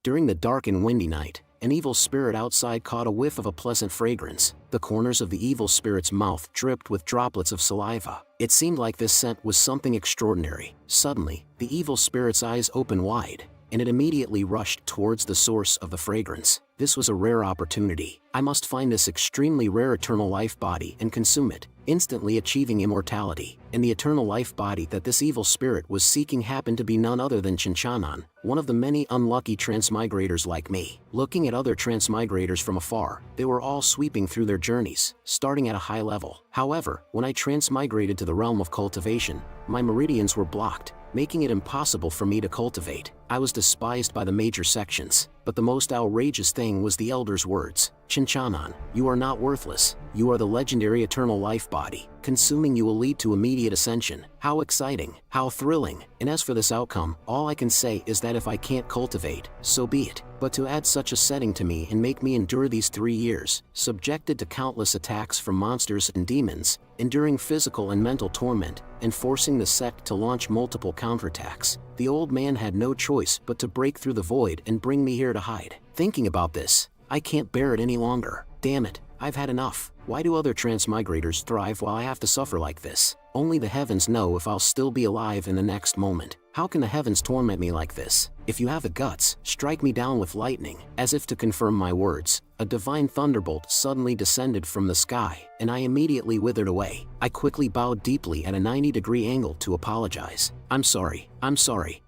During the dark and windy night, an evil spirit outside caught a whiff of a pleasant fragrance. The corners of the evil spirit's mouth dripped with droplets of saliva. It seemed like this scent was something extraordinary. Suddenly, the evil spirit's eyes opened wide, and it immediately rushed towards the source of the fragrance. This was a rare opportunity. I must find this extremely rare eternal life body and consume it, instantly achieving immortality. And the eternal life body that this evil spirit was seeking happened to be none other than Chinchanan, one of the many unlucky transmigrators like me. Looking at other transmigrators from afar, they were all sweeping through their journeys, starting at a high level. However, when I transmigrated to the realm of cultivation, my meridians were blocked, making it impossible for me to cultivate. I was despised by the major sections, but the most outrageous thing was the elder's words. Chinchanan, you are not worthless. You are the legendary eternal life body. Consuming you will lead to immediate ascension. How exciting, how thrilling. And as for this outcome, all I can say is that if I can't cultivate, so be it. But to add such a setting to me and make me endure these 3 years, subjected to countless attacks from monsters and demons, enduring physical and mental torment, and forcing the sect to launch multiple counterattacks, the old man had no choice but to break through the void and bring me here to hide. Thinking about this, I can't bear it any longer. Damn it, I've had enough. Why do other transmigrators thrive while I have to suffer like this? Only the heavens know if I'll still be alive in the next moment. How can the heavens torment me like this? If you have the guts, strike me down with lightning. As if to confirm my words, a divine thunderbolt suddenly descended from the sky, and I immediately withered away. I quickly bowed deeply at a 90-degree angle to apologize. I'm sorry,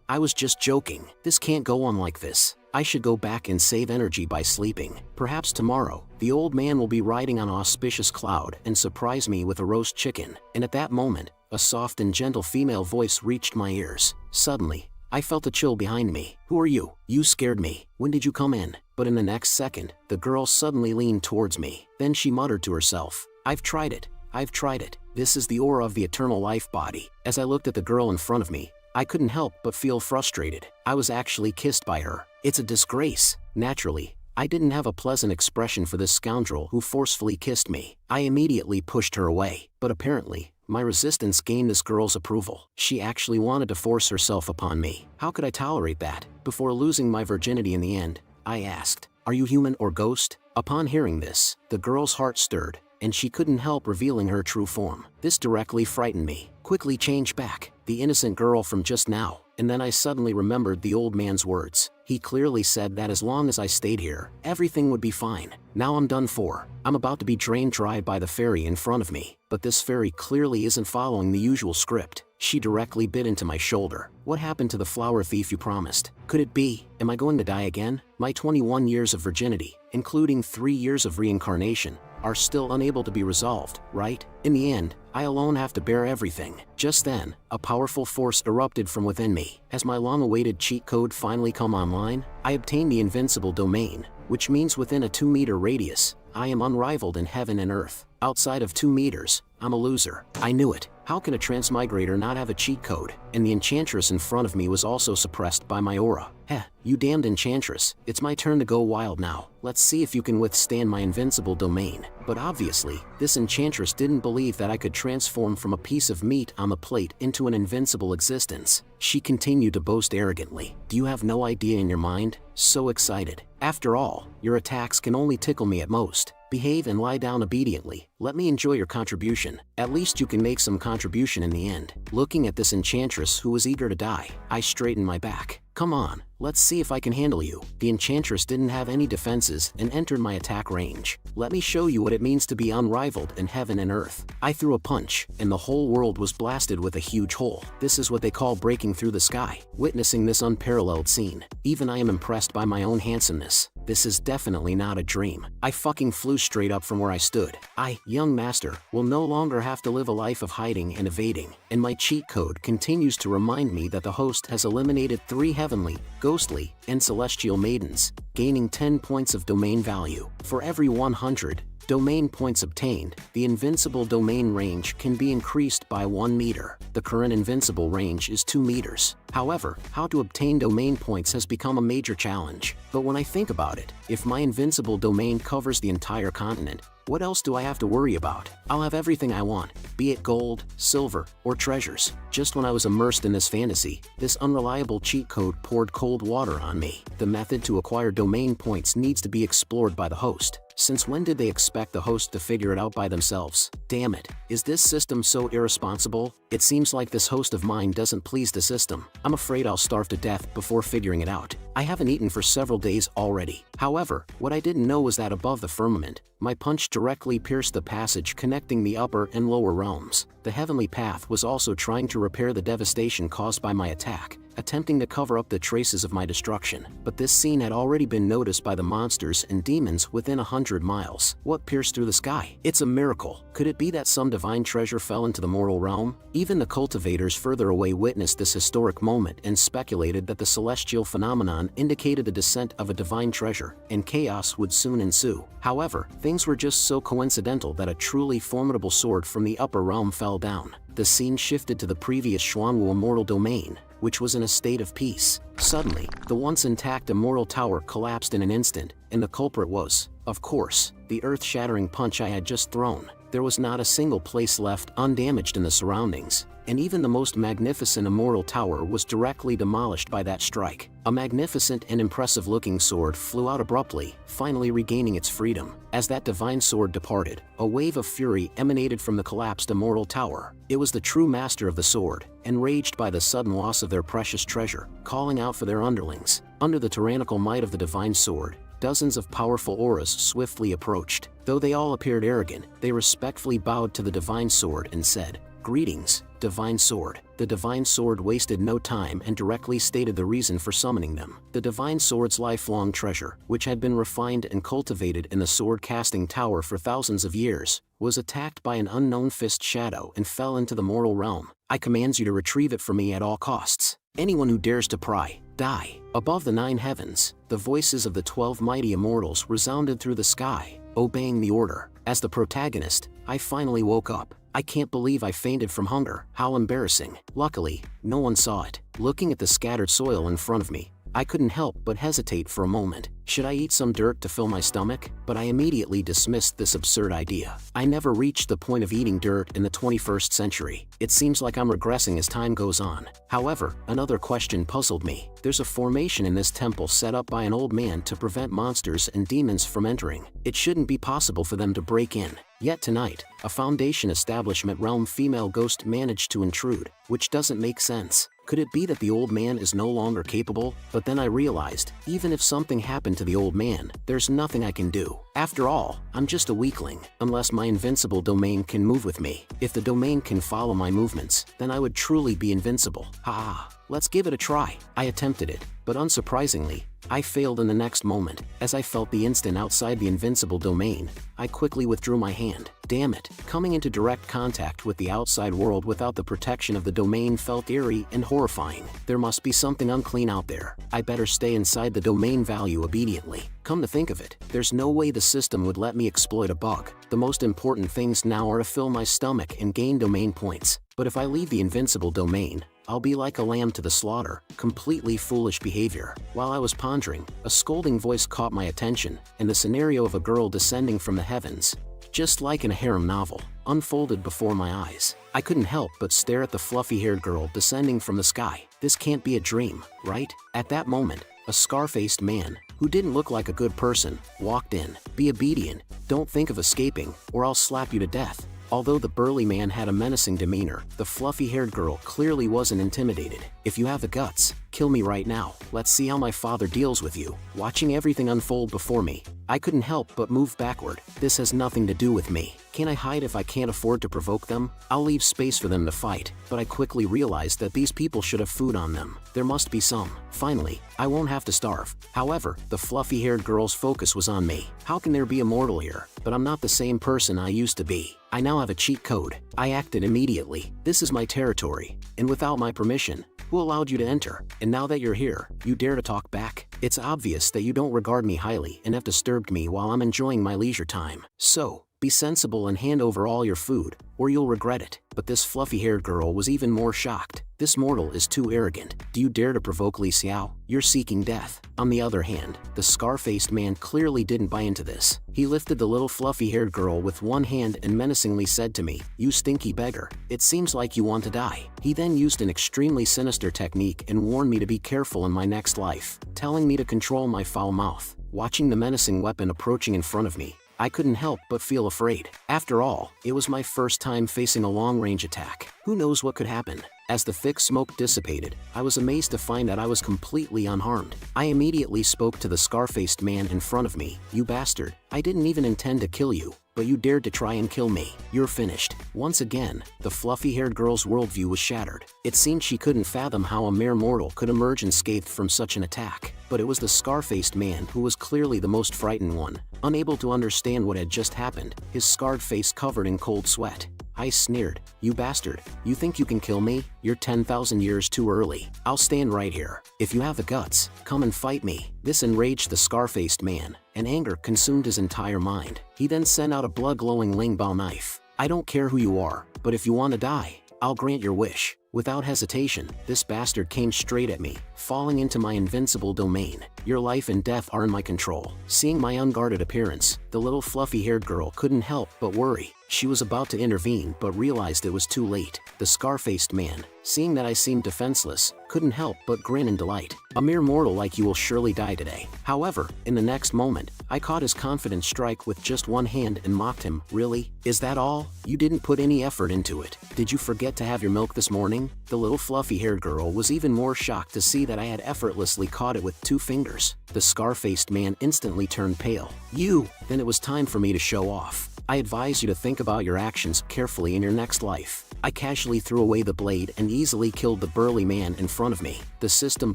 I was just joking. This can't go on like this. I should go back and save energy by sleeping. Perhaps tomorrow, the old man will be riding on an auspicious cloud and surprise me with a roast chicken. And at that moment, a soft and gentle female voice reached my ears. Suddenly, I felt a chill behind me. Who are you? You scared me. When did you come in? But in the next second, the girl suddenly leaned towards me. Then she muttered to herself, I've tried it. This is the aura of the eternal life body. As I looked at the girl in front of me, I couldn't help but feel frustrated. I was actually kissed by her. It's a disgrace. Naturally, I didn't have a pleasant expression for this scoundrel who forcefully kissed me. I immediately pushed her away, but apparently, my resistance gained this girl's approval. She actually wanted to force herself upon me. How could I tolerate that? Before losing my virginity in the end, I asked, Are you human or ghost? Upon hearing this, the girl's heart stirred, and she couldn't help revealing her true form. This directly frightened me. Quickly changed back, the innocent girl from just now, and then I suddenly remembered the old man's words. He clearly said that as long as I stayed here, everything would be fine. Now I'm done for. I'm about to be drained dry by the fairy in front of me, but this fairy clearly isn't following the usual script. She directly bit into my shoulder. What happened to the flower thief you promised? Could it be? Am I going to die again? My 21 years of virginity, including 3 years of reincarnation, are still unable to be resolved, right? In the end, I alone have to bear everything. Just then, a powerful force erupted from within me. Has my long-awaited cheat code finally come online? I obtained the Invincible domain, which means within a 2-meter radius, I am unrivaled in heaven and earth. Outside of 2 meters, I'm a loser. I knew it. How can a transmigrator not have a cheat code? And the enchantress in front of me was also suppressed by my aura. Heh, you damned enchantress. It's my turn to go wild now. Let's see if you can withstand my invincible domain. But obviously, this enchantress didn't believe that I could transform from a piece of meat on the plate into an invincible existence. She continued to boast arrogantly. Do you have no idea in your mind? So excited. After all, your attacks can only tickle me at most. Behave and lie down obediently. Let me enjoy your contribution. At least you can make some contribution in the end. Looking at this enchantress who was eager to die, I straightened my back. Come on, let's see if I can handle you. The enchantress didn't have any defenses and entered my attack range. Let me show you what it means to be unrivaled in heaven and earth. I threw a punch, and the whole world was blasted with a huge hole. This is what they call breaking through the sky. Witnessing this unparalleled scene, even I am impressed by my own handsomeness. This is definitely not a dream. I fucking flew straight up from where I stood. I, young master, will no longer have to live a life of hiding and evading. And my cheat code continues to remind me that the host has eliminated 3 heavenly, ghostly, and celestial maidens, gaining 10 points of domain value. For every 100 domain points obtained, the invincible domain range can be increased by 1 meter. The current invincible range is 2 meters. However, how to obtain domain points has become a major challenge. But when I think about it, if my invincible domain covers the entire continent, What else do I have to worry about? I'll have everything I want, be it gold, silver, or treasures. Just when I was immersed in this fantasy, this unreliable cheat code poured cold water on me. The method to acquire domain points needs to be explored by the host. Since when did they expect the host to figure it out by themselves? Damn it, is this system so irresponsible? It seems like this host of mine doesn't please the system. I'm afraid I'll starve to death before figuring it out. I haven't eaten for several days already. However, what I didn't know was that above the firmament, my punch directly pierced the passage connecting the upper and lower realms. The heavenly path was also trying to repair the devastation caused by my attack, attempting to cover up the traces of my destruction. But this scene had already been noticed by the monsters and demons within 100 miles. What pierced through the sky? It's a miracle. Could it be that some divine treasure fell into the mortal realm? Even the cultivators further away witnessed this historic moment and speculated that the celestial phenomenon indicated the descent of a divine treasure, and chaos would soon ensue. However, things were just so coincidental that a truly formidable sword from the upper realm fell down. The scene shifted to the previous Xuanwu immortal domain, which was in a state of peace. Suddenly, the once intact immortal tower collapsed in an instant, and the culprit was, of course, the earth-shattering punch I had just thrown. There was not a single place left undamaged in the surroundings, and even the most magnificent immortal tower was directly demolished by that strike. A magnificent and impressive-looking sword flew out abruptly, finally regaining its freedom. As that divine sword departed, a wave of fury emanated from the collapsed immortal tower. It was the true master of the sword, enraged by the sudden loss of their precious treasure, calling out for their underlings. Under the tyrannical might of the divine sword, dozens of powerful auras swiftly approached. Though they all appeared arrogant, they respectfully bowed to the divine sword and said, "Greetings, divine sword." The divine sword wasted no time and directly stated the reason for summoning them. The divine sword's lifelong treasure, which had been refined and cultivated in the sword-casting tower for thousands of years, was attacked by an unknown fist shadow and fell into the mortal realm. I command you to retrieve it for me at all costs. Anyone who dares to pry, die. Above the 9 heavens, the voices of the 12 mighty immortals resounded through the sky, obeying the order. As the protagonist, I finally woke up. I can't believe I fainted from hunger. How embarrassing. Luckily, no one saw it. Looking at the scattered soil in front of me, I couldn't help but hesitate for a moment. Should I eat some dirt to fill my stomach? But I immediately dismissed this absurd idea. I never reached the point of eating dirt in the 21st century. It seems like I'm regressing as time goes on. However, another question puzzled me. There's a formation in this temple set up by an old man to prevent monsters and demons from entering. It shouldn't be possible for them to break in. Yet tonight, a Foundation establishment realm female ghost managed to intrude, which doesn't make sense. Could it be that the old man is no longer capable? But then I realized, even if something happened to the old man, there's nothing I can do. After all, I'm just a weakling, unless my invincible domain can move with me. If the domain can follow my movements, then I would truly be invincible. Ha! Let's give it a try. I attempted it, but unsurprisingly, I failed in the next moment. As I felt the instant outside the invincible domain, I quickly withdrew my hand. Damn it, coming into direct contact with the outside world without the protection of the domain felt eerie and horrifying. There must be something unclean out there. I better stay inside the domain value obediently. Come to think of it, there's no way the system would let me exploit a bug. The most important things now are to fill my stomach and gain domain points. But if I leave the invincible domain, I'll be like a lamb to the slaughter. Completely foolish behavior. While I was pondering, a scolding voice caught my attention, and the scenario of a girl descending from the heavens, just like in a harem novel, unfolded before my eyes. I couldn't help but stare at the fluffy-haired girl descending from the sky. This can't be a dream, right? At that moment, a scar-faced man, who didn't look like a good person, walked in. "Be obedient, don't think of escaping, or I'll slap you to death." Although the burly man had a menacing demeanor, the fluffy-haired girl clearly wasn't intimidated. "If you have the guts, kill me right now. Let's see how my father deals with you." Watching everything unfold before me, I couldn't help but move backward. This has nothing to do with me. Can I hide if I can't afford to provoke them? I'll leave space for them to fight. But I quickly realized that these people should have food on them. There must be some. Finally, I won't have to starve. However, the fluffy-haired girl's focus was on me. How can there be a mortal here? But I'm not the same person I used to be. I now have a cheat code. I acted immediately. This is my territory, and without my permission, who allowed you to enter? And now that you're here, you dare to talk back? It's obvious that you don't regard me highly and have disturbed me while I'm enjoying my leisure time. So, be sensible and hand over all your food, or you'll regret it. But this fluffy-haired girl was even more shocked. This mortal is too arrogant. Do you dare to provoke Li Xiao? You're seeking death. On the other hand, the scar-faced man clearly didn't buy into this. He lifted the little fluffy-haired girl with one hand and menacingly said to me, "You stinky beggar, it seems like you want to die." He then used an extremely sinister technique and warned me to be careful in my next life, telling me to control my foul mouth. Watching the menacing weapon approaching in front of me, I couldn't help but feel afraid. After all, it was my first time facing a long-range attack. Who knows what could happen? As the thick smoke dissipated, I was amazed to find that I was completely unharmed. I immediately spoke to the scar-faced man in front of me. "You bastard, I didn't even intend to kill you, but you dared to try and kill me. You're finished." Once again, the fluffy-haired girl's worldview was shattered. It seemed she couldn't fathom how a mere mortal could emerge unscathed from such an attack. But it was the scar-faced man who was clearly the most frightened one. Unable to understand what had just happened, his scarred face covered in cold sweat. I sneered, "You bastard, you think you can kill me? You're 10,000 years too early. I'll stand right here. If you have the guts, come and fight me." This enraged the scar-faced man, and anger consumed his entire mind. He then sent out a blood-glowing Lingbao knife. "I don't care who you are, but if you want to die, I'll grant your wish." Without hesitation, this bastard came straight at me, falling into my invincible domain. "Your life and death are in my control." Seeing my unguarded appearance, the little fluffy-haired girl couldn't help but worry. She was about to intervene but realized it was too late. The scar-faced man, seeing that I seemed defenseless, couldn't help but grin in delight. "A mere mortal like you will surely die today." However, in the next moment, I caught his confident strike with just one hand and mocked him. "Really? Is that all? You didn't put any effort into it. Did you forget to have your milk this morning?" The little fluffy-haired girl was even more shocked to see that I had effortlessly caught it with 2 fingers. The scar-faced man instantly turned pale. "You!" Then it was time for me to show off. "I advise you to think about your actions carefully in your next life." I casually threw away the blade and easily killed the burly man in front of me. The system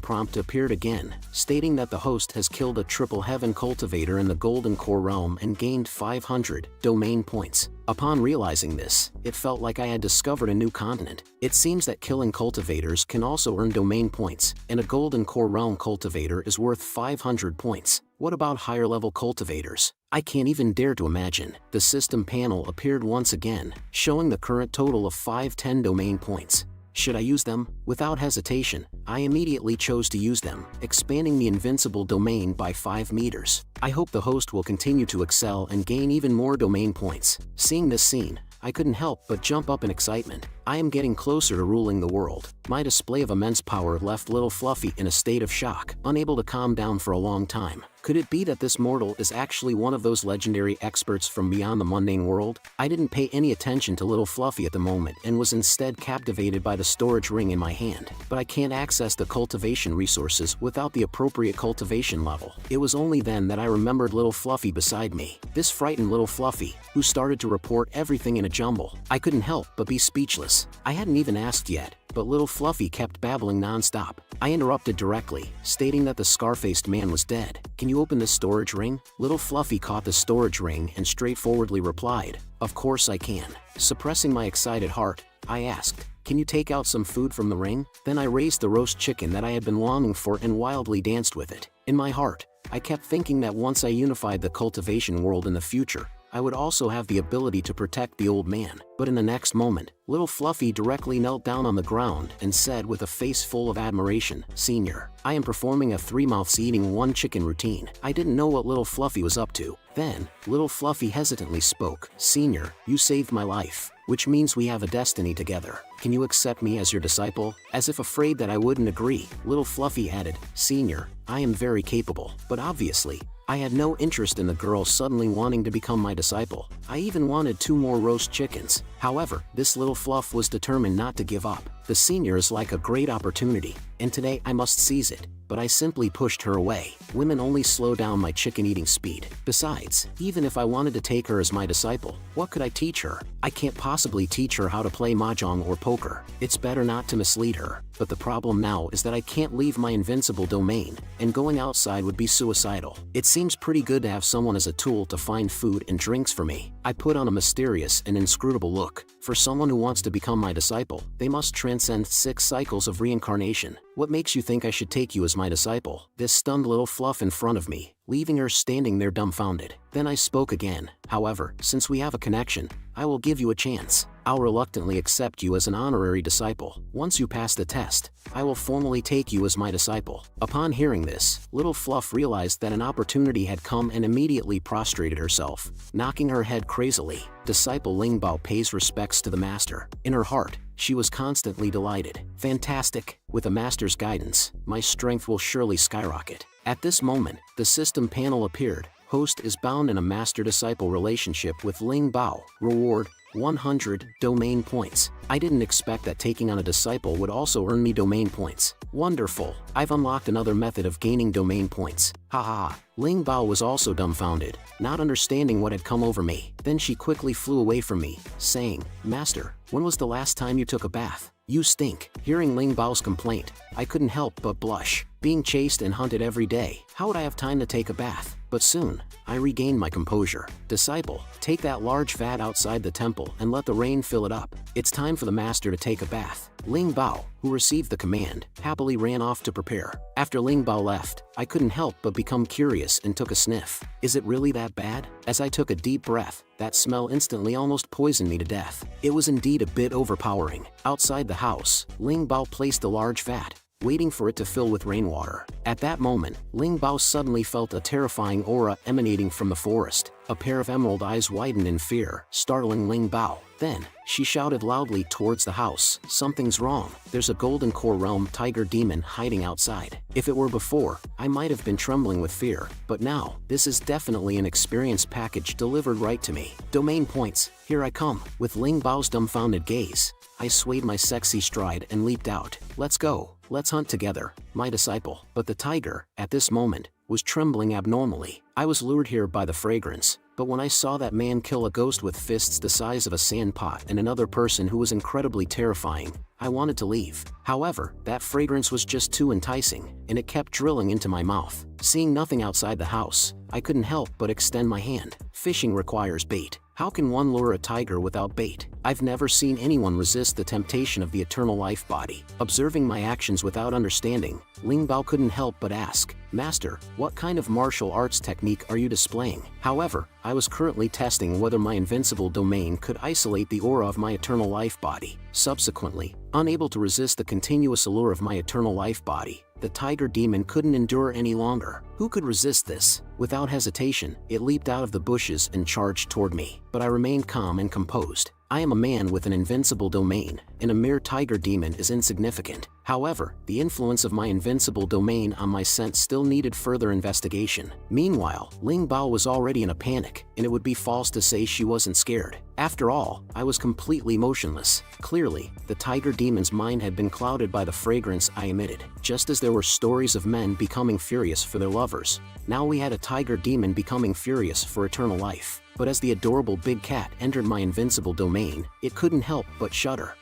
prompt appeared again, stating that the host has killed a triple heaven cultivator in the Golden Core realm and gained 500 domain points. Upon realizing this, it felt like I had discovered a new continent. It seems that killing cultivators can also earn domain points, and a Golden Core realm cultivator is worth 500 points. What about higher level cultivators? I can't even dare to imagine. The system panel appeared once again, showing the current total of 510 domain points. Should I use them? Without hesitation, I immediately chose to use them, expanding the invincible domain by 5 meters. I hope the host will continue to excel and gain even more domain points. Seeing this scene, I couldn't help but jump up in excitement. I am getting closer to ruling the world. My display of immense power left little Fluffy in a state of shock, unable to calm down for a long time. Could it be that this mortal is actually one of those legendary experts from beyond the mundane world? I didn't pay any attention to little Fluffy at the moment and was instead captivated by the storage ring in my hand. But I can't access the cultivation resources without the appropriate cultivation level. It was only then that I remembered little Fluffy beside me. This frightened little Fluffy, who started to report everything in a jumble. I couldn't help but be speechless. I hadn't even asked yet, but little Fluffy kept babbling non-stop. I interrupted directly, stating that the scar-faced man was dead. "Can you open this storage ring?" Little Fluffy caught the storage ring and straightforwardly replied, "Of course I can." Suppressing my excited heart, I asked, "Can you take out some food from the ring?" Then I raised the roast chicken that I had been longing for and wildly danced with it. In my heart, I kept thinking that once I unified the cultivation world in the future, I would also have the ability to protect the old man. But in the next moment, little Fluffy directly knelt down on the ground and said with a face full of admiration, "Senior, I am performing a 3 mouths eating 1 chicken routine." I didn't know what little Fluffy was up to. Then, little Fluffy hesitantly spoke, "Senior, you saved my life, which means we have a destiny together. Can you accept me as your disciple?" As if afraid that I wouldn't agree, little Fluffy added, "Senior, I am very capable." But obviously, I had no interest in the girl suddenly wanting to become my disciple. I even wanted 2 more roast chickens. However, this little Fluff was determined not to give up. The senior is like a great opportunity, and today I must seize it. But I simply pushed her away. Women only slow down my chicken eating speed. Besides, even if I wanted to take her as my disciple, what could I teach her? I can't possibly teach her how to play mahjong or poker. It's better not to mislead her. But the problem now is that I can't leave my invincible domain, and going outside would be suicidal. It seems pretty good to have someone as a tool to find food and drinks for me. I put on a mysterious and inscrutable look. For someone who wants to become my disciple, they must transform transcend 6 cycles of reincarnation. What makes you think I should take you as my disciple? This stunned little fluff in front of me, leaving her standing there dumbfounded. Then I spoke again. However, since we have a connection, I will give you a chance. I'll reluctantly accept you as an honorary disciple. Once you pass the test, I will formally take you as my disciple. Upon hearing this, little Fluff realized that an opportunity had come and immediately prostrated herself, knocking her head crazily. Disciple Ling Bao pays respects to the master. In her heart, she was constantly delighted. Fantastic! With a master's guidance, my strength will surely skyrocket. At this moment, the system panel appeared. Host is bound in a master-disciple relationship with Ling Bao. Reward: 100 domain points. I didn't expect that taking on a disciple would also earn me domain points. Wonderful! I've unlocked another method of gaining domain points. Haha! Ling Bao was also dumbfounded, not understanding what had come over me. Then she quickly flew away from me, saying, "Master, when was the last time you took a bath? You stink." Hearing Ling Bao's complaint, I couldn't help but blush. Being chased and hunted every day, how would I have time to take a bath? But soon, I regained my composure. Disciple, take that large vat outside the temple and let the rain fill it up. It's time for the master to take a bath. Ling Bao, who received the command, happily ran off to prepare. After Ling Bao left, I couldn't help but become curious and took a sniff. Is it really that bad? As I took a deep breath, that smell instantly almost poisoned me to death. It was indeed a bit overpowering. Outside the house, Ling Bao placed a large vat, waiting for it to fill with rainwater. At that moment, Ling Bao suddenly felt a terrifying aura emanating from the forest. A pair of emerald eyes widened in fear, startling Ling Bao. Then, she shouted loudly towards the house, "Something's wrong. There's a Golden Core Realm tiger demon hiding outside." If it were before, I might have been trembling with fear, but now, this is definitely an experience package delivered right to me. Domain points, here I come. With Ling Bao's dumbfounded gaze, I swayed my sexy stride and leaped out. Let's go. Let's hunt together, my disciple. But the tiger, at this moment, was trembling abnormally. I was lured here by the fragrance, but when I saw that man kill a ghost with fists the size of a sand pot and another person who was incredibly terrifying, I wanted to leave. However, that fragrance was just too enticing, and it kept drilling into my mouth. Seeing nothing outside the house, I couldn't help but extend my hand. Fishing requires bait. How can one lure a tiger without bait? I've never seen anyone resist the temptation of the eternal life body. Observing my actions without understanding, Ling Bao couldn't help but ask, "Master, what kind of martial arts technique are you displaying?" However, I was currently testing whether my invincible domain could isolate the aura of my eternal life body. Subsequently, unable to resist the continuous allure of my eternal life body, the tiger demon couldn't endure any longer. Who could resist this? Without hesitation, it leaped out of the bushes and charged toward me. But I remained calm and composed. I am a man with an invincible domain, and a mere tiger demon is insignificant. However, the influence of my invincible domain on my scent still needed further investigation. Meanwhile, Ling Bao was already in a panic, and it would be false to say she wasn't scared. After all, I was completely motionless. Clearly, the tiger demon's mind had been clouded by the fragrance I emitted. Just as there were stories of men becoming furious for their lovers, now we had a tiger demon becoming furious for eternal life. But as the adorable big cat entered my invincible domain, it couldn't help but shudder.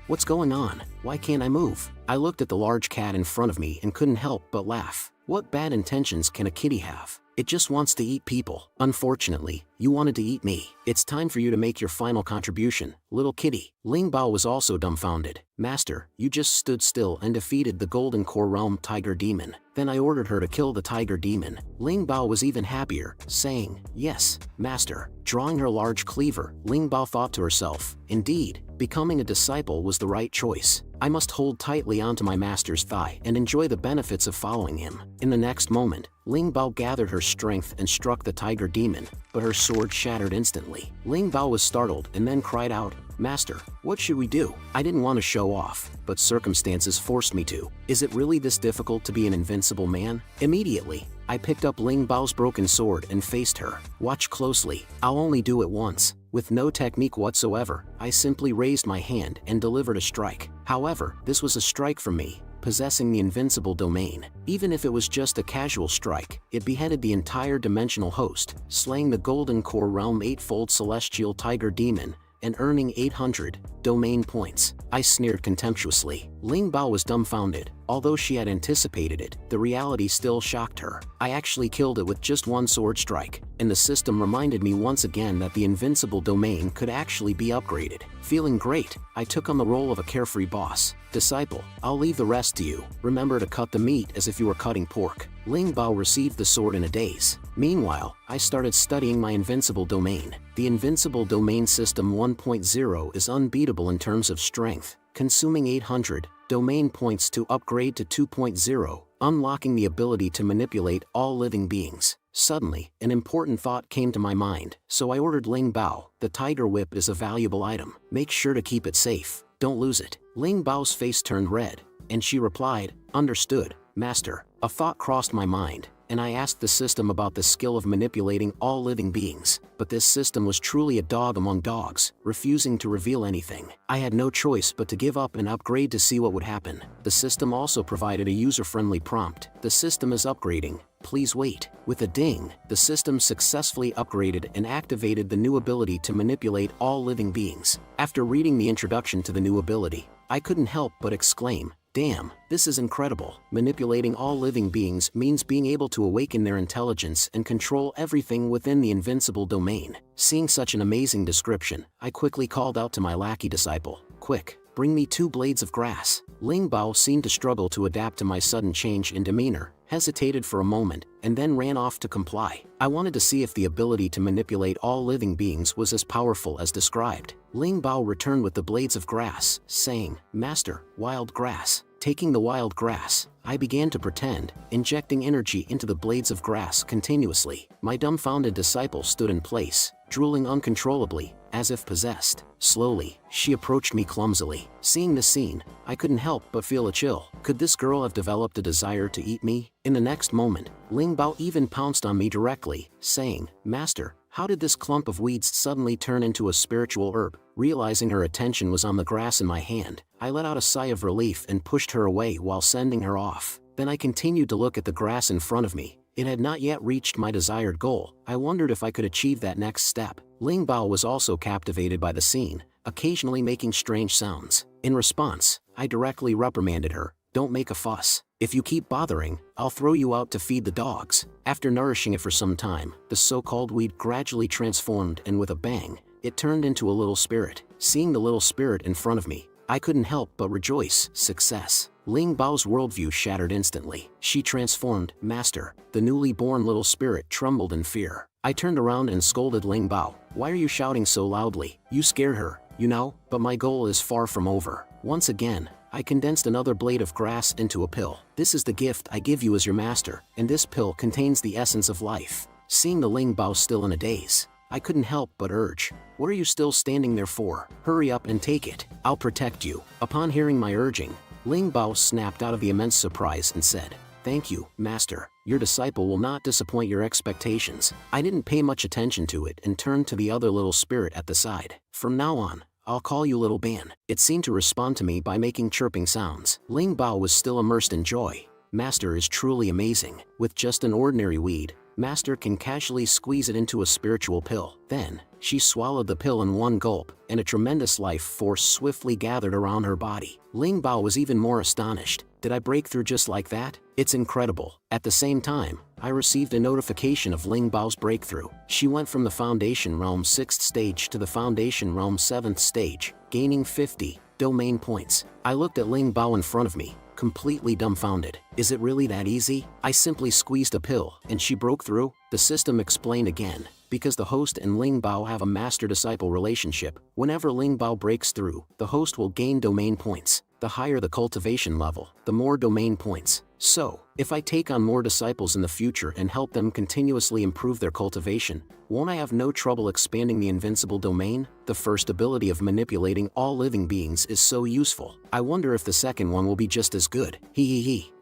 What's going on? Why can't I move? I looked at the large cat in front of me and couldn't help but laugh. What bad intentions can a kitty have? It just wants to eat people. Unfortunately, you wanted to eat me. It's time for you to make your final contribution, little kitty. Ling Bao was also dumbfounded. Master, you just stood still and defeated the Golden Core Realm tiger demon. Then I ordered her to kill the tiger demon. Ling Bao was even happier, saying, "Yes, master." Drawing her large cleaver, Ling Bao thought to herself, indeed, becoming a disciple was the right choice. I must hold tightly onto my master's thigh and enjoy the benefits of following him. In the next moment, Ling Bao gathered her strength and struck the tiger demon, but her sword shattered instantly. Ling Bao was startled and then cried out, "Master, what should we do?" I didn't want to show off, but circumstances forced me to. Is it really this difficult to be an invincible man? Immediately, I picked up Ling Bao's broken sword and faced her. Watch closely, I'll only do it once. With no technique whatsoever, I simply raised my hand and delivered a strike. However, this was a strike from me, possessing the invincible domain. Even if it was just a casual strike, it beheaded the entire dimensional host, slaying the Golden Core Realm 8-fold celestial tiger demon, and earning 800 domain points. I sneered contemptuously. Ling Bao was dumbfounded, Although she had anticipated it, the reality still shocked her. I actually killed it with just one sword strike, and the system reminded me once again that the invincible domain could actually be upgraded. Feeling great, I took on the role of a carefree boss. Disciple, I'll leave the rest to you. Remember to cut the meat as if you were cutting pork. Ling Bao received the sword in a daze. Meanwhile, I started studying my invincible domain. The invincible domain system 1.0 is unbeatable in terms of strength, consuming 800 domain points to upgrade to 2.0, unlocking the ability to manipulate all living beings. Suddenly, an important thought came to my mind, so I ordered Ling Bao. The tiger whip is a valuable item. Make sure to keep it safe. Don't lose it. Ling Bao's face turned red, and she replied, "Understood, Master." A thought crossed my mind, and I asked the system about the skill of manipulating all living beings. But this system was truly a dog among dogs, refusing to reveal anything. I had no choice but to give up and upgrade to see what would happen. The system also provided a user-friendly prompt. "The system is upgrading. Please wait." With a ding, the system successfully upgraded and activated the new ability to manipulate all living beings. After reading the introduction to the new ability, I couldn't help but exclaim, "Damn, this is incredible." Manipulating all living beings means being able to awaken their intelligence and control everything within the invincible domain. Seeing such an amazing description, I quickly called out to my lackey disciple, "Quick, bring me 2 blades of grass." Ling Bao seemed to struggle to adapt to my sudden change in demeanor, hesitated for a moment, and then ran off to comply. I wanted to see if the ability to manipulate all living beings was as powerful as described. Ling Bao returned with the blades of grass, saying, "Master, wild grass." Taking the wild grass, I began to pretend, injecting energy into the blades of grass continuously. My dumbfounded disciple stood in place, drooling uncontrollably, as if possessed. Slowly, she approached me clumsily. Seeing the scene, I couldn't help but feel a chill. Could this girl have developed a desire to eat me? In the next moment, Ling Bao even pounced on me directly, saying, "Master, how did this clump of weeds suddenly turn into a spiritual herb?" Realizing her attention was on the grass in my hand, I let out a sigh of relief and pushed her away while sending her off. Then I continued to look at the grass in front of me. It had not yet reached my desired goal. I wondered if I could achieve that next step. Ling Bao was also captivated by the scene, occasionally making strange sounds. In response, I directly reprimanded her, "Don't make a fuss. If you keep bothering, I'll throw you out to feed the dogs." After nourishing it for some time, the so-called weed gradually transformed, and with a bang, it turned into a little spirit. Seeing the little spirit in front of me, I couldn't help but rejoice. Success. Ling Bao's worldview shattered instantly. She transformed. "Master." The newly born little spirit trembled in fear. I turned around and scolded Ling Bao. "Why are you shouting so loudly? You scared her, you know?" But my goal is far from over. Once again, I condensed another blade of grass into a pill. "This is the gift I give you as your master, and this pill contains the essence of life." Seeing the Ling Bao still in a daze, I couldn't help but urge, "What are you still standing there for? Hurry up and take it. I'll protect you." Upon hearing my urging, Ling Bao snapped out of the immense surprise and said, "Thank you, Master. Your disciple will not disappoint your expectations." I didn't pay much attention to it and turned to the other little spirit at the side. "From now on, I'll call you Little Ban." It seemed to respond to me by making chirping sounds. Ling Bao was still immersed in joy. Master is truly amazing. With just an ordinary weed, Master can casually squeeze it into a spiritual pill. Then, she swallowed the pill in one gulp, and a tremendous life force swiftly gathered around her body. Ling Bao was even more astonished. Did I break through just like that? It's incredible. At the same time, I received a notification of Ling Bao's breakthrough. She went from the Foundation Realm 6th stage to the Foundation Realm 7th stage, gaining 50 domain points. I looked at Ling Bao in front of me, completely dumbfounded. Is it really that easy? I simply squeezed a pill, and she broke through? The system explained again. Because the host and Ling Bao have a master-disciple relationship, whenever Ling Bao breaks through, the host will gain domain points. The higher the cultivation level, the more domain points. So, if I take on more disciples in the future and help them continuously improve their cultivation, won't I have no trouble expanding the invincible domain? The first ability of manipulating all living beings is so useful. I wonder if the second one will be just as good.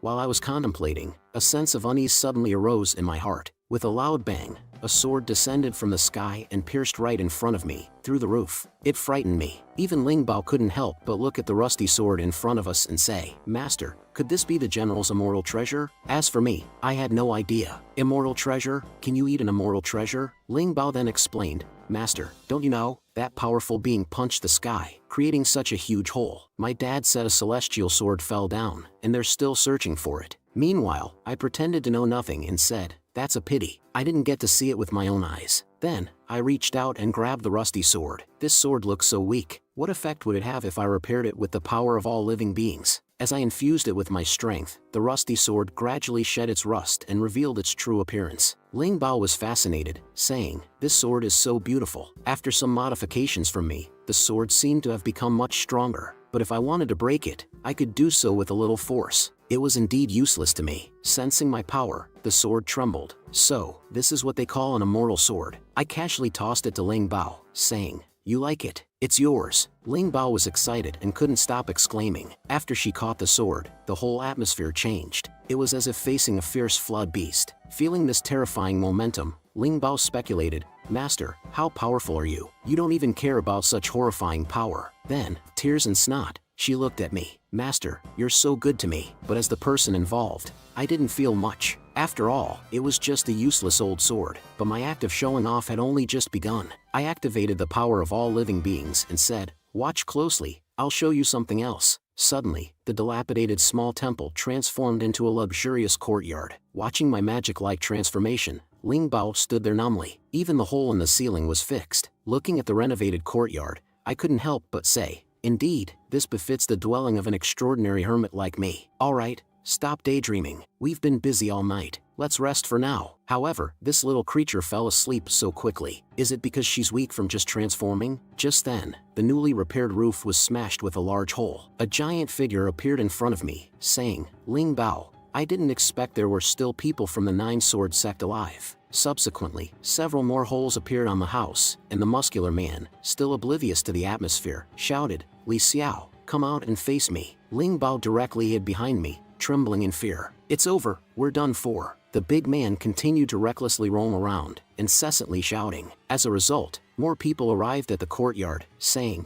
While I was contemplating, a sense of unease suddenly arose in my heart. With a loud bang, a sword descended from the sky and pierced right in front of me, through the roof. It frightened me. Even Ling Bao couldn't help but look at the rusty sword in front of us and say, "Master, could this be the general's immortal treasure?" As for me, I had no idea. "Immortal treasure? Can you eat an immortal treasure?" Ling Bao then explained, "Master, don't you know? That powerful being punched the sky, creating such a huge hole. My dad said a celestial sword fell down, and they're still searching for it." Meanwhile, I pretended to know nothing and said, "That's a pity. I didn't get to see it with my own eyes." Then, I reached out and grabbed the rusty sword. This sword looks so weak. What effect would it have if I repaired it with the power of all living beings? As I infused it with my strength, the rusty sword gradually shed its rust and revealed its true appearance. Ling Bao was fascinated, saying, "This sword is so beautiful." After some modifications from me, the sword seemed to have become much stronger, but if I wanted to break it, I could do so with a little force. It was indeed useless to me. Sensing my power, the sword trembled. "So, this is what they call an immortal sword." I casually tossed it to Ling Bao, saying, "You like it? It's yours." Ling Bao was excited and couldn't stop exclaiming. After she caught the sword, the whole atmosphere changed. It was as if facing a fierce flood beast. Feeling this terrifying momentum, Ling Bao speculated, "Master, how powerful are you? You don't even care about such horrifying power." Then, tears and snot, she looked at me. "Master, you're so good to me." But as the person involved, I didn't feel much. After all, it was just a useless old sword. But my act of showing off had only just begun. I activated the power of all living beings and said, "Watch closely, I'll show you something else." Suddenly, the dilapidated small temple transformed into a luxurious courtyard. Watching my magic-like transformation, Ling Bao stood there numbly. Even the hole in the ceiling was fixed. Looking at the renovated courtyard, I couldn't help but say, "Indeed, this befits the dwelling of an extraordinary hermit like me." "All right, stop daydreaming. We've been busy all night. Let's rest for now." However, this little creature fell asleep so quickly. Is it because she's weak from just transforming? Just then, the newly repaired roof was smashed with a large hole. A giant figure appeared in front of me, saying, "Ling Bao, I didn't expect there were still people from the Nine-Sword sect alive." Subsequently, several more holes appeared on the house, and the muscular man, still oblivious to the atmosphere, shouted, "Li Xiao, come out and face me." Ling Bao directly hid behind me, trembling in fear. "It's over, we're done for." The big man continued to recklessly roam around, incessantly shouting. As a result, more people arrived at the courtyard, saying,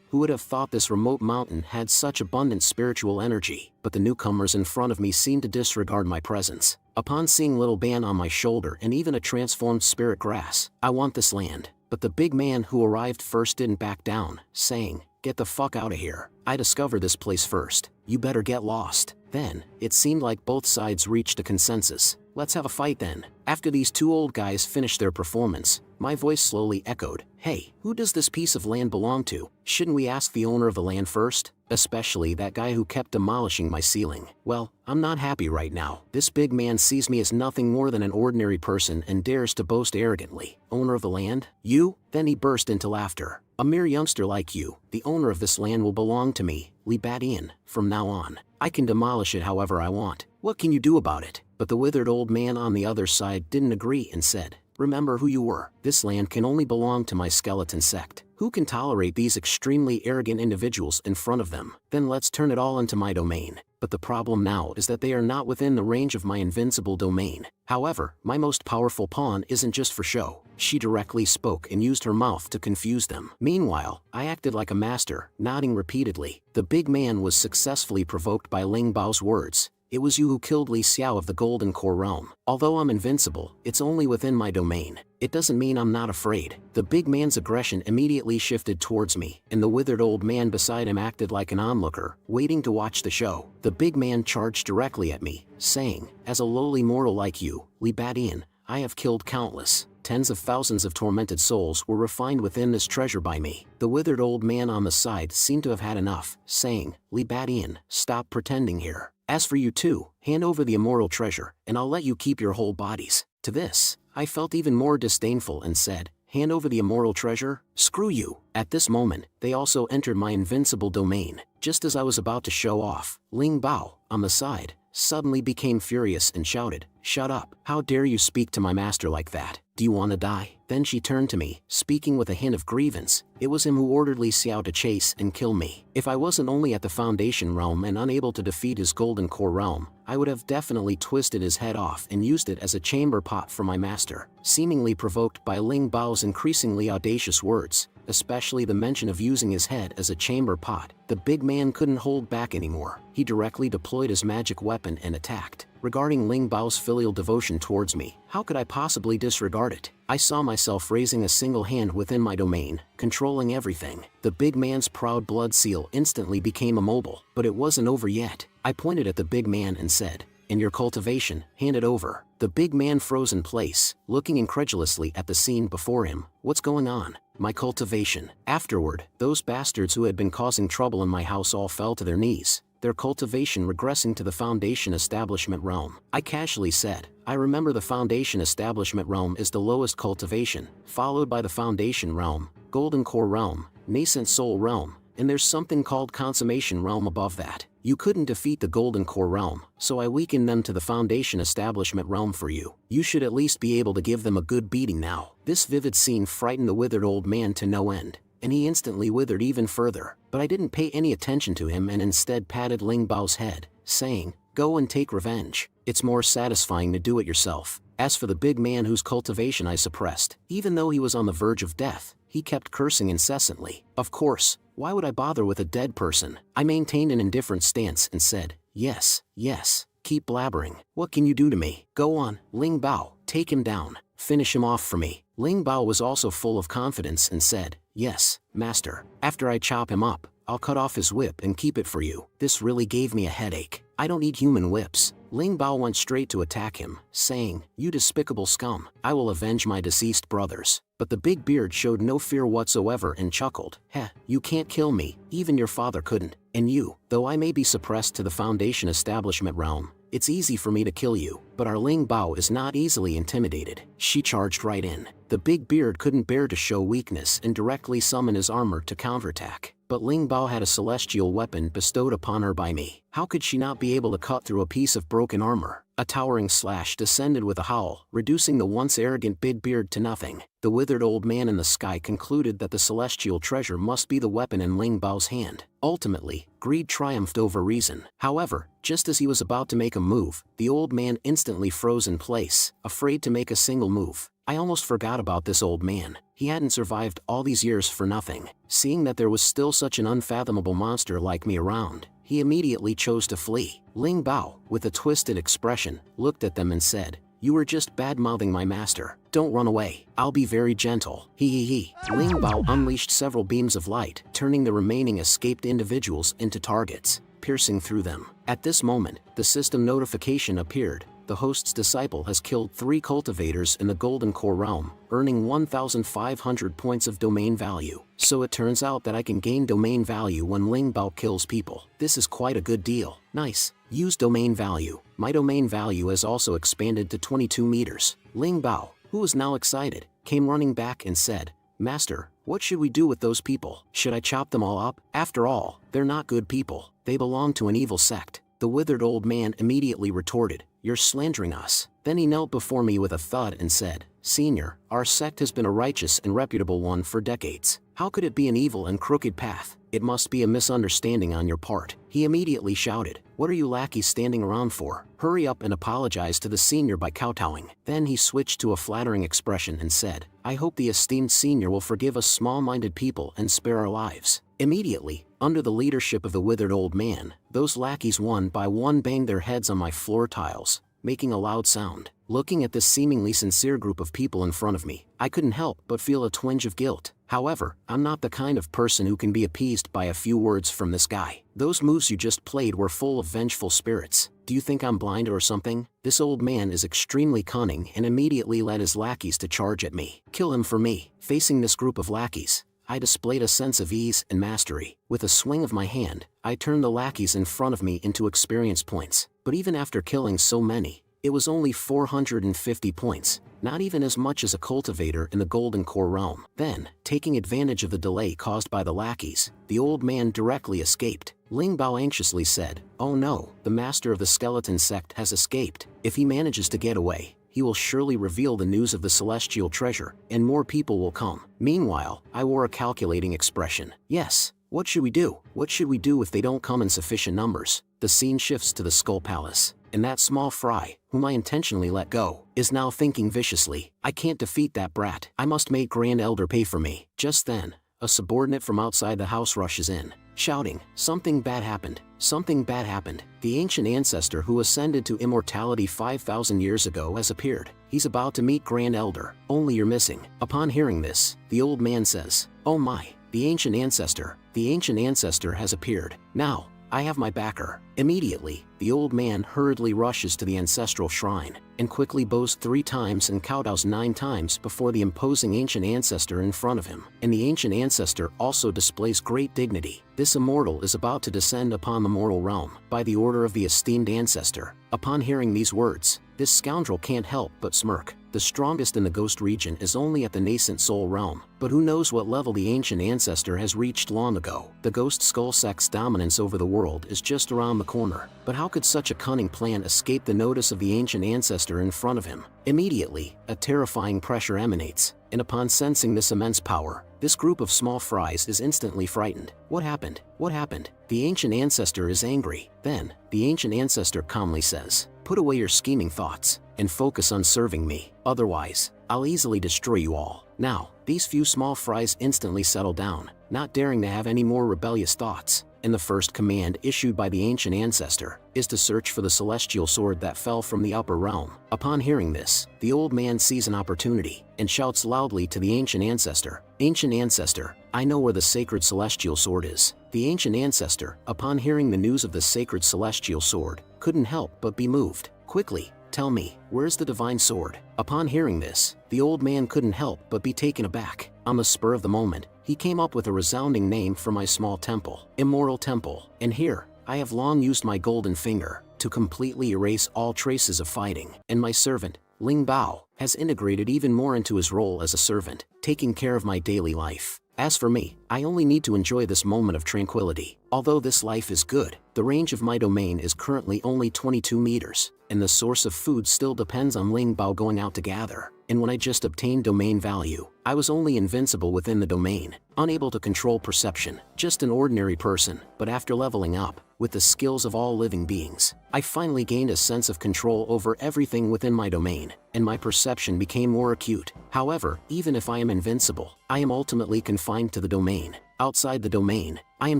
"Who would have thought this remote mountain had such abundant spiritual energy?" But the newcomers in front of me seemed to disregard my presence. Upon seeing little Ban on my shoulder and even a transformed spirit grass, "I want this land." But the big man who arrived first didn't back down, saying, "Get the fuck out of here. I discovered this place first. You better get lost." Then, it seemed like both sides reached a consensus. "Let's have a fight then." After these two old guys finished their performance, my voice slowly echoed, "Hey, who does this piece of land belong to? Shouldn't we ask the owner of the land first? Especially that guy who kept demolishing my ceiling." Well, I'm not happy right now. This big man sees me as nothing more than an ordinary person and dares to boast arrogantly. "Owner of the land? You?" Then he burst into laughter. "A mere youngster like you, the owner of this land will belong to me, Li Badian, from now on. I can demolish it however I want. What can you do about it?" But the withered old man on the other side didn't agree and said, "Remember who you were. This land can only belong to my skeleton sect. Who can tolerate these extremely arrogant individuals in front of them? Then let's turn it all into my domain." But the problem now is that they are not within the range of my invincible domain. However, my most powerful pawn isn't just for show. She directly spoke and used her mouth to confuse them. Meanwhile, I acted like a master, nodding repeatedly. The big man was successfully provoked by Ling Bao's words. "It was you who killed Li Xiao of the Golden Core Realm. Although I'm invincible, it's only within my domain. It doesn't mean I'm not afraid." The big man's aggression immediately shifted towards me, and the withered old man beside him acted like an onlooker, waiting to watch the show. The big man charged directly at me, saying, "As a lowly mortal like you, Li Badian, I have killed countless. Tens of thousands of tormented souls were refined within this treasure by me." The withered old man on the side seemed to have had enough, saying, "Li Badian, stop pretending here. As for you two, hand over the immortal treasure, and I'll let you keep your whole bodies." To this, I felt even more disdainful and said, "Hand over the immortal treasure? Screw you." At this moment, they also entered my invincible domain. Just as I was about to show off, Ling Bao, on the side, suddenly became furious and shouted, "Shut up. How dare you speak to my master like that? "Do you want to die?" Then she turned to me, speaking with a hint of grievance. It was him who ordered Li Xiao to chase and kill me. If I wasn't only at the Foundation realm and unable to defeat his Golden Core realm, I would have definitely twisted his head off and used it as a chamber pot for my master. Seemingly provoked by Ling Bao's increasingly audacious words, especially the mention of using his head as a chamber pot, the big man couldn't hold back anymore. He directly deployed his magic weapon and attacked. Regarding Ling Bao's filial devotion towards me, how could I possibly disregard it? I saw myself raising a single hand within my domain, controlling everything. The big man's proud blood seal instantly became immobile, but it wasn't over yet. I pointed at the big man and said, "In your cultivation, hand it over." The big man froze in place, looking incredulously at the scene before him. "What's going on?" "My cultivation." Afterward, those bastards who had been causing trouble in my house all fell to their knees, their cultivation regressing to the Foundation Establishment realm. I casually said, "I remember the Foundation Establishment realm is the lowest cultivation, followed by the Foundation realm, Golden Core realm, Nascent Soul realm, and there's something called Consummation realm above that. You couldn't defeat the Golden Core realm, so I weakened them to the Foundation Establishment realm for you. You should at least be able to give them a good beating now." This vivid scene frightened the withered old man to no end, and he instantly withered even further. But I didn't pay any attention to him and instead patted Ling Bao's head, saying, "Go and take revenge. It's more satisfying to do it yourself." As for the big man whose cultivation I suppressed, even though he was on the verge of death, he kept cursing incessantly. Of course, why would I bother with a dead person? I maintained an indifferent stance and said, "Yes, yes, keep blabbering. What can you do to me? Go on, Ling Bao, take him down. Finish him off for me." Ling Bao was also full of confidence and said, "Yes, master. After I chop him up, I'll cut off his whip and keep it for you." This really gave me a headache. I don't need human whips. Ling Bao went straight to attack him, saying, "You despicable scum, I will avenge my deceased brothers." But the big beard showed no fear whatsoever and chuckled, "Heh, you can't kill me, even your father couldn't. And you, though I may be suppressed to the Foundation Establishment realm, it's easy for me to kill you." But our Ling Bao is not easily intimidated. She charged right in. The big beard couldn't bear to show weakness and directly summoned his armor to counterattack. But Ling Bao had a celestial weapon bestowed upon her by me. How could she not be able to cut through a piece of broken armor? A towering slash descended with a howl, reducing the once arrogant big beard to nothing. The withered old man in the sky concluded that the celestial treasure must be the weapon in Ling Bao's hand. Ultimately, greed triumphed over reason. However, just as he was about to make a move, the old man instantly froze in place, afraid to make a single move. I almost forgot about this old man. He hadn't survived all these years for nothing. Seeing that there was still such an unfathomable monster like me around, he immediately chose to flee. Ling Bao, with a twisted expression, looked at them and said, "You were just bad-mouthing my master. Don't run away. I'll be very gentle. He. Ling Bao unleashed several beams of light, turning the remaining escaped individuals into targets, piercing through them. At this moment, the system notification appeared. The host's disciple has killed 3 cultivators in the Golden Core realm, earning 1,500 points of domain value. So it turns out that I can gain domain value when Ling Bao kills people. This is quite a good deal. Nice. Use domain value. My domain value has also expanded to 22 meters. Ling Bao, who was now excited, came running back and said, "Master, what should we do with those people? Should I chop them all up? After all, they're not good people. They belong to an evil sect." The withered old man immediately retorted, "You're slandering us." Then he knelt before me with a thud and said, "Senior, our sect has been a righteous and reputable one for decades. How could it be an evil and crooked path? It must be a misunderstanding on your part." He immediately shouted, "What are you lackeys standing around for? Hurry up and apologize to the senior by kowtowing." Then he switched to a flattering expression and said, "I hope the esteemed senior will forgive us small-minded people and spare our lives." Immediately, under the leadership of the withered old man, those lackeys one by one banged their heads on my floor tiles, making a loud sound. Looking at this seemingly sincere group of people in front of me, I couldn't help but feel a twinge of guilt. However, I'm not the kind of person who can be appeased by a few words from this guy. Those moves you just played were full of vengeful spirits. Do you think I'm blind or something? This old man is extremely cunning and immediately led his lackeys to charge at me. Kill him for me. Facing this group of lackeys, I displayed a sense of ease and mastery. With a swing of my hand, I turned the lackeys in front of me into experience points. But even after killing so many, it was only 450 points, not even as much as a cultivator in the Golden Core realm. Then, taking advantage of the delay caused by the lackeys, the old man directly escaped. Ling Bao anxiously said, "Oh no, the master of the skeleton sect has escaped. If he manages to get away, he will surely reveal the news of the celestial treasure, and more people will come. Meanwhile, I wore a calculating expression. Yes, what should we do? What should we do if they don't come in sufficient numbers? The scene shifts to the Skull Palace, and that small fry, whom I intentionally let go, is now thinking viciously, I can't defeat that brat. I must make Grand Elder pay for me. Just then, a subordinate from outside the house rushes in, shouting, something bad happened. Something bad happened. The ancient ancestor who ascended to immortality 5,000 years ago has appeared. He's about to meet Grand Elder. Only you're missing. Upon hearing this, the old man says, oh my, the ancient ancestor has appeared. Now, I have my backer. Immediately, the old man hurriedly rushes to the ancestral shrine, and quickly bows 3 times and kowtows 9 times before the imposing ancient ancestor in front of him. And the ancient ancestor also displays great dignity. This immortal is about to descend upon the mortal realm, by the order of the esteemed ancestor. Upon hearing these words, this scoundrel can't help but smirk. The strongest in the ghost region is only at the nascent soul realm, but who knows what level the ancient ancestor has reached long ago. The ghost skull sect's dominance over the world is just around the corner, but how could such a cunning plan escape the notice of the ancient ancestor in front of him? Immediately, a terrifying pressure emanates, and upon sensing this immense power, this group of small fries is instantly frightened. What happened? What happened? The ancient ancestor is angry. Then, the ancient ancestor calmly says, put away your scheming thoughts, and focus on serving me. Otherwise, I'll easily destroy you all. Now, these few small fries instantly settle down, not daring to have any more rebellious thoughts. And the first command issued by the ancient ancestor is to search for the celestial sword that fell from the upper realm. Upon hearing this, the old man sees an opportunity, and shouts loudly to the ancient ancestor, ancient ancestor, I know where the sacred celestial sword is. The ancient ancestor, upon hearing the news of the sacred celestial sword, couldn't help but be moved. Quickly, tell me, where's the divine sword? Upon hearing this, the old man couldn't help but be taken aback. On the spur of the moment, he came up with a resounding name for my small temple, Immortal Temple. And here, I have long used my golden finger to completely erase all traces of fighting. And my servant, Ling Bao, has integrated even more into his role as a servant, taking care of my daily life. As for me, I only need to enjoy this moment of tranquility. Although this life is good, the range of my domain is currently only 22 meters, and the source of food still depends on Ling Bao going out to gather. And when I just obtained domain value, I was only invincible within the domain, unable to control perception, just an ordinary person. But after leveling up, with the skills of all living beings, I finally gained a sense of control over everything within my domain, and my perception became more acute. However, even if I am invincible, I am ultimately confined to the domain. Outside the domain, I am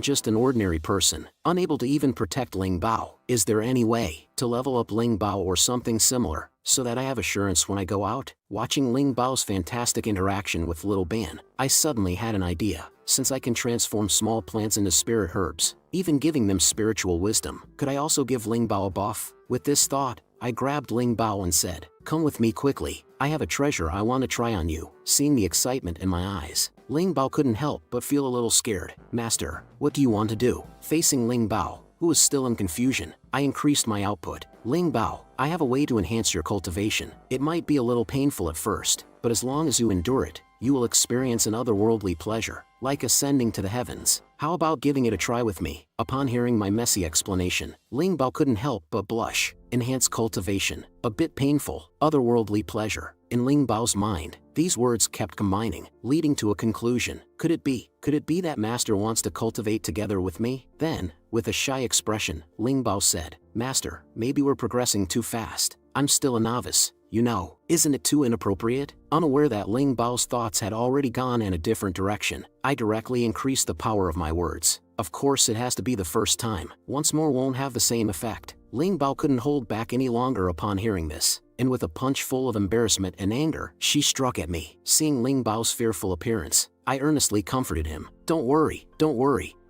just an ordinary person, unable to even protect Ling Bao. Is there any way to level up Ling Bao or something similar, so that I have assurance when I go out? Watching Ling Bao's fantastic interaction with Little Ban, I suddenly had an idea. Since I can transform small plants into spirit herbs, even giving them spiritual wisdom, could I also give Ling Bao a buff? With this thought, I grabbed Ling Bao and said, come with me quickly, I have a treasure I want to try on you. Seeing the excitement in my eyes, Ling Bao couldn't help but feel a little scared. Master, what do you want to do? Facing Ling Bao, who was still in confusion, I increased my output. Ling Bao, I have a way to enhance your cultivation. It might be a little painful at first, but as long as you endure it, you will experience an otherworldly pleasure, like ascending to the heavens. How about giving it a try with me? Upon hearing my messy explanation, Ling Bao couldn't help but blush. Enhance cultivation, a bit painful, otherworldly pleasure. In Ling Bao's mind, these words kept combining, leading to a conclusion. Could it be that Master wants to cultivate together with me? Then, with a shy expression, Ling Bao said, Master, maybe we're progressing too fast. I'm still a novice, you know. Isn't it too inappropriate? Unaware that Ling Bao's thoughts had already gone in a different direction, I directly increased the power of my words. Of course it has to be the first time. Once more won't have the same effect. Ling Bao couldn't hold back any longer upon hearing this, and with a punch full of embarrassment and anger, she struck at me. Seeing Ling Bao's fearful appearance, I earnestly comforted him. Don't worry,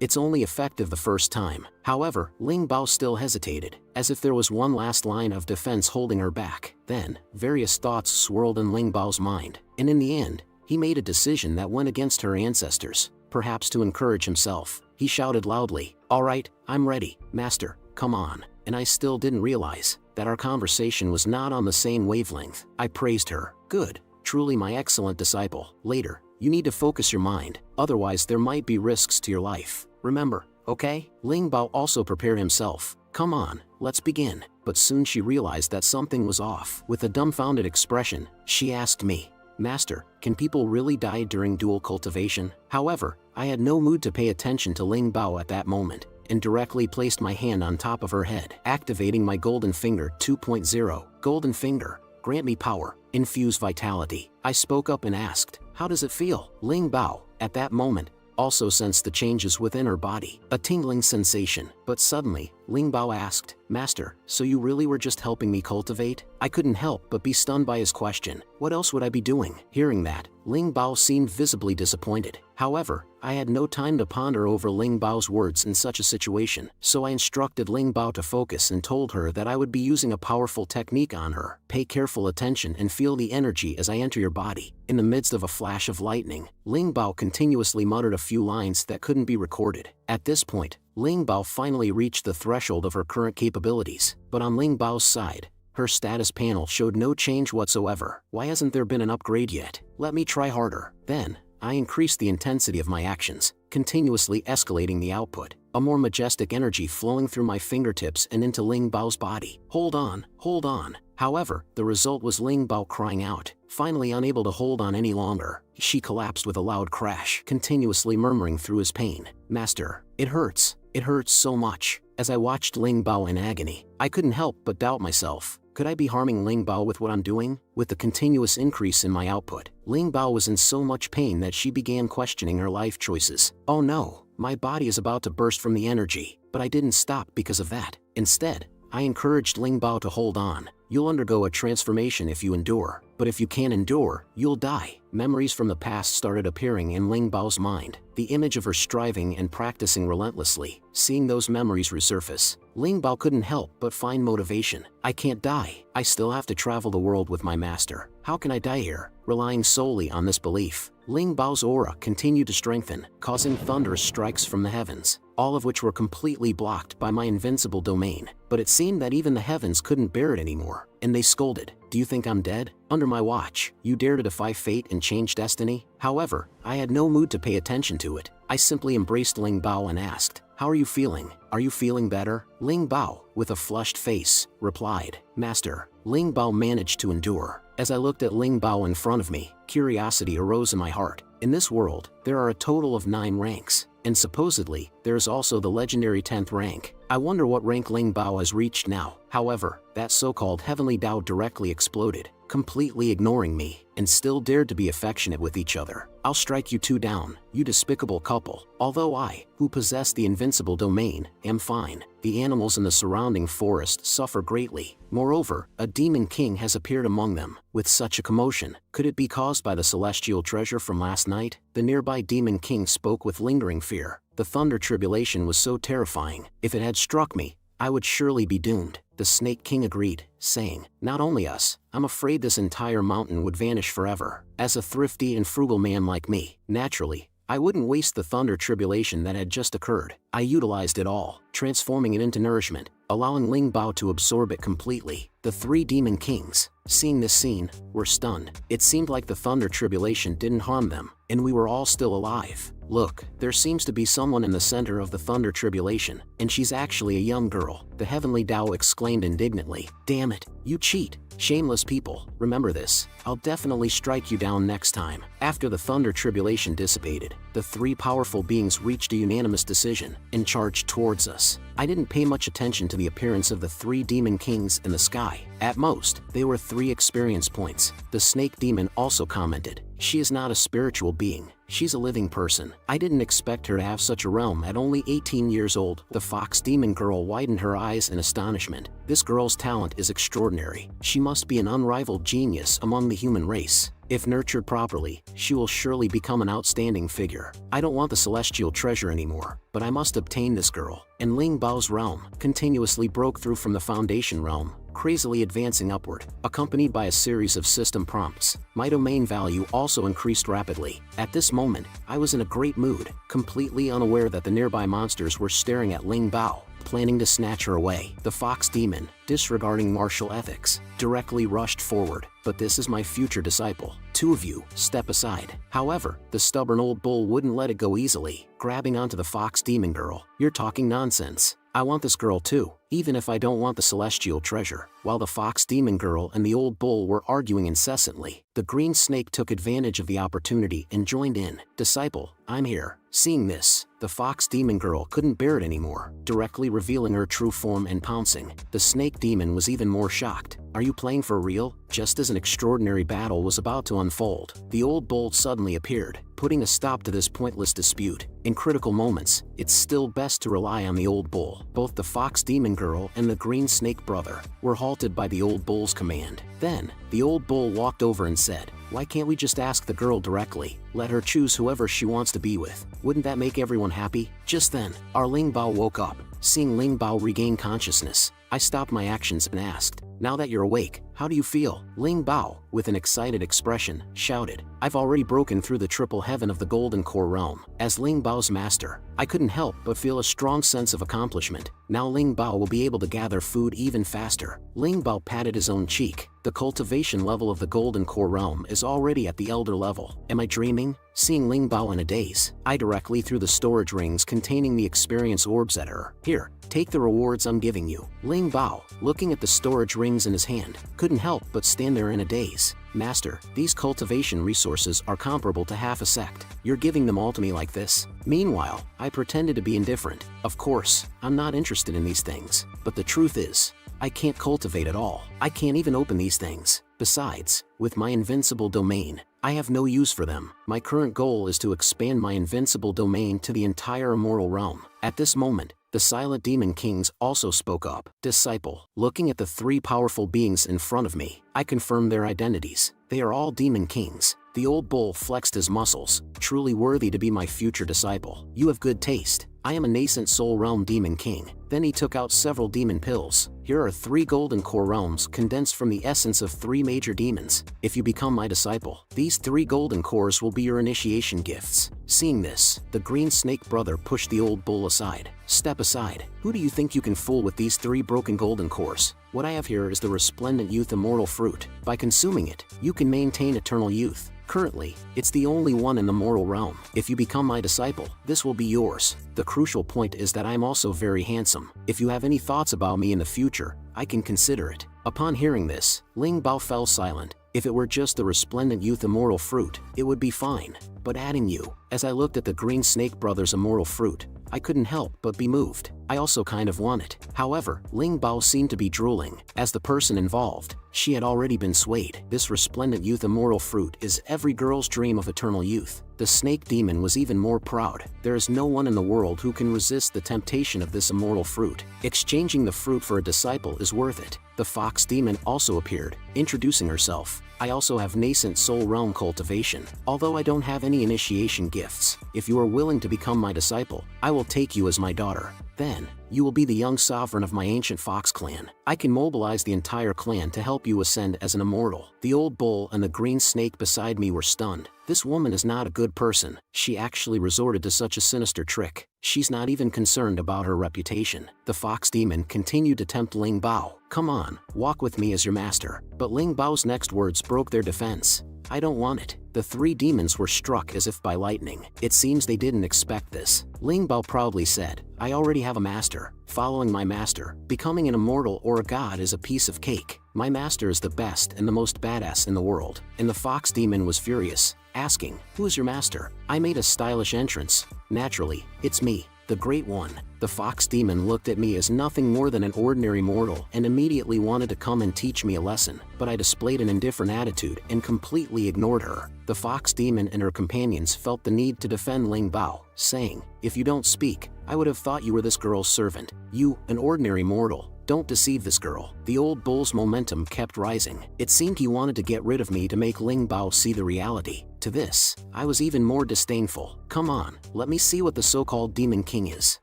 it's only effective the first time. However, Ling Bao still hesitated, as if there was one last line of defense holding her back. Then, various thoughts swirled in Ling Bao's mind, and in the end, he made a decision that went against her ancestors. Perhaps to encourage himself, he shouted loudly, all right, I'm ready, Master, come on. And I still didn't realize that our conversation was not on the same wavelength. I praised her. Good, truly my excellent disciple. Later, you need to focus your mind, otherwise there might be risks to your life. Remember, okay? Ling Bao also prepared himself, "Come on, let's begin." But soon she realized that something was off. With a dumbfounded expression, she asked me, "Master, can people really die during dual cultivation?" However, I had no mood to pay attention to Ling Bao at that moment, and directly placed my hand on top of her head, activating my Golden Finger 2.0. Golden Finger, grant me power, infuse vitality. I spoke up and asked, "How does it feel?" Ling Bao, at that moment, also sensed the changes within her body, a tingling sensation. But suddenly, Ling Bao asked, "Master, so you really were just helping me cultivate?" I couldn't help but be stunned by his question. What else would I be doing? Hearing that, Ling Bao seemed visibly disappointed. However, I had no time to ponder over Ling Bao's words in such a situation, so I instructed Ling Bao to focus and told her that I would be using a powerful technique on her. Pay careful attention and feel the energy as I enter your body. In the midst of a flash of lightning, Ling Bao continuously muttered a few lines that couldn't be recorded. At this point, Ling Bao finally reached the threshold of her current capabilities, but on Ling Bao's side, her status panel showed no change whatsoever. Why hasn't there been an upgrade yet? Let me try harder. Then, I increased the intensity of my actions, continuously escalating the output, a more majestic energy flowing through my fingertips and into Ling Bao's body. Hold on, hold on. However, the result was Ling Bao crying out. Finally unable to hold on any longer, she collapsed with a loud crash, continuously murmuring through his pain, "Master, it hurts. It hurts so much." As I watched Ling Bao in agony, I couldn't help but doubt myself. Could I be harming Ling Bao with what I'm doing? With the continuous increase in my output, Ling Bao was in so much pain that she began questioning her life choices. Oh no, my body is about to burst from the energy. But I didn't stop because of that. Instead, I encouraged Ling Bao to hold on. You'll undergo a transformation if you endure, but if you can't endure, you'll die. Memories from the past started appearing in Ling Bao's mind, the image of her striving and practicing relentlessly. Seeing those memories resurface, Ling Bao couldn't help but find motivation. I can't die. I still have to travel the world with my master. How can I die here? Relying solely on this belief, Ling Bao's aura continued to strengthen, causing thunderous strikes from the heavens, all of which were completely blocked by my invincible domain. But it seemed that even the heavens couldn't bear it anymore, and they scolded. "Do you think I'm dead? Under my watch, you dare to defy fate and change destiny?" However, I had no mood to pay attention to it. I simply embraced Ling Bao and asked, "How are you feeling? Are you feeling better?" Ling Bao, with a flushed face, replied, "Master." Ling Bao managed to endure. As I looked at Ling Bao in front of me, curiosity arose in my heart. In this world, there are a total of 9 ranks, and supposedly, there is also the legendary 10th rank. I wonder what rank Ling Bao has reached now. However, that so-called heavenly Tao directly exploded, completely ignoring me, and still dared to be affectionate with each other. "I'll strike you two down, you despicable couple." Although I, who possess the invincible domain, am fine, the animals in the surrounding forest suffer greatly. Moreover, a demon king has appeared among them. With such a commotion, could it be caused by the celestial treasure from last night? The nearby demon king spoke with lingering fear. The thunder tribulation was so terrifying. If it had struck me, I would surely be doomed. The Snake King agreed, saying, "Not only us, I'm afraid this entire mountain would vanish forever." As a thrifty and frugal man like me, naturally, I wouldn't waste the thunder tribulation that had just occurred. I utilized it all, transforming it into nourishment, allowing Ling Bao to absorb it completely. The 3 demon kings, seeing this scene, were stunned. It seemed like the thunder tribulation didn't harm them, and we were all still alive. "Look, there seems to be someone in the center of the thunder tribulation, and she's actually a young girl," the heavenly Tao exclaimed indignantly. "Damn it, you cheat! Shameless people, remember this. I'll definitely strike you down next time." After the thunder tribulation dissipated, the 3 powerful beings reached a unanimous decision and charged towards us. I didn't pay much attention to the appearance of the 3 demon kings in the sky. At most, they were 3 experience points. The snake demon also commented, "She is not a spiritual being. She's a living person. I didn't expect her to have such a realm at only 18 years old." The fox demon girl widened her eyes in astonishment. "This girl's talent is extraordinary. She must be an unrivaled genius among the human race. If nurtured properly, she will surely become an outstanding figure. I don't want the celestial treasure anymore, but I must obtain this girl." And Ling Bao's realm continuously broke through from the foundation realm, crazily advancing upward, accompanied by a series of system prompts. My domain value also increased rapidly. At this moment, I was in a great mood, completely unaware that the nearby monsters were staring at Ling Bao, planning to snatch her away. The fox demon, disregarding martial ethics, directly rushed forward. "But this is my future disciple. 2 of you, step aside." However, the stubborn old bull wouldn't let it go easily, grabbing onto the fox demon girl. "You're talking nonsense. I want this girl too, even if I don't want the celestial treasure. While the fox demon girl and the old bull were arguing incessantly, the green snake took advantage of the opportunity and joined in. Disciple, I'm here. Seeing this, the fox demon girl couldn't bear it anymore, directly revealing her true form and pouncing. The snake demon was even more shocked. Are you playing for real? Just as an extraordinary battle was about to unfold, the old bull suddenly appeared, putting a stop to this pointless dispute. In critical moments, it's still best to rely on the old bull. Both the fox demon girl and the green snake brother were halted by the old bull's command. Then, the old bull walked over and said, "Why can't we just ask the girl directly? Let her choose whoever she wants to be with. Wouldn't that make everyone happy?" Just then, our Ling Bao woke up. Seeing Ling Bao regain consciousness, I stopped my actions and asked, "Now that you're awake, how do you feel?" Ling Bao, with an excited expression, shouted, "I've already broken through the triple heaven of the Golden Core realm." As Ling Bao's master, I couldn't help but feel a strong sense of accomplishment. Now Ling Bao will be able to gather food even faster. Ling Bao patted his own cheek. The cultivation level of the Golden Core realm is already at the elder level. Am I dreaming? Seeing Ling Bao in a daze, I directly threw the storage rings containing the experience orbs at her. "Here, take the rewards I'm giving you." Ling Bao, looking at the storage rings in his hand, couldn't help but stand there in a daze. "Master, these cultivation resources are comparable to half a sect. You're giving them all to me like this?" Meanwhile, I pretended to be indifferent. Of course, I'm not interested in these things. But the truth is, I can't cultivate at all. I can't even open these things. Besides, with my invincible domain, I have no use for them. My current goal is to expand my invincible domain to the entire immoral realm. At this moment, the silent demon kings also spoke up. "Disciple." Looking at the three powerful beings in front of me, I confirmed their identities. They are all demon kings. The old bull flexed his muscles, truly worthy to be my future disciple. "You have good taste. I am a nascent soul realm demon king." Then he took out several demon pills. "Here are 3 golden core realms condensed from the essence of 3 major demons. If you become my disciple, these 3 golden cores will be your initiation gifts." Seeing this, the green snake brother pushed the old bull aside. "Step aside. Who do you think you can fool with these 3 broken golden cores? What I have here is the resplendent youth immortal fruit. By consuming it, you can maintain eternal youth. Currently, it's the only one in the mortal realm. If you become my disciple, this will be yours. The crucial point is that I'm also very handsome. If you have any thoughts about me in the future, I can consider it." Upon hearing this, Ling Bao fell silent. If it were just the resplendent youth immortal fruit, it would be fine. But adding you, as I looked at the green snake brother's immortal fruit, I couldn't help but be moved. I also kind of want it. However, Ling Bao seemed to be drooling. As the person involved, she had already been swayed. This resplendent youth immortal fruit is every girl's dream of eternal youth. The snake demon was even more proud. There is no one in the world who can resist the temptation of this immortal fruit. Exchanging the fruit for a disciple is worth it. The fox demon also appeared, introducing herself. "I also have nascent soul realm cultivation. Although I don't have any initiation gifts, if you are willing to become my disciple, I will take you as my daughter. Then, you will be the young sovereign of my ancient fox clan. I can mobilize the entire clan to help you ascend as an immortal." The old bull and the green snake beside me were stunned. This woman is not a good person. She actually resorted to such a sinister trick. She's not even concerned about her reputation. The fox demon continued to tempt Ling Bao. "Come on, walk with me as your master." But Ling Bao's next words broke their defense. "I don't want it." The 3 demons were struck as if by lightning. It seems they didn't expect this. Ling Bao proudly said, "I already have a master. Following my master, becoming an immortal or a god is a piece of cake. My master is the best and the most badass in the world." And the fox demon was furious, asking, "Who is your master?" I made a stylish entrance. "Naturally, it's me, the Great One." The fox demon looked at me as nothing more than an ordinary mortal and immediately wanted to come and teach me a lesson, but I displayed an indifferent attitude and completely ignored her. The fox demon and her companions felt the need to defend Ling Bao, saying, "If you don't speak, I would have thought you were this girl's servant. You, an ordinary mortal. Don't deceive this girl." The old bull's momentum kept rising. It seemed he wanted to get rid of me to make Ling Bao see the reality. To this, I was even more disdainful. "Come on, let me see what the so-called demon king is."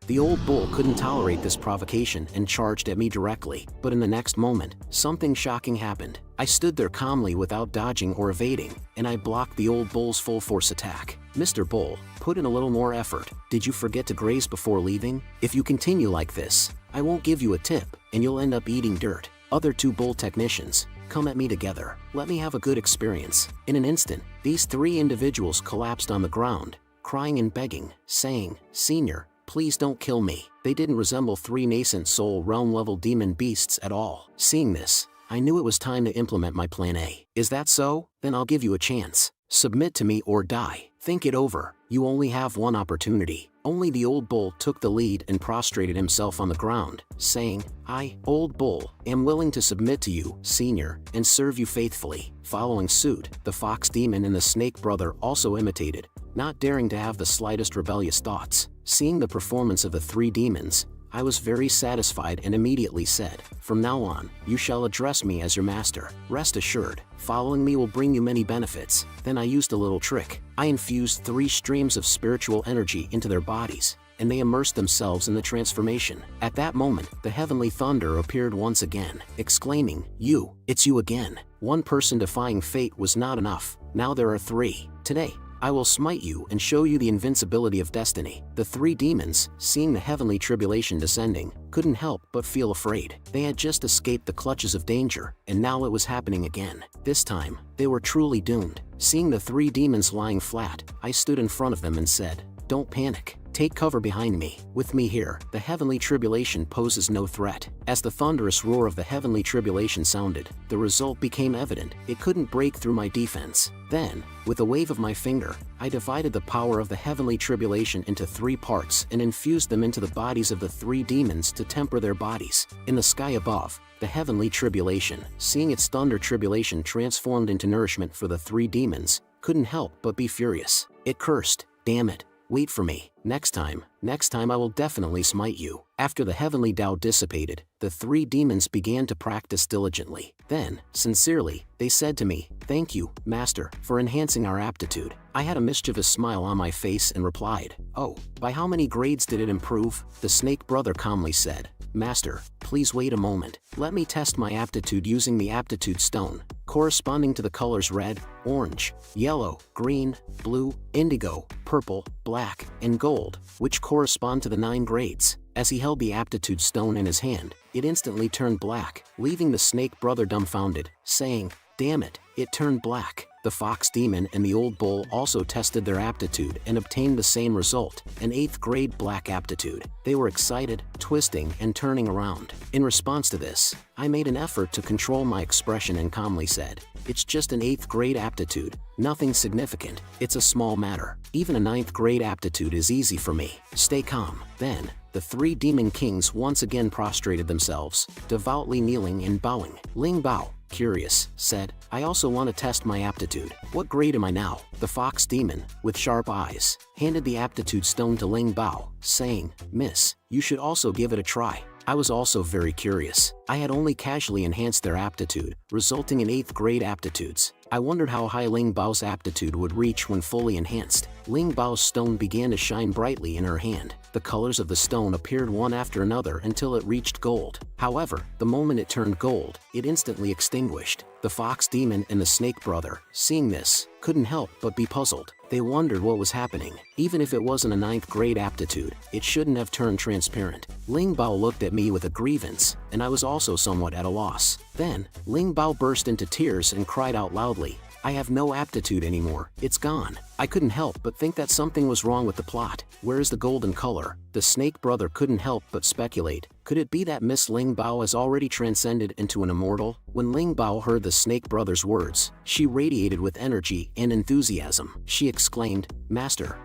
The old bull couldn't tolerate this provocation and charged at me directly. But in the next moment, something shocking happened. I stood there calmly without dodging or evading, and I blocked the old bull's full force attack. "Mr. Bull, put in a little more effort. Did you forget to graze before leaving? If you continue like this, I won't give you a tip, and you'll end up eating dirt." Other 2 bull technicians, come at me together. Let me have a good experience. In an instant, these 3 individuals collapsed on the ground, crying and begging, saying, "Senior, Please don't kill me. They didn't resemble 3 nascent soul realm level demon beasts at all. Seeing this, I knew it was time to implement my plan A. Is that so? Then I'll give you a chance. Submit to me or die. Think it over. You only have one opportunity. Only the old bull took the lead and prostrated himself on the ground, saying, I, old bull, am willing to submit to you, senior, and serve you faithfully. Following suit, the fox demon and the snake brother also imitated, not daring to have the slightest rebellious thoughts. Seeing the performance of the 3 demons, I was very satisfied and immediately said, from now on, you shall address me as your master. Rest assured, following me will bring you many benefits. Then I used a little trick. I infused 3 streams of spiritual energy into their bodies, and they immersed themselves in the transformation. At that moment, the heavenly thunder appeared once again, exclaiming, it's you again. One person defying fate was not enough. Now there are 3. Today, I will smite you and show you the invincibility of destiny. The 3 demons, seeing the heavenly tribulation descending, couldn't help but feel afraid. They had just escaped the clutches of danger, and now it was happening again. This time, they were truly doomed. Seeing the 3 demons lying flat, I stood in front of them and said, don't panic. Take cover behind me. With me here, the heavenly tribulation poses no threat. As the thunderous roar of the heavenly tribulation sounded, the result became evident. It couldn't break through my defense. Then, with a wave of my finger, I divided the power of the heavenly tribulation into 3 parts and infused them into the bodies of the 3 demons to temper their bodies. In the sky above, the heavenly tribulation, seeing its thunder tribulation transformed into nourishment for the 3 demons, couldn't help but be furious. It cursed, damn it. Wait for me. Next time I will definitely smite you. After the heavenly doubt dissipated, the 3 demons began to practice diligently. Then, sincerely, they said to me, thank you, Master, for enhancing our aptitude. I had a mischievous smile on my face and replied, oh, by how many grades did it improve? The snake brother calmly said, Master, please wait a moment. Let me test my aptitude using the aptitude stone, corresponding to the colors red, orange, yellow, green, blue, indigo, purple, black, and gold, which correspond to the 9 grades. As he held the aptitude stone in his hand, it instantly turned black, leaving the snake brother dumbfounded, saying, damn it, it turned black. The fox demon and the old bull also tested their aptitude and obtained the same result, an 8th grade black aptitude. They were excited, twisting and turning around. In response to this, I made an effort to control my expression and calmly said, it's just an 8th grade aptitude, nothing significant, it's a small matter. Even a 9th grade aptitude is easy for me. Stay calm. Then, the 3 demon kings once again prostrated themselves, devoutly kneeling and bowing. Ling Bao, curious, said, I also want to test my aptitude. What grade am I now? The fox demon, with sharp eyes, handed the aptitude stone to Ling Bao, saying, Miss, you should also give it a try. I was also very curious. I had only casually enhanced their aptitude, resulting in 8th grade aptitudes. I wondered how high Ling Bao's aptitude would reach when fully enhanced. Ling Bao's stone began to shine brightly in her hand. The colors of the stone appeared one after another until it reached gold. However, the moment it turned gold, it instantly extinguished. The fox demon and the snake brother, seeing this, couldn't help but be puzzled. They wondered what was happening. Even if it wasn't a 9th grade aptitude, it shouldn't have turned transparent. Ling Bao looked at me with a grievance, and I was also somewhat at a loss. Then, Ling Bao burst into tears and cried out loudly, I have no aptitude anymore, it's gone. I couldn't help but think that something was wrong with the plot. Where is the golden color? The snake brother couldn't help but speculate. Could it be that Miss Ling Bao has already transcended into an immortal? When Ling Bao heard the snake brother's words, she radiated with energy and enthusiasm. She exclaimed, Master,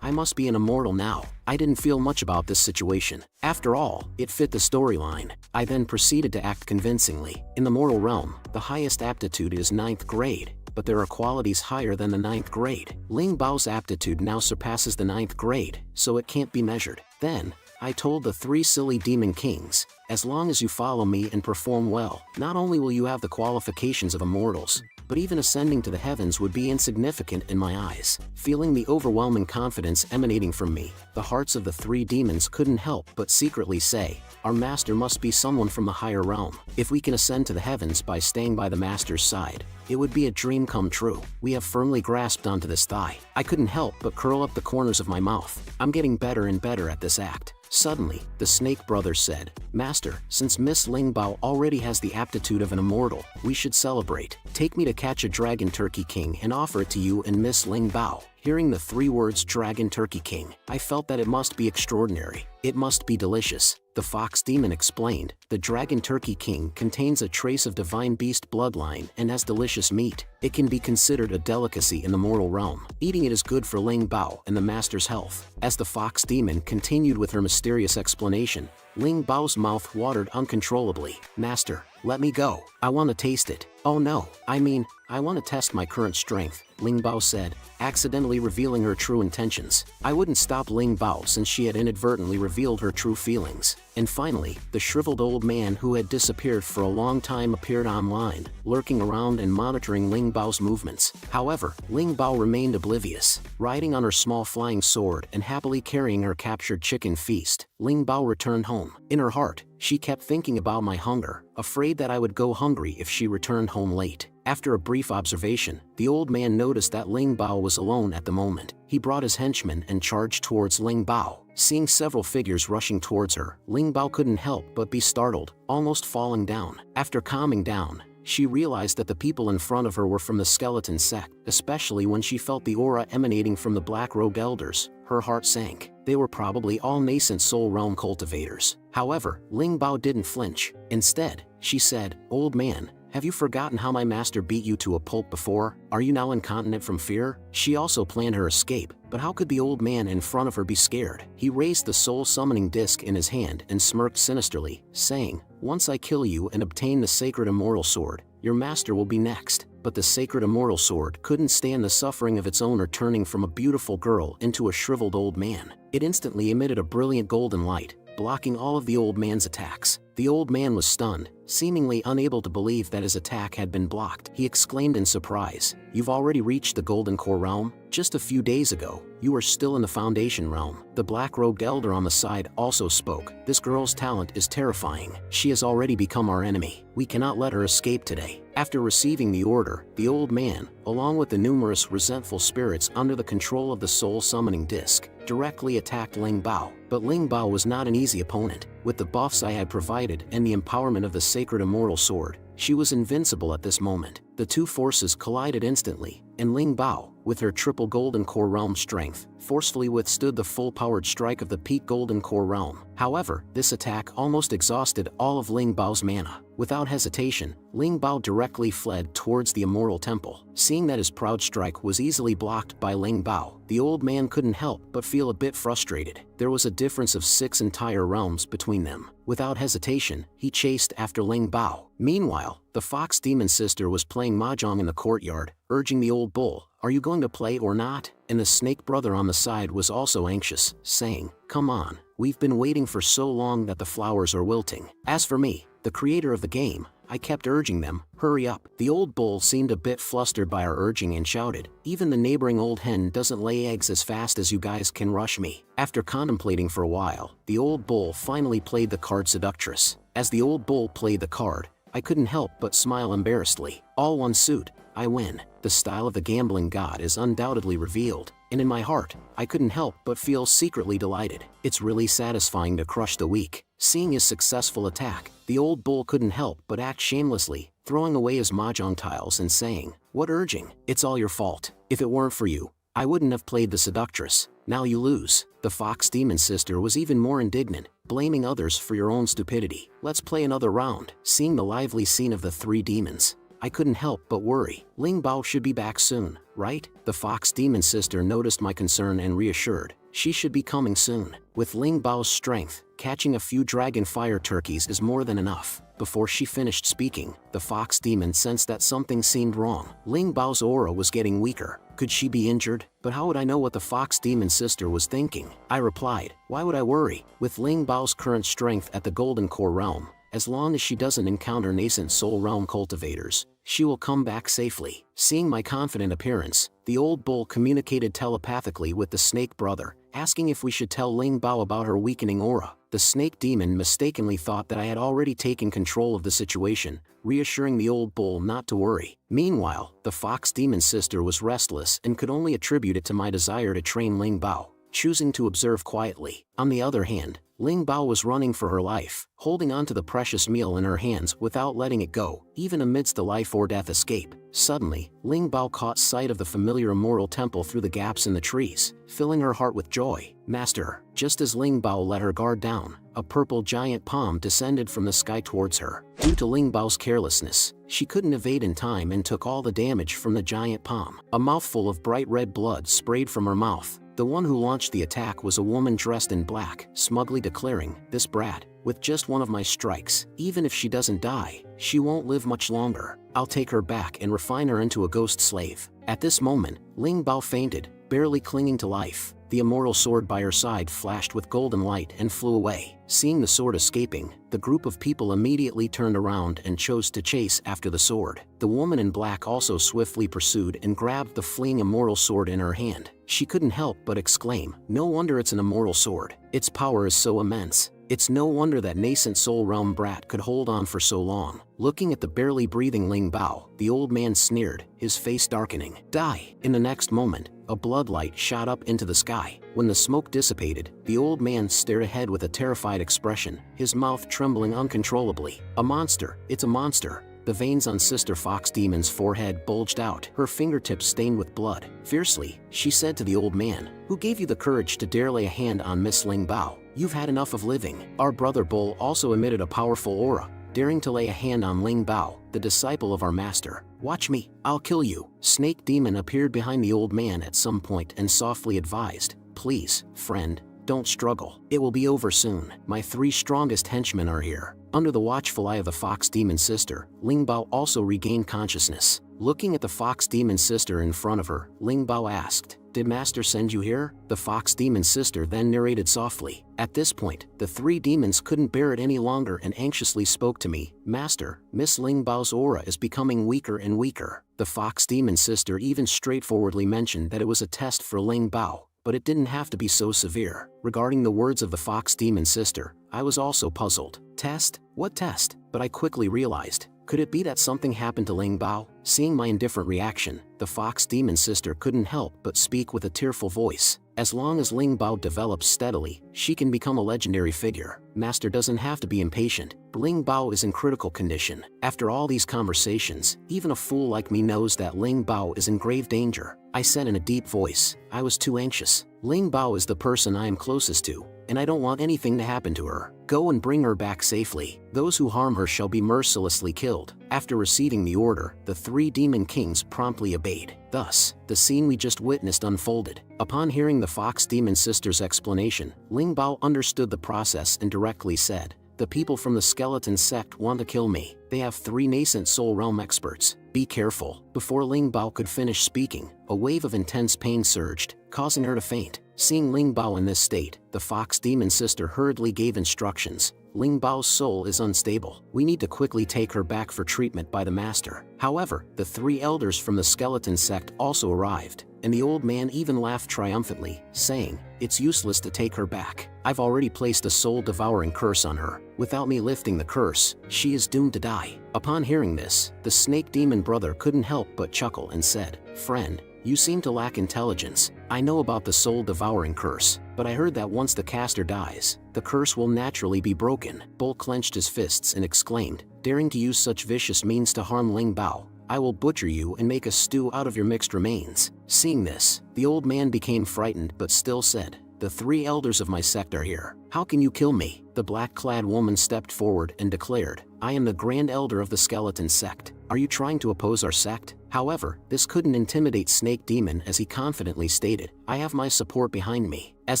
I must be an immortal now. I didn't feel much about this situation. After all, it fit the storyline. I then proceeded to act convincingly. In the mortal realm, the highest aptitude is 9th grade. But there are qualities higher than the 9th grade. Ling Bao's aptitude now surpasses the 9th grade, so it can't be measured. Then, I told the 3 silly demon kings, as long as you follow me and perform well, not only will you have the qualifications of immortals, but even ascending to the heavens would be insignificant in my eyes. Feeling the overwhelming confidence emanating from me, the hearts of the 3 demons couldn't help but secretly say, our master must be someone from the higher realm. If we can ascend to the heavens by staying by the master's side, it would be a dream come true. We have firmly grasped onto this thigh. I couldn't help but curl up the corners of my mouth. I'm getting better and better at this act. Suddenly, the snake brother said, Master, since Miss Ling Bao already has the aptitude of an immortal, we should celebrate. Take me to catch a dragon, Turkey King, and offer it to you and Miss Ling Bao. Hearing the 3 words Dragon Turkey King, I felt that it must be extraordinary. It must be delicious. The fox demon explained, the Dragon Turkey King contains a trace of divine beast bloodline and has delicious meat. It can be considered a delicacy in the mortal realm. Eating it is good for Ling Bao and the master's health. As the fox demon continued with her mysterious explanation, Ling Bao's mouth watered uncontrollably. Master, let me go. I want to taste it. Oh no, I want to test my current strength, Ling Bao said, accidentally revealing her true intentions. I wouldn't stop Ling Bao since she had inadvertently revealed her true feelings. And finally, the shriveled old man who had disappeared for a long time appeared online, lurking around and monitoring Ling Bao's movements. However, Ling Bao remained oblivious. Riding on her small flying sword and happily carrying her captured chicken feast, Ling Bao returned home. In her heart, she kept thinking about my hunger, afraid that I would go hungry if she returned home late. After a brief observation, the old man noticed that Ling Bao was alone at the moment. He brought his henchmen and charged towards Ling Bao. Seeing several figures rushing towards her, Ling Bao couldn't help but be startled, almost falling down. After calming down, she realized that the people in front of her were from the skeleton sect, especially when she felt the aura emanating from the black-robed elders. Her heart sank. They were probably all nascent soul realm cultivators. However, Ling Bao didn't flinch. Instead, she said, "Old man, have you forgotten how my master beat you to a pulp before? Are you now incontinent from fear?" She also planned her escape, but how could the old man in front of her be scared? He raised the soul summoning disc in his hand and smirked sinisterly, saying, "Once I kill you and obtain the sacred immortal sword, your master will be next." But the sacred immortal sword couldn't stand the suffering of its owner turning from a beautiful girl into a shriveled old man. It instantly emitted a brilliant golden light, blocking all of the old man's attacks. The old man was stunned, seemingly unable to believe that his attack had been blocked. He exclaimed in surprise, "You've already reached the Golden Core realm? Just a few days ago, you were still in the Foundation realm." The black-robed elder on the side also spoke, "This girl's talent is terrifying. She has already become our enemy. We cannot let her escape today." After receiving the order, the old man, along with the numerous resentful spirits under the control of the soul summoning disc, directly attacked Ling Bao. But Ling Bao was not an easy opponent. With the buffs I had provided and the empowerment of the sacred immortal sword, she was invincible at this moment. The two forces collided instantly, and Ling Bao, with her triple Golden Core realm strength, forcefully withstood the full-powered strike of the peak Golden Core realm. However, this attack almost exhausted all of Ling Bao's mana. Without hesitation, Ling Bao directly fled towards the Immortal Temple. Seeing that his proud strike was easily blocked by Ling Bao, the old man couldn't help but feel a bit frustrated. There was a difference of 6 entire realms between them. Without hesitation, he chased after Ling Bao. Meanwhile, the fox demon sister was playing mahjong in the courtyard, urging the old bull, "Are you going to play or not?" And the snake brother on the side was also anxious, saying, "Come on, we've been waiting for so long that the flowers are wilting." As for me, the creator of the game, I kept urging them, "Hurry up." The old bull seemed a bit flustered by our urging and shouted, "Even the neighboring old hen doesn't lay eggs as fast as you guys can rush me." After contemplating for a while, the old bull finally played the card Seductress. As the old bull played the card, I couldn't help but smile embarrassedly. All one suit, I win. The style of the gambling god is undoubtedly revealed, and in my heart, I couldn't help but feel secretly delighted. It's really satisfying to crush the weak. Seeing his successful attack, the old bull couldn't help but act shamelessly, throwing away his mahjong tiles and saying, "What urging? It's all your fault. If it weren't for you, I wouldn't have played the Seductress. Now you lose." The fox demon sister was even more indignant, blaming others for your own stupidity. "Let's play another round." Seeing the lively scene of the 3 demons, I couldn't help but worry. Ling Bao should be back soon, right? The fox demon sister noticed my concern and reassured, she should be coming soon. With Ling Bao's strength, catching a few dragon fire turkeys is more than enough. Before she finished speaking, the fox demon sensed that something seemed wrong. Ling Bao's aura was getting weaker. Could she be injured? But how would I know what the fox demon sister was thinking? I replied, "Why would I worry? With Ling Bao's current strength at the Golden Core realm, as long as she doesn't encounter nascent soul realm cultivators, she will come back safely." Seeing my confident appearance, the old bull communicated telepathically with the snake brother, asking if we should tell Ling Bao about her weakening aura. The snake demon mistakenly thought that I had already taken control of the situation, reassuring the old bull not to worry. Meanwhile, the fox demon sister was restless and could only attribute it to my desire to train Ling Bao. choosing to observe quietly. On the other hand, Ling Bao was running for her life, holding on to the precious meal in her hands without letting it go, even amidst the life-or-death escape. Suddenly, Ling Bao caught sight of the familiar immortal temple through the gaps in the trees, filling her heart with joy. Master, just as Ling Bao let her guard down, a purple giant palm descended from the sky towards her. Due to Ling Bao's carelessness, she couldn't evade in time and took all the damage from the giant palm. A mouthful of bright red blood sprayed from her mouth. The one who launched the attack was a woman dressed in black, smugly declaring, "This brat, with just one of my strikes, even if she doesn't die, she won't live much longer. I'll take her back and refine her into a ghost slave." At this moment, Ling Bao fainted, barely clinging to life. The immortal sword by her side flashed with golden light and flew away. Seeing the sword escaping, the group of people immediately turned around and chose to chase after the sword. The woman in black also swiftly pursued and grabbed the fleeing immortal sword in her hand. She couldn't help but exclaim, "No wonder it's an immortal sword. Its power is so immense. It's no wonder that nascent soul realm brat could hold on for so long." Looking at the barely breathing Ling Bao, the old man sneered, his face darkening. "Die!" In the next moment, a bloodlight shot up into the sky. When the smoke dissipated, the old man stared ahead with a terrified expression, his mouth trembling uncontrollably. "A monster! It's a monster!" The veins on Sister Fox Demon's forehead bulged out, her fingertips stained with blood. Fiercely, she said to the old man, "Who gave you the courage to dare lay a hand on Miss Ling Bao? You've had enough of living." Our brother Bull also emitted a powerful aura, daring to lay a hand on Ling Bao, the disciple of our master. "Watch me, I'll kill you." Snake Demon appeared behind the old man at some point and softly advised, "Please, friend, don't struggle. It will be over soon. My 3 strongest henchmen are here." Under the watchful eye of the Fox Demon sister, Ling Bao also regained consciousness. Looking at the Fox Demon sister in front of her, Ling Bao asked, "Did Master send you here?" The Fox Demon sister then narrated softly. At this point, the 3 demons couldn't bear it any longer and anxiously spoke to me. "Master, Miss Ling Bao's aura is becoming weaker and weaker." The Fox Demon sister even straightforwardly mentioned that it was a test for Ling Bao, but it didn't have to be so severe. Regarding the words of the Fox Demon sister, I was also puzzled. Test? What test? But I quickly realized, could it be that something happened to Ling Bao? Seeing my indifferent reaction, the Fox Demon sister couldn't help but speak with a tearful voice. "As long as Ling Bao develops steadily, she can become a legendary figure. Master doesn't have to be impatient. Ling Bao is in critical condition." After all these conversations, even a fool like me knows that Ling Bao is in grave danger. I said in a deep voice, I was too anxious. "Ling Bao is the person I am closest to, and I don't want anything to happen to her. Go and bring her back safely. Those who harm her shall be mercilessly killed." After receiving the order, the 3 demon kings promptly obeyed. Thus, the scene we just witnessed unfolded. Upon hearing the Fox Demon sister's explanation, Ling Bao understood the process and directly said, "The people from the skeleton sect want to kill me. They have 3 nascent soul realm experts. Be careful." Before Ling Bao could finish speaking, a wave of intense pain surged, causing her to faint. Seeing Ling Bao in this state, the Fox Demon sister hurriedly gave instructions. "Ling Bao's soul is unstable. We need to quickly take her back for treatment by the master." However, the 3 elders from the skeleton sect also arrived, and the old man even laughed triumphantly, saying, "It's useless to take her back. I've already placed a soul-devouring curse on her. Without me lifting the curse, she is doomed to die." Upon hearing this, the snake demon brother couldn't help but chuckle and said, "Friend, you seem to lack intelligence. I know about the soul-devouring curse, but I heard that once the caster dies, the curse will naturally be broken." Bull clenched his fists and exclaimed, "Daring to use such vicious means to harm Ling Bao, I will butcher you and make a stew out of your mixed remains." Seeing this, the old man became frightened but still said, "The 3 elders of my sect are here. How can you kill me?" The black-clad woman stepped forward and declared, "I am the Grand Elder of the Skeleton Sect. Are you trying to oppose our sect?" However, this couldn't intimidate Snake Demon as he confidently stated, "I have my support behind me." As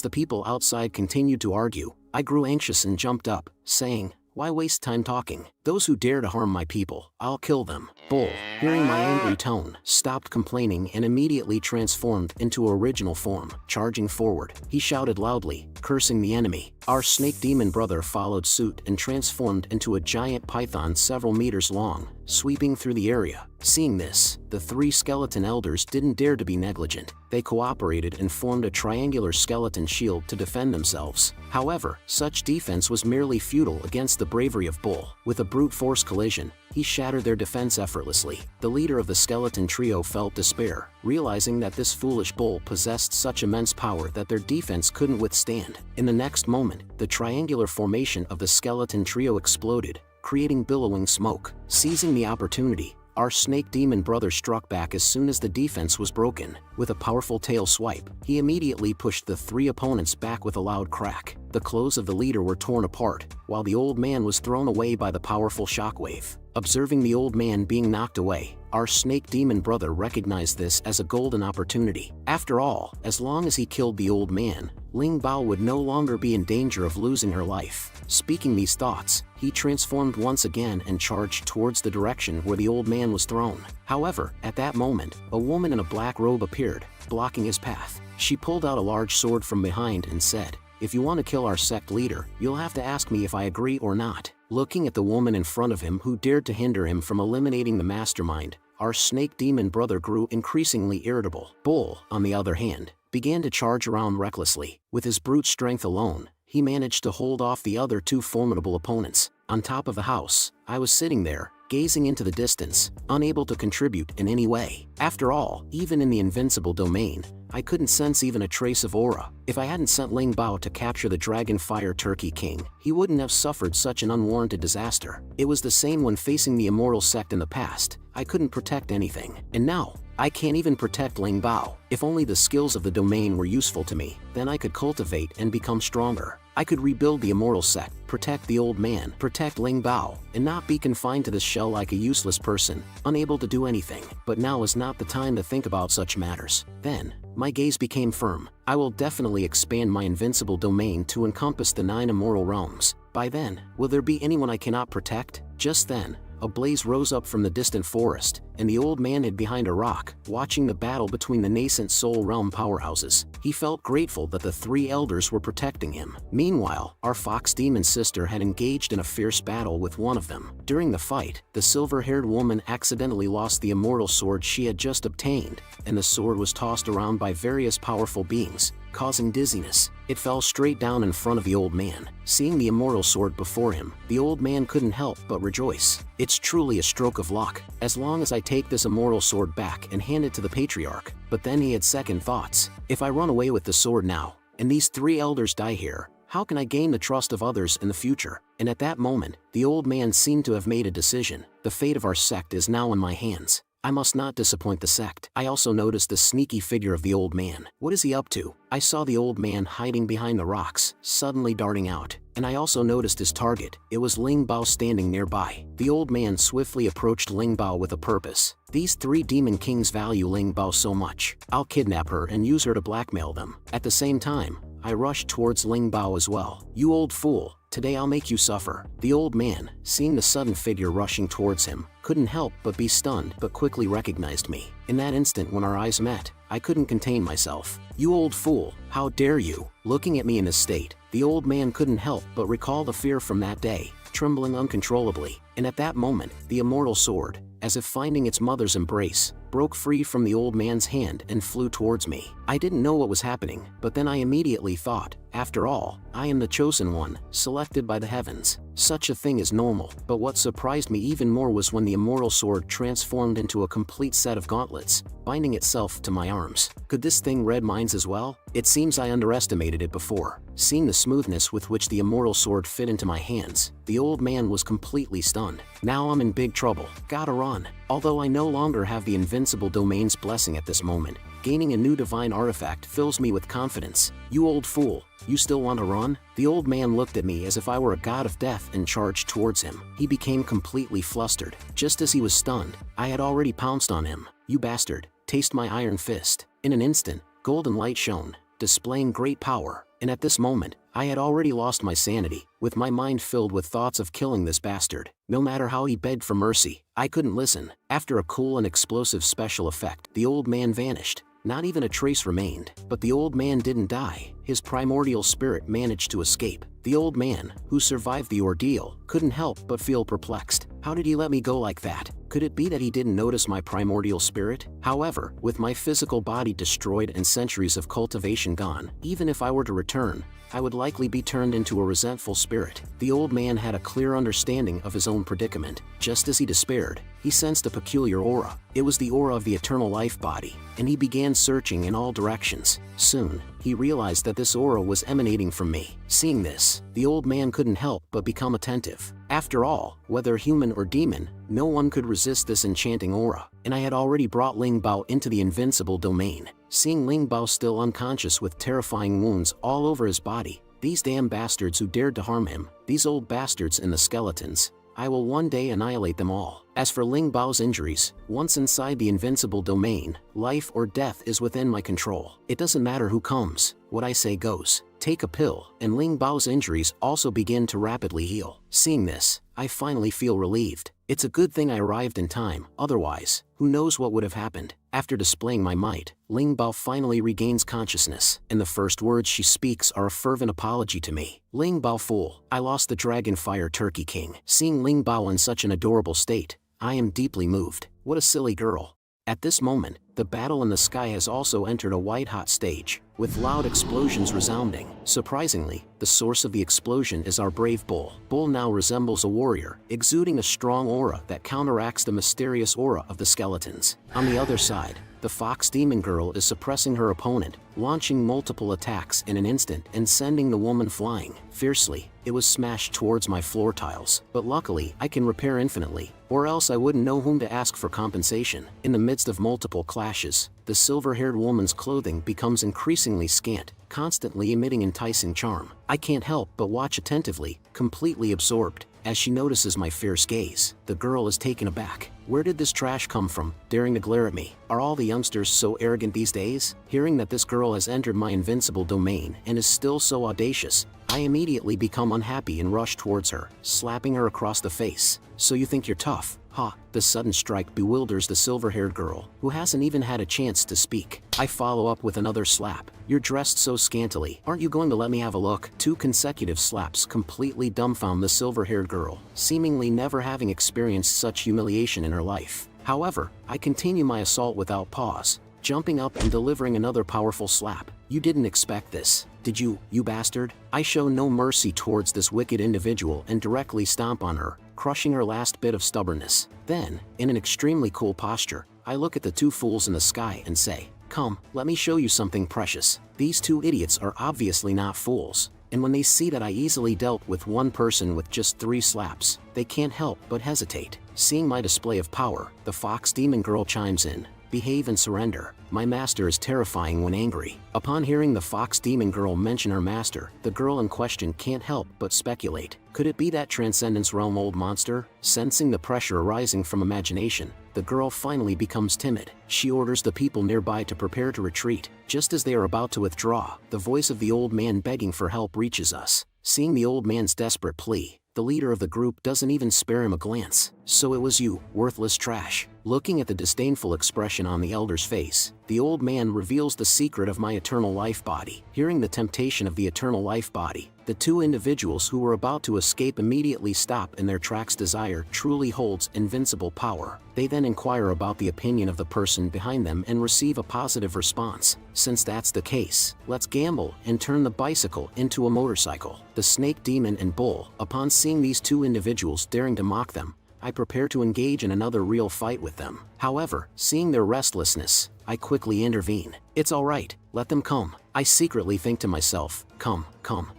the people outside continued to argue, I grew anxious and jumped up, saying, "Why waste time talking? Those who dare to harm my people, I'll kill them." Bull, hearing my angry tone, stopped complaining and immediately transformed into original form. Charging forward, he shouted loudly, cursing the enemy. Our snake demon brother followed suit and transformed into a giant python several meters long, sweeping through the area. Seeing this, the 3 skeleton elders didn't dare to be negligent. They cooperated and formed a triangular skeleton shield to defend themselves. However, such defense was merely futile against the bravery of Bull. With a brute force collision, he shattered their defense effortlessly. The leader of the skeleton trio felt despair, realizing that this foolish bull possessed such immense power that their defense couldn't withstand. In the next moment, the triangular formation of the skeleton trio exploded, creating billowing smoke. Seizing the opportunity, our snake demon brother struck back as soon as the defense was broken. With a powerful tail swipe, he immediately pushed the three opponents back with a loud crack. The clothes of the leader were torn apart, while the old man was thrown away by the powerful shockwave. Observing the old man being knocked away, our snake demon brother recognized this as a golden opportunity. After all, as long as he killed the old man, Ling Bao would no longer be in danger of losing her life. Speaking these thoughts, he transformed once again and charged towards the direction where the old man was thrown. However, at that moment, a woman in a black robe appeared, blocking his path. She pulled out a large sword from behind and said, "If you want to kill our sect leader, you'll have to ask me if I agree or not." Looking at the woman in front of him who dared to hinder him from eliminating the mastermind, our snake demon brother grew increasingly irritable. Bull, on the other hand, began to charge around recklessly. With his brute strength alone, he managed to hold off the other two formidable opponents. On top of the house, I was sitting there, gazing into the distance, unable to contribute in any way. After all, even in the invincible domain, I couldn't sense even a trace of aura. If I hadn't sent Ling Bao to capture the Dragon Fire Turkey King, he wouldn't have suffered such an unwarranted disaster. It was the same when facing the immortal sect in the past. I couldn't protect anything. And now, I can't even protect Ling Bao. If only the skills of the domain were useful to me, then I could cultivate and become stronger. I could rebuild the immortal sect, protect the old man, protect Ling Bao, and not be confined to this shell like a useless person, unable to do anything. But now is not the time to think about such matters. Then, my gaze became firm. I will definitely expand my invincible domain to encompass the 9 immortal realms. By then, will there be anyone I cannot protect? Just then, a blaze rose up from the distant forest, and the old man hid behind a rock, watching the battle between the nascent soul realm powerhouses. He felt grateful that the 3 elders were protecting him. Meanwhile, our fox demon sister had engaged in a fierce battle with one of them. During the fight, the silver-haired woman accidentally lost the immortal sword she had just obtained, and the sword was tossed around by various powerful beings, causing dizziness. It fell straight down in front of the old man. Seeing the immortal sword before him, the old man couldn't help but rejoice. It's truly a stroke of luck, as long as I take this immortal sword back and hand it to the patriarch. But then he had second thoughts. If I run away with the sword now, and these 3 elders die here, how can I gain the trust of others in the future? And at that moment, the old man seemed to have made a decision. The fate of our sect is now in my hands. I must not disappoint the sect. I also noticed the sneaky figure of the old man. What is he up to? I saw the old man hiding behind the rocks, suddenly darting out. And I also noticed his target. It was Ling Bao standing nearby. The old man swiftly approached Ling Bao with a purpose. These 3 demon kings value Ling Bao so much. I'll kidnap her and use her to blackmail them. At the same time, I rushed towards Ling Bao as well. "You old fool, today I'll make you suffer." The old man, seeing the sudden figure rushing towards him, couldn't help but be stunned but quickly recognized me. In that instant when our eyes met, I couldn't contain myself. "You old fool, how dare you?" Looking at me in this state, the old man couldn't help but recall the fear from that day, trembling uncontrollably. And at that moment, the immortal sword, as if finding its mother's embrace, broke free from the old man's hand and flew towards me. I didn't know what was happening, but then I immediately thought, after all, I am the chosen one, selected by the heavens. Such a thing is normal. But what surprised me even more was when the immortal sword transformed into a complete set of gauntlets, binding itself to my arms. Could this thing read minds as well? It seems I underestimated it before. Seeing the smoothness with which the immortal sword fit into my hands, the old man was completely stunned. Now I'm in big trouble. Gotta run. Although I no longer have the invincible domain's blessing at this moment, gaining a new divine artifact fills me with confidence. "You old fool, you still want to run?" The old man looked at me as if I were a god of death and charged towards him. He became completely flustered. Just as he was stunned, I had already pounced on him. "You bastard, taste my iron fist." In an instant, golden light shone, displaying great power. And at this moment, I had already lost my sanity, with my mind filled with thoughts of killing this bastard. No matter how he begged for mercy, I couldn't listen. After a cool and explosive special effect, the old man vanished. Not even a trace remained. But the old man didn't die. His primordial spirit managed to escape. The old man, who survived the ordeal, couldn't help but feel perplexed. How did he let me go like that? Could it be that he didn't notice my primordial spirit? However, with my physical body destroyed and centuries of cultivation gone, even if I were to return, I would likely be turned into a resentful spirit. The old man had a clear understanding of his own predicament. Just as he despaired, he sensed a peculiar aura. It was the aura of the eternal life body, and he began searching in all directions. Soon, he realized that this aura was emanating from me. Seeing this, the old man couldn't help but become attentive. After all, whether human or demon, no one could resist this enchanting aura, and I had already brought Ling Bao into the Invincible domain. Seeing Ling Bao still unconscious with terrifying wounds all over his body, these damn bastards who dared to harm him, these old bastards and the skeletons, I will one day annihilate them all. As for Ling Bao's injuries, once inside the Invincible domain, life or death is within my control. It doesn't matter who comes, what I say goes. Take a pill, and Ling Bao's injuries also begin to rapidly heal. Seeing this, I finally feel relieved. It's a good thing I arrived in time, otherwise, who knows what would have happened. After displaying my might, Ling Bao finally regains consciousness, and the first words she speaks are a fervent apology to me. Ling Bao fool, I lost the Dragonfire Turkey King. Seeing Ling Bao in such an adorable state, I am deeply moved. What a silly girl. At this moment, the battle in the sky has also entered a white-hot stage, with loud explosions resounding. Surprisingly, the source of the explosion is our brave Bull. Bull now resembles a warrior, exuding a strong aura that counteracts the mysterious aura of the skeletons. On the other side, the Fox Demon Girl is suppressing her opponent, launching multiple attacks in an instant and sending the woman flying. Fiercely, it was smashed towards my floor tiles, but luckily I can repair infinitely, or else I wouldn't know whom to ask for compensation. In the midst of multiple clashes, the silver-haired woman's clothing becomes increasingly scant, constantly emitting enticing charm. I can't help but watch attentively, completely absorbed, as she notices my fierce gaze. The girl is taken aback. Where did this trash come from, daring to glare at me? Are all the youngsters so arrogant these days? Hearing that this girl has entered my Invincible domain and is still so audacious, I immediately become unhappy and rush towards her, slapping her across the face. So you think you're tough? Ha! The sudden strike bewilders the silver-haired girl, who hasn't even had a chance to speak. I follow up with another slap. You're dressed so scantily. Aren't you going to let me have a look? 2 consecutive slaps completely dumbfound the silver-haired girl, seemingly never having experienced such humiliation in her life. However, I continue my assault without pause, jumping up and delivering another powerful slap. You didn't expect this, did you, you bastard? I show no mercy towards this wicked individual and directly stomp on her, crushing her last bit of stubbornness. Then, in an extremely cool posture, I look at the 2 fools in the sky and say, "Come, let me show you something precious." These 2 idiots are obviously not fools, and when they see that I easily dealt with one person with just 3 slaps, they can't help but hesitate. Seeing my display of power, the Fox Demon Girl chimes in. Behave and surrender. My master is terrifying when angry. Upon hearing the Fox Demon Girl mention her master, the girl in question can't help but speculate. Could it be that Transcendence Realm old monster? Sensing the pressure arising from imagination, the girl finally becomes timid. She orders the people nearby to prepare to retreat. Just as they are about to withdraw, the voice of the old man begging for help reaches us. Seeing the old man's desperate plea, the leader of the group doesn't even spare him a glance. So it was you, worthless trash. Looking at the disdainful expression on the elder's face, the old man reveals the secret of my eternal life body. Hearing the temptation of the eternal life body, the 2 individuals who were about to escape immediately stop in their tracks. Desire truly holds invincible power. They then inquire about the opinion of the person behind them and receive a positive response. Since that's the case, let's gamble and turn the bicycle into a motorcycle. The snake demon and bull, upon seeing these 2 individuals daring to mock them, I prepare to engage in another real fight with them. However, seeing their restlessness, I quickly intervene. It's alright, let them come. I secretly think to myself, come,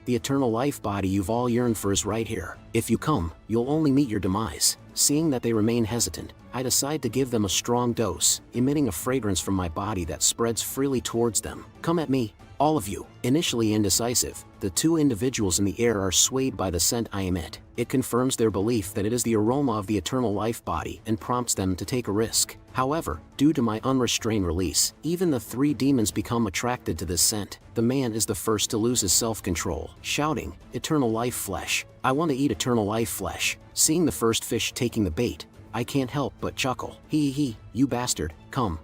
the eternal life body you've all yearned for is right here. If you come, you'll only meet your demise. Seeing that they remain hesitant, I decide to give them a strong dose, emitting a fragrance from my body that spreads freely towards them. Come at me, all of you. Initially indecisive, the 2 individuals in the air are swayed by the scent I emit. It confirms their belief that it is the aroma of the eternal life body and prompts them to take a risk. However, due to my unrestrained release, even the 3 demons become attracted to this scent. The man is the first to lose his self-control, shouting, "Eternal life flesh. I want to eat eternal life flesh." Seeing the first fish taking the bait, I can't help but chuckle. Hee, you bastard, come,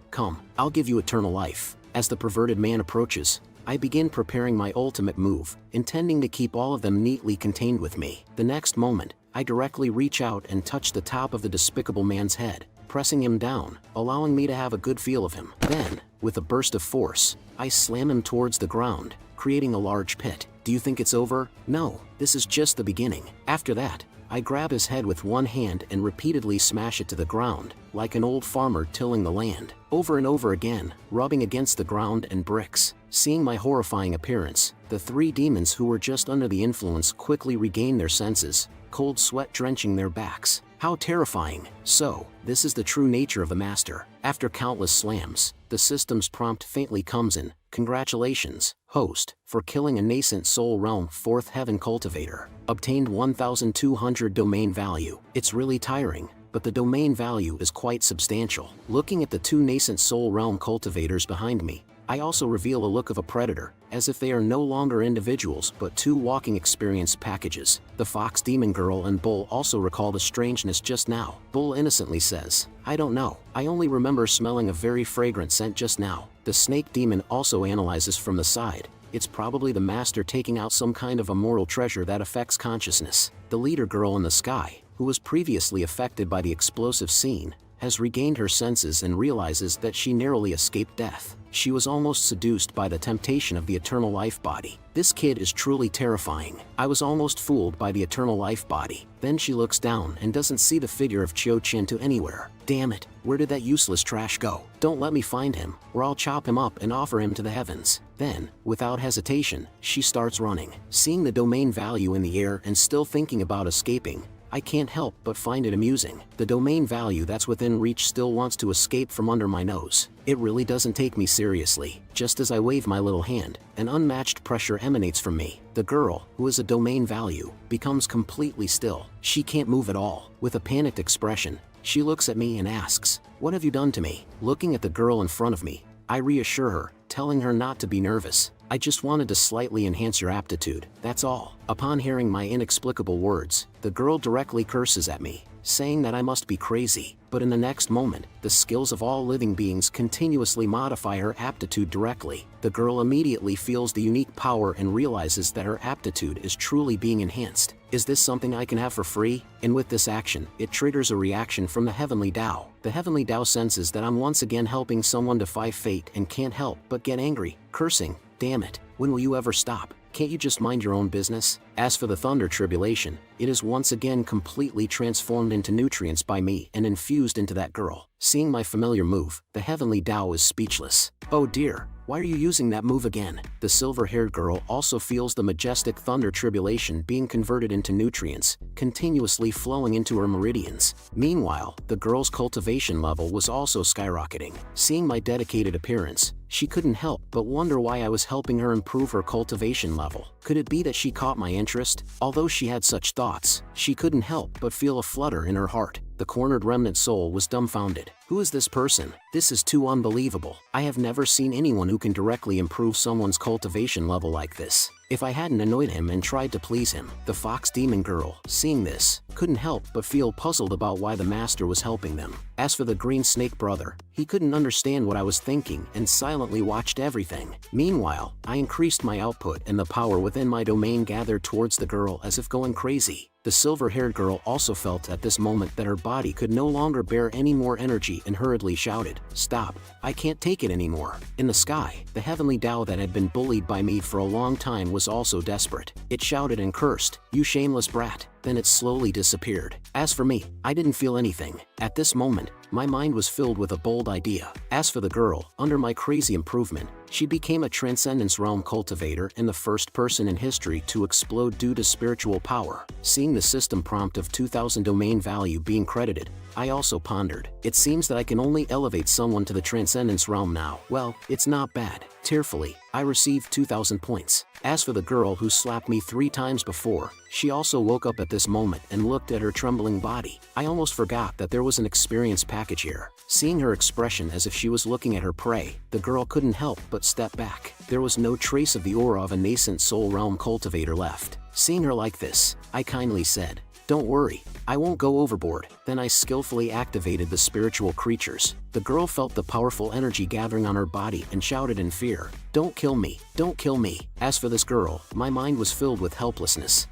I'll give you eternal life. As the perverted man approaches, I begin preparing my ultimate move, intending to keep all of them neatly contained with me. The next moment, I directly reach out and touch the top of the despicable man's head, pressing him down, allowing me to have a good feel of him. Then, with a burst of force, I slam him towards the ground, creating a large pit. Do you think it's over? No, this is just the beginning. After that, I grab his head with one hand and repeatedly smash it to the ground, like an old farmer tilling the land, over and over again, rubbing against the ground and bricks. Seeing my horrifying appearance, the three demons who were just under the influence quickly regain their senses, cold sweat drenching their backs. How terrifying! So, this is the true nature of the master. After countless slams, the system's prompt faintly comes in. Congratulations, host, for killing a nascent soul realm 4th heaven cultivator. Obtained 1,200 domain value. It's really tiring, but the domain value is quite substantial. Looking at the two nascent soul realm cultivators behind me, I also reveal a look of a predator, as if they are no longer individuals but two walking experience packages. The fox demon girl and Bull also recall the strangeness just now. Bull innocently says, "I don't know, I only remember smelling a very fragrant scent just now." The snake demon also analyzes from the side. It's probably the master taking out some kind of immortal treasure that affects consciousness. The leader girl in the sky, who was previously affected by the explosive scene, has regained her senses and realizes that she narrowly escaped death. She was almost seduced by the temptation of the eternal life body. This kid is truly terrifying. I was almost fooled by the eternal life body. Then she looks down and doesn't see the figure of Chio-Chinto anywhere. Damn it, where did that useless trash go? Don't let me find him, or I'll chop him up and offer him to the heavens. Then, without hesitation, she starts running. Seeing the domain value in the air and still thinking about escaping, I can't help but find it amusing. The domain value that's within reach still wants to escape from under my nose. It really doesn't take me seriously. Just as I wave my little hand, an unmatched pressure emanates from me. The girl, who is a domain value, becomes completely still. She can't move at all. With a panicked expression, she looks at me and asks, "What have you done to me?" Looking at the girl in front of me, I reassure her, telling her not to be nervous. "I just wanted to slightly enhance your aptitude, that's all." Upon hearing my inexplicable words, the girl directly curses at me, saying that I must be crazy. But in the next moment, the skills of all living beings continuously modify her aptitude directly. The girl immediately feels the unique power and realizes that her aptitude is truly being enhanced. Is this something I can have for free? And with this action, it triggers a reaction from the Heavenly Tao. The Heavenly Tao senses that I'm once again helping someone defy fate and can't help but get angry, cursing, "Damn it, when will you ever stop? Can't you just mind your own business?" As for the Thunder Tribulation, it is once again completely transformed into nutrients by me and infused into that girl. Seeing my familiar move, the Heavenly Tao is speechless. "Oh dear, why are you using that move again?" The silver-haired girl also feels the majestic Thunder Tribulation being converted into nutrients, continuously flowing into her meridians. Meanwhile, the girl's cultivation level was also skyrocketing. Seeing my dedicated appearance, she couldn't help but wonder why I was helping her improve her cultivation level. Could it be that she caught my interest? Although she had such thoughts, she couldn't help but feel a flutter in her heart. The cornered remnant soul was dumbfounded. Who is this person? This is too unbelievable. I have never seen anyone who can directly improve someone's cultivation level like this. If I hadn't annoyed him and tried to please him, the fox demon girl, seeing this, couldn't help but feel puzzled about why the master was helping them. As for the green snake brother, he couldn't understand what I was thinking and silently watched everything. Meanwhile, I increased my output and the power within my domain gathered towards the girl as if going crazy. The silver-haired girl also felt at this moment that her body could no longer bear any more energy and hurriedly shouted, "Stop, I can't take it anymore." In the sky, the Heavenly Tao that had been bullied by me for a long time was also desperate. It shouted and cursed, "You shameless brat." Then it slowly disappeared. As for me, I didn't feel anything. At this moment, my mind was filled with a bold idea. As for the girl, under my crazy improvement, she became a Transcendence Realm cultivator and the first person in history to explode due to spiritual power. Seeing the system prompt of 2,000 domain value being credited, I also pondered. It seems that I can only elevate someone to the Transcendence Realm now. Well, it's not bad. Tearfully, I received 2,000 points. As for the girl who slapped me 3 times before, she also woke up at this moment and looked at her trembling body. I almost forgot that there was an experience package here. Seeing her expression as if she was looking at her prey, the girl couldn't help but step back. There was no trace of the aura of a nascent soul realm cultivator left. Seeing her like this, I kindly said, "Don't worry, I won't go overboard. Then I skillfully activated the spiritual creatures. The girl felt the powerful energy gathering on her body and shouted in fear, "Don't kill me, don't kill me." As for this girl, my mind was filled with helplessness.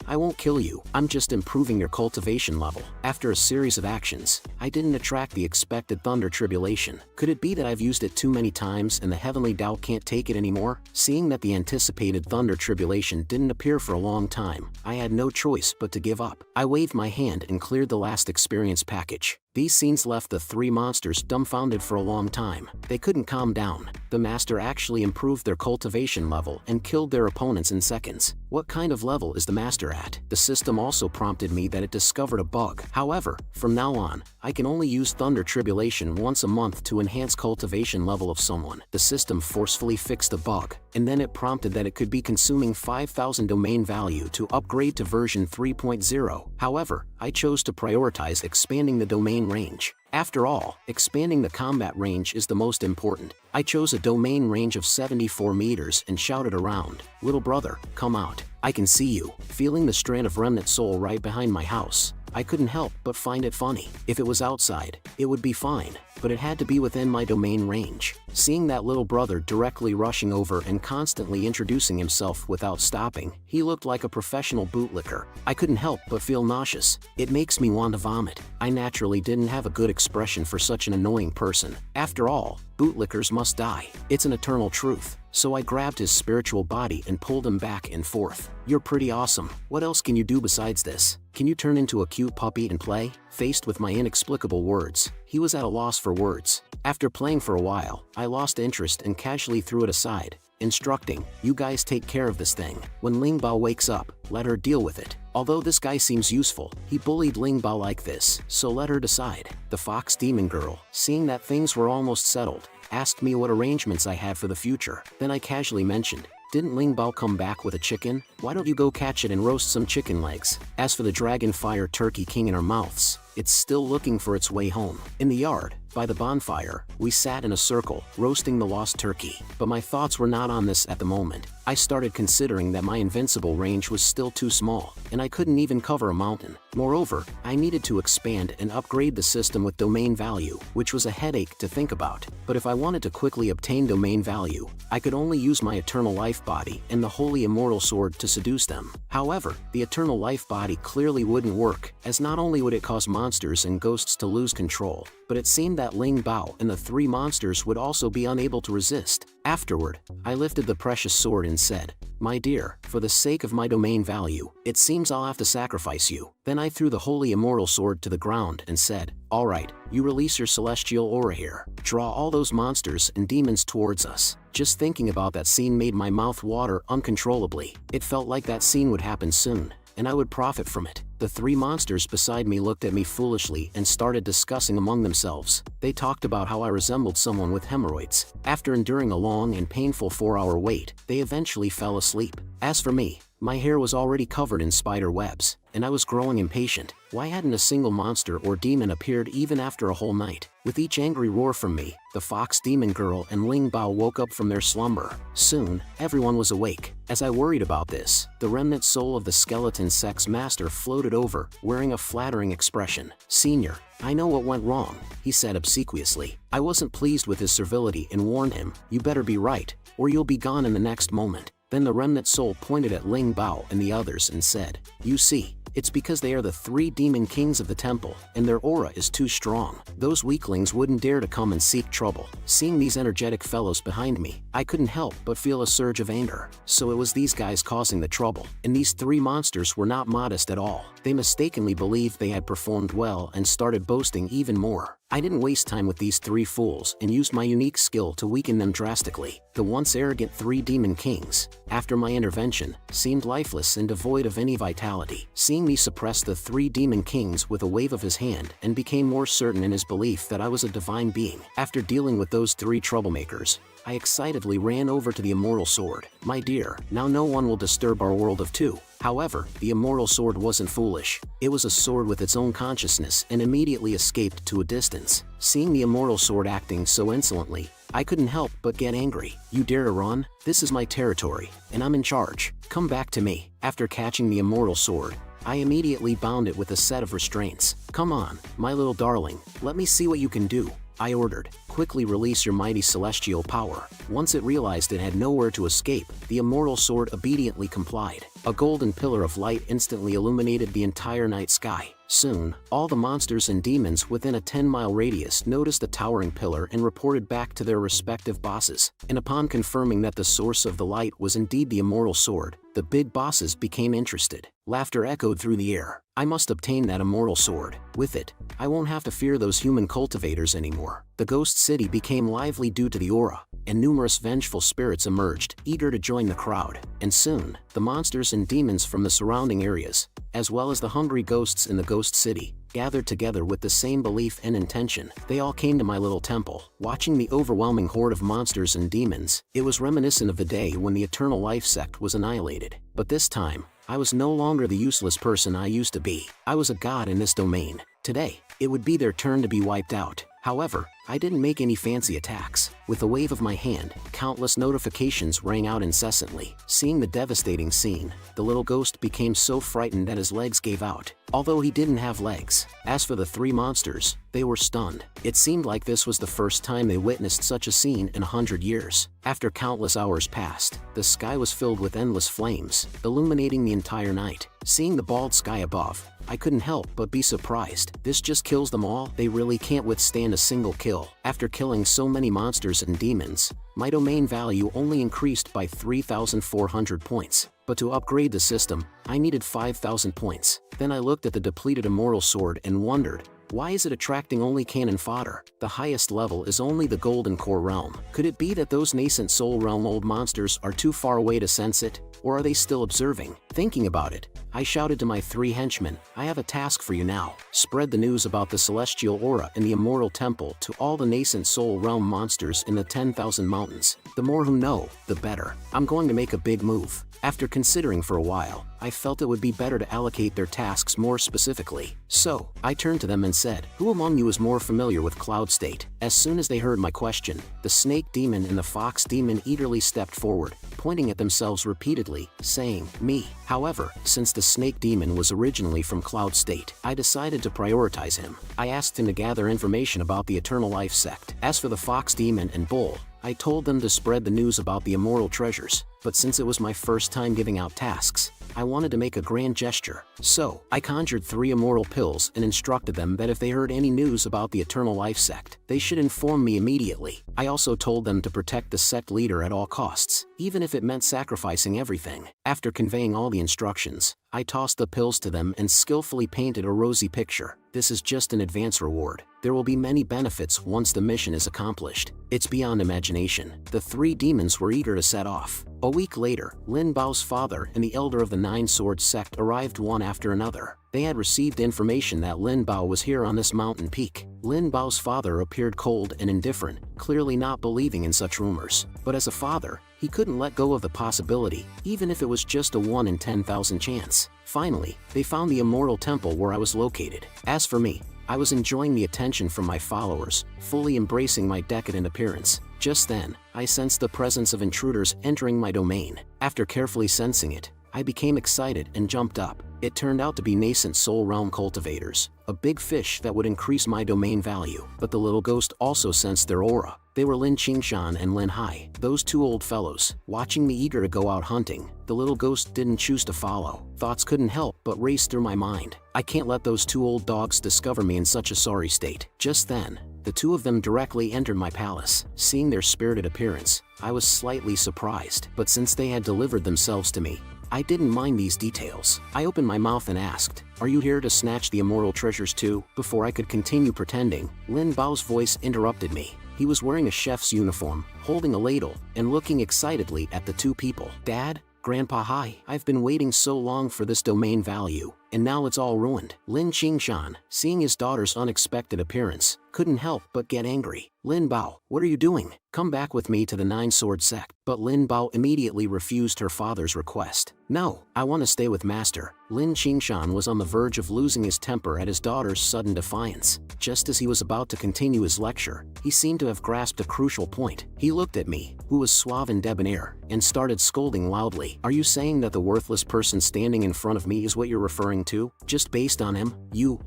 I won't kill you, I'm just improving your cultivation level. After a series of actions, I didn't attract the expected thunder tribulation. Could it be that I've used it too many times and the heavenly doubt can't take it anymore? Seeing that the anticipated thunder tribulation didn't appear for a long time, I had no choice but to give up. I waved my hand and cleared the last experience package. These scenes left the three monsters dumbfounded for a long time. They couldn't calm down. The master actually improved their cultivation level and killed their opponents in seconds. What kind of level is the master at? The system also prompted me that it discovered a bug. However, from now on, I can only use Thunder Tribulation once a month to enhance cultivation level of someone. The system forcefully fixed the bug, and then it prompted that it could be consuming 5,000 domain value to upgrade to version 3.0. However, I chose to prioritize expanding the domain range. After all, expanding the combat range is the most important. I chose a domain range of 74 meters and shouted around, "Little brother, come out. I can see you." Feeling the strand of remnant soul right behind my house, I couldn't help but find it funny. If it was outside, it would be fine, but it had to be within my domain range. Seeing that little brother directly rushing over and constantly introducing himself without stopping, he looked like a professional bootlicker. I couldn't help but feel nauseous. It makes me want to vomit. I naturally didn't have a good expression for such an annoying person. After all, bootlickers must die. It's an eternal truth. So I grabbed his spiritual body and pulled him back and forth. "You're pretty awesome. What else can you do besides this? Can you turn into a cute puppy and play?" Faced with my inexplicable words, he was at a loss for words. After playing for a while, I lost interest and casually threw it aside, instructing, "You guys take care of this thing. When Ling Bao wakes up, let her deal with it." Although this guy seems useful, he bullied Ling Bao like this, so let her decide. The fox demon girl, seeing that things were almost settled, asked me what arrangements I had for the future. Then I casually mentioned, "Didn't Ling Bao come back with a chicken? Why don't you go catch it and roast some chicken legs?" As for the dragon fire turkey king in our mouths, it's still looking for its way home. In the yard, by the bonfire, we sat in a circle, roasting the lost turkey. But my thoughts were not on this at the moment. I started considering that my invincible range was still too small, and I couldn't even cover a mountain. Moreover, I needed to expand and upgrade the system with domain value, which was a headache to think about. But if I wanted to quickly obtain domain value, I could only use my eternal life body and the holy immortal sword to seduce them. However, the eternal life body clearly wouldn't work, as not only would it cause monsters and ghosts to lose control, but it seemed that Ling Bao and the three monsters would also be unable to resist. Afterward, I lifted the precious sword and said, "My dear, for the sake of my domain value, it seems I'll have to sacrifice you." Then I threw the holy immortal sword to the ground and said, "Alright, you release your celestial aura here. Draw all those monsters and demons towards us." Just thinking about that scene made my mouth water uncontrollably. It felt like that scene would happen soon, and I would profit from it. The three monsters beside me looked at me foolishly and started discussing among themselves. They talked about how I resembled someone with hemorrhoids. After enduring a long and painful 4-hour wait, they eventually fell asleep. As for me, my hair was already covered in spider webs, and I was growing impatient. Why hadn't a single monster or demon appeared even after a whole night? With each angry roar from me, the fox demon girl and Ling Bao woke up from their slumber. Soon, everyone was awake. As I worried about this, the remnant soul of the skeleton sex master floated over, wearing a flattering expression. "Senior, I know what went wrong," he said obsequiously. I wasn't pleased with his servility and warned him, "You better be right, or you'll be gone in the next moment." Then the remnant soul pointed at Ling Bao and the others and said, "You see, it's because they are the three demon kings of the temple, and their aura is too strong. Those weaklings wouldn't dare to come and seek trouble." Seeing these energetic fellows behind me, I couldn't help but feel a surge of anger. So it was these guys causing the trouble, and these three monsters were not modest at all. They mistakenly believed they had performed well and started boasting even more. I didn't waste time with these three fools and used my unique skill to weaken them drastically. The once arrogant three demon kings, after my intervention, seemed lifeless and devoid of any vitality. Seeing me suppress the three demon kings with a wave of his hand and became more certain in his belief that I was a divine being. After dealing with those three troublemakers, I excitedly ran over to the immortal sword. "My dear, now no one will disturb our world of two." However, the immortal sword wasn't foolish. It was a sword with its own consciousness and immediately escaped to a distance. Seeing the immortal sword acting so insolently, I couldn't help but get angry. "You dare to run? This is my territory, and I'm in charge. Come back to me." After catching the immortal sword, I immediately bound it with a set of restraints. "Come on, my little darling, let me see what you can do," I ordered. "Quickly release your mighty celestial power." Once it realized it had nowhere to escape, the immortal sword obediently complied. A golden pillar of light instantly illuminated the entire night sky. Soon, all the monsters and demons within a 10-mile radius noticed the towering pillar and reported back to their respective bosses. And upon confirming that the source of the light was indeed the immortal sword, the big bosses became interested. Laughter echoed through the air. I must obtain that immortal sword. With it, I won't have to fear those human cultivators anymore. The ghost city became lively due to the aura, and numerous vengeful spirits emerged, eager to join the crowd. And soon, the monsters and demons from the surrounding areas, as well as the hungry ghosts in the ghost city, gathered together with the same belief and intention. They all came to my little temple. Watching the overwhelming horde of monsters and demons, it was reminiscent of the day when the Eternal Life sect was annihilated. But this time, I was no longer the useless person I used to be. I was a god in this domain. Today, it would be their turn to be wiped out. However, I didn't make any fancy attacks. With a wave of my hand, countless notifications rang out incessantly. Seeing the devastating scene, the little ghost became so frightened that his legs gave out, although he didn't have legs. As for the three monsters, they were stunned. It seemed like this was the first time they witnessed such a scene in 100 years. After countless hours passed, the sky was filled with endless flames, illuminating the entire night. Seeing the bald sky above, I couldn't help but be surprised. This just kills them all? They really can't withstand a single kill. After killing so many monsters and demons, my domain value only increased by 3,400 points. But to upgrade the system, I needed 5,000 points. Then I looked at the depleted immortal sword and wondered, why is it attracting only cannon fodder? The highest level is only the golden core realm. Could it be that those nascent soul realm old monsters are too far away to sense it? Or are they still observing? Thinking about it, I shouted to my three henchmen, "I have a task for you now. Spread the news about the celestial aura in the immortal temple to all the nascent soul realm monsters in the 10,000 mountains. The more who know, the better. I'm going to make a big move." After considering for a while, I felt it would be better to allocate their tasks more specifically. So, I turned to them and said, "Who among you is more familiar with Cloud State?" As soon as they heard my question, the snake demon and the fox demon eagerly stepped forward, pointing at themselves repeatedly, saying, "Me." However, since the snake demon was originally from Cloud State, I decided to prioritize him. I asked him to gather information about the Eternal Life sect. As for the fox demon and bull, I told them to spread the news about the immortal treasures, but since it was my first time giving out tasks, I wanted to make a grand gesture. So, I conjured 3 immortal pills and instructed them that if they heard any news about the Eternal Life sect, they should inform me immediately. I also told them to protect the sect leader at all costs, even if it meant sacrificing everything. After conveying all the instructions, I tossed the pills to them and skillfully painted a rosy picture. This is just an advance reward. There will be many benefits once the mission is accomplished. It's beyond imagination. The 3 demons were eager to set off. A week later, Lin Bao's father and the elder of the Nine Swords sect arrived one after another. They had received information that Lin Bao was here on this mountain peak. Lin Bao's father appeared cold and indifferent, clearly not believing in such rumors. But as a father, he couldn't let go of the possibility, even if it was just a 1 in 10,000 chance. Finally, they found the immortal temple where I was located. As for me, I was enjoying the attention from my followers, fully embracing my decadent appearance. Just then, I sensed the presence of intruders entering my domain. After carefully sensing it, I became excited and jumped up. It turned out to be nascent soul realm cultivators, a big fish that would increase my domain value. But the little ghost also sensed their aura. They were Lin Qingshan and Lin Hai, those 2 old fellows. Watching me eager to go out hunting, the little ghost didn't choose to follow. Thoughts couldn't help but race through my mind. I can't let those 2 old dogs discover me in such a sorry state. Just then, the 2 of them directly entered my palace. Seeing their spirited appearance, I was slightly surprised. But since they had delivered themselves to me, I didn't mind these details. I opened my mouth and asked, "Are you here to snatch the immortal treasures too?" Before I could continue pretending, Lin Bao's voice interrupted me. He was wearing a chef's uniform, holding a ladle, and looking excitedly at the 2 people. "Dad? Grandpa, hi. I've been waiting so long for this domain value, and now it's all ruined." Lin Qingshan, seeing his daughter's unexpected appearance, couldn't help but get angry. Lin Bao, what are you doing? Come back with me to the Nine Sword sect. But Lin Bao immediately refused her father's request. No, I want to stay with Master. Lin Qingshan was on the verge of losing his temper at his daughter's sudden defiance. Just as he was about to continue his lecture, he seemed to have grasped a crucial point. He looked at me, who was suave and debonair, and started scolding loudly. Are you saying that the worthless person standing in front of me is what you're referring to? Just based on him?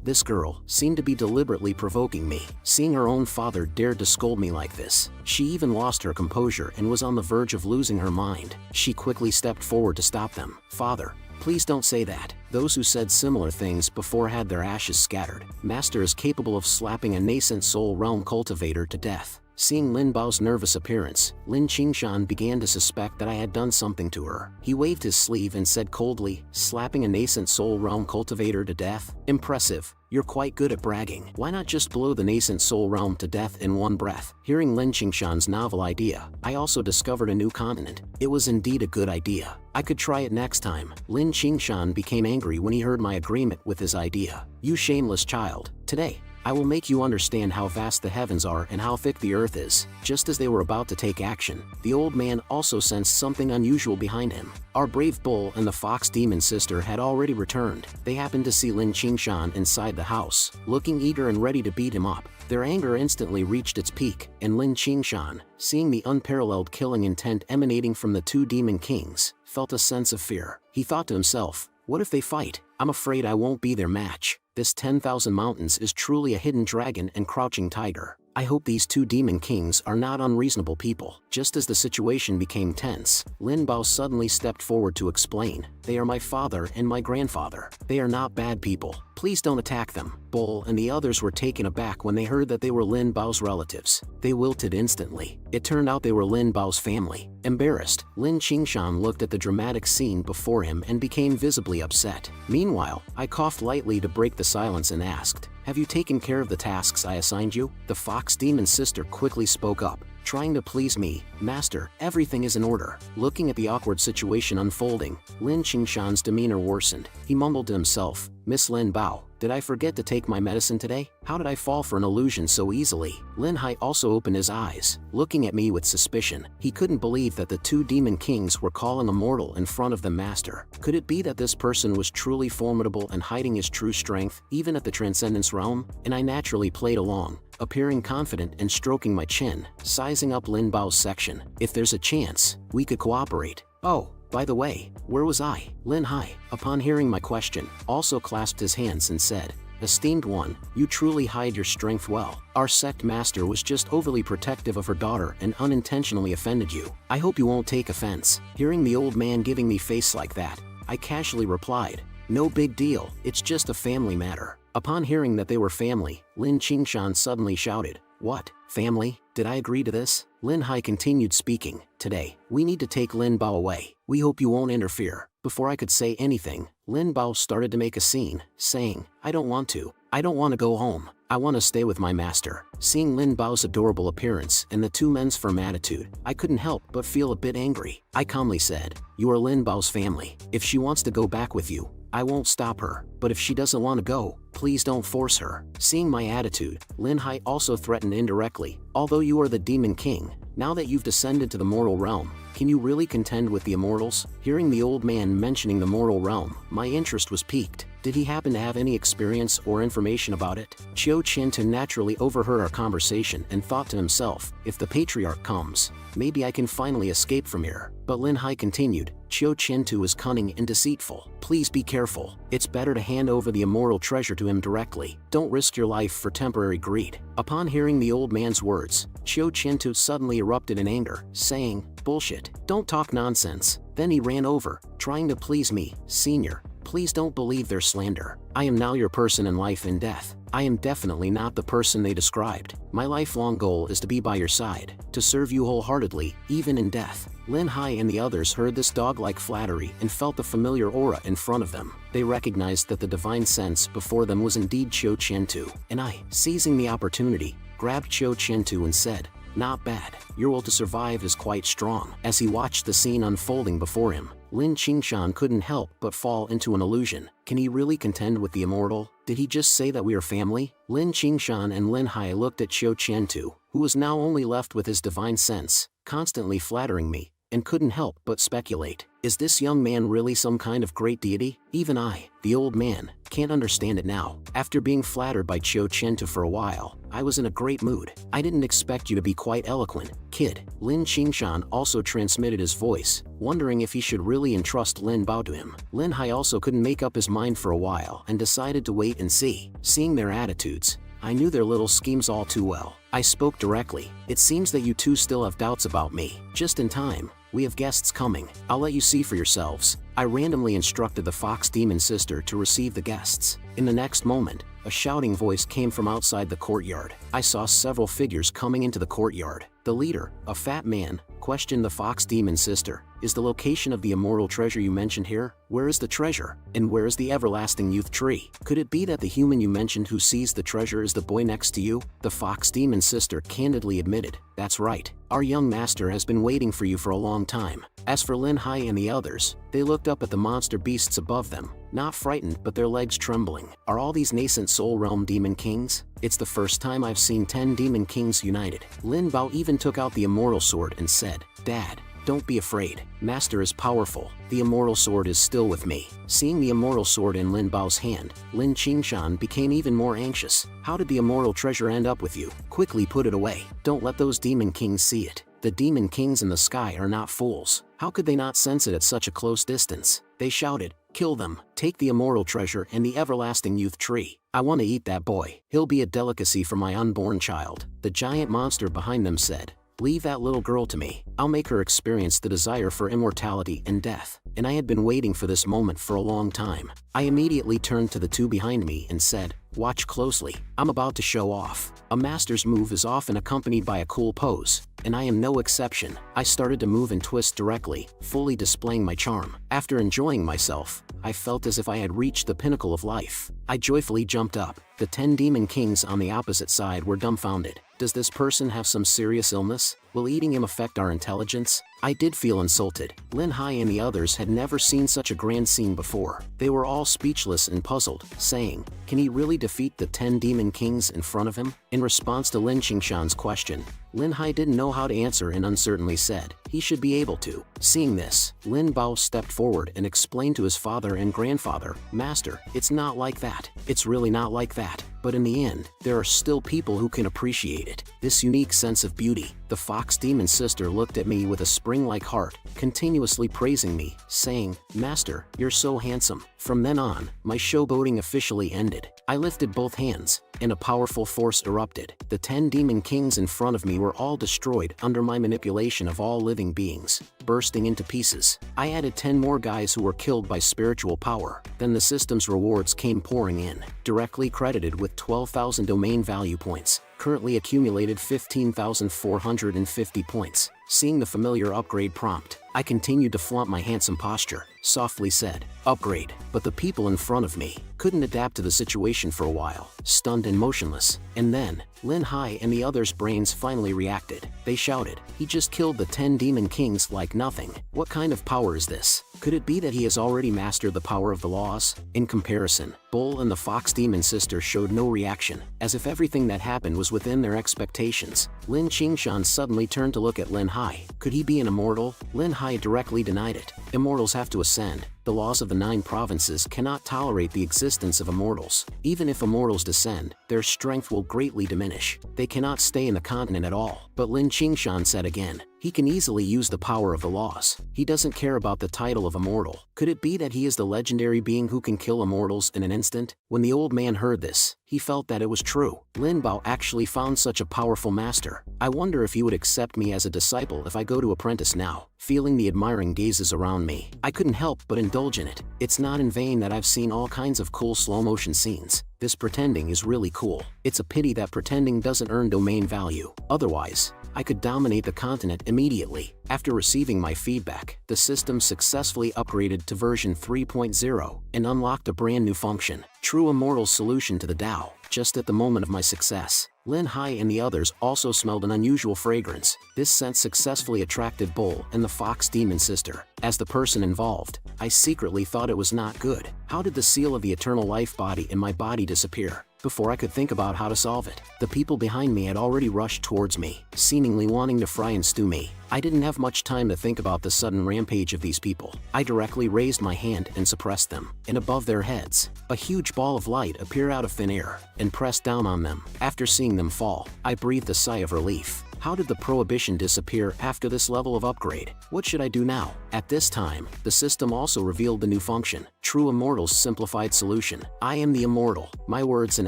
This girl, seemed to be deliberately provoking me. Seeing her own father dared to scold me like this, she even lost her composure and was on the verge of losing her mind. She quickly stepped forward to stop them. Father, please don't say that. Those who said similar things before had their ashes scattered. Master is capable of slapping a nascent soul realm cultivator to death. Seeing Lin Bao's nervous appearance, Lin Qingshan began to suspect that I had done something to her. He waved his sleeve and said coldly, slapping a nascent soul realm cultivator to death? Impressive. You're quite good at bragging. Why not just blow the nascent soul realm to death in one breath? Hearing Lin Qingshan's novel idea, I also discovered a new continent. It was indeed a good idea. I could try it next time. Lin Qingshan became angry when he heard my agreement with his idea. You shameless child. Today, I will make you understand how vast the heavens are and how thick the earth is. Just as they were about to take action, the old man also sensed something unusual behind him. Our brave bull and the fox demon sister had already returned. They happened to see Lin Qingshan inside the house, looking eager and ready to beat him up. Their anger instantly reached its peak, and Lin Qingshan, seeing the unparalleled killing intent emanating from the two demon kings, felt a sense of fear. He thought to himself, what if they fight? I'm afraid I won't be their match. This 10,000 mountains is truly a hidden dragon and crouching tiger. I hope these two demon kings are not unreasonable people. Just as the situation became tense, Lin Bao suddenly stepped forward to explain. They are my father and my grandfather. They are not bad people. Please don't attack them. Bull and the others were taken aback when they heard that they were Lin Bao's relatives. They wilted instantly. It turned out they were Lin Bao's family. Embarrassed, Lin Qingshan looked at the dramatic scene before him and became visibly upset. Meanwhile, I coughed lightly to break the silence and asked, have you taken care of the tasks I assigned you? The fox demon sister quickly spoke up, trying to please me. Master, everything is in order. Looking at the awkward situation unfolding, Lin Qingshan's demeanor worsened. He mumbled to himself, Miss Lin Bao, did I forget to take my medicine today? How did I fall for an illusion so easily? Lin Hai also opened his eyes, looking at me with suspicion. He couldn't believe that the two demon kings were calling a mortal in front of the master. Could it be that this person was truly formidable and hiding his true strength, even at the Transcendence realm? And I naturally played along, appearing confident and stroking my chin, sizing up Lin Bao's section. If there's a chance, we could cooperate. Oh, by the way, where was I? Lin Hai, upon hearing my question, also clasped his hands and said, Esteemed one, you truly hide your strength well. Our sect master was just overly protective of her daughter and unintentionally offended you. I hope you won't take offense. Hearing the old man giving me face like that, I casually replied, no big deal, it's just a family matter. Upon hearing that they were family, Lin Qingshan suddenly shouted, what? Family? Did I agree to this? Lin Hai continued speaking, today, we need to take Lin Bao away. We hope you won't interfere. Before I could say anything, Lin Bao started to make a scene, saying, I don't want to. I don't want to go home. I want to stay with my master. Seeing Lin Bao's adorable appearance and the two men's firm attitude, I couldn't help but feel a bit angry. I calmly said, you are Lin Bao's family. If she wants to go back with you, I won't stop her, but if she doesn't want to go, please don't force her. Seeing my attitude, Lin Hai also threatened indirectly, although you are the Demon King, now that you've descended to the mortal realm, can you really contend with the immortals? Hearing the old man mentioning the mortal realm, my interest was piqued. Did he happen to have any experience or information about it? Qiu Qiantu naturally overheard our conversation and thought to himself, if the patriarch comes, maybe I can finally escape from here. But Lin Hai continued, Qiu Qiantu is cunning and deceitful. Please be careful. It's better to hand over the immortal treasure to him directly. Don't risk your life for temporary greed. Upon hearing the old man's words, Qiu Qiantu suddenly erupted in anger, saying, bullshit. Don't talk nonsense. Then he ran over, trying to please me, Senior. Please don't believe their slander. I am now your person in life and death. I am definitely not the person they described. My lifelong goal is to be by your side, to serve you wholeheartedly, even in death. Lin Hai and the others heard this dog-like flattery and felt the familiar aura in front of them. They recognized that the divine sense before them was indeed Qiu Qiantu, and I, seizing the opportunity, grabbed Qiu Qiantu and said, not bad. Your will to survive is quite strong. As he watched the scene unfolding before him, Lin Qingshan couldn't help but fall into an illusion. Can he really contend with the immortal? Did he just say that we are family? Lin Qingshan and Lin Hai looked at Qiu Qiantu, who was now only left with his divine sense, constantly flattering me, and couldn't help but speculate. Is this young man really some kind of great deity? Even I, the old man, can't understand it now. After being flattered by Qiu Qiantu for a while, I was in a great mood. I didn't expect you to be quite eloquent, kid. Lin Qingshan also transmitted his voice, wondering if he should really entrust Lin Bao to him. Lin Hai also couldn't make up his mind for a while and decided to wait and see. Seeing their attitudes, I knew their little schemes all too well. I spoke directly. It seems that you two still have doubts about me. Just in time. We have guests coming. I'll let you see for yourselves. I randomly instructed the fox demon sister to receive the guests. In the next moment, a shouting voice came from outside the courtyard. I saw several figures coming into the courtyard. The leader, a fat man, questioned the fox demon sister. Is the location of the immortal treasure you mentioned here? Where is the treasure? And where is the everlasting youth tree? Could it be that the human you mentioned who sees the treasure is the boy next to you? The fox demon sister candidly admitted, that's right. Our young master has been waiting for you for a long time. As for Lin Hai and the others, they looked up at the monster beasts above them, not frightened but their legs trembling. Are all these nascent soul realm demon kings? It's the first time I've seen 10 demon kings united. Lin Bao even took out the immortal sword and said, Dad, don't be afraid. Master is powerful. The immortal sword is still with me. Seeing the immortal sword in Lin Bao's hand, Lin Qingshan became even more anxious. How did the immortal treasure end up with you? Quickly put it away. Don't let those demon kings see it. The demon kings in the sky are not fools. How could they not sense it at such a close distance? They shouted, kill them. Take the immortal treasure and the everlasting youth tree. I want to eat that boy. He'll be a delicacy for my unborn child. The giant monster behind them said, leave that little girl to me. I'll make her experience the desire for immortality and death. And I had been waiting for this moment for a long time. I immediately turned to the two behind me and said, watch closely. I'm about to show off. A master's move is often accompanied by a cool pose, and I am no exception. I started to move and twist directly, fully displaying my charm. After enjoying myself, I felt as if I had reached the pinnacle of life. I joyfully jumped up. The 10 demon kings on the opposite side were dumbfounded. Does this person have some serious illness? Will eating him affect our intelligence? I did feel insulted. Lin Hai and the others had never seen such a grand scene before. They were all speechless and puzzled, saying, can he really defeat the 10 demon kings in front of him? In response to Lin Qingshan's question, Lin Hai didn't know how to answer and uncertainly said, he should be able to. Seeing this, Lin Bao stepped forward and explained to his father and grandfather, Master, it's not like that. It's really not like that. But in the end, there are still people who can appreciate it. This unique sense of beauty. The fox demon sister looked at me with a spring-like heart, continuously praising me, saying, Master, you're so handsome. From then on, my showboating officially ended. I lifted both hands, and a powerful force erupted. The 10 demon kings in front of me were all destroyed under my manipulation of all living beings, bursting into pieces. I added 10 more guys who were killed by spiritual power. Then the system's rewards came pouring in, directly credited with 12,000 domain value points. Currently accumulated 15,450 points. Seeing the familiar upgrade prompt, I continued to flaunt my handsome posture, softly said, upgrade. But the people in front of me couldn't adapt to the situation for a while, stunned and motionless. And then, Lin Hai and the others' brains finally reacted. They shouted, he just killed the 10 demon kings like nothing. What kind of power is this? Could it be that he has already mastered the power of the laws? In comparison, Bull and the fox demon sister showed no reaction, as if everything that happened was within their expectations. Lin Qingshan suddenly turned to look at Lin Hai. Could he be an immortal? Lin Hai directly denied it. Immortals have to ascend. The laws of the 9 provinces cannot tolerate the existence of immortals. Even if immortals descend, their strength will greatly diminish. They cannot stay in the continent at all. But Lin Qingshan said again, he can easily use the power of the laws. He doesn't care about the title of immortal. Could it be that he is the legendary being who can kill immortals in an instant? When the old man heard this, he felt that it was true. Lin Bao actually found such a powerful master. I wonder if he would accept me as a disciple if I go to apprentice now. Feeling the admiring gazes around me, I couldn't help but indulge in it. It's not in vain that I've seen all kinds of cool slow-motion scenes. This pretending is really cool. It's a pity that pretending doesn't earn domain value. Otherwise, I could dominate the continent immediately. After receiving my feedback, the system successfully upgraded to version 3.0 and unlocked a brand new function, True Immortal Solution to the Tao. just at the moment of my success. Lin Hai and the others also smelled an unusual fragrance. This scent successfully attracted Bull and the Fox Demon Sister. As the person involved, I secretly thought it was not good. How did the seal of the eternal life body in my body disappear? Before I could think about how to solve it, the people behind me had already rushed towards me, seemingly wanting to fry and stew me. I didn't have much time to think about the sudden rampage of these people. I directly raised my hand and suppressed them, and above their heads, a huge ball of light appeared out of thin air and pressed down on them. After seeing them fall, I breathed a sigh of relief. How did the prohibition disappear after this level of upgrade? What should I do now? At this time, the system also revealed the new function, True Immortal's simplified solution. I am the immortal. My words and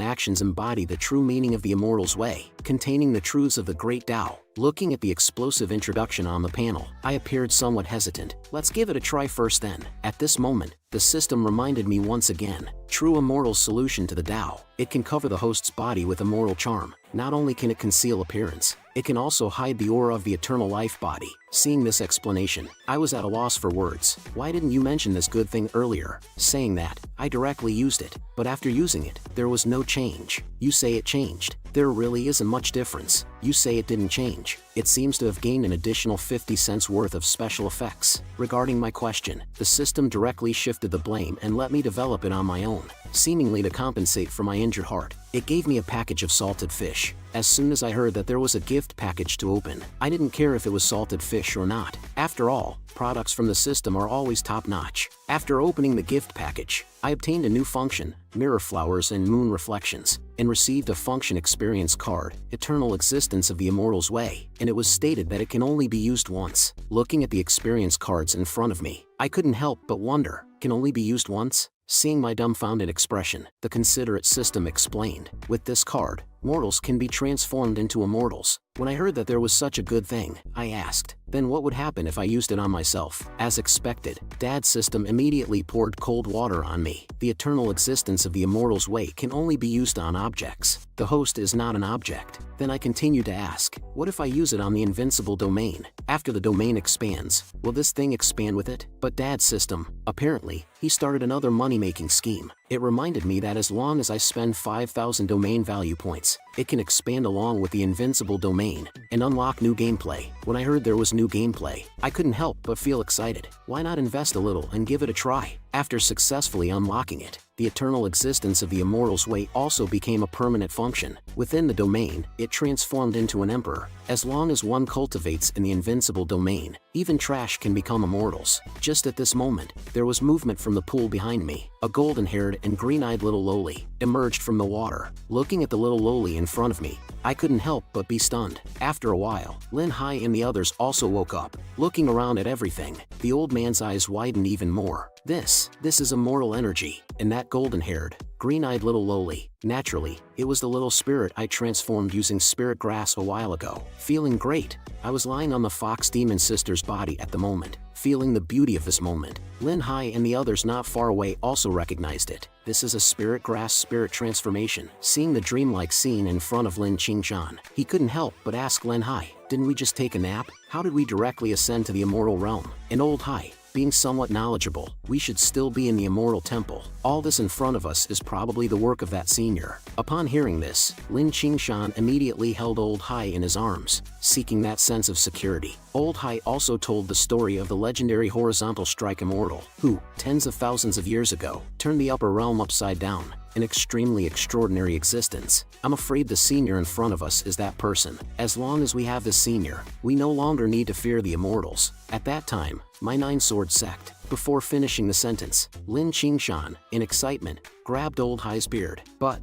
actions embody the true meaning of the immortal's way, containing the truths of the great Tao. Looking at the explosive introduction on the panel, I appeared somewhat hesitant. Let's give it a try first then. At this moment, the system reminded me once again, True Immortal's solution to the Tao. It can cover the host's body with immortal charm. Not only can it conceal appearance, it can also hide the aura of the eternal life body. Seeing this explanation, I was at a loss for words. Why didn't you mention this good thing earlier? Saying that, I directly used it, but after using it, there was no change. You say it changed. There really isn't much difference. You say it didn't change. It seems to have gained an additional 50 cents worth of special effects. Regarding my question, the system directly shifted the blame and let me develop it on my own, seemingly to compensate for my injured heart. It gave me a package of salted fish. As soon as I heard that there was a gift package to open, I didn't care if it was salted fish or not. After all, products from the system are always top-notch. After opening the gift package, I obtained a new function, Mirror Flowers and Moon Reflections, and received a function experience card, Eternal Existence of the Immortal's Way, and it was stated that it can only be used once. Looking at the experience cards in front of me, I couldn't help but wonder, can only be used once? Seeing my dumbfounded expression, the considerate system explained, with this card, mortals can be transformed into immortals. When I heard that there was such a good thing, I asked, then what would happen if I used it on myself? As expected, Dad's system immediately poured cold water on me. The eternal existence of the immortal's way can only be used on objects. The host is not an object. Then I continued to ask, what if I use it on the invincible domain? After the domain expands, will this thing expand with it? But Dad's system, apparently, he started another money-making scheme. It reminded me that as long as I spend 5,000 domain value points, it can expand along with the invincible domain and unlock new gameplay. When I heard there was new gameplay, I couldn't help but feel excited. Why not invest a little and give it a try? After successfully unlocking it, the eternal existence of the immortal's way also became a permanent function. Within the domain, it transformed into an emperor. As long as one cultivates in the invincible domain, even trash can become immortals. Just at this moment, there was movement from the pool behind me. A golden-haired and green-eyed little loli emerged from the water. Looking at the little loli in front of me, I couldn't help but be stunned. After a while, Lin Hai and the others also woke up. Looking around at everything, the old man's eyes widened even more. This is immortal energy, and that golden-haired, green-eyed little loli. Naturally, it was the little spirit I transformed using spirit grass a while ago. Feeling great, I was lying on the Fox Demon Sister's body at the moment, feeling the beauty of this moment. Lin Hai and the others not far away also recognized it. This is a spirit grass spirit transformation. Seeing the dreamlike scene in front of Lin Qingshan, he couldn't help but ask Lin Hai, didn't we just take a nap? How did we directly ascend to the immortal realm? And old Hai, being somewhat knowledgeable, we should still be in the immortal temple. All this in front of us is probably the work of that senior. Upon hearing this, Lin Qingshan immediately held old Hai in his arms, seeking that sense of security. Old Hai also told the story of the legendary horizontal strike immortal, who, tens of thousands of years ago, turned the upper realm upside down. An extremely extraordinary existence. I'm afraid the senior in front of us is that person. As long as we have this senior, we no longer need to fear the immortals. At that time, my nine-sword sect. Before finishing the sentence, Lin Qingshan, in excitement, grabbed old Hai's beard. But,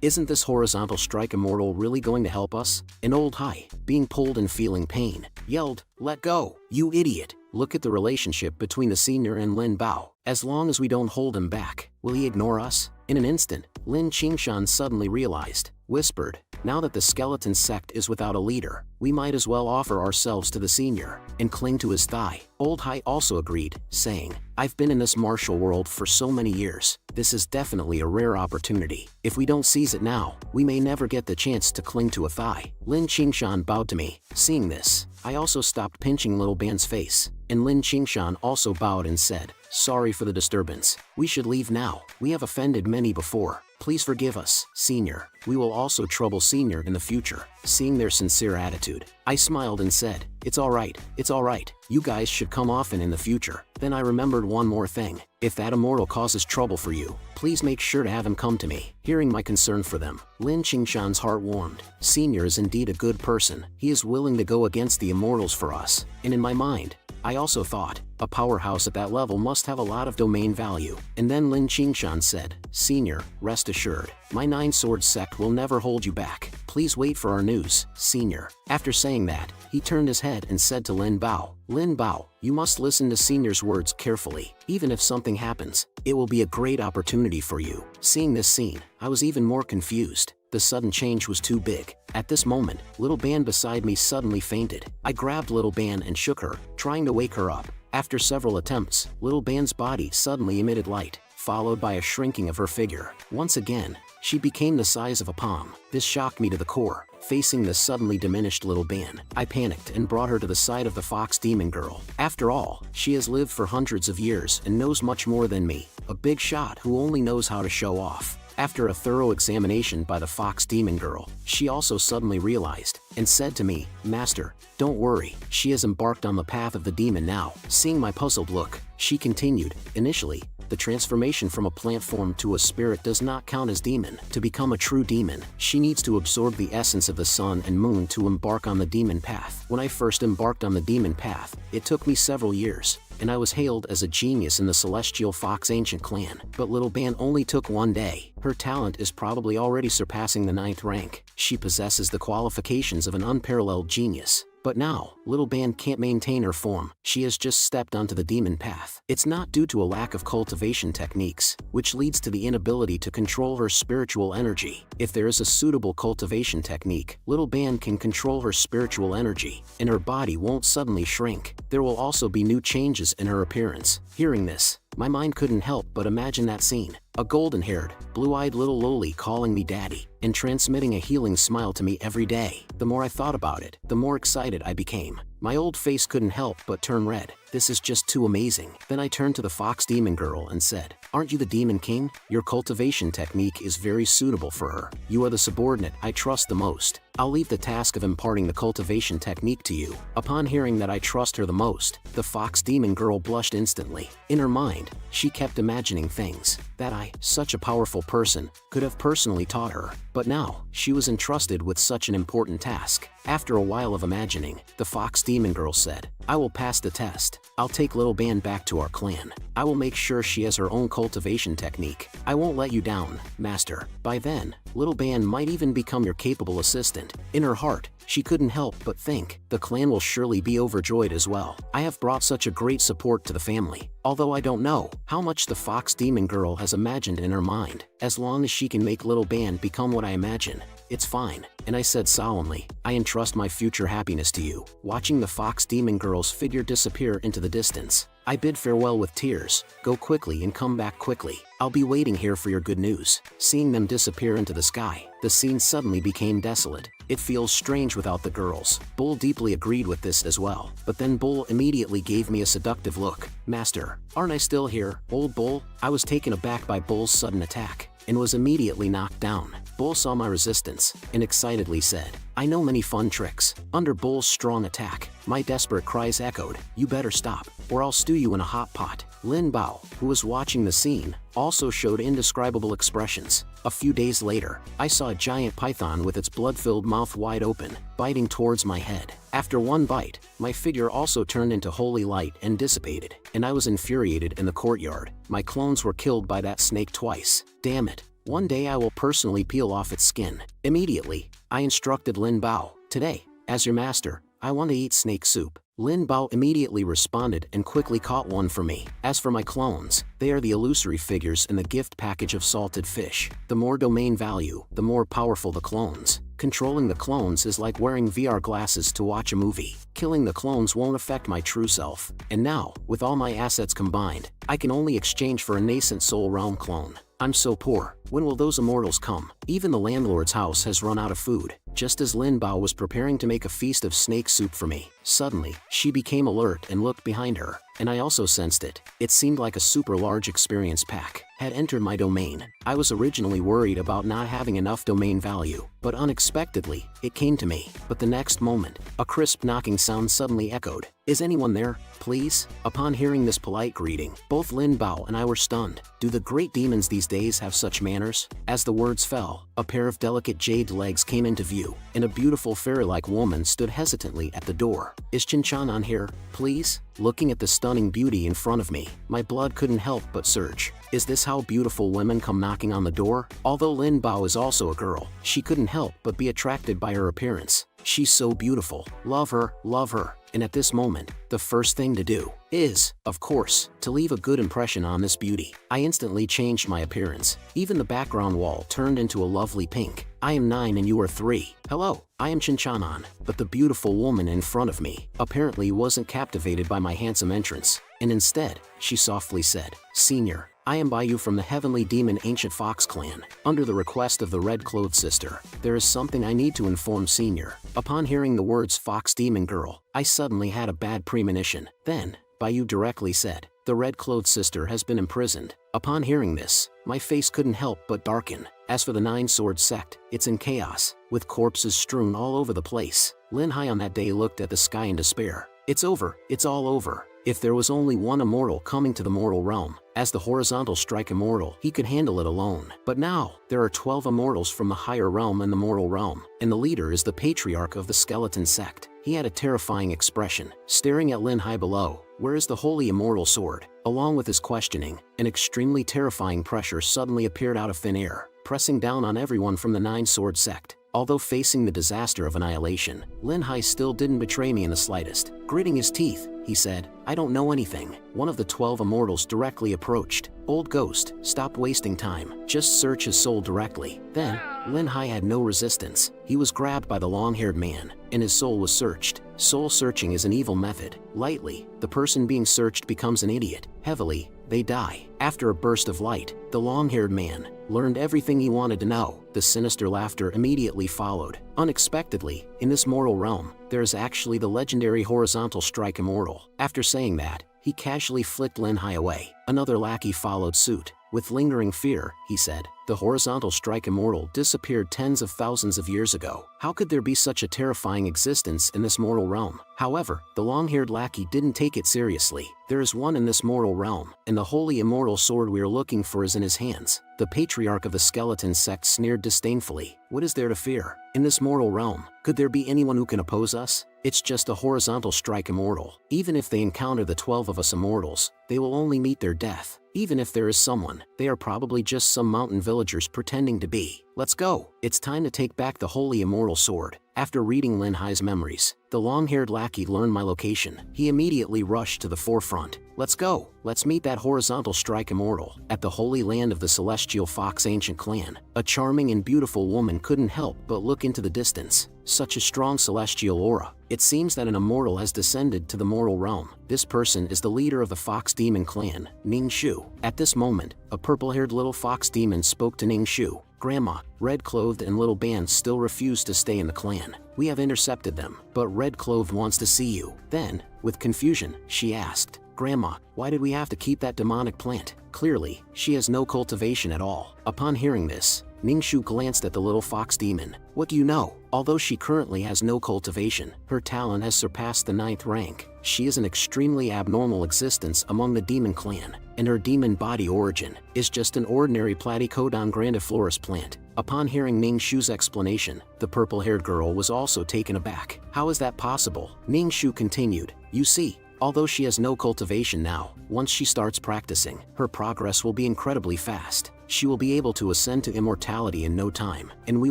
isn't this horizontal strike immortal really going to help us? And old Hai, being pulled and feeling pain, yelled, let go, you idiot. Look at the relationship between the senior and Lin Bao. As long as we don't hold him back, will he ignore us? In an instant, Lin Qingshan suddenly realized, whispered, now that the skeleton sect is without a leader, we might as well offer ourselves to the senior, and cling to his thigh. Old Hai also agreed, saying, I've been in this martial world for so many years, this is definitely a rare opportunity. If we don't seize it now, we may never get the chance to cling to a thigh. Lin Qingshan bowed to me. Seeing this, I also stopped pinching little Ban's face, and Lin Qingshan also bowed and said, "Sorry for the disturbance. We should leave now. We have offended many before. Please forgive us, Senior. We will also trouble Senior in the future." Seeing their sincere attitude, I smiled and said, it's all right. You guys should come often in the future." Then I remembered one more thing. If that immortal causes trouble for you, please make sure to have him come to me. Hearing my concern for them, Lin Qingshan's heart warmed. Senior is indeed a good person. He is willing to go against the immortals for us. And in my mind, I also thought, a powerhouse at that level must have a lot of domain value. And then Lin Qingshan said, "Senior, rest assured, my 9-sword sect will never hold you back. Please wait for our news, Senior." After saying that, he turned his head and said to Lin Bao, "Lin Bao, you must listen to Senior's words carefully. Even if something happens, it will be a great opportunity for you." Seeing this scene, I was even more confused. The sudden change was too big. At this moment, little Ban beside me suddenly fainted. I grabbed little Ban and shook her, trying to wake her up. After several attempts, little Ban's body suddenly emitted light, followed by a shrinking of her figure. Once again, she became the size of a palm. This shocked me to the core. Facing the suddenly diminished little Ban, I panicked and brought her to the side of the fox demon girl. After all, she has lived for hundreds of years and knows much more than me. A big shot who only knows how to show off. After a thorough examination by the fox demon girl, she also suddenly realized, and said to me, "Master, don't worry, she has embarked on the path of the demon now." Seeing my puzzled look, she continued, "Initially, the transformation from a plant form to a spirit does not count as demon. To become a true demon, she needs to absorb the essence of the sun and moon to embark on the demon path. When I first embarked on the demon path, it took me several years, and I was hailed as a genius in the Celestial Fox Ancient clan. But little Ban only took one day. Her talent is probably already surpassing the 9th rank. She possesses the qualifications of an unparalleled genius. But now, little Ban can't maintain her form. She has just stepped onto the demon path. It's not due to a lack of cultivation techniques, which leads to the inability to control her spiritual energy. If there is a suitable cultivation technique, little Ban can control her spiritual energy, and her body won't suddenly shrink. There will also be new changes in her appearance. Hearing this, my mind couldn't help but imagine that scene. A golden-haired, blue-eyed little loli calling me daddy, and transmitting a healing smile to me every day. The more I thought about it, the more excited I became. My old face couldn't help but turn red. This is just too amazing. Then I turned to the fox demon girl and said, "Aren't you the demon king? Your cultivation technique is very suitable for her. You are the subordinate I trust the most. I'll leave the task of imparting the cultivation technique to you." Upon hearing that I trust her the most, the fox demon girl blushed instantly. In her mind, she kept imagining things that I, such a powerful person, could have personally taught her. But now, she was entrusted with such an important task. After a while of imagining, the fox demon girl said, "I will pass the test. I'll take little Ban back to our clan. I will make sure she has her own cultivation technique. I won't let you down, Master." By then, little Ban might even become your capable assistant. In her heart, she couldn't help but think, the clan will surely be overjoyed as well. I have brought such a great support to the family. Although I don't know how much the fox demon girl has imagined in her mind, as long as she can make little Ban become what I imagine, it's fine. And I said solemnly, "I entrust my future happiness to you." Watching the fox demon girl's figure disappear into the distance, I bid farewell with tears. "Go quickly and come back quickly. I'll be waiting here for your good news." Seeing them disappear into the sky, the scene suddenly became desolate. It feels strange without the girls. Bull deeply agreed with this as well. But then Bull immediately gave me a seductive look. "Master, aren't I still here, old Bull?" I was taken aback by Bull's sudden attack, and was immediately knocked down. Bull saw my resistance, and excitedly said, "I know many fun tricks." Under Bull's strong attack, my desperate cries echoed, "You better stop, or I'll stew you in a hot pot." Lin Bao, who was watching the scene, also showed indescribable expressions. A few days later, I saw a giant python with its blood-filled mouth wide open, biting towards my head. After one bite, my figure also turned into holy light and dissipated, and I was infuriated in the courtyard. My clones were killed by that snake twice. Damn it. One day I will personally peel off its skin. Immediately, I instructed Lin Bao, "Today, as your master, I want to eat snake soup." Lin Bao immediately responded and quickly caught one for me. As for my clones, they are the illusory figures in the gift package of salted fish. The more domain value, the more powerful the clones. Controlling the clones is like wearing VR glasses to watch a movie. Killing the clones won't affect my true self. And now, with all my assets combined, I can only exchange for a nascent Soul Realm clone. I'm so poor. When will those immortals come? Even the landlord's house has run out of food. just as Lin Bao was preparing to make a feast of snake soup for me. Suddenly, she became alert and looked behind her, and I also sensed it. It seemed like a super large experience pack had entered my domain. I was originally worried about not having enough domain value, but unexpectedly, it came to me. But the next moment, a crisp knocking sound suddenly echoed. "Is anyone there, please?" Upon hearing this polite greeting, both Lin Bao and I were stunned. Do the great demons these days have such manners? As the words fell, a pair of delicate jade legs came into view, and a beautiful fairy-like woman stood hesitantly at the door. "Is Chin-chan on here, please?" Looking at the stunning beauty in front of me, my blood couldn't help but surge. Is this how beautiful women come knocking on the door? Although Lin Bao is also a girl, she couldn't help but be attracted by her appearance. She's so beautiful. Love her, love her. And at this moment, the first thing to do is, of course, to leave a good impression on this beauty. I instantly changed my appearance. Even the background wall turned into a lovely pink. "I am 9 and you are 3. Hello, I am Chin-chan." But the beautiful woman in front of me apparently wasn't captivated by my handsome entrance, and instead, she softly said, "Senior, I am by you from the Heavenly Demon Ancient Fox Clan. Under the request of the Red-Clothed Sister, there is something I need to inform Senior." Upon hearing the words Fox Demon Girl, I suddenly had a bad premonition. Then, Baiyu directly said, "The Red-Clothed Sister has been imprisoned." Upon hearing this, my face couldn't help but darken. As for the Nine-Sword Sect, it's in chaos, with corpses strewn all over the place. Lin Hai on that day looked at the sky in despair. "It's over, it's all over. If there was only one immortal coming to the mortal realm, as the horizontal strike immortal, he could handle it alone. But now, there are 12 immortals from the higher realm and the mortal realm, and the leader is the patriarch of the skeleton sect." He had a terrifying expression, staring at Lin Hai below. "Where is the holy immortal sword?" Along with his questioning, an extremely terrifying pressure suddenly appeared out of thin air, pressing down on everyone from the Nine-Sword Sect. Although facing the disaster of annihilation, Lin Hai still didn't betray me in the slightest. Gritting his teeth, he said, "I don't know anything." One of the 12 immortals directly approached. "Old ghost, stop wasting time. Just search his soul directly." Then, Lin Hai had no resistance. He was grabbed by the long-haired man, and his soul was searched. Soul searching is an evil method. Lightly, the person being searched becomes an idiot. Heavily, they die. After a burst of light, the long-haired man learned everything he wanted to know. The sinister laughter immediately followed. Unexpectedly, in this mortal realm, there is actually the legendary horizontal strike immortal. After saying that, he casually flicked Lin Hai away. Another lackey followed suit. With lingering fear, he said, "The horizontal strike immortal disappeared tens of thousands of years ago. How could there be such a terrifying existence in this mortal realm?" However, the long-haired lackey didn't take it seriously. "There is one in this mortal realm, and the holy immortal sword we are looking for is in his hands." The patriarch of the skeleton sect sneered disdainfully. "What is there to fear? In this mortal realm, could there be anyone who can oppose us? It's just a horizontal strike immortal. Even if they encounter the 12 of us immortals, they will only meet their death. Even if there is someone, they are probably just some mountain villagers pretending to be. Let's go. It's time to take back the holy immortal sword." After reading Lin Hai's memories, the long-haired lackey learned my location. He immediately rushed to the forefront. "Let's go. Let's meet that horizontal strike immortal." At the holy land of the Celestial Fox Ancient Clan, a charming and beautiful woman couldn't help but look into the distance. Such a strong celestial aura. It seems that an immortal has descended to the mortal realm. This person is the leader of the Fox Demon Clan, Ning Shu. At this moment, a purple-haired little fox demon spoke to Ning Shu. "Grandma, Red-Clothed and Little Band still refuse to stay in the clan. We have intercepted them, but Red-Clothed wants to see you." Then, with confusion, she asked, "Grandma, why did we have to keep that demonic plant? Clearly, she has no cultivation at all." Upon hearing this, Ning Shu glanced at the little fox demon. "What do you know?" Although she currently has no cultivation, her talent has surpassed the 9th rank. She is an extremely abnormal existence among the demon clan, and her demon body origin is just an ordinary Platycodon grandiflorus plant. Upon hearing Ning Shu's explanation, the purple-haired girl was also taken aback. "How is that possible?" Ning Shu continued, "You see, although she has no cultivation now, once she starts practicing, her progress will be incredibly fast. She will be able to ascend to immortality in no time, and we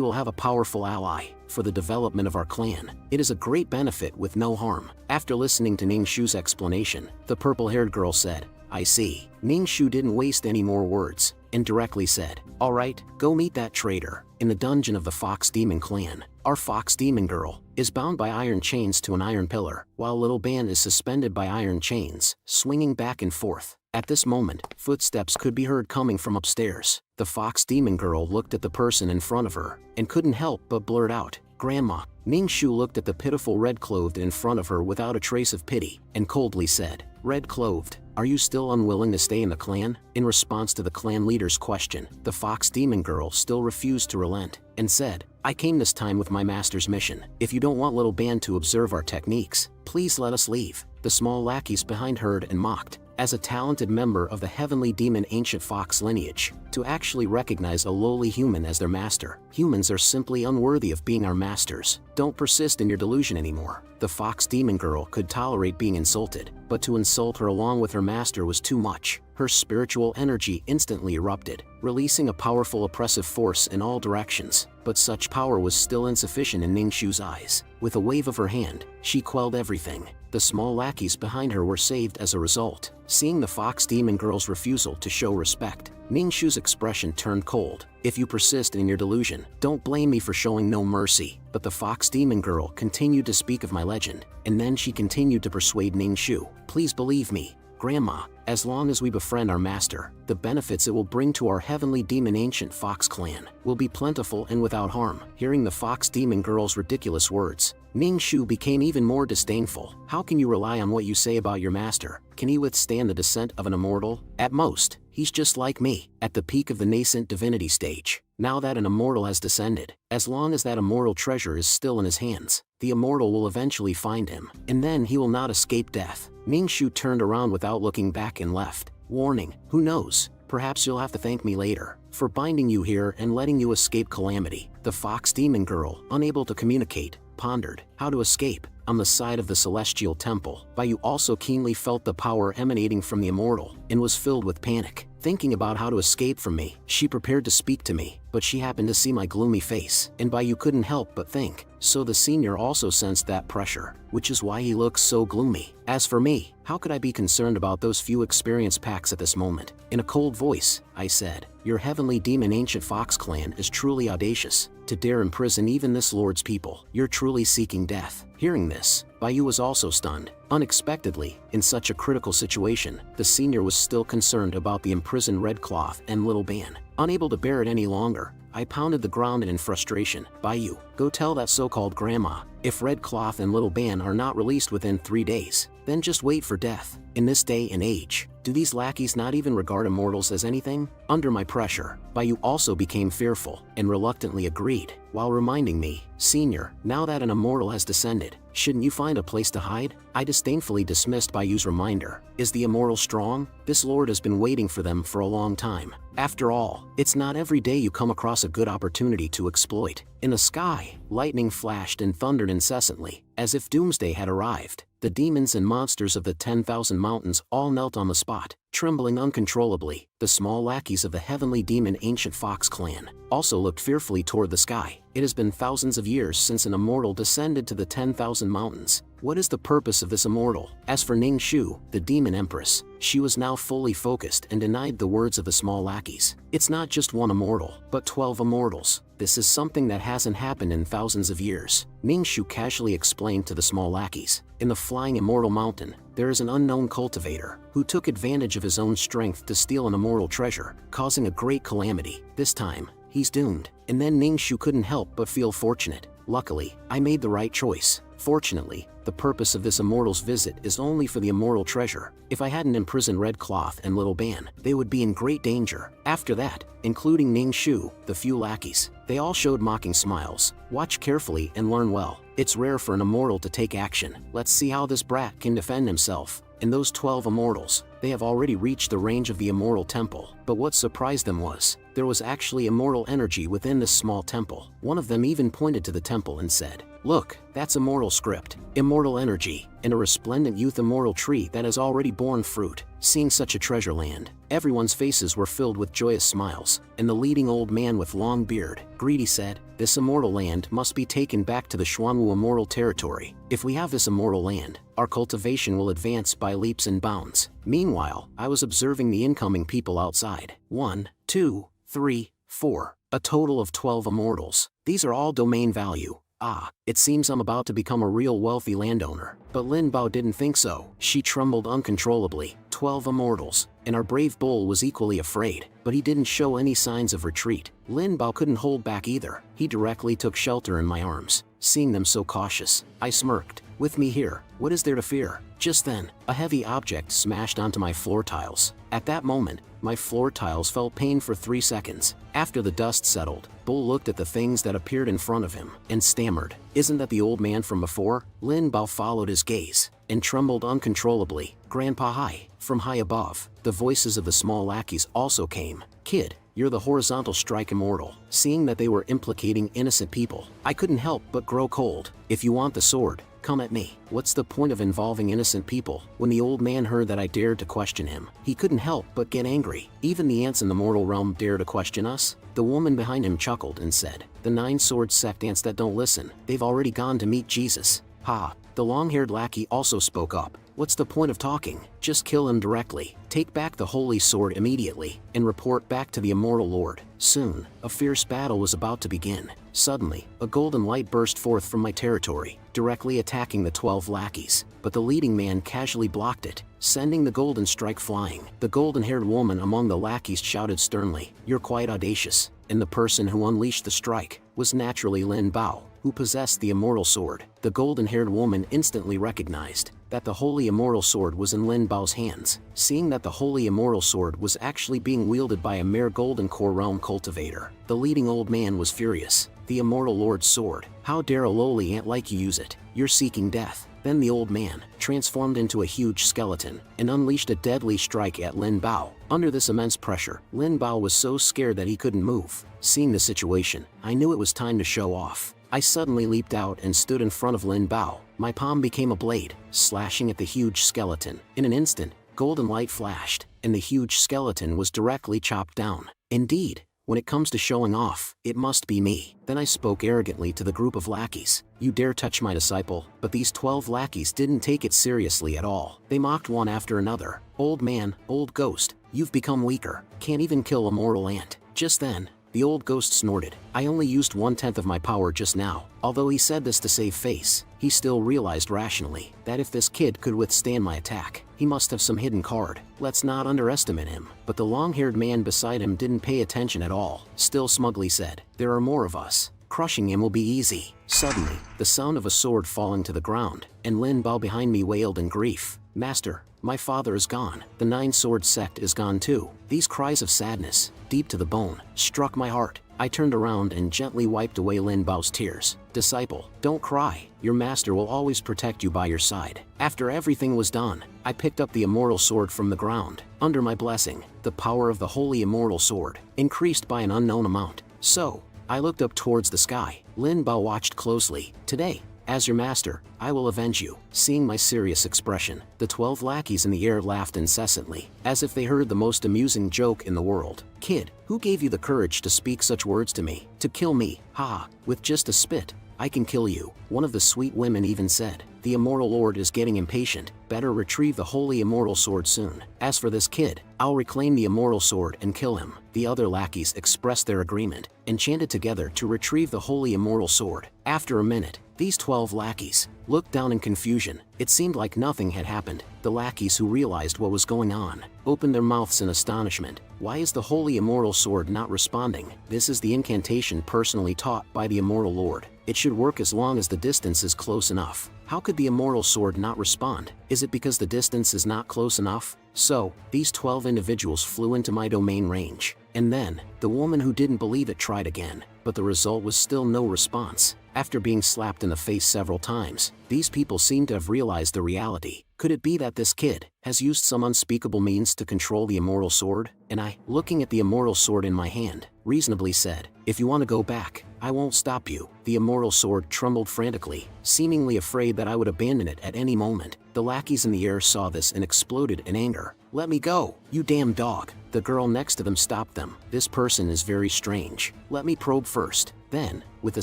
will have a powerful ally for the development of our clan. It is a great benefit with no harm." After listening to Ning Shu's explanation, the purple-haired girl said, "I see." Ning Shu didn't waste any more words, and directly said, "All right, go meet that traitor in the dungeon of the Fox Demon Clan. Our Fox Demon Girl is bound by iron chains to an iron pillar, while Little Band is suspended by iron chains, swinging back and forth." At this moment, footsteps could be heard coming from upstairs. The Fox Demon Girl looked at the person in front of her, and couldn't help but blurt out, Grandma. Ning Shu looked at the pitiful red-clothed in front of her without a trace of pity, and coldly said, "Red-clothed, are you still unwilling to stay in the clan?" In response to the clan leader's question, the fox demon girl still refused to relent, and said, "I came this time with my master's mission. If you don't want little band to observe our techniques, please let us leave." The small lackeys behind heard and mocked. As a talented member of the heavenly demon ancient fox lineage, to actually recognize a lowly human as their master. Humans are simply unworthy of being our masters. Don't persist in your delusion anymore. The fox demon girl could tolerate being insulted, but to insult her along with her master was too much. Her spiritual energy instantly erupted, releasing a powerful oppressive force in all directions. But such power was still insufficient in Ning Shu's eyes. With a wave of her hand, she quelled everything. The small lackeys behind her were saved as a result. Seeing the fox demon girl's refusal to show respect, Ning Shu's expression turned cold. "If you persist in your delusion, don't blame me for showing no mercy." But the fox demon girl continued to speak of my legend, and then she continued to persuade Ning Shu, "Please believe me, Grandma, as long as we befriend our master, the benefits it will bring to our heavenly demon ancient fox clan will be plentiful and without harm." Hearing the fox demon girl's ridiculous words, Ning Shu became even more disdainful. "How can you rely on what you say about your master? Can he withstand the descent of an immortal? At most, he's just like me, at the peak of the nascent divinity stage. Now that an immortal has descended, as long as that immortal treasure is still in his hands, the immortal will eventually find him, and then he will not escape death." Ning Shu turned around without looking back and left, warning, "Who knows? Perhaps you'll have to thank me later for binding you here and letting you escape calamity." The fox demon girl, unable to communicate, pondered how to escape. On the side of the celestial temple, Bayu also keenly felt the power emanating from the immortal and was filled with panic. Thinking about how to escape from me, she prepared to speak to me, but she happened to see my gloomy face, and Bayu couldn't help but think, so the senior also sensed that pressure, which is why he looks so gloomy. As for me, how could I be concerned about those few experience packs at this moment? In a cold voice, I said, "Your heavenly demon ancient fox clan is truly audacious, to dare imprison even this lord's people. You're truly seeking death." Hearing this, Bayu was also stunned. Unexpectedly, in such a critical situation, the senior was still concerned about the imprisoned Red Cloth and Little Ban. Unable to bear it any longer, I pounded the ground in frustration. "Bayu, go tell that so-called grandma, if Red Cloth and Little Ban are not released within 3 days, then just wait for death." In this day and age, do these lackeys not even regard immortals as anything? Under my pressure, Bayu also became fearful, and reluctantly agreed, while reminding me, "Senior, now that an immortal has descended, shouldn't you find a place to hide?" I disdainfully dismissed Bayu's reminder. "Is the immortal strong? This lord has been waiting for them for a long time. After all, it's not every day you come across a good opportunity to exploit." In the sky, lightning flashed and thundered incessantly, as if doomsday had arrived. The demons and monsters of the 10,000 mountains all knelt on the spot, trembling uncontrollably. The small lackeys of the heavenly demon ancient fox clan also looked fearfully toward the sky. It has been thousands of years since an immortal descended to the 10,000 mountains. What is the purpose of this immortal? As for Ning Shu, the demon empress, she was now fully focused and denied the words of the small lackeys. "It's not just one immortal, but 12 immortals. This is something that hasn't happened in thousands of years," Ning Shu casually explained to the small lackeys. "In the flying immortal mountain, there is an unknown cultivator who took advantage of his own strength to steal an immortal treasure, causing a great calamity. This time, he's doomed." And then Ning Shu couldn't help but feel fortunate. "Luckily, I made the right choice. Fortunately, the purpose of this immortal's visit is only for the immortal treasure. If I hadn't imprisoned Red Cloth and Little Ban, they would be in great danger." After that, including Ning Shu, the few lackeys, they all showed mocking smiles. "Watch carefully and learn well. It's rare for an immortal to take action. Let's see how this brat can defend himself." And those 12 immortals, they have already reached the range of the immortal temple. But what surprised them was, there was actually immortal energy within this small temple. One of them even pointed to the temple and said, "Look, that's immortal script, immortal energy, and a resplendent youth immortal tree that has already borne fruit." Seeing such a treasure land, everyone's faces were filled with joyous smiles, and the leading old man with long beard, greedy, said, "This immortal land must be taken back to the Xuanwu immortal territory. If we have this immortal land, our cultivation will advance by leaps and bounds." Meanwhile, I was observing the incoming people outside. 1, 2, 3, 4. A total of 12 immortals. These are all domain value. Ah, it seems I'm about to become a real wealthy landowner. But Lin Bao didn't think so. She trembled uncontrollably. 12 immortals, and our brave bull was equally afraid, but he didn't show any signs of retreat. Lin Bao couldn't hold back either. He directly took shelter in my arms. seeing them so cautious. I smirked. With me here, what is there to fear? Just then, a heavy object smashed onto my floor tiles. At that moment, my floor tiles felt pain for 3 seconds. After the dust settled, Bull looked at the things that appeared in front of him and stammered, "Isn't that the old man from before?" Lin Bao followed his gaze and trembled uncontrollably. "Grandpa Hai," from high above, the voices of the small lackeys also came. "Kid, you're the horizontal strike immortal." Seeing that they were implicating innocent people, I couldn't help but grow cold. "If you want the sword, come at me. What's the point of involving innocent people?" When the old man heard that I dared to question him, he couldn't help but get angry. "Even the ants in the mortal realm dare to question us?" The woman behind him chuckled and said, "The 9-sword sect ants that don't listen, they've already gone to meet Jesus." "Ha." The long-haired lackey also spoke up. "What's the point of talking? Just kill him directly. Take back the holy sword immediately, and report back to the immortal lord." Soon, a fierce battle was about to begin. Suddenly, a golden light burst forth from my territory, directly attacking the 12 lackeys, but the leading man casually blocked it, sending the golden strike flying. The golden-haired woman among the lackeys shouted sternly, "You're quite audacious," and the person who unleashed the strike was naturally Lin Bao, who possessed the immortal sword. The golden-haired woman instantly recognized that the holy immortal sword was in Lin Bao's hands. Seeing that the holy immortal sword was actually being wielded by a mere golden core realm cultivator, the leading old man was furious. "The immortal lord's sword. How dare a lowly ant like you use it? You're seeking death." Then the old man transformed into a huge skeleton and unleashed a deadly strike at Lin Bao. Under this immense pressure, Lin Bao was so scared that he couldn't move. Seeing the situation, I knew it was time to show off. I suddenly leaped out and stood in front of Lin Bao. My palm became a blade, slashing at the huge skeleton. In an instant, golden light flashed, and the huge skeleton was directly chopped down. Indeed, when it comes to showing off, it must be me. Then I spoke arrogantly to the group of lackeys. "You dare touch my disciple?" But these 12 lackeys didn't take it seriously at all. They mocked one after another. "Old man, old ghost, you've become weaker. Can't even kill a mortal ant." Just then, the old ghost snorted. "I only used 1/10 of my power just now." Although he said this to save face, he still realized rationally that if this kid could withstand my attack, he must have some hidden card. Let's not underestimate him. But the long-haired man beside him didn't pay attention at all, still smugly said, "There are more of us. Crushing him will be easy." Suddenly, the sound of a sword falling to the ground, and Lin Bao behind me wailed in grief, "Master, my father is gone. The 9-sword sect is gone too." These cries of sadness, deep to the bone, struck my heart. I turned around and gently wiped away Lin Bao's tears. "Disciple, don't cry. Your master will always protect you by your side." After everything was done, I picked up the immortal sword from the ground. Under my blessing, the power of the holy immortal sword increased by an unknown amount. So, I looked up towards the sky. Lin Bao watched closely. "Today, as your master, I will avenge you." Seeing my serious expression, the 12 lackeys in the air laughed incessantly, as if they heard the most amusing joke in the world. "Kid, who gave you the courage to speak such words to me? To kill me? Ha! With just a spit, I can kill you." One of the sweet women even said, "The immortal lord is getting impatient. Better retrieve the holy immortal sword soon. As for this kid, I'll reclaim the immortal sword and kill him." The other lackeys expressed their agreement and chanted together to retrieve the holy immortal sword. After a minute, these 12 lackeys looked down in confusion. It seemed like nothing had happened. The lackeys who realized what was going on opened their mouths in astonishment. Why is the holy immortal sword not responding? This is the incantation personally taught by the immortal lord. It should work as long as the distance is close enough. How could the immortal sword not respond? Is it because the distance is not close enough? So, these 12 individuals flew into my domain range. And then, the woman who didn't believe it tried again, but the result was still no response. After being slapped in the face several times, these people seemed to have realized the reality. Could it be that this kid has used some unspeakable means to control the immortal sword? And I, looking at the immortal sword in my hand, reasonably said, "If you want to go back, I won't stop you." The immortal sword trembled frantically, seemingly afraid that I would abandon it at any moment. The lackeys in the air saw this and exploded in anger. "Let me go, you damn dog." The girl next to them stopped them. "This person is very strange. Let me probe first." Then, with a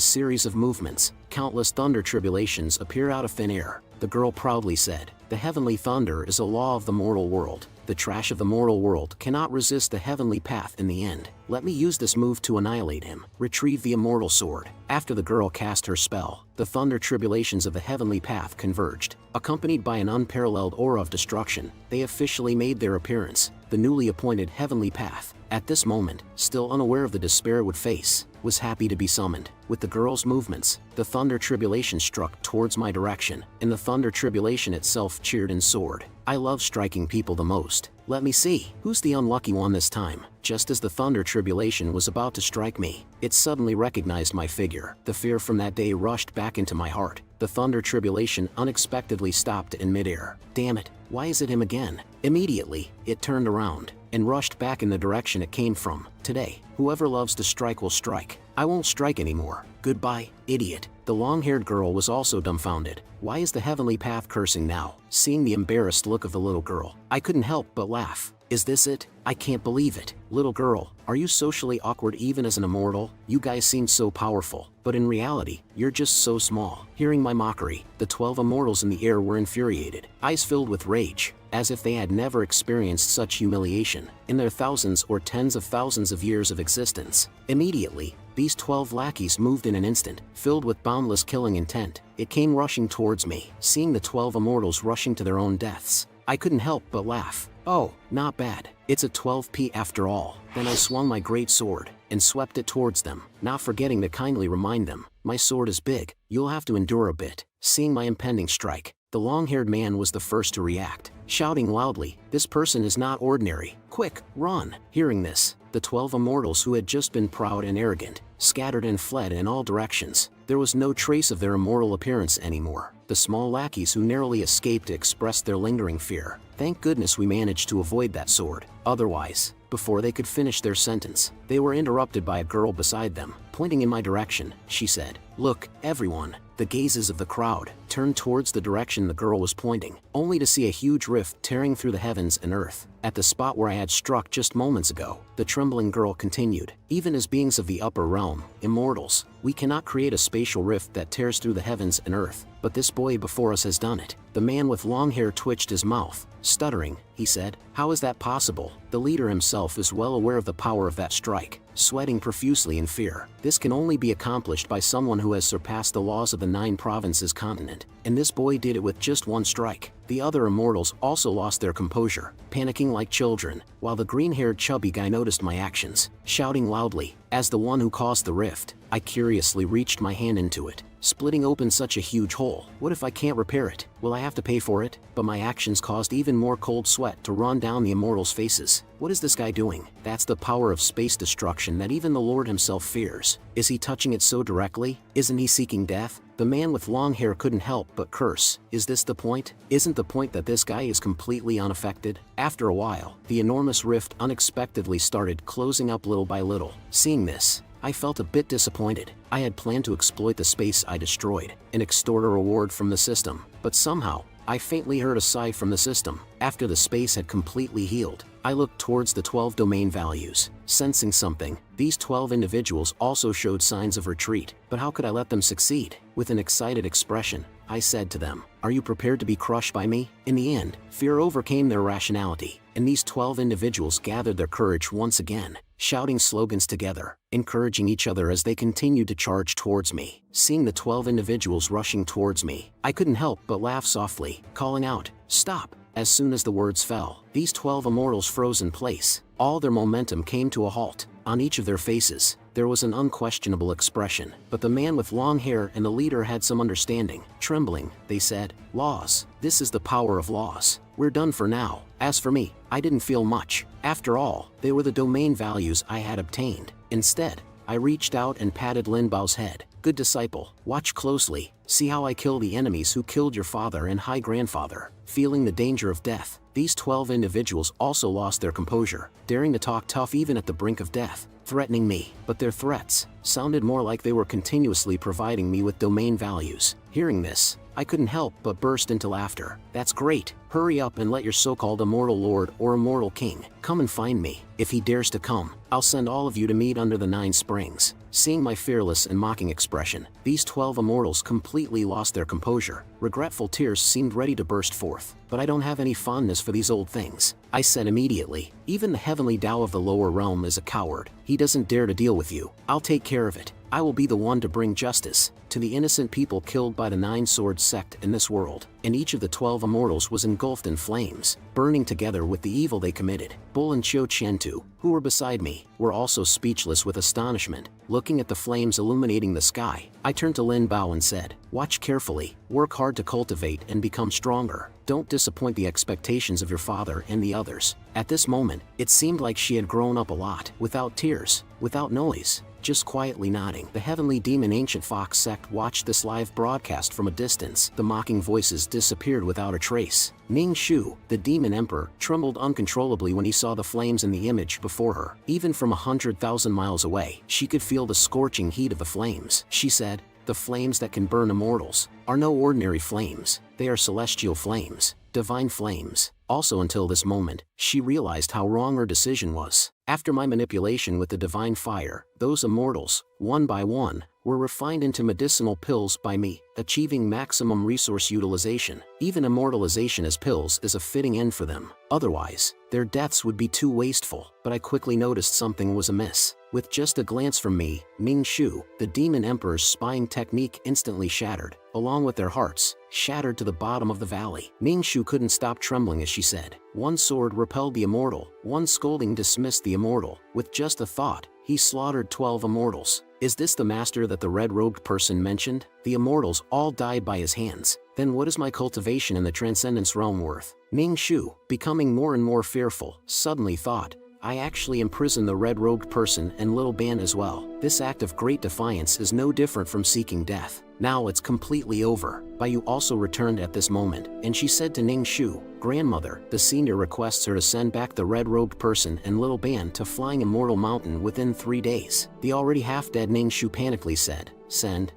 series of movements, countless thunder tribulations appear out of thin air. The girl proudly said, "The heavenly thunder is a law of the mortal world. The trash of the mortal world cannot resist the heavenly path in the end." let me use this move to annihilate him. Retrieve the immortal sword. After the girl cast her spell, the thunder tribulations of the heavenly path converged. Accompanied by an unparalleled aura of destruction, they officially made their appearance, the newly appointed heavenly path. At this moment, still unaware of the despair it would face, was happy to be summoned. With the girl's movements, the thunder tribulation struck towards my direction, and the thunder tribulation itself cheered and soared. I love striking people the most. Let me see, who's the unlucky one this time? Just as the thunder tribulation was about to strike me, it suddenly recognized my figure. The fear from that day rushed back into my heart. The thunder tribulation unexpectedly stopped in midair. Damn it, why is it him again? Immediately, it turned around and rushed back in the direction it came from. Today, whoever loves to strike will strike. I won't strike anymore. Goodbye, idiot. The long-haired girl was also dumbfounded. Why is the heavenly path cursing now? Seeing the embarrassed look of the little girl, I couldn't help but laugh. Is this it? I can't believe it. Little girl, are you socially awkward even as an immortal? You guys seem so powerful, but in reality, you're just so small. Hearing my mockery, the 12 immortals in the air were infuriated, eyes filled with rage, as if they had never experienced such humiliation in their thousands or tens of thousands of years of existence. Immediately, these 12 lackeys moved in an instant, filled with boundless killing intent. It came rushing towards me. Seeing the 12 immortals rushing to their own deaths, I couldn't help but laugh. Oh, not bad. It's a 12p after all. Then I swung my great sword and swept it towards them, not forgetting to kindly remind them, my sword is big, you'll have to endure a bit. Seeing my impending strike, the long-haired man was the first to react, shouting loudly, this person is not ordinary. Quick, run! Hearing this, the 12 immortals who had just been proud and arrogant, scattered and fled in all directions. There was no trace of their immortal appearance anymore. The small lackeys who narrowly escaped expressed their lingering fear. Thank goodness we managed to avoid that sword. Otherwise, before they could finish their sentence, they were interrupted by a girl beside them. Pointing in my direction, she said, look, everyone. The gazes of the crowd turned towards the direction the girl was pointing, only to see a huge rift tearing through the heavens and earth. At the spot where I had struck just moments ago, the trembling girl continued, even as beings of the upper realm, immortals, we cannot create a spatial rift that tears through the heavens and earth, but this boy before us has done it. The man with long hair twitched his mouth. Stuttering, he said, how is that possible? The leader himself is well aware of the power of that strike, sweating profusely in fear. This can only be accomplished by someone who has surpassed the laws of the 9 provinces continent, and this boy did it with just one strike. The other immortals also lost their composure, panicking like children, while the green-haired chubby guy noticed my actions, shouting loudly. As the one who caused the rift, I curiously reached my hand into it, splitting open such a huge hole. What if I can't repair it? Will I have to pay for it? But my actions caused even more cold sweat to run down the immortals' faces. What is this guy doing? That's the power of space destruction that even the Lord himself fears. Is he touching it so directly? Isn't he seeking death? The man with long hair couldn't help but curse. Is this the point? Isn't the point that this guy is completely unaffected? After a while, the enormous rift unexpectedly started closing up little by little. Seeing this, I felt a bit disappointed. I had planned to exploit the space I destroyed and extort a reward from the system, but somehow, I faintly heard a sigh from the system. After the space had completely healed, I looked towards the 12 domain values. Sensing something, these 12 individuals also showed signs of retreat, but how could I let them succeed? With an excited expression, I said to them, are you prepared to be crushed by me? In the end, fear overcame their rationality, and these 12 individuals gathered their courage once again, shouting slogans together, encouraging each other as they continued to charge towards me. Seeing the 12 individuals rushing towards me, I couldn't help but laugh softly, calling out, stop! As soon as the words fell, these 12 immortals froze in place. All their momentum came to a halt. On each of their faces, there was an unquestionable expression, but the man with long hair and the leader had some understanding. Trembling, they said, laws. This is the power of laws. We're done for now. As for me, I didn't feel much. After all, they were the domain values I had obtained. Instead, I reached out and patted Lin Bao's head. Good disciple, watch closely. See how I kill the enemies who killed your father and high grandfather. Feeling the danger of death, these 12 individuals also lost their composure, daring to talk tough even at the brink of death, threatening me. But their threats sounded more like they were continuously providing me with domain values. Hearing this, I couldn't help but burst into laughter. That's great. Hurry up and let your so-called immortal lord or immortal king come and find me. If he dares to come, I'll send all of you to meet under the 9 springs. Seeing my fearless and mocking expression, these 12 immortals completely lost their composure. Regretful tears seemed ready to burst forth. But I don't have any fondness for these old things, I said immediately. Even the heavenly Tao of the lower realm is a coward. He doesn't dare to deal with you. I'll take care of it. I will be the one to bring justice to the innocent people killed by the 9-sword sect in this world. And each of the 12 immortals was engulfed in flames, burning together with the evil they committed. Bull and Qiu Qiantu, who were beside me, were also speechless with astonishment, looking at the flames illuminating the sky. I turned to Lin Bao and said, "Watch carefully, work hard to cultivate and become stronger. Don't disappoint the expectations of your father and the others." At this moment, it seemed like she had grown up a lot, without tears, without noise, just quietly nodding. The heavenly demon ancient fox sect watched this live broadcast from a distance. The mocking voices disappeared without a trace. Ning Shu, the demon emperor, trembled uncontrollably when he saw the flames in the image before her. Even from 100,000 miles away, she could feel the scorching heat of the flames. She said, "The flames that can burn immortals are no ordinary flames. They are celestial flames, divine flames." Also until this moment, she realized how wrong her decision was. After my manipulation with the divine fire, those immortals, one by one, were refined into medicinal pills by me, achieving maximum resource utilization. Even immortalization as pills is a fitting end for them. Otherwise, their deaths would be too wasteful. But I quickly noticed something was amiss. With just a glance from me, Ning Shu, the demon emperor's spying technique instantly shattered, along with their hearts, shattered to the bottom of the valley. Ning Shu couldn't stop trembling as she said, "One sword repelled the immortal, one scolding dismissed the immortal. With just a thought, he slaughtered 12 immortals. Is this the master that the red-robed person mentioned? The immortals all died by his hands. Then what is my cultivation in the transcendence realm worth?" Ning Shu, becoming more and more fearful, suddenly thought, "I actually imprisoned the red-robed person and little Ban as well. This act of great defiance is no different from seeking death. Now it's completely over." Baiyu also returned at this moment, and she said to Ning Shu, "Grandmother, the senior requests her to send back the red-robed person and little Ban to Flying Immortal Mountain within 3 days. The already half-dead Ning Shu panically said, Send.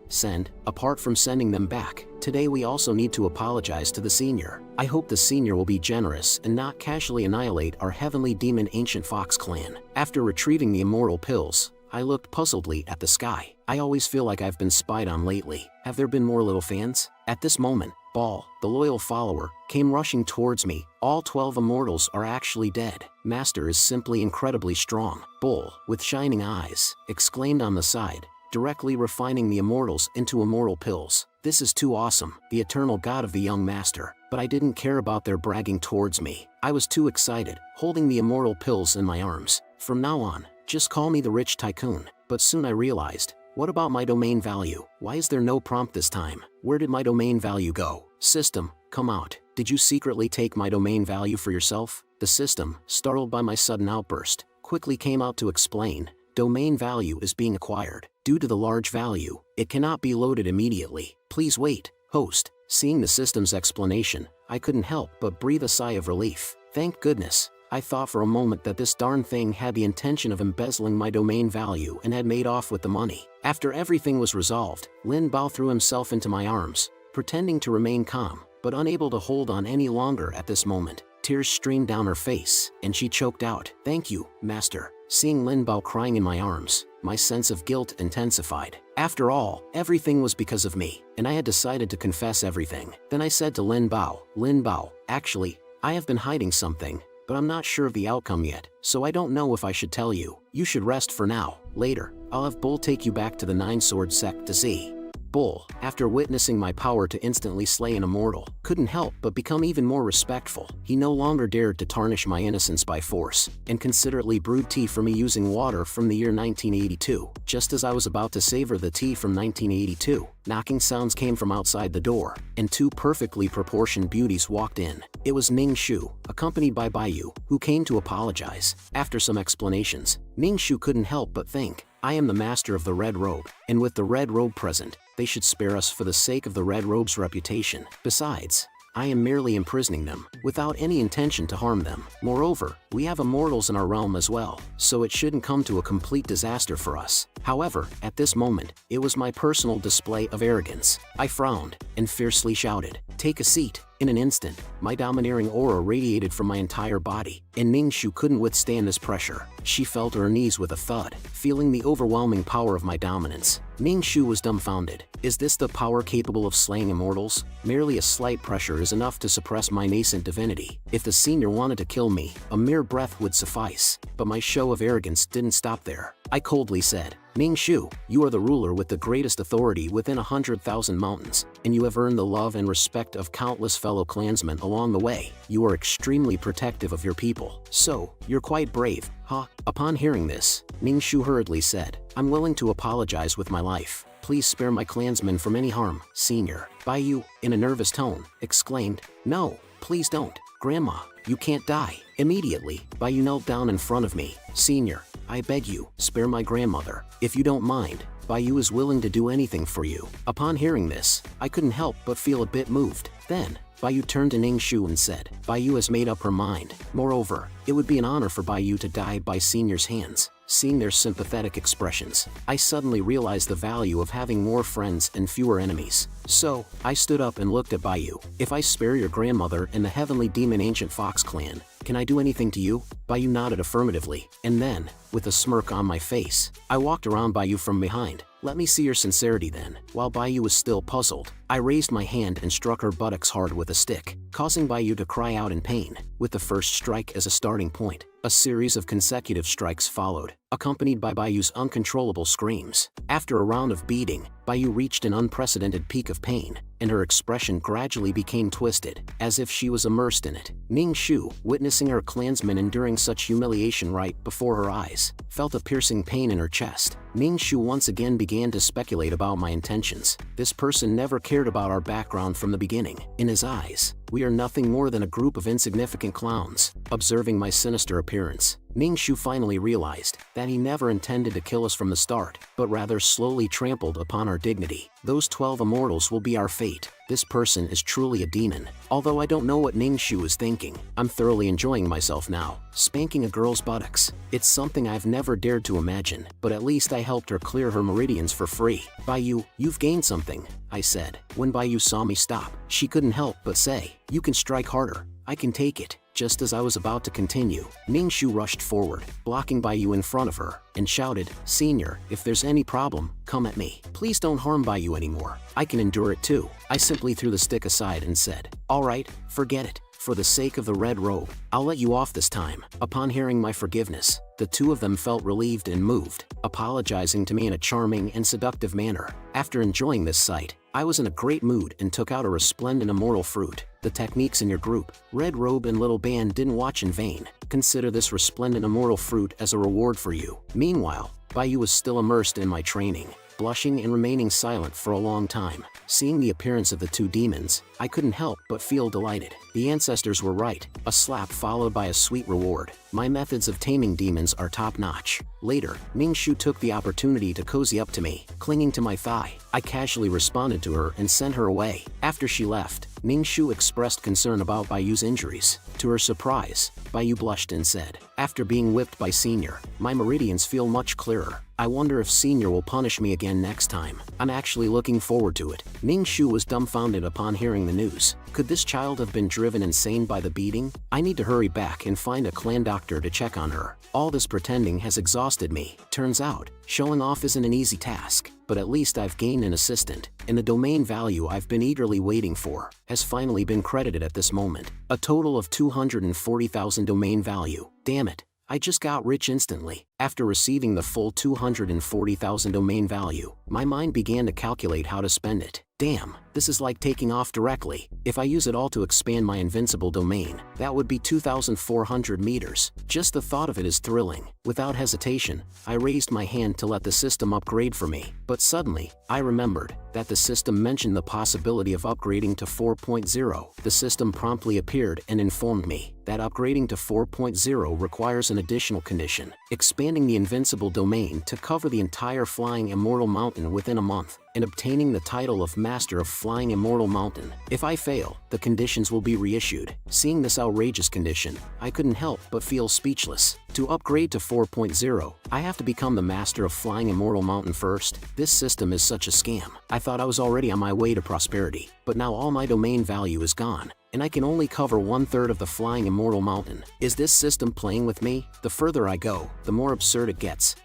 Apart from sending them back, today we also need to apologize to the senior. I hope the senior will be generous and not casually annihilate our heavenly demon ancient fox clan." After retrieving the immortal pills, I looked puzzledly at the sky. I always feel like I've been spied on lately. Have there been more little fans? At this moment, Ball, the loyal follower, came rushing towards me. "All 12 immortals are actually dead. Master is simply incredibly strong." Bull, with shining eyes, exclaimed on the side, directly refining the immortals into immortal pills. "This is too awesome, the eternal god of the young master." But I didn't care about their bragging towards me. I was too excited, holding the immortal pills in my arms. From now on, just call me the rich tycoon. But soon I realized, what about my domain value? Why is there no prompt this time? Where did my domain value go? System, come out. Did you secretly take my domain value for yourself? The system, startled by my sudden outburst, quickly came out to explain, "Domain value is being acquired. Due to the large value, it cannot be loaded immediately. Please wait, host." Seeing the system's explanation, I couldn't help but breathe a sigh of relief. Thank goodness. I thought for a moment that this darn thing had the intention of embezzling my domain value and had made off with the money. After everything was resolved, Lin Bao threw himself into my arms, pretending to remain calm, but unable to hold on any longer at this moment. Tears streamed down her face, and she choked out, "Thank you, master." Seeing Lin Bao crying in my arms, my sense of guilt intensified. After all, everything was because of me, and I had decided to confess everything. Then I said to Lin Bao, "Actually, I have been hiding something, but I'm not sure of the outcome yet, so I don't know if I should tell you. You should rest for now. Later, I'll have Bull take you back to the 9-sword sect to see." Bull, after witnessing my power to instantly slay an immortal, couldn't help but become even more respectful. He no longer dared to tarnish my innocence by force, and considerately brewed tea for me using water from the year 1982. Just as I was about to savor the tea from 1982, knocking sounds came from outside the door, and 2 perfectly proportioned beauties walked in. It was Ning Shu, accompanied by Baiyu, who came to apologize. After some explanations, Ning Shu couldn't help but think, "I am the master of the red robe, and with the red robe present, they should spare us for the sake of the red robe's reputation. Besides, I am merely imprisoning them, without any intention to harm them. Moreover, we have immortals in our realm as well, so it shouldn't come to a complete disaster for us." However, at this moment, it was my personal display of arrogance. I frowned, and fiercely shouted, "Take a seat." In an instant, my domineering aura radiated from my entire body, and Ningxu couldn't withstand this pressure. She fell to her knees with a thud, feeling the overwhelming power of my dominance. Ningxu was dumbfounded. Is this the power capable of slaying immortals? Merely a slight pressure is enough to suppress my nascent divinity. If the senior wanted to kill me, a mere breath would suffice. But my show of arrogance didn't stop there. I coldly said, Ningxu, you are the ruler with the greatest authority within 100,000 mountains, and you have earned the love and respect of countless fellow clansmen along the way. You are extremely protective of your people. So, you're quite brave, huh? Upon hearing this, Ningxu hurriedly said, I'm willing to apologize with my life. Please spare my clansmen from any harm, senior. Baiyu, in a nervous tone, exclaimed, No, please don't. Grandma, you can't die. Immediately, Baiyu knelt down in front of me. Senior, I beg you, spare my grandmother. If you don't mind, Baiyu is willing to do anything for you. Upon hearing this, I couldn't help but feel a bit moved. Then, Baiyu turned to Ningxu and said, Baiyu has made up her mind. Moreover, it would be an honor for Baiyu to die by Senior's hands. Seeing their sympathetic expressions, I suddenly realized the value of having more friends and fewer enemies. So, I stood up and looked at Baiyu. If I spare your grandmother and the heavenly demon ancient fox clan, can I do anything to you? Baiyu nodded affirmatively, and then, with a smirk on my face, I walked around Baiyu from behind. Let me see your sincerity then. While Baiyu was still puzzled, I raised my hand and struck her buttocks hard with a stick, causing Baiyu to cry out in pain. With the first strike as a starting point, a series of consecutive strikes followed, accompanied by Baiyu's uncontrollable screams. After a round of beating, Baiyu reached an unprecedented peak of pain, and her expression gradually became twisted, as if she was immersed in it. Ningxu, witnessing her clansmen enduring such humiliation right before her eyes, felt a piercing pain in her chest. Ningxu once again began to speculate about my intentions. This person never cared about our background from the beginning. In his eyes, we are nothing more than a group of insignificant clowns. Observing my sinister appearance, Ningxu finally realized that he never intended to kill us from the start, but rather slowly trampled upon our dignity. Those 12 immortals will be our fate. This person is truly a demon. Although I don't know what Ningxu is thinking, I'm thoroughly enjoying myself now. Spanking a girl's buttocks. It's something I've never dared to imagine, but at least I helped her clear her meridians for free. Baiyu, you've gained something, I said. When Baiyu saw me stop, she couldn't help but say, You can strike harder. I can take it. Just as I was about to continue, Ningxu rushed forward, blocking Baiyu in front of her, and shouted, Senior, if there's any problem, come at me. Please don't harm Baiyu anymore. I can endure it too. I simply threw the stick aside and said, All right, forget it. For the sake of the red robe, I'll let you off this time. Upon hearing my forgiveness, the two of them felt relieved and moved, apologizing to me in a charming and seductive manner. After enjoying this sight, I was in a great mood and took out a resplendent immortal fruit. The techniques in your group, Red Robe and Little Band, didn't watch in vain. Consider this resplendent immortal fruit as a reward for you. Meanwhile, Baiyu was still immersed in my training, blushing and remaining silent for a long time. Seeing the appearance of the two demons, I couldn't help but feel delighted. The ancestors were right, a slap followed by a sweet reward. My methods of taming demons are top-notch. Later, Ningxu took the opportunity to cozy up to me, clinging to my thigh. I casually responded to her and sent her away. After she left, Ningxu expressed concern about Baiyu's injuries. To her surprise, Baiyu blushed and said, After being whipped by Senior, my meridians feel much clearer. I wonder if Senior will punish me again next time. I'm actually looking forward to it. Ningxu was dumbfounded upon hearing the news. Could this child have been driven insane by the beating? I need to hurry back and find a clan doctor to check on her. All this pretending has exhausted me. Turns out, showing off isn't an easy task, but at least I've gained an assistant, and the domain value I've been eagerly waiting for has finally been credited at this moment. A total of 240,000 domain value. Damn it. I just got rich instantly. After receiving the full 240,000 domain value, my mind began to calculate how to spend it. Damn, this is like taking off directly. If I use it all to expand my invincible domain, that would be 2,400 meters. Just the thought of it is thrilling. Without hesitation, I raised my hand to let the system upgrade for me. But suddenly, I remembered that the system mentioned the possibility of upgrading to 4.0. The system promptly appeared and informed me that upgrading to 4.0 requires an additional condition: expanding the invincible domain to cover the entire Flying Immortal Mountain within a month, and obtaining the title of Master of Flying Immortal Mountain. If I fail, the conditions will be reissued. Seeing this outrageous condition, I couldn't help but feel speechless. To upgrade to 4.0, I have to become the Master of Flying Immortal Mountain first. This system is such a scam. I thought I was already on my way to prosperity, but now all my domain value is gone. and I can only cover 1/3 of the flying immortal mountain. Is this system playing with me? The further I go, the more absurd it gets.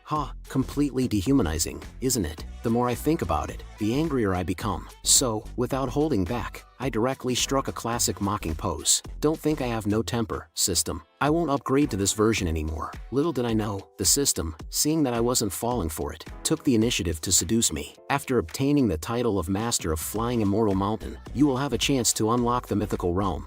Completely dehumanizing, isn't it? The more I think about it, the angrier I become. So, without holding back, I directly struck a classic mocking pose. Don't think I have no temper, system. I won't upgrade to this version anymore. Little did I know, the system, seeing that I wasn't falling for it, took the initiative to seduce me. After obtaining the title of Master of Flying Immortal Mountain, you will have a chance to unlock the mythical realm.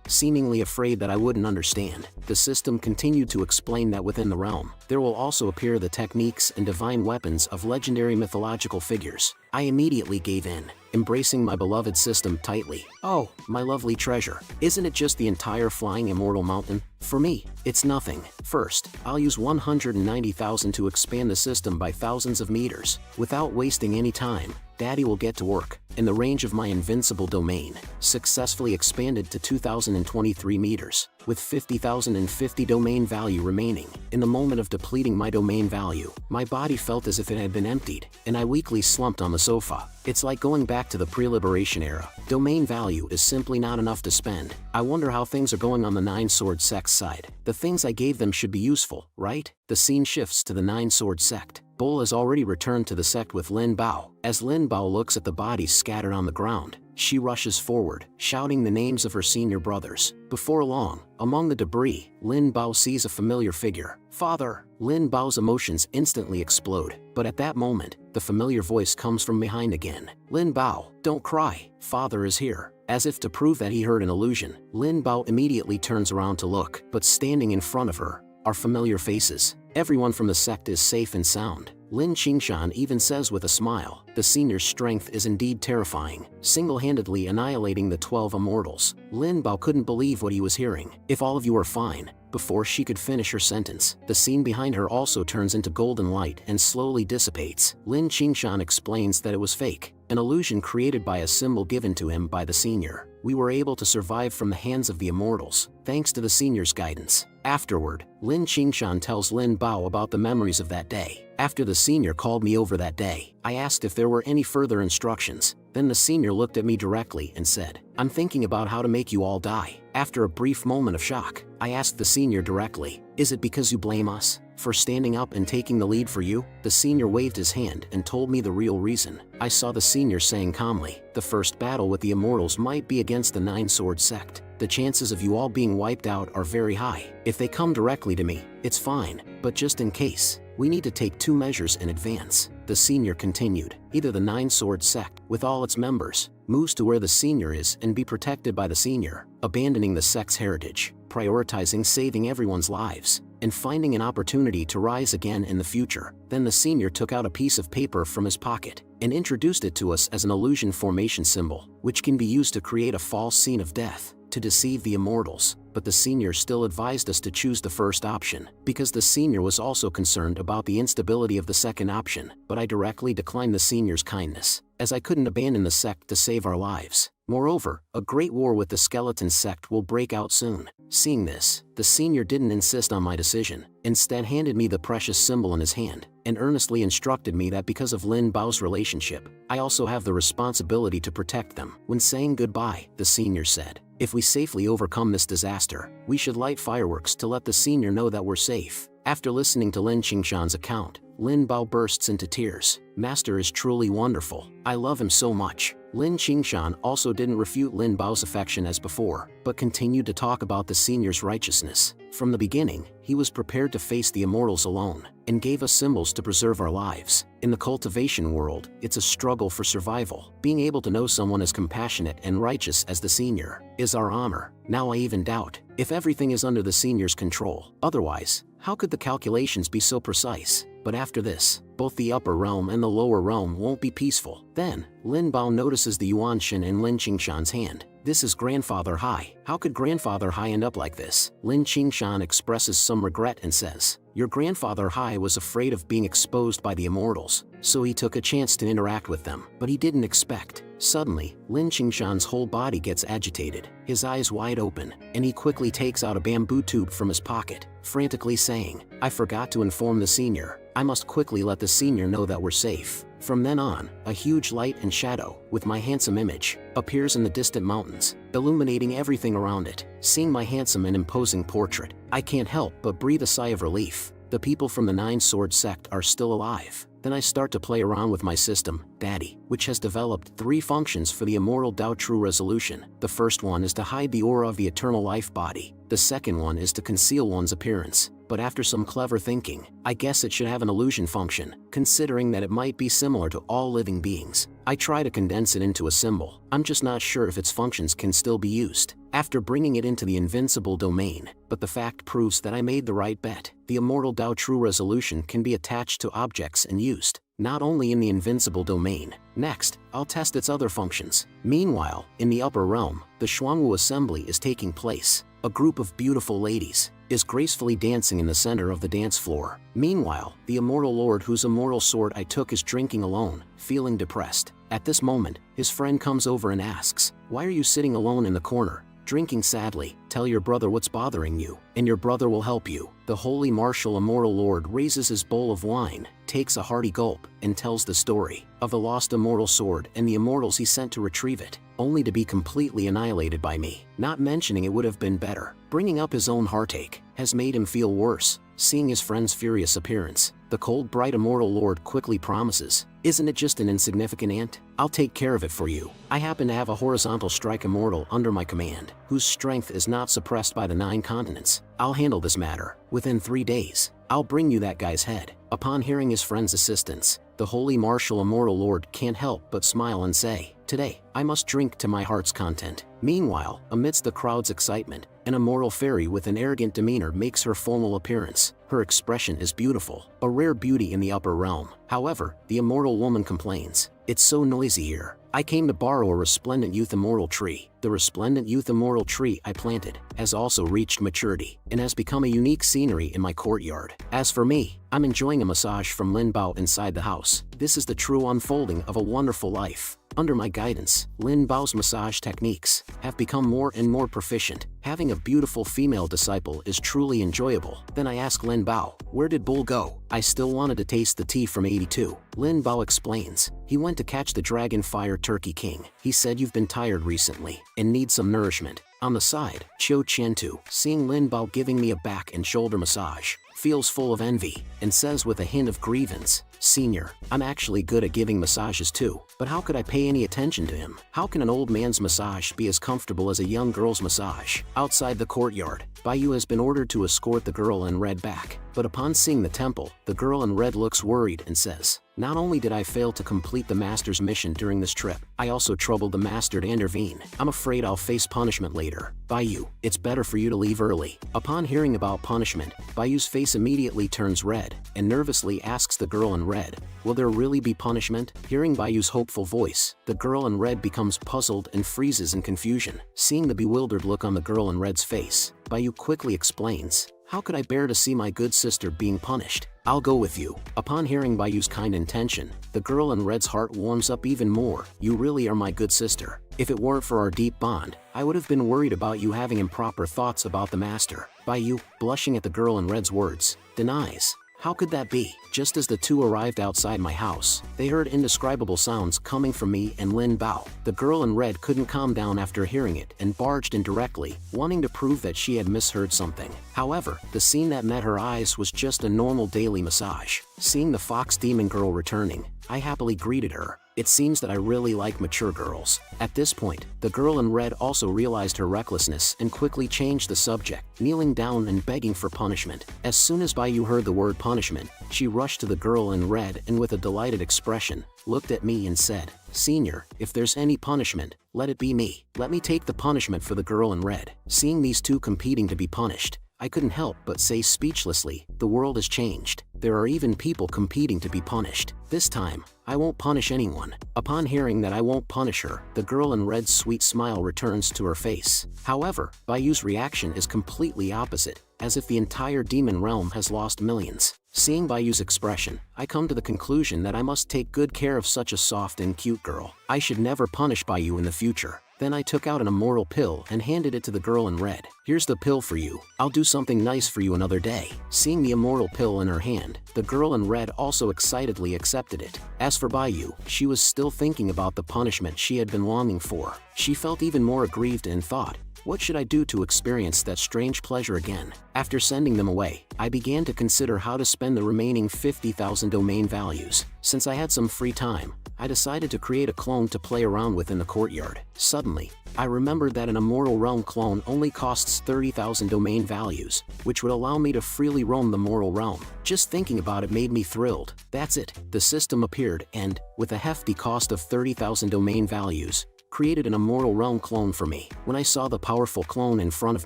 Seemingly afraid that I wouldn't understand, the system continued to explain that within the realm, there will also appear the techniques and divine weapons of legendary mythological figures. I immediately gave in, embracing my beloved system tightly. Oh, my lovely treasure, isn't it just the entire flying immortal mountain? For me, it's nothing. First, I'll use 190,000 to expand the system by thousands of meters. Without wasting any time, Daddy will get to work, and the range of my invincible domain successfully expanded to 2,023 meters, with 50,050 domain value remaining. In the moment of depleting my domain value, my body felt as if it had been emptied, and I weakly slumped on the sofa. It's like going back to the pre-liberation era. Domain value is simply not enough to spend. I wonder how things are going on the Nine Sword Sect's side. The things I gave them should be useful, right? The scene shifts to the Nine Sword Sect. Bull has already returned to the sect with Lin Bao. As Lin Bao looks at the bodies scattered on the ground, she rushes forward, shouting the names of her senior brothers. Before long, among the debris, Lin Bao sees a familiar figure. Father! Lin Bao's emotions instantly explode, but at that moment, the familiar voice comes from behind again. Lin Bao, don't cry, Father is here. As if to prove that he heard an illusion, Lin Bao immediately turns around to look, but standing in front of her are familiar faces. Everyone from the sect is safe and sound. Lin Qingshan even says with a smile, the senior's strength is indeed terrifying, single-handedly annihilating the 12 immortals. Lin Bao couldn't believe what he was hearing. If all of you are fine. Before she could finish her sentence, the scene behind her also turns into golden light and slowly dissipates. Lin Qingshan explains that it was fake, an illusion created by a symbol given to him by the senior. We were able to survive from the hands of the immortals, thanks to the senior's guidance. Afterward, Lin Qingshan tells Lin Bao about the memories of that day. After the senior called me over that day, I asked if there were any further instructions. Then the senior looked at me directly and said, I'm thinking about how to make you all die. After a brief moment of shock, I asked the senior directly, is it because you blame us for standing up and taking the lead for you? The senior waved his hand and told me the real reason. I saw the senior saying calmly, the first battle with the immortals might be against the Nine Sword Sect. The chances of you all being wiped out are very high. If they come directly to me, it's fine, but just in case, we need to take 2 measures in advance. The senior continued. Either the Nine Sword Sect, with all its members, moves to where the senior is and be protected by the senior, abandoning the sect's heritage, prioritizing saving everyone's lives, and finding an opportunity to rise again in the future. Then the senior took out a piece of paper from his pocket and introduced it to us as an illusion formation symbol, which can be used to create a false scene of death, to deceive the immortals. But the senior still advised us to choose the first option, because the senior was also concerned about the instability of the second option. But I directly declined the senior's kindness, as I couldn't abandon the sect to save our lives. Moreover, a great war with the skeleton sect will break out soon. Seeing this, the senior didn't insist on my decision, instead handed me the precious symbol in his hand, and earnestly instructed me that because of Lin Bao's relationship, I also have the responsibility to protect them. When saying goodbye, the senior said, if we safely overcome this disaster, we should light fireworks to let the senior know that we're safe. After listening to Lin Qingshan's account, Lin Bao bursts into tears. Master is truly wonderful. I love him so much. Lin Qingshan also didn't refute Lin Bao's affection as before, but continued to talk about the senior's righteousness. From the beginning, he was prepared to face the immortals alone, and gave us symbols to preserve our lives. In the cultivation world, it's a struggle for survival. Being able to know someone as compassionate and righteous as the senior is our honor. Now I even doubt if everything is under the senior's control. Otherwise, how could the calculations be so precise? But after this, both the upper realm and the lower realm won't be peaceful. Then, Lin Bao notices the Yuanshin in Lin Qingshan's hand. This is Grandfather Hai. How could Grandfather Hai end up like this? Lin Qingshan expresses some regret and says, your Grandfather Hai was afraid of being exposed by the immortals, so he took a chance to interact with them. But he didn't expect. Suddenly, Lin Qingshan's whole body gets agitated, his eyes wide open, and he quickly takes out a bamboo tube from his pocket, frantically saying, I forgot to inform the senior. I must quickly let the senior know that we're safe. From then on, a huge light and shadow, with my handsome image, appears in the distant mountains, illuminating everything around it. Seeing my handsome and imposing portrait, I can't help but breathe a sigh of relief. The people from the Nine Sword sect are still alive. Then I start to play around with my system, Daddy, which has developed 3 functions for the Immortal Tao True Resolution. The first one is to hide the aura of the eternal life body. The second one is to conceal one's appearance. But after some clever thinking, I guess it should have an illusion function, considering that it might be similar to all living beings. I try to condense it into a symbol. I'm just not sure if its functions can still be used after bringing it into the Invincible domain, but the fact proves that I made the right bet. The Immortal Tao True Resolution can be attached to objects and used, not only in the Invincible domain. Next, I'll test its other functions. Meanwhile, in the upper realm, the Xuanwu assembly is taking place. A group of beautiful ladies is gracefully dancing in the center of the dance floor. Meanwhile, the Immortal Lord whose immortal sword I took is drinking alone, feeling depressed. At this moment, his friend comes over and asks, "Why are you sitting alone in the corner, drinking sadly? Tell your brother what's bothering you, and your brother will help you." The holy martial Immortal Lord raises his bowl of wine, takes a hearty gulp, and tells the story of the lost immortal sword and the immortals he sent to retrieve it, only to be completely annihilated by me. Not mentioning it would have been better. Bringing up his own heartache has made him feel worse. Seeing his friend's furious appearance, the cold bright Immortal Lord quickly promises, "Isn't it just an insignificant ant? I'll take care of it for you. I happen to have a horizontal strike immortal under my command, whose strength is not suppressed by the 9 continents. I'll handle this matter. Within 3 days, I'll bring you that guy's head." Upon hearing his friend's assistance, the holy martial Immortal Lord can't help but smile and say, "Today, I must drink to my heart's content." Meanwhile, amidst the crowd's excitement, an immortal fairy with an arrogant demeanor makes her formal appearance. Her expression is beautiful, a rare beauty in the upper realm. However, the immortal woman complains, "It's so noisy here. I came to borrow a resplendent youth immortal tree. The resplendent youth immortal tree I planted has also reached maturity and has become a unique scenery in my courtyard. As for me, I'm enjoying a massage from Lin Bao inside the house. This is the true unfolding of a wonderful life." Under my guidance, Lin Bao's massage techniques have become more and more proficient. Having a beautiful female disciple is truly enjoyable. Then I ask Lin Bao, "Where did Bull go?" I still wanted to taste the tea from 82. Lin Bao explains, "He went to catch the Dragon Fire Turkey King. He said you've been tired recently and need some nourishment." On the side, Qiu Qiantu, seeing Lin Bao giving me a back and shoulder massage, feels full of envy and says with a hint of grievance, "Senior, I'm actually good at giving massages too, but how could I pay any attention to him? How can an old man's massage be as comfortable as a young girl's massage?" Outside the courtyard, Baiyu has been ordered to escort the girl in red back, but upon seeing the temple, the girl in red looks worried and says, "Not only did I fail to complete the master's mission during this trip, I also troubled the master to intervene. I'm afraid I'll face punishment later. Baiyu, it's better for you to leave early." Upon hearing about punishment, Bayu's face immediately turns red and nervously asks the girl in red, "Will there really be punishment?" Hearing Bayu's hopeful voice, the girl in red becomes puzzled and freezes in confusion. Seeing the bewildered look on the girl in red's face, Bayu quickly explains, "How could I bear to see my good sister being punished? I'll go with you." Upon hearing Bayu's kind intention, the girl in red's heart warms up even more. "You really are my good sister. If it weren't for our deep bond, I would have been worried about you having improper thoughts about the master." Bayu, blushing at the girl in red's words, denies, "How could that be?" Just as the two arrived outside my house, they heard indescribable sounds coming from me and Lin Bao. The girl in red couldn't calm down after hearing it and barged in directly, wanting to prove that she had misheard something. However, the scene that met her eyes was just a normal daily massage. Seeing the fox demon girl returning, I happily greeted her. It seems that I really like mature girls. At this point, the girl in red also realized her recklessness and quickly changed the subject, kneeling down and begging for punishment. As soon as Bayu heard the word punishment, she rushed to the girl in red and with a delighted expression, looked at me and said, "Senior, if there's any punishment, let it be me. Let me take the punishment for the girl in red." Seeing these two competing to be punished, I couldn't help but say speechlessly, "The world has changed. There are even people competing to be punished. This time, I won't punish anyone." Upon hearing that I won't punish her, the girl in red's sweet smile returns to her face. However, Bayu's reaction is completely opposite, as if the entire demon realm has lost millions. Seeing Bayu's expression, I come to the conclusion that I must take good care of such a soft and cute girl. I should never punish Bayu in the future. Then I took out an immortal pill and handed it to the girl in red. "Here's the pill for you. I'll do something nice for you another day." Seeing the immortal pill in her hand, the girl in red also excitedly accepted it. As for Bayu, she was still thinking about the punishment she had been longing for. She felt even more aggrieved and thought, "What should I do to experience that strange pleasure again?" After sending them away, I began to consider how to spend the remaining 50,000 domain values. Since I had some free time, I decided to create a clone to play around with in the courtyard. Suddenly, I remembered that an Immortal Realm clone only costs 30,000 domain values, which would allow me to freely roam the mortal realm. Just thinking about it made me thrilled. That's it, the system appeared and, with a hefty cost of 30,000 domain values, created an Immortal Realm clone for me. When I saw the powerful clone in front of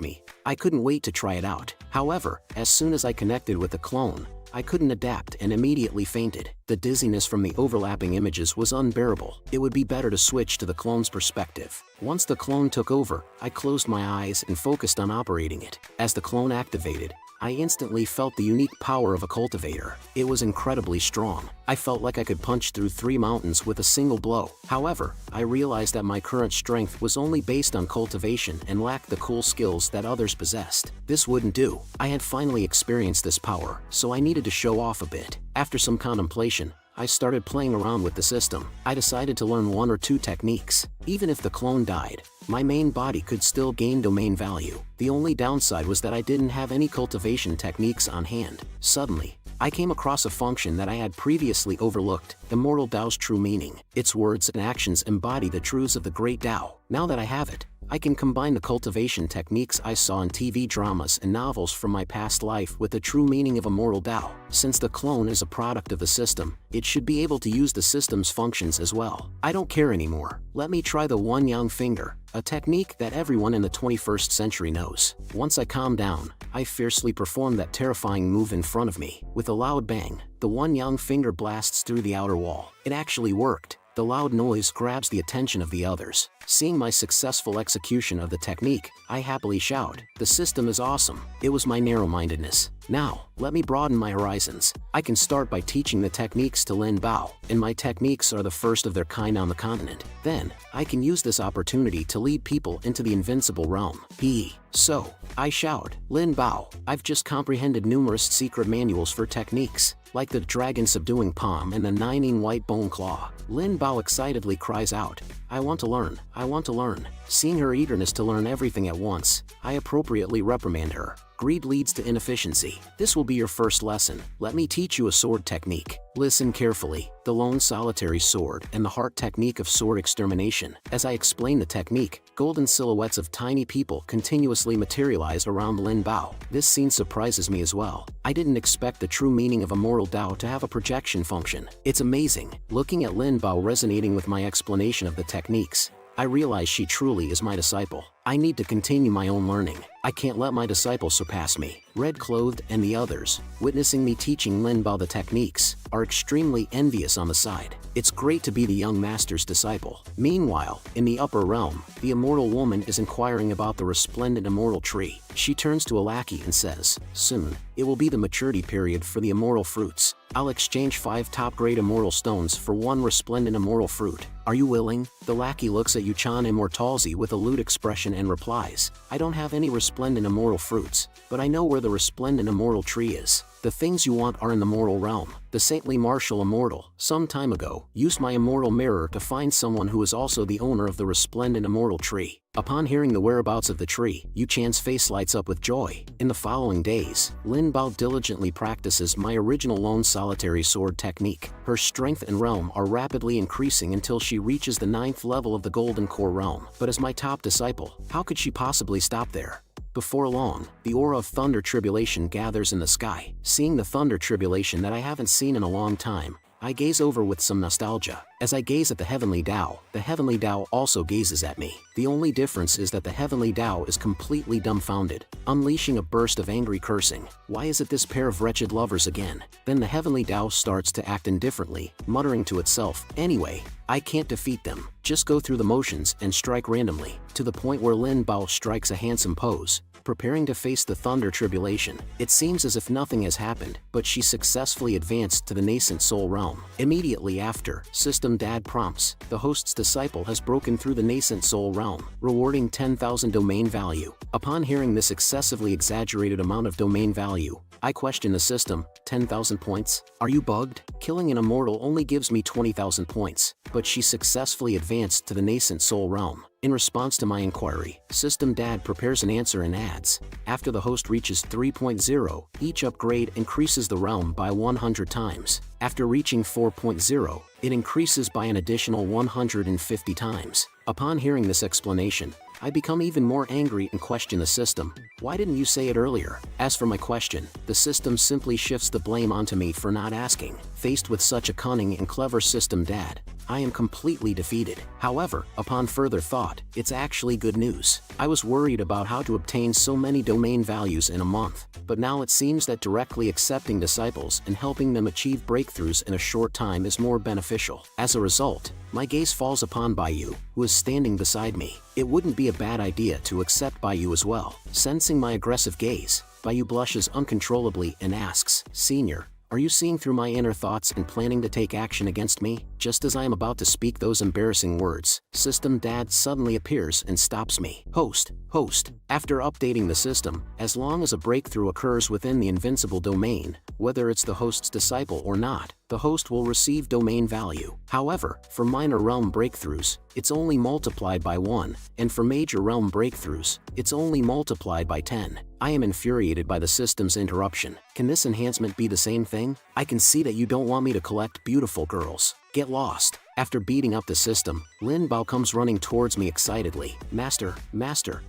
me, I couldn't wait to try it out. However, as soon as I connected with the clone, I couldn't adapt and immediately fainted. The dizziness from the overlapping images was unbearable. It would be better to switch to the clone's perspective. Once the clone took over, I closed my eyes and focused on operating it. As the clone activated, I instantly felt the unique power of a cultivator. It was incredibly strong. I felt like I could punch through 3 mountains with a single blow. However, I realized that my current strength was only based on cultivation and lacked the cool skills that others possessed. This wouldn't do. I had finally experienced this power, so I needed to show off a bit. After some contemplation, I started playing around with the system. I decided to learn 1 or 2 techniques. Even if the clone died, my main body could still gain domain value. The only downside was that I didn't have any cultivation techniques on hand. Suddenly, I came across a function that I had previously overlooked, Immortal Tao's true meaning. Its words and actions embody the truths of the Great Tao. Now that I have it, I can combine the cultivation techniques I saw in TV dramas and novels from my past life with the true meaning of Immortal Tao. Since the clone is a product of the system, it should be able to use the system's functions as well. I don't care anymore. Let me try the One Yang Finger, a technique that everyone in the 21st century knows. Once I calmed down, I fiercely performed that terrifying move in front of me. With a loud bang, the One Yang Finger blasts through the outer wall. It actually worked. The loud noise grabs the attention of the others. Seeing my successful execution of the technique, I happily shout, "The system is awesome." It was my narrow-mindedness. Now, let me broaden my horizons. I can start by teaching the techniques to Lin Bao, and my techniques are the first of their kind on the continent. Then, I can use this opportunity to lead people into the Invincible realm. So, I shout, "Lin Bao, I've just comprehended numerous secret manuals for techniques, like the Dragon Subduing Palm and the Nining White Bone Claw." Lin Bao excitedly cries out, "I want to learn, I want to learn." Seeing her eagerness to learn everything at once, I appropriately reprimand her. Greed leads to inefficiency. This will be your first lesson. Let me teach you a sword technique. Listen carefully. The lone solitary sword and the heart technique of sword extermination. As I explain the technique, golden silhouettes of tiny people continuously materialize around Lin Bao. This scene surprises me as well. I didn't expect the true meaning of Immortal Tao to have a projection function. It's amazing. Looking at Lin Bao resonating with my explanation of the techniques, I realize she truly is my disciple. I need to continue my own learning. I can't let my disciple surpass me. Red Clothed and the others, witnessing me teaching Lin Bao the techniques, are extremely envious on the side. It's great to be the young master's disciple. Meanwhile, in the upper realm, the immortal woman is inquiring about the resplendent immortal tree. She turns to a lackey and says, "Soon, it will be the maturity period for the immortal fruits. I'll exchange 5 top-grade immortal stones for 1 resplendent immortal fruit. Are you willing?" The lackey looks at Yuchan Immortalzi with a lewd expression and replies, "I don't have any resplendent immortal fruits, but I know where the resplendent immortal tree is. The things you want are in the mortal realm." The saintly martial immortal, some time ago, used my immortal mirror to find someone who is also the owner of the resplendent immortal tree. Upon hearing the whereabouts of the tree, Yu Chan's face lights up with joy. In the following days, Lin Bao diligently practices my original lone solitary sword technique. Her strength and realm are rapidly increasing until she reaches the 9th level of the Golden Core realm. But as my top disciple, how could she possibly stop there? Before long, the aura of thunder tribulation gathers in the sky. Seeing the thunder tribulation that I haven't seen in a long time, I gaze over with some nostalgia. As I gaze at the Heavenly Tao, the Heavenly Tao also gazes at me. The only difference is that the Heavenly Tao is completely dumbfounded, unleashing a burst of angry cursing. Why is it this pair of wretched lovers again? Then the Heavenly Tao starts to act indifferently, muttering to itself, "Anyway, I can't defeat them. Just go through the motions and strike randomly," to the point where Lin Bao strikes a handsome pose. preparing to face the thunder tribulation. It seems as if nothing has happened, but she successfully advanced to the nascent soul realm. Immediately after, System Dad prompts, the host's disciple has broken through the nascent soul realm, rewarding 10,000 domain value. Upon hearing this excessively exaggerated amount of domain value, I question the system. 10,000 points? Are you bugged? Killing an immortal only gives me 20,000 points, but she successfully advanced to the nascent soul realm. In response to my inquiry, System Dad prepares an answer and adds, after the host reaches 3.0, each upgrade increases the realm by 100 times. After reaching 4.0, it increases by an additional 150 times. Upon hearing this explanation, I become even more angry and question the system. Why didn't you say it earlier? As for my question, the system simply shifts the blame onto me for not asking. Faced with such a cunning and clever System Dad, I am completely defeated. However, upon further thought, it's actually good news. I was worried about how to obtain so many domain values in a month, but now it seems that directly accepting disciples and helping them achieve breakthroughs in a short time is more beneficial. As a result, my gaze falls upon Baiyu, who is standing beside me. It wouldn't be a bad idea to accept Baiyu as well. Sensing my aggressive gaze, Baiyu blushes uncontrollably and asks, Senior, are you seeing through my inner thoughts and planning to take action against me? Just as I am about to speak those embarrassing words, System Dad suddenly appears and stops me. Host. After updating the system, as long as a breakthrough occurs within the Invincible domain, whether it's the host's disciple or not, the host will receive domain value. However, for minor realm breakthroughs, it's only multiplied by 1, and for major realm breakthroughs, it's only multiplied by 10. I am infuriated by the system's interruption. Can this enhancement be the same thing? I can see that you don't want me to collect beautiful girls. Get lost. After beating up the system, Lin Bao comes running towards me excitedly. Master,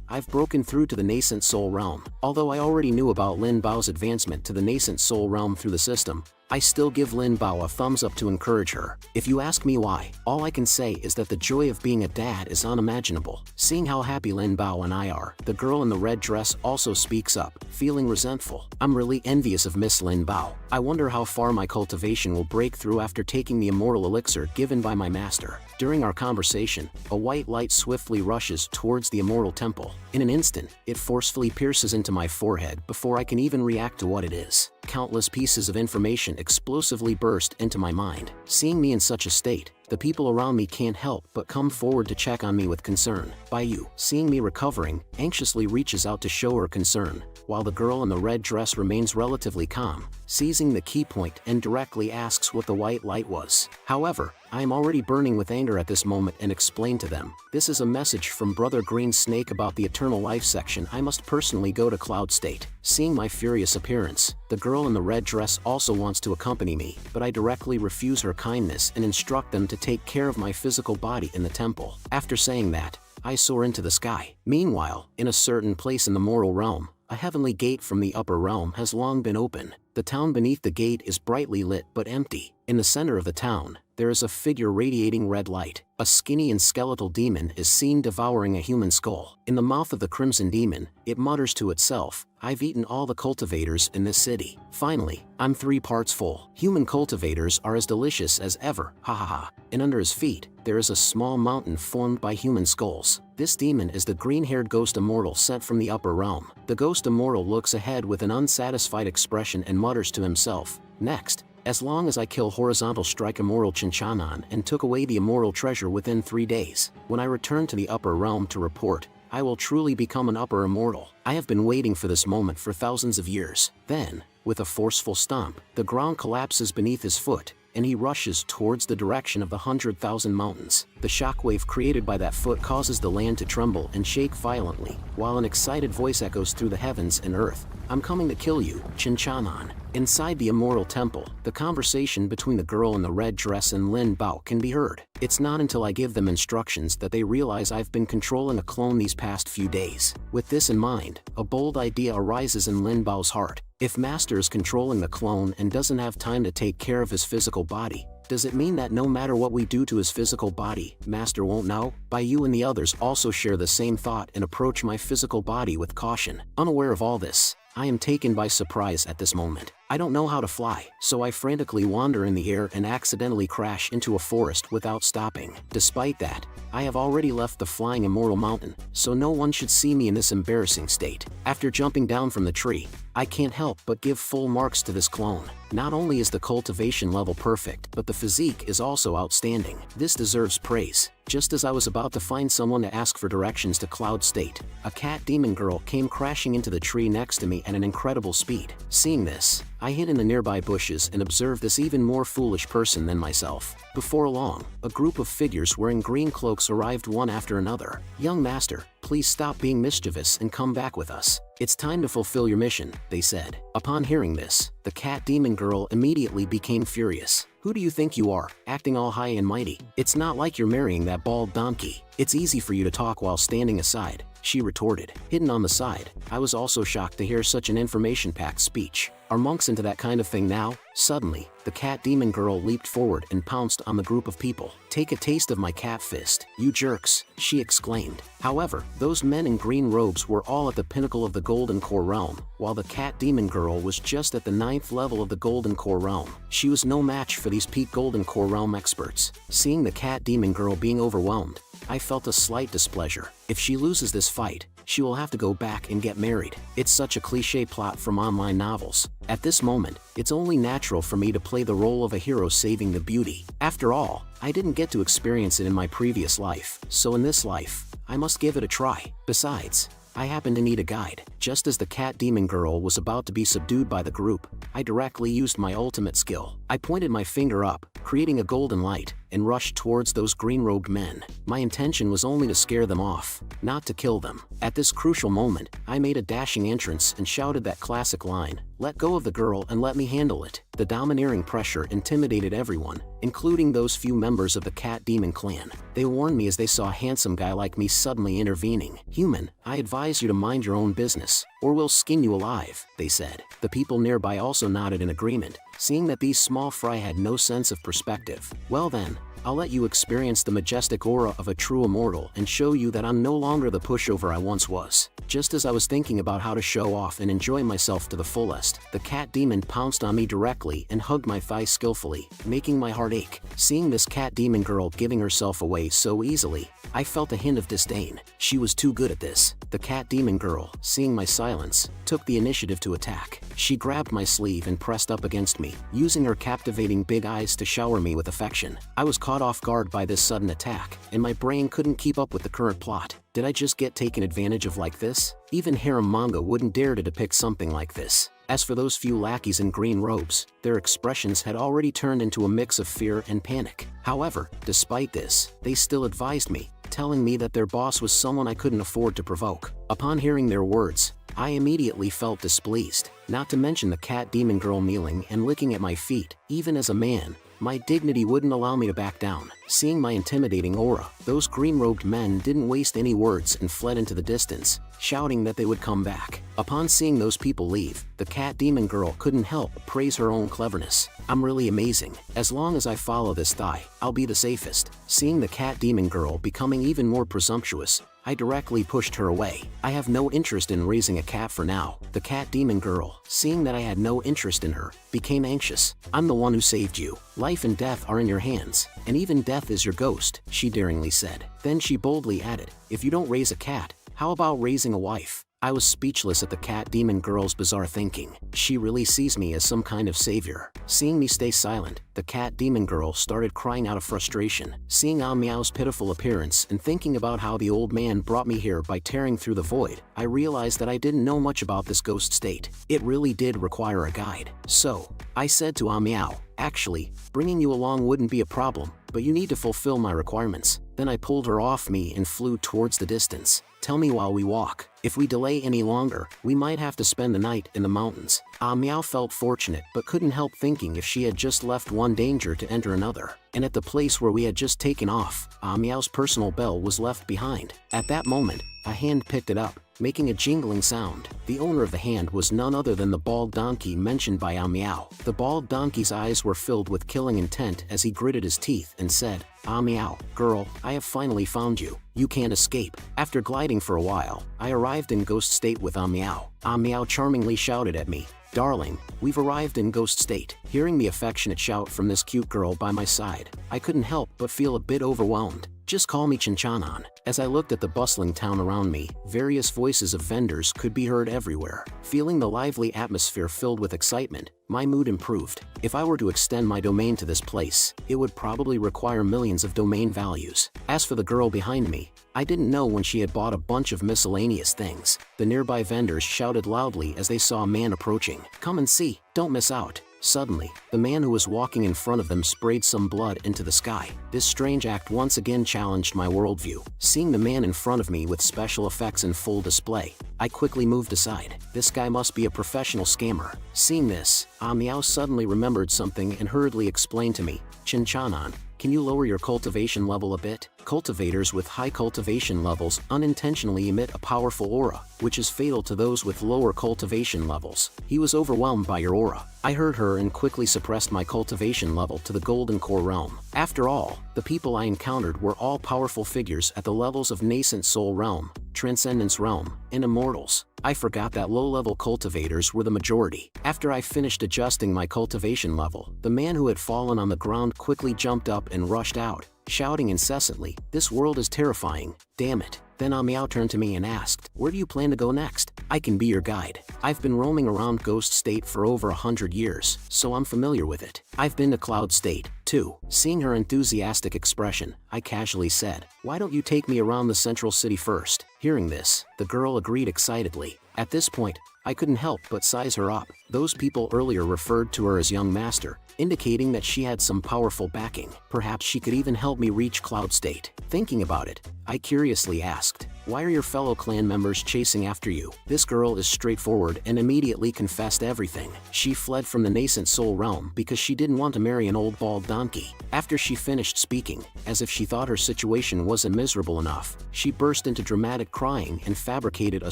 I've broken through to the nascent soul realm. Although I already knew about Lin Bao's advancement to the nascent soul realm through the system, I still give Lin Bao a thumbs up to encourage her. If you ask me why, all I can say is that the joy of being a dad is unimaginable. Seeing how happy Lin Bao and I are, the girl in the red dress also speaks up, feeling resentful. I'm really envious of Miss Lin Bao. I wonder how far my cultivation will break through after taking the immortal elixir given by my master. During our conversation, a white light swiftly rushes towards the immortal temple. In an instant, it forcefully pierces into my forehead before I can even react to what it is. Countless pieces of information explosively burst into my mind. Seeing me in such a state, the people around me can't help but come forward to check on me with concern. Baiyu, seeing me recovering, anxiously reaches out to show her concern, while the girl in the red dress remains relatively calm, seizing the key point and directly asks what the white light was. However, I am already burning with anger at this moment and explain to them, this is a message from Brother Green Snake about the Eternal Life section. I must personally go to Cloud State. Seeing my furious appearance, the girl in the red dress also wants to accompany me, but I directly refuse her kindness and instruct them to take care of my physical body in the temple. After saying that, I soar into the sky. Meanwhile, in a certain place in the moral realm, a heavenly gate from the upper realm has long been open. The town beneath the gate is brightly lit but empty. In the center of the town, there is a figure radiating red light. A skinny and skeletal demon is seen devouring a human skull. In the mouth of the crimson demon, it mutters to itself, I've eaten all the cultivators in this city. Finally, I'm 3 parts full. Human cultivators are as delicious as ever, ha ha ha. And under his feet, there is a small mountain formed by human skulls. This demon is the green-haired ghost immortal sent from the upper realm. The ghost immortal looks ahead with an unsatisfied expression and mutters to himself, next, as long as I kill horizontal strike immortal Chinchanan and took away the immortal treasure within 3 days, when I return to the upper realm to report, I will truly become an upper immortal. I have been waiting for this moment for thousands of years. Then, with a forceful stomp, the ground collapses beneath his foot, and he rushes towards the direction of the 100,000 mountains. The shockwave created by that foot causes the land to tremble and shake violently, while an excited voice echoes through the heavens and earth. I'm coming to kill you, Chinchanan. Inside the immortal temple, the conversation between the girl in the red dress and Lin Bao can be heard. It's not until I give them instructions that they realize I've been controlling a clone these past few days. With this in mind, a bold idea arises in Lin Bao's heart. If Master is controlling the clone and doesn't have time to take care of his physical body, does it mean that no matter what we do to his physical body, Master won't know? Baiyu and the others also share the same thought and approach my physical body with caution. Unaware of all this, I am taken by surprise at this moment. I don't know how to fly, so I frantically wander in the air and accidentally crash into a forest without stopping. Despite that, I have already left the flying immortal mountain, so no one should see me in this embarrassing state. After jumping down from the tree, I can't help but give full marks to this clone. Not only is the cultivation level perfect, but the physique is also outstanding. This deserves praise. Just as I was about to find someone to ask for directions to Cloud State, a cat demon girl came crashing into the tree next to me at an incredible speed. Seeing this, I hid in the nearby bushes and observed this even more foolish person than myself. Before long, a group of figures wearing green cloaks arrived one after another. "Young master, please stop being mischievous and come back with us. It's time to fulfill your mission," they said. Upon hearing this, the cat demon girl immediately became furious. "Who do you think you are, acting all high and mighty? It's not like you're marrying that bald donkey. It's easy for you to talk while standing aside," she retorted. Hidden on the side, I was also shocked to hear such an information-packed speech. "Are monks into that kind of thing now?" Suddenly, the cat demon girl leaped forward and pounced on the group of people. "Take a taste of my cat fist, you jerks," she exclaimed. However, those men in green robes were all at the pinnacle of the Golden Core realm, while the cat demon girl was just at the 9th level of the Golden Core realm. She was no match for these peak Golden Core realm experts. Seeing the cat demon girl being overwhelmed, I felt a slight displeasure. If she loses this fight, she will have to go back and get married. It's such a cliché plot from online novels. At this moment, it's only natural for me to play the role of a hero saving the beauty. After all, I didn't get to experience it in my previous life, so in this life, I must give it a try. Besides, I happen to need a guide. Just as the cat demon girl was about to be subdued by the group, I directly used my ultimate skill. I pointed my finger up, creating a golden light, and rushed towards those green-robed men. My intention was only to scare them off, not to kill them. At this crucial moment, I made a dashing entrance and shouted that classic line, "Let go of the girl and let me handle it." The domineering pressure intimidated everyone, including those few members of the cat demon clan. They warned me as they saw a handsome guy like me suddenly intervening. "Human, I advise you to mind your own business, or we'll skin you alive," they said. The people nearby also nodded in agreement, seeing that these small fry had no sense of perspective. "Well then, I'll let you experience the majestic aura of a true immortal and show you that I'm no longer the pushover I once was." Just as I was thinking about how to show off and enjoy myself to the fullest, the cat demon pounced on me directly and hugged my thigh skillfully, making my heart ache. Seeing this cat demon girl giving herself away so easily, I felt a hint of disdain. She was too good at this. The cat demon girl, seeing my silence, took the initiative to attack. She grabbed my sleeve and pressed up against me, using her captivating big eyes to shower me with affection. I was caught off guard by this sudden attack, and my brain couldn't keep up with the current plot. Did I just get taken advantage of like this? Even harem manga wouldn't dare to depict something like this. As for those few lackeys in green robes, their expressions had already turned into a mix of fear and panic. However, despite this, they still advised me, telling me that their boss was someone I couldn't afford to provoke. Upon hearing their words, I immediately felt displeased, not to mention the cat demon girl kneeling and licking at my feet. Even as a man, my dignity wouldn't allow me to back down. Seeing my intimidating aura, those green-robed men didn't waste any words and fled into the distance, shouting that they would come back. Upon seeing those people leave, the cat demon girl couldn't help but praise her own cleverness. "I'm really amazing. As long as I follow this thigh, I'll be the safest." Seeing the cat demon girl becoming even more presumptuous, I directly pushed her away. "I have no interest in raising a cat for now." The cat demon girl, seeing that I had no interest in her, became anxious. "I'm the one who saved you. Life and death are in your hands, and even death is your ghost," she daringly said. Then she boldly added, "If you don't raise a cat, how about raising a wife?" I was speechless at the cat demon girl's bizarre thinking. She really sees me as some kind of savior. Seeing me stay silent, the cat demon girl started crying out of frustration. Seeing Meow's pitiful appearance and thinking about how the old man brought me here by tearing through the void, I realized that I didn't know much about this ghost state. It really did require a guide. So, I said to Meow, "Actually, bringing you along wouldn't be a problem, but you need to fulfill my requirements." Then I pulled her off me and flew towards the distance. "Tell me while we walk. If we delay any longer, we might have to spend the night in the mountains." Meow felt fortunate but couldn't help thinking if she had just left one danger to enter another. And at the place where we had just taken off, Meow's personal bell was left behind. At that moment, a hand picked it up, making a jingling sound. The owner of the hand was none other than the bald donkey mentioned by Meow. The bald donkey's eyes were filled with killing intent as he gritted his teeth and said, "Meow, girl, I have finally found you. You can't escape." After gliding for a while, I arrived in ghost state with Meow. Meow charmingly shouted at me, "Darling, we've arrived in Ghost State." Hearing the affectionate shout from this cute girl by my side, I couldn't help but feel a bit overwhelmed. "Just call me Chinchanan." As I looked at the bustling town around me, various voices of vendors could be heard everywhere. Feeling the lively atmosphere filled with excitement, my mood improved. If I were to extend my domain to this place, it would probably require millions of domain values. As for the girl behind me, I didn't know when she had bought a bunch of miscellaneous things. The nearby vendors shouted loudly as they saw a man approaching. "Come and see, don't miss out." Suddenly, the man who was walking in front of them sprayed some blood into the sky. This strange act once again challenged my worldview. Seeing the man in front of me with special effects in full display, I quickly moved aside. This guy must be a professional scammer. Seeing this, Meow suddenly remembered something and hurriedly explained to me, "Chinchanan, can you lower your cultivation level a bit?" Cultivators with high cultivation levels unintentionally emit a powerful aura, which is fatal to those with lower cultivation levels. He was overwhelmed by your aura. I heard her and quickly suppressed my cultivation level to the Golden Core realm. After all, the people I encountered were all powerful figures at the levels of Nascent Soul Realm, Transcendence Realm, and Immortals. I forgot that low-level cultivators were the majority. After I finished adjusting my cultivation level, the man who had fallen on the ground quickly jumped up and rushed out, shouting incessantly, "This world is terrifying, damn it." Then Meow turned to me and asked, "Where do you plan to go next? I can be your guide. I've been roaming around Ghost State for over 100 years, so I'm familiar with it. I've been to Cloud State, too." Seeing her enthusiastic expression, I casually said, "Why don't you take me around the central city first?" Hearing this, the girl agreed excitedly. At this point, I couldn't help but size her up. Those people earlier referred to her as Young Master, indicating that she had some powerful backing. Perhaps she could even help me reach Cloud State. Thinking about it, I curiously asked, "Why are your fellow clan members chasing after you?" This girl is straightforward and immediately confessed everything. She fled from the Nascent Soul Realm because she didn't want to marry an old bald donkey. After she finished speaking, as if she thought her situation wasn't miserable enough, she burst into dramatic crying and fabricated a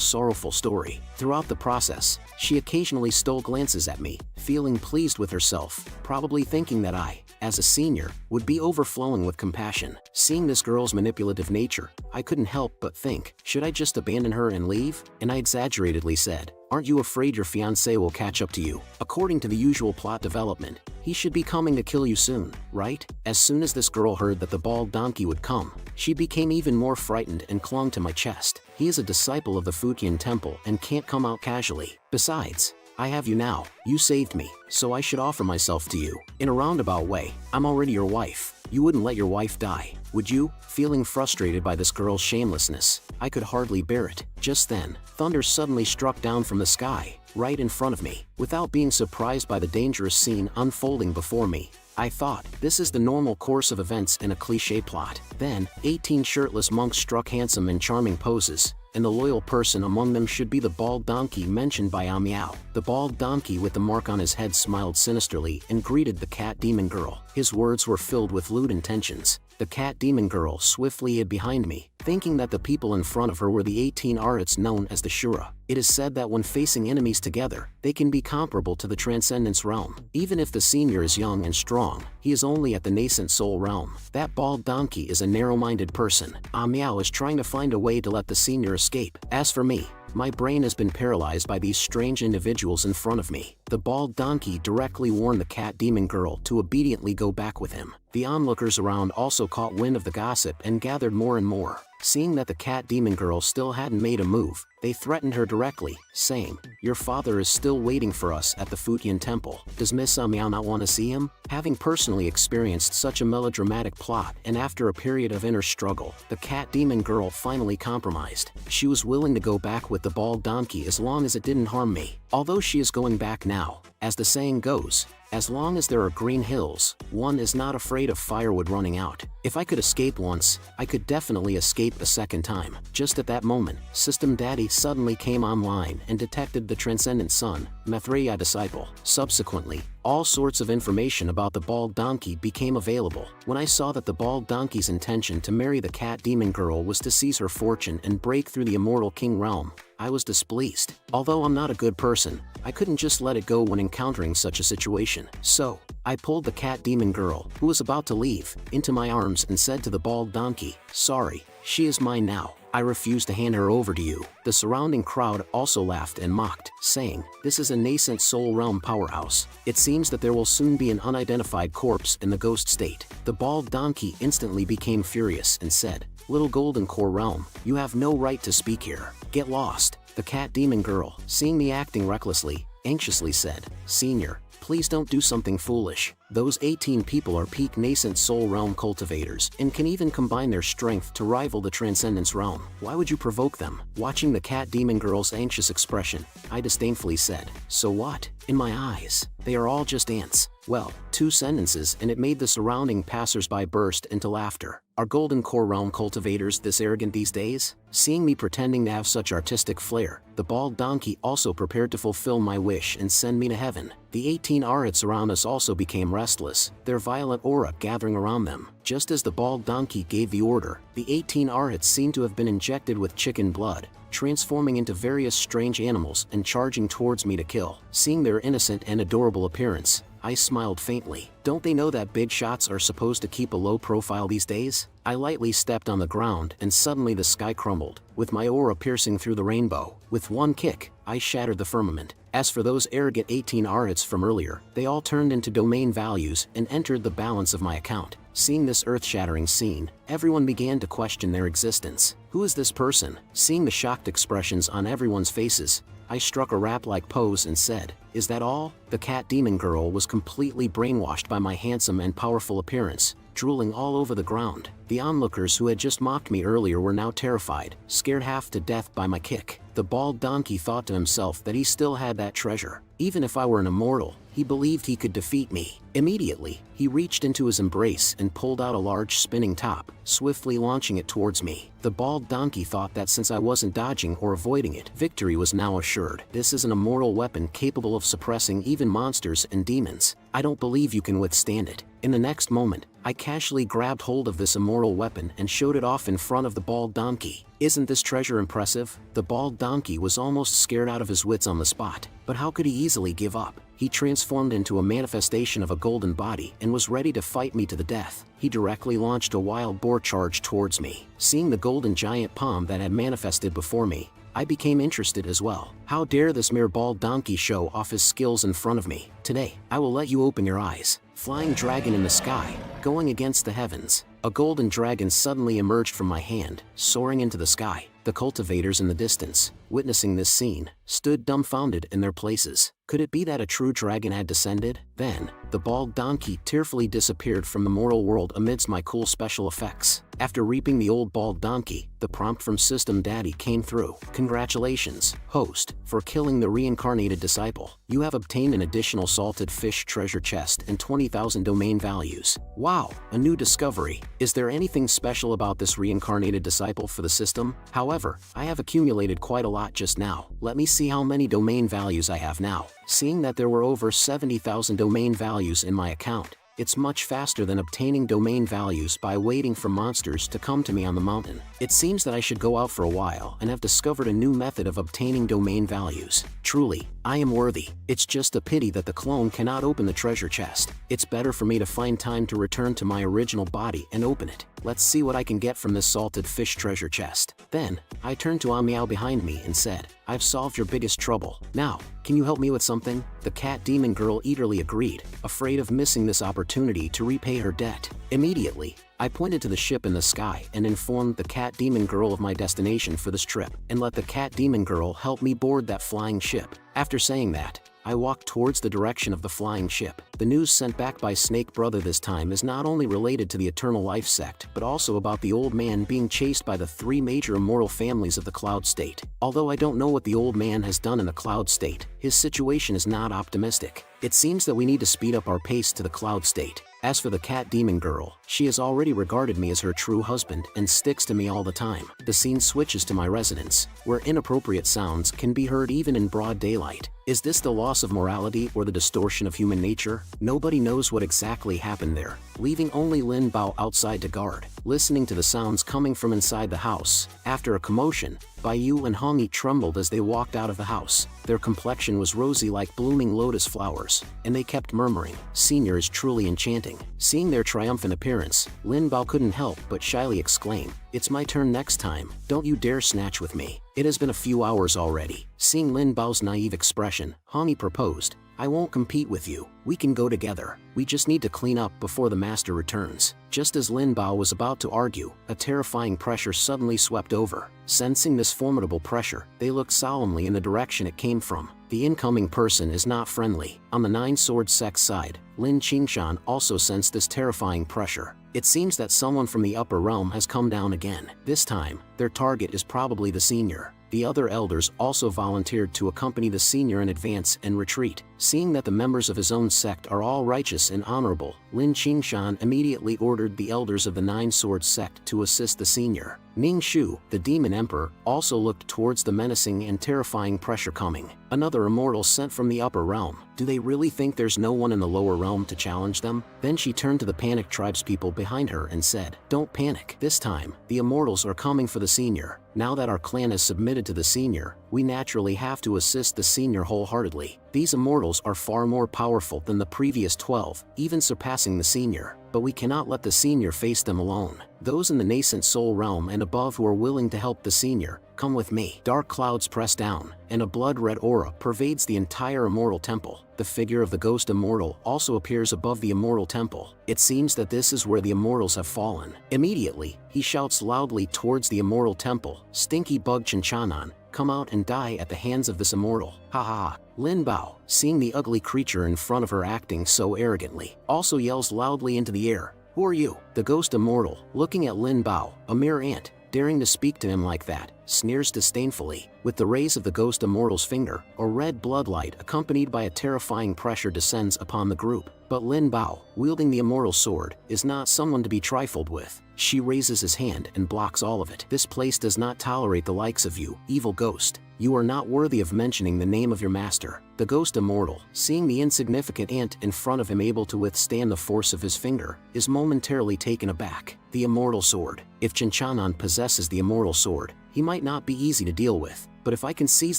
sorrowful story. Throughout the process, she occasionally stole glances at me, feeling pleased with herself, probably thinking that I, as a senior, would be overflowing with compassion. Seeing this girl's manipulative nature, I couldn't help but think, should I just abandon her and leave? And I exaggeratedly said, "Aren't you afraid your fiancé will catch up to you? According to the usual plot development, he should be coming to kill you soon, right?" As soon as this girl heard that the bald donkey would come, she became even more frightened and clung to my chest. "He is a disciple of the Fujian Temple and can't come out casually. Besides, I have you now. You saved me, so I should offer myself to you. In a roundabout way, I'm already your wife. You wouldn't let your wife die, would you?" Feeling frustrated by this girl's shamelessness, I could hardly bear it. Just then, thunder suddenly struck down from the sky, right in front of me. Without being surprised by the dangerous scene unfolding before me, I thought, this is the normal course of events in a cliché plot. Then, 18 shirtless monks struck handsome and charming poses, and the loyal person among them should be the bald donkey mentioned by Meow. The bald donkey with the mark on his head smiled sinisterly and greeted the cat demon girl. His words were filled with lewd intentions. The cat demon girl swiftly hid behind me, thinking that the people in front of her were the 18 arhats known as the Shura. It is said that when facing enemies together, they can be comparable to the Transcendence Realm. Even if the senior is young and strong, he is only at the Nascent Soul Realm. That bald donkey is a narrow-minded person. Meow is trying to find a way to let the senior escape. As for me, my brain has been paralyzed by these strange individuals in front of me. The bald donkey directly warned the cat demon girl to obediently go back with him. The onlookers around also caught wind of the gossip and gathered more and more. Seeing that the cat demon girl still hadn't made a move, they threatened her directly, saying, "Your father is still waiting for us at the Fujian Temple. Does Miss Meow not want to see him?" Having personally experienced such a melodramatic plot and after a period of inner struggle, the cat demon girl finally compromised. She was willing to go back with the bald donkey as long as it didn't harm me. Although she is going back now, as the saying goes, as long as there are green hills, one is not afraid of firewood running out. If I could escape once, I could definitely escape a second time. Just at that moment, System Daddy suddenly came online and detected the Transcendent Son, Mathreya disciple. Subsequently, all sorts of information about the bald donkey became available. When I saw that the bald donkey's intention to marry the cat demon girl was to seize her fortune and break through the immortal king realm, I was displeased. Although I'm not a good person, I couldn't just let it go when encountering such a situation. So, I pulled the cat demon girl, who was about to leave, into my arms and said to the bald donkey, "Sorry, she is mine now. I refuse to hand her over to you. The surrounding crowd also laughed and mocked, saying, this is a nascent soul realm powerhouse. It seems that there will soon be an unidentified corpse in the ghost state. The bald donkey instantly became furious and said, little golden core realm, you have no right to speak here. Get lost. The cat demon girl, seeing me acting recklessly, anxiously said, Senior, please don't do something foolish. Those 18 people are peak nascent soul realm cultivators and can even combine their strength to rival the transcendence realm. Why would you provoke them? Watching the cat demon girl's anxious expression, I disdainfully said, so what? In my eyes, they are all just ants. Well, 2 sentences and it made the surrounding passers-by burst into laughter. Are golden core realm cultivators this arrogant these days? Seeing me pretending to have such artistic flair, the bald donkey also prepared to fulfill my wish and send me to heaven. The 18 arhats around us also became restless, their violet aura gathering around them. Just as the bald donkey gave the order, the 18 arhats seemed to have been injected with chicken blood, transforming into various strange animals and charging towards me to kill. Seeing their innocent and adorable appearance, I smiled faintly. Don't they know that big shots are supposed to keep a low profile these days? I lightly stepped on the ground and suddenly the sky crumbled, with my aura piercing through the rainbow. With one kick, I shattered the firmament. As for those arrogant 18 arhats from earlier, they all turned into domain values and entered the balance of my account. Seeing this earth-shattering scene, everyone began to question their existence. Who is this person? Seeing the shocked expressions on everyone's faces, I struck a rap-like pose and said, is that all? The cat demon girl was completely brainwashed by my handsome and powerful appearance, drooling all over the ground. The onlookers who had just mocked me earlier were now terrified, scared half to death by my kick. The bald donkey thought to himself that he still had that treasure. Even if I were an immortal, he believed he could defeat me. Immediately, he reached into his embrace and pulled out a large spinning top, swiftly launching it towards me. The bald donkey thought that since I wasn't dodging or avoiding it, victory was now assured. This is an immortal weapon capable of suppressing even monsters and demons. I don't believe you can withstand it. In the next moment, I casually grabbed hold of this immortal weapon and showed it off in front of the bald donkey. Isn't this treasure impressive? The bald donkey was almost scared out of his wits on the spot, but how could he easily give up? He transformed into a manifestation of a golden body and was ready to fight me to the death. He directly launched a wild boar charge towards me. Seeing the golden giant palm that had manifested before me, I became interested as well. How dare this mere bald donkey show off his skills in front of me? Today, I will let you open your eyes. Flying dragon in the sky, going against the heavens. A golden dragon suddenly emerged from my hand, soaring into the sky. The cultivators in the distance, witnessing this scene, stood dumbfounded in their places. Could it be that a true dragon had descended? Then, the bald donkey tearfully disappeared from the mortal world amidst my cool special effects. After reaping the old bald donkey, the prompt from System Daddy came through. Congratulations, host, for killing the reincarnated disciple. You have obtained an additional salted fish treasure chest and 20,000 domain values. Wow, a new discovery. Is there anything special about this reincarnated disciple for the system? However, I have accumulated quite a lot just now. Let me see how many domain values I have now. Seeing that there were over 70,000 domain values in my account, it's much faster than obtaining domain values by waiting for monsters to come to me on the mountain. It seems that I should go out for a while and have discovered a new method of obtaining domain values. Truly, I am worthy. It's just a pity that the clone cannot open the treasure chest. It's better for me to find time to return to my original body and open it. Let's see what I can get from this salted fish treasure chest. Then, I turned to Amiao behind me and said, I've solved your biggest trouble. Now, can you help me with something? The cat demon girl eagerly agreed, afraid of missing this opportunity to repay her debt. Immediately, I pointed to the ship in the sky and informed the cat demon girl of my destination for this trip, and let the cat demon girl help me board that flying ship. After saying that, I walked towards the direction of the flying ship. The news sent back by Snake Brother this time is not only related to the Eternal Life sect, but also about the old man being chased by the 3 major immortal families of the Cloud State. Although I don't know what the old man has done in the Cloud State, his situation is not optimistic. It seems that we need to speed up our pace to the Cloud State. As for the cat demon girl, she has already regarded me as her true husband and sticks to me all the time. The scene switches to my residence, where inappropriate sounds can be heard even in broad daylight. Is this the loss of morality or the distortion of human nature? Nobody knows what exactly happened there, leaving only Lin Bao outside to guard, listening to the sounds coming from inside the house. After a commotion, Baiyu and Hongyi trembled as they walked out of the house. Their complexion was rosy like blooming lotus flowers, and they kept murmuring, "Senior is truly enchanting." Seeing their triumphant appearance, appearance, Lin Bao couldn't help but shyly exclaim, "It's my turn next time, don't you dare snatch with me. It has been a few hours already." Seeing Lin Bao's naive expression, Hami proposed, "I won't compete with you, we can go together. We just need to clean up before the master returns." Just as Lin Bao was about to argue, a terrifying pressure suddenly swept over. Sensing this formidable pressure, they looked solemnly in the direction it came from. The incoming person is not friendly. On the Nine-Sword Sect's side, Lin Qingshan also sensed this terrifying pressure. It seems that someone from the upper realm has come down again. This time, their target is probably the senior. The other elders also volunteered to accompany the senior in advance and retreat. Seeing that the members of his own sect are all righteous and honorable, Lin Qingshan immediately ordered the elders of the Nine-Sword Sect to assist the senior. Ning Shu, the demon emperor, also looked towards the menacing and terrifying pressure coming. Another immortal sent from the upper realm. Do they really think there's no one in the lower realm to challenge them? Then she turned to the panicked tribespeople behind her and said, "Don't panic. This time, the immortals are coming for the senior. Now that our clan has submitted to the senior, we naturally have to assist the senior wholeheartedly. These immortals are far more powerful than the previous 12, even surpassing the senior. But we cannot let the senior face them alone. Those in the nascent soul realm and above who are willing to help the senior, come with me." Dark clouds press down, and a blood-red aura pervades the entire immortal temple. The figure of the ghost immortal also appears above the immortal temple. It seems that this is where the immortals have fallen. Immediately, he shouts loudly towards the immortal temple, "Stinky bug Chinchanan, come out and die at the hands of this immortal." Ha ha ha. Lin Bao, seeing the ugly creature in front of her acting so arrogantly, also yells loudly into the air, "Who are you?" The ghost immortal, looking at Lin Bao, a mere ant, daring to speak to him like that, sneers disdainfully. With the raise of the ghost immortal's finger, a red bloodlight accompanied by a terrifying pressure descends upon the group. But Lin Bao, wielding the immortal sword, is not someone to be trifled with. She raises his hand and blocks all of it. "This place does not tolerate the likes of you, evil ghost. You are not worthy of mentioning the name of your master." The ghost immortal, seeing the insignificant ant in front of him able to withstand the force of his finger, is momentarily taken aback. The immortal sword. If Chinchanan possesses the immortal sword, he might not be easy to deal with. But if I can seize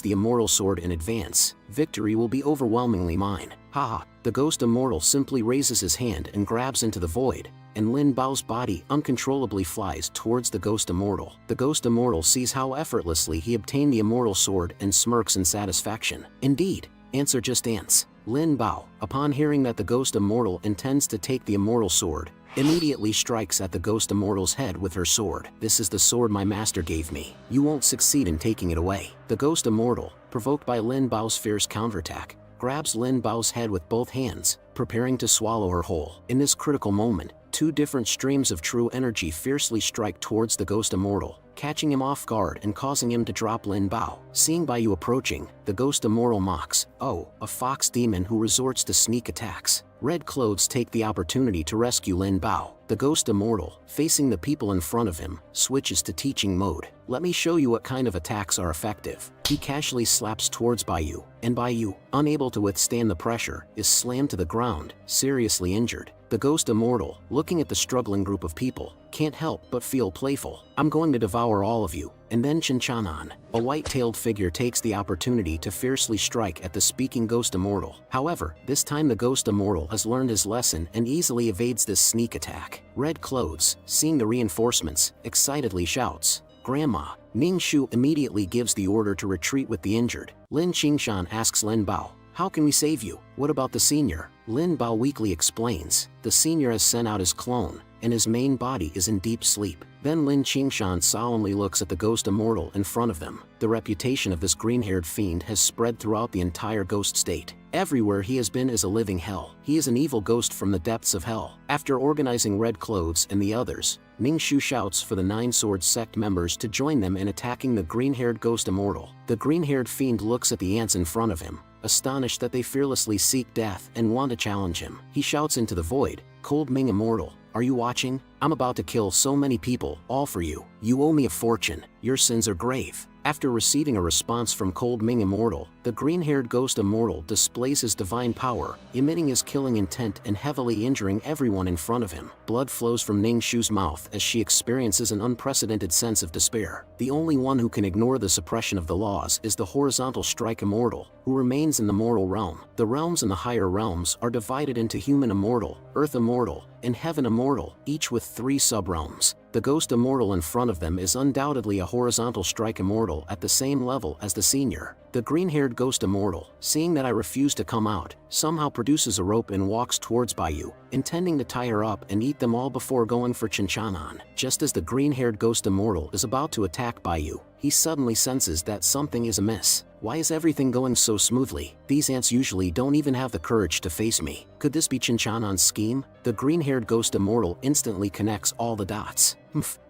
the immortal sword in advance, victory will be overwhelmingly mine. Haha. The ghost immortal simply raises his hand and grabs into the void, and Lin Bao's body uncontrollably flies towards the ghost immortal. The ghost immortal sees how effortlessly he obtained the immortal sword and smirks in satisfaction. Indeed, ants are just ants. Lin Bao, upon hearing that the ghost immortal intends to take the immortal sword, immediately strikes at the ghost immortal's head with her sword. "This is the sword my master gave me. You won't succeed in taking it away." The ghost immortal, provoked by Lin Bao's fierce counterattack, grabs Lin Bao's head with both hands, preparing to swallow her whole. In this critical moment, two different streams of true energy fiercely strike towards the ghost immortal, catching him off guard and causing him to drop Lin Bao. Seeing Baiyu approaching, the ghost immortal mocks, "Oh, a fox demon who resorts to sneak attacks." Red clothes take the opportunity to rescue Lin Bao. The ghost immortal, facing the people in front of him, switches to teaching mode. "Let me show you what kind of attacks are effective." He casually slaps towards Baiyu, and Baiyu, unable to withstand the pressure, is slammed to the ground, seriously injured. The ghost immortal, looking at the struggling group of people, can't help but feel playful. "I'm going to devour all of you." And then Chinchanan, a white-tailed figure, takes the opportunity to fiercely strike at the speaking ghost immortal. However, this time the ghost immortal has learned his lesson and easily evades this sneak attack. Red clothes, seeing the reinforcements, excitedly shouts, "Grandma." Ning Shu immediately gives the order to retreat with the injured. Lin Qingshan asks Lin Bao, "How can we save you? What about the senior?" Lin Bao weakly explains, "The senior has sent out his clone, and his main body is in deep sleep." Then Lin Qingshan solemnly looks at the ghost immortal in front of them. The reputation of this green-haired fiend has spread throughout the entire ghost state. Everywhere he has been is a living hell. He is an evil ghost from the depths of hell. After organizing Red Clothes and the others, Ning Shu shouts for the Nine-Sword Sect members to join them in attacking the green-haired ghost immortal. The green-haired fiend looks at the ants in front of him, astonished that they fearlessly seek death and want to challenge him. He shouts into the void, "Cold Ming Immortal, are you watching? I'm about to kill so many people, all for you. You owe me a fortune. Your sins are grave." After receiving a response from Cold Ming Immortal, the green-haired ghost immortal displays his divine power, emitting his killing intent and heavily injuring everyone in front of him. Blood flows from Ning Shu's mouth as she experiences an unprecedented sense of despair. The only one who can ignore the suppression of the laws is the horizontal strike immortal, who remains in the mortal realm. The realms and the higher realms are divided into human immortal, earth immortal, and heaven immortal, each with 3 sub-realms. The ghost immortal in front of them is undoubtedly a horizontal strike immortal at the same level as the senior. The green-haired ghost immortal, seeing that I refuse to come out, somehow produces a rope and walks towards Baiyu, intending to tie her up and eat them all before going for Chinchanan. Just as the green-haired ghost immortal is about to attack Baiyu, he suddenly senses that something is amiss. Why is everything going so smoothly? These ants usually don't even have the courage to face me. Could this be Chinchanan's scheme? The green-haired ghost immortal instantly connects all the dots.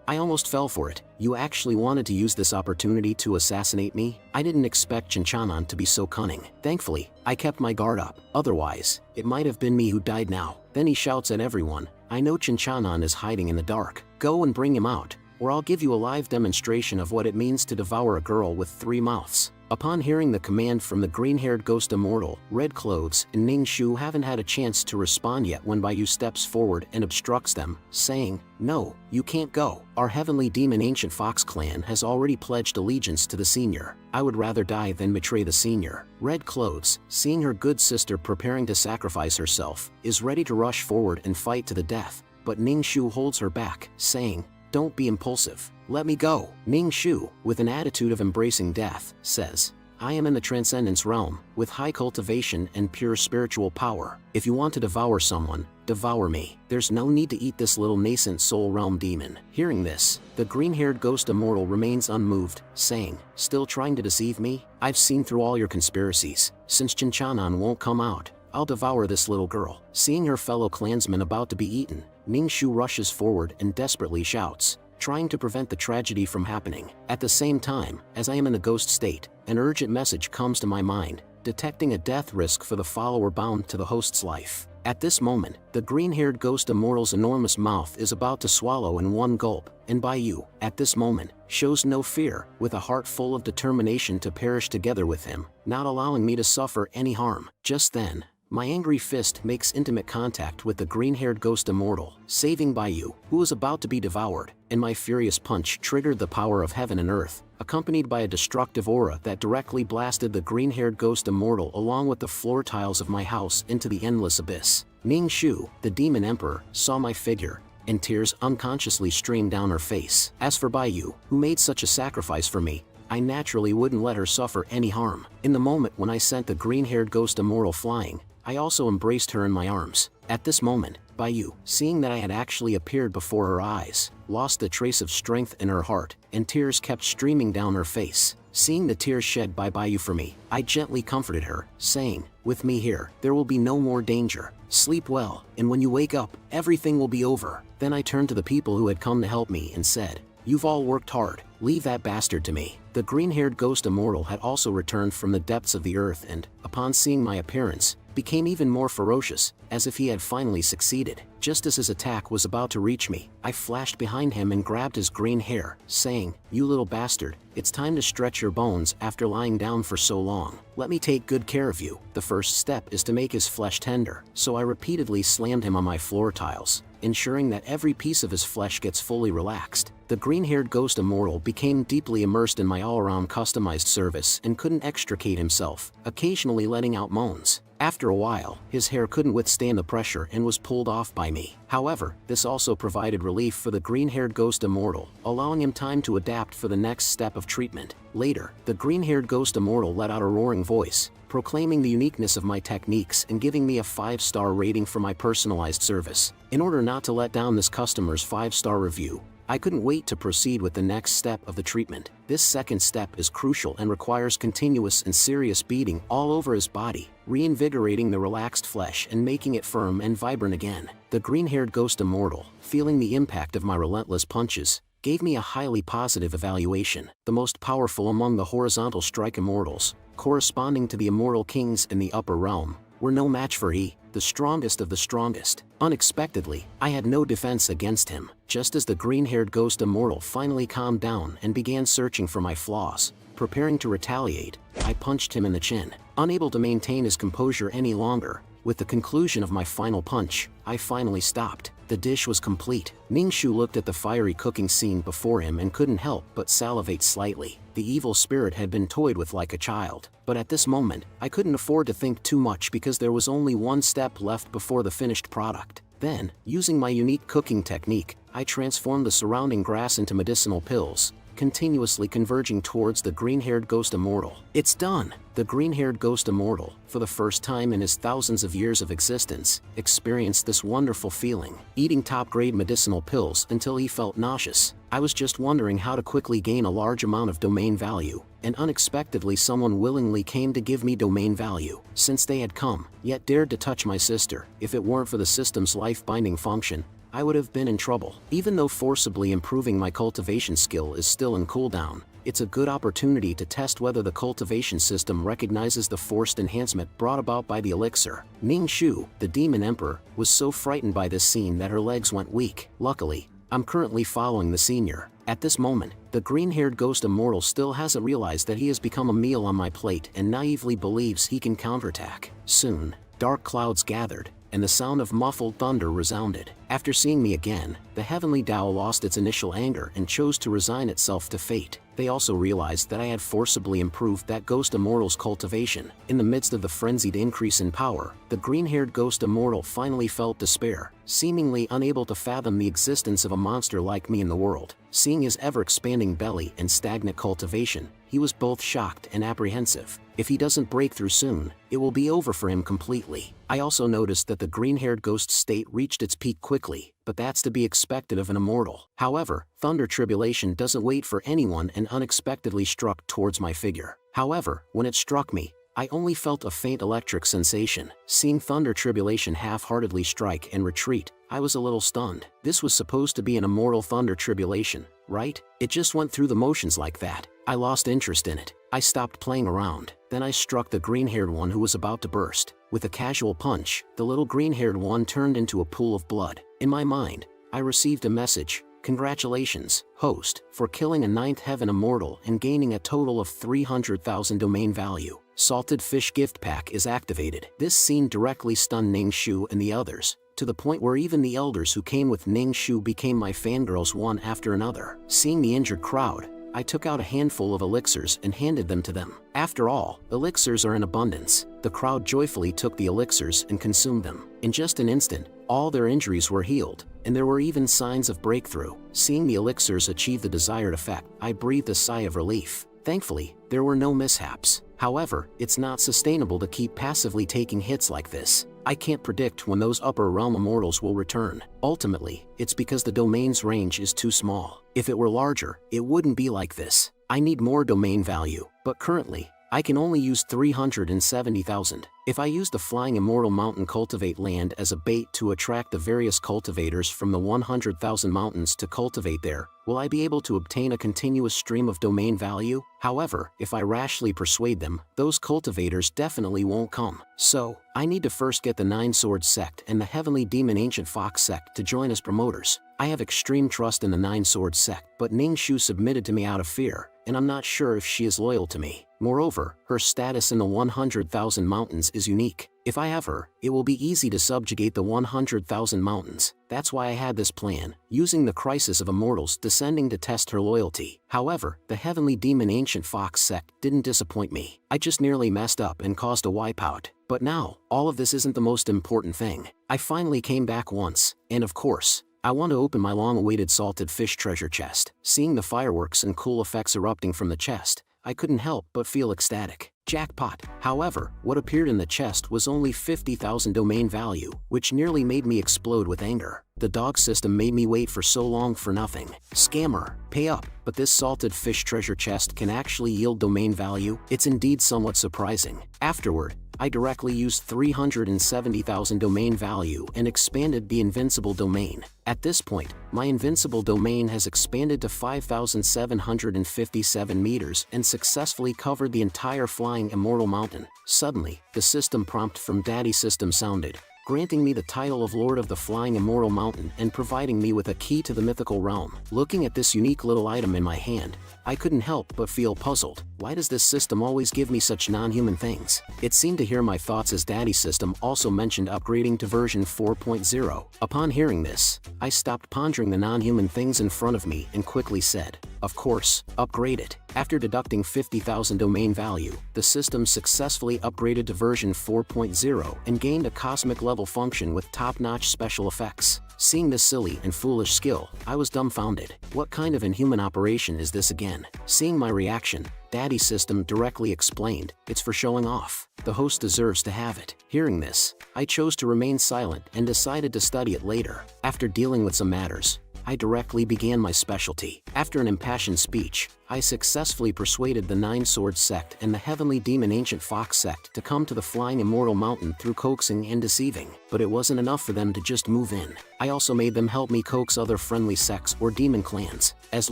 I almost fell for it. You actually wanted to use this opportunity to assassinate me? I didn't expect Chinchanan to be so cunning. Thankfully, I kept my guard up. Otherwise, it might have been me who died now. Then he shouts at everyone, I know Chinchanan is hiding in the dark. Go and bring him out, or I'll give you a live demonstration of what it means to devour a girl with 3 mouths. Upon hearing the command from the green-haired ghost immortal, Red Clothes and Ning Shu haven't had a chance to respond yet when Baiyu steps forward and obstructs them, saying, No, you can't go. Our heavenly demon ancient fox clan has already pledged allegiance to the senior. I would rather die than betray the senior. Red Clothes, seeing her good sister preparing to sacrifice herself, is ready to rush forward and fight to the death, but Ning Shu holds her back, saying, Don't be impulsive. Let me go. Ning Shu, with an attitude of embracing death, says, I am in the transcendence realm, with high cultivation and pure spiritual power. If you want to devour someone, devour me. There's no need to eat this little nascent soul realm demon. Hearing this, the green-haired ghost immortal remains unmoved, saying, Still trying to deceive me? I've seen through all your conspiracies. Since Chinchanan won't come out, I'll devour this little girl. Seeing her fellow clansmen about to be eaten, Ning Shu rushes forward and desperately shouts, trying to prevent the tragedy from happening. At the same time, as I am in the ghost state, an urgent message comes to my mind, detecting a death risk for the follower bound to the host's life. At this moment, the green-haired ghost immortal's enormous mouth is about to swallow in one gulp, and Baiyu, at this moment, shows no fear, with a heart full of determination to perish together with him, not allowing me to suffer any harm. Just then, my angry fist makes intimate contact with the green-haired ghost immortal, saving Baiyu, who was about to be devoured, and my furious punch triggered the power of heaven and earth, accompanied by a destructive aura that directly blasted the green-haired ghost immortal along with the floor tiles of my house into the endless abyss. Ning Shu, the demon emperor, saw my figure, and tears unconsciously streamed down her face. As for Baiyu, who made such a sacrifice for me, I naturally wouldn't let her suffer any harm. In the moment when I sent the green-haired ghost immortal flying, I also embraced her in my arms. At this moment, Baiyu, seeing that I had actually appeared before her eyes, lost the trace of strength in her heart, and tears kept streaming down her face. Seeing the tears shed by Baiyu for me, I gently comforted her, saying, With me here, there will be no more danger. Sleep well, and when you wake up, everything will be over. Then I turned to the people who had come to help me and said, You've all worked hard. Leave that bastard to me. The green-haired ghost immortal had also returned from the depths of the earth and, upon seeing my appearance, became even more ferocious, as if he had finally succeeded. Just as his attack was about to reach me, I flashed behind him and grabbed his green hair, saying, You little bastard, it's time to stretch your bones after lying down for so long. Let me take good care of you. The first step is to make his flesh tender, so I repeatedly slammed him on my floor tiles, ensuring that every piece of his flesh gets fully relaxed. The green-haired ghost immortal became deeply immersed in my all-around customized service and couldn't extricate himself, occasionally letting out moans. After a while, his hair couldn't withstand the pressure and was pulled off by me. However, this also provided relief for the green-haired ghost immortal, allowing him time to adapt for the next step of treatment. Later, the green-haired ghost immortal let out a roaring voice, proclaiming the uniqueness of my techniques and giving me a 5-star rating for my personalized service. In order not to let down this customer's 5-star review, I couldn't wait to proceed with the next step of the treatment. This second step is crucial and requires continuous and serious beating all over his body, reinvigorating the relaxed flesh and making it firm and vibrant again. The green-haired ghost immortal, feeling the impact of my relentless punches, gave me a highly positive evaluation. The most powerful among the horizontal strike immortals, corresponding to the immortal kings in the upper realm, were no match for he, the strongest of the strongest. Unexpectedly, I had no defense against him. Just as the green-haired ghost immortal finally calmed down and began searching for my flaws, Preparing to retaliate, I punched him in the chin. Unable to maintain his composure any longer, with the conclusion of my final punch, I finally stopped. The dish was complete. Ningxu looked at the fiery cooking scene before him and couldn't help but salivate slightly. The evil spirit had been toyed with like a child. But at this moment, I couldn't afford to think too much because there was only one step left before the finished product. Then, using my unique cooking technique, I transformed the surrounding grass into medicinal pills, continuously converging towards the green-haired ghost immortal. It's done! The green-haired ghost immortal, for the first time in his thousands of years of existence, experienced this wonderful feeling, eating top-grade medicinal pills until he felt nauseous. I was just wondering how to quickly gain a large amount of domain value, and unexpectedly someone willingly came to give me domain value. Since they had come, yet dared to touch my sister, if it weren't for the system's life-binding function, I would have been in trouble. Even though forcibly improving my cultivation skill is still in cooldown, it's a good opportunity to test whether the cultivation system recognizes the forced enhancement brought about by the elixir. Ningxu, the demon emperor, was so frightened by this scene that her legs went weak. Luckily, I'm currently following the senior. At this moment, the green-haired ghost immortal still hasn't realized that he has become a meal on my plate and naively believes he can counterattack. Soon, dark clouds gathered, and the sound of muffled thunder resounded. After seeing me again, the heavenly Tao lost its initial anger and chose to resign itself to fate. They also realized that I had forcibly improved that ghost immortal's cultivation. In the midst of the frenzied increase in power, the green-haired ghost immortal finally felt despair, seemingly unable to fathom the existence of a monster like me in the world. Seeing his ever-expanding belly and stagnant cultivation, he was both shocked and apprehensive. If he doesn't break through soon, it will be over for him completely. I also noticed that the green-haired ghost state reached its peak quickly, but that's to be expected of an immortal. However, Thunder Tribulation doesn't wait for anyone and unexpectedly struck towards my figure. However, when it struck me, I only felt a faint electric sensation. Seeing Thunder Tribulation half-heartedly strike and retreat, I was a little stunned. This was supposed to be an immortal Thunder Tribulation, right? It just went through the motions like that. I lost interest in it. I stopped playing around. Then I struck the green-haired one who was about to burst. With a casual punch, the little green-haired one turned into a pool of blood. In my mind, I received a message. Congratulations, host, for killing a 9th heaven immortal and gaining a total of 300,000 domain value. Salted fish gift pack is activated. This scene directly stunned Ningxu and the others, to the point where even the elders who came with Ningxu became my fangirls one after another. Seeing the injured crowd, I took out a handful of elixirs and handed them to them. After all, elixirs are in abundance. The crowd joyfully took the elixirs and consumed them. In just an instant, all their injuries were healed, and there were even signs of breakthrough. Seeing the elixirs achieve the desired effect, I breathed a sigh of relief. Thankfully, there were no mishaps. However, it's not sustainable to keep passively taking hits like this. I can't predict when those upper realm immortals will return. Ultimately, it's because the domain's range is too small. If it were larger, it wouldn't be like this. I need more domain value, but currently, I can only use 370,000. If I use the Flying Immortal Mountain Cultivate Land as a bait to attract the various cultivators from the 100,000 mountains to cultivate there, will I be able to obtain a continuous stream of domain value? However, if I rashly persuade them, those cultivators definitely won't come. So, I need to first get the Nine Swords Sect and the Heavenly Demon Ancient Fox Sect to join as promoters. I have extreme trust in the Nine Swords Sect, but Ningxu submitted to me out of fear, and I'm not sure if she is loyal to me. Moreover, her status in the 100,000 mountains is unique. If I have her, it will be easy to subjugate the 100,000 mountains. That's why I had this plan, using the Crisis of Immortals descending to test her loyalty. However, the Heavenly Demon Ancient Fox Sect didn't disappoint me. I just nearly messed up and caused a wipeout. But now, all of this isn't the most important thing. I finally came back once, and of course, I want to open my long-awaited salted fish treasure chest. Seeing the fireworks and cool effects erupting from the chest, I couldn't help but feel ecstatic. Jackpot! However, what appeared in the chest was only 50,000 domain value, which nearly made me explode with anger. The dog system made me wait for so long for nothing. Scammer, pay up! But this salted fish treasure chest can actually yield domain value? It's indeed somewhat surprising. Afterward, I directly used 370,000 domain value and expanded the Invincible domain. At this point, my Invincible domain has expanded to 5,757 meters and successfully covered the entire Flying Immortal Mountain. Suddenly, the system prompt from Daddy System sounded. granting me the title of Lord of the Flying Immortal Mountain and providing me with a key to the mythical realm. Looking at this unique little item in my hand, I couldn't help but feel puzzled. Why does this system always give me such non-human things? It seemed to hear my thoughts as Daddy's system also mentioned upgrading to version 4.0. Upon hearing this, I stopped pondering the non-human things in front of me and quickly said, "Of course, upgrade it." After deducting 50,000 domain value, the system successfully upgraded to version 4.0 and gained a cosmic level function with top-notch special effects. Seeing this silly and foolish skill, I was dumbfounded. What kind of inhuman operation is this again? Seeing my reaction, Daddy's system directly explained, "It's for showing off. The host deserves to have it." Hearing this, I chose to remain silent and decided to study it later. After dealing with some matters, I directly began my specialty. After an impassioned speech, I successfully persuaded the Nine Swords sect and the Heavenly Demon Ancient Fox sect to come to the Flying Immortal Mountain through coaxing and deceiving. But it wasn't enough for them to just move in. I also made them help me coax other friendly sects or demon clans. As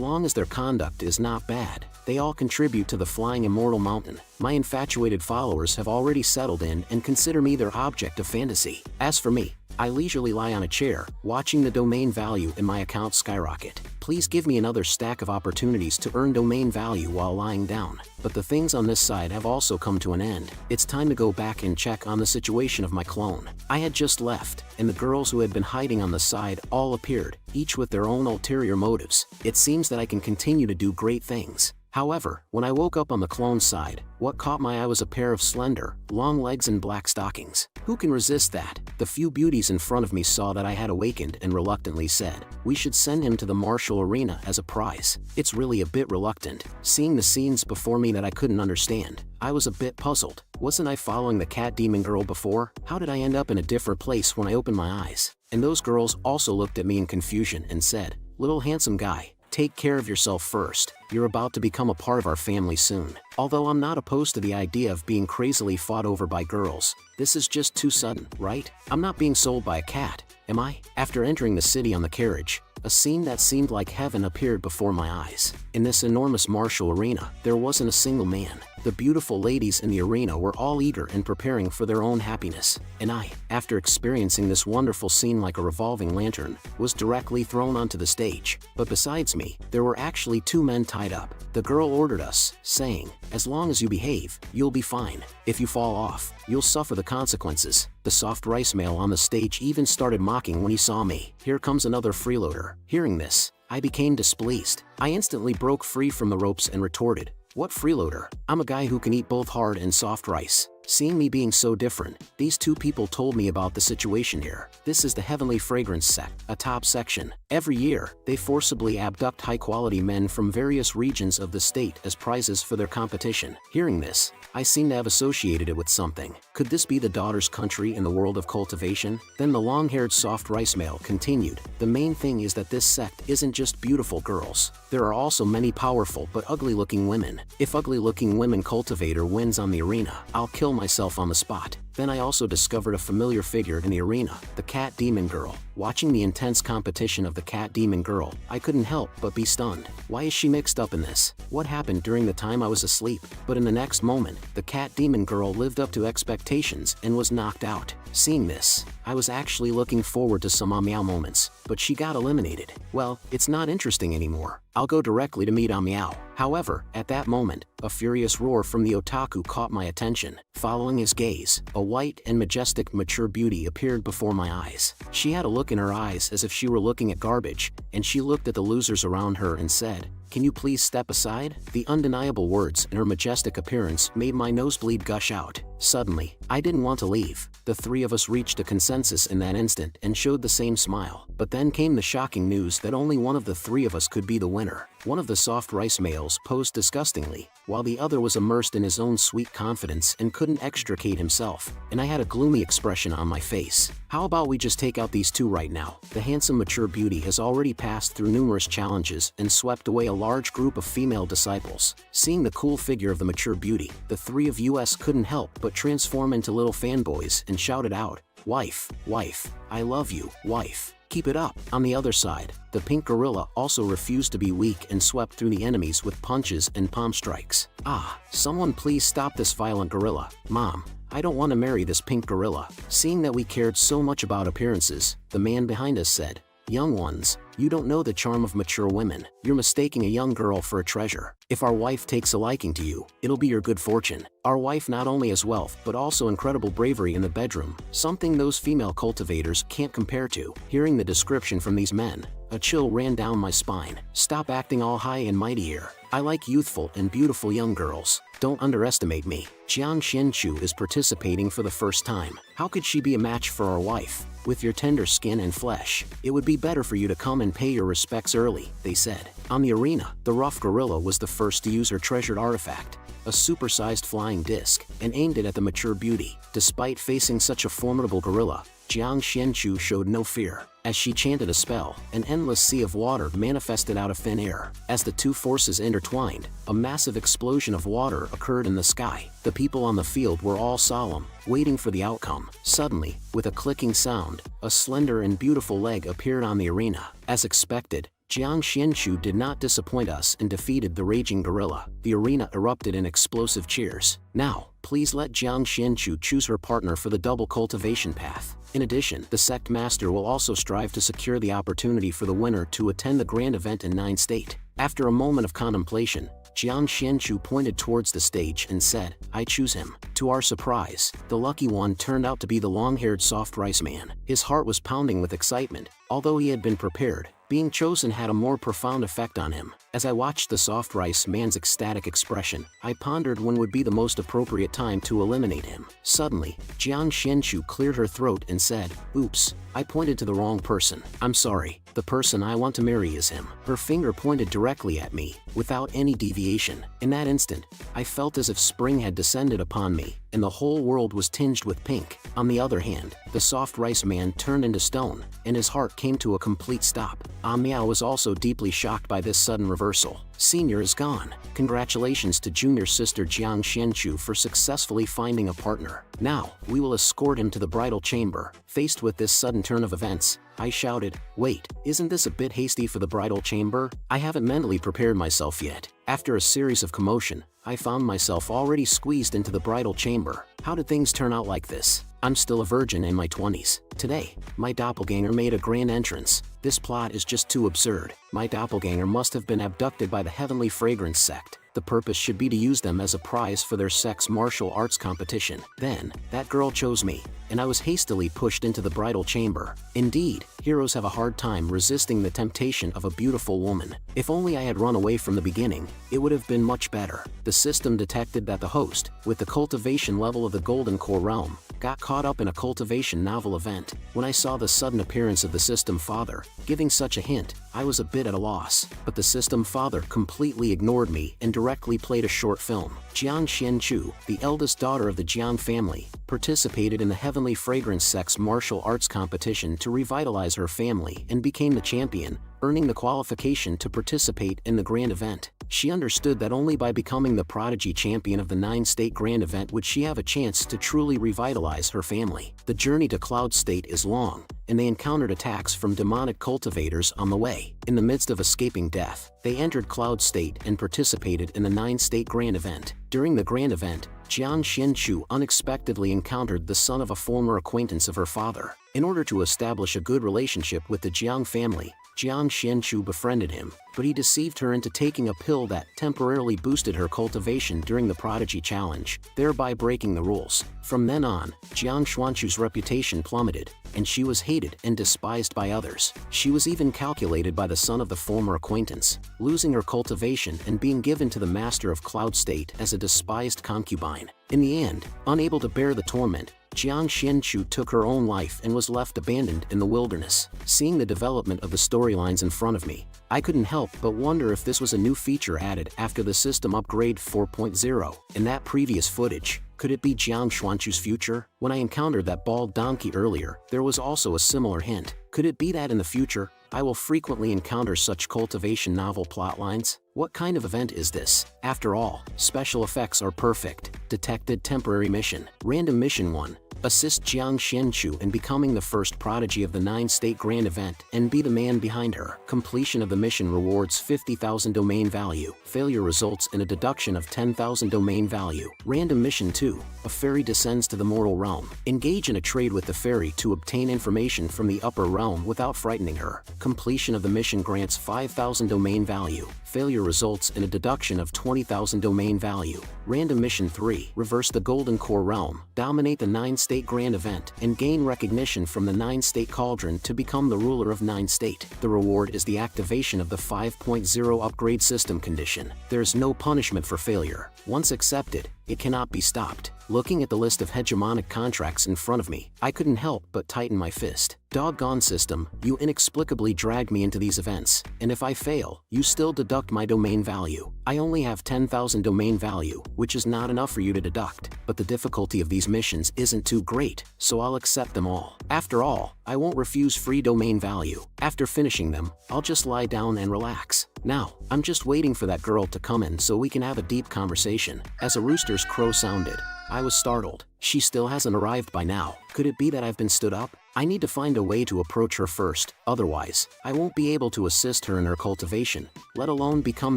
long as their conduct is not bad, they all contribute to the Flying Immortal Mountain. My infatuated followers have already settled in and consider me their object of fantasy. As for me, I leisurely lie on a chair, watching the domain value in my account skyrocket. Please give me another stack of opportunities to earn domain value while lying down. But the things on this side have also come to an end. It's time to go back and check on the situation of my clone. I had just left, and the girls who had been hiding on the side all appeared, each with their own ulterior motives. It seems that I can continue to do great things. However, when I woke up on the clone side, what caught my eye was a pair of slender, long legs and black stockings. Who can resist that? The few beauties in front of me saw that I had awakened and reluctantly said, "We should send him to the martial arena as a prize." It's really a bit reluctant. Seeing the scenes before me that I couldn't understand, I was a bit puzzled. Wasn't I following the cat demon girl before? How did I end up in a different place when I opened my eyes? And those girls also looked at me in confusion and said, "Little handsome guy, take care of yourself first. You're about to become a part of our family soon." Although I'm not opposed to the idea of being crazily fought over by girls, this is just too sudden, right? I'm not being sold by a cat, am I? After entering the city on the carriage, a scene that seemed like heaven appeared before my eyes. In this enormous martial arena, there wasn't a single man. The beautiful ladies in the arena were all eager and preparing for their own happiness. And I, after experiencing this wonderful scene like a revolving lantern, was directly thrown onto the stage. But besides me, there were actually two men tied up. The girl ordered us, saying, "As long as you behave, you'll be fine. If you fall off, you'll suffer the consequences." The soft rice male on the stage even started mocking when he saw me. Here comes another freeloader. Hearing this, I became displeased. I instantly broke free from the ropes and retorted, "What freeloader? I'm a guy who can eat both hard and soft rice." Seeing me being so different, these two people told me about the situation here. This is the Heavenly Fragrance sect, a top section. Every year, they forcibly abduct high-quality men from various regions of the state as prizes for their competition. Hearing this, I seem to have associated it with something. Could this be the daughter's country in the world of cultivation? Then the long-haired soft rice male continued, "The main thing is that this sect isn't just beautiful girls. There are also many powerful but ugly-looking women. If ugly-looking women cultivator wins on the arena, I'll kill myself on the spot." Then I also discovered a familiar figure in the arena, the cat demon girl. Watching the intense competition of the cat demon girl, I couldn't help but be stunned. Why is she mixed up in this? What happened during the time I was asleep? But in the next moment, the cat demon girl lived up to expectations and was knocked out. Seeing this, I was actually looking forward to some meow moments, but she got eliminated. Well, it's not interesting anymore. I'll go directly to meet Meow. However, at that moment, a furious roar from the otaku caught my attention. Following his gaze, a white and majestic mature beauty appeared before my eyes. She had a look in her eyes as if she were looking at garbage, and she looked at the losers around her and said, "Can you please step aside?" The undeniable words and her majestic appearance made my nosebleed gush out. Suddenly, I didn't want to leave. The three of us reached a consensus in that instant and showed the same smile. But then came the shocking news that only one of the three of us could be the winner. One of the soft rice males posed disgustingly, while the other was immersed in his own sweet confidence and couldn't extricate himself, and I had a gloomy expression on my face. How about we just take out these two right now? The handsome mature beauty has already passed through numerous challenges and swept away a large group of female disciples. Seeing the cool figure of the mature beauty, the three of us couldn't help but transform into little fanboys and shouted out, "Wife, wife, I love you, wife." Keep it up. On the other side, the pink gorilla also refused to be weak and swept through the enemies with punches and palm strikes. Ah, someone please stop this violent gorilla. Mom, I don't want to marry this pink gorilla. Seeing that we cared so much about appearances, the man behind us said, young ones, you don't know the charm of mature women. You're mistaking a young girl for a treasure. If our wife takes a liking to you, it'll be your good fortune. Our wife not only has wealth but also incredible bravery in the bedroom, something those female cultivators can't compare to. Hearing the description from these men, a chill ran down my spine. Stop acting all high and mighty here. I like youthful and beautiful young girls. Don't underestimate me. Jiang Xianchu is participating for the first time. How could she be a match for our wife? With your tender skin and flesh, it would be better for you to come and pay your respects early, they said. On the arena, the rough gorilla was the first to use her treasured artifact, a supersized flying disc, and aimed it at the mature beauty. Despite facing such a formidable gorilla, Jiang Xianchu showed no fear. As she chanted a spell, an endless sea of water manifested out of thin air. As the two forces intertwined, a massive explosion of water occurred in the sky. The people on the field were all solemn, waiting for the outcome. Suddenly, with a clicking sound, a slender and beautiful leg appeared on the arena. As expected, Jiang Xianchu did not disappoint us and defeated the raging gorilla. The arena erupted in explosive cheers. Now, please let Jiang Xianchu choose her partner for the double cultivation path. In addition, the sect master will also strive to secure the opportunity for the winner to attend the grand event in 9 State. After a moment of contemplation, Jiang Xianchu pointed towards the stage and said, I choose him. To our surprise, the lucky one turned out to be the long-haired soft rice man. His heart was pounding with excitement. Although he had been prepared, being chosen had a more profound effect on him. As I watched the soft rice man's ecstatic expression, I pondered when would be the most appropriate time to eliminate him. Suddenly, Jiang Xianchu cleared her throat and said, oops, I pointed to the wrong person. I'm sorry, the person I want to marry is him. Her finger pointed directly at me, without any deviation. In that instant, I felt as if spring had descended upon me, and the whole world was tinged with pink. On the other hand, the soft rice man turned into stone, and his heart came to a complete stop. Miao was also deeply shocked by this sudden reversal. Senior is gone. Congratulations to junior sister Jiang Xianchu for successfully finding a partner. Now, we will escort him to the bridal chamber. Faced with this sudden turn of events, I shouted, wait, isn't this a bit hasty for the bridal chamber? I haven't mentally prepared myself yet. After a series of commotion, I found myself already squeezed into the bridal chamber. How did things turn out like this? I'm still a virgin in my 20s. Today, my doppelganger made a grand entrance. This plot is just too absurd. My doppelganger must have been abducted by the Heavenly Fragrance sect. The purpose should be to use them as a prize for their sex martial arts competition. Then, that girl chose me, and I was hastily pushed into the bridal chamber. Indeed, heroes have a hard time resisting the temptation of a beautiful woman. If only I had run away from the beginning, it would have been much better. The system detected that the host, with the cultivation level of the Golden Core realm, got caught up in a cultivation novel event. When I saw the sudden appearance of the system father, giving such a hint, I was a bit at a loss. But the system father completely ignored me and directly played a short film. Jiang Xianchu, the eldest daughter of the Jiang family, participated in the Heavenly Fragrance Sex martial arts competition to revitalize her family and became the champion, earning the qualification to participate in the grand event. She understood that only by becoming the prodigy champion of the 9-state grand event would she have a chance to truly revitalize her family. The journey to Cloud State is long, and they encountered attacks from demonic cultivators on the way. In the midst of escaping death, they entered Cloud State and participated in the 9-state grand event. During the grand event, Jiang Xianchu unexpectedly encountered the son of a former acquaintance of her father. In order to establish a good relationship with the Jiang family, Jiang Xianchu befriended him, but he deceived her into taking a pill that temporarily boosted her cultivation during the Prodigy Challenge, thereby breaking the rules. From then on, Jiang Xuanchu's reputation plummeted, and she was hated and despised by others. She was even calculated by the son of the former acquaintance, losing her cultivation and being given to the master of Cloud State as a despised concubine. In the end, unable to bear the torment, Jiang Xianchu took her own life and was left abandoned in the wilderness. Seeing the development of the storylines in front of me, I couldn't help but wonder if this was a new feature added after the system upgrade 4.0. In that previous footage, could it be Jiang Xuanchu's future? When I encountered that bald donkey earlier, there was also a similar hint. Could it be that in the future, I will frequently encounter such cultivation novel plotlines? What kind of event is this? After all, special effects are perfect. Detected temporary mission. Random mission 1. Assist Jiang Xianchu in becoming the first prodigy of the 9-state grand event and be the man behind her. Completion of the mission rewards 50,000 domain value. Failure results in a deduction of 10,000 domain value. Random Mission 2. A fairy descends to the mortal realm. Engage in a trade with the fairy to obtain information from the upper realm without frightening her. Completion of the mission grants 5,000 domain value. Failure results in a deduction of 20,000 domain value. Random Mission 3. Reverse the Golden Core Realm. Dominate the 9-state grand event and gain recognition from the 9-state cauldron to become the ruler of 9-state. The reward is the activation of the 5.0 upgrade system condition. There is no punishment for failure. Once accepted, it cannot be stopped. Looking at the list of hegemonic contracts in front of me, I couldn't help but tighten my fist. Doggone system, you inexplicably dragged me into these events, and if I fail, you still deduct my domain value. I only have 10,000 domain value, which is not enough for you to deduct, but the difficulty of these missions isn't too great, so I'll accept them all. After all, I won't refuse free domain value. After finishing them, I'll just lie down and relax. Now, I'm just waiting for that girl to come in so we can have a deep conversation. As a rooster's crow sounded, I was startled. She still hasn't arrived by now. Could it be that I've been stood up? I need to find a way to approach her first, otherwise, I won't be able to assist her in her cultivation, let alone become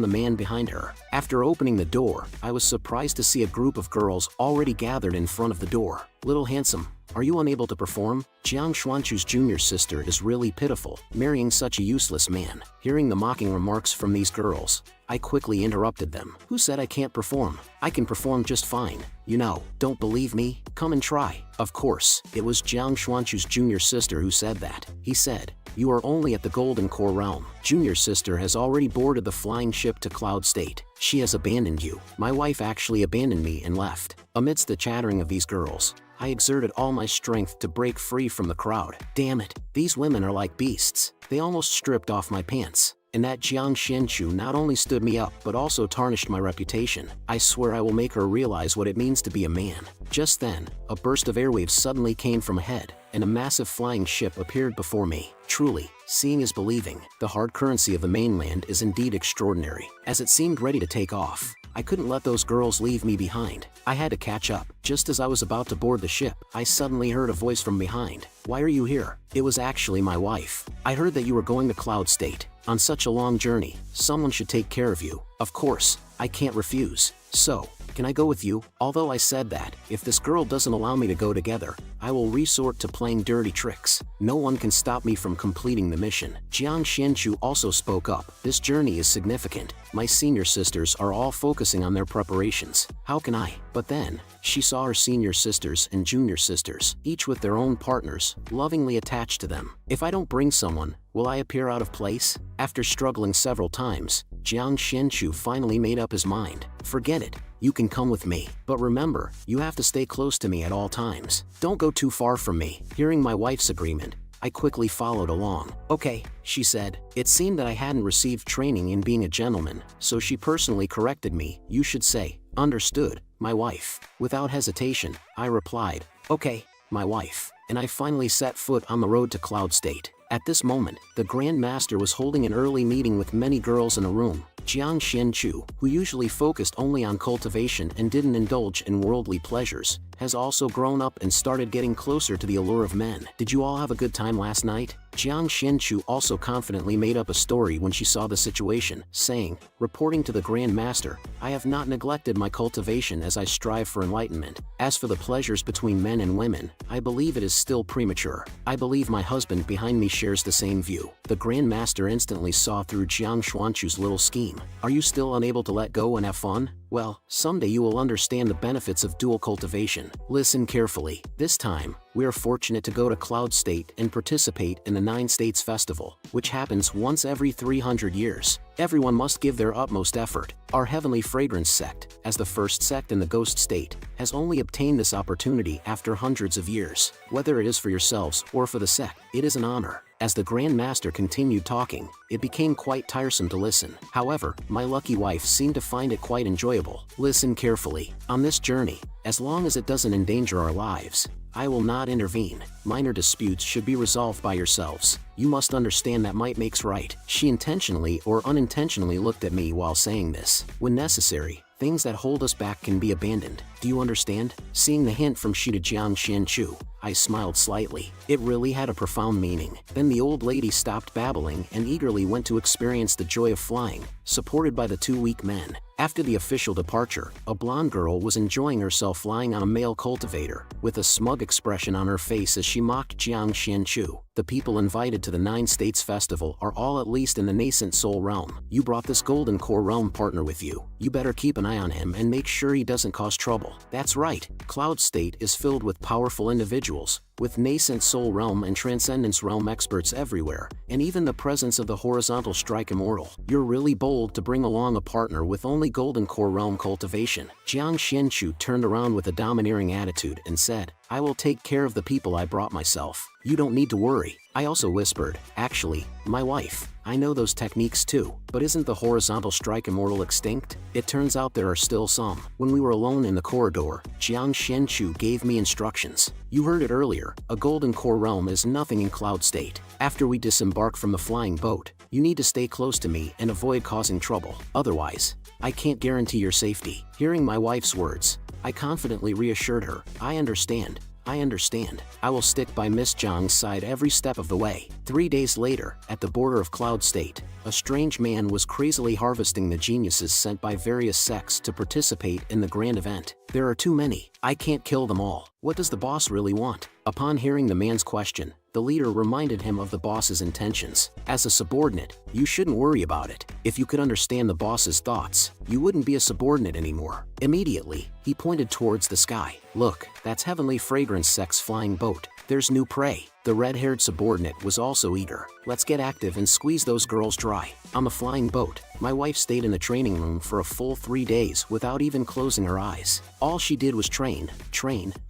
the man behind her. After opening the door, I was surprised to see a group of girls already gathered in front of the door. Little handsome, are you unable to perform? Jiang Xuanchu's junior sister is really pitiful, marrying such a useless man. Hearing the mocking remarks from these girls, I quickly interrupted them. Who said I can't perform? I can perform just fine. You know, don't believe me? Come and try. Of course, it was Jiang Xuanchu's junior sister who said that. He said, "You are only at the Golden Core Realm. Junior sister has already boarded the flying ship to Cloud State. She has abandoned you. My wife actually abandoned me and left." Amidst the chattering of these girls, I exerted all my strength to break free from the crowd. Damn it, these women are like beasts. They almost stripped off my pants. And that Jiang Xianchu not only stood me up but also tarnished my reputation. I swear I will make her realize what it means to be a man. Just then, a burst of airwaves suddenly came from ahead, and a massive flying ship appeared before me. Truly, seeing is believing. The hard currency of the mainland is indeed extraordinary. As it seemed ready to take off, I couldn't let those girls leave me behind. I had to catch up. Just as I was about to board the ship, I suddenly heard a voice from behind. "Why are you here?" It was actually my wife. "I heard that you were going to Cloud State. On such a long journey, someone should take care of you. Of course, I can't refuse. So, can I go with you?" Although I said that, if this girl doesn't allow me to go together, I will resort to playing dirty tricks. No one can stop me from completing the mission. Jiang Xianchu also spoke up. "This journey is significant. My senior sisters are all focusing on their preparations. How can I?" But then, she saw her senior sisters and junior sisters, each with their own partners, lovingly attached to them. If I don't bring someone, will I appear out of place? After struggling several times, Jiang Xianchu finally made up his mind. "Forget it. You can come with me. But remember, you have to stay close to me at all times. Don't go too far from me." Hearing my wife's agreement, I quickly followed along. "Okay," she said. It seemed that I hadn't received training in being a gentleman, so she personally corrected me. "You should say, 'Understood, my wife.'" Without hesitation, I replied, "Okay, my wife." And I finally set foot on the road to Cloud State. At this moment, the Grand Master was holding an early meeting with many girls in a room. Jiang Xianchu, who usually focused only on cultivation and didn't indulge in worldly pleasures, has also grown up and started getting closer to the allure of men. "Did you all have a good time last night?" Jiang Xianchu also confidently made up a story when she saw the situation, saying, "Reporting to the Grand Master, I have not neglected my cultivation as I strive for enlightenment. As for the pleasures between men and women, I believe it is still premature. I believe my husband behind me shares the same view." The Grand Master instantly saw through Jiang Xuanchu's little scheme. "Are you still unable to let go and have fun? Well, someday you will understand the benefits of dual cultivation. Listen carefully. This time, we are fortunate to go to Cloud State and participate in the 9 States Festival, which happens once every 300 years. Everyone must give their utmost effort. Our Heavenly Fragrance sect, as the first sect in the Ghost State, has only obtained this opportunity after hundreds of years. Whether it is for yourselves or for the sect, it is an honor." As the Grand Master continued talking, it became quite tiresome to listen. However, my lucky wife seemed to find it quite enjoyable. "Listen carefully. On this journey, as long as it doesn't endanger our lives, I will not intervene. Minor disputes should be resolved by yourselves. You must understand that might makes right." She intentionally or unintentionally looked at me while saying this. When necessary, things that hold us back can be abandoned. Do you understand? Seeing the hint from Shi to Jiang Qianchu, I smiled slightly. It really had a profound meaning. Then the old lady stopped babbling and eagerly went to experience the joy of flying, supported by the two weak men. After the official departure, a blonde girl was enjoying herself flying on a male cultivator, with a smug expression on her face as she mocked Jiang Qianchu. The people invited to the 9 States Festival are all at least in the nascent soul realm. You brought this golden core realm partner with you. You better keep an eye on him and make sure he doesn't cause trouble. That's right, Cloud State is filled with powerful individuals, with nascent soul realm and transcendence realm experts everywhere, and even the presence of the horizontal strike immortal. You're really bold to bring along a partner with only golden core realm cultivation. Jiang Qianchu turned around with a domineering attitude and said, I will take care of the people I brought myself. You don't need to worry. I also whispered, actually, my wife. I know those techniques too, but isn't the horizontal strike immortal extinct? It turns out there are still some. When we were alone in the corridor, Jiang Qianchu gave me instructions. You heard it earlier, a golden core realm is nothing in Cloud State. After we disembark from the flying boat, you need to stay close to me and avoid causing trouble. Otherwise, I can't guarantee your safety. Hearing my wife's words, I confidently reassured her, I understand. I will stick by Miss Jiang's side every step of the way. 3 days later, at the border of Cloud State, a strange man was crazily harvesting the geniuses sent by various sects to participate in the grand event. There are too many. I can't kill them all. What does the boss really want? Upon hearing the man's question, the leader reminded him of the boss's intentions. As a subordinate, you shouldn't worry about it. If you could understand the boss's thoughts, you wouldn't be a subordinate anymore. Immediately, he pointed towards the sky. Look, that's Heavenly Fragrance Sect's flying boat. There's new prey. The red-haired subordinate was also eager. Let's get active and squeeze those girls dry. On the flying boat, my wife stayed in the training room for a full 3 days without even closing her eyes. All she did was train,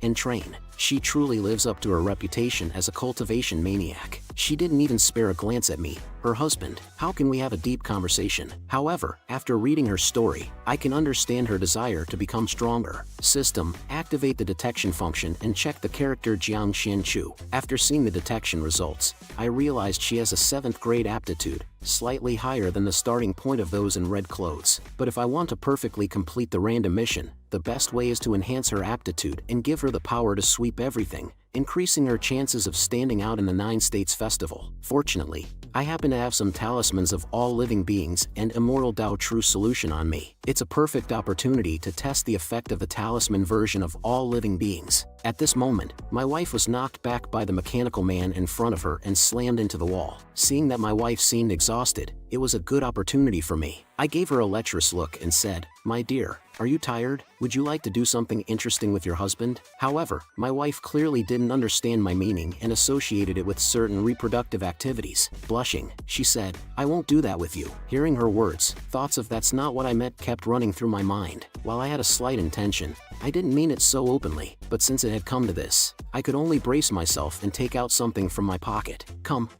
and train. She truly lives up to her reputation as a cultivation maniac. She didn't even spare a glance at me, her husband. How can we have a deep conversation? However, after reading her story, I can understand her desire to become stronger. System, activate the detection function and check the character Jiang Qianchu. After seeing the detection results, I realized she has a 7th grade aptitude, slightly higher than the starting point of those in red clothes. But if I want to perfectly complete the random mission, the best way is to enhance her aptitude and give her the power to sweep everything, increasing her chances of standing out in the 9 States Festival. Fortunately, I happen to have some talismans of all living beings and Immortal Dao True Solution on me. It's a perfect opportunity to test the effect of the talisman version of all living beings. At this moment, my wife was knocked back by the mechanical man in front of her and slammed into the wall. Seeing that my wife seemed exhausted, it was a good opportunity for me. I gave her a lecherous look and said, My dear, are you tired? Would you like to do something interesting with your husband? However, my wife clearly didn't understand my meaning and associated it with certain reproductive activities. Blushing, she said, I won't do that with you. Hearing her words, thoughts of that's not what I meant kept running through my mind. While I had a slight intention, I didn't mean it so openly, but since it had come to this, I could only brace myself and take out something from my pocket. Come,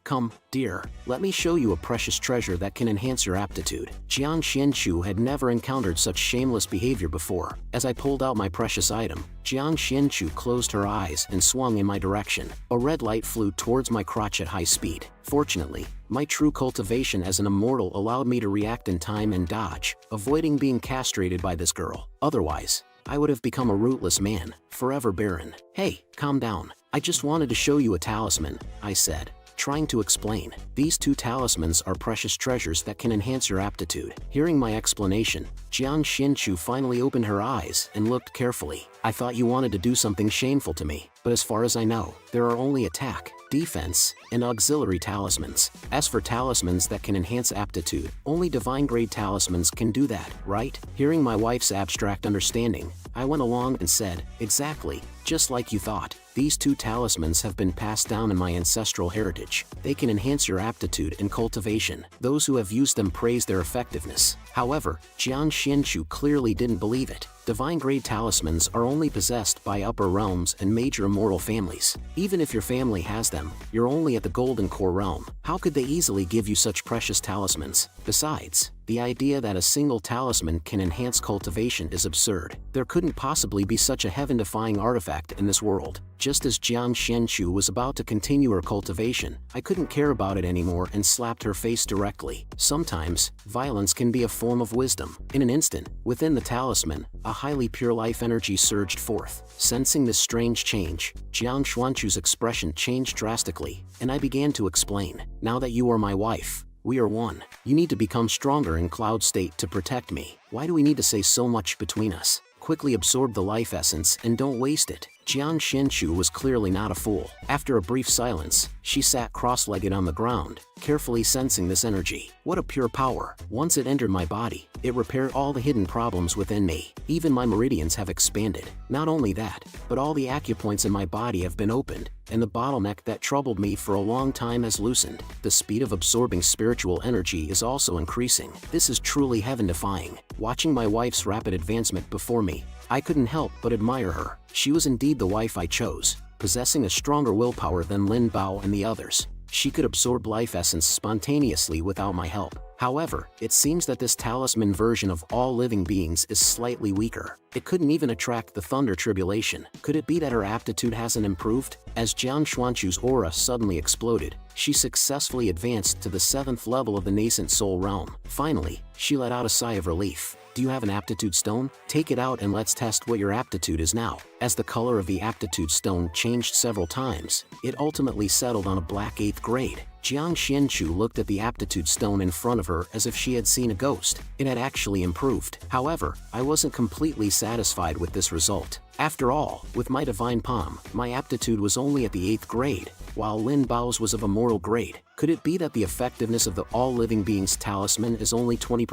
dear, let me show you a precious treasure that can enhance your aptitude. Jiang Qianchu had never encountered such shameless behavior before. As I pulled out my precious item, Jiang Qianchu closed her eyes and swung in my direction. A red light flew towards my crotch at high speed. Fortunately, my true cultivation as an immortal allowed me to react in time and dodge, avoiding being castrated by this girl. Otherwise, I would have become a rootless man, forever barren. Hey, calm down. I just wanted to show you a talisman, I said, trying to explain. These 2 talismans are precious treasures that can enhance your aptitude. Hearing my explanation, Jiang Qianchu finally opened her eyes and looked carefully. I thought you wanted to do something shameful to me, but as far as I know, there are only attack, defense, and auxiliary talismans. As for talismans that can enhance aptitude, only divine grade talismans can do that, right? Hearing my wife's abstract understanding, I went along and said, exactly, just like you thought. These 2 talismans have been passed down in my ancestral heritage. They can enhance your aptitude in cultivation. Those who have used them praise their effectiveness. However, Jiang Qianchu clearly didn't believe it. Divine grade talismans are only possessed by upper realms and major immortal families. Even if your family has them, you're only at the golden core realm. How could they easily give you such precious talismans? Besides, the idea that a single talisman can enhance cultivation is absurd. There couldn't possibly be such a heaven-defying artifact in this world. Just as Jiang Qianchu was about to continue her cultivation, I couldn't care about it anymore and slapped her face directly. Sometimes, violence can be a form of wisdom. In an instant, within the talisman, a highly pure life energy surged forth. Sensing this strange change, Jiang Xuanchu's expression changed drastically, and I began to explain. Now that you are my wife, we are one. You need to become stronger in cloud state to protect me. Why do we need to say so much between us? Quickly absorb the life essence and don't waste it. Jiang Xianchu was clearly not a fool. After a brief silence, she sat cross-legged on the ground, carefully sensing this energy. What a pure power. Once it entered my body, it repaired all the hidden problems within me. Even my meridians have expanded. Not only that, but all the acupoints in my body have been opened, and the bottleneck that troubled me for a long time has loosened. The speed of absorbing spiritual energy is also increasing. This is truly heaven-defying. Watching my wife's rapid advancement before me, I couldn't help but admire her. She was indeed the wife I chose, possessing a stronger willpower than Lin Bao and the others. She could absorb life essence spontaneously without my help. However, it seems that this talisman version of all living beings is slightly weaker. It couldn't even attract the thunder tribulation. Could it be that her aptitude hasn't improved? As Jiang Xuanchu's aura suddenly exploded, she successfully advanced to the 7th level of the nascent soul realm. Finally, she let out a sigh of relief. Do you have an aptitude stone? Take it out and let's test what your aptitude is now. As the color of the aptitude stone changed several times, it ultimately settled on a black 8th grade. Jiang Xianchu looked at the aptitude stone in front of her as if she had seen a ghost. It had actually improved. However, I wasn't completely satisfied with this result. After all, with my divine palm, my aptitude was only at the 8th grade, while Lin Bao's was of a mortal grade. Could it be that the effectiveness of the all living beings talisman is only 20%?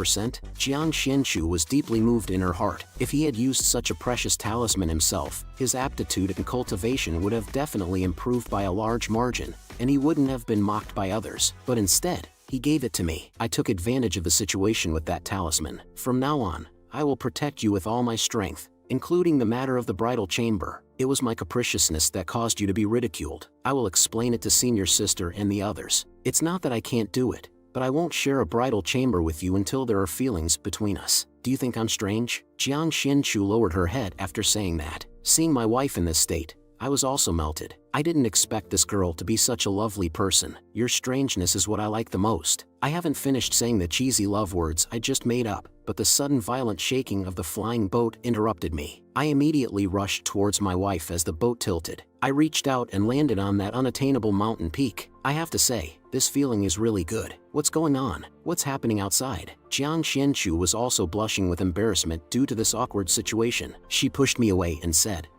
Jiang Xianchu was deeply moved in her heart. If he had used such a precious talisman himself, his aptitude and cultivation would have definitely improved by a large margin, and he wouldn't have been mocked by others. But instead, he gave it to me. I took advantage of the situation with that talisman. From now on, I will protect you with all my strength, including the matter of the bridal chamber. It was my capriciousness that caused you to be ridiculed. I will explain it to senior sister and the others. It's not that I can't do it, but I won't share a bridal chamber with you until there are feelings between us. Do you think I'm strange? Jiang Xianchu lowered her head after saying that. Seeing my wife in this state, I was also melted. I didn't expect this girl to be such a lovely person. Your strangeness is what I like the most. I haven't finished saying the cheesy love words I just made up, but the sudden violent shaking of the flying boat interrupted me. I immediately rushed towards my wife as the boat tilted. I reached out and landed on that unattainable mountain peak. I have to say, this feeling is really good. What's going on? What's happening outside? Jiang Xianchu was also blushing with embarrassment due to this awkward situation. She pushed me away and said,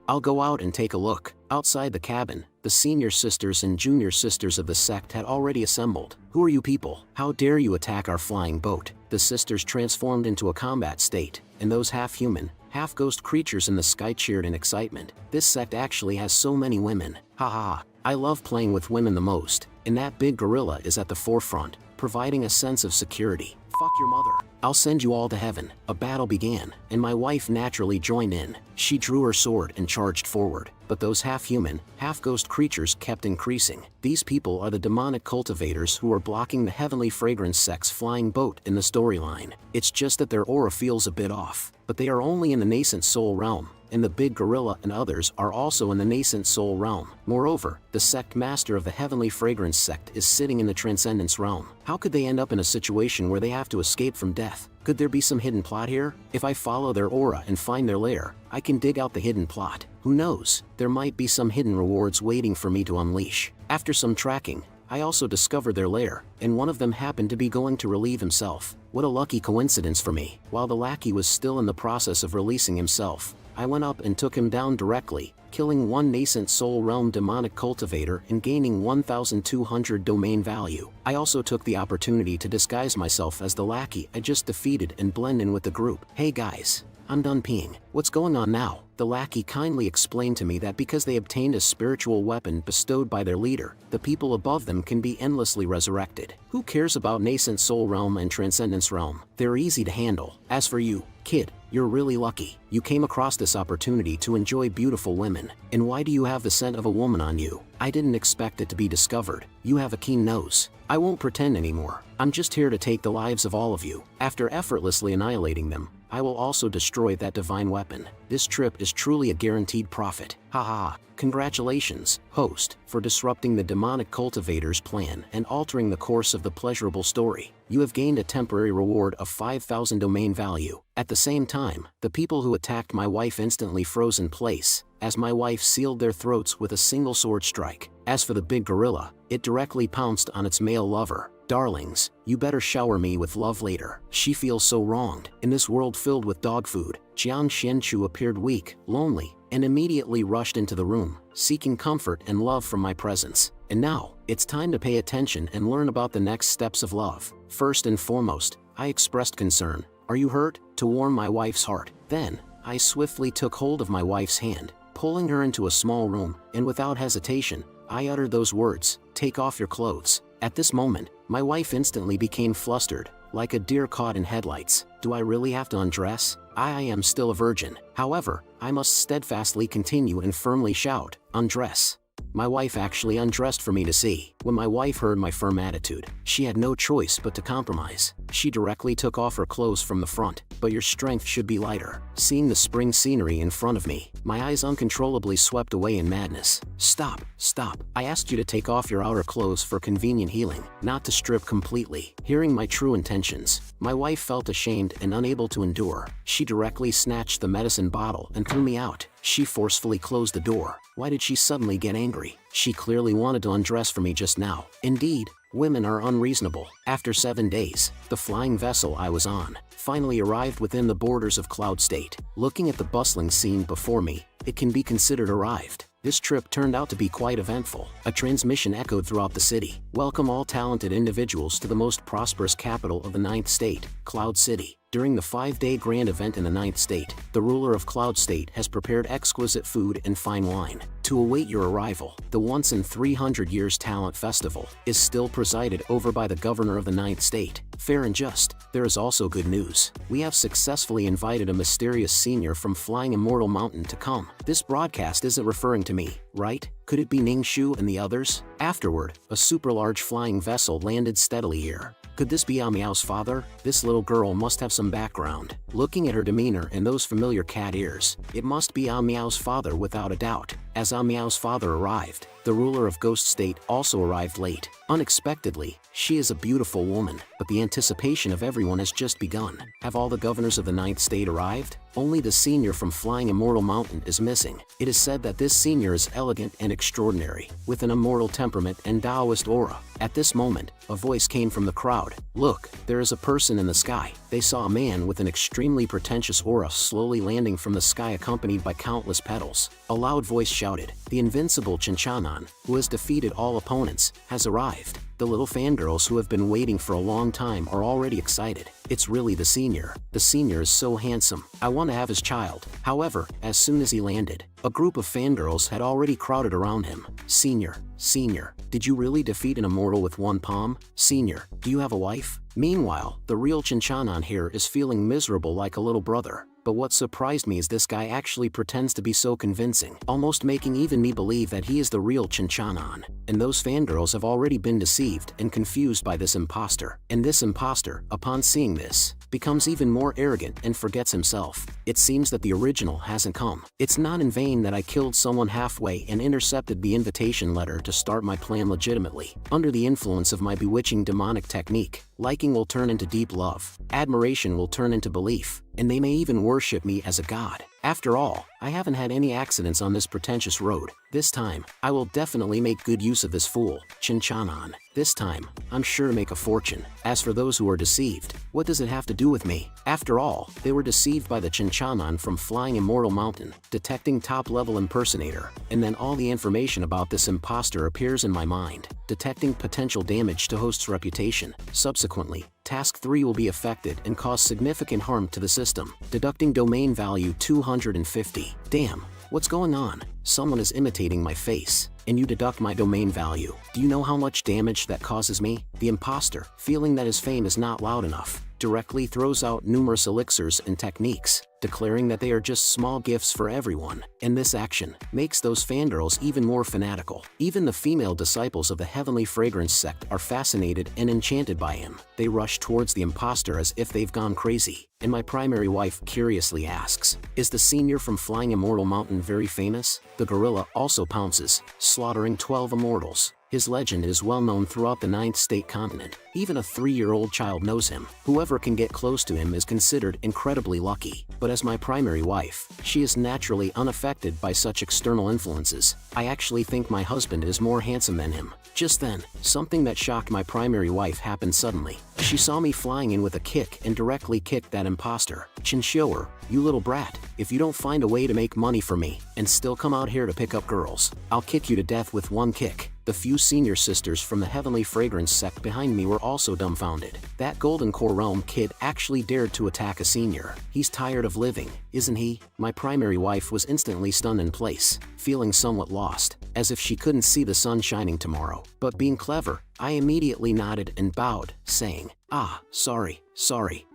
I'll go out and take a look. Outside the cabin, the senior sisters and junior sisters of the sect had already assembled. Who are you people? How dare you attack our flying boat? The sisters transformed into a combat state, and those half-human, half-ghost creatures in the sky cheered in excitement. This sect actually has so many women. Haha, I love playing with women the most, and that big gorilla is at the forefront, providing a sense of security. Fuck your mother. I'll send you all to heaven. A battle began, and my wife naturally joined in. She drew her sword and charged forward, but those half-human, half-ghost creatures kept increasing. These people are the demonic cultivators who are blocking the heavenly fragrance sect's flying boat in the storyline. It's just that their aura feels a bit off, but they are only in the nascent soul realm, and the big gorilla and others are also in the nascent soul realm. Moreover, the sect master of the heavenly fragrance sect is sitting in the transcendence realm. How could they end up in a situation where they have to escape from death? Could there be some hidden plot here? If I follow their aura and find their lair, I can dig out the hidden plot. Who knows? There might be some hidden rewards waiting for me to unleash. After some tracking, I also discovered their lair, and one of them happened to be going to relieve himself. What a lucky coincidence for me. While the lackey was still in the process of releasing himself, I went up and took him down directly, killing one nascent soul realm demonic cultivator and gaining 1,200 domain value. I also took the opportunity to disguise myself as the lackey I just defeated and blend in with the group. Hey guys, I'm done peeing. What's going on now? The lackey kindly explained to me that because they obtained a spiritual weapon bestowed by their leader, the people above them can be endlessly resurrected. Who cares about nascent soul realm and transcendence realm? They're easy to handle. As for you, kid, you're really lucky. You came across this opportunity to enjoy beautiful women. And why do you have the scent of a woman on you? I didn't expect it to be discovered. You have a keen nose. I won't pretend anymore. I'm just here to take the lives of all of you. After effortlessly annihilating them, I will also destroy that divine weapon. This trip is truly a guaranteed profit. Haha. Congratulations, host, for disrupting the demonic cultivator's plan and altering the course of the pleasurable story. You have gained a temporary reward of 5,000 domain value. At the same time, the people who attacked my wife instantly froze in place, as my wife sealed their throats with a single sword strike. As for the big gorilla, it directly pounced on its male lover. Darlings, you better shower me with love later. She feels so wronged. In this world filled with dog food, Jiang Xianchu appeared weak, lonely, and immediately rushed into the room, seeking comfort and love from my presence. And now, it's time to pay attention and learn about the next steps of love. First and foremost, I expressed concern. Are you hurt? To warm my wife's heart. Then, I swiftly took hold of my wife's hand, pulling her into a small room, and without hesitation, I uttered those words, "Take off your clothes." At this moment, my wife instantly became flustered, like a deer caught in headlights. Do I really have to undress? I am still a virgin. However, I must steadfastly continue and firmly shout, "Undress." My wife actually undressed for me to see. When my wife heard my firm attitude, she had no choice but to compromise. She directly took off her clothes from the front. But your strength should be lighter. Seeing the spring scenery in front of me, my eyes uncontrollably swept away in madness. Stop, stop. I asked you to take off your outer clothes for convenient healing, not to strip completely. Hearing my true intentions, my wife felt ashamed and unable to endure. She directly snatched the medicine bottle and threw me out. She forcefully closed the door. Why did she suddenly get angry? She clearly wanted to undress for me just now. Indeed, women are unreasonable. After 7 days, the flying vessel I was on finally arrived within the borders of Cloud State. Looking at the bustling scene before me, it can be considered arrived. This trip turned out to be quite eventful. A transmission echoed throughout the city. Welcome all talented individuals to the most prosperous capital of the 9th state, Cloud City. During the 5-day grand event in the 9th state, the ruler of Cloud State has prepared exquisite food and fine wine to await your arrival. The once in 300 years talent festival is still presided over by the governor of the 9th state. Fair and just. There is also good news. We have successfully invited a mysterious senior from Flying Immortal Mountain to come. This broadcast isn't referring to me, right? Could it be Ningshu and the others? Afterward, a super large flying vessel landed steadily here. Could this be Miao's father? This little girl must have some background. Looking at her demeanor and those familiar cat ears, it must be Miao's father without a doubt. As Miao's father arrived, the ruler of Ghost State also arrived late. Unexpectedly, she is a beautiful woman, but the anticipation of everyone has just begun. Have all the governors of the 9th state arrived? Only the senior from Flying Immortal Mountain is missing. It is said that this senior is elegant and extraordinary, with an immortal temperament and Taoist aura. At this moment, a voice came from the crowd. Look, there is a person in the sky. They saw a man with an extremely pretentious aura slowly landing from the sky accompanied by countless petals. A loud voice shouted, "The Invincible Chinchanan, who has defeated all opponents, has arrived." The little fangirls who have been waiting for a long time are already excited. It's really the senior. The senior is so handsome. I want to have his child. However, as soon as he landed, a group of fangirls had already crowded around him. Senior, did you really defeat an immortal with one palm? Senior, do you have a wife? Meanwhile, the real Chinchanan here is feeling miserable like a little brother. But what surprised me is this guy actually pretends to be so convincing, almost making even me believe that he is the real Chinchanan. And those fangirls have already been deceived and confused by this imposter. And this imposter, upon seeing this, becomes even more arrogant and forgets himself. It seems that the original hasn't come. It's not in vain that I killed someone halfway and intercepted the invitation letter to start my plan legitimately. Under the influence of my bewitching demonic technique, liking will turn into deep love, admiration will turn into belief, and they may even worship me as a god. After all, I haven't had any accidents on this pretentious road. This time, I will definitely make good use of this fool, Chinchanan. This time, I'm sure to make a fortune. As for those who are deceived, what does it have to do with me? After all, they were deceived by the Chinchanan from Flying Immortal Mountain, detecting top-level impersonator, and then all the information about this imposter appears in my mind, detecting potential damage to host's reputation. Subsequently, Task 3 will be affected and cause significant harm to the system, deducting domain value 250. Damn, what's going on? Someone is imitating my face, and you deduct my domain value. Do you know how much damage that causes me? The imposter, feeling that his fame is not loud enough, directly throws out numerous elixirs and techniques, declaring that they are just small gifts for everyone, and this action makes those fangirls even more fanatical. Even the female disciples of the Heavenly Fragrance sect are fascinated and enchanted by him. They rush towards the imposter as if they've gone crazy, and my primary wife curiously asks, "Is the senior from Flying Immortal Mountain very famous?" The gorilla also pounces, slaughtering 12 immortals. His legend is well known throughout the 9th state continent. Even a 3-year-old child knows him. Whoever can get close to him is considered incredibly lucky. But as my primary wife, she is naturally unaffected by such external influences. I actually think my husband is more handsome than him. Just then, something that shocked my primary wife happened suddenly. She saw me flying in with a kick and directly kicked that imposter. Chinshower, you little brat, if you don't find a way to make money for me and still come out here to pick up girls, I'll kick you to death with one kick. The few senior sisters from the Heavenly Fragrance sect behind me were also dumbfounded. That Golden Core Realm kid actually dared to attack a senior. He's tired of living, isn't he? My primary wife was instantly stunned in place, feeling somewhat lost, as if she couldn't see the sun shining tomorrow. But being clever, I immediately nodded and bowed, saying, "Ah, sorry,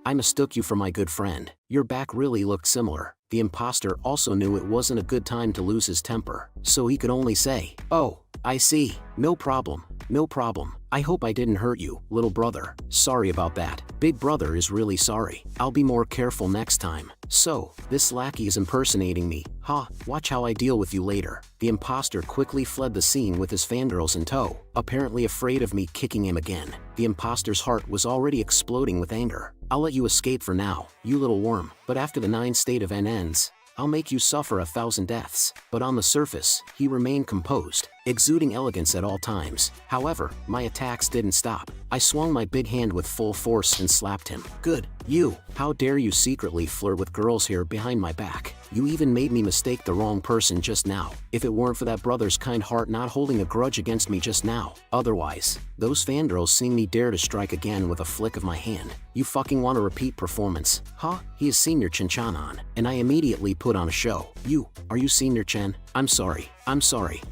I mistook you for my good friend. Your back really looked similar." The imposter also knew it wasn't a good time to lose his temper, so he could only say, "Oh, I see. No problem. I hope I didn't hurt you, little brother. Sorry about that. Big brother is really sorry. I'll be more careful next time." "So, this lackey is impersonating me. Ha, watch how I deal with you later." The imposter quickly fled the scene with his fangirls in tow, apparently afraid of me kicking him again. The imposter's heart was already exploding with anger. "I'll let you escape for now, you little worm, but after the 9th state event ends, I'll make you suffer 1,000 deaths." But on the surface, he remained composed, exuding elegance at all times. However, my attacks didn't stop. I swung my big hand with full force and slapped him. "Good, you! How dare you secretly flirt with girls here behind my back? You even made me mistake the wrong person just now. If it weren't for that brother's kind heart not holding a grudge against me just now. Otherwise, those fangirls seeing me dare to strike again with a flick of my hand. You fucking want a repeat performance? Huh? He is Senior Chinchanon." And I immediately put on a show. Are you Senior Chen? I'm sorry.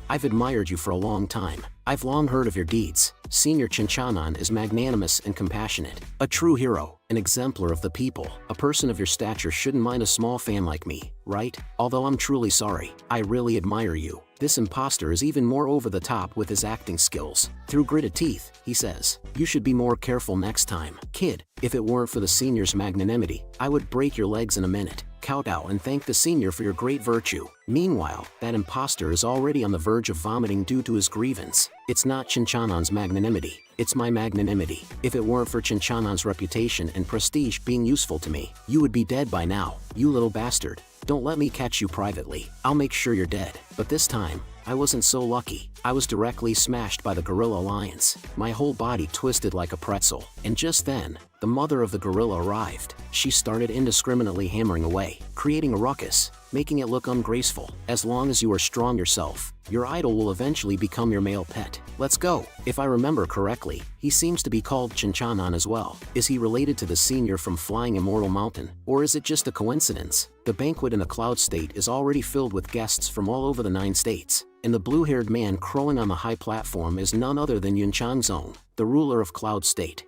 I've admired you for a long time. I've long heard of your deeds. Senior Chinchanon is magnanimous and compassionate. A true hero, an exemplar of the people. A person of your stature shouldn't mind a small fan like me, right? Although I'm truly sorry. I really admire you. This imposter is even more over the top with his acting skills. Through gritted teeth, he says, "You should be more careful next time. Kid, if it weren't for the senior's magnanimity, I would break your legs in a minute. Kowtow and thank the senior for your great virtue." Meanwhile, that imposter is already on the verge of vomiting due to his grievance. "It's not Chinchanon's magnanimity, it's my magnanimity. If it weren't for Chinchanon's reputation and prestige being useful to me, you would be dead by now, you little bastard. Don't let me catch you privately. I'll make sure you're dead." But this time, I wasn't so lucky. I was directly smashed by the Gorilla Alliance. My whole body twisted like a pretzel. And just then, the mother of the gorilla arrived. She started indiscriminately hammering away, creating a ruckus, making it look ungraceful. "As long as you are strong yourself, your idol will eventually become your male pet. Let's go." If I remember correctly, he seems to be called Chinchanon as well. Is he related to the senior from Flying Immortal Mountain? Or is it just a coincidence? The banquet in the Cloud State is already filled with guests from all over the 9 states. And the blue-haired man crowing on the high platform is none other than Yun Changzong, the ruler of Cloud State.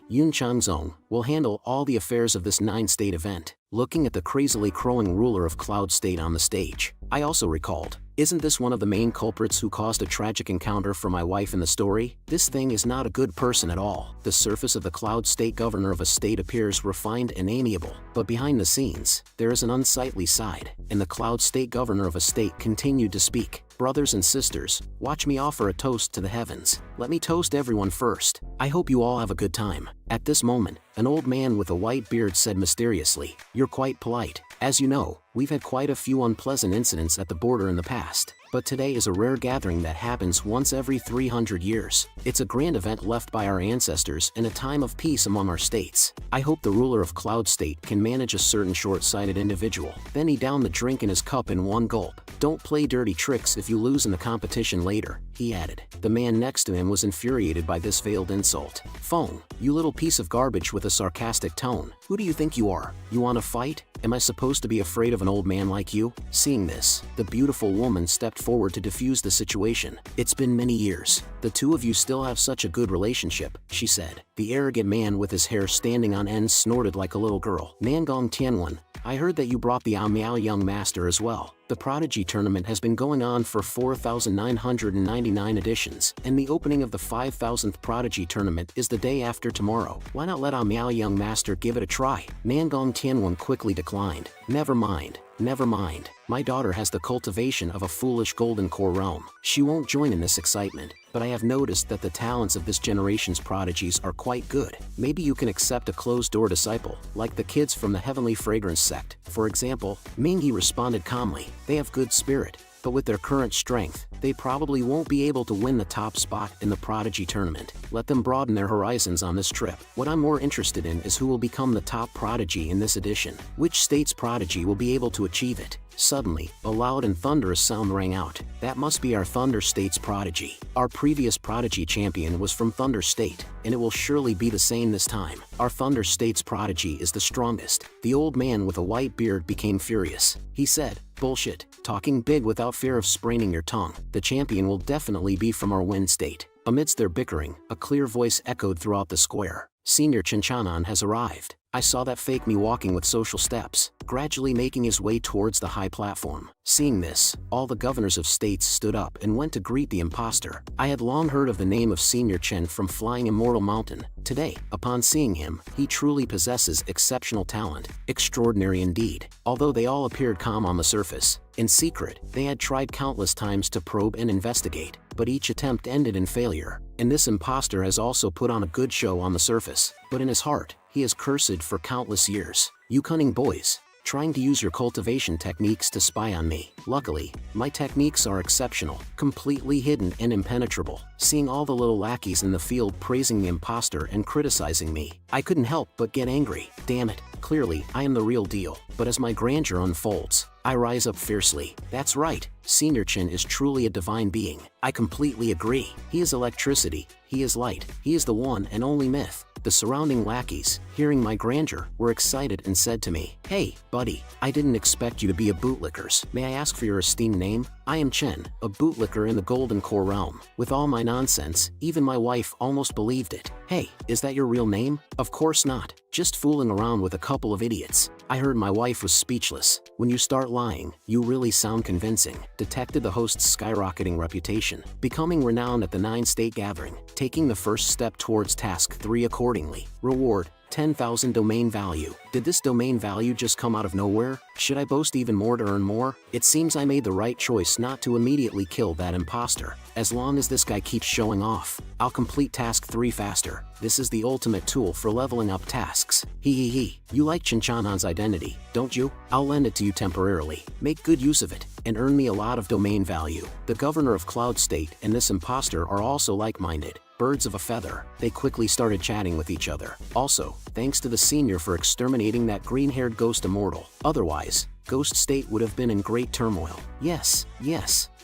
Yun Changzong, will handle all the affairs of this 9-state event. Looking at the crazily crowing ruler of Cloud State on the stage, I also recalled, isn't this one of the main culprits who caused a tragic encounter for my wife in the story? This thing is not a good person at all. The surface of the Cloud State governor of a state appears refined and amiable, but behind the scenes, there is an unsightly side, and the Cloud State governor of a state continued to speak. "Brothers and sisters, watch me offer a toast to the heavens. Let me toast everyone first. I hope you all have a good time." At this moment, an old man with a white beard said mysteriously, "You're quite polite. As you know, we've had quite a few unpleasant incidents at the border in the past. But today is a rare gathering that happens once every 300 years. It's a grand event left by our ancestors and a time of peace among our states. I hope the ruler of Cloud State can manage a certain short-sighted individual." Then he downed the drink in his cup in one gulp. "Don't play dirty tricks if you lose in the competition later. he added. The man next to him was infuriated by this veiled insult. Phone, you little piece of garbage, with a sarcastic tone. Who do you think you are? You want to fight? Am I supposed to be afraid of an old man like you? Seeing this, the beautiful woman stepped forward to defuse the situation. It's been many years. The two of you still have such a good relationship, she said. The arrogant man with his hair standing on end snorted like a little girl. Nangong Tianwen, I heard that you brought the Miao Young Master as well. The Prodigy Tournament has been going on for 4,999 editions, and the opening of the 5,000th Prodigy Tournament is the day after tomorrow. Why not let Miao Young Master give it a try? Nangong Tianwen quickly declined. Never mind. Never mind. My daughter has the cultivation of a foolish golden core realm. She won't join in this excitement, but I have noticed that the talents of this generation's prodigies are quite good. Maybe you can accept a closed-door disciple, like the kids from the Heavenly Fragrance sect. For example, Mingi responded calmly. They have good spirit, but with their current strength, they probably won't be able to win the top spot in the Prodigy Tournament. Let them broaden their horizons on this trip. What I'm more interested in is who will become the top prodigy in this edition. Which state's prodigy will be able to achieve it? Suddenly, a loud and thunderous sound rang out. That must be our Thunder State's prodigy. Our previous prodigy champion was from Thunder State, and it will surely be the same this time. Our Thunder State's prodigy is the strongest. The old man with a white beard became furious. He said, "Bullshit, talking big without fear of spraining your tongue. The champion will definitely be from our Wind State." Amidst their bickering, a clear voice echoed throughout the square. Senior Chinchanan has arrived. I saw that fake me walking with social steps, gradually making his way towards the high platform. Seeing this, all the governors of states stood up and went to greet the imposter. I had long heard of the name of Senior Chen from Flying Immortal Mountain. Today, upon seeing him, he truly possesses exceptional talent. Extraordinary indeed. Although they all appeared calm on the surface, in secret, they had tried countless times to probe and investigate, but each attempt ended in failure. And this imposter has also put on a good show on the surface, but in his heart, he is cursed for countless years. You cunning boys, trying to use your cultivation techniques to spy on me. Luckily, my techniques are exceptional, completely hidden and impenetrable. Seeing all the little lackeys in the field praising the imposter and criticizing me, I couldn't help but get angry. Damn it, clearly I am the real deal. But as my grandeur unfolds, I rise up fiercely. That's right, Senior Chin is truly a divine being. I completely agree. He is electricity, he is light, he is the one and only myth. The surrounding lackeys, hearing my grandeur, were excited and said to me, "Hey, buddy, I didn't expect you to be a bootlickers. May I ask for your esteemed name?" I am Chen, a bootlicker in the Golden Core realm. With all my nonsense, even my wife almost believed it. Hey, is that your real name? Of course not. Just fooling around with a couple of idiots. I heard my wife was speechless. When you start lying, you really sound convincing. Detected the host's skyrocketing reputation, becoming renowned at the 9-state gathering, taking the first step towards task 3 accordingly. Reward, 10,000 domain value. Did this domain value just come out of nowhere? Should I boast even more to earn more? It seems I made the right choice not to immediately kill that imposter. As long as this guy keeps showing off, I'll complete task 3 faster. This is the ultimate tool for leveling up tasks. Hee. You like Chinchanan's identity, don't you? I'll lend it to you temporarily. Make good use of it, and earn me a lot of domain value. The governor of Cloud State and this imposter are also like-minded. Birds of a feather. They quickly started chatting with each other. Also, thanks to the senior for exterminating that green-haired ghost immortal. Otherwise, Ghost State would have been in great turmoil. Yes.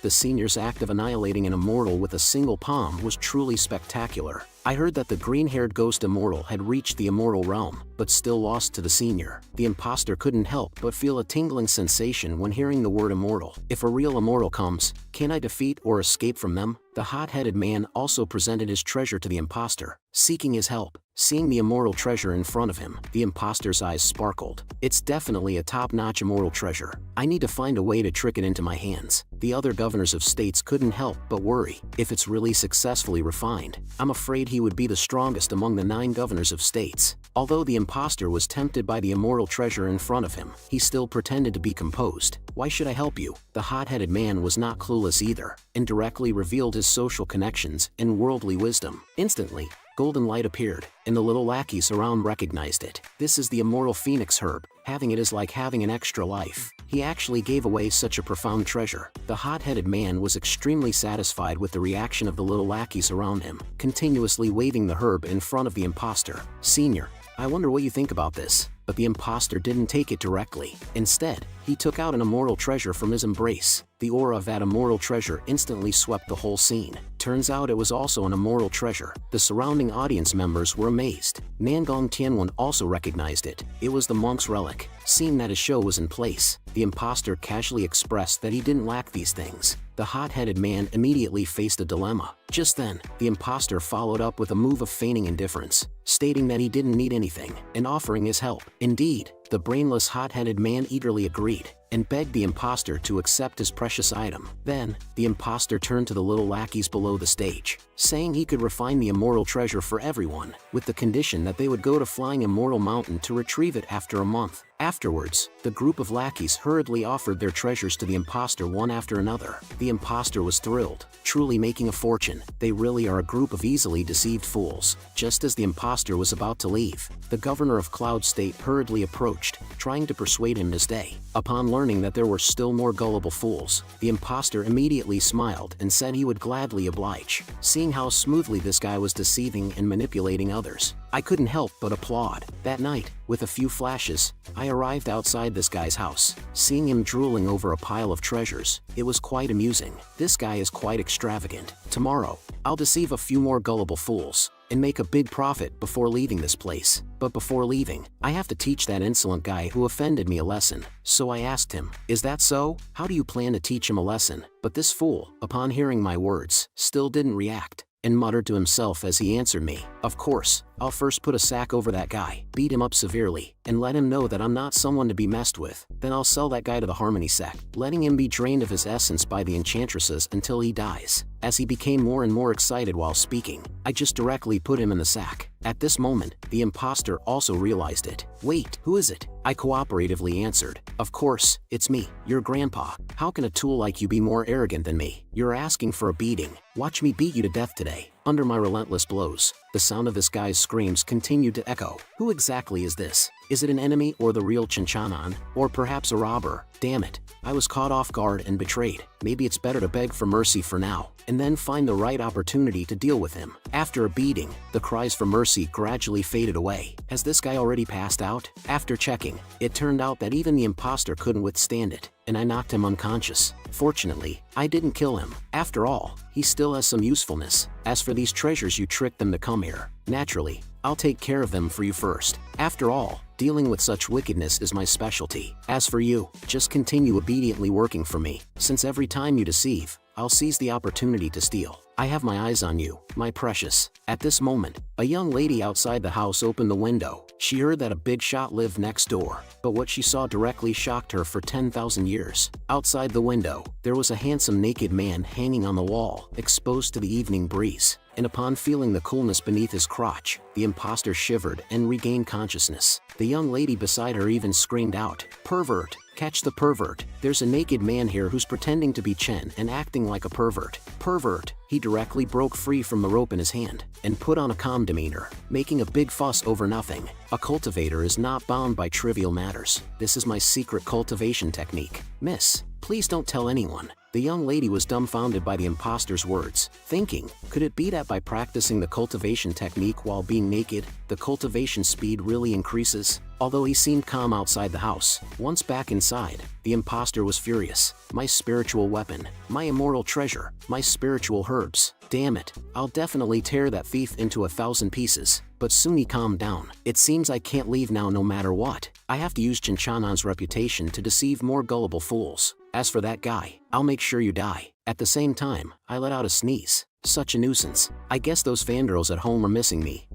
The senior's act of annihilating an immortal with a single palm was truly spectacular. I heard that the green-haired ghost immortal had reached the immortal realm, but still lost to the senior. The imposter couldn't help but feel a tingling sensation when hearing the word immortal. If a real immortal comes, can I defeat or escape from them? The hot-headed man also presented his treasure to the imposter, seeking his help. Seeing the immortal treasure in front of him, the imposter's eyes sparkled. It's definitely a top-notch immortal treasure. I need to find a way to trick it into my hands. The other governors of states couldn't help but worry. If it's really successfully refined, I'm afraid he would be the strongest among the 9 governors of states. Although the imposter was tempted by the immortal treasure in front of him, he still pretended to be composed. Why should I help you? The hot-headed man was not clueless either, and directly revealed his social connections and worldly wisdom. Instantly, golden light appeared, and the little lackeys around recognized it. This is the immortal phoenix herb. Having it is like having an extra life. He actually gave away such a profound treasure. The hot-headed man was extremely satisfied with the reaction of the little lackeys around him, continuously waving the herb in front of the imposter. Senior, I wonder what you think about this. but the imposter didn't take it directly. Instead, he took out an immortal treasure from his embrace. The aura of that immortal treasure instantly swept the whole scene. Turns out it was also an immortal treasure. The surrounding audience members were amazed. Nangong Tianwen also recognized it. It was the monk's relic. Seeing that his show was in place, the imposter casually expressed that he didn't lack these things. The hot-headed man immediately faced a dilemma. Just then, the imposter followed up with a move of feigning indifference, stating that he didn't need anything, and offering his help. Indeed, the brainless hot-headed man eagerly agreed, and begged the imposter to accept his precious item. Then, the imposter turned to the little lackeys below the stage, saying he could refine the immortal treasure for everyone, with the condition that they would go to Flying Immortal Mountain to retrieve it after a month. Afterwards, the group of lackeys hurriedly offered their treasures to the imposter one after another. The imposter was thrilled, truly making a fortune. They really are a group of easily deceived fools. Just as the imposter was about to leave, the governor of Cloud State hurriedly approached, trying to persuade him to stay. Upon learning that there were still more gullible fools, the imposter immediately smiled and said he would gladly oblige. Seeing how smoothly this guy was deceiving and manipulating others, I couldn't help but applaud. That night, with a few flashes, I arrived outside this guy's house. Seeing him drooling over a pile of treasures, it was quite amusing. This guy is quite extravagant. Tomorrow, I'll deceive a few more gullible fools, and make a big profit before leaving this place. But before leaving, I have to teach that insolent guy who offended me a lesson. So I asked him, "Is that so? How do you plan to teach him a lesson?" But this fool, upon hearing my words, still didn't react, and muttered to himself as he answered me, "Of course, I'll first put a sack over that guy, beat him up severely, and let him know that I'm not someone to be messed with. Then I'll sell that guy to the Harmony sect, letting him be drained of his essence by the enchantresses until he dies." As he became more and more excited while speaking, I just directly put him in the sack. At this moment, the imposter also realized it. "Wait, who is it?" I cooperatively answered. "Of course, it's me, your grandpa. How can a tool like you be more arrogant than me? You're asking for a beating. Watch me beat you to death today." Under my relentless blows, the sound of this guy's screams continued to echo. Who exactly is this? Is it an enemy or the real Chinchanan? Or perhaps a robber? Damn it, I was caught off guard and betrayed. Maybe it's better to beg for mercy for now, and then find the right opportunity to deal with him. After a beating, the cries for mercy gradually faded away. Has this guy already passed out? After checking, it turned out that even the imposter couldn't withstand it, and I knocked him unconscious. Fortunately, I didn't kill him. After all, he still has some usefulness. As for these treasures, you tricked them to come here. Naturally, I'll take care of them for you first. After all, dealing with such wickedness is my specialty. As for you, just continue obediently working for me, since every time you deceive, I'll seize the opportunity to steal. I have my eyes on you, my precious." At this moment, a young lady outside the house opened the window. She heard that a big shot lived next door, but what she saw directly shocked her for 10,000 years. Outside the window, there was a handsome naked man hanging on the wall, exposed to the evening breeze. And upon feeling the coolness beneath his crotch, the imposter shivered and regained consciousness. The young lady beside her even screamed out, "Pervert! Catch the pervert! There's a naked man here who's pretending to be Chen and acting like a pervert. Pervert!" He directly broke free from the rope in his hand, and put on a calm demeanor, making a big fuss over nothing. A cultivator is not bound by trivial matters. This is my secret cultivation technique. "Miss, please don't tell anyone." The young lady was dumbfounded by the imposter's words, thinking, could it be that by practicing the cultivation technique while being naked, the cultivation speed really increases? Although he seemed calm outside the house, once back inside, the imposter was furious. "My spiritual weapon, my immortal treasure, my spiritual herbs. Damn it, I'll definitely tear that thief into 1,000 pieces." But soon he calmed down. "It seems I can't leave now no matter what. I have to use Chinchanan's reputation to deceive more gullible fools. As for that guy, I'll make sure you die." At the same time, I let out a sneeze. Such a nuisance. I guess those fangirls at home are missing me.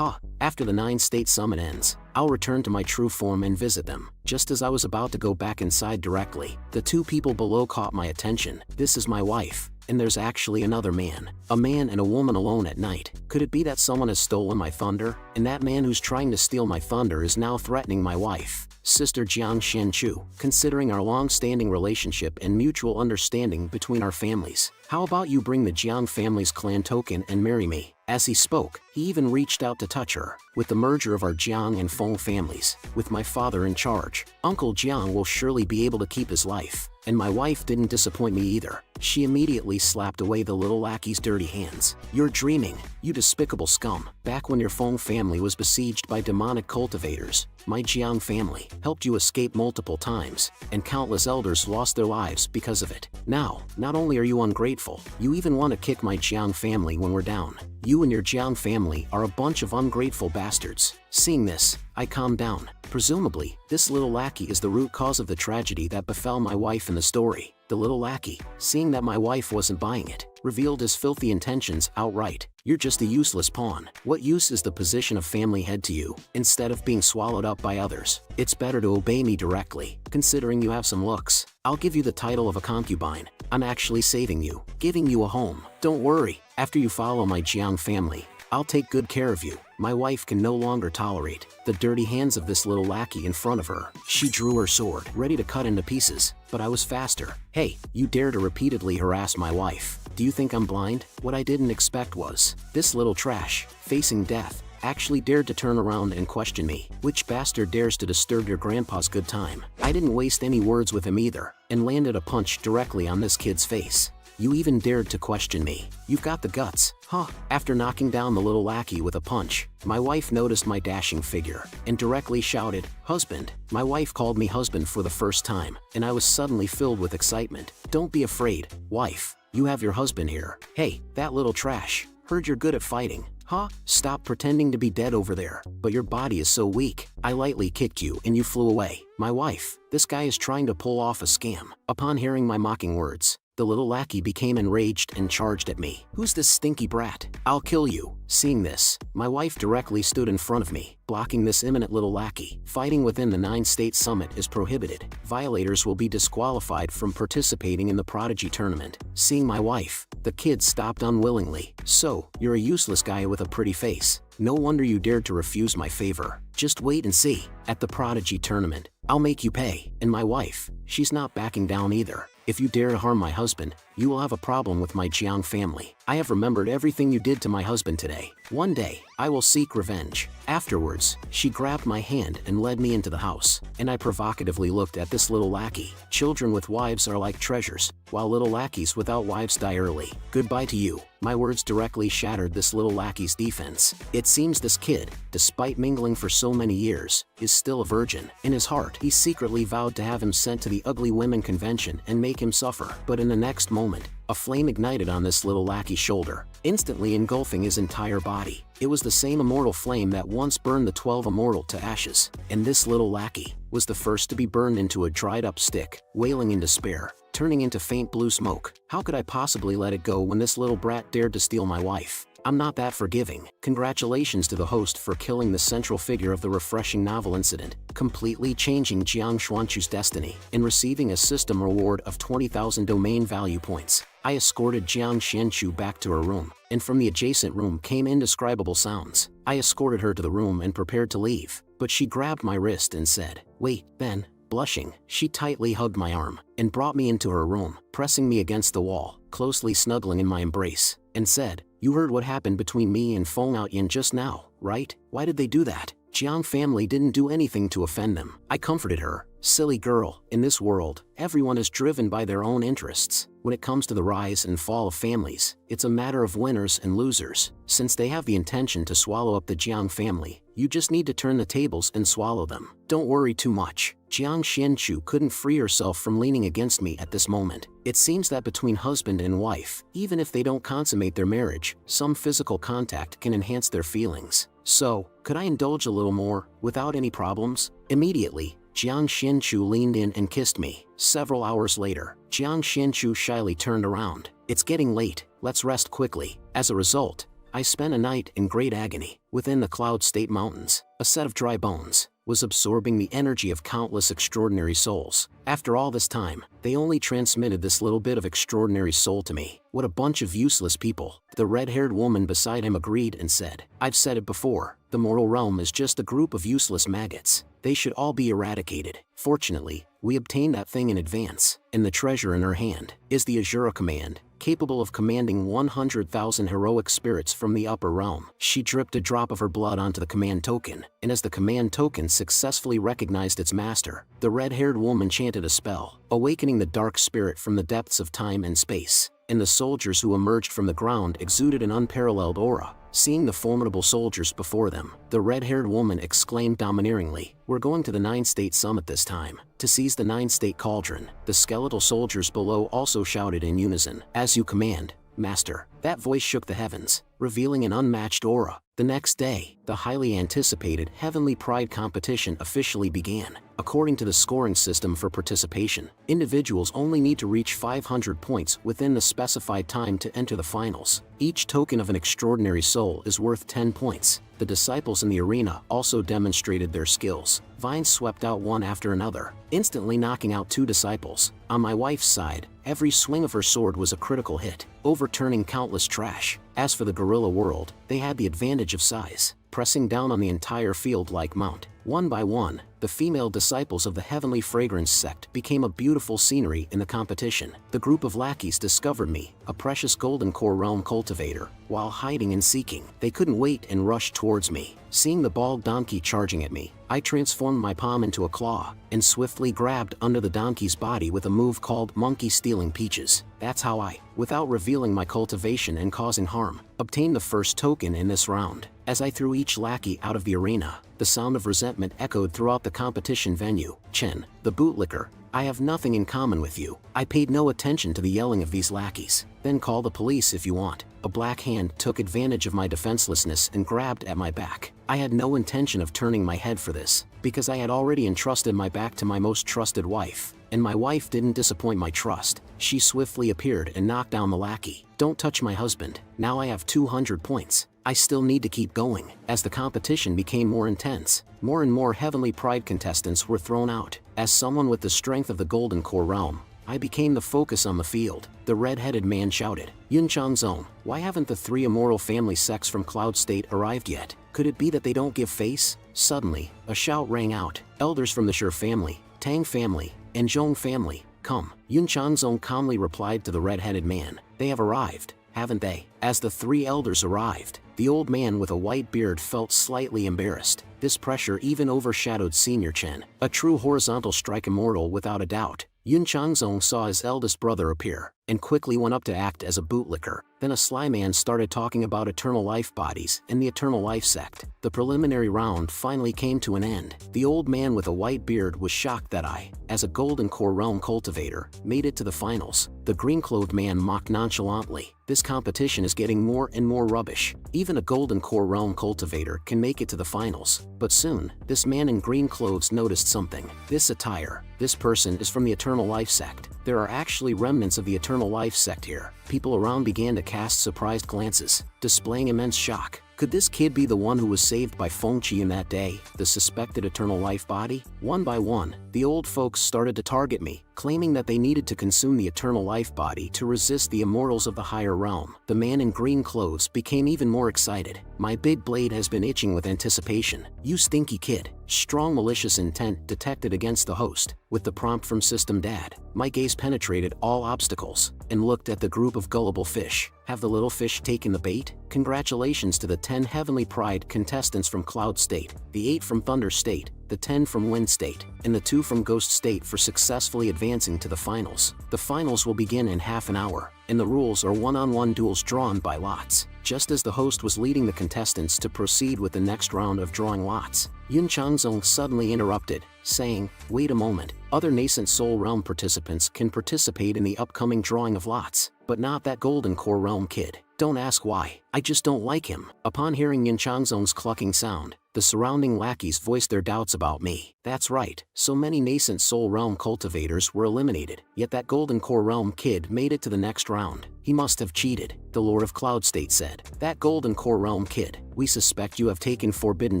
After the 9-state summit ends, I'll return to my true form and visit them. Just as I was about to go back inside directly, the two people below caught my attention. This is my wife, and there's actually another man. A man and a woman alone at night. Could it be that someone has stolen my thunder? And that man who's trying to steal my thunder is now threatening my wife, Sister Jiang Shenchu. Considering our long-standing relationship and mutual understanding between our families, how about you bring the Jiang family's clan token and marry me? As he spoke, he even reached out to touch her. With the merger of our Jiang and Feng families, with my father in charge, Uncle Jiang will surely be able to keep his life. And my wife didn't disappoint me either. She immediately slapped away the little lackey's dirty hands. "You're dreaming, you despicable scum. Back when your Feng family was besieged by demonic cultivators, my Jiang family helped you escape multiple times, and countless elders lost their lives because of it. Now, not only are you ungrateful, you even want to kick my Jiang family when we're down. You and your Jiang family are a bunch of ungrateful bastards." Seeing this, I calmed down. Presumably, this little lackey is the root cause of the tragedy that befell my wife in the story. The little lackey, seeing that my wife wasn't buying it, revealed his filthy intentions outright. "You're just a useless pawn. What use is the position of family head to you, instead of being swallowed up by others? It's better to obey me directly, considering you have some looks. I'll give you the title of a concubine. I'm actually saving you, giving you a home. Don't worry, after you follow my Jiang family, I'll take good care of you." My wife can no longer tolerate the dirty hands of this little lackey in front of her. She drew her sword, ready to cut into pieces, but I was faster. "Hey, you dare to repeatedly harass my wife. Do you think I'm blind?" What I didn't expect was, this little trash, facing death, actually dared to turn around and question me. "Which bastard dares to disturb your grandpa's good time?" I didn't waste any words with him either, and landed a punch directly on this kid's face. "You even dared to question me. You've got the guts, huh?" After knocking down the little lackey with a punch, my wife noticed my dashing figure, and directly shouted, "Husband." My wife called me husband for the first time, and I was suddenly filled with excitement. "Don't be afraid, wife. You have your husband here." "Hey, that little trash. Heard you're good at fighting, huh? Stop pretending to be dead over there, but your body is so weak. I lightly kicked you and you flew away." My wife, this guy is trying to pull off a scam. Upon hearing my mocking words, the little lackey became enraged and charged at me. "Who's this stinky brat? I'll kill you." Seeing this, my wife directly stood in front of me, blocking this imminent little lackey. Fighting within the 9-state summit is prohibited. Violators will be disqualified from participating in the Prodigy tournament. Seeing my wife, the kid stopped unwillingly. "So, you're a useless guy with a pretty face. No wonder you dared to refuse my favor. Just wait and see. At the Prodigy tournament, I'll make you pay." And my wife, she's not backing down either. "If you dare to harm my husband, you will have a problem with my Jiang family. I have remembered everything you did to my husband today. One day, I will seek revenge." Afterwards, she grabbed my hand and led me into the house, and I provocatively looked at this little lackey. Children with wives are like treasures, while little lackeys without wives die early. "Goodbye to you." My words directly shattered this little lackey's defense. It seems this kid, despite mingling for so many years, is still a virgin. In his heart, he secretly vowed to have him sent to the ugly women convention and make him suffer. But in the next moment, a flame ignited on this little lackey's shoulder, instantly engulfing his entire body. It was the same immortal flame that once burned the 12 immortal to ashes, and this little lackey was the first to be burned into a dried-up stick, wailing in despair, turning into faint blue smoke. How could I possibly let it go when this little brat dared to steal my wife? I'm not that forgiving. Congratulations to the host for killing the central figure of the refreshing novel incident, completely changing Jiang Xuanchu's destiny, and receiving a system reward of 20,000 domain value points. I escorted Jiang Xianchu back to her room, and from the adjacent room came indescribable sounds. I escorted her to the room and prepared to leave, but she grabbed my wrist and said, "Wait, Ben." Blushing, she tightly hugged my arm and brought me into her room, pressing me against the wall, closely snuggling in my embrace, and said, "You heard what happened between me and Feng Outyin just now, right? Why did they do that? Jiang family didn't do anything to offend them." I comforted her. "Silly girl, in this world, everyone is driven by their own interests. When it comes to the rise and fall of families, it's a matter of winners and losers. Since they have the intention to swallow up the Jiang family, you just need to turn the tables and swallow them. Don't worry too much." Jiang Xianchu couldn't free herself from leaning against me at this moment. It seems that between husband and wife, even if they don't consummate their marriage, some physical contact can enhance their feelings. So, could I indulge a little more, without any problems? Immediately, Jiang Xianchu leaned in and kissed me. Several hours later, Jiang Xianchu shyly turned around. "It's getting late, let's rest quickly." As a result, I spent a night in great agony. Within the Cloud State Mountains, a set of dry bones was absorbing the energy of countless extraordinary souls. After all this time, they only transmitted this little bit of extraordinary soul to me. What a bunch of useless people. The red-haired woman beside him agreed and said, "I've said it before, the mortal realm is just a group of useless maggots. They should all be eradicated." Fortunately, we obtained that thing in advance, and the treasure in her hand is the Azura command. capable of commanding 100,000 heroic spirits from the upper realm. She dripped a drop of her blood onto the command token, and as the command token successfully recognized its master, the red-haired woman chanted a spell, awakening the dark spirit from the depths of time and space, and the soldiers who emerged from the ground exuded an unparalleled aura. Seeing the formidable soldiers before them, the red-haired woman exclaimed domineeringly, "We're going to the 9-state summit this time, to seize the 9-state cauldron." The skeletal soldiers below also shouted in unison, "As you command, Master." That voice shook the heavens, revealing an unmatched aura. The next day, the highly anticipated Heavenly Pride competition officially began. According to the scoring system for participation, individuals only need to reach 500 points within the specified time to enter the finals. Each token of an extraordinary soul is worth 10 points. The disciples in the arena also demonstrated their skills. Vines swept out one after another, instantly knocking out 2 disciples. On my wife's side, every swing of her sword was a critical hit, overturning countless trash. As for the guerrilla world, they had the advantage of size, pressing down on the entire field like Mount. One by one, the female disciples of the Heavenly Fragrance sect became a beautiful scenery in the competition. The group of lackeys discovered me, a precious golden core realm cultivator, while hiding and seeking. They couldn't wait and rushed towards me. Seeing the bald donkey charging at me, I transformed my palm into a claw, and swiftly grabbed under the donkey's body with a move called Monkey Stealing Peaches. That's how I, without revealing my cultivation and causing harm, obtained the first token in this round. As I threw each lackey out of the arena, the sound of resentment echoed throughout the competition venue. "Chen, the bootlicker, I have nothing in common with you." I paid no attention to the yelling of these lackeys. "Then call the police if you want." A black hand took advantage of my defenselessness and grabbed at my back. I had no intention of turning my head for this, because I had already entrusted my back to my most trusted wife, and my wife didn't disappoint my trust. She swiftly appeared and knocked down the lackey. "Don't touch my husband." Now I have 200 points. I still need to keep going. As the competition became more intense, more and more Heavenly Pride contestants were thrown out. As someone with the strength of the Golden Core Realm, I became the focus on the field. The red-headed man shouted, "Yunchangzong, why haven't the 3 immoral family sects from Cloud State arrived yet? Could it be that they don't give face?" Suddenly, a shout rang out, "Elders from the Shi family, Tang family, and Zhong family, come." Yunchangzong calmly replied to the red-headed man, "They have arrived, haven't they?" As the 3 elders arrived, the old man with a white beard felt slightly embarrassed. This pressure even overshadowed Senior Chen, a true horizontal strike immortal without a doubt. Yunchangzong saw his eldest brother appear, and quickly went up to act as a bootlicker. Then a sly man started talking about eternal life bodies and the eternal life sect. The preliminary round finally came to an end. The old man with a white beard was shocked that I, as a golden core realm cultivator, made it to the finals. The green-clothed man mocked nonchalantly, "This competition is getting more and more rubbish. Even a golden core realm cultivator can make it to the finals." But soon, this man in green clothes noticed something. This attire, this person is from the eternal life sect. There are actually remnants of the eternal life sect here. People around began to cast surprised glances, displaying immense shock. Could this kid be the one who was saved by Fengqi in that day, the suspected eternal life body? One by one, the old folks started to target me, claiming that they needed to consume the eternal life body to resist the immortals of the higher realm. The man in green clothes became even more excited. "My big blade has been itching with anticipation. You stinky kid." Strong malicious intent detected against the host. With the prompt from System Dad, my gaze penetrated all obstacles, and looked at the group of gullible fish. Have the little fish taken the bait? Congratulations to the 10 Heavenly Pride contestants from Cloud State, the 8 from Thunder State, the 10 from Wind State, and the 2 from Ghost State for successfully advancing to the finals. The finals will begin in half an hour, and the rules are one-on-one duels drawn by lots. Just as the host was leading the contestants to proceed with the next round of drawing lots, Yunchangzong suddenly interrupted, saying, "Wait a moment, other nascent Soul Realm participants can participate in the upcoming drawing of lots, but not that Golden Core Realm kid. Don't ask why, I just don't like him." Upon hearing Yunchangzong's clucking sound, the surrounding lackeys voiced their doubts about me. That's right, so many nascent Soul Realm cultivators were eliminated, yet that Golden Core Realm kid made it to the next round. He must have cheated, the Lord of Cloud State said. "That Golden Core Realm kid, we suspect you have taken forbidden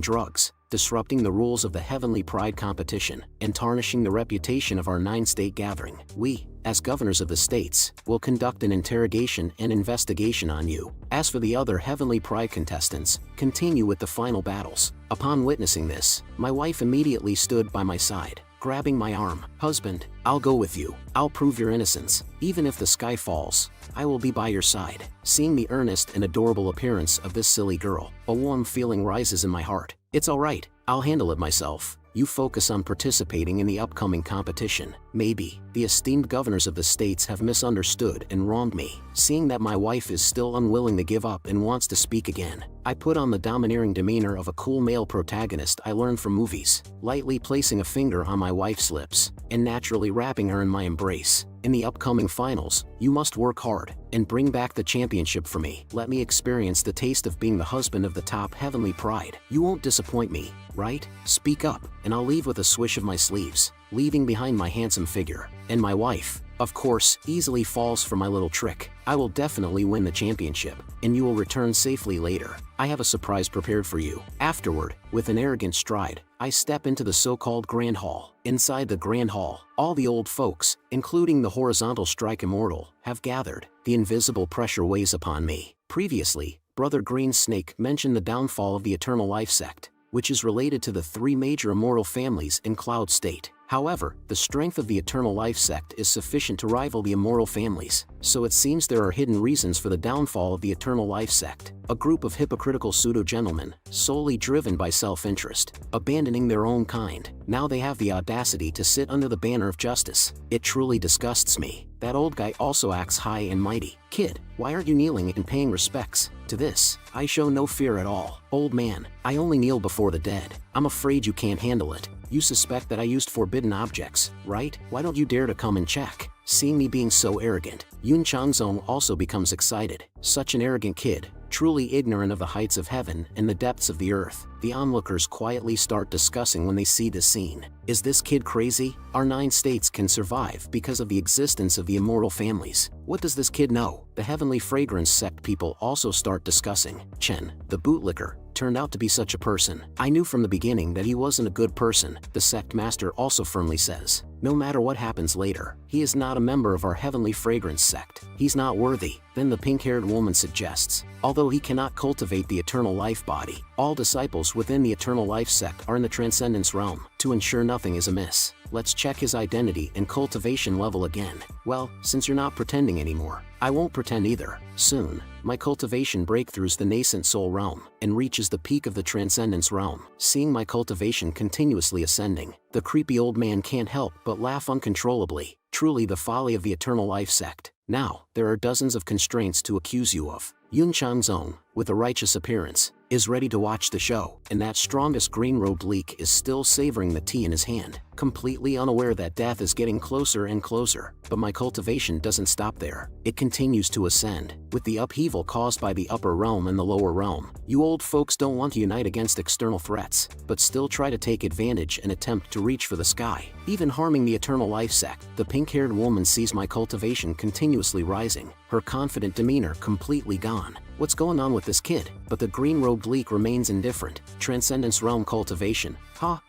drugs, disrupting the rules of the Heavenly Pride competition, and tarnishing the reputation of our 9-state gathering. We, as governors of the states, will conduct an interrogation and investigation on you. As for the other Heavenly Pride contestants, continue with the final battles." Upon witnessing this, my wife immediately stood by my side. grabbing my arm. Husband, I'll go with you. I'll prove your innocence. Even if the sky falls, I will be by your side. Seeing the earnest and adorable appearance of this silly girl, a warm feeling rises in my heart. It's alright, I'll handle it myself. You focus on participating in the upcoming competition. Maybe the esteemed governors of the states have misunderstood and wronged me. Seeing that my wife is still unwilling to give up and wants to speak again, I put on the domineering demeanor of a cool male protagonist I learned from movies, lightly placing a finger on my wife's lips and naturally wrapping her in my embrace. In the upcoming finals, you must work hard and bring back the championship for me. Let me experience the taste of being the husband of the top heavenly pride. You won't disappoint me, right? Speak up, and I'll leave with a swish of my sleeves, leaving behind my handsome figure. And my wife, of course, easily falls for my little trick. I will definitely win the championship, and you will return safely later. I have a surprise prepared for you. Afterward, with an arrogant stride, I step into the so-called Grand Hall. Inside the Grand Hall, all the old folks, including the horizontal strike immortal, have gathered. The invisible pressure weighs upon me. Previously, Brother Green Snake mentioned the downfall of the Eternal Life sect, which is related to the three major immortal families in Cloud State. However, the strength of the Eternal Life sect is sufficient to rival the immortal families, so it seems there are hidden reasons for the downfall of the Eternal Life sect. A group of hypocritical pseudo-gentlemen, solely driven by self-interest, abandoning their own kind. Now they have the audacity to sit under the banner of justice. It truly disgusts me. That old guy also acts high and mighty. Kid, why aren't you kneeling and paying respects? To this, I show no fear at all. Old man, I only kneel before the dead. I'm afraid you can't handle it. You suspect that I used forbidden objects, right? Why don't you dare to come and check? Seeing me being so arrogant, Yun Changzong also becomes excited. Such an arrogant kid, truly ignorant of the heights of heaven and the depths of the earth. The onlookers quietly start discussing when they see this scene. Is this kid crazy? Our 9 states can survive because of the existence of the immortal families. What does this kid know? The Heavenly Fragrance sect people also start discussing. Chen, the bootlicker, turned out to be such a person. I knew from the beginning that he wasn't a good person, the sect master also firmly says. No matter what happens later, he is not a member of our Heavenly Fragrance sect. He's not worthy. Then the pink-haired woman suggests, although he cannot cultivate the eternal life body, all disciples within the Eternal Life sect are in the Transcendence realm. To ensure nothing is amiss, let's check his identity and cultivation level again. Well, since you're not pretending anymore, I won't pretend either. Soon, my cultivation breakthroughs the nascent soul realm and reaches the peak of the Transcendence realm. Seeing my cultivation continuously ascending, the creepy old man can't help but laugh uncontrollably. Truly the folly of the Eternal Life sect. Now, there are dozens of constraints to accuse you of. Yun Changzong, with a righteous appearance, is ready to watch the show, and that strongest green-robed leak is still savoring the tea in his hand, completely unaware that death is getting closer and closer. But my cultivation doesn't stop there. It continues to ascend, with the upheaval caused by the upper realm and the lower realm. You old folks don't want to unite against external threats, but still try to take advantage and attempt to reach for the sky, even harming the Eternal Life sect. The pink-haired woman sees my cultivation continuously rising, her confident demeanor completely gone. What's going on with this kid? But the green-robed leak remains indifferent. Transcendence realm cultivation.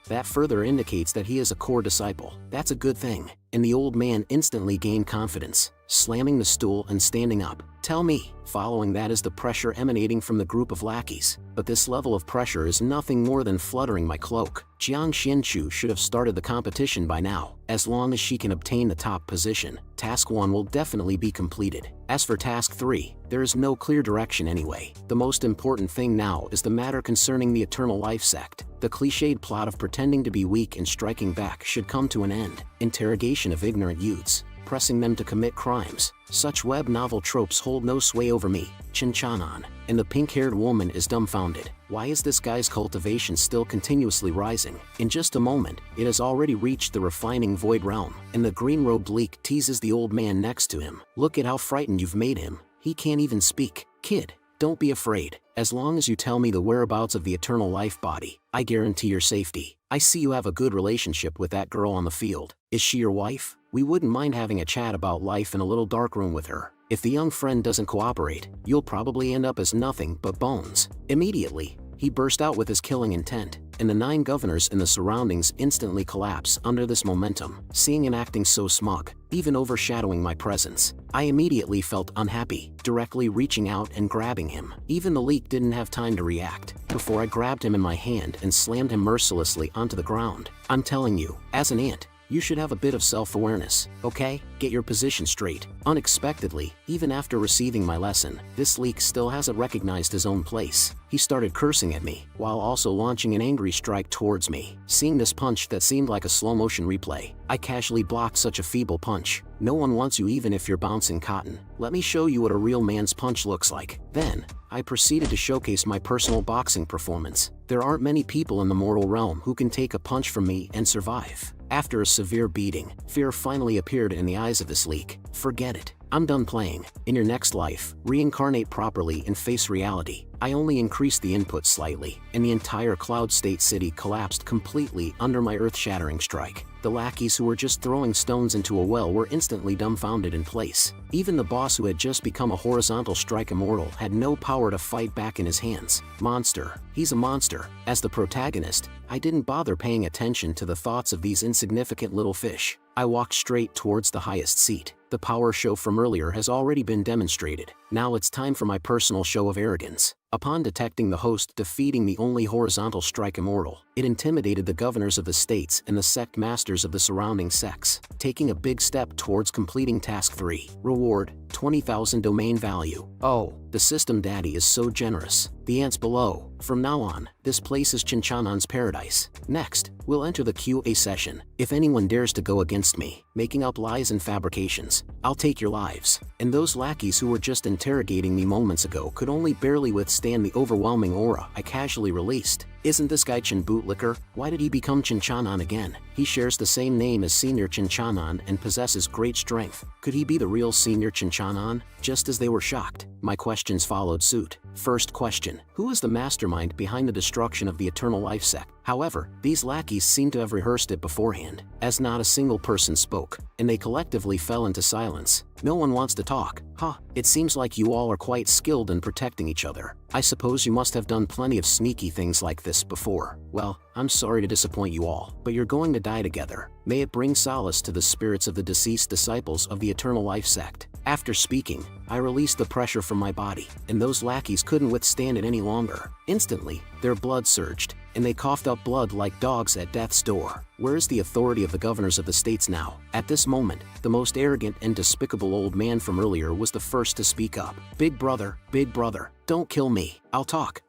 That further indicates that he is a core disciple. That's a good thing. And the old man instantly gained confidence, slamming the stool and standing up. Tell me. Following that is the pressure emanating from the group of lackeys. But this level of pressure is nothing more than fluttering my cloak. Jiang Xianchu should have started the competition by now. As long as she can obtain the top position, Task 1 will definitely be completed. As for Task 3, there is no clear direction anyway. The most important thing now is the matter concerning the Eternal Life sect. The cliched plot of pretending to be weak and striking back should come to an end. Interrogation of ignorant youths, pressing them to commit crimes. Such web novel tropes hold no sway over me. Chin Chanan, and the pink-haired woman is dumbfounded. Why is this guy's cultivation still continuously rising? In just a moment, it has already reached the refining void realm, and the green-robed leak teases the old man next to him. Look at how frightened you've made him. He can't even speak. Kid, don't be afraid. As long as you tell me the whereabouts of the eternal life body, I guarantee your safety. I see you have a good relationship with that girl on the field. Is she your wife? We wouldn't mind having a chat about life in a little dark room with her. If the young friend doesn't cooperate, you'll probably end up as nothing but bones. Immediately, he burst out with his killing intent, and the 9 governors in the surroundings instantly collapse under this momentum. Seeing him acting so smug, even overshadowing my presence, I immediately felt unhappy, directly reaching out and grabbing him. Even the leak didn't have time to react before I grabbed him in my hand and slammed him mercilessly onto the ground. I'm telling you, as an ant, you should have a bit of self-awareness, okay? Get your position straight. Unexpectedly, even after receiving my lesson, this leak still hasn't recognized his own place. He started cursing at me, while also launching an angry strike towards me. Seeing this punch that seemed like a slow-motion replay, I casually blocked such a feeble punch. No one wants you even if you're bouncing cotton. Let me show you what a real man's punch looks like. Then, I proceeded to showcase my personal boxing performance. There aren't many people in the mortal realm who can take a punch from me and survive. After a severe beating, fear finally appeared in the eyes of this leak. Forget it. I'm done playing. In your next life, reincarnate properly and face reality. I only increased the input slightly, and the entire Cloud State City collapsed completely under my earth-shattering strike. The lackeys who were just throwing stones into a well were instantly dumbfounded in place. Even the boss who had just become a horizontal strike immortal had no power to fight back in his hands. Monster. He's a monster. As the protagonist, I didn't bother paying attention to the thoughts of these insignificant little fish. I walked straight towards the highest seat. The power show from earlier has already been demonstrated. Now it's time for my personal show of arrogance. Upon detecting the host defeating the only horizontal strike immortal, it intimidated the governors of the states and the sect masters of the surrounding sects, taking a big step towards completing task 3. Reward, 20,000 domain value. Oh, the system daddy is so generous. The ants below. From now on, this place is Chinchanan's paradise. Next, we'll enter the QA session. If anyone dares to go against me, making up lies and fabrications, I'll take your lives. And those lackeys who were just interrogating me moments ago could only barely withstand the overwhelming aura I casually released. Isn't this guy Chin Bootlicker? Why did he become Chinchanan again? He shares the same name as Senior Chinchanan and possesses great strength. Could he be the real Senior Chinchanan? Just as they were shocked, my questions followed suit. First question: who is the mastermind behind the destruction of the Eternal Life sect? However, these lackeys seem to have rehearsed it beforehand, as not a single person spoke, and they collectively fell into silence. No one wants to talk. Huh, it seems like you all are quite skilled in protecting each other. I suppose you must have done plenty of sneaky things like this before. Well, I'm sorry to disappoint you all, but you're going to die together. May it bring solace to the spirits of the deceased disciples of the Eternal Life sect. After speaking, I released the pressure from my body, and those lackeys couldn't withstand it any longer. Instantly, their blood surged, and they coughed up blood like dogs at death's door. Where is the authority of the governors of the states now? At this moment, the most arrogant and despicable old man from earlier was the first to speak up. Big brother, don't kill me. I'll talk.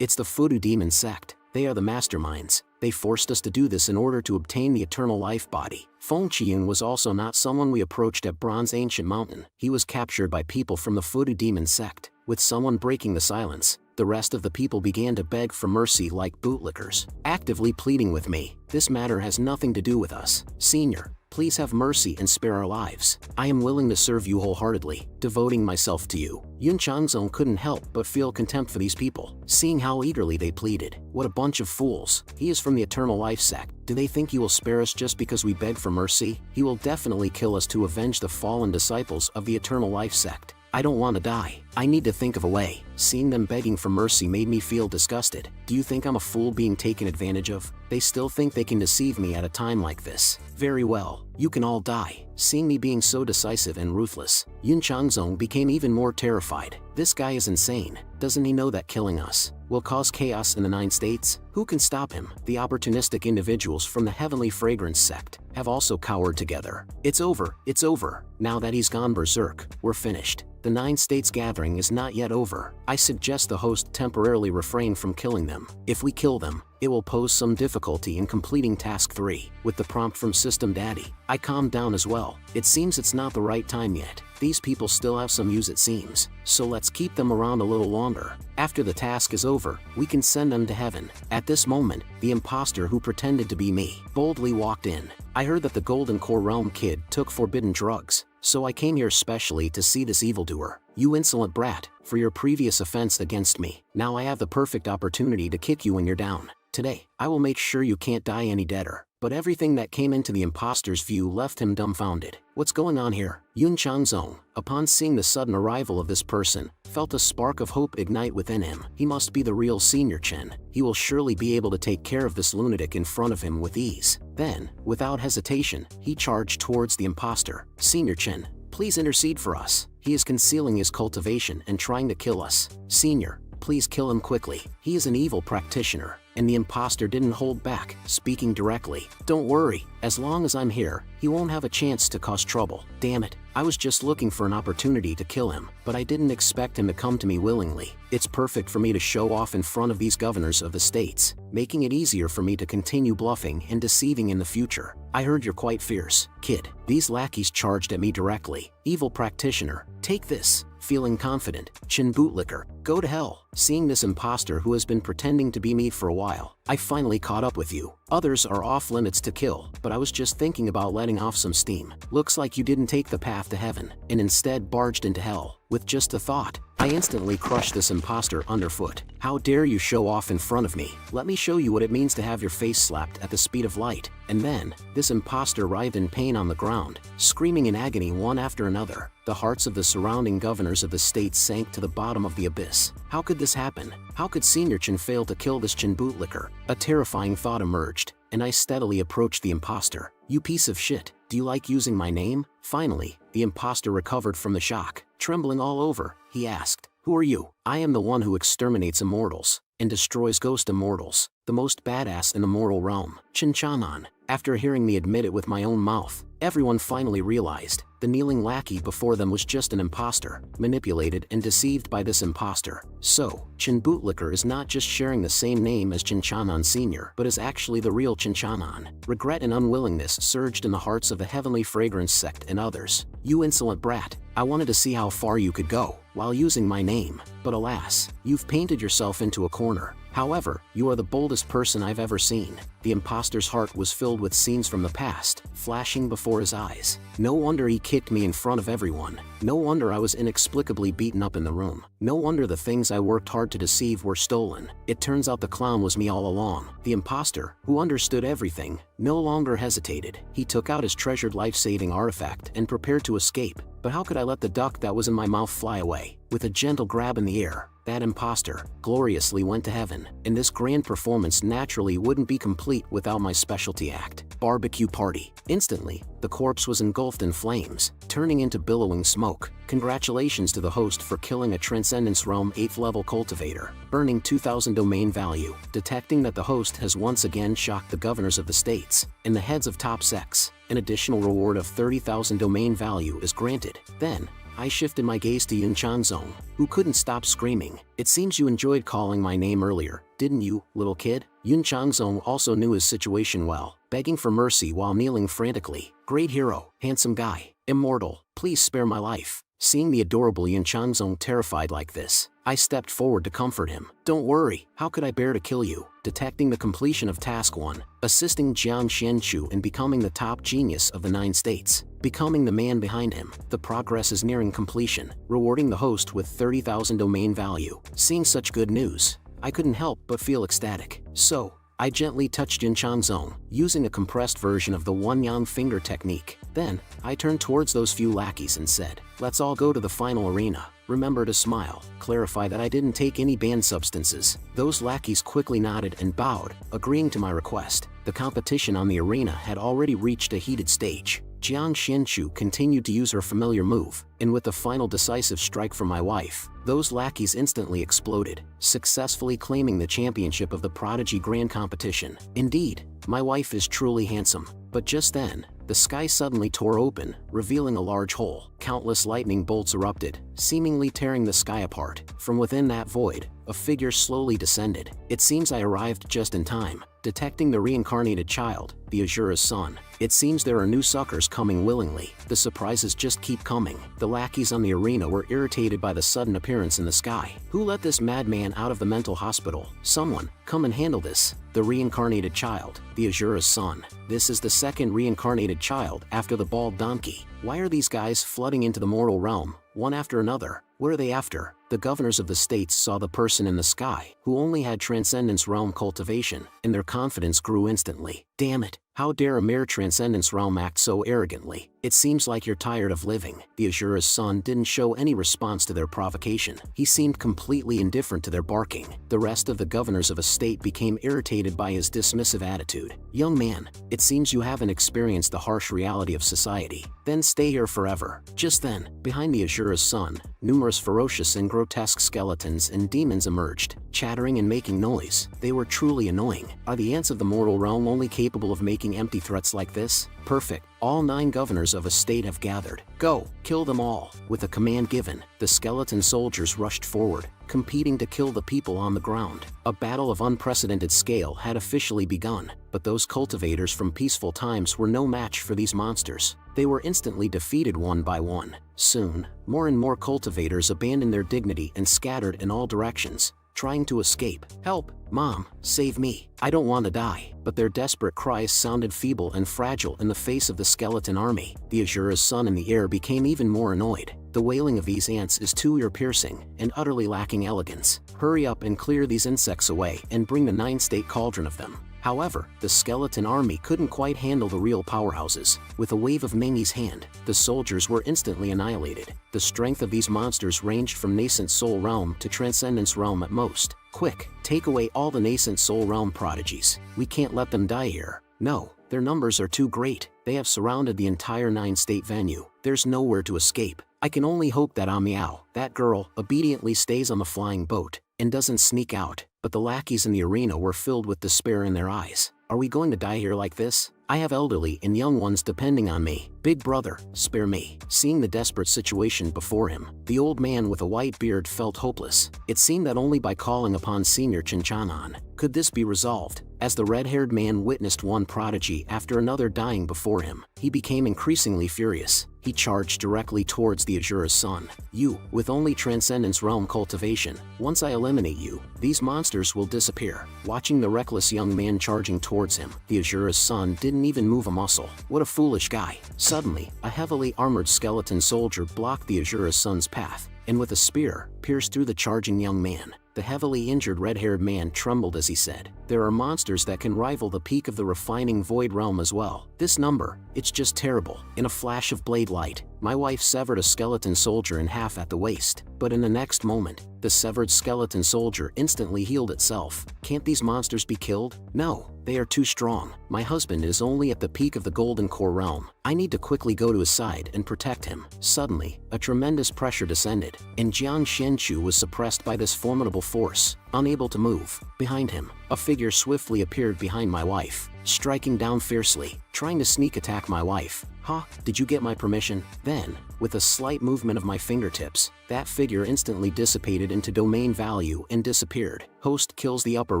It's the Voodoo Demon sect. They are the masterminds. They forced us to do this in order to obtain the eternal life body. Feng Qian was also not someone we approached at Bronze Ancient Mountain. He was captured by people from the Voodoo Demon sect. With someone breaking the silence, the rest of the people began to beg for mercy like bootlickers, actively pleading with me. This matter has nothing to do with us. Senior, please have mercy and spare our lives. I am willing to serve you wholeheartedly, devoting myself to you. Yun Changzong couldn't help but feel contempt for these people, seeing how eagerly they pleaded. What a bunch of fools. He is from the Eternal Life sect. Do they think he will spare us just because we beg for mercy? He will definitely kill us to avenge the fallen disciples of the Eternal Life sect. I don't want to die. I need to think of a way. Seeing them begging for mercy made me feel disgusted. Do you think I'm a fool being taken advantage of? They still think they can deceive me at a time like this. Very well, you can all die. Seeing me being so decisive and ruthless, Yun Changzong became even more terrified. This guy is insane. Doesn't he know that killing us will cause chaos in the 9 states? Who can stop him? The opportunistic individuals from the Heavenly Fragrance sect have also cowered together. It's over. Now that he's gone berserk, we're finished. The 9 states gathering is not yet over. I suggest the host temporarily refrain from killing them. If we kill them, it will pose some difficulty in completing task 3. With the prompt from System Daddy, I calmed down as well. It seems it's not the right time yet. These people still have some use, it seems, so let's keep them around a little longer. After the task is over, we can send them to heaven. At this moment, the imposter who pretended to be me boldly walked in. I heard that the Golden Core Realm kid took forbidden drugs, so I came here specially to see this evildoer. You insolent brat, for your previous offense against me, now I have the perfect opportunity to kick you when you're down. Today, I will make sure you can't die any deader. But everything that came into the imposter's view left him dumbfounded. What's going on here? Yun Changzong, upon seeing the sudden arrival of this person, felt a spark of hope ignite within him. He must be the real Senior Chen. He will surely be able to take care of this lunatic in front of him with ease. Then, without hesitation, he charged towards the imposter. Senior Chen, please intercede for us. He is concealing his cultivation and trying to kill us. Senior, please kill him quickly. He is an evil practitioner. And the imposter didn't hold back, speaking directly. Don't worry, as long as I'm here, he won't have a chance to cause trouble. Damn it, I was just looking for an opportunity to kill him, but I didn't expect him to come to me willingly. It's perfect for me to show off in front of these governors of the states, making it easier for me to continue bluffing and deceiving in the future. I heard you're quite fierce, kid. These lackeys charged at me directly. Evil practitioner, take this. Feeling confident, Chin Bootlicker, go to hell. Seeing this imposter who has been pretending to be me for a while, I finally caught up with you. Others are off limits to kill, but I was just thinking about letting off some steam. Looks like you didn't take the path to heaven, and instead barged into hell. With just a thought, I instantly crushed this imposter underfoot. How dare you show off in front of me? Let me show you what it means to have your face slapped at the speed of light. And then, this imposter writhed in pain on the ground, screaming in agony one after another. The hearts of the surrounding governors of the states sank to the bottom of the abyss. How could this happen? How could Senior Chen fail to kill this Chin Bootlicker? A terrifying thought emerged, and I steadily approached the imposter. You piece of shit, do you like using my name? Finally, the imposter recovered from the shock. Trembling all over, he asked, who are you? I am the one who exterminates immortals and destroys ghost immortals, the most badass in the mortal realm. Chin Chanan. After hearing me admit it with my own mouth, everyone finally realized the kneeling lackey before them was just an imposter, manipulated and deceived by this imposter. So, Chin Bootlicker is not just sharing the same name as Chin Chanan Sr., but is actually the real Chin Chanan. Regret and unwillingness surged in the hearts of the Heavenly Fragrance sect and others. You insolent brat, I wanted to see how far you could go while using my name, but alas, you've painted yourself into a corner. However, you are the boldest person I've ever seen. The imposter's heart was filled with scenes from the past, flashing before his eyes. No wonder he kicked me in front of everyone. No wonder I was inexplicably beaten up in the room. No wonder the things I worked hard to deceive were stolen. It turns out the clown was me all along. The imposter, who understood everything, no longer hesitated. He took out his treasured life-saving artifact and prepared to escape. But how could I let the duck that was in my mouth fly away? With a gentle grab in the air, that imposter gloriously went to heaven, and this grand performance naturally wouldn't be complete without my specialty act, barbecue party. Instantly, the corpse was engulfed in flames, turning into billowing smoke. Congratulations to the host for killing a Transcendence Realm 8th level cultivator, earning 2,000 domain value. Detecting that the host has once again shocked the governors of the states and the heads of top sects, an additional reward of 30,000 domain value is granted. Then, I shifted my gaze to Yun Chanzong, who couldn't stop screaming. It seems you enjoyed calling my name earlier, didn't you, little kid? Yun Chanzong also knew his situation well, begging for mercy while kneeling frantically. Great hero, handsome guy, immortal, please spare my life. Seeing the adorable Yun Chanzong terrified like this, I stepped forward to comfort him. Don't worry, how could I bear to kill you? Detecting the completion of Task 1, assisting Jiang Xianchu in becoming the top genius of the 9 states, becoming the man behind him. The progress is nearing completion, rewarding the host with 30,000 domain value. Seeing such good news, I couldn't help but feel ecstatic. So, I gently touched Yun Chanzong, using a compressed version of the one-yang finger technique. Then, I turned towards those few lackeys and said, let's all go to the final arena. Remember to smile, clarify that I didn't take any banned substances. Those lackeys quickly nodded and bowed, agreeing to my request. The competition on the arena had already reached a heated stage. Jiang Xianchu continued to use her familiar move, and with the final decisive strike from my wife, those lackeys instantly exploded, successfully claiming the championship of the Prodigy Grand Competition. Indeed, my wife is truly handsome. But just then, the sky suddenly tore open, revealing a large hole. Countless lightning bolts erupted, seemingly tearing the sky apart. From within that void, a figure slowly descended. It seems I arrived just in time, detecting the reincarnated child, the Azura's son. It seems there are new suckers coming willingly. The surprises just keep coming. The lackeys on the arena were irritated by the sudden appearance in the sky. Who let this madman out of the mental hospital? Someone, come and handle this. The reincarnated child, the Azura's son. This is the second reincarnated child after the bald donkey. Why are these guys flooding into the mortal realm, one after another? What are they after? The governors of the states saw the person in the sky, who only had Transcendence Realm cultivation, and their confidence grew instantly. Damn it, how dare a mere Transcendence Realm act so arrogantly? It seems like you're tired of living. The Azura's son didn't show any response to their provocation. He seemed completely indifferent to their barking. The rest of the governors of a state became irritated by his dismissive attitude. Young man, it seems you haven't experienced the harsh reality of society. Then stay here forever. Just then, behind the Azura's son, numerous ferocious and grotesque skeletons and demons emerged, chattering and making noise. They were truly annoying. Are the ants of the mortal realm only capable of making empty threats like this? Perfect. All 9 governors of a state have gathered. Go, kill them all. With a command given, the skeleton soldiers rushed forward, competing to kill the people on the ground. A battle of unprecedented scale had officially begun, but those cultivators from peaceful times were no match for these monsters. They were instantly defeated one by one. Soon, more and more cultivators abandoned their dignity and scattered in all directions, trying to escape. Help! Mom, save me. I don't want to die. But their desperate cries sounded feeble and fragile in the face of the skeleton army. The Azura's son in the air became even more annoyed. The wailing of these ants is too ear-piercing and utterly lacking elegance. Hurry up and clear these insects away and bring the 9-state cauldron of them. However, the skeleton army couldn't quite handle the real powerhouses. With a wave of Mengi's hand, the soldiers were instantly annihilated. The strength of these monsters ranged from nascent soul realm to transcendence realm at most. Quick, take away all the nascent soul realm prodigies. We can't let them die here. No, their numbers are too great. They have surrounded the entire 9-state venue. There's nowhere to escape. I can only hope that Amiao, that girl, obediently stays on the flying boat and doesn't sneak out. But the lackeys in the arena were filled with despair in their eyes. Are we going to die here like this? I have elderly and young ones depending on me. Big brother, spare me. Seeing the desperate situation before him, the old man with a white beard felt hopeless. It seemed that only by calling upon Senior Chinchanan could this be resolved. As the red-haired man witnessed one prodigy after another dying before him, he became increasingly furious. He charged directly towards the Azura's son. You, with only Transcendence Realm cultivation, once I eliminate you, these monsters will disappear. Watching the reckless young man charging towards him, the Azura's son didn't even move a muscle. What a foolish guy. Suddenly, a heavily armored skeleton soldier blocked the Azura's son's path, and with a spear, pierced through the charging young man. The heavily injured red-haired man trembled as he said, "There are monsters that can rival the peak of the refining void realm as well. This number, it's just terrible." In a flash of blade light, my wife severed a skeleton soldier in half at the waist, but in the next moment, the severed skeleton soldier instantly healed itself. Can't these monsters be killed? No, they are too strong. My husband is only at the peak of the golden core realm. I need to quickly go to his side and protect him. Suddenly, a tremendous pressure descended, and Jiang Xianchu was suppressed by this formidable force. Unable to move, behind him, a figure swiftly appeared behind my wife, striking down fiercely, trying to sneak attack my wife. Huh? Did you get my permission? Then, with a slight movement of my fingertips, that figure instantly dissipated into domain value and disappeared. Host kills the upper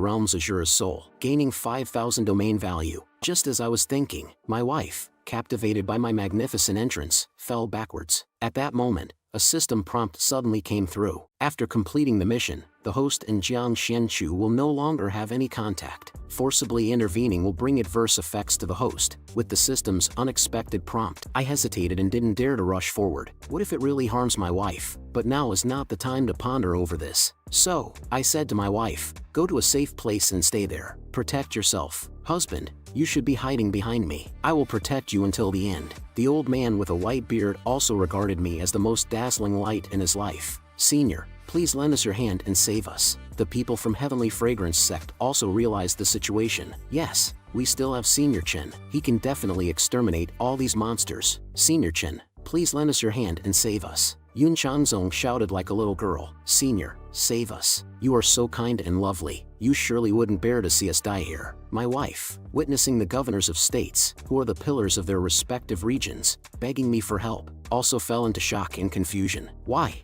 realm's Azura's soul, gaining 5,000 domain value. Just as I was thinking, my wife, captivated by my magnificent entrance, fell backwards. At that moment, a system prompt suddenly came through. After completing the mission, the host and Jiang Xianchu will no longer have any contact. Forcibly intervening will bring adverse effects to the host. With the system's unexpected prompt, I hesitated and didn't dare to rush forward. What if it really harms my wife? But now is not the time to ponder over this. So, I said to my wife, "Go to a safe place and stay there. Protect yourself. Husband, you should be hiding behind me. I will protect you until the end." The old man with a white beard also regarded me as the most dazzling light in his life. "Senior, please lend us your hand and save us." The people from Heavenly Fragrance sect also realized the situation. "Yes, we still have Senior Chen. He can definitely exterminate all these monsters. Senior Chen, please lend us your hand and save us." Yun Chanzong shouted like a little girl, "Senior, save us. You are so kind and lovely. You surely wouldn't bear to see us die here." My wife, witnessing the governors of states, who are the pillars of their respective regions, begging me for help, also fell into shock and confusion. Why?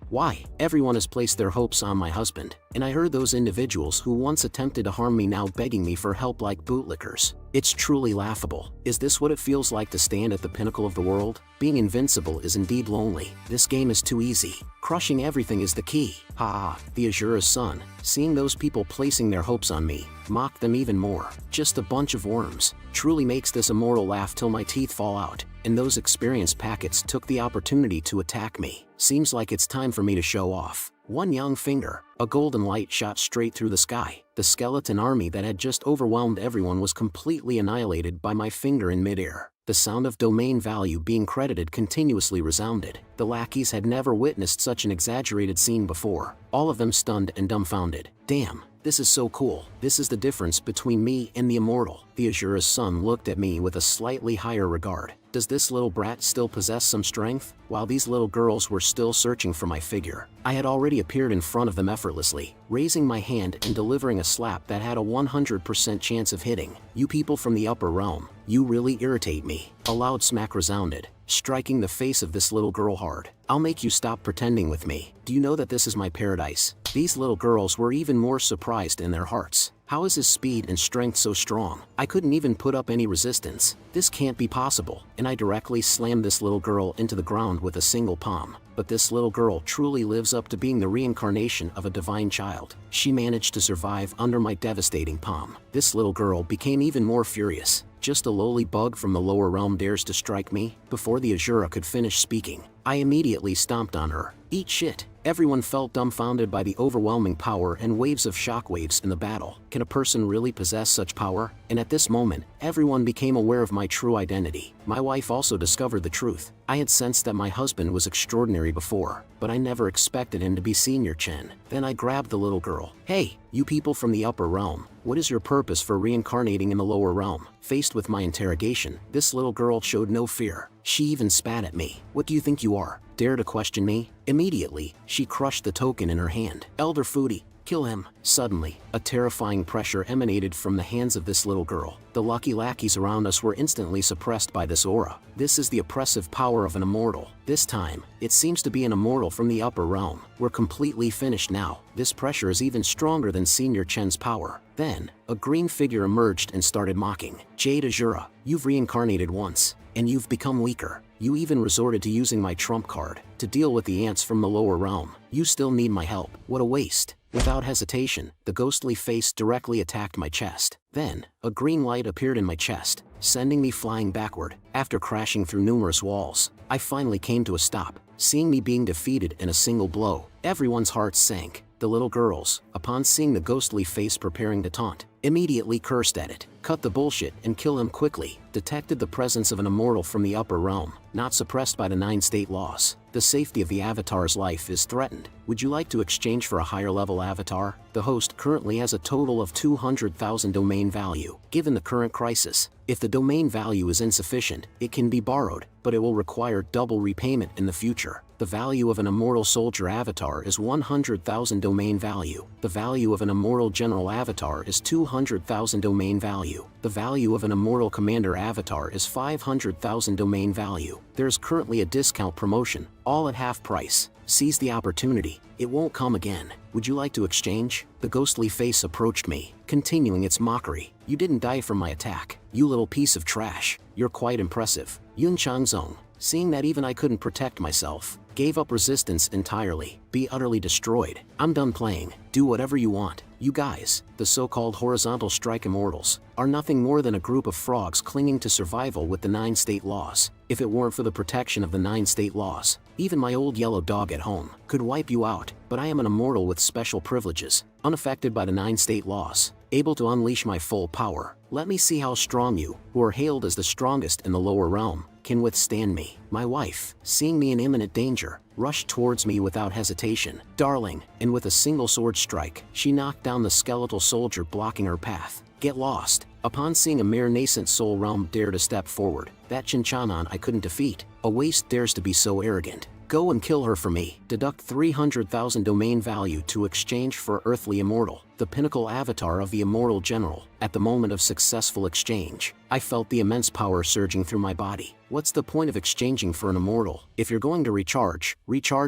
Everyone has placed their hopes on my husband, and I heard those individuals who once attempted to harm me now begging me for help like bootlickers. It's truly laughable. Is this what it feels like to stand at the pinnacle of the world? Being invincible is indeed lonely. This game is too easy. Crushing everything is the key. Ha! The Azura's son, seeing those people placing their hopes on me, mocked them even more. Just a bunch of worms. Truly makes this immortal laugh till my teeth fall out. And those experienced packets took the opportunity to attack me. Seems like it's time for me to show off. One young finger, a golden light shot straight through the sky. The skeleton army that had just overwhelmed everyone was completely annihilated by my finger in midair. The sound of domain value being credited continuously resounded. The lackeys had never witnessed such an exaggerated scene before, all of them stunned and dumbfounded. Damn, this is so cool. This is the difference between me and the immortal. The Azura's son looked at me with a slightly higher regard. Does this little brat still possess some strength? While these little girls were still searching for my figure, I had already appeared in front of them effortlessly, raising my hand and delivering a slap that had a 100% chance of hitting. You people from the upper realm, you really irritate me. A loud smack resounded, striking the face of this little girl hard. I'll make you stop pretending with me. Do you know that this is my paradise? These little girls were even more surprised in their hearts. How is his speed and strength so strong? I couldn't even put up any resistance. This can't be possible. And I directly slammed this little girl into the ground with a single palm. But this little girl truly lives up to being the reincarnation of a divine child. She managed to survive under my devastating palm. This little girl became even more furious. Just a lowly bug from the lower realm dares to strike me? Before the Azura could finish speaking, I immediately stomped on her. Eat shit. Everyone felt dumbfounded by the overwhelming power and waves of shockwaves in the battle. Can a person really possess such power? And at this moment, everyone became aware of my true identity. My wife also discovered the truth. I had sensed that my husband was extraordinary before, but I never expected him to be Senior Chen. Then I grabbed the little girl. Hey, you people from the upper realm, what is your purpose for reincarnating in the lower realm? Faced with my interrogation, this little girl showed no fear. She even spat at me. What do you think you are? Dare to question me? Immediately, she crushed the token in her hand. Elder Foodie, kill him. Suddenly, a terrifying pressure emanated from the hands of this little girl. The lucky lackeys around us were instantly suppressed by this aura. This is the oppressive power of an immortal. This time, it seems to be an immortal from the upper realm. We're completely finished now. This pressure is even stronger than Senior Chen's power. Then, a green figure emerged and started mocking. Jade Azura, you've reincarnated once, and you've become weaker. You even resorted to using my trump card to deal with the ants from the lower realm. You still need my help. What a waste. Without hesitation, the ghostly face directly attacked my chest. Then, a green light appeared in my chest, sending me flying backward. After crashing through numerous walls, I finally came to a stop. Seeing me being defeated in a single blow, everyone's hearts sank. The little girls, upon seeing the ghostly face preparing to taunt, immediately cursed at it. Cut the bullshit and kill him quickly. Detected the presence of an immortal from the upper realm, not suppressed by the 9 state laws. The safety of the avatar's life is threatened. Would you like to exchange for a higher level avatar? The host currently has a total of 200,000 domain value. Given the current crisis, if the domain value is insufficient, it can be borrowed, but it will require double repayment in the future. The value of an immortal soldier avatar is 100,000 domain value. The value of an immortal general avatar is 200,000 domain value. The value of an immortal commander avatar is 500,000 domain value. There is currently a discount promotion, all at half price. Seize the opportunity. It won't come again. Would you like to exchange? The ghostly face approached me, continuing its mockery. You didn't die from my attack. You little piece of trash. You're quite impressive. Yun Changzong, seeing that even I couldn't protect myself, gave up resistance entirely. Be utterly destroyed. I'm done playing. Do whatever you want. You guys, the so-called horizontal strike immortals, are nothing more than a group of frogs clinging to survival with the 9 state laws. If it weren't for the protection of the 9 state laws, even my old yellow dog at home could wipe you out. But I am an immortal with special privileges, unaffected by the 9 state laws, able to unleash my full power. Let me see how strong you, who are hailed as the strongest in the lower realm, can withstand me. My wife, seeing me in imminent danger, rushed towards me without hesitation. Darling, and with a single sword strike, she knocked down the skeletal soldier blocking her path. Get lost. Upon seeing a mere nascent soul realm dare to step forward, that Chinchanan I couldn't defeat. A waste dares to be so arrogant. Go and kill her for me. Deduct 300,000 domain value to exchange for Earthly Immortal, the pinnacle avatar of the Immortal General. At the moment of successful exchange, I felt the immense power surging through my body. What's the point of exchanging for an immortal? If you're going to recharge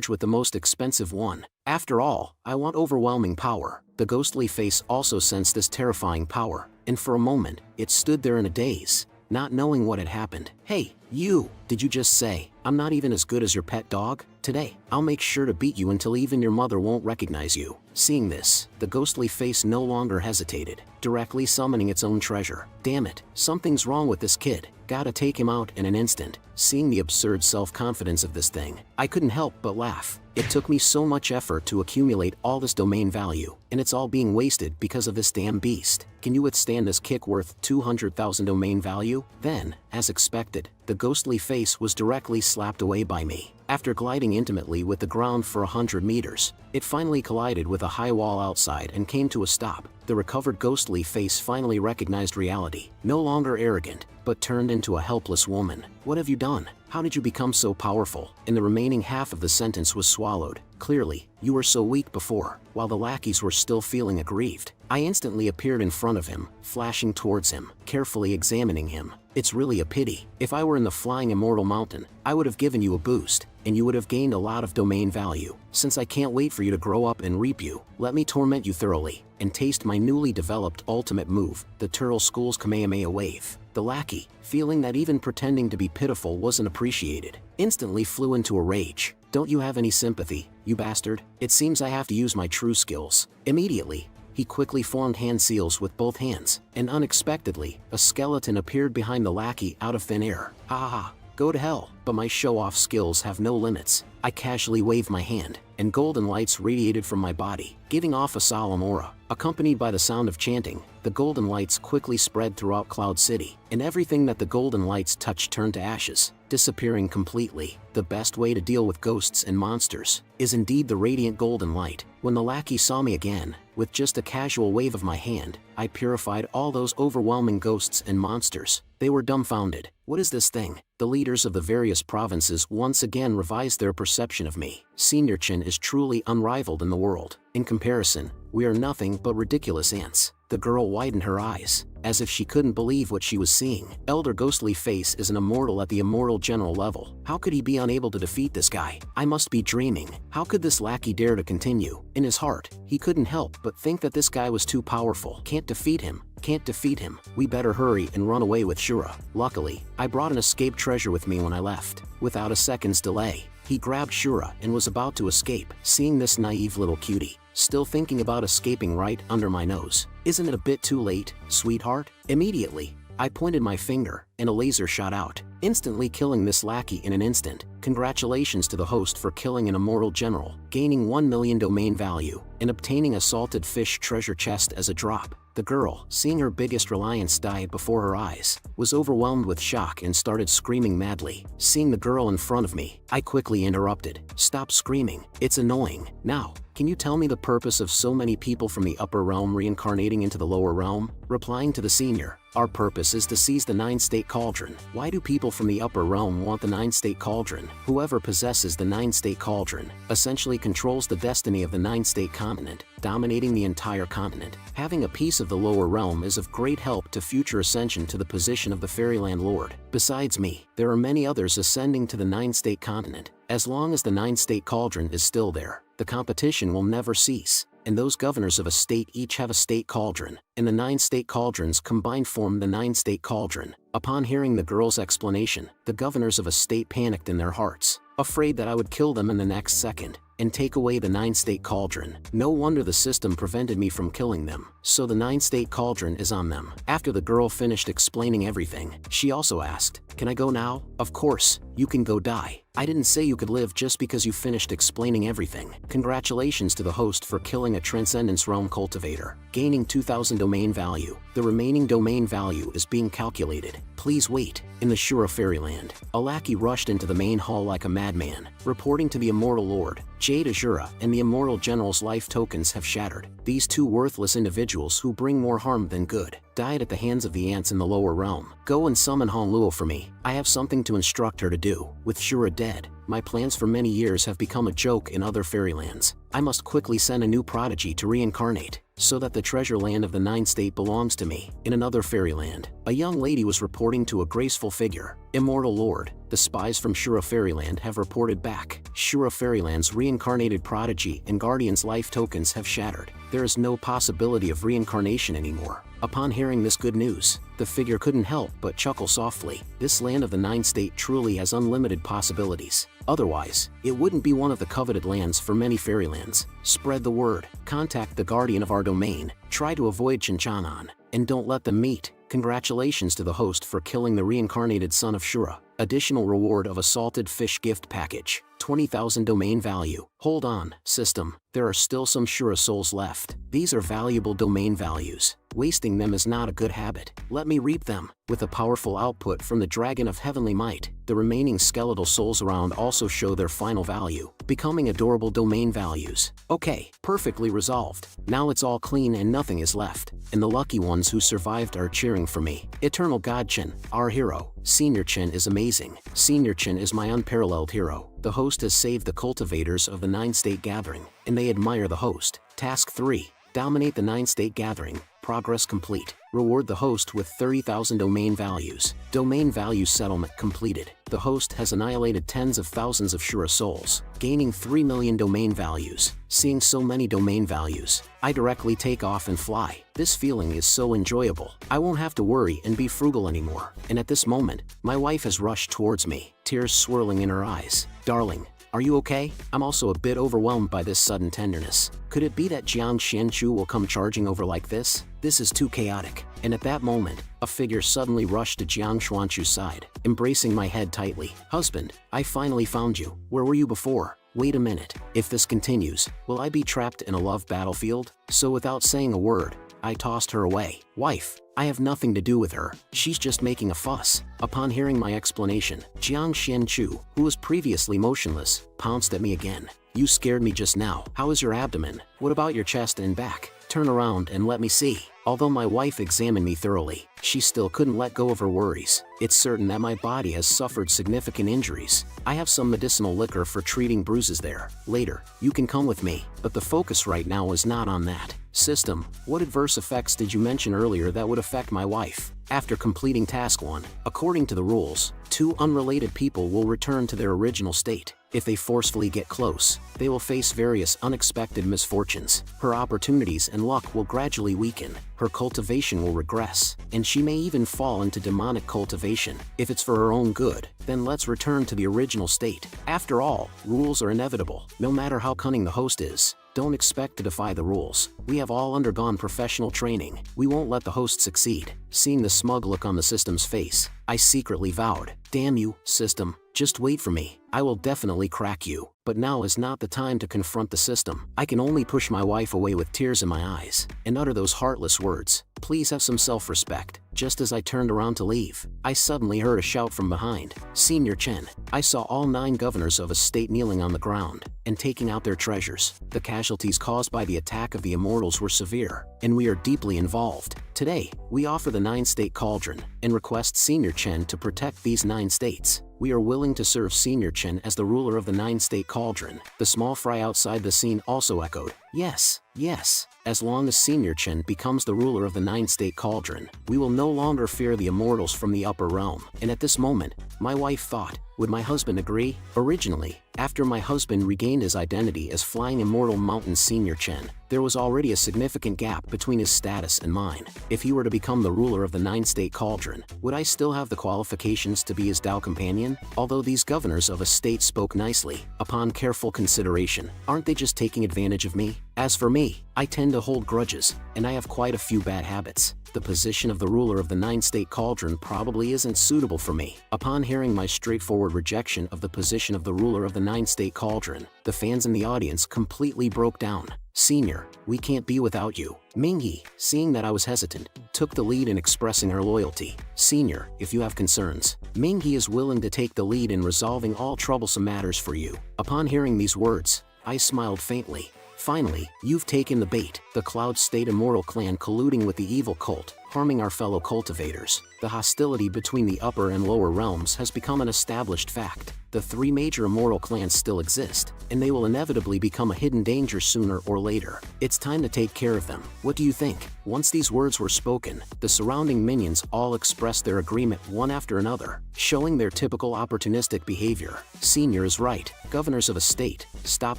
with the most expensive one. After all, I want overwhelming power. The ghostly face also sensed this terrifying power, and for a moment, it stood there in a daze. not knowing what had happened. "Hey, you! Did you just say, I'm not even as good as your pet dog? Today, I'll make sure to beat you until even your mother won't recognize you." Seeing this, the ghostly face no longer hesitated, directly summoning its own treasure. "Damn it, something's wrong with this kid. Gotta take him out in an instant." Seeing the absurd self-confidence of this thing, I couldn't help but laugh. It took me so much effort to accumulate all this domain value, and it's all being wasted because of this damn beast. Can you withstand this kick worth 200,000 domain value? Then, as expected, the ghostly face was directly slapped away by me. After gliding intimately with the ground for 100 meters, it finally collided with a high wall outside and came to a stop. The recovered ghostly face finally recognized reality, no longer arrogant, but turned into a helpless woman. "What have you done? How did you become so powerful?" And the remaining half of the sentence was swallowed. "Clearly, you were so weak before." While the lackeys were still feeling aggrieved, I instantly appeared in front of him, flashing towards him, carefully examining him. "It's really a pity. If I were in the flying immortal mountain, I would have given you a boost, and you would have gained a lot of domain value. Since I can't wait for you to grow up and reap you, let me torment you thoroughly, and taste my newly developed ultimate move, the Turtle School's Kamehameha Wave." The lackey, feeling that even pretending to be pitiful wasn't appreciated, instantly flew into a rage. "Don't you have any sympathy, you bastard? It seems I have to use my true skills." Immediately, he quickly formed hand seals with both hands, and unexpectedly, a skeleton appeared behind the lackey out of thin air. "Ha ha ha, go to hell." But my show-off skills have no limits. I casually waved my hand, and golden lights radiated from my body, giving off a solemn aura. Accompanied by the sound of chanting, the golden lights quickly spread throughout Cloud City, and everything that the golden lights touched turned to ashes, disappearing completely. The best way to deal with ghosts and monsters is indeed the radiant golden light. When the lackey saw me again, with just a casual wave of my hand, I purified all those overwhelming ghosts and monsters. They were dumbfounded. "What is this thing?" The leaders of the various provinces once again revised their perception of me. Senior Chin is truly unrivaled in the world. In comparison, we are nothing but ridiculous ants. The girl widened her eyes, as if she couldn't believe what she was seeing. Elder Ghostly Face is an immortal at the immortal general level. How could he be unable to defeat this guy? I must be dreaming. How could this lackey dare to continue? In his heart, he couldn't help but think that this guy was too powerful. Can't defeat him. Can't defeat him. We better hurry and run away with Shura. Luckily, I brought an escape treasure with me when I left. Without a second's delay, he grabbed Shura and was about to escape. Seeing this naive little cutie, still thinking about escaping right under my nose. "Isn't it a bit too late, sweetheart?" Immediately, I pointed my finger, and a laser shot out, instantly killing this lackey in an instant. Congratulations to the host for killing an immortal general, gaining 1 million domain value, and obtaining a salted fish treasure chest as a drop. The girl, seeing her biggest reliance die before her eyes, was overwhelmed with shock and started screaming madly. Seeing the girl in front of me, I quickly interrupted. "Stop screaming, it's annoying. Now, can you tell me the purpose of so many people from the upper realm reincarnating into the lower realm?" Replying to the senior, "Our purpose is to seize the 9-state cauldron." "Why do people from the upper realm want the 9-state cauldron?" "Whoever possesses the 9-state cauldron essentially controls the destiny of the 9-state continent, dominating the entire continent. Having a piece of the lower realm is of great help to future ascension to the position of the Fairyland Lord. Besides me, there are many others ascending to the 9-state continent. As long as the 9-state cauldron is still there, the competition will never cease. And those governors of a state each have a state cauldron, and the 9-state cauldrons combined form the 9-state cauldron." Upon hearing the girl's explanation, the governors of a state panicked in their hearts, afraid that I would kill them in the next second, and take away the 9-state cauldron. No wonder the system prevented me from killing them. So the 9-state cauldron is on them. After the girl finished explaining everything, she also asked, "Can I go now?" "Of course, you can go die. I didn't say you could live just because you finished explaining everything." Congratulations to the host for killing a Transcendence Realm cultivator, gaining 2,000 domain value. The remaining domain value is being calculated. Please wait. In the Shura Fairyland, a lackey rushed into the main hall like a madman, reporting to the Immortal Lord. Jade Azura and the Immortal General's life tokens have shattered. These two worthless individuals who bring more harm than good died at the hands of the ants in the lower realm. Go and summon Hongluo for me. I have something to instruct her to do. With Shura dead, my plans for many years have become a joke in other fairylands. I must quickly send a new prodigy to reincarnate, so that the treasure land of the 9-state belongs to me. In another fairyland, a young lady was reporting to a graceful figure. Immortal Lord, the spies from Shura Fairyland have reported back. Shura Fairyland's reincarnated prodigy and guardian's life tokens have shattered. There is no possibility of reincarnation anymore. Upon hearing this good news, the figure couldn't help but chuckle softly. This land of the Nine State truly has unlimited possibilities. Otherwise, it wouldn't be one of the coveted lands for many fairylands. Spread the word, contact the guardian of our domain, try to avoid Chinchanon, and don't let them meet. Congratulations to the host for killing the reincarnated son of Shura. Additional reward of a salted fish gift package. 20,000 domain value. Hold on, system, there are still some Shura souls left. These are valuable domain values. Wasting them is not a good habit. Let me reap them. With a powerful output from the Dragon of Heavenly Might, the remaining skeletal souls around also show their final value, becoming adorable domain values. Okay, perfectly resolved. Now it's all clean and nothing is left. And the lucky ones who survived are cheering for me. Eternal God Chin, our hero. Senior Chin is amazing. Senior Chin is my unparalleled hero. The host has saved the cultivators of the Nine State Gathering, and they admire the host. Task 3. Dominate the Nine State Gathering. Progress complete. Reward the host with 30,000 domain values. Domain value settlement completed. The host has annihilated tens of thousands of Shura souls, gaining 3 million domain values. Seeing so many domain values, I directly take off and fly. This feeling is so enjoyable. I won't have to worry and be frugal anymore. And at this moment, my wife has rushed towards me, tears swirling in her eyes. Darling, are you okay? I'm also a bit overwhelmed by this sudden tenderness. Could it be that Jiang Xianchu will come charging over like this? This is too chaotic. And at that moment, a figure suddenly rushed to Jiang Xuanchu's side, embracing my head tightly. Husband, I finally found you. Where were you before? Wait a minute. If this continues, will I be trapped in a love battlefield? So without saying a word, I tossed her away. Wife, I have nothing to do with her. She's just making a fuss. Upon hearing my explanation, Jiang Xianchu, who was previously motionless, pounced at me again. You scared me just now. How is your abdomen? What about your chest and back? Turn around and let me see. Although my wife examined me thoroughly, she still couldn't let go of her worries. It's certain that my body has suffered significant injuries. I have some medicinal liquor for treating bruises there. Later, you can come with me, but the focus right now is not on that. System, what adverse effects did you mention earlier that would affect my wife? After completing task 1, according to the rules, 2 unrelated people will return to their original state. If they forcefully get close, they will face various unexpected misfortunes. Her opportunities and luck will gradually weaken. Her cultivation will regress, and she may even fall into demonic cultivation. If it's for her own good, then let's return to the original state. After all, rules are inevitable. No matter how cunning the host is, don't expect to defy the rules. We have all undergone professional training. We won't let the host succeed. Seeing the smug look on the system's face, I secretly vowed, damn you, system, just wait for me. I will definitely crack you. But now is not the time to confront the system. I can only push my wife away with tears in my eyes and utter those heartless words. Please have some self-respect. Just as I turned around to leave, I suddenly heard a shout from behind. Senior Chen. I saw all 9 governors of a state kneeling on the ground and taking out their treasures. The casualties caused by the attack of the immortals were severe, and we are deeply involved. Today, we offer the 9-state cauldron and request Senior Chen to protect these 9 states. We are willing to serve Senior Chen as the ruler of the 9-state cauldron. The small fry outside the scene also echoed, yes, yes. As long as Senior Chen becomes the ruler of the 9-state cauldron, we will no longer fear the immortals from the upper realm. And at this moment, my wife thought, would my husband agree? Originally, after my husband regained his identity as Flying Immortal Mountain Senior Chen, there was already a significant gap between his status and mine. If he were to become the ruler of the 9-state cauldron, would I still have the qualifications to be his Tao companion? Although these governors of a state spoke nicely, upon careful consideration, aren't they just taking advantage of me? As for me, I tend to hold grudges, and I have quite a few bad habits. The position of the ruler of the 9-state cauldron probably isn't suitable for me. Upon hearing my straightforward rejection of the position of the ruler of the 9-state cauldron, the fans in the audience completely broke down. Senior, we can't be without you. Mingyi, seeing that I was hesitant, took the lead in expressing her loyalty. Senior, if you have concerns, Mingyi is willing to take the lead in resolving all troublesome matters for you. Upon hearing these words, I smiled faintly. Finally, you've taken the bait. The Cloud State Immortal clan colluding with the evil cult, harming our fellow cultivators. The hostility between the upper and lower realms has become an established fact. The three major immortal clans still exist, and they will inevitably become a hidden danger sooner or later. It's time to take care of them. What do you think? Once these words were spoken, the surrounding minions all expressed their agreement one after another, showing their typical opportunistic behavior. Senior is right. Governors of a state, stop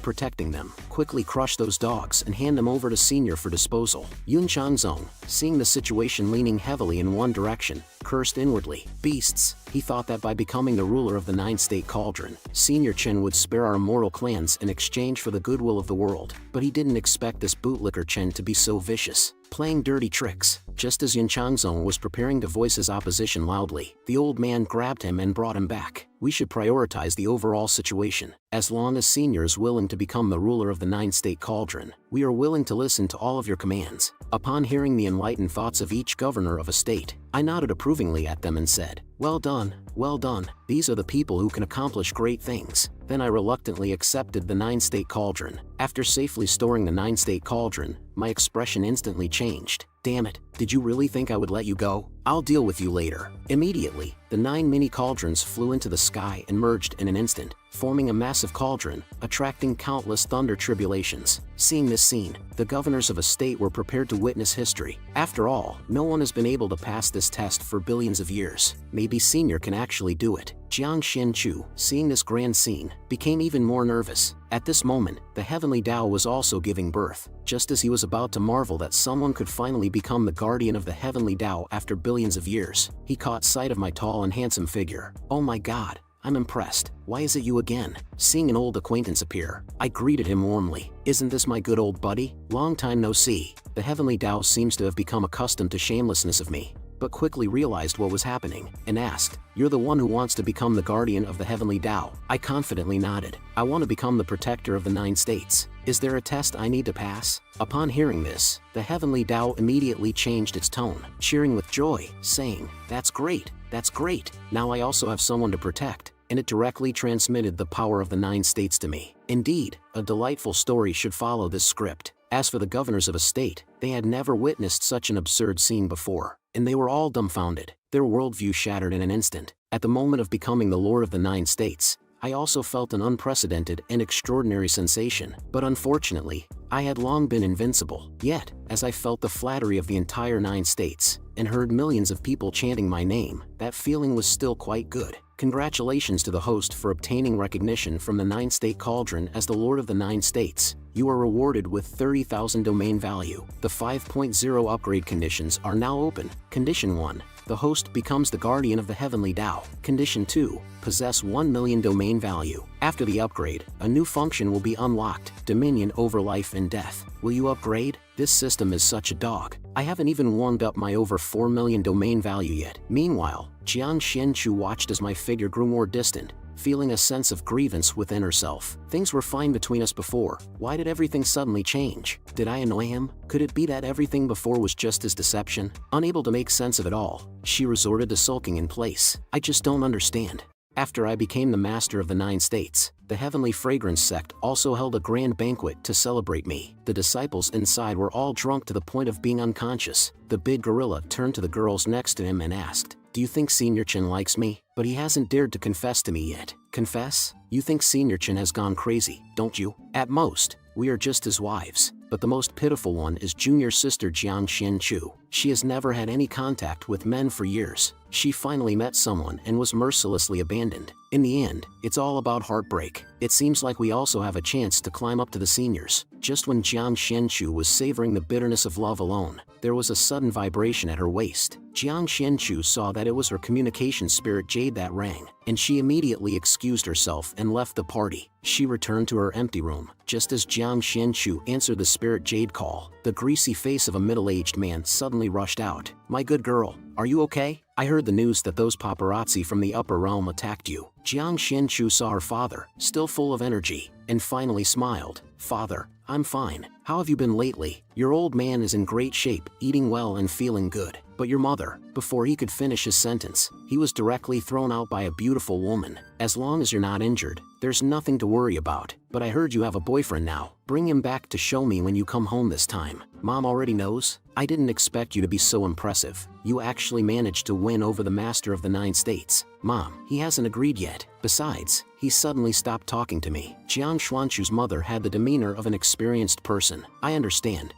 protecting them. Quickly crush those dogs and hand them over to Senior for disposal. Yun Changzong, seeing the situation leaning heavily in one direction, cursed inwardly. Beasts, he thought that by becoming the ruler of the nine-state cauldron, Senior Chen would spare our immortal clans in exchange for the goodwill of the world. But he didn't expect this bootlicker Chen to be so vicious, playing dirty tricks. Just as Yun Changzong was preparing to voice his opposition loudly, the old man grabbed him and brought him back. We should prioritize the overall situation. As long as Senior is willing to become the ruler of the nine-state cauldron, we are willing to listen to all of your commands. Upon hearing the enlightened thoughts of each governor of a state, I nodded approvingly at them and said, well done, well done. These are the people who can accomplish great things. Then I reluctantly accepted the nine-state cauldron. After safely storing the nine-state cauldron, my expression instantly changed. Damn it, did you really think I would let you go? I'll deal with you later. Immediately, the 9 mini cauldrons flew into the sky and merged in an instant, forming a massive cauldron, attracting countless thunder tribulations. Seeing this scene, the governors of a state were prepared to witness history. After all, no one has been able to pass this test for billions of years. Maybe Senior can actually do it. Jiang Xianchu, seeing this grand scene, became even more nervous. At this moment, the heavenly Tao was also giving birth. Just as he was about to marvel that someone could finally become the guardian of the heavenly Tao after billions of years, he caught sight of my tall and handsome figure. Oh my god, I'm impressed. Why is it you again? Seeing an old acquaintance appear, I greeted him warmly. Isn't this my good old buddy? Long time no see. The heavenly Tao seems to have become accustomed to shamelessness of me, but quickly realized what was happening, and asked, you're the one who wants to become the guardian of the heavenly Tao? I confidently nodded. I want to become the protector of the 9 states. Is there a test I need to pass? Upon hearing this, the heavenly Tao immediately changed its tone, cheering with joy, saying, that's great, that's great. Now I also have someone to protect. And it directly transmitted the power of the 9 states to me. Indeed, a delightful story should follow this script. As for the governors of a state, they had never witnessed such an absurd scene before, and they were all dumbfounded, their worldview shattered in an instant. At the moment of becoming the lord of the 9 states, I also felt an unprecedented and extraordinary sensation, but unfortunately, I had long been invincible. Yet, as I felt the flattery of the entire 9 states, and heard millions of people chanting my name, that feeling was still quite good. Congratulations to the host for obtaining recognition from the 9-state cauldron as the Lord of the 9 states. You are rewarded with 30,000 domain value. The 5.0 upgrade conditions are now open. Condition 1. The host becomes the guardian of the heavenly Tao. Condition 2. Possess 1 million domain value. After the upgrade, a new function will be unlocked, dominion over life and death. Will you upgrade? This system is such a dog. I haven't even warmed up my over 4 million domain value yet. Meanwhile, Jiang Xianchu watched as my figure grew more distant, feeling a sense of grievance within herself. Things were fine between us before. Why did everything suddenly change? Did I annoy him? Could it be that everything before was just his deception? Unable to make sense of it all, she resorted to sulking in place. I just don't understand. After I became the master of the 9 states, the Heavenly Fragrance sect also held a grand banquet to celebrate me. The disciples inside were all drunk to the point of being unconscious. The big gorilla turned to the girls next to him and asked, do you think Senior Chen likes me? But he hasn't dared to confess to me yet. Confess? You think Senior Chen has gone crazy, don't you? At most, we are just his wives. But the most pitiful one is junior sister Jiang Xianchu. She has never had any contact with men for years. She finally met someone and was mercilessly abandoned. In the end, it's all about heartbreak. It seems like we also have a chance to climb up to the seniors. Just when Jiang Xianchu was savoring the bitterness of love alone, there was a sudden vibration at her waist. Jiang Xianchu saw that it was her communication spirit Jade that rang, and she immediately excused herself and left the party. She returned to her empty room. Just as Jiang Xianchu answered the spirit Jade call, the greasy face of a middle-aged man suddenly rushed out. My good girl, are you okay? I heard the news that those paparazzi from the upper realm attacked you. Jiang Xianchu saw her father, still full of energy, and finally smiled. Father, I'm fine. How have you been lately? Your old man is in great shape, eating well and feeling good. But your mother," before he could finish his sentence, he was directly thrown out by a beautiful woman. "As long as you're not injured, there's nothing to worry about. But I heard you have a boyfriend now. Bring him back to show me when you come home this time." Mom already knows? I didn't expect you to be so impressive. You actually managed to win over the master of the 9 states. Mom, he hasn't agreed yet. Besides, he suddenly stopped talking to me. Jiang Xuanchu's mother had the demeanor of an experienced person. I understand.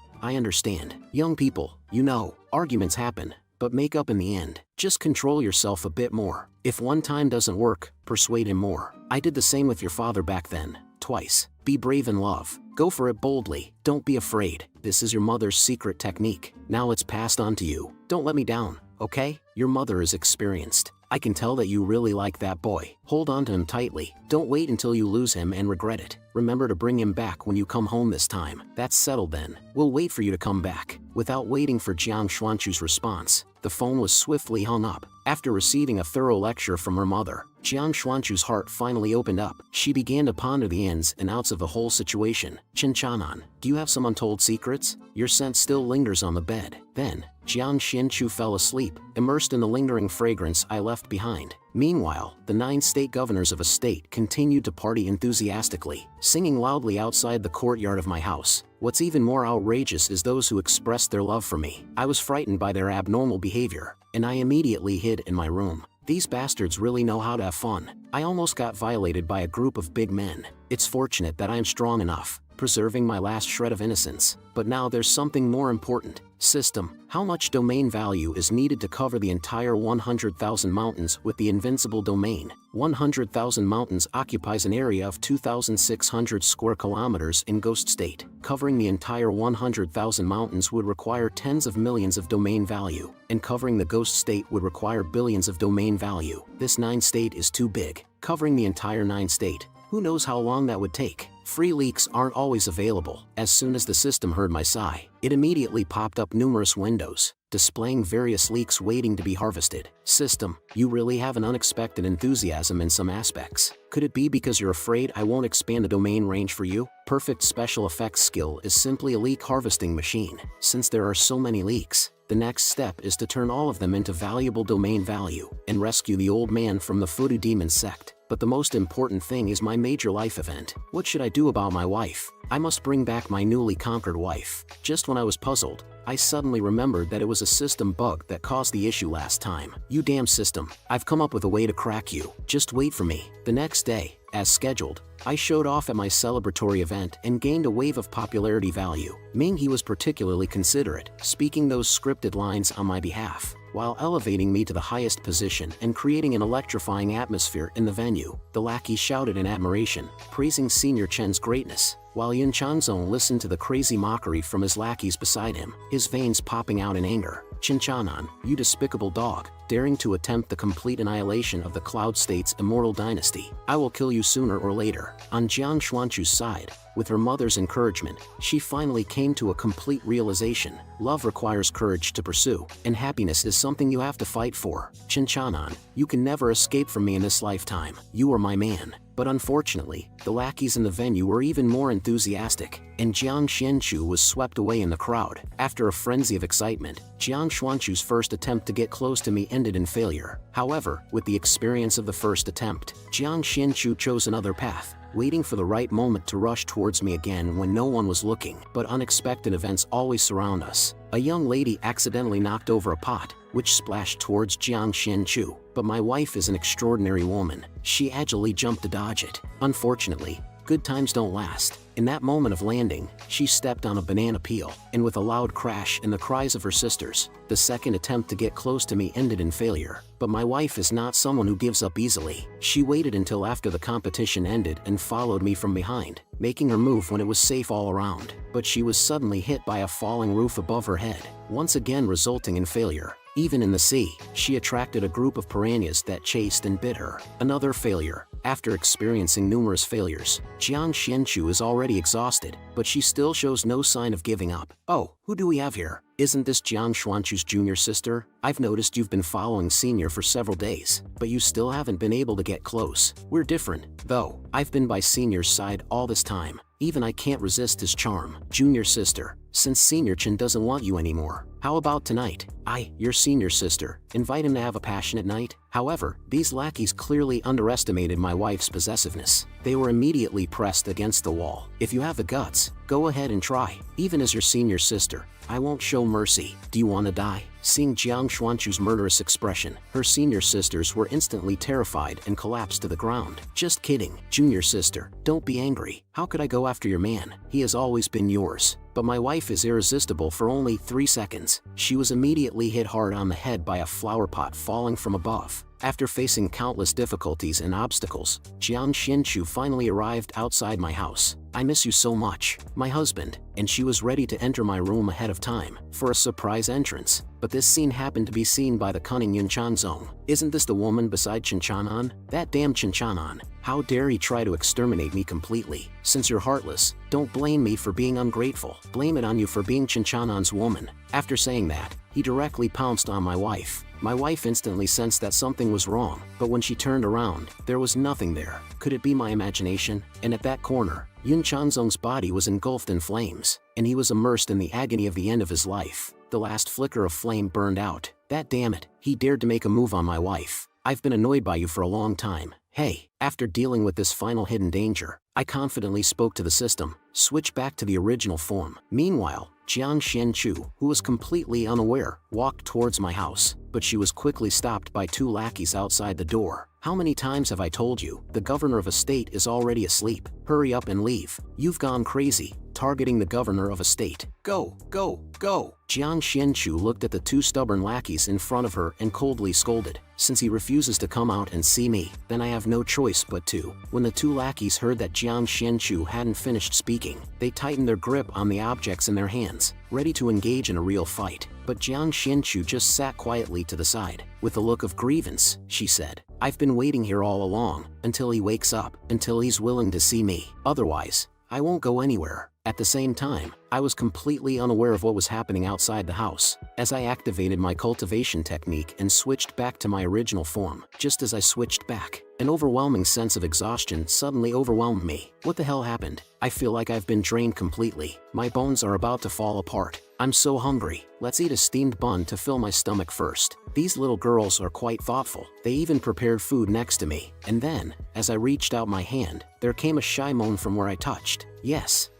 Young people, you know, arguments happen, but make up in the end. Just control yourself a bit more. If one time doesn't work, persuade him more. I did the same with your father back then, twice. Be brave in love. Go for it boldly. Don't be afraid. This is your mother's secret technique. Now it's passed on to you. Don't let me down, okay? Your mother is experienced. I can tell that you really like that boy. Hold on to him tightly. Don't wait until you lose him and regret it. Remember to bring him back when you come home this time. That's settled then. We'll wait for you to come back. Without waiting for Jiang Xuanchu's response, the phone was swiftly hung up. After receiving a thorough lecture from her mother, Jiang Xuanchu's heart finally opened up. She began to ponder the ins and outs of the whole situation. "Qin Chanan, do you have some untold secrets? Your scent still lingers on the bed." Then, Jiang Xianchu fell asleep, immersed in the lingering fragrance I left behind. Meanwhile, the 9 state governors of a state continued to party enthusiastically, singing loudly outside the courtyard of my house. What's even more outrageous is those who expressed their love for me. I was frightened by their abnormal behavior, and I immediately hid in my room. These bastards really know how to have fun. I almost got violated by a group of big men. It's fortunate that I am strong enough, preserving my last shred of innocence. But now there's something more important. System. How much domain value is needed to cover the entire 100,000 mountains with the Invincible domain? 100,000 mountains occupies an area of 2,600 square kilometers in Ghost State. Covering the entire 100,000 mountains would require tens of millions of domain value, and covering the Ghost State would require billions of domain value. This 9 state is too big. Covering the entire 9 state, who knows how long that would take? Free leaks aren't always available. As soon as the system heard my sigh, it immediately popped up numerous windows, displaying various leaks waiting to be harvested. System, you really have an unexpected enthusiasm in some aspects. Could it be because you're afraid I won't expand the domain range for you? Perfect special effects skill is simply a leak harvesting machine. Since there are so many leaks, the next step is to turn all of them into valuable domain value and rescue the old man from the Fudu demon sect. But the most important thing is my major life event. What should I do about my wife? I must bring back my newly conquered wife. Just when I was puzzled, I suddenly remembered that it was a system bug that caused the issue last time. You damn system, I've come up with a way to crack you. Just wait for me. The next day, as scheduled, I showed off at my celebratory event and gained a wave of popularity value. Ming He was particularly considerate, speaking those scripted lines on my behalf, while elevating me to the highest position and creating an electrifying atmosphere in the venue. The lackey shouted in admiration, praising Senior Chen's greatness, while Yin Chanzong listened to the crazy mockery from his lackeys beside him, his veins popping out in anger. "Qin Chanan, you despicable dog, daring to attempt the complete annihilation of the Cloud State's immortal dynasty. I will kill you sooner or later." On Jiang Xuanchu's side, with her mother's encouragement, she finally came to a complete realization. Love requires courage to pursue, and happiness is something you have to fight for. "Qin Chanan, you can never escape from me in this lifetime. You are my man." But unfortunately, the lackeys in the venue were even more enthusiastic, and Jiang Xianchu was swept away in the crowd. After a frenzy of excitement, Jiang Xuanchu's first attempt to get close to me ended in failure. However, with the experience of the first attempt, Jiang Xianchu chose another path, waiting for the right moment to rush towards me again when no one was looking. But unexpected events always surround us. A young lady accidentally knocked over a pot, which splashed towards Jiang Xianchu. But my wife is an extraordinary woman. She agilely jumped to dodge it. Unfortunately, good times don't last. In that moment of landing, she stepped on a banana peel, and with a loud crash and the cries of her sisters, the second attempt to get close to me ended in failure. But my wife is not someone who gives up easily. She waited until after the competition ended and followed me from behind, making her move when it was safe all around. But she was suddenly hit by a falling roof above her head, once again resulting in failure. Even in the sea, she attracted a group of piranhas that chased and bit her. Another failure. After experiencing numerous failures, Jiang Xianchu is already exhausted, but she still shows no sign of giving up. "Oh, who do we have here? Isn't this Jiang Xuanchu's junior sister? I've noticed you've been following Senior for several days, but you still haven't been able to get close. We're different, though. I've been by Senior's side all this time. Even I can't resist his charm. Junior sister, since Senior Chin doesn't want you anymore, how about tonight? Your senior sister, invite him to have a passionate night? However, these lackeys clearly underestimated my wife's possessiveness. They were immediately pressed against the wall. If you have the guts, go ahead and try. Even as your senior sister, I won't show mercy. Do you want to die? Seeing Jiang Xuanchu's murderous expression, her senior sisters were instantly terrified and collapsed to the ground. Just kidding, junior sister, don't be angry. How could I go after your man? He has always been yours. But my wife is irresistible for only 3 seconds. She was immediately hit hard on the head by a flower pot falling from above. After facing countless difficulties and obstacles, Jiang Xianchu finally arrived outside my house. I miss you so much, my husband, and she was ready to enter my room ahead of time for a surprise entrance. But this scene happened to be seen by the cunning Yun Chanzong. Isn't this the woman beside Chen Chanan? That damn Chen Chanan. How dare he try to exterminate me completely? Since you're heartless, don't blame me for being ungrateful. Blame it on you for being Chen Chanan's woman. After saying that, he directly pounced on my wife. My wife instantly sensed that something was wrong, but when she turned around, there was nothing there. Could it be my imagination? And at that corner, Yun Chanzong's body was engulfed in flames, and he was immersed in the agony of the end of his life. The last flicker of flame burned out. That damn it, he dared to make a move on my wife. I've been annoyed by you for a long time. Hey, after dealing with this final hidden danger, I confidently spoke to the system, switch back to the original form. Meanwhile, Jiang Xianchu, who was completely unaware, walked towards my house, but she was quickly stopped by 2 lackeys outside the door. How many times have I told you, the governor of a state is already asleep? Hurry up and leave. You've gone crazy, targeting the governor of a state. Go, go, go. Jiang Xianchu looked at the 2 stubborn lackeys in front of her and coldly scolded. Since he refuses to come out and see me, then I have no choice but to. When the 2 lackeys heard that Jiang Xianchu hadn't finished speaking, they tightened their grip on the objects in their hands, ready to engage in a real fight. But Jiang Xianchu just sat quietly to the side. With a look of grievance, she said, I've been waiting here all along, until he wakes up, until he's willing to see me. Otherwise, I won't go anywhere. At the same time, I was completely unaware of what was happening outside the house. As I activated my cultivation technique and switched back to my original form, just as I switched back, an overwhelming sense of exhaustion suddenly overwhelmed me. What the hell happened? I feel like I've been drained completely. My bones are about to fall apart. I'm so hungry. Let's eat a steamed bun to fill my stomach first. These little girls are quite thoughtful. They even prepared food next to me. And then, as I reached out my hand, there came a shy moan from where I touched. Yes,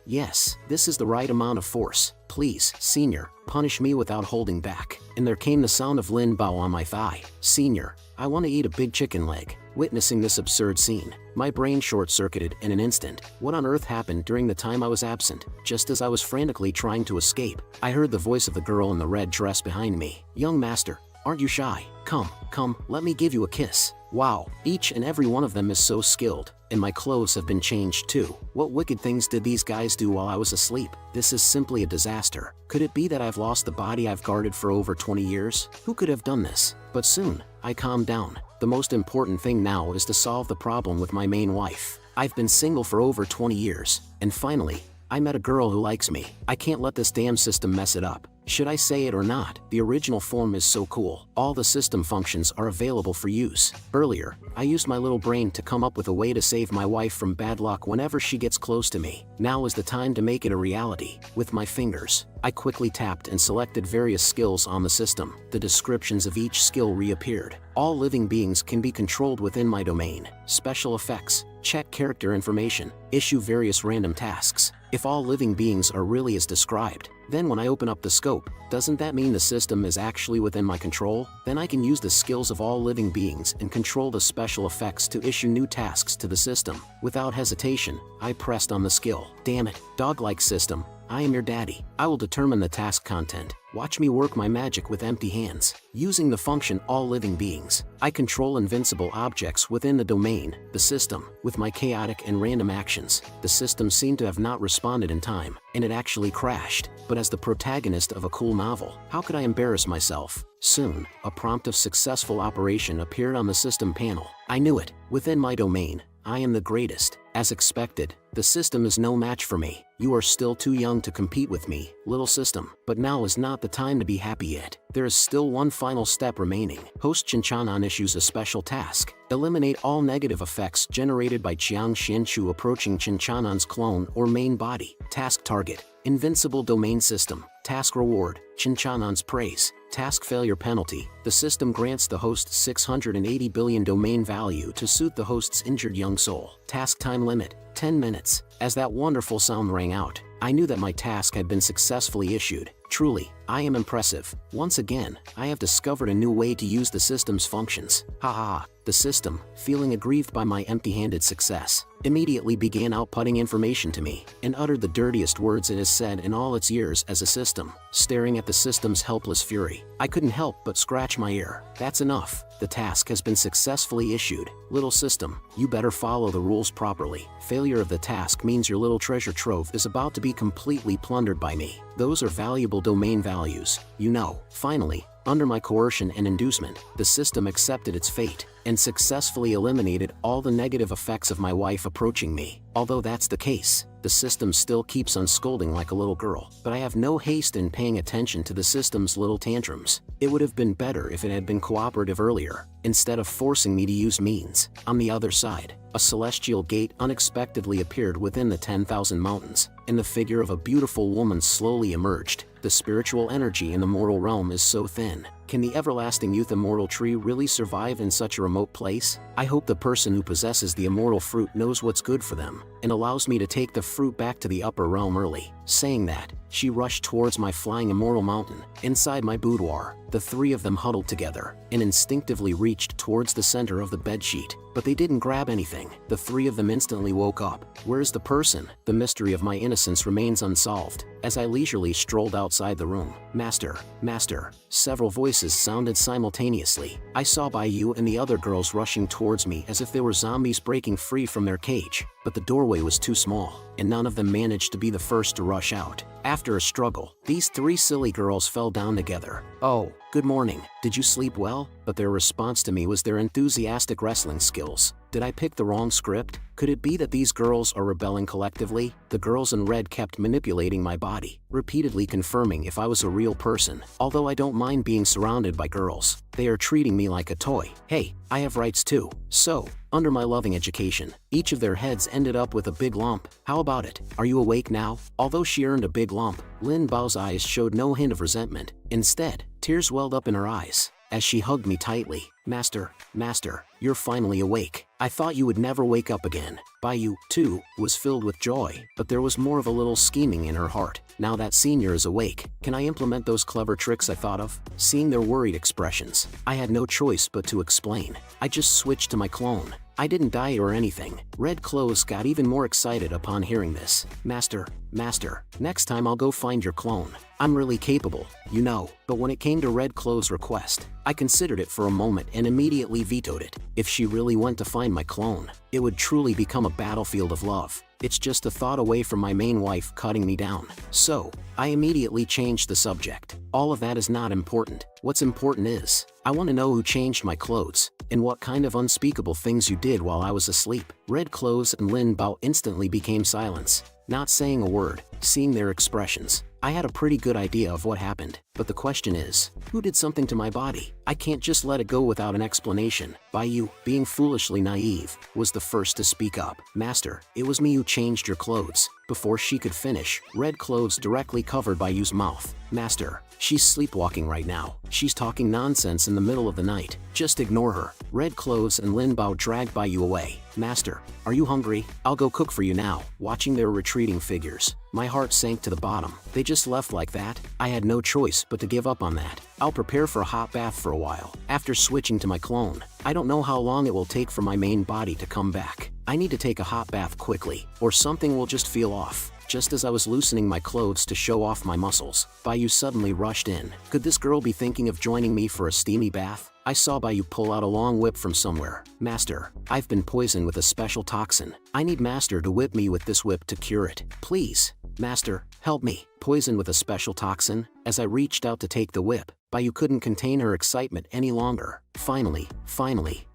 this is the right amount of force. Please, Senior, punish me without holding back. And there came the sound of Lin Bao on my thigh. Senior, I want to eat a big chicken leg. Witnessing this absurd scene, my brain short-circuited in an instant. What on earth happened during the time I was absent? Just as I was frantically trying to escape, I heard the voice of the girl in the red dress behind me. Young master, aren't you shy? Come, let me give you a kiss. Wow, each and every one of them is so skilled. And my clothes have been changed too. What wicked things did these guys do while I was asleep? This is simply a disaster. Could it be that I've lost the body I've guarded for over 20 years? Who could have done this? But soon, I calmed down. The most important thing now is to solve the problem with my main wife. I've been single for over 20 years, and finally, I met a girl who likes me. I can't let this damn system mess it up. Should I say it or not? The original form is so cool. All the system functions are available for use. Earlier, I used my little brain to come up with a way to save my wife from bad luck whenever she gets close to me. Now is the time to make it a reality. With my fingers, I quickly tapped and selected various skills on the system. The descriptions of each skill reappeared. All living beings can be controlled within my domain. Special effects. Check character information. Issue various random tasks. If all living beings are really as described, then when I open up the scope, doesn't that mean the system is actually within my control? Then I can use the skills of all living beings and control the special effects to issue new tasks to the system. Without hesitation, I pressed on the skill. Damn it, dog-like system, I am your daddy. I will determine the task content. Watch me work my magic with empty hands. Using the function all living beings, I control invincible objects within the domain, the system, with my chaotic and random actions. The system seemed to have not responded in time, and it actually crashed. But as the protagonist of a cool novel, how could I embarrass myself? Soon, a prompt of successful operation appeared on the system panel. I knew it. Within my domain, I am the greatest. As expected, the system is no match for me. You are still too young to compete with me, little system. But now is not the time to be happy yet. There is still one final step remaining. Host Chinchanan issues a special task. Eliminate all negative effects generated by Jiang Xianchu approaching Chinchanan's clone or main body. Task target: Invincible domain system. Task reward: Chinchanan's praise. Task failure penalty: the system grants the host 680 billion domain value to soothe the host's injured young soul. Task time limit: 10 minutes. As that wonderful sound rang out, I knew that my task had been successfully issued. Truly, I am impressive. Once again, I have discovered a new way to use the system's functions. Haha. The system, feeling aggrieved by my empty-handed success, immediately began outputting information to me, and uttered the dirtiest words it has said in all its years as a system. Staring at the system's helpless fury, I couldn't help but scratch my ear. That's enough. The task has been successfully issued. Little system, you better follow the rules properly. Failure of the task means your little treasure trove is about to be completely plundered by me. Those are valuable domain values, you know. Finally, under my coercion and inducement, the system accepted its fate and successfully eliminated all the negative effects of my wife approaching me. Although that's the case, the system still keeps on scolding like a little girl. But I have no haste in paying attention to the system's little tantrums. It would have been better if it had been cooperative earlier, instead of forcing me to use means. On the other side, a celestial gate unexpectedly appeared within the 10,000 mountains, and the figure of a beautiful woman slowly emerged. The spiritual energy in the mortal realm is so thin. Can the everlasting youth immortal tree really survive in such a remote place? I hope the person who possesses the immortal fruit knows what's good for them, and allows me to take the fruit back to the upper realm early. Saying that, she rushed towards my flying immortal mountain. Inside my boudoir, the three of them huddled together, and instinctively reached towards the center of the bedsheet. But they didn't grab anything. The three of them instantly woke up. Where's the person? The mystery of my innocence remains unsolved. As I leisurely strolled outside the room, Master, Master, several voices sounded simultaneously. I saw Baiyu and the other girls rushing towards me as if they were zombies breaking free from their cage. But the doorway was too small, and none of them managed to be the first to rush out. After a struggle, these three silly girls fell down together. Oh, good morning. Did you sleep well? But their response to me was their enthusiastic wrestling skills. Did I pick the wrong script? Could it be that these girls are rebelling collectively? The girls in red kept manipulating my body, repeatedly confirming if I was a real person. Although I don't mind being surrounded by girls, they are treating me like a toy. Hey, I have rights too. So, under my loving education, each of their heads ended up with a big lump. How about it? Are you awake now? Although she earned a big lump, Lin Bao's eyes showed no hint of resentment. Instead, tears welled up in her eyes as she hugged me tightly. Master, Master, you're finally awake. I thought you would never wake up again. Baiyu, too, was filled with joy, but there was more of a little scheming in her heart. Now that Senior is awake, can I implement those clever tricks I thought of? Seeing their worried expressions, I had no choice but to explain. I just switched to my clone. I didn't die or anything. Red Clothes got even more excited upon hearing this. Master, Master, next time I'll go find your clone. I'm really capable, you know. But when it came to Red Clothes' request, I considered it for a moment and immediately vetoed it. If she really went to find my clone, it would truly become a battlefield of love. It's just a thought away from my main wife cutting me down. So, I immediately changed the subject. All of that is not important. What's important is, I want to know who changed my clothes, and what kind of unspeakable things you did while I was asleep. Red Clothes and Lin Bao instantly became silence, not saying a word. Seeing their expressions, I had a pretty good idea of what happened. But the question is, who did something to my body? I can't just let it go without an explanation. Baiyu, being foolishly naive, was the first to speak up. Master, it was me who changed your clothes. Before she could finish, Red Clothes directly covered Baiyu's mouth. Master, she's sleepwalking right now. She's talking nonsense in the middle of the night. Just ignore her. Red Clothes and Lin Bao dragged Baiyu away. Master, are you hungry? I'll go cook for you now. Watching their retreating figures, my heart sank to the bottom. They just left like that? I had no choice but to give up on that. I'll prepare for a hot bath for a while. After switching to my clone, I don't know how long it will take for my main body to come back. I need to take a hot bath quickly, or something will just feel off. Just as I was loosening my clothes to show off my muscles, Baiyu suddenly rushed in. Could this girl be thinking of joining me for a steamy bath? I saw Baiyu pull out a long whip from somewhere. Master, I've been poisoned with a special toxin. I need Master to whip me with this whip to cure it. Please, Master, help me. Poisoned with a special toxin? As I reached out to take the whip, Bai couldn't contain her excitement any longer. Finally,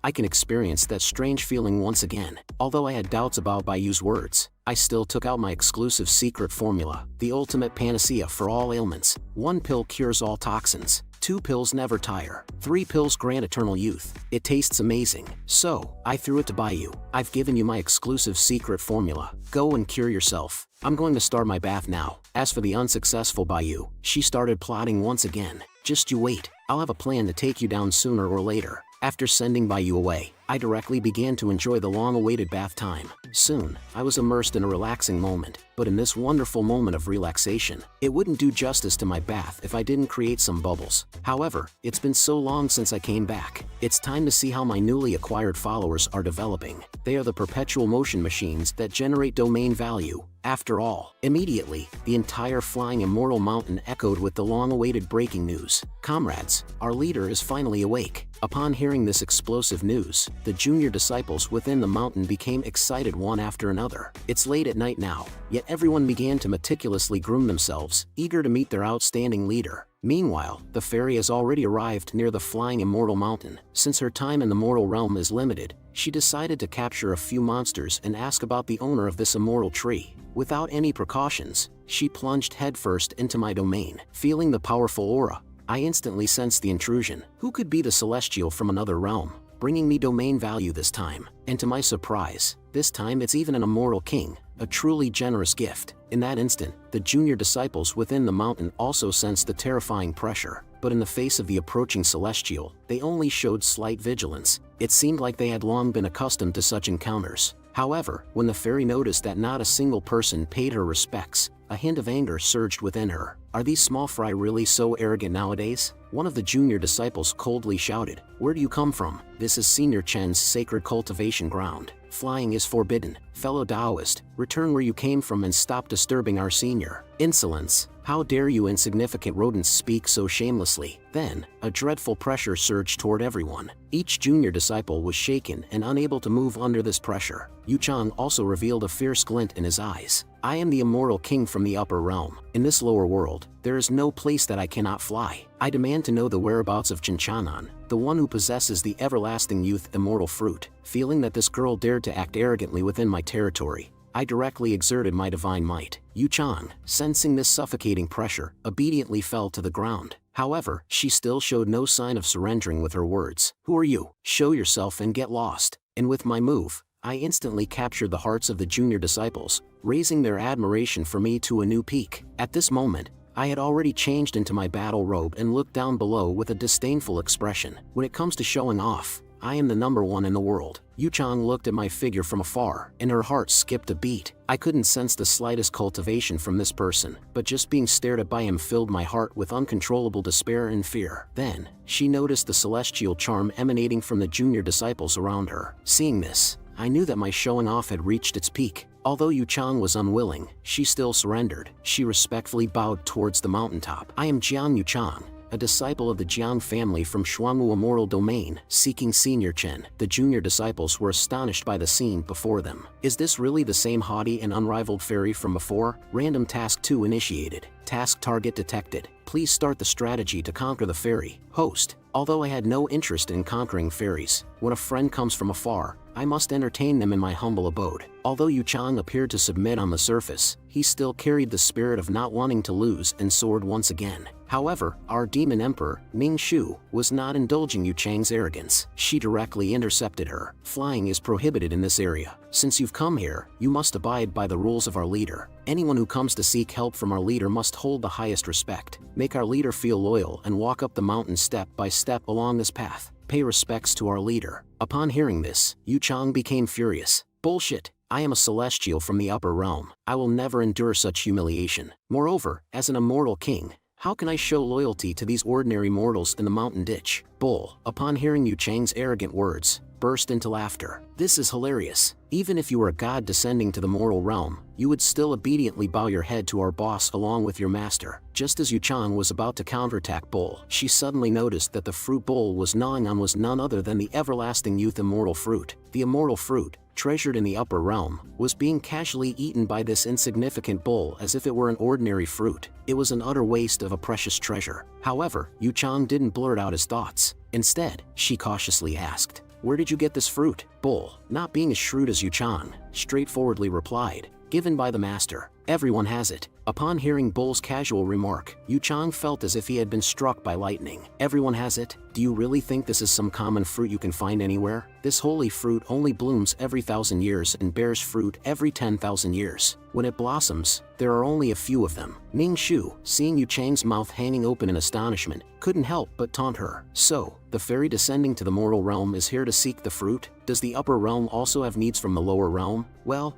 I can experience that strange feeling once again. Although I had doubts about Bai's words, I still took out my exclusive secret formula, the ultimate panacea for all ailments. 1 pill cures all toxins. 2 pills never tire. 3 pills grant eternal youth. It tastes amazing. So, I threw it to Bai. I've given you my exclusive secret formula. Go and cure yourself. I'm going to start my bath now. As for the unsuccessful Bai, she started plotting once again. Just you wait. I'll have a plan to take you down sooner or later. After sending Bai away, I directly began to enjoy the long-awaited bath time. Soon, I was immersed in a relaxing moment, but in this wonderful moment of relaxation, it wouldn't do justice to my bath if I didn't create some bubbles. However, it's been so long since I came back. It's time to see how my newly acquired followers are developing. They are the perpetual motion machines that generate domain value. After all, immediately, the entire flying immortal mountain echoed with the long-awaited breaking news. Comrades, our leader is finally awake. Upon hearing this explosive news, the junior disciples within the mountain became excited one after another. It's late at night now, yet everyone began to meticulously groom themselves, eager to meet their outstanding leader. Meanwhile, the fairy has already arrived near the flying immortal mountain. Since her time in the mortal realm is limited, she decided to capture a few monsters and ask about the owner of this immortal tree. Without any precautions, she plunged headfirst into my domain. Feeling the powerful aura, I instantly sensed the intrusion. Who could be the celestial from another realm, bringing me domain value this time? And to my surprise, this time it's even an immortal king, a truly generous gift. In that instant, the junior disciples within the mountain also sensed the terrifying pressure, but in the face of the approaching celestial, they only showed slight vigilance. It seemed like they had long been accustomed to such encounters. However, when the fairy noticed that not a single person paid her respects, a hint of anger surged within her. Are these small fry really so arrogant nowadays? One of the junior disciples coldly shouted, "Where do you come from? This is Senior Chen's sacred cultivation ground. Flying is forbidden. Fellow Taoist, return where you came from and stop disturbing our senior." Insolence! How dare you insignificant rodents speak so shamelessly? Then, a dreadful pressure surged toward everyone. Each junior disciple was shaken and unable to move under this pressure. Yu Chang also revealed a fierce glint in his eyes. I am the immortal king from the upper realm. In this lower world, there is no place that I cannot fly. I demand to know the whereabouts of Chinchanan, the one who possesses the everlasting youth immortal fruit. Feeling that this girl dared to act arrogantly within my territory, I directly exerted my divine might. Yu Chang, sensing this suffocating pressure, obediently fell to the ground. However, she still showed no sign of surrendering with her words. "Who are you? Show yourself and get lost." And with my move, I instantly captured the hearts of the junior disciples, raising their admiration for me to a new peak. At this moment, I had already changed into my battle robe and looked down below with a disdainful expression. When it comes to showing off, I am the #1 in the world. Yu Chang looked at my figure from afar, and her heart skipped a beat. I couldn't sense the slightest cultivation from this person, but just being stared at by him filled my heart with uncontrollable despair and fear. Then, she noticed the celestial charm emanating from the junior disciples around her. Seeing this, I knew that my showing off had reached its peak. Although Yu Chang was unwilling, she still surrendered. She respectfully bowed towards the mountaintop. "I am Jiang Yu Chang, a disciple of the Jiang family from Shuangwu Immortal Domain, seeking Senior Chen." The junior disciples were astonished by the scene before them. Is this really the same haughty and unrivaled fairy from before? Random Task 2 initiated. Task target detected. Please start the strategy to conquer the fairy. Host. Although I had no interest in conquering fairies, when a friend comes from afar, I must entertain them in my humble abode. Although Yu Chang appeared to submit on the surface, he still carried the spirit of not wanting to lose and soared once again. However, our demon emperor, Ming Shu, was not indulging Yu Chang's arrogance. She directly intercepted her. "Flying is prohibited in this area. Since you've come here, you must abide by the rules of our leader. Anyone who comes to seek help from our leader must hold the highest respect. Make our leader feel loyal and walk up the mountain step by step along this path. Pay respects to our leader." Upon hearing this, Yu Chang became furious. "Bullshit! I am a celestial from the upper realm. I will never endure such humiliation. Moreover, as an immortal king, how can I show loyalty to these ordinary mortals in the mountain ditch?" Bull. Upon hearing Yu Chang's arrogant words, burst into laughter. This is hilarious. Even if you were a god descending to the mortal realm, you would still obediently bow your head to our boss along with your master. Just as Yuchang was about to counterattack Bull, she suddenly noticed that the fruit Bull was gnawing on was none other than the everlasting youth immortal fruit. The immortal fruit, treasured in the upper realm, was being casually eaten by this insignificant Bull as if it were an ordinary fruit. It was an utter waste of a precious treasure. However, Yuchang didn't blurt out his thoughts. Instead, she cautiously asked, "Where did you get this fruit?" Bull, not being as shrewd as Yuchang, straightforwardly replied, "Given by the master. Everyone has it." Upon hearing Bull's casual remark, Yuchang felt as if he had been struck by lightning. "Everyone has it? Do you really think this is some common fruit you can find anywhere? This holy fruit only blooms every 1,000 years and bears fruit every 10,000 years. When it blossoms, there are only a few of them." Ning Shu, seeing Yuchang's mouth hanging open in astonishment, couldn't help but taunt her. "So, the fairy descending to the mortal realm is here to seek the fruit? Does the upper realm also have needs from the lower realm? Well,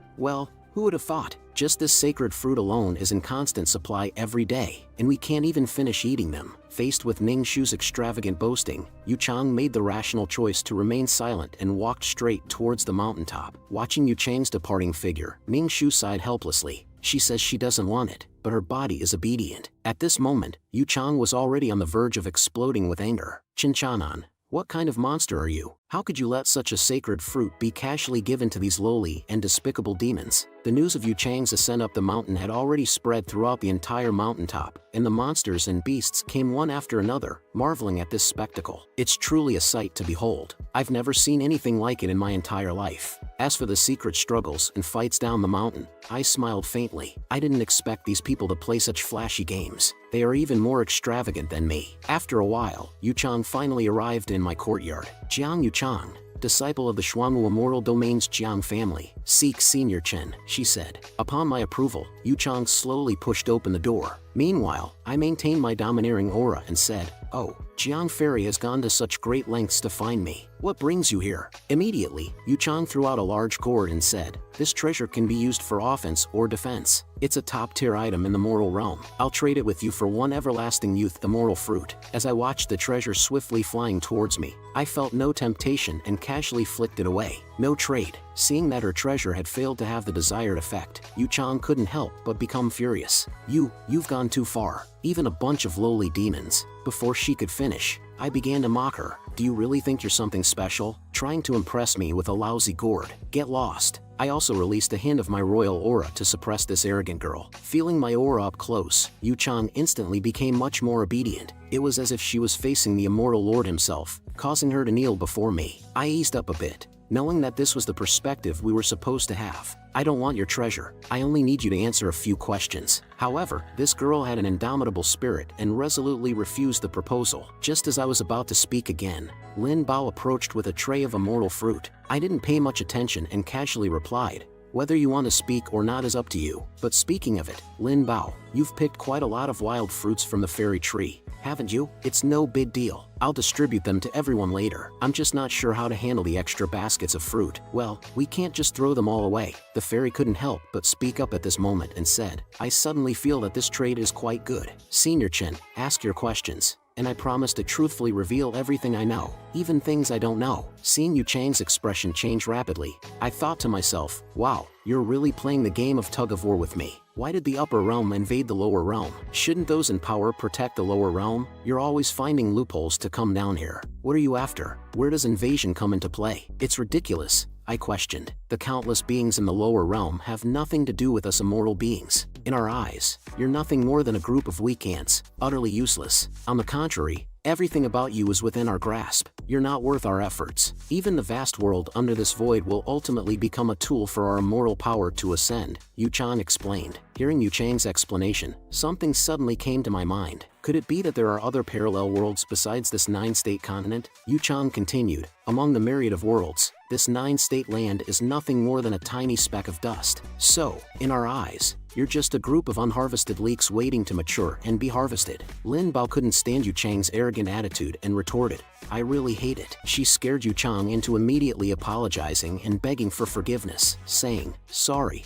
who would have thought? Just this sacred fruit alone is in constant supply every day, and we can't even finish eating them." Faced with Ning Shu's extravagant boasting, Yuchang made the rational choice to remain silent and walked straight towards the mountaintop. Watching Yuchang's departing figure, Ning Shu sighed helplessly. She says she doesn't want it, but her body is obedient. At this moment, Yuchang was already on the verge of exploding with anger. "Chinchanan, what kind of monster are you? How could you let such a sacred fruit be casually given to these lowly and despicable demons?" The news of Yuchang's ascent up the mountain had already spread throughout the entire mountaintop, and the monsters and beasts came one after another, marveling at this spectacle. "It's truly a sight to behold. I've never seen anything like it in my entire life." As for the secret struggles and fights down the mountain, I smiled faintly. I didn't expect these people to play such flashy games. They are even more extravagant than me. After a while, Yuchang finally arrived in my courtyard. "Jiang Yuchang, disciple of the Xuanwu Immortal Domain's Jiang family, seek Senior Chen," she said. Upon my approval, Yuchang slowly pushed open the door. Meanwhile, I maintained my domineering aura and said, "Oh, Jiang Fairy has gone to such great lengths to find me. What brings you here?" Immediately, Yuchang threw out a large gourd and said, "This treasure can be used for offense or defense. It's a top-tier item in the mortal realm. I'll trade it with you for one everlasting youth immortal fruit." As I watched the treasure swiftly flying towards me, I felt no temptation and casually flicked it away. No trade. Seeing that her treasure had failed to have the desired effect, Yuchang couldn't help but become furious. You've gone too far. Even a bunch of lowly demons." Before she could finish, I began to mock her. "Do you really think you're something special? Trying to impress me with a lousy gourd? Get lost." I also released a hint of my royal aura to suppress this arrogant girl. Feeling my aura up close, Yuchang instantly became much more obedient. It was as if she was facing the immortal lord himself, causing her to kneel before me. I eased up a bit, knowing that this was the perspective we were supposed to have. "I don't want your treasure. I only need you to answer a few questions." However, this girl had an indomitable spirit and resolutely refused the proposal. Just as I was about to speak again, Lin Bao approached with a tray of immortal fruit. I didn't pay much attention and casually replied, "Whether you want to speak or not is up to you. But speaking of it, Lin Bao, you've picked quite a lot of wild fruits from the fairy tree, haven't you? It's no big deal. I'll distribute them to everyone later. I'm just not sure how to handle the extra baskets of fruit." "Well, we can't just throw them all away." The fairy couldn't help but speak up at this moment and said, "I suddenly feel that this trade is quite good. Senior Chen, ask your questions, and I promise to truthfully reveal everything I know, even things I don't know." Seeing Yuchang's expression change rapidly, I thought to myself, wow, you're really playing the game of tug-of-war with me. Why did the upper realm invade the lower realm? Shouldn't those in power protect the lower realm? You're always finding loopholes to come down here. What are you after? Where does invasion come into play? It's ridiculous, I questioned. The countless beings in the lower realm have nothing to do with us immortal beings. In our eyes, you're nothing more than a group of weak ants, utterly useless. On the contrary, everything about you is within our grasp. You're not worth our efforts. Even the vast world under this void will ultimately become a tool for our immortal power to ascend," Yuchang explained. Hearing Yuchang's explanation, something suddenly came to my mind. Could it be that there are other parallel worlds besides this 9-state continent? Yuchang continued, "Among the myriad of worlds, this 9-state land is nothing more than a tiny speck of dust. So, in our eyes, you're just a group of unharvested leeks waiting to mature and be harvested." Lin Bao couldn't stand Yuchang's arrogant attitude and retorted, "I really hate it." She scared Yuchang into immediately apologizing and begging for forgiveness, saying, sorry,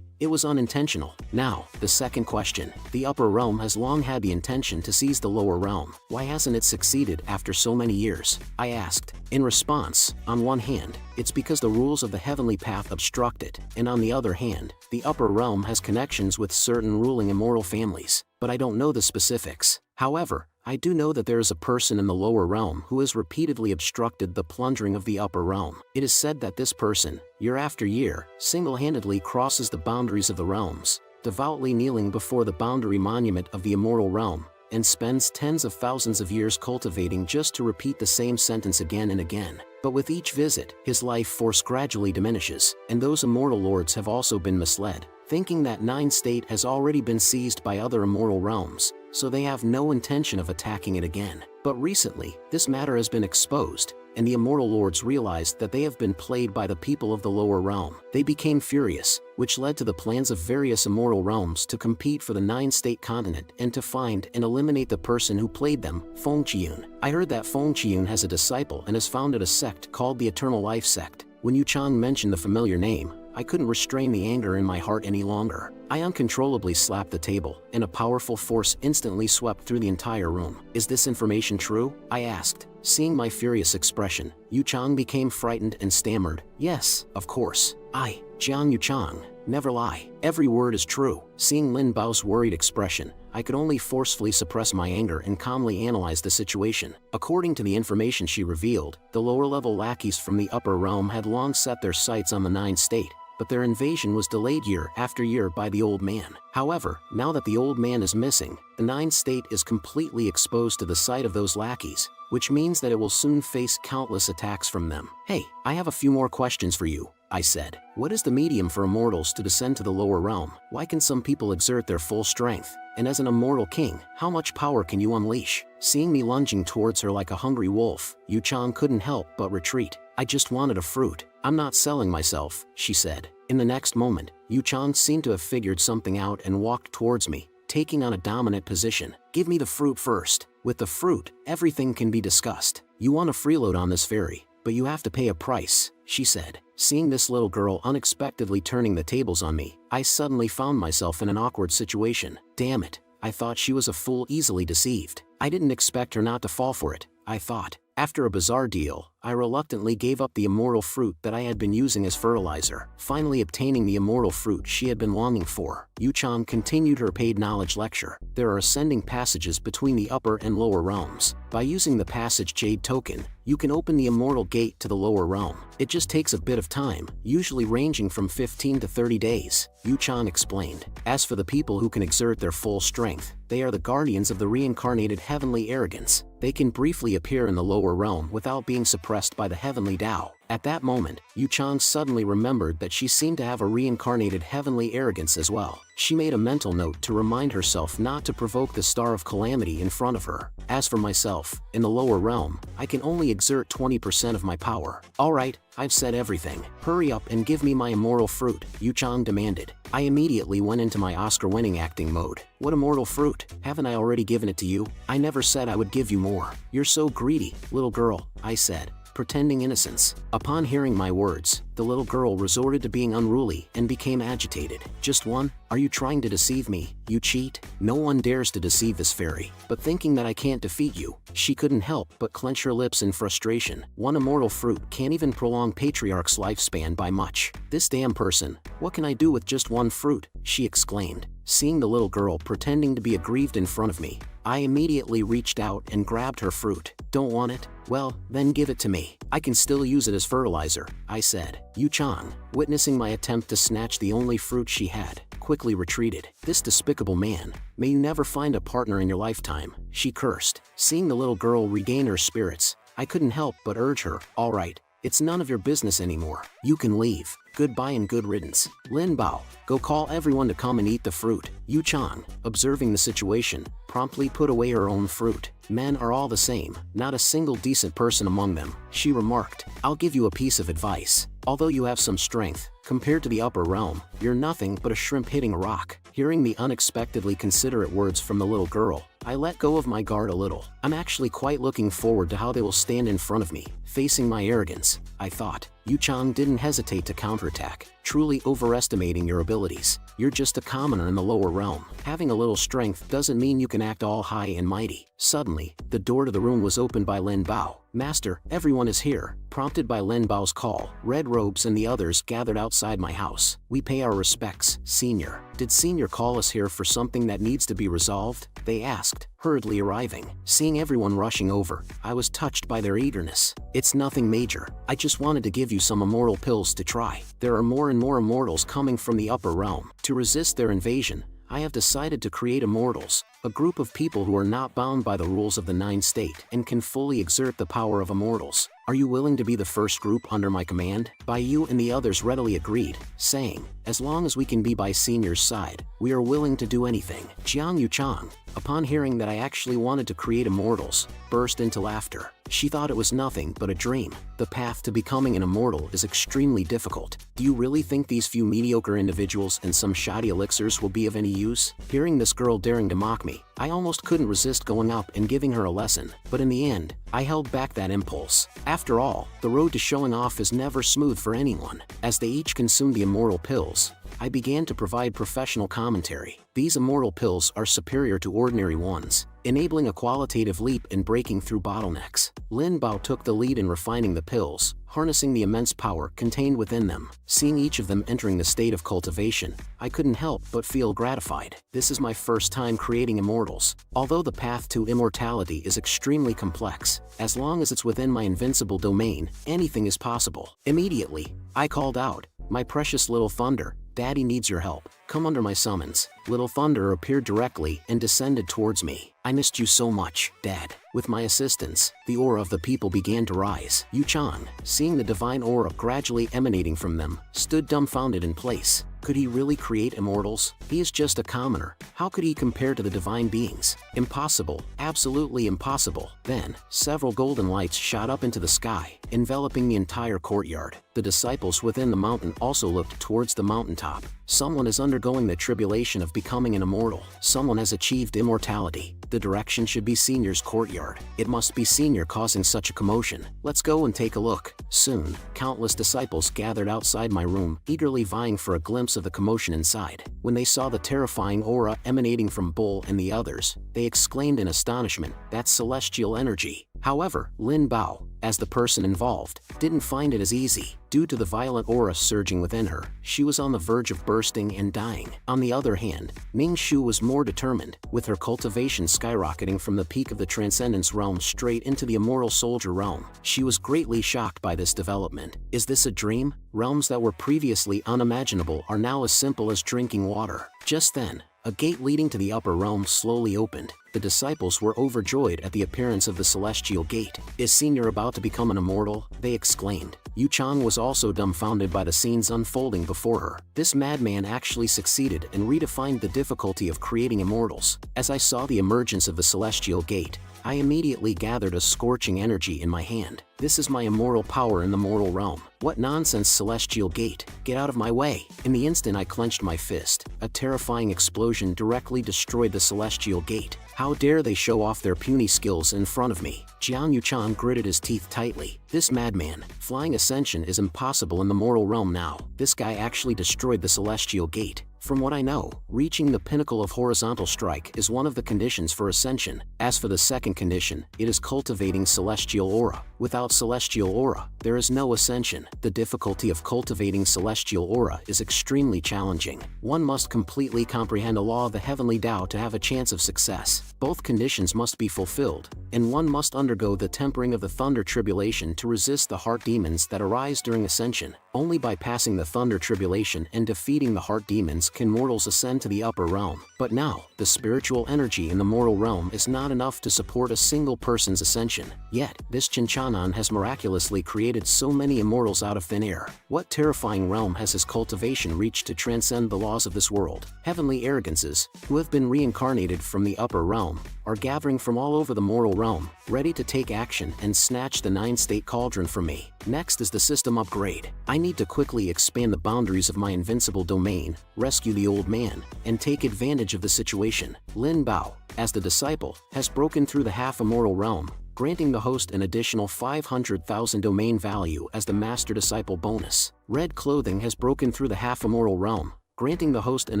It was unintentional. Now, the second question. The upper realm has long had the intention to seize the lower realm. Why hasn't it succeeded after so many years? I asked. In response, on one hand, it's because the rules of the heavenly path obstruct it, and on the other hand, the upper realm has connections with certain ruling immortal families, but I don't know the specifics. However, I do know that there is a person in the lower realm who has repeatedly obstructed the plundering of the upper realm. It is said that this person, year after year, single-handedly crosses the boundaries of the realms, devoutly kneeling before the boundary monument of the immortal realm, and spends tens of thousands of years cultivating just to repeat the same sentence again and again. But with each visit, his life force gradually diminishes, and those immortal lords have also been misled, thinking that Nine State has already been seized by other immortal realms, so they have no intention of attacking it again. But recently, this matter has been exposed, and the immortal lords realized that they have been played by the people of the lower realm. They became furious, which led to the plans of various immortal realms to compete for the Nine-State continent and to find and eliminate the person who played them, Feng Chiyun. I heard that Feng Chiyun has a disciple and has founded a sect called the Eternal Life Sect. When Yu Chang mentioned the familiar name, I couldn't restrain the anger in my heart any longer. I uncontrollably slapped the table, and a powerful force instantly swept through the entire room. Is this information true? I asked. Seeing my furious expression, Yu Chang became frightened and stammered, "Yes, of course. Jiang Yu Chang, never lie. Every word is true." Seeing Lin Bao's worried expression, I could only forcefully suppress my anger and calmly analyze the situation. According to the information she revealed, the lower-level lackeys from the upper realm had long set their sights on the Nine State, but their invasion was delayed year after year by the old man. However, now that the old man is missing, the Nine State is completely exposed to the sight of those lackeys, which means that it will soon face countless attacks from them. "Hey, I have a few more questions for you," I said. "What is the medium for immortals to descend to the lower realm? Why can some people exert their full strength? And as an immortal king, how much power can you unleash?" Seeing me lunging towards her like a hungry wolf, Yu Chang couldn't help but retreat. "I just wanted a fruit. I'm not selling myself," she said. In the next moment, Yu Chang seemed to have figured something out and walked towards me, taking on a dominant position. "Give me the fruit first. With the fruit, everything can be discussed. You want a freeload on this ferry, but you have to pay a price," she said. Seeing this little girl unexpectedly turning the tables on me, I suddenly found myself in an awkward situation. Damn it, I thought she was a fool easily deceived. I didn't expect her not to fall for it, I thought. After a bizarre deal, I reluctantly gave up the immortal fruit that I had been using as fertilizer, finally obtaining the immortal fruit she had been longing for. Yu Chang continued her paid knowledge lecture. There are ascending passages between the upper and lower realms. By using the passage Jade token, you can open the immortal gate to the lower realm. It just takes a bit of time, usually ranging from 15 to 30 days, Yu Chang explained. As for the people who can exert their full strength, they are the guardians of the reincarnated heavenly arrogance. They can briefly appear in the lower realm without being suppressed by the heavenly Tao. At that moment, Yu Chang suddenly remembered that she seemed to have a reincarnated heavenly arrogance as well. She made a mental note to remind herself not to provoke the Star of Calamity in front of her. As for myself, in the lower realm, I can only exert 20% of my power. "Alright, I've said everything. Hurry up and give me my immortal fruit," Yu Chang demanded. I immediately went into my Oscar-winning acting mode. "What immortal fruit? Haven't I already given it to you? I never said I would give you more. You're so greedy, little girl," I said, pretending innocence. Upon hearing my words, the little girl resorted to being unruly and became agitated. "Just one? Are you trying to deceive me? You cheat? No one dares to deceive this fairy." But thinking that I can't defeat you, she couldn't help but clench her lips in frustration. "One immortal fruit can't even prolong Patriarch's lifespan by much. This damn person, what can I do with just one fruit?" she exclaimed. Seeing the little girl pretending to be aggrieved in front of me, I immediately reached out and grabbed her fruit. "Don't want it? Well, then give it to me. I can still use it as fertilizer," I said. Yu Chang, witnessing my attempt to snatch the only fruit she had, quickly retreated. "This despicable man, may you never find a partner in your lifetime," she cursed. Seeing the little girl regain her spirits, I couldn't help but urge her, "Alright, it's none of your business anymore. You can leave. Goodbye and good riddance. Lin Bao, go call everyone to come and eat the fruit." Yu Chang, observing the situation, promptly put away her own fruit. "Men are all the same, not a single decent person among them," she remarked. "I'll give you a piece of advice. Although you have some strength, compared to the upper realm, you're nothing but a shrimp hitting a rock." Hearing the unexpectedly considerate words from the little girl, I let go of my guard a little. I'm actually quite looking forward to how they will stand in front of me, facing my arrogance, I thought. Yu-chan didn't hesitate to counterattack, truly overestimating your abilities. You're just a commoner in the lower realm. Having a little strength doesn't mean you can act all high and mighty. Suddenly, the door to the room was opened by Lin Bao. Master, everyone is here. Prompted by Lin Bao's call, Red Robes and the others gathered outside my house. We pay our respects, Senior. Did Senior call us here for something that needs to be resolved? They asked, hurriedly arriving. Seeing everyone rushing over, I was touched by their eagerness. It's nothing major. I just wanted to give you some immortal pills to try. There are more and more immortals coming from the upper realm. To resist their invasion, I have decided to create immortals, a group of people who are not bound by the rules of the Nine State and can fully exert the power of immortals. Are you willing to be the first group under my command? Bai Yu and the others readily agreed, saying, as long as we can be by Senior's side, we are willing to do anything. Jiang Yuchang, upon hearing that I actually wanted to create immortals, burst into laughter. She thought it was nothing but a dream. The path to becoming an immortal is extremely difficult. Do you really think these few mediocre individuals and some shoddy elixirs will be of any use? Hearing this girl daring to mock me, I almost couldn't resist going up and giving her a lesson, but in the end, I held back that impulse. After all, the road to showing off is never smooth for anyone. As they each consumed the immortal pills, I began to provide professional commentary. These immortal pills are superior to ordinary ones, enabling a qualitative leap in breaking through bottlenecks. Lin Bao took the lead in refining the pills, harnessing the immense power contained within them. Seeing each of them entering the state of cultivation, I couldn't help but feel gratified. This is my first time creating immortals. Although the path to immortality is extremely complex, as long as it's within my invincible domain, anything is possible. Immediately, I called out, my precious little Thunder, Daddy needs your help. Come under my summons. Little Thunder appeared directly and descended towards me. I missed you so much, Dad. With my assistance, the aura of the people began to rise. Yu-chan, seeing the divine aura gradually emanating from them, stood dumbfounded in place. Could he really create immortals? He is just a commoner. How could he compare to the divine beings? Impossible. Absolutely impossible. Then, several golden lights shot up into the sky, enveloping the entire courtyard. The disciples within the mountain also looked towards the mountaintop. Someone is undergoing the tribulation of becoming an immortal. Someone has achieved immortality. The direction should be Senior's courtyard. It must be Senior causing such a commotion. Let's go and take a look. Soon, countless disciples gathered outside my room, eagerly vying for a glimpse of the commotion inside. When they saw the terrifying aura emanating from Bull and the others, they exclaimed in astonishment, that's celestial energy. However, Lin Bao, as the person involved, didn't find it as easy. Due to the violent aura surging within her, she was on the verge of bursting and dying. On the other hand, Ming Shu was more determined, with her cultivation skyrocketing from the peak of the Transcendence realm straight into the Immortal Soldier realm. She was greatly shocked by this development. Is this a dream? Realms that were previously unimaginable are now as simple as drinking water. Just then, a gate leading to the upper realm slowly opened. The disciples were overjoyed at the appearance of the celestial gate. Is Senior about to become an immortal? They exclaimed. Yu-chan was also dumbfounded by the scenes unfolding before her. This madman actually succeeded and redefined the difficulty of creating immortals. As I saw the emergence of the celestial gate, I immediately gathered a scorching energy in my hand. This is my immortal power in the mortal realm. What nonsense, celestial gate! Get out of my way! In the instant I clenched my fist, a terrifying explosion directly destroyed the celestial gate. How dare they show off their puny skills in front of me? Jiang Yuchang gritted his teeth tightly. This madman, flying ascension is impossible in the mortal realm now. This guy actually destroyed the celestial gate. From what I know, reaching the pinnacle of horizontal strike is one of the conditions for ascension. As for the second condition, it is cultivating celestial aura. Without celestial aura, there is no ascension. The difficulty of cultivating celestial aura is extremely challenging. One must completely comprehend a law of the heavenly Tao to have a chance of success. Both conditions must be fulfilled, and one must undergo the tempering of the thunder tribulation to resist the heart demons that arise during ascension. Only by passing the thunder tribulation and defeating the heart demons can mortals ascend to the upper realm. But now, the spiritual energy in the mortal realm is not enough to support a single person's ascension. Yet, this Chinchanan has miraculously created so many immortals out of thin air. What terrifying realm has his cultivation reached to transcend the laws of this world? Heavenly arrogances, who have been reincarnated from the upper realm, are gathering from all over the mortal realm, ready to take action and snatch the 9-state cauldron from me. Next is the system upgrade. I need to quickly expand the boundaries of my invincible domain, rescue the old man, and take advantage of the situation. Lin Bao, as the disciple, has broken through the half-immortal realm, granting the host an additional 500,000 domain value as the Master Disciple bonus. Red Clothing has broken through the half-immortal realm, granting the host an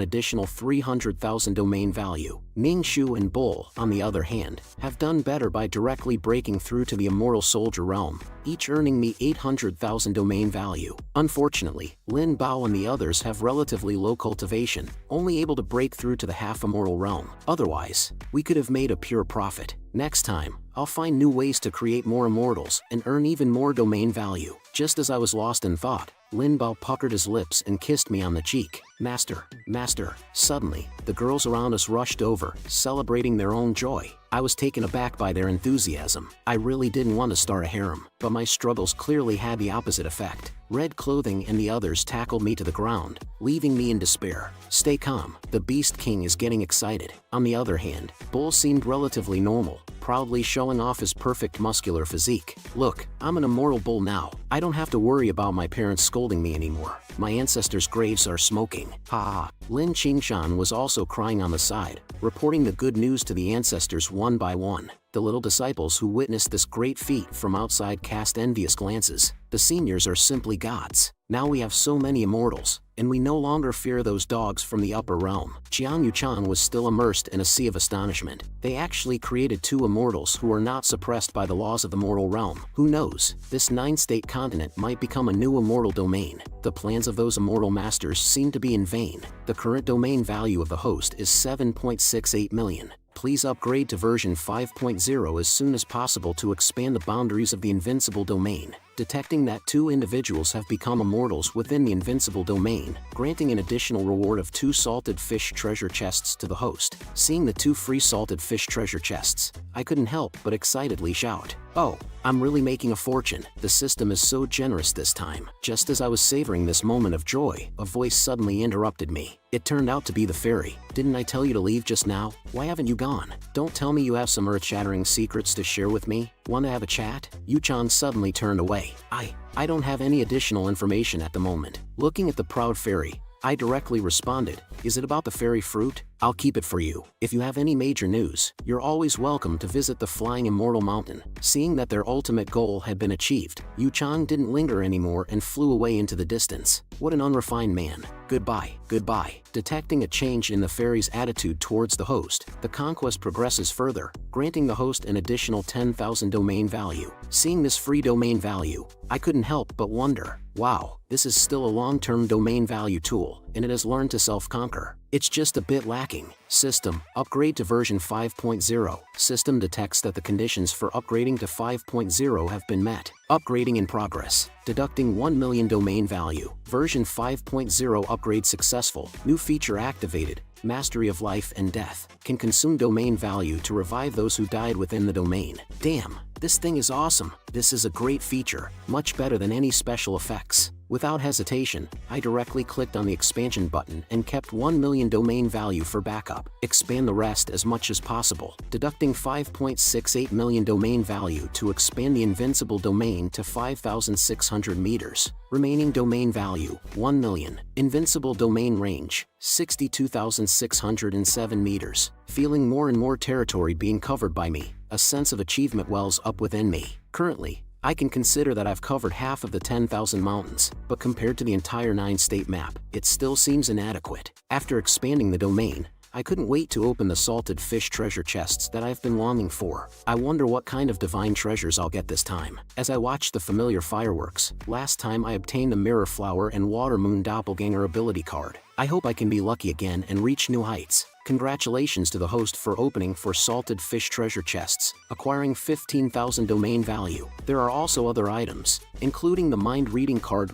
additional 300,000 domain value. Ning Shu and Bull, on the other hand, have done better by directly breaking through to the Immortal Soldier realm, each earning me 800,000 domain value. Unfortunately, Lin Bao and the others have relatively low cultivation, only able to break through to the half-immortal realm. Otherwise, we could have made a pure profit. Next time, I'll find new ways to create more immortals and earn even more domain value. Just as I was lost in thought, Lin Bao puckered his lips and kissed me on the cheek. Master, Master. Suddenly, the girls around us rushed over, celebrating their own joy. I was taken aback by their enthusiasm. I really didn't want to start a harem, but my struggles clearly had the opposite effect. Red Clothing and the others tackled me to the ground, leaving me in despair. Stay calm, the Beast King is getting excited. On the other hand, Bull seemed relatively normal, proudly showing off his perfect muscular physique. Look, I'm an immortal bull now. I don't have to worry about my parents scolding me anymore. My ancestors' graves are smoking. Ha ha. Lin Qingshan was also crying on the side, reporting the good news to the ancestors one by one. The little disciples who witnessed this great feat from outside cast envious glances. The seniors are simply gods. Now we have so many immortals, and we no longer fear those dogs from the upper realm. Jiang Yuchan was still immersed in a sea of astonishment. They actually created 2 immortals who are not suppressed by the laws of the mortal realm. Who knows, this 9-state continent might become a new immortal domain. The plans of those immortal masters seem to be in vain. The current domain value of the host is 7.68 million. Please upgrade to version 5.0 as soon as possible to expand the boundaries of the Invincible domain. Detecting that 2 individuals have become immortals within the Invincible domain, granting an additional reward of 2 salted fish treasure chests to the host. Seeing the 2 free salted fish treasure chests, I couldn't help but excitedly shout, "Oh, I'm really making a fortune." The system is so generous this time. Just as I was savoring this moment of joy, a voice suddenly interrupted me. It turned out to be the fairy. "Didn't I tell you to leave just now? Why haven't you gone? Don't tell me you have some earth-shattering secrets to share with me? Want to have a chat?" Yuchan suddenly turned away. I don't have any additional information at the moment. Looking at the proud fairy, I directly responded, "Is it about the fairy fruit? I'll keep it for you. If you have any major news, you're always welcome to visit the Flying Immortal Mountain." Seeing that their ultimate goal had been achieved, Yuchan didn't linger anymore and flew away into the distance. What an unrefined man. Goodbye, goodbye. Detecting a change in the fairy's attitude towards the host, the conquest progresses further, granting the host an additional 10,000 domain value. Seeing this free domain value, I couldn't help but wonder, wow, this is still a long-term domain value tool, and it has learned to self-conquer. It's just a bit lacking. System, upgrade to version 5.0. System detects that the conditions for upgrading to 5.0 have been met. Upgrading in progress. Deducting 1 million domain value. Version 5.0 upgrade successful. New feature activated. Mastery of life and death. Can consume domain value to revive those who died within the domain. Damn, this thing is awesome. This is a great feature, much better than any special effects. Without hesitation, I directly clicked on the expansion button and kept 1 million domain value for backup. Expand the rest as much as possible. Deducting 5.68 million domain value to expand the Invincible domain to 5,600 meters. Remaining domain value, 1 million. Invincible domain range, 62,607 meters. Feeling more and more territory being covered by me, a sense of achievement wells up within me. Currently, I can consider that I've covered half of the 10,000 mountains, but compared to the entire 9-state map, it still seems inadequate. After expanding the domain, I couldn't wait to open the salted fish treasure chests that I've been longing for. I wonder what kind of divine treasures I'll get this time. As I watched the familiar fireworks, last time I obtained the Mirror Flower and Water Moon Doppelganger ability card. I hope I can be lucky again and reach new heights. Congratulations to the host for opening for salted fish treasure chests, acquiring 15,000 domain value. There are also other items, including the mind reading card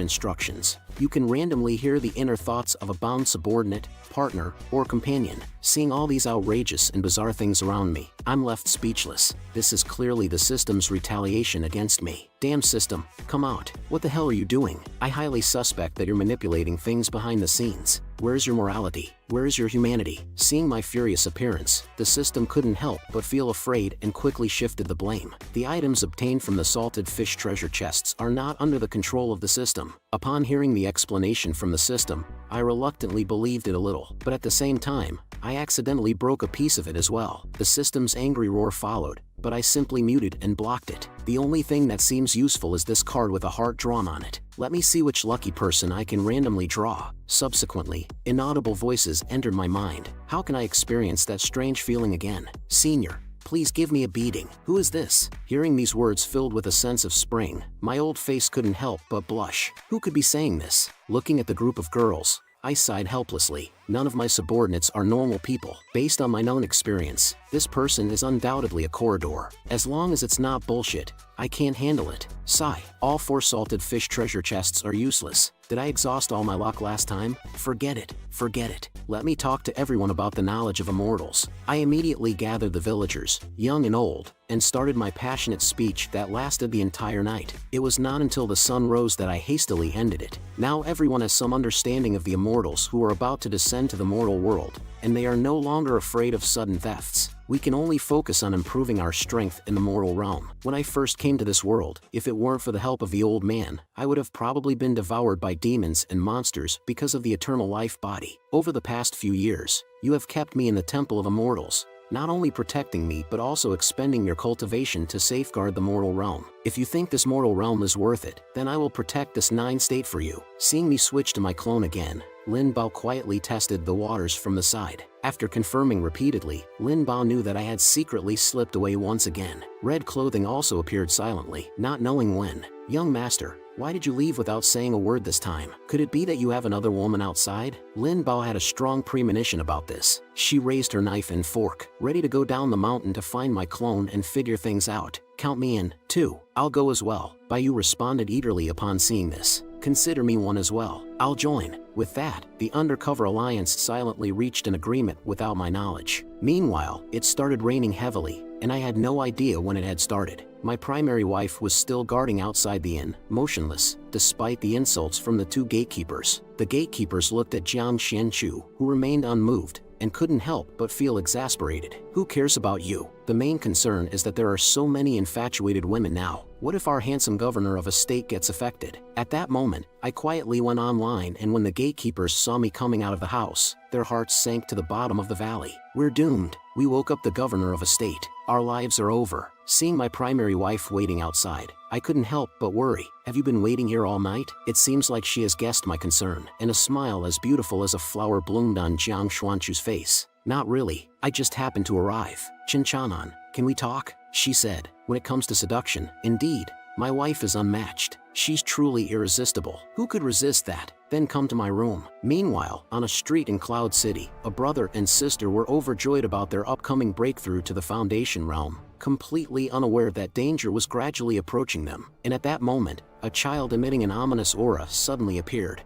instructions. You can randomly hear the inner thoughts of a bound subordinate, partner, or companion. Seeing all these outrageous and bizarre things around me, I'm left speechless. This is clearly the system's retaliation against me. Damn system, come out. What the hell are you doing? I highly suspect that you're manipulating things behind the scenes. Where's your morality? Where is your humanity? Seeing my furious appearance, the system couldn't help but feel afraid and quickly shifted the blame. The items obtained from the salted fish treasure chests are not under the control of the system. Upon hearing the explanation from the system, I reluctantly believed it a little, but at the same time, I accidentally broke a piece of it as well. The system's angry roar followed, but I simply muted and blocked it. The only thing that seems useful is this card with a heart drawn on it. Let me see which lucky person I can randomly draw. Subsequently, inaudible voices entered my mind. How can I experience that strange feeling again? Senior, please give me a beating. Who is this? Hearing these words filled with a sense of spring, my old face couldn't help but blush. Who could be saying this? Looking at the group of girls, I sighed helplessly. None of my subordinates are normal people. Based on my known experience, this person is undoubtedly a corridor. As long as it's not bullshit, I can't handle it. Sigh. All 4 salted fish treasure chests are useless. Did I exhaust all my luck last time? Forget it. Forget it. Let me talk to everyone about the knowledge of immortals. I immediately gathered the villagers, young and old, and started my passionate speech that lasted the entire night. It was not until the sun rose that I hastily ended it. Now everyone has some understanding of the immortals who are about to descend to the mortal world, and they are no longer afraid of sudden thefts. We can only focus on improving our strength in the mortal realm. When I first came to this world, if it weren't for the help of the old man, I would have probably been devoured by demons and monsters because of the eternal life body. Over the past few years, you have kept me in the temple of immortals, not only protecting me but also expending your cultivation to safeguard the mortal realm. If you think this mortal realm is worth it, then I will protect this 9 state for you. Seeing me switch to my clone again, Lin Bao quietly tested the waters from the side. After confirming repeatedly, Lin Bao knew that I had secretly slipped away once again. Red clothing also appeared silently, not knowing when. Young master, why did you leave without saying a word this time? Could it be that you have another woman outside? Lin Bao had a strong premonition about this. She raised her knife and fork, ready to go down the mountain to find my clone and figure things out. Count me in, too. I'll go as well. Baiyu responded eagerly upon seeing this. Consider me one as well. I'll join. With that, the undercover alliance silently reached an agreement without my knowledge. Meanwhile, it started raining heavily, and I had no idea when it had started. My primary wife was still guarding outside the inn, motionless, despite the insults from the 2 gatekeepers. The gatekeepers looked at Jiang Xianchu, who remained unmoved, and couldn't help but feel exasperated. Who cares about you? The main concern is that there are so many infatuated women now. What if our handsome governor of a state gets affected? At that moment, I quietly went online, and when the gatekeepers saw me coming out of the house, their hearts sank to the bottom of the valley. We're doomed. We woke up the governor of a state. Our lives are over. Seeing my primary wife waiting outside, I couldn't help but worry. Have you been waiting here all night? It seems like she has guessed my concern, and a smile as beautiful as a flower bloomed on Jiang Xuanchu's face. Not really. I just happened to arrive. Chinchanan, can we talk? She said. When it comes to seduction, indeed, my wife is unmatched. She's truly irresistible. Who could resist that? Then come to my room. Meanwhile, on a street in Cloud City, a brother and sister were overjoyed about their upcoming breakthrough to the Foundation realm, completely unaware that danger was gradually approaching them. And at that moment, a child emitting an ominous aura suddenly appeared.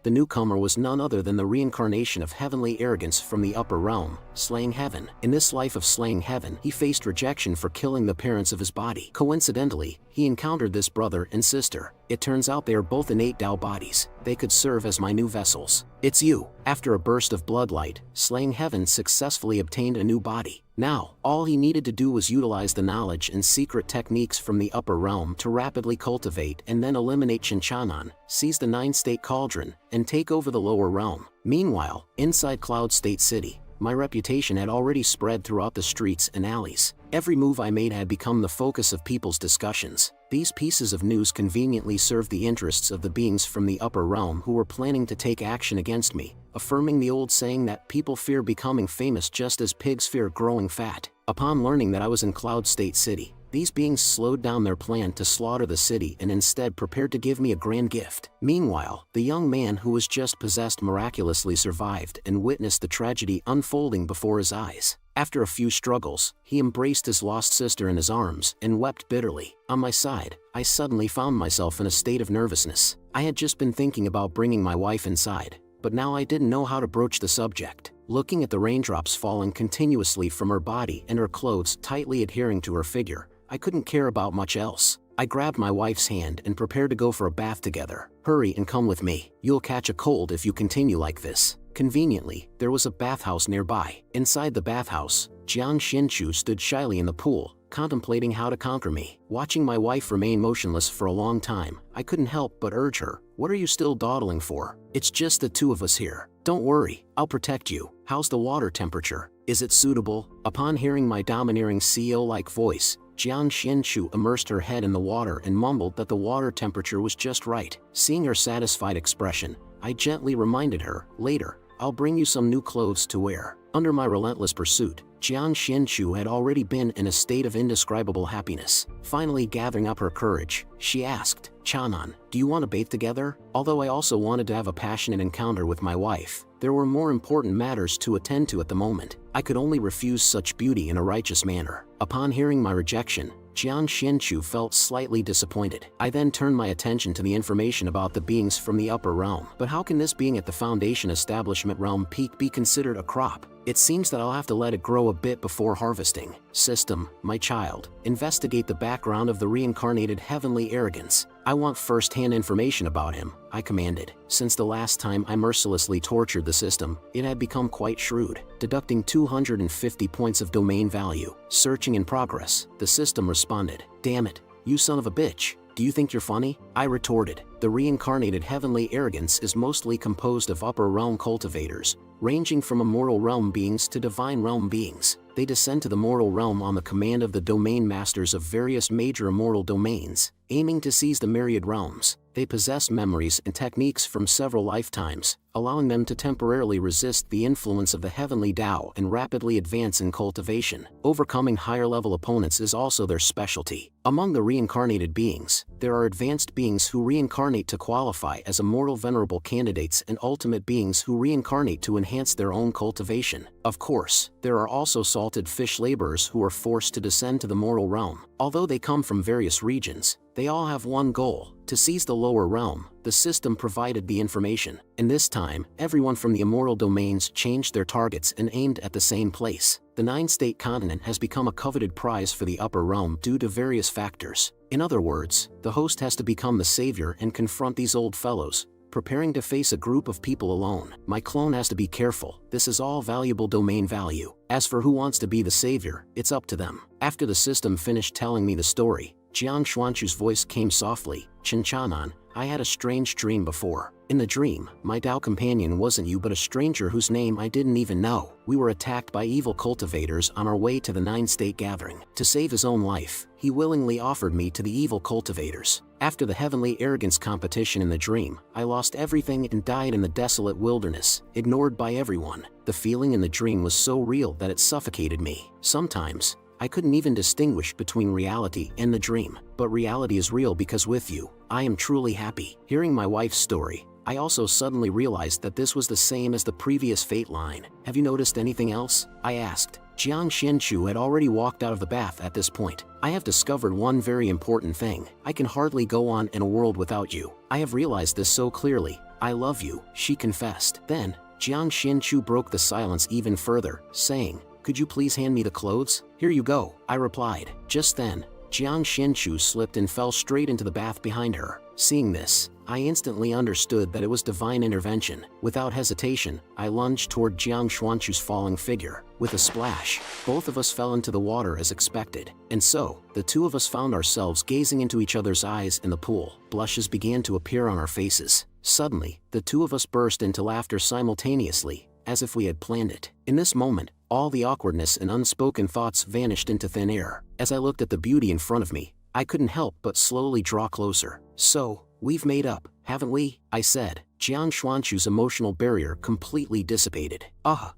The newcomer was none other than the reincarnation of heavenly arrogance from the upper realm, Slaying Heaven. In this life of Slaying Heaven, he faced rejection for killing the parents of his body. Coincidentally, he encountered this brother and sister. It turns out they are both innate Dao bodies. They could serve as my new vessels. It's you. After a burst of bloodlight, Slaying Heaven successfully obtained a new body. Now, all he needed to do was utilize the knowledge and secret techniques from the upper realm to rapidly cultivate and then eliminate Chinchanan, seize the 9-state cauldron, and take over the lower realm. Meanwhile, inside Cloud State City, my reputation had already spread throughout the streets and alleys. Every move I made had become the focus of people's discussions. These pieces of news conveniently served the interests of the beings from the upper realm who were planning to take action against me, affirming the old saying that people fear becoming famous just as pigs fear growing fat. Upon learning that I was in Cloud State City, these beings slowed down their plan to slaughter the city and instead prepared to give me a grand gift. Meanwhile, the young man who was just possessed miraculously survived and witnessed the tragedy unfolding before his eyes. After a few struggles, he embraced his lost sister in his arms and wept bitterly. On my side, I suddenly found myself in a state of nervousness. I had just been thinking about bringing my wife inside, but now I didn't know how to broach the subject. Looking at the raindrops falling continuously from her body and her clothes tightly adhering to her figure, I couldn't care about much else. I grabbed my wife's hand and prepared to go for a bath together. Hurry and come with me. You'll catch a cold if you continue like this. Conveniently, there was a bathhouse nearby. Inside the bathhouse, Jiang Xinchu stood shyly in the pool, contemplating how to conquer me. Watching my wife remain motionless for a long time, I couldn't help but urge her, "What are you still dawdling for? It's just the two of us here. Don't worry, I'll protect you. How's the water temperature? Is it suitable?" Upon hearing my domineering CEO-like voice, Jiang Xinchu immersed her head in the water and mumbled that the water temperature was just right. Seeing her satisfied expression, I gently reminded her, "Later, I'll bring you some new clothes to wear." Under my relentless pursuit, Jiang Xinchu had already been in a state of indescribable happiness. Finally gathering up her courage, she asked, "Chanan, do you want to bathe together?" Although I also wanted to have a passionate encounter with my wife, there were more important matters to attend to at the moment. I could only refuse such beauty in a righteous manner. Upon hearing my rejection, Jiang Xinchu felt slightly disappointed. I then turned my attention to the information about the beings from the upper realm. But how can this being at the Foundation Establishment Realm Peak be considered a crop? It seems that I'll have to let it grow a bit before harvesting. System, my child, investigate the background of the reincarnated heavenly arrogance. I want first-hand information about him, I commanded. Since the last time I mercilessly tortured the system, it had become quite shrewd, deducting 250 points of domain value. Searching in progress, the system responded. "Damn it, you son of a bitch. Do you think you're funny?" I retorted. The reincarnated heavenly arrogance is mostly composed of upper realm cultivators, ranging from immortal realm beings to divine realm beings. They descend to the mortal realm on the command of the domain masters of various major immortal domains, aiming to seize the myriad realms. They possess memories and techniques from several lifetimes, allowing them to temporarily resist the influence of the heavenly Tao and rapidly advance in cultivation. Overcoming higher-level opponents is also their specialty. Among the reincarnated beings, there are advanced beings who reincarnate to qualify as immortal venerable candidates and ultimate beings who reincarnate to enhance their own cultivation. Of course, there are also salted fish laborers who are forced to descend to the mortal realm. Although they come from various regions, they all have one goal: to seize the lower realm. The system provided the information, and this time, everyone from the immortal domains changed their targets and aimed at the same place. The nine-state continent has become a coveted prize for the upper realm due to various factors. In other words, the host has to become the savior and confront these old fellows, preparing to face a group of people alone. My clone has to be careful. This is all valuable domain value. As for who wants to be the savior, it's up to them. After the system finished telling me the story, Jiang Xuanchu's voice came softly. "Chinchanan, I had a strange dream before. In the dream, my Tao companion wasn't you but a stranger whose name I didn't even know. We were attacked by evil cultivators on our way to the nine-state gathering. To save his own life, he willingly offered me to the evil cultivators. After the heavenly arrogance competition in the dream, I lost everything and died in the desolate wilderness, ignored by everyone. The feeling in the dream was so real that it suffocated me. Sometimes, I couldn't even distinguish between reality and the dream. But reality is real because with you, I am truly happy." Hearing my wife's story, I also suddenly realized that this was the same as the previous fate line. "Have you noticed anything else?" I asked. Jiang Xinchu had already walked out of the bath at this point. "I have discovered one very important thing. I can hardly go on in a world without you. I have realized this so clearly. I love you," she confessed. Then, Jiang Xinchu broke the silence even further, saying, "Could you please hand me the clothes?" "Here you go," I replied. Just then, Jiang Xinchu slipped and fell straight into the bath behind her. Seeing this, I instantly understood that it was divine intervention. Without hesitation, I lunged toward Jiang Xuanchu's falling figure. With a splash, both of us fell into the water as expected. And so, the two of us found ourselves gazing into each other's eyes in the pool. Blushes began to appear on our faces. Suddenly, the two of us burst into laughter simultaneously, as if we had planned it. In this moment, all the awkwardness and unspoken thoughts vanished into thin air. As I looked at the beauty in front of me, I couldn't help but slowly draw closer. "So, we've made up, haven't we?" I said. Jiang Xuanchu's emotional barrier completely dissipated.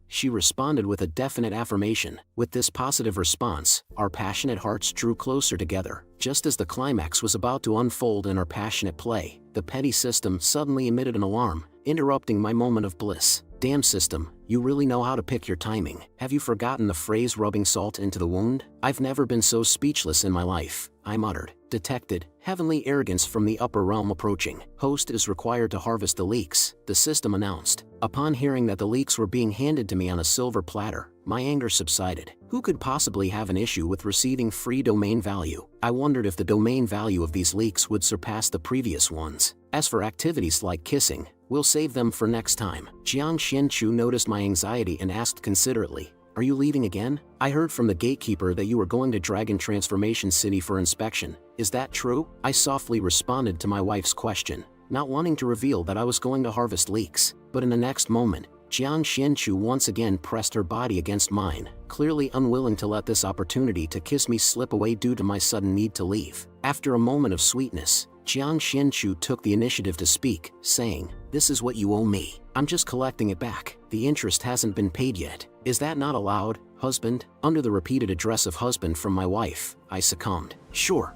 She responded with a definite affirmation. With this positive response, our passionate hearts drew closer together. Just as the climax was about to unfold in our passionate play, the petty system suddenly emitted an alarm, interrupting my moment of bliss. "Damn system, you really know how to pick your timing. Have you forgotten the phrase rubbing salt into the wound?" "I've never been so speechless in my life," I muttered. Detected, heavenly arrogance from the upper realm approaching. "Host is required to harvest the leeks," the system announced. Upon hearing that the leeks were being handed to me on a silver platter, my anger subsided. Who could possibly have an issue with receiving free domain value? I wondered if the domain value of these leaks would surpass the previous ones. As for activities like kissing, we'll save them for next time. Jiang Xianchu noticed my anxiety and asked considerately, "Are you leaving again? I heard from the gatekeeper that you were going to Dragon Transformation City for inspection. Is that true?" I softly responded to my wife's question, not wanting to reveal that I was going to harvest leeks. But in the next moment, Jiang Xianchu once again pressed her body against mine, clearly unwilling to let this opportunity to kiss me slip away due to my sudden need to leave. After a moment of sweetness, Jiang Xianchu took the initiative to speak, saying, "This is what you owe me. I'm just collecting it back. The interest hasn't been paid yet. Is that not allowed, husband?" Under the repeated address of husband from my wife, I succumbed. Sure,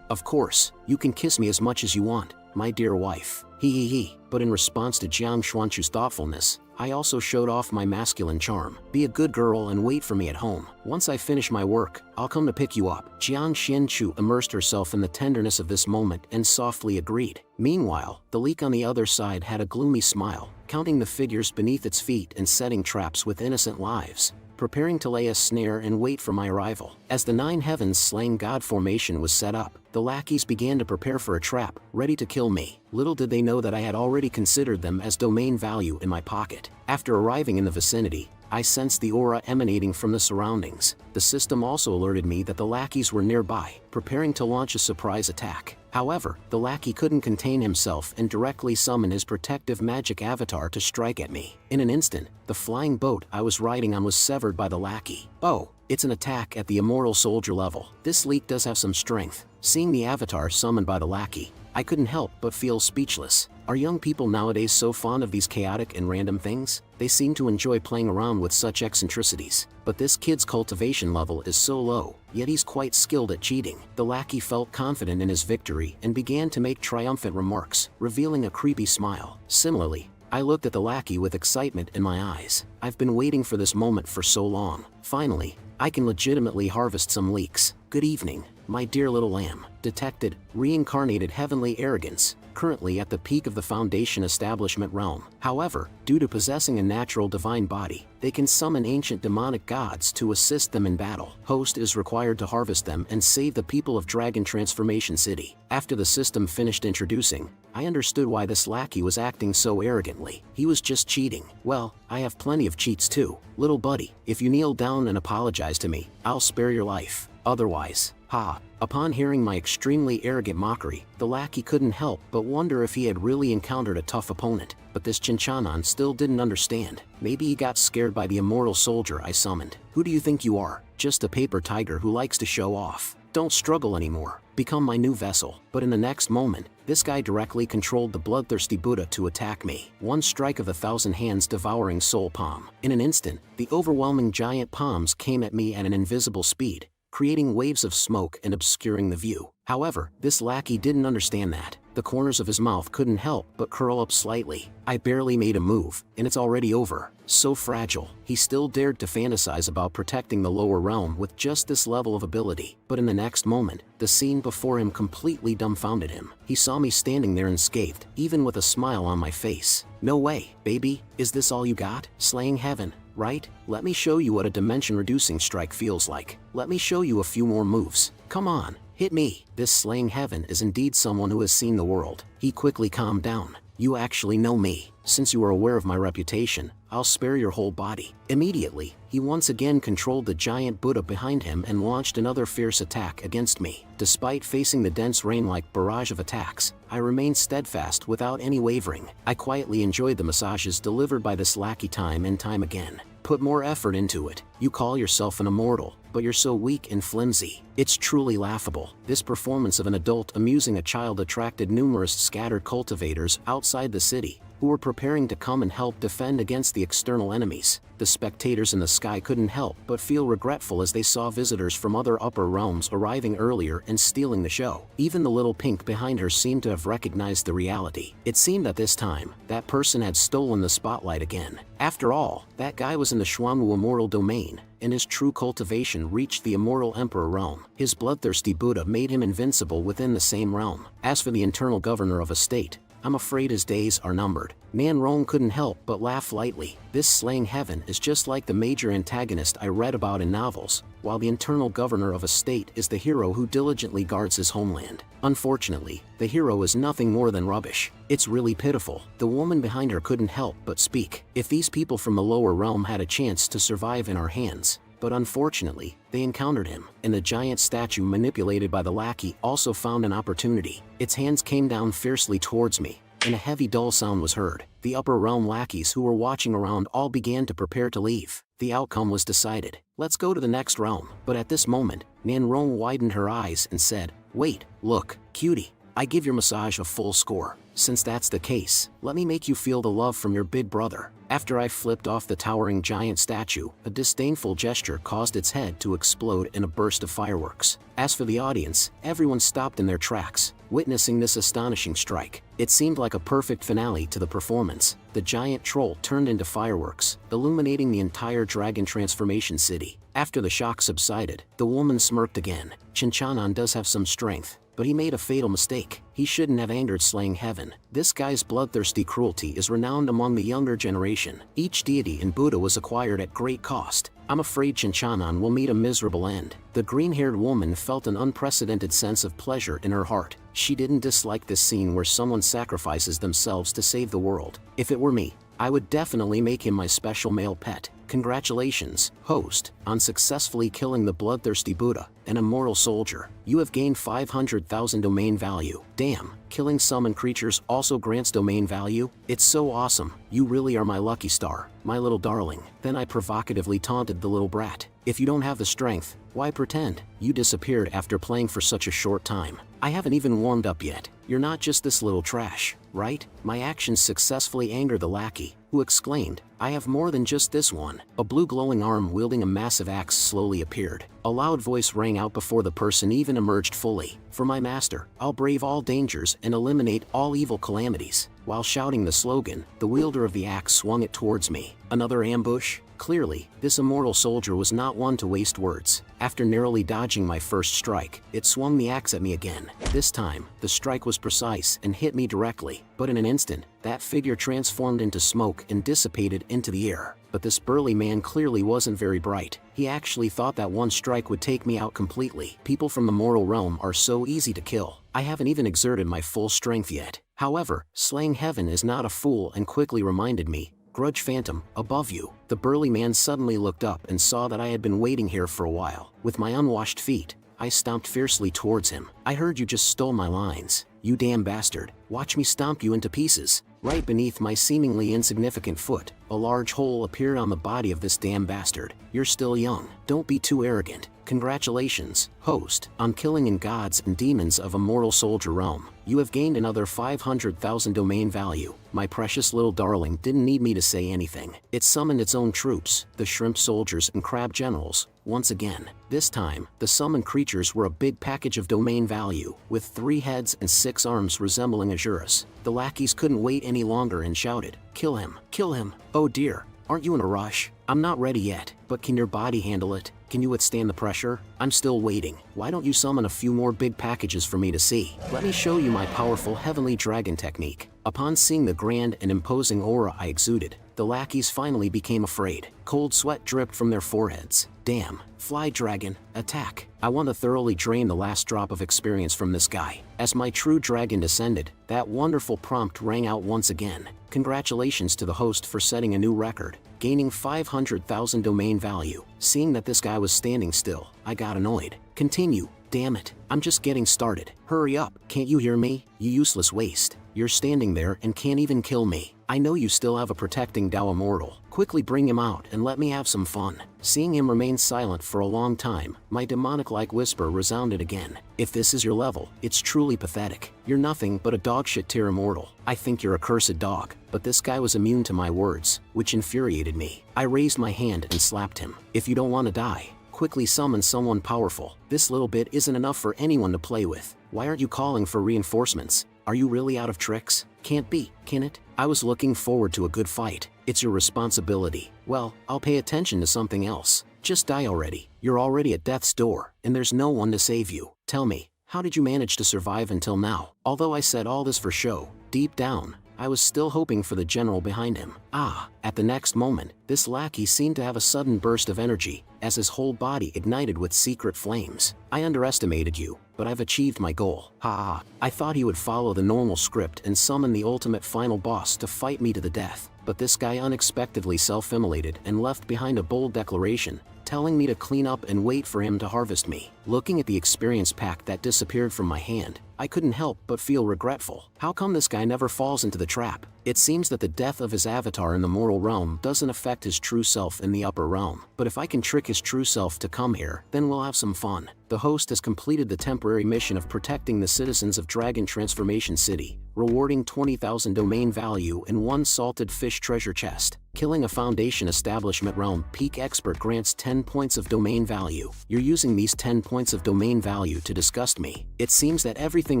of course, you can kiss me as much as you want, my dear wife. He. But in response to Jiang Xuanchu's thoughtfulness, I also showed off my masculine charm. "Be a good girl and wait for me at home. Once I finish my work, I'll come to pick you up." Jiang Xianchu immersed herself in the tenderness of this moment and softly agreed. Meanwhile, the leek on the other side had a gloomy smile, counting the figures beneath its feet and setting traps with innocent lives, preparing to lay a snare and wait for my arrival. As the 9 heavens slaying god formation was set up, the lackeys began to prepare for a trap, ready to kill me. Little did they know that I had already considered them as domain value in my pocket. After arriving in the vicinity, I sensed the aura emanating from the surroundings. The system also alerted me that the lackeys were nearby, preparing to launch a surprise attack. However, the lackey couldn't contain himself and directly summoned his protective magic avatar to strike at me. In an instant, the flying boat I was riding on was severed by the lackey. Oh, it's an attack at the immortal soldier level. This leak does have some strength. Seeing the avatar summoned by the lackey, I couldn't help but feel speechless. Are young people nowadays so fond of these chaotic and random things? They seem to enjoy playing around with such eccentricities. But this kid's cultivation level is so low, yet he's quite skilled at cheating. The lackey felt confident in his victory and began to make triumphant remarks, revealing a creepy smile. Similarly, I looked at the lackey with excitement in my eyes. I've been waiting for this moment for so long. Finally, I can legitimately harvest some leeks. Good evening, my dear little lamb. Detected, reincarnated heavenly arrogance, currently at the peak of the Foundation establishment realm. However, due to possessing a natural divine body, they can summon ancient demonic gods to assist them in battle. Host is required to harvest them and save the people of Dragon Transformation City. After the system finished introducing, I understood why this lackey was acting so arrogantly. He was just cheating. Well, I have plenty of cheats too. Little buddy, if you kneel down and apologize to me, I'll spare your life. Otherwise, ha. Upon hearing my extremely arrogant mockery, the lackey couldn't help but wonder if he had really encountered a tough opponent. But this Chinchanon still didn't understand. Maybe he got scared by the immortal soldier I summoned. Who do you think you are? Just a paper tiger who likes to show off. Don't struggle anymore. Become my new vessel. But in the next moment, this guy directly controlled the bloodthirsty Buddha to attack me. One strike of 1,000 hands devouring soul palm. In an instant, the overwhelming giant palms came at me at an invisible speed, creating waves of smoke and obscuring the view. However, this lackey didn't understand that. The corners of his mouth couldn't help but curl up slightly. I barely made a move, and it's already over. So fragile. He still dared to fantasize about protecting the lower realm with just this level of ability. But in the next moment, the scene before him completely dumbfounded him. He saw me standing there unscathed, even with a smile on my face. No way, baby, is this all you got? Slaying heaven, right? Let me show you what a dimension-reducing strike feels like. Let me show you a few more moves. Come on, hit me. This slaying heaven is indeed someone who has seen the world. He quickly calmed down. You actually know me. Since you are aware of my reputation, I'll spare your whole body. Immediately, he once again controlled the giant Buddha behind him and launched another fierce attack against me. Despite facing the dense rain-like barrage of attacks, I remained steadfast without any wavering. I quietly enjoyed the massages delivered by this lackey time and time again. Put more effort into it. You call yourself an immortal, but you're so weak and flimsy. It's truly laughable. This performance of an adult amusing a child attracted numerous scattered cultivators outside the city, who were preparing to come and help defend against the external enemies. The spectators in the sky couldn't help but feel regretful as they saw visitors from other upper realms arriving earlier and stealing the show. Even the little pink behind her seemed to have recognized the reality. It seemed that this time, that person had stolen the spotlight again. After all, that guy was in the Xuanwu immortal domain, and his true cultivation reached the immortal emperor realm. His bloodthirsty Buddha made him invincible within the same realm. As for the internal governor of a state, I'm afraid his days are numbered. Nan Rong couldn't help but laugh lightly. This slaying heaven is just like the major antagonist I read about in novels, while the internal governor of a state is the hero who diligently guards his homeland. Unfortunately, the hero is nothing more than rubbish. It's really pitiful. The woman behind her couldn't help but speak. If these people from the lower realm had a chance to survive in our hands, but unfortunately, they encountered him, and the giant statue manipulated by the lackey also found an opportunity. Its hands came down fiercely towards me, and a heavy dull sound was heard. The upper realm lackeys who were watching around all began to prepare to leave. The outcome was decided. Let's go to the next realm. But at this moment, Nan Rong widened her eyes and said, "Wait, look, cutie. I give your massage a full score. Since that's the case, let me make you feel the love from your big brother." After I flipped off the towering giant statue, a disdainful gesture caused its head to explode in a burst of fireworks. As for the audience, everyone stopped in their tracks, witnessing this astonishing strike. It seemed like a perfect finale to the performance. The giant troll turned into fireworks, illuminating the entire dragon transformation city. After the shock subsided, the woman smirked again. Chinchanan does have some strength, but he made a fatal mistake. He shouldn't have angered slaying heaven. This guy's bloodthirsty cruelty is renowned among the younger generation. Each deity in Buddha was acquired at great cost. I'm afraid Chinchanan will meet a miserable end. The green-haired woman felt an unprecedented sense of pleasure in her heart. She didn't dislike this scene where someone sacrifices themselves to save the world. If it were me, I would definitely make him my special male pet. Congratulations, host, on successfully killing the bloodthirsty Buddha, an immortal soldier. You have gained 500,000 domain value. Damn, killing summon creatures also grants domain value? It's so awesome. You really are my lucky star, my little darling. Then I provocatively taunted the little brat. If you don't have the strength, why pretend? You disappeared after playing for such a short time. I haven't even warmed up yet. You're not just this little trash, right? My actions successfully angered the lackey, who exclaimed, "I have more than just this one." A blue glowing arm wielding a massive axe slowly appeared. A loud voice rang out before the person even emerged fully. "For my master, I'll brave all dangers and eliminate all evil calamities." While shouting the slogan, the wielder of the axe swung it towards me. Another ambush? Clearly, this immortal soldier was not one to waste words. After narrowly dodging my first strike, it swung the axe at me again. This time, the strike was precise and hit me directly, but in an instant, that figure transformed into smoke and dissipated into the air. But this burly man clearly wasn't very bright. He actually thought that one strike would take me out completely. People from the mortal realm are so easy to kill. I haven't even exerted my full strength yet. However, slaying heaven is not a fool and quickly reminded me, "Grudge Phantom, above you." The burly man suddenly looked up and saw that I had been waiting here for a while. With my unwashed feet, I stomped fiercely towards him. "I heard you just stole my lines. You damn bastard. Watch me stomp you into pieces." Right beneath my seemingly insignificant foot, a large hole appeared on the body of this damn bastard. "You're still young. Don't be too arrogant. Congratulations, host, on killing in gods and demons of immortal soldier realm. You have gained another 500,000 domain value." My precious little darling didn't need me to say anything. It summoned its own troops, the shrimp soldiers and crab generals, once again. This time, the summoned creatures were a big package of domain value, with 3 heads and 6 arms resembling Azuras. The lackeys couldn't wait any longer and shouted, "Kill him! Kill him! Oh dear, aren't you in a rush? I'm not ready yet, but can your body handle it? Can you withstand the pressure? I'm still waiting. Why don't you summon a few more big packages for me to see? Let me show you my powerful heavenly dragon technique." Upon seeing the grand and imposing aura I exuded, the lackeys finally became afraid. Cold sweat dripped from their foreheads. Damn, fly dragon, attack. I want to thoroughly drain the last drop of experience from this guy. As my true dragon descended, that wonderful prompt rang out once again. Congratulations to the host for setting a new record, gaining 500,000 domain value. Seeing that this guy was standing still, I got annoyed. "Continue, damn it, I'm just getting started. Hurry up, can't you hear me? You useless waste. You're standing there and can't even kill me. I know you still have a protecting Tao immortal. Quickly bring him out and let me have some fun." Seeing him remain silent for a long time, my demonic-like whisper resounded again. "If this is your level, it's truly pathetic. You're nothing but a dogshit tier immortal. I think you're a cursed dog." But this guy was immune to my words, which infuriated me. I raised my hand and slapped him. "If you don't want to die, quickly summon someone powerful. This little bit isn't enough for anyone to play with. Why aren't you calling for reinforcements? Are you really out of tricks? Can't be, can it? I was looking forward to a good fight. It's your responsibility. Well, I'll pay attention to something else. Just die already. You're already at death's door, and there's no one to save you. Tell me, How did you manage to survive until now? Although I said all this for show, deep down, I was still hoping for the general behind him. At the next moment, this lackey seemed to have a sudden burst of energy, as his whole body ignited with secret flames. I underestimated you, but I've achieved my goal. I thought he would follow the normal script and summon the ultimate final boss to fight me to the death, but this guy unexpectedly self-immolated and left behind a bold declaration, telling me to clean up and wait for him to harvest me. Looking at the experience pack that disappeared from my hand, I couldn't help but feel regretful. How come this guy never falls into the trap? It seems that the death of his avatar in the mortal realm doesn't affect his true self in the upper realm. But if I can trick his true self to come here, then we'll have some fun. The host has completed the temporary mission of protecting the citizens of Dragon Transformation City, rewarding 20,000 domain value and 1 salted fish treasure chest. Killing a Foundation Establishment Realm Peak Expert grants 10 points of domain value. You're using these 10 points of domain value to disgust me. It seems that everything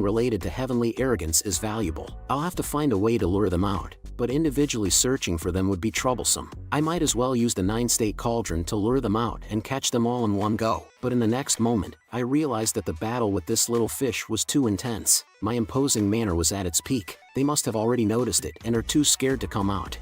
related to heavenly arrogance is valuable. I'll have to find a way to lure them out, but individually searching for them would be troublesome. I might as well use the 9-state cauldron to lure them out and catch them all in one go. But in the next moment, I realized that the battle with this little fish was too intense. My imposing manner was at its peak. They must have already noticed it and are too scared to come out.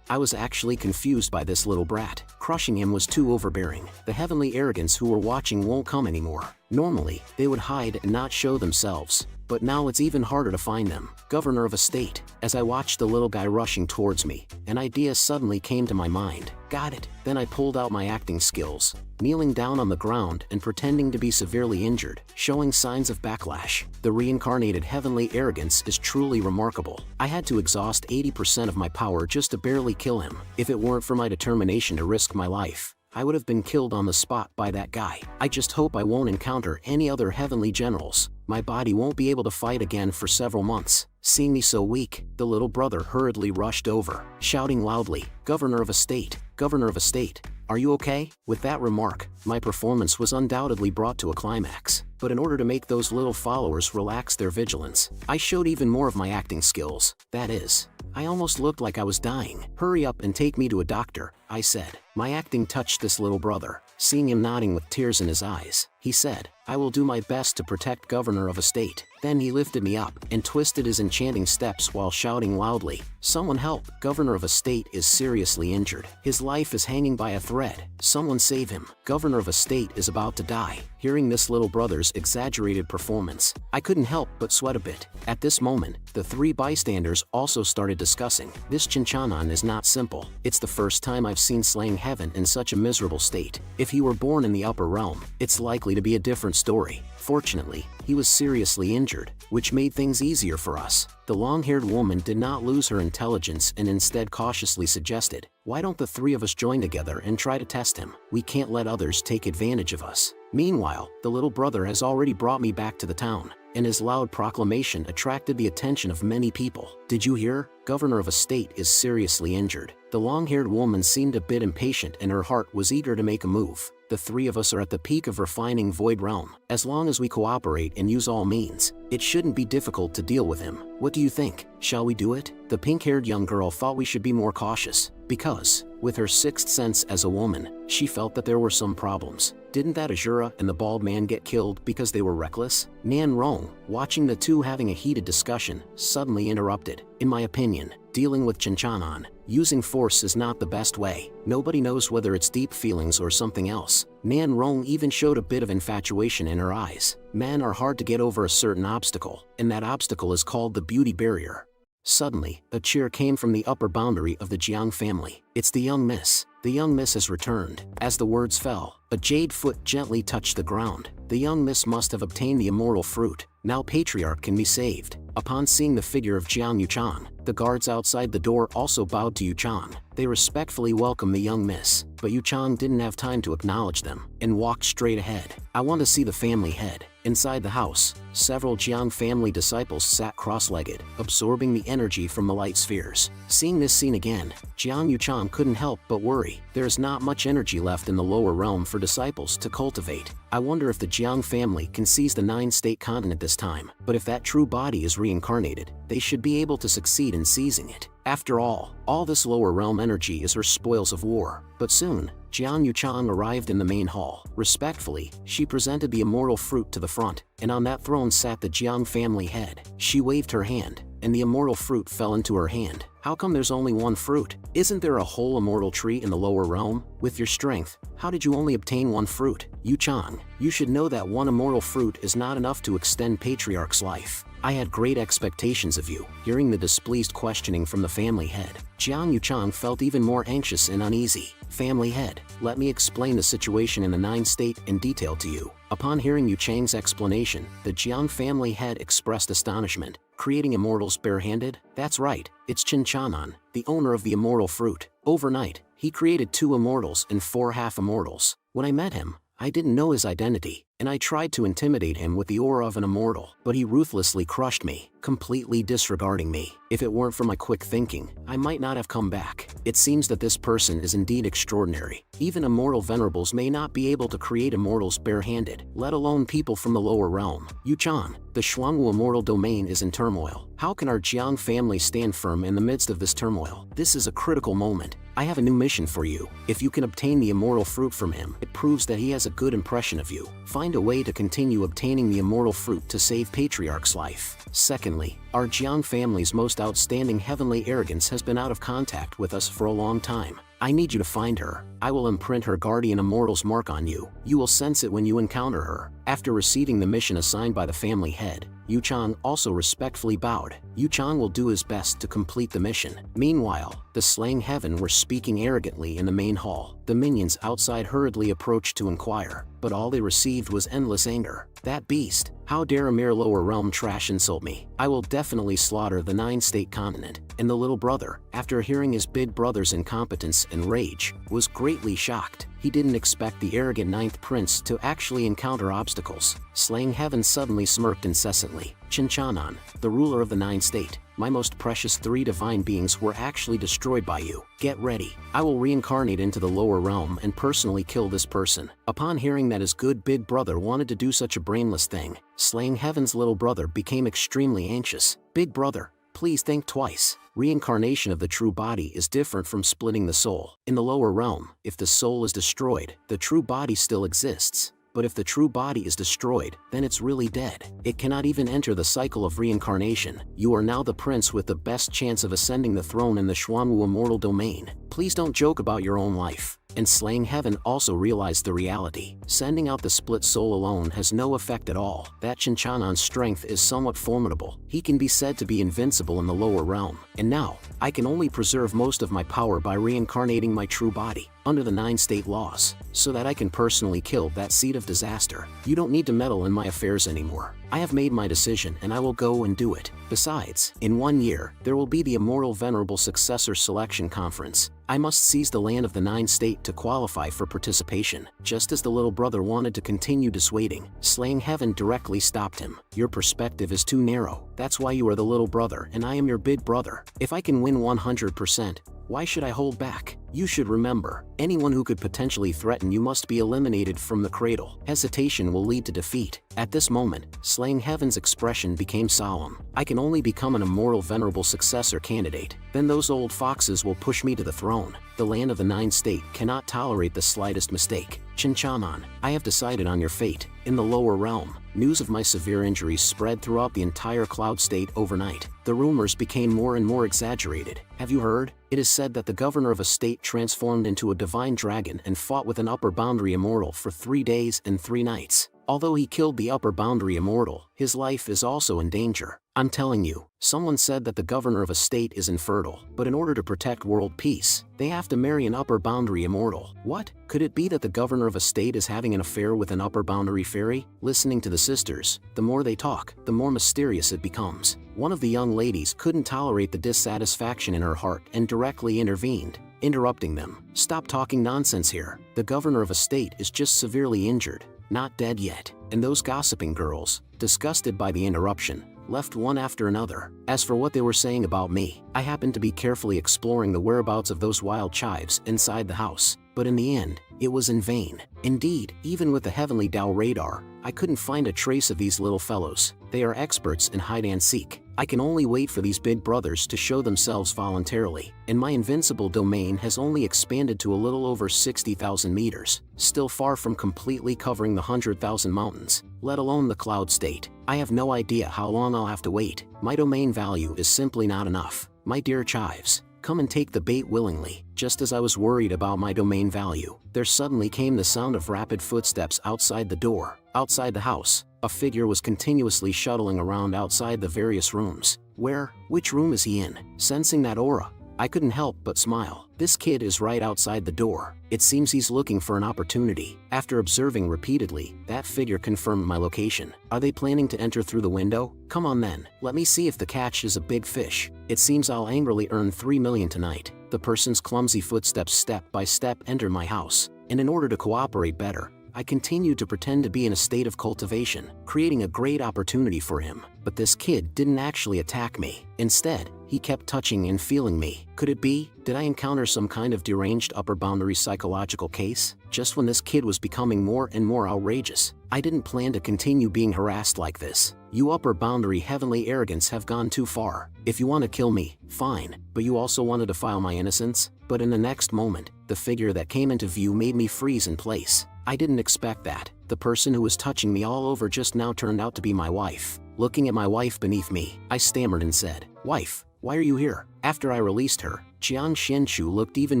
I was actually confused by this little brat. Crushing him was too overbearing. The heavenly arrogants who were watching won't come anymore. Normally, they would hide and not show themselves, but now it's even harder to find them. Governor of a state. As I watched the little guy rushing towards me, an idea suddenly came to my mind. Got it. Then I pulled out my acting skills, kneeling down on the ground and pretending to be severely injured, showing signs of backlash. The reincarnated heavenly arrogance is truly remarkable. I had to exhaust 80% of my power just to barely kill him. If it weren't for my determination to risk my life, I would have been killed on the spot by that guy. I just hope I won't encounter any other heavenly generals. My body won't be able to fight again for several months. Seeing me so weak, the little brother hurriedly rushed over, shouting loudly, "Governor of a state! Governor of a state! Are you okay?" With that remark, my performance was undoubtedly brought to a climax. But in order to make those little followers relax their vigilance, I showed even more of my acting skills. That is, I almost looked like I was dying. "Hurry up and take me to a doctor," I said. My acting touched this little brother. Seeing him nodding with tears in his eyes, he said, "I will do my best to protect Governor of a state." Then he lifted me up and twisted his enchanting steps while shouting loudly, "Someone help! Governor of a state is seriously injured. His life is hanging by a thread. Someone save him. Governor of a state is about to die." Hearing this little brother's exaggerated performance, I couldn't help but sweat a bit. At this moment, the 3 bystanders also started discussing. This Chinchanan is not simple. It's the first time I've seen slaying heaven in such a miserable state. If he were born in the upper realm, it's likely to be a different story. Fortunately, he was seriously injured, which made things easier for us. The long-haired woman did not lose her intelligence and instead cautiously suggested, "Why don't the 3 of us join together and try to test him? We can't let others take advantage of us." Meanwhile, the little brother has already brought me back to the town, and his loud proclamation attracted the attention of many people. "Did you hear? Governor of a state is seriously injured." The long-haired woman seemed a bit impatient and her heart was eager to make a move. The 3 of us are at the peak of refining Void Realm. As long as we cooperate and use all means, it shouldn't be difficult to deal with him. What do you think? Shall we do it? The pink-haired young girl thought we should be more cautious, because, with her 6th sense as a woman, she felt that there were some problems. Didn't that Azura and the bald man get killed because they were reckless? Nan Rong, watching the 2 having a heated discussion, suddenly interrupted. "In my opinion, dealing with Chinchanan, using force is not the best way. Nobody knows whether it's deep feelings or something else." Nan Rong even showed a bit of infatuation in her eyes. Men are hard to get over a certain obstacle, and that obstacle is called the beauty barrier. Suddenly, a cheer came from the upper boundary of the Jiang family. "It's the young miss. The young miss has returned." As the words fell, a jade foot gently touched the ground. The young miss must have obtained the immortal fruit. Now Patriarch can be saved. Upon seeing the figure of Jiang Yuchang, the guards outside the door also bowed to Yuchang. They respectfully welcomed the young miss, but Yuchang didn't have time to acknowledge them, and walked straight ahead. "I want to see the family head." Inside the house, several Jiang family disciples sat cross-legged, absorbing the energy from the light spheres. Seeing this scene again, Jiang Yuchang couldn't help but worry. There is not much energy left in the lower realm for disciples to cultivate. I wonder if the Jiang family can seize the 9-state continent this time, but if that true body is reincarnated, they should be able to succeed in seizing it. After all this lower realm energy is her spoils of war. But soon, Jiang Yuchang arrived in the main hall. Respectfully, she presented the immortal fruit to the front, and on that throne sat the Jiang family head. She waved her hand, and the immortal fruit fell into her hand. How come there's only one fruit? Isn't there a whole immortal tree in the lower realm? With your strength, how did you only obtain one fruit? Yuchang, you should know that one immortal fruit is not enough to extend Patriarch's life. I had great expectations of you. Hearing the displeased questioning from the family head, Jiang Yuchang felt even more anxious and uneasy. Family head, let me explain the situation in the 9th state in detail to you. Upon hearing Yuchang's explanation, the Jiang family head expressed astonishment. Creating immortals barehanded? That's right, it's Qin Chanan, the owner of the immortal fruit. Overnight, he created 2 immortals and 4 half-immortals. When I met him, I didn't know his identity, and I tried to intimidate him with the aura of an immortal, but he ruthlessly crushed me, completely disregarding me. If it weren't for my quick thinking, I might not have come back. It seems that this person is indeed extraordinary. Even immortal venerables may not be able to create immortals barehanded, let alone people from the lower realm. Yuchang, the Xuanwu immortal domain is in turmoil. How can our Jiang family stand firm in the midst of this turmoil? This is a critical moment. I have a new mission for you. If you can obtain the immortal fruit from him, it proves that he has a good impression of you. Find a way to continue obtaining the immortal fruit to save Patriarch's life. Secondly, our Jiang family's most outstanding heavenly arrogance has been out of contact with us for a long time. I need you to find her. I will imprint her guardian immortal's mark on you. You will sense it when you encounter her. After receiving the mission assigned by the family head, Yuchang also respectfully bowed. Yuchang will do his best to complete the mission. Meanwhile, the Slaying Heaven were speaking arrogantly in the main hall. The minions outside hurriedly approached to inquire, but all they received was endless anger. That beast! How dare a mere lower realm trash insult me? I will definitely slaughter the 9-state continent. And the little brother, after hearing his big brother's incompetence and rage, was greatly shocked. He didn't expect the arrogant 9th prince to actually encounter obstacles. Slaying Heaven suddenly smirked incessantly. Qin Chanan, the ruler of the 9th state, my most precious 3 divine beings were actually destroyed by you. Get ready. I will reincarnate into the lower realm and personally kill this person. Upon hearing that his good big brother wanted to do such a brainless thing, Slaying Heaven's little brother became extremely anxious. Big brother, please think twice. Reincarnation of the true body is different from splitting the soul. In the lower realm, if the soul is destroyed, the true body still exists. But if the true body is destroyed, then it's really dead. It cannot even enter the cycle of reincarnation. You are now the prince with the best chance of ascending the throne in the Xuanwu immortal domain. Please don't joke about your own life. And Slaying Heaven also realized the reality. Sending out the split soul alone has no effect at all. That Qin Chanan's strength is somewhat formidable. He can be said to be invincible in the lower realm. And now, I can only preserve most of my power by reincarnating my true body, under the 9-state laws, so that I can personally kill that seed of disaster. You don't need to meddle in my affairs anymore. I have made my decision and I will go and do it. Besides, in 1 year, there will be the Immortal Venerable Successor Selection Conference. I must seize the land of the 9th state to qualify for participation. Just as the little brother wanted to continue dissuading, Slaying Heaven directly stopped him. Your perspective is too narrow. That's why you are the little brother and I am your big brother. If I can win 100%, why should I hold back? You should remember, anyone who could potentially threaten you must be eliminated from the cradle. Hesitation will lead to defeat. At this moment, Slaying Heaven's expression became solemn. I can only become an immortal venerable successor candidate. Then those old foxes will push me to the throne. The land of the 9th state cannot tolerate the slightest mistake. Qin Chanan, I have decided on your fate. In the lower realm, news of my severe injuries spread throughout the entire cloud state overnight. The rumors became more and more exaggerated. Have you heard? It is said that the governor of a state transformed into a divine dragon and fought with an upper boundary immortal for 3 days and 3 nights. Although he killed the upper boundary immortal, his life is also in danger. I'm telling you, someone said that the governor of a state is infertile, but in order to protect world peace, they have to marry an upper boundary immortal. What? Could it be that the governor of a state is having an affair with an upper boundary fairy? Listening to the sisters, the more they talk, the more mysterious it becomes. One of the young ladies couldn't tolerate the dissatisfaction in her heart and directly intervened, interrupting them. Stop talking nonsense here. The governor of a state is just severely injured, not dead yet. And those gossiping girls, disgusted by the interruption, left one after another. As for what they were saying about me, I happened to be carefully exploring the whereabouts of those wild chives inside the house, but in the end, it was in vain. Indeed, even with the Heavenly Dao radar, I couldn't find a trace of these little fellows. They are experts in hide and seek. I can only wait for these big brothers to show themselves voluntarily, and my invincible domain has only expanded to a little over 60,000 meters, still far from completely covering the 100,000 mountains, let alone the cloud state. I have no idea how long I'll have to wait. My domain value is simply not enough. My dear Chives, come and take the bait willingly. Just as I was worried about my domain value, there suddenly came the sound of rapid footsteps outside the door. Outside the house, a figure was continuously shuttling around outside the various rooms. Which room is he in? Sensing that aura, I couldn't help but smile. This kid is right outside the door. It seems he's looking for an opportunity. After observing repeatedly, that figure confirmed my location. Are they planning to enter through the window? Come on then, let me see if the catch is a big fish. It seems I'll angrily earn 3 million tonight. The person's clumsy footsteps step by step enter my house, and in order to cooperate better, I continued to pretend to be in a state of cultivation, creating a great opportunity for him. But this kid didn't actually attack me. Instead, he kept touching and feeling me. Could it be? Did I encounter some kind of deranged upper boundary psychological case? Just when this kid was becoming more and more outrageous, I didn't plan to continue being harassed like this. You upper boundary heavenly arrogance have gone too far. If you want to kill me, fine, but you also want to defile my innocence? But in the next moment, the figure that came into view made me freeze in place. I didn't expect that. The person who was touching me all over just now turned out to be my wife. Looking at my wife beneath me, I stammered and said, "Wife, why are you here?" After I released her, Jiang Xianchu looked even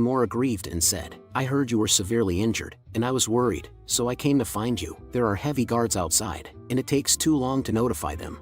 more aggrieved and said, "I heard you were severely injured, and I was worried, so I came to find you. There are heavy guards outside, and it takes too long to notify them."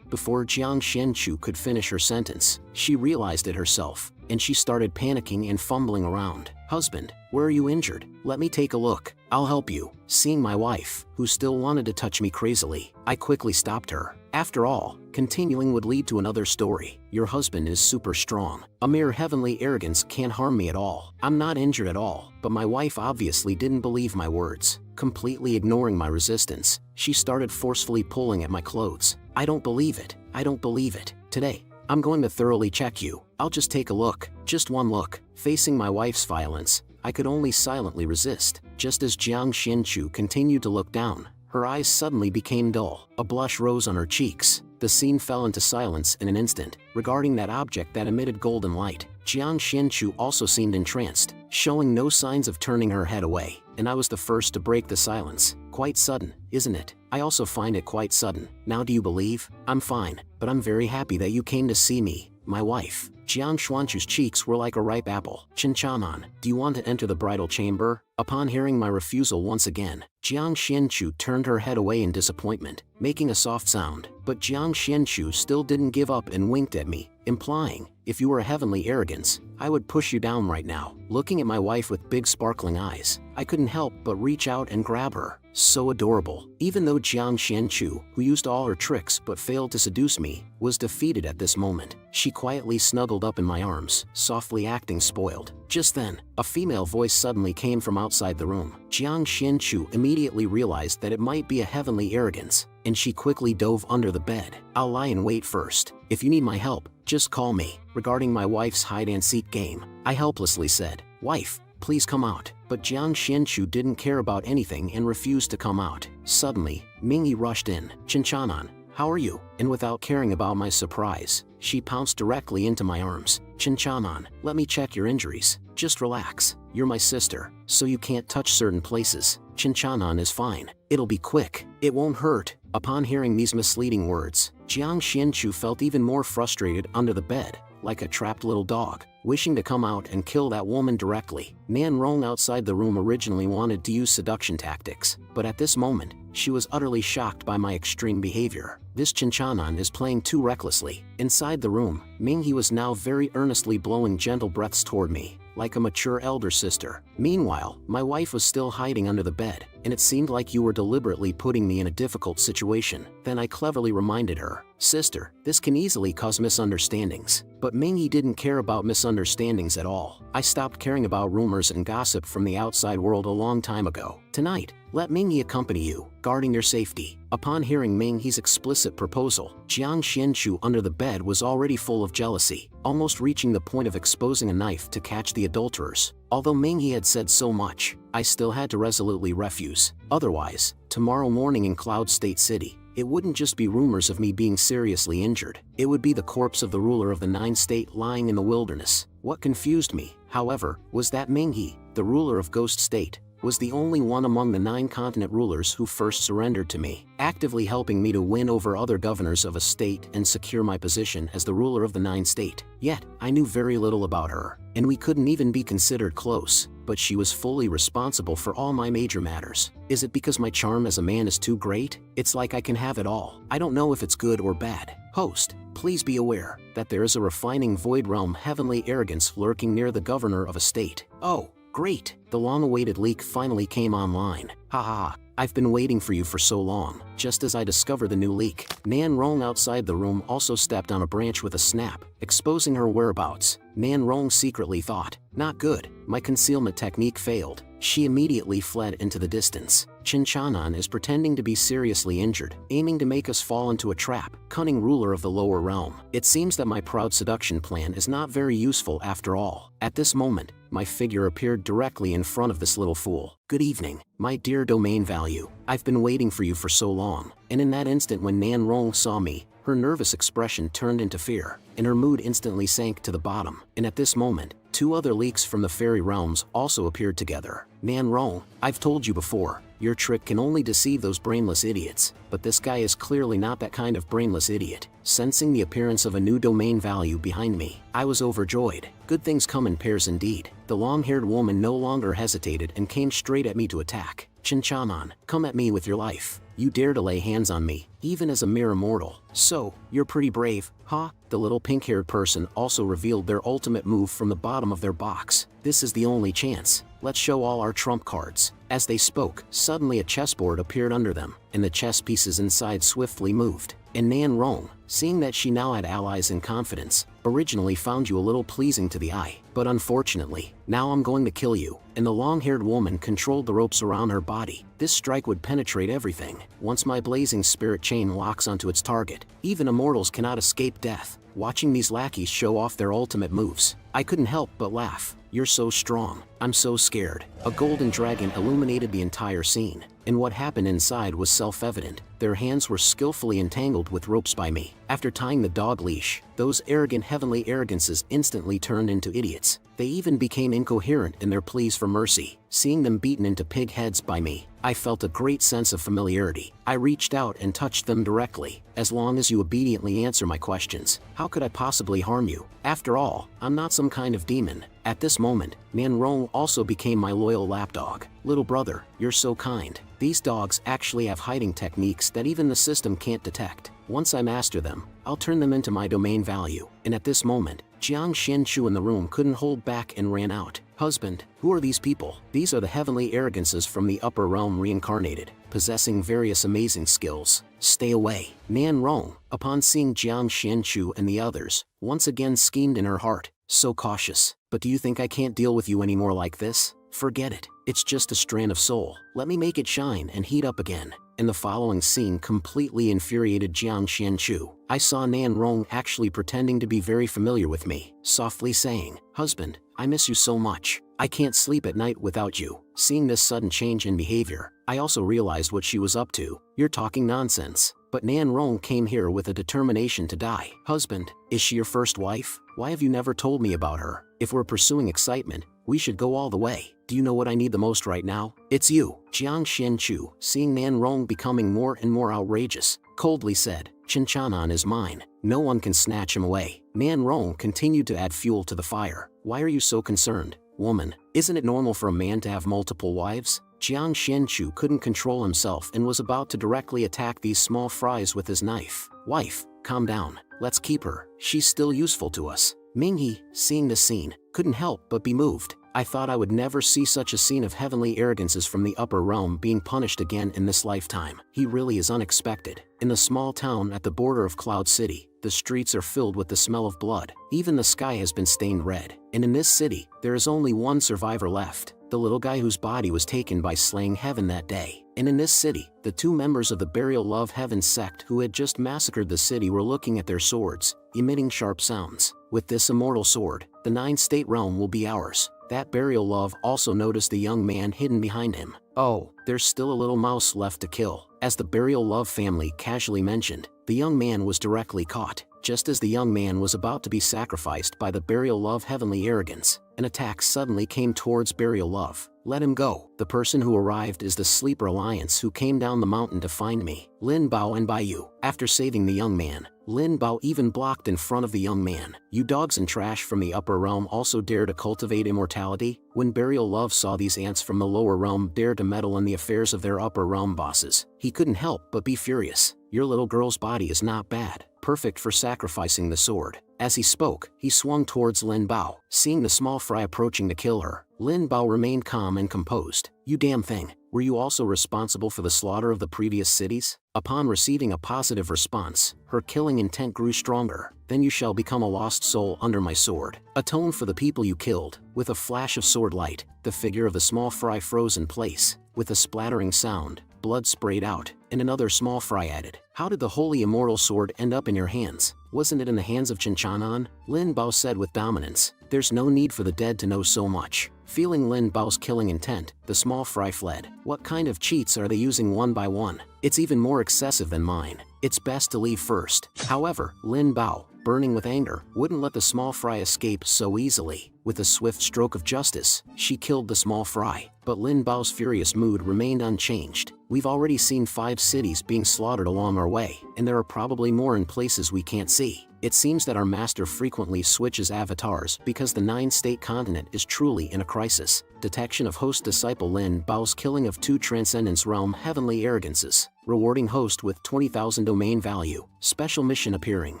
Before Jiang Xianchu could finish her sentence, she realized it herself, and she started panicking and fumbling around. "Husband, where are you injured? Let me take a look. I'll help you." Seeing my wife, who still wanted to touch me crazily, I quickly stopped her. After all, continuing would lead to another story. Your husband is super strong. A mere heavenly arrogance can't harm me at all. I'm not injured at all. But my wife obviously didn't believe my words. Completely ignoring my resistance, she started forcefully pulling at my clothes. "I don't believe it. I don't believe it. Today, I'm going to thoroughly check you. I'll just take a look. Just one look." Facing my wife's violence, I could only silently resist. Just as Jiang Xianchu continued to look down, her eyes suddenly became dull. A blush rose on her cheeks. The scene fell into silence in an instant. Regarding that object that emitted golden light, Jiang Xianchu also seemed entranced, showing no signs of turning her head away, and I was the first to break the silence. "Quite sudden, isn't it? I also find it quite sudden. Now do you believe? I'm fine, but I'm very happy that you came to see me, my wife." Jiang Xuanchu's cheeks were like a ripe apple. "Chinchanan, do you want to enter the bridal chamber?" Upon hearing my refusal once again, Jiang Xianchu turned her head away in disappointment, making a soft sound. But Jiang Xianchu still didn't give up and winked at me, implying, "If you were a heavenly arrogance, I would push you down right now." Looking at my wife with big sparkling eyes, I couldn't help but reach out and grab her. So adorable. Even though Jiang Xianchu, who used all her tricks but failed to seduce me, was defeated at this moment, she quietly snuggled up in my arms, softly acting spoiled. Just then, a female voice suddenly came from outside the room. Jiang Xianchu immediately realized that it might be a heavenly arrogance, and she quickly dove under the bed. "I'll lie in wait first. If you need my help, just call me." Regarding my wife's hide-and-seek game, I helplessly said, "Wife, please come out." But Jiang Xianchu didn't care about anything and refused to come out. Suddenly, Mingyi rushed in. "Chinchanan, how are you?" And without caring about my surprise, she pounced directly into my arms. "Chinchanan, let me check your injuries. Just relax. You're my sister, so you can't touch certain places. Chinchanan is fine. It'll be quick. It won't hurt." Upon hearing these misleading words, Jiang Xianchu felt even more frustrated under the bed, like a trapped little dog, wishing to come out and kill that woman directly. Nan Rong outside the room originally wanted to use seduction tactics, but at this moment, she was utterly shocked by my extreme behavior. This Chinchanan is playing too recklessly. Inside the room, Mingyi was now very earnestly blowing gentle breaths toward me, like a mature elder sister. Meanwhile, my wife was still hiding under the bed, and it seemed like you were deliberately putting me in a difficult situation. Then I cleverly reminded her, "Sister, this can easily cause misunderstandings." But Mingyi didn't care about misunderstandings at all. I stopped caring about rumors and gossip from the outside world a long time ago. "Tonight, let Mingyi accompany you, guarding your safety." Upon hearing Mingyi's explicit proposal, Jiang Xianchu under the bed was already full of jealousy, almost reaching the point of exposing a knife to catch the adulterers. Although Mingyi had said so much, I still had to resolutely refuse. Otherwise, tomorrow morning in Cloud State City, it wouldn't just be rumors of me being seriously injured. It would be the corpse of the ruler of the 9 state lying in the wilderness. What confused me, however, was that Minghe, the ruler of Ghost State, was the only one among the 9 continent rulers who first surrendered to me, actively helping me to win over other governors of a state and secure my position as the ruler of the 9 state. Yet, I knew very little about her, and we couldn't even be considered close, but she was fully responsible for all my major matters. Is it because my charm as a man is too great? It's like I can have it all. I don't know if it's good or bad. Host, please be aware that there is a refining void realm heavenly arrogance lurking near the governor of a state. Oh, great! The long-awaited leak finally came online. Haha, I've been waiting for you for so long. Just as I discovered the new leak, Nan Rong outside the room also stepped on a branch with a snap, exposing her whereabouts. Nan Rong secretly thought, not good, my concealment technique failed. She immediately fled into the distance. Chinchanan is pretending to be seriously injured, aiming to make us fall into a trap. Cunning ruler of the lower realm. It seems that my proud seduction plan is not very useful after all. At this moment, my figure appeared directly in front of this little fool. Good evening, my dear domain value. I've been waiting for you for so long. And in that instant when Nan Rong saw me, her nervous expression turned into fear, and her mood instantly sank to the bottom. And at this moment, 2 other leaks from the fairy realms also appeared together. Nan Rong, I've told you before, your trick can only deceive those brainless idiots, but this guy is clearly not that kind of brainless idiot. Sensing the appearance of a new domain value behind me, I was overjoyed. Good things come in pairs indeed. The long-haired woman no longer hesitated and came straight at me to attack. Chinchanan, come at me with your life. You dare to lay hands on me, even as a mere mortal. So, you're pretty brave, huh? The little pink-haired person also revealed their ultimate move from the bottom of their box. This is the only chance. Let's show all our trump cards. As they spoke, suddenly a chessboard appeared under them, and the chess pieces inside swiftly moved. And Nan Rong, seeing that she now had allies in confidence, originally found you a little pleasing to the eye. But unfortunately, now I'm going to kill you. And the long-haired woman controlled the ropes around her body. This strike would penetrate everything. Once my blazing spirit chain locks onto its target, even immortals cannot escape death. Watching these lackeys show off their ultimate moves, I couldn't help but laugh. You're so strong. I'm so scared. A golden dragon illuminated the entire scene, and what happened inside was self-evident. Their hands were skillfully entangled with ropes by me. After tying the dog leash, those arrogant heavenly arrogances instantly turned into idiots. They even became incoherent in their pleas for mercy. Seeing them beaten into pig heads by me, I felt a great sense of familiarity. I reached out and touched them directly. As long as you obediently answer my questions, how could I possibly harm you? After all, I'm not some kind of demon. At this moment, Nan Rong also became my loyal lapdog. Little brother, you're so kind. These dogs actually have hiding techniques that even the system can't detect. Once I master them, I'll turn them into my domain value. And at this moment, Jiang Xianchu in the room couldn't hold back and ran out. Husband, who are these people? These are the heavenly arrogances from the upper realm reincarnated, possessing various amazing skills. Stay away. Nan Rong, upon seeing Jiang Xianchu and the others, once again schemed in her heart. So cautious. But do you think I can't deal with you anymore like this? Forget it. It's just a strand of soul. Let me make it shine and heat up again. And the following scene completely infuriated Jiang Xianchu. I saw Nan Rong actually pretending to be very familiar with me, softly saying, Husband, I miss you so much. I can't sleep at night without you. Seeing this sudden change in behavior, I also realized what she was up to. You're talking nonsense. But Nan Rong came here with a determination to die. Husband, is she your first wife? Why have you never told me about her? If we're pursuing excitement, we should go all the way. Do you know what I need the most right now? It's you. Jiang Xianchu, seeing Nan Rong becoming more and more outrageous, coldly said, Chinchanan is mine. No one can snatch him away. Nan Rong continued to add fuel to the fire. Why are you so concerned? Woman, isn't it normal for a man to have multiple wives? Jiang Xianchu couldn't control himself and was about to directly attack these small fries with his knife. Wife, calm down. Let's keep her. She's still useful to us. Minghe, seeing the scene, couldn't help but be moved. I thought I would never see such a scene of heavenly arrogances from the upper realm being punished again in this lifetime. He really is unexpected. In the small town at the border of Cloud City, the streets are filled with the smell of blood. Even the sky has been stained red. And in this city, there is only one survivor left. The little guy whose body was taken by slaying heaven that day. And in this city, the 2 members of the Burial Love Heaven sect who had just massacred the city were looking at their swords, emitting sharp sounds. With this immortal sword, the 9-state realm will be ours. That Burial Love also noticed the young man hidden behind him. Oh, there's still a little mouse left to kill. As the Burial Love family casually mentioned, the young man was directly caught. Just as the young man was about to be sacrificed by the Burial Love heavenly arrogance, an attack suddenly came towards Burial Love. Let him go. The person who arrived is the Sleeper Alliance who came down the mountain to find me, Lin Bao and Baiyu. After saving the young man, Lin Bao even blocked in front of the young man. You dogs and trash from the upper realm also dare to cultivate immortality? When Burial Love saw these ants from the lower realm dare to meddle in the affairs of their upper realm bosses, he couldn't help but be furious. Your little girl's body is not bad, perfect for sacrificing the sword. As he spoke, he swung towards Lin Bao. Seeing the small fry approaching to kill her, Lin Bao remained calm and composed. You damn thing, were you also responsible for the slaughter of the previous cities? Upon receiving a positive response, her killing intent grew stronger. Then you shall become a lost soul under my sword. Atone for the people you killed. With a flash of sword light, the figure of the small fry froze in place. With a splattering sound, blood sprayed out, and another small fry added. How did the holy immortal sword end up in your hands? Wasn't it in the hands of Chinchanan? Lin Bao said with dominance. There's no need for the dead to know so much. Feeling Lin Bao's killing intent, the small fry fled. What kind of cheats are they using one by one? It's even more excessive than mine. It's best to leave first. However, Lin Bao, burning with anger, wouldn't let the small fry escape so easily. With a swift stroke of justice, she killed the small fry. But Lin Bao's furious mood remained unchanged. We've already seen 5 cities being slaughtered along our way, and there are probably more in places we can't see. It seems that our master frequently switches avatars because the 9-state continent is truly in a crisis. Detection of host disciple Lin Bao's killing of 2 Transcendence Realm heavenly arrogances. Rewarding host with 20,000 domain value. Special mission appearing.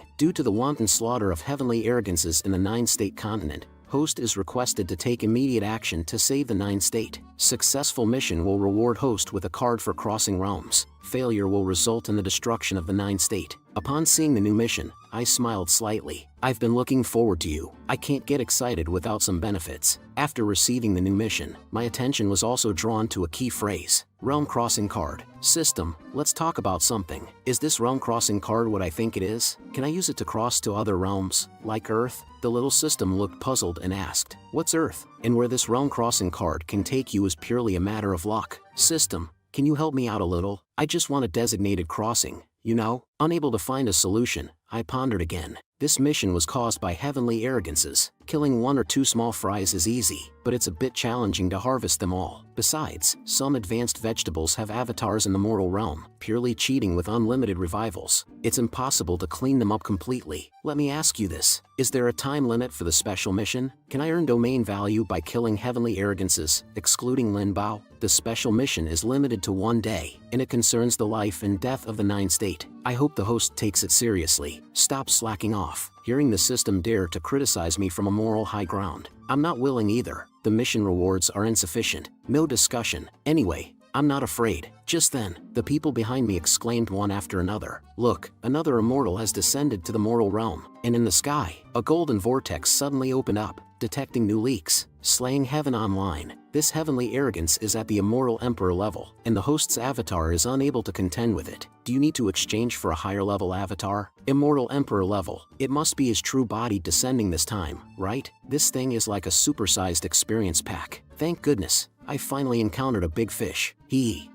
Due to the wanton slaughter of heavenly arrogances in the 9-state continent, host is requested to take immediate action to save the 9-state. Successful mission will reward host with a card for crossing realms. Failure will result in the destruction of the 9-state. Upon seeing the new mission, I smiled slightly. I've been looking forward to you. I can't get excited without some benefits. After receiving the new mission, my attention was also drawn to a key phrase. Realm crossing card. System, let's talk about something. Is this realm crossing card what I think it is? Can I use it to cross to other realms, like Earth? The little system looked puzzled and asked, what's Earth? And where this realm crossing card can take you is purely a matter of luck. System, can you help me out a little? I just want a designated crossing, you know? Unable to find a solution, I pondered again. This mission was caused by heavenly arrogances. Killing 1 or 2 small fries is easy, but it's a bit challenging to harvest them all. Besides, some advanced vegetables have avatars in the mortal realm, purely cheating with unlimited revivals. It's impossible to clean them up completely. Let me ask you this. Is there a time limit for the special mission? Can I earn domain value by killing heavenly arrogances, excluding Lin Bao? The special mission is limited to 1 day, and it concerns the life and death of the 9-state. I hope the host takes it seriously. Stop slacking off. Hearing the system dare to criticize me from a moral high ground. I'm not willing either. The mission rewards are insufficient. No discussion. Anyway, I'm not afraid. Just then, the people behind me exclaimed one after another. Look, another immortal has descended to the mortal realm. And in the sky, a golden vortex suddenly opened up, detecting new leaks. Slaying Heaven Online. This heavenly arrogance is at the Immortal Emperor level, and the host's avatar is unable to contend with it. Do you need to exchange for a higher level avatar? Immortal Emperor level. It must be his true body descending this time, right? This thing is like a supersized experience pack. Thank goodness, I finally encountered a big fish.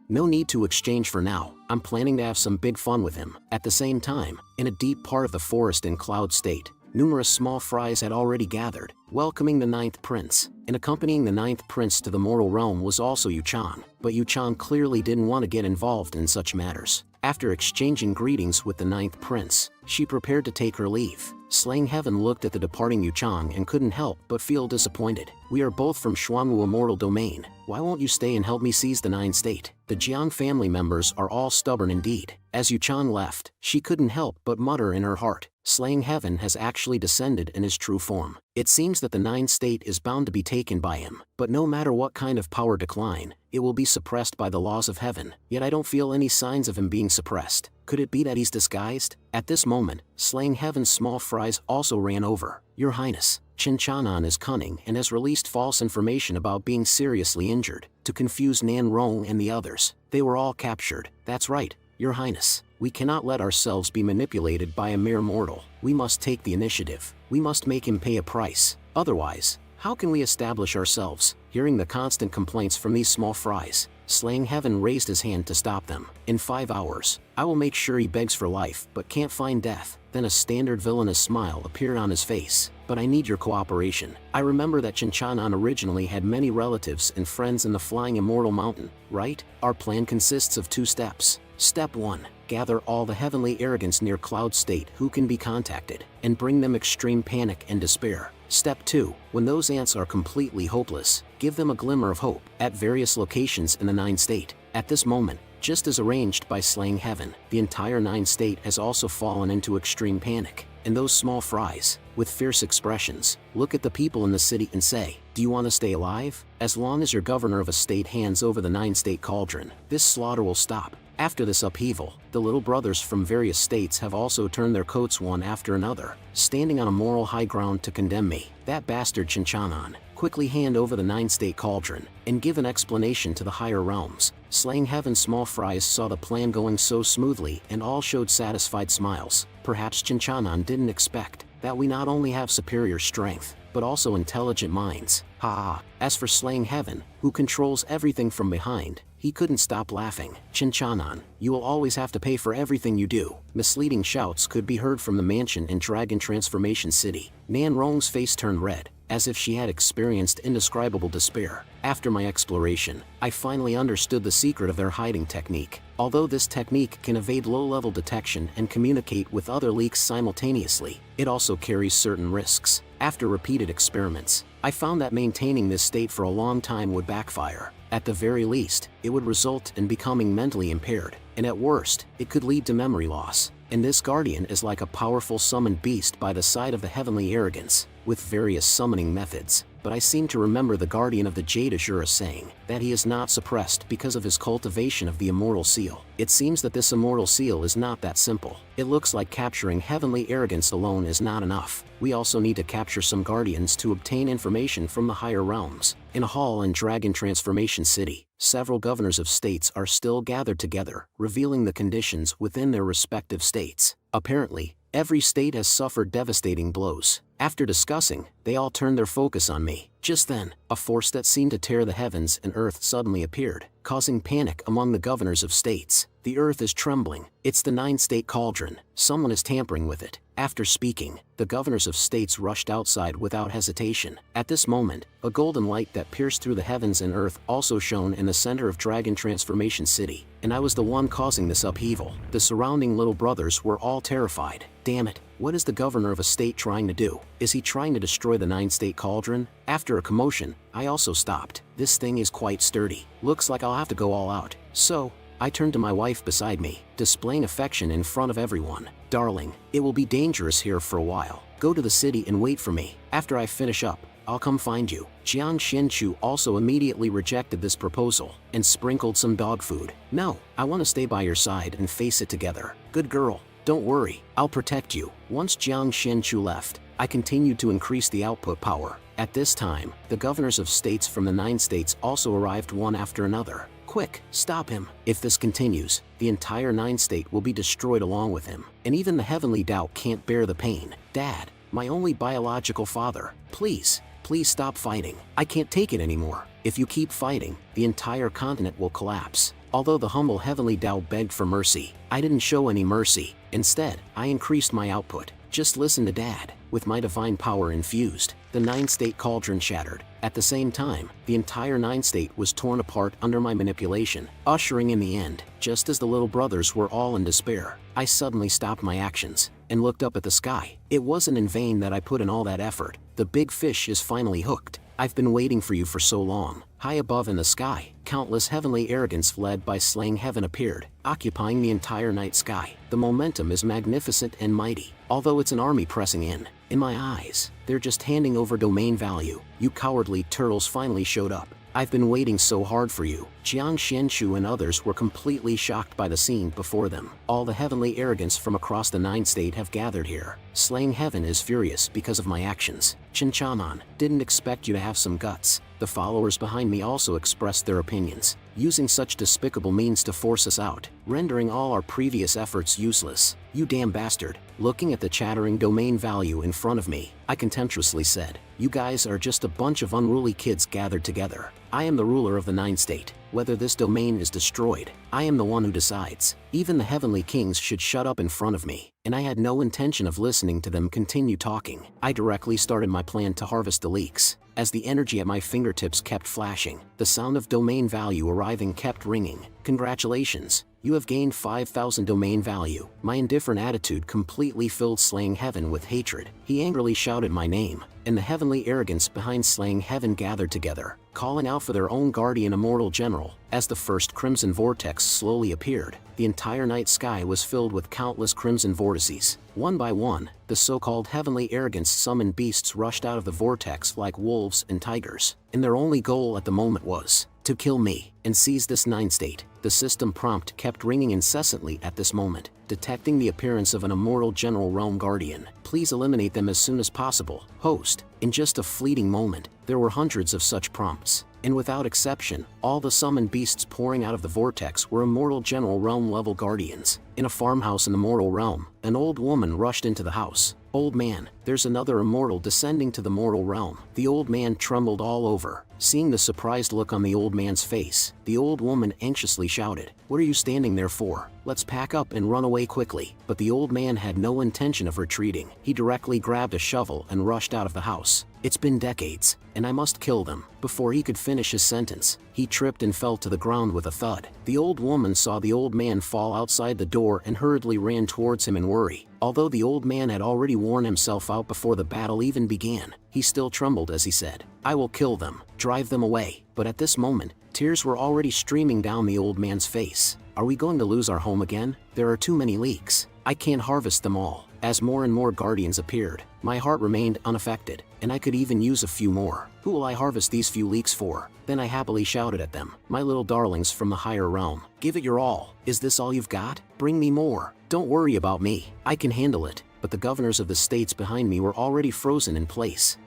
No need to exchange for now. I'm planning to have some big fun with him. At the same time, in a deep part of the forest in Cloud State, numerous small fries had already gathered, welcoming the 9th prince. And accompanying the 9th prince to the mortal realm was also Yu-chan. But Yu-chan clearly didn't want to get involved in such matters. After exchanging greetings with the 9th prince, she prepared to take her leave. Slaying Heaven looked at the departing Yu-chan and couldn't help but feel disappointed. We are both from Xuanwu Immortal Domain. Why won't you stay and help me seize the 9-state? The Jiang family members are all stubborn indeed. As Yu-chan left, she couldn't help but mutter in her heart. Slaying Heaven has actually descended in his true form. It seems that the 9-state is bound to be taken by him, but no matter what kind of power decline, it will be suppressed by the laws of heaven. Yet I don't feel any signs of him being suppressed. Could it be that he's disguised? At this moment, Slaying Heaven's small fries also ran over. Your Highness, Chinchanan is cunning and has released false information about being seriously injured, to confuse Nan Rong and the others. They were all captured. That's right, Your Highness. We cannot let ourselves be manipulated by a mere mortal. We must take the initiative. We must make him pay a price. Otherwise, how can we establish ourselves? Hearing the constant complaints from these small fries, Slaying Heaven raised his hand to stop them. In 5 hours, I will make sure he begs for life but can't find death. Then a standard villainous smile appeared on his face. But I need your cooperation. I remember that Chinchanon originally had many relatives and friends in the Flying Immortal Mountain, right? Our plan consists of 2 steps. Step 1. Gather all the heavenly arrogance near Cloud State who can be contacted, and bring them extreme panic and despair. Step 2. When those ants are completely hopeless, give them a glimmer of hope at various locations in the 9 State. At this moment, just as arranged by Slaying Heaven, the entire 9 State has also fallen into extreme panic. And those small fries, with fierce expressions, look at the people in the city and say, "Do you want to stay alive?" As long as your governor of a state hands over the 9 State cauldron, this slaughter will stop. After this upheaval, the little brothers from various states have also turned their coats one after another, standing on a moral high ground to condemn me. That bastard Chinchanon, quickly hand over the 9 State cauldron, and give an explanation to the higher realms. Slaying Heaven's small fries saw the plan going so smoothly and all showed satisfied smiles. Perhaps Chinchanon didn't expect that we not only have superior strength, but also intelligent minds. Ha ha. As for Slaying Heaven, who controls everything from behind, he couldn't stop laughing. Chinchanon, you will always have to pay for everything you do. Misleading shouts could be heard from the mansion in Dragon Transformation City. Nan Rong's face turned red, as if she had experienced indescribable despair. After my exploration, I finally understood the secret of their hiding technique. Although this technique can evade low-level detection and communicate with other leaks simultaneously, it also carries certain risks. After repeated experiments, I found that maintaining this state for a long time would backfire. At the very least, it would result in becoming mentally impaired, and at worst, it could lead to memory loss. And this guardian is like a powerful summoned beast by the side of the heavenly arrogance, with various summoning methods. But I seem to remember the guardian of the Jade Azura saying that he is not suppressed because of his cultivation of the immortal seal. It seems that this immortal seal is not that simple. It looks like capturing heavenly arrogance alone is not enough. We also need to capture some guardians to obtain information from the higher realms. In a hall in Dragon Transformation City, several governors of states are still gathered together, revealing the conditions within their respective states. Apparently, every state has suffered devastating blows. After discussing, they all turned their focus on me. Just then, a force that seemed to tear the heavens and earth suddenly appeared, causing panic among the governors of states. The earth is trembling. It's the 9 State cauldron. Someone is tampering with it. After speaking, the governors of states rushed outside without hesitation. At this moment, a golden light that pierced through the heavens and earth also shone in the center of Dragon Transformation City, and I was the one causing this upheaval. The surrounding little brothers were all terrified. Damn it, what is the governor of a state trying to do? Is he trying to destroy the 9 State cauldron? After a commotion, I also stopped. This thing is quite sturdy. Looks like I'll have to go all out. So, I turned to my wife beside me, displaying affection in front of everyone. "Darling, it will be dangerous here for a while. Go to the city and wait for me. After I finish up, I'll come find you." Jiang Xianchu also immediately rejected this proposal and sprinkled some dog food. "No, I want to stay by your side and face it together. Good girl. Don't worry, I'll protect you." Once Jiang Xianchu left, I continued to increase the output power. At this time, the governors of states from the 9 states also arrived one after another. "Quick, stop him. If this continues, the entire 9 State will be destroyed along with him. And even the heavenly Tao can't bear the pain. Dad, my only biological father, please stop fighting. I can't take it anymore. If you keep fighting, the entire continent will collapse." Although the humble heavenly Tao begged for mercy, I didn't show any mercy. Instead, I increased my output. "Just listen to Dad." With my divine power infused, the 9 State cauldron shattered. At the same time, the entire 9 State was torn apart under my manipulation, ushering in the end. Just as the little brothers were all in despair, I suddenly stopped my actions and looked up at the sky. It wasn't in vain that I put in all that effort. The big fish is finally hooked. I've been waiting for you for so long. High above in the sky, countless heavenly arrogance led by Slaying Heaven appeared, occupying the entire night sky. The momentum is magnificent and mighty, although it's an army pressing in. In my eyes, they're just handing over domain value. You cowardly turtles finally showed up. I've been waiting so hard for you. Jiang Xianchu and others were completely shocked by the scene before them. All the heavenly arrogance from across the 9 State have gathered here. Slaying Heaven is furious because of my actions. Chinchanon, didn't expect you to have some guts. The followers behind me also expressed their opinions. Using such despicable means to force us out, rendering all our previous efforts useless. You damn bastard. Looking at the chattering domain value in front of me, I contemptuously said, you guys are just a bunch of unruly kids gathered together. I am the ruler of the 9 state. Whether this domain is destroyed, I am the one who decides. Even the heavenly kings should shut up in front of me, and I had no intention of listening to them continue talking. I directly started my plan to harvest the leaks. As the energy at my fingertips kept flashing, the sound of domain value arriving kept ringing. Congratulations, you have gained 5,000 domain value. My indifferent attitude completely filled Slaying Heaven with hatred. He angrily shouted my name, and the heavenly arrogance behind Slaying Heaven gathered together, calling out for their own guardian immortal general. As the first crimson vortex slowly appeared, the entire night sky was filled with countless crimson vortices. One by one, the so-called heavenly arrogance summoned beasts rushed out of the vortex like wolves and tigers, and their only goal at the moment was to kill me and seize this 9 state. The system prompt kept ringing incessantly at this moment, detecting the appearance of an immortal general realm guardian. Please eliminate them as soon as possible. Host. In just a fleeting moment, there were hundreds of such prompts, and without exception, all the summoned beasts pouring out of the vortex were immortal general realm level guardians. In a farmhouse in the mortal realm, an old woman rushed into the house. Old man, there's another immortal descending to the mortal realm. The old man trembled all over. Seeing the surprised look on the old man's face, the old woman anxiously shouted, what are you standing there for? Let's pack up and run away quickly. But the old man had no intention of retreating. He directly grabbed a shovel and rushed out of the house. It's been decades, and I must kill them. Before he could finish his sentence, he tripped and fell to the ground with a thud. The old woman saw the old man fall outside the door and hurriedly ran towards him in worry. Although the old man had already worn himself out before the battle even began, he still trembled as he said, I will kill them, drive them away. But at this moment, tears were already streaming down the old man's face. Are we going to lose our home again? There are too many leaks. I can't harvest them all. As more and more guardians appeared, my heart remained unaffected, and I could even use a few more. Who will I harvest these few leaks for? Then I happily shouted at them, my little darlings from the higher realm, give it your all. Is this all you've got? Bring me more. Don't worry about me. I can handle it. But the governors of the states behind me were already frozen in place.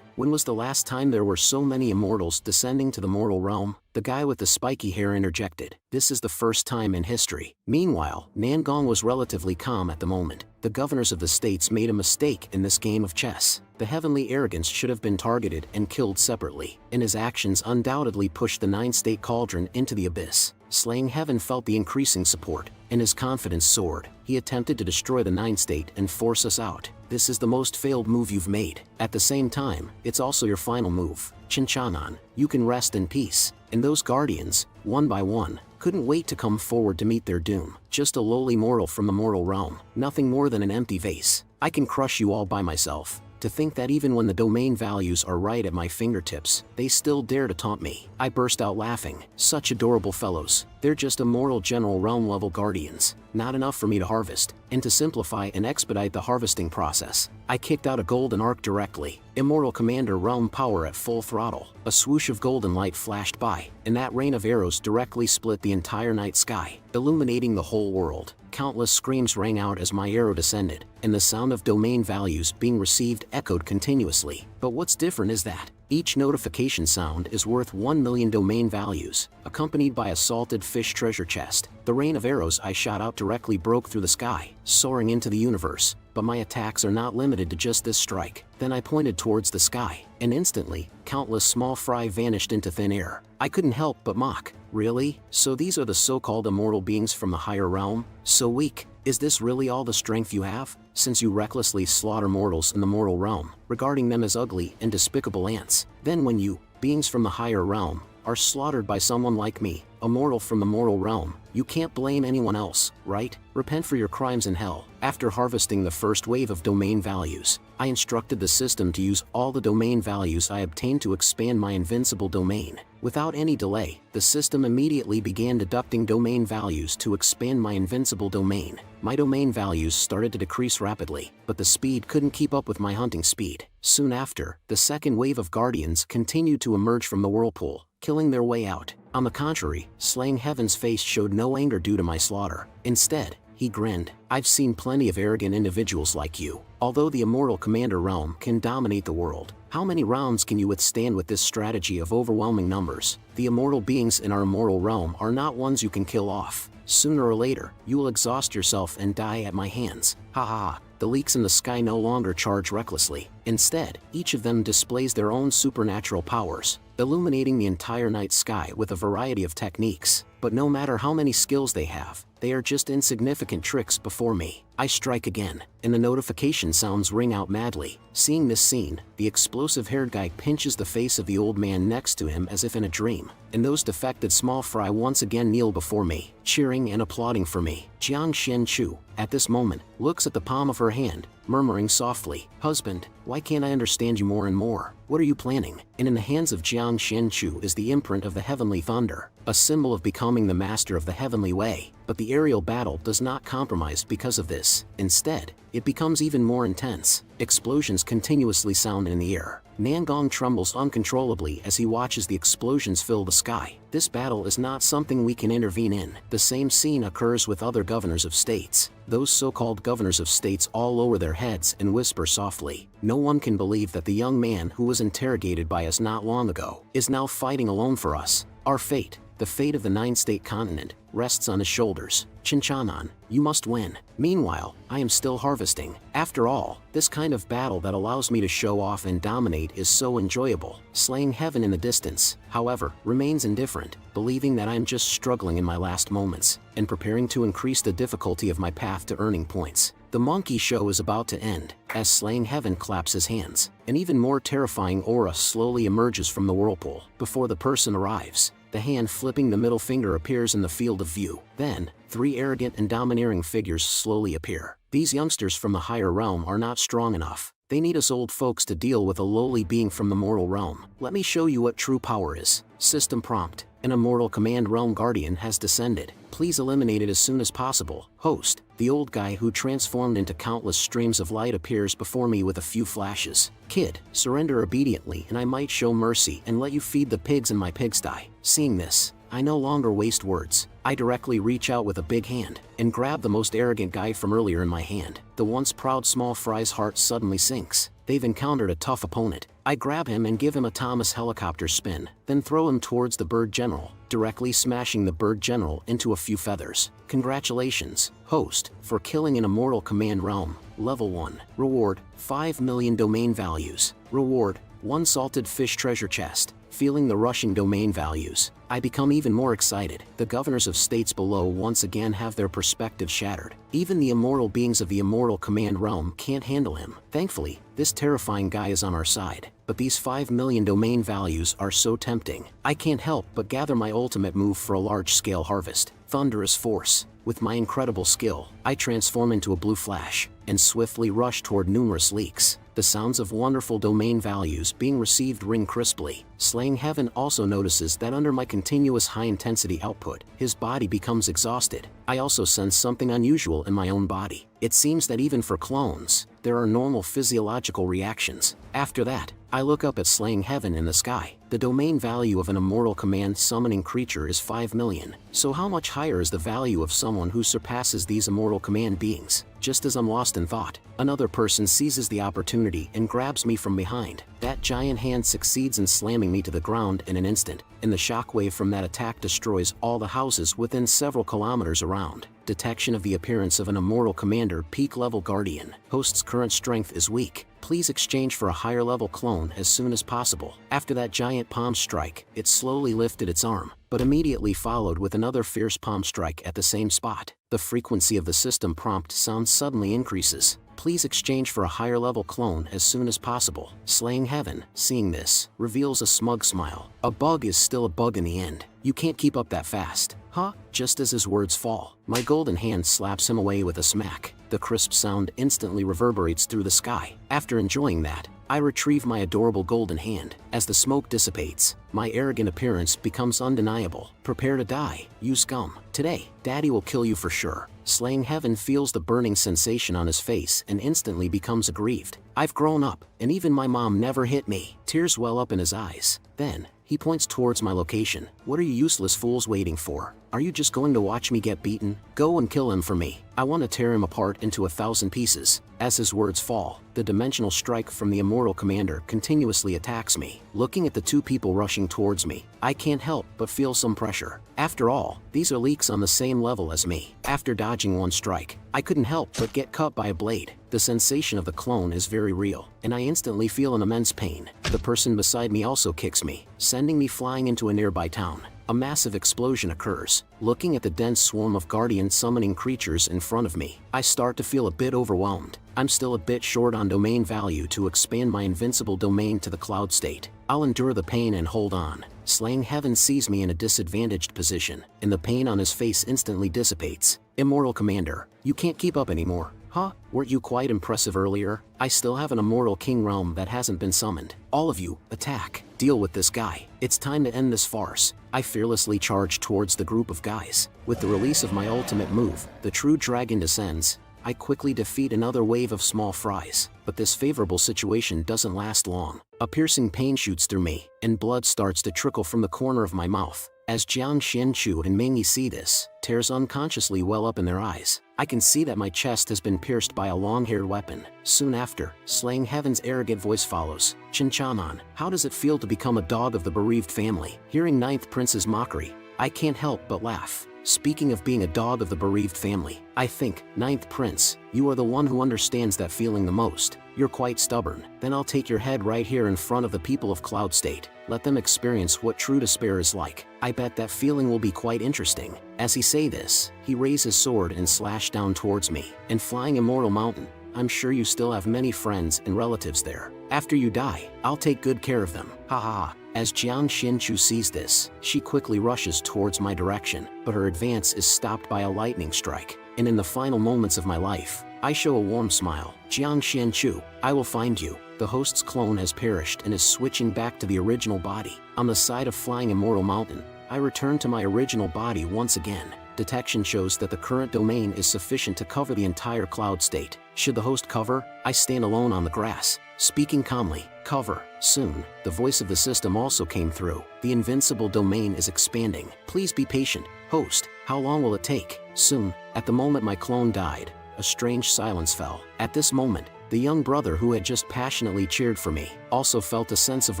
When was the last time there were so many immortals descending to the mortal realm? The guy with the spiky hair interjected. This is the first time in history. Meanwhile, Nangong was relatively calm at the moment. The governors of the states made a mistake in this game of chess. The heavenly arrogance should have been targeted and killed separately, and his actions undoubtedly pushed the 9-state cauldron into the abyss. Slaying Heaven felt the increasing support, and his confidence soared. He attempted to destroy the 9 state and force us out. This is the most failed move you've made. At the same time, it's also your final move. Chinchanan, you can rest in peace. And those guardians, one by one, couldn't wait to come forward to meet their doom. Just a lowly mortal from the mortal realm, nothing more than an empty vase. I can crush you all by myself. To think that even when the domain values are right at my fingertips, they still dare to taunt me. I burst out laughing. Such adorable fellows. They're just immortal general realm level guardians. Not enough for me to harvest. And to simplify and expedite the harvesting process, I kicked out a golden arc directly. Immortal Commander realm power at full throttle. A swoosh of golden light flashed by, and that rain of arrows directly split the entire night sky, illuminating the whole world. Countless screams rang out as my arrow descended, and the sound of domain values being received echoed continuously. But what's different is that each notification sound is worth 1 million domain values, accompanied by a salted fish treasure chest. The rain of arrows I shot out directly broke through the sky, soaring into the universe. But my attacks are not limited to just this strike. Then I pointed towards the sky, and instantly, countless small fry vanished into thin air. I couldn't help but mock. Really? So these are the so-called immortal beings from the higher realm? So weak? Is this really all the strength you have? Since you recklessly slaughter mortals in the mortal realm, regarding them as ugly and despicable ants, then when you, beings from the higher realm, are slaughtered by someone like me, a mortal from the mortal realm, you can't blame anyone else, right? Repent for your crimes in hell. After harvesting the first wave of domain values, I instructed the system to use all the domain values I obtained to expand my invincible domain. Without any delay, the system immediately began deducting domain values to expand my invincible domain. My domain values started to decrease rapidly, but the speed couldn't keep up with my hunting speed. Soon after, the second wave of guardians continued to emerge from the whirlpool, killing their way out. On the contrary, Slaying Heaven's face showed no anger due to my slaughter. Instead, He grinned. I've seen plenty of arrogant individuals like you. Although the Immortal Commander realm can dominate the world, how many rounds can you withstand with this strategy of overwhelming numbers? The immortal beings in our immortal realm are not ones you can kill off. Sooner or later, you will exhaust yourself and die at my hands. Ha ha ha. The leaks in the sky no longer charge recklessly. Instead, each of them displays their own supernatural powers, illuminating the entire night sky with a variety of techniques. But no matter how many skills they have, they are just insignificant tricks before me. I strike again, and the notification sounds ring out madly. Seeing this scene, the explosive-haired guy pinches the face of the old man next to him as if in a dream, and those defected small fry once again kneel before me, cheering and applauding for me. Jiang Shen-chu, at this moment, looks at the palm of her hand, murmuring softly, "Husband, why can't I understand you more and more? What are you planning?" And in the hands of Jiang Shen-chu is the imprint of the heavenly thunder, a symbol of becoming the master of the heavenly way. But the aerial battle does not compromise because of this. Instead, it becomes even more intense. Explosions continuously sound in the air. Nangong trembles uncontrollably as he watches the explosions fill the sky. This battle is not something we can intervene in. The same scene occurs with other governors of states. Those so-called governors of states all lower their heads and whisper softly. No one can believe that the young man who was interrogated by us not long ago is now fighting alone for us. Our fate, the fate of the 9-state continent, rests on his shoulders. Chinchanan, you must win. Meanwhile, I am still harvesting. After all, this kind of battle that allows me to show off and dominate is so enjoyable. Slaying Heaven in the distance, however, remains indifferent, believing that I am just struggling in my last moments, and preparing to increase the difficulty of my path to earning points. The monkey show is about to end, as Slaying Heaven claps his hands. An even more terrifying aura slowly emerges from the whirlpool. Before the person arrives, the hand flipping the middle finger appears in the field of view. Then, 3 arrogant and domineering figures slowly appear. These youngsters from the higher realm are not strong enough. They need us old folks to deal with a lowly being from the mortal realm. Let me show you what true power is. System prompt. An immortal command realm guardian has descended. Please eliminate it as soon as possible. Host. The old guy who transformed into countless streams of light appears before me with a few flashes. Kid, surrender obediently and I might show mercy and let you feed the pigs in my pigsty. Seeing this, I no longer waste words. I directly reach out with a big hand and grab the most arrogant guy from earlier in my hand. The once proud small fry's heart suddenly sinks. They've encountered a tough opponent. I grab him and give him a Thomas helicopter spin, then throw him towards the bird general, directly smashing the bird general into a few feathers. Congratulations, host, for killing an immortal command realm. Level 1. Reward, 5 million domain values. Reward, 1 salted fish treasure chest. Feeling the rushing domain values, I become even more excited. The governors of states below once again have their perspective shattered. Even the immortal beings of the immortal command realm can't handle him. Thankfully, this terrifying guy is on our side. But these 5 million domain values are so tempting. I can't help but gather my ultimate move for a large-scale harvest. Thunderous Force. With my incredible skill, I transform into a blue flash and swiftly rush toward numerous leaks. The sounds of wonderful domain values being received ring crisply. Slaying Heaven also notices that under my continuous high-intensity output, his body becomes exhausted. I also sense something unusual in my own body. It seems that even for clones, there are normal physiological reactions. After that, I look up at Slaying Heaven in the sky. The domain value of an immortal command summoning creature is 5 million. So how much higher is the value of someone who surpasses these immortal command beings? Just as I'm lost in thought, another person seizes the opportunity and grabs me from behind. That giant hand succeeds in slamming me to the ground in an instant, and the shockwave from that attack destroys all the houses within several kilometers around. Detection of the appearance of an immortal commander peak level guardian. Host's current strength is weak. Please exchange for a higher level clone as soon as possible. After that giant palm strike, it slowly lifted its arm, but immediately followed with another fierce palm strike at the same spot. The frequency of the system prompt sound suddenly increases. Please exchange for a higher level clone as soon as possible. Slaying Heaven, seeing this, reveals a smug smile. A bug is still a bug in the end. You can't keep up that fast. Huh? Just as his words fall, my golden hand slaps him away with a smack. The crisp sound instantly reverberates through the sky. After enjoying that, I retrieve my adorable golden hand. As the smoke dissipates, my arrogant appearance becomes undeniable. Prepare to die, you scum. Today, Daddy will kill you for sure. Slaying Heaven feels the burning sensation on his face and instantly becomes aggrieved. I've grown up, and even my mom never hit me. Tears well up in his eyes. Then, He points towards my location. What are you useless fools waiting for? Are you just going to watch me get beaten? Go and kill him for me. I want to tear him apart into 1,000 pieces. As his words fall, the dimensional strike from the immortal commander continuously attacks me. Looking at the two people rushing towards me, I can't help but feel some pressure. After all, these are leaks on the same level as me. After dodging one strike, I couldn't help but get cut by a blade. The sensation of the clone is very real, and I instantly feel an immense pain. The person beside me also kicks me, sending me flying into a nearby town. A massive explosion occurs. Looking at the dense swarm of guardian summoning creatures in front of me, I start to feel a bit overwhelmed. I'm still a bit short on domain value to expand my invincible domain to the cloud state. I'll endure the pain and hold on. Slaying Heaven sees me in a disadvantaged position, and the pain on his face instantly dissipates. Immortal Commander, you can't keep up anymore. Huh? Weren't you quite impressive earlier? I still have an immortal king realm that hasn't been summoned. All of you, attack. Deal with this guy. It's time to end this farce. I fearlessly charge towards the group of guys. With the release of my ultimate move, the true dragon descends. I quickly defeat another wave of small fries. But this favorable situation doesn't last long. A piercing pain shoots through me, and blood starts to trickle from the corner of my mouth. As Jiang Xianchu and Mingyi see this, tears unconsciously well up in their eyes. I can see that my chest has been pierced by a long-haired weapon. Soon after, Slaying Heaven's arrogant voice follows. Chinchaman, how does it feel to become a dog of the bereaved family? Hearing Ninth Prince's mockery, I can't help but laugh. Speaking of being a dog of the bereaved family, I think, Ninth Prince, you are the one who understands that feeling the most. You're quite stubborn. Then I'll take your head right here in front of the people of Cloud State. Let them experience what true despair is like. I bet that feeling will be quite interesting. As he say this, he raised his sword and slashed down towards me. And flying Immortal Mountain, I'm sure you still have many friends and relatives there. After you die, I'll take good care of them. Ha ha ha. As Jiang Xianchu sees this, she quickly rushes towards my direction, but her advance is stopped by a lightning strike. And in the final moments of my life, I show a warm smile. Jiang Xianchu, I will find you. The host's clone has perished and is switching back to the original body. On the side of flying Immortal Mountain, I return to my original body once again. Detection shows that the current domain is sufficient to cover the entire cloud state. Should the host cover, I stand alone on the grass, speaking calmly. Cover. Soon, the voice of the system also came through. The invincible domain is expanding. Please be patient. Host, how long will it take? Soon. At the moment my clone died, a strange silence fell. At this moment, the young brother who had just passionately cheered for me also felt a sense of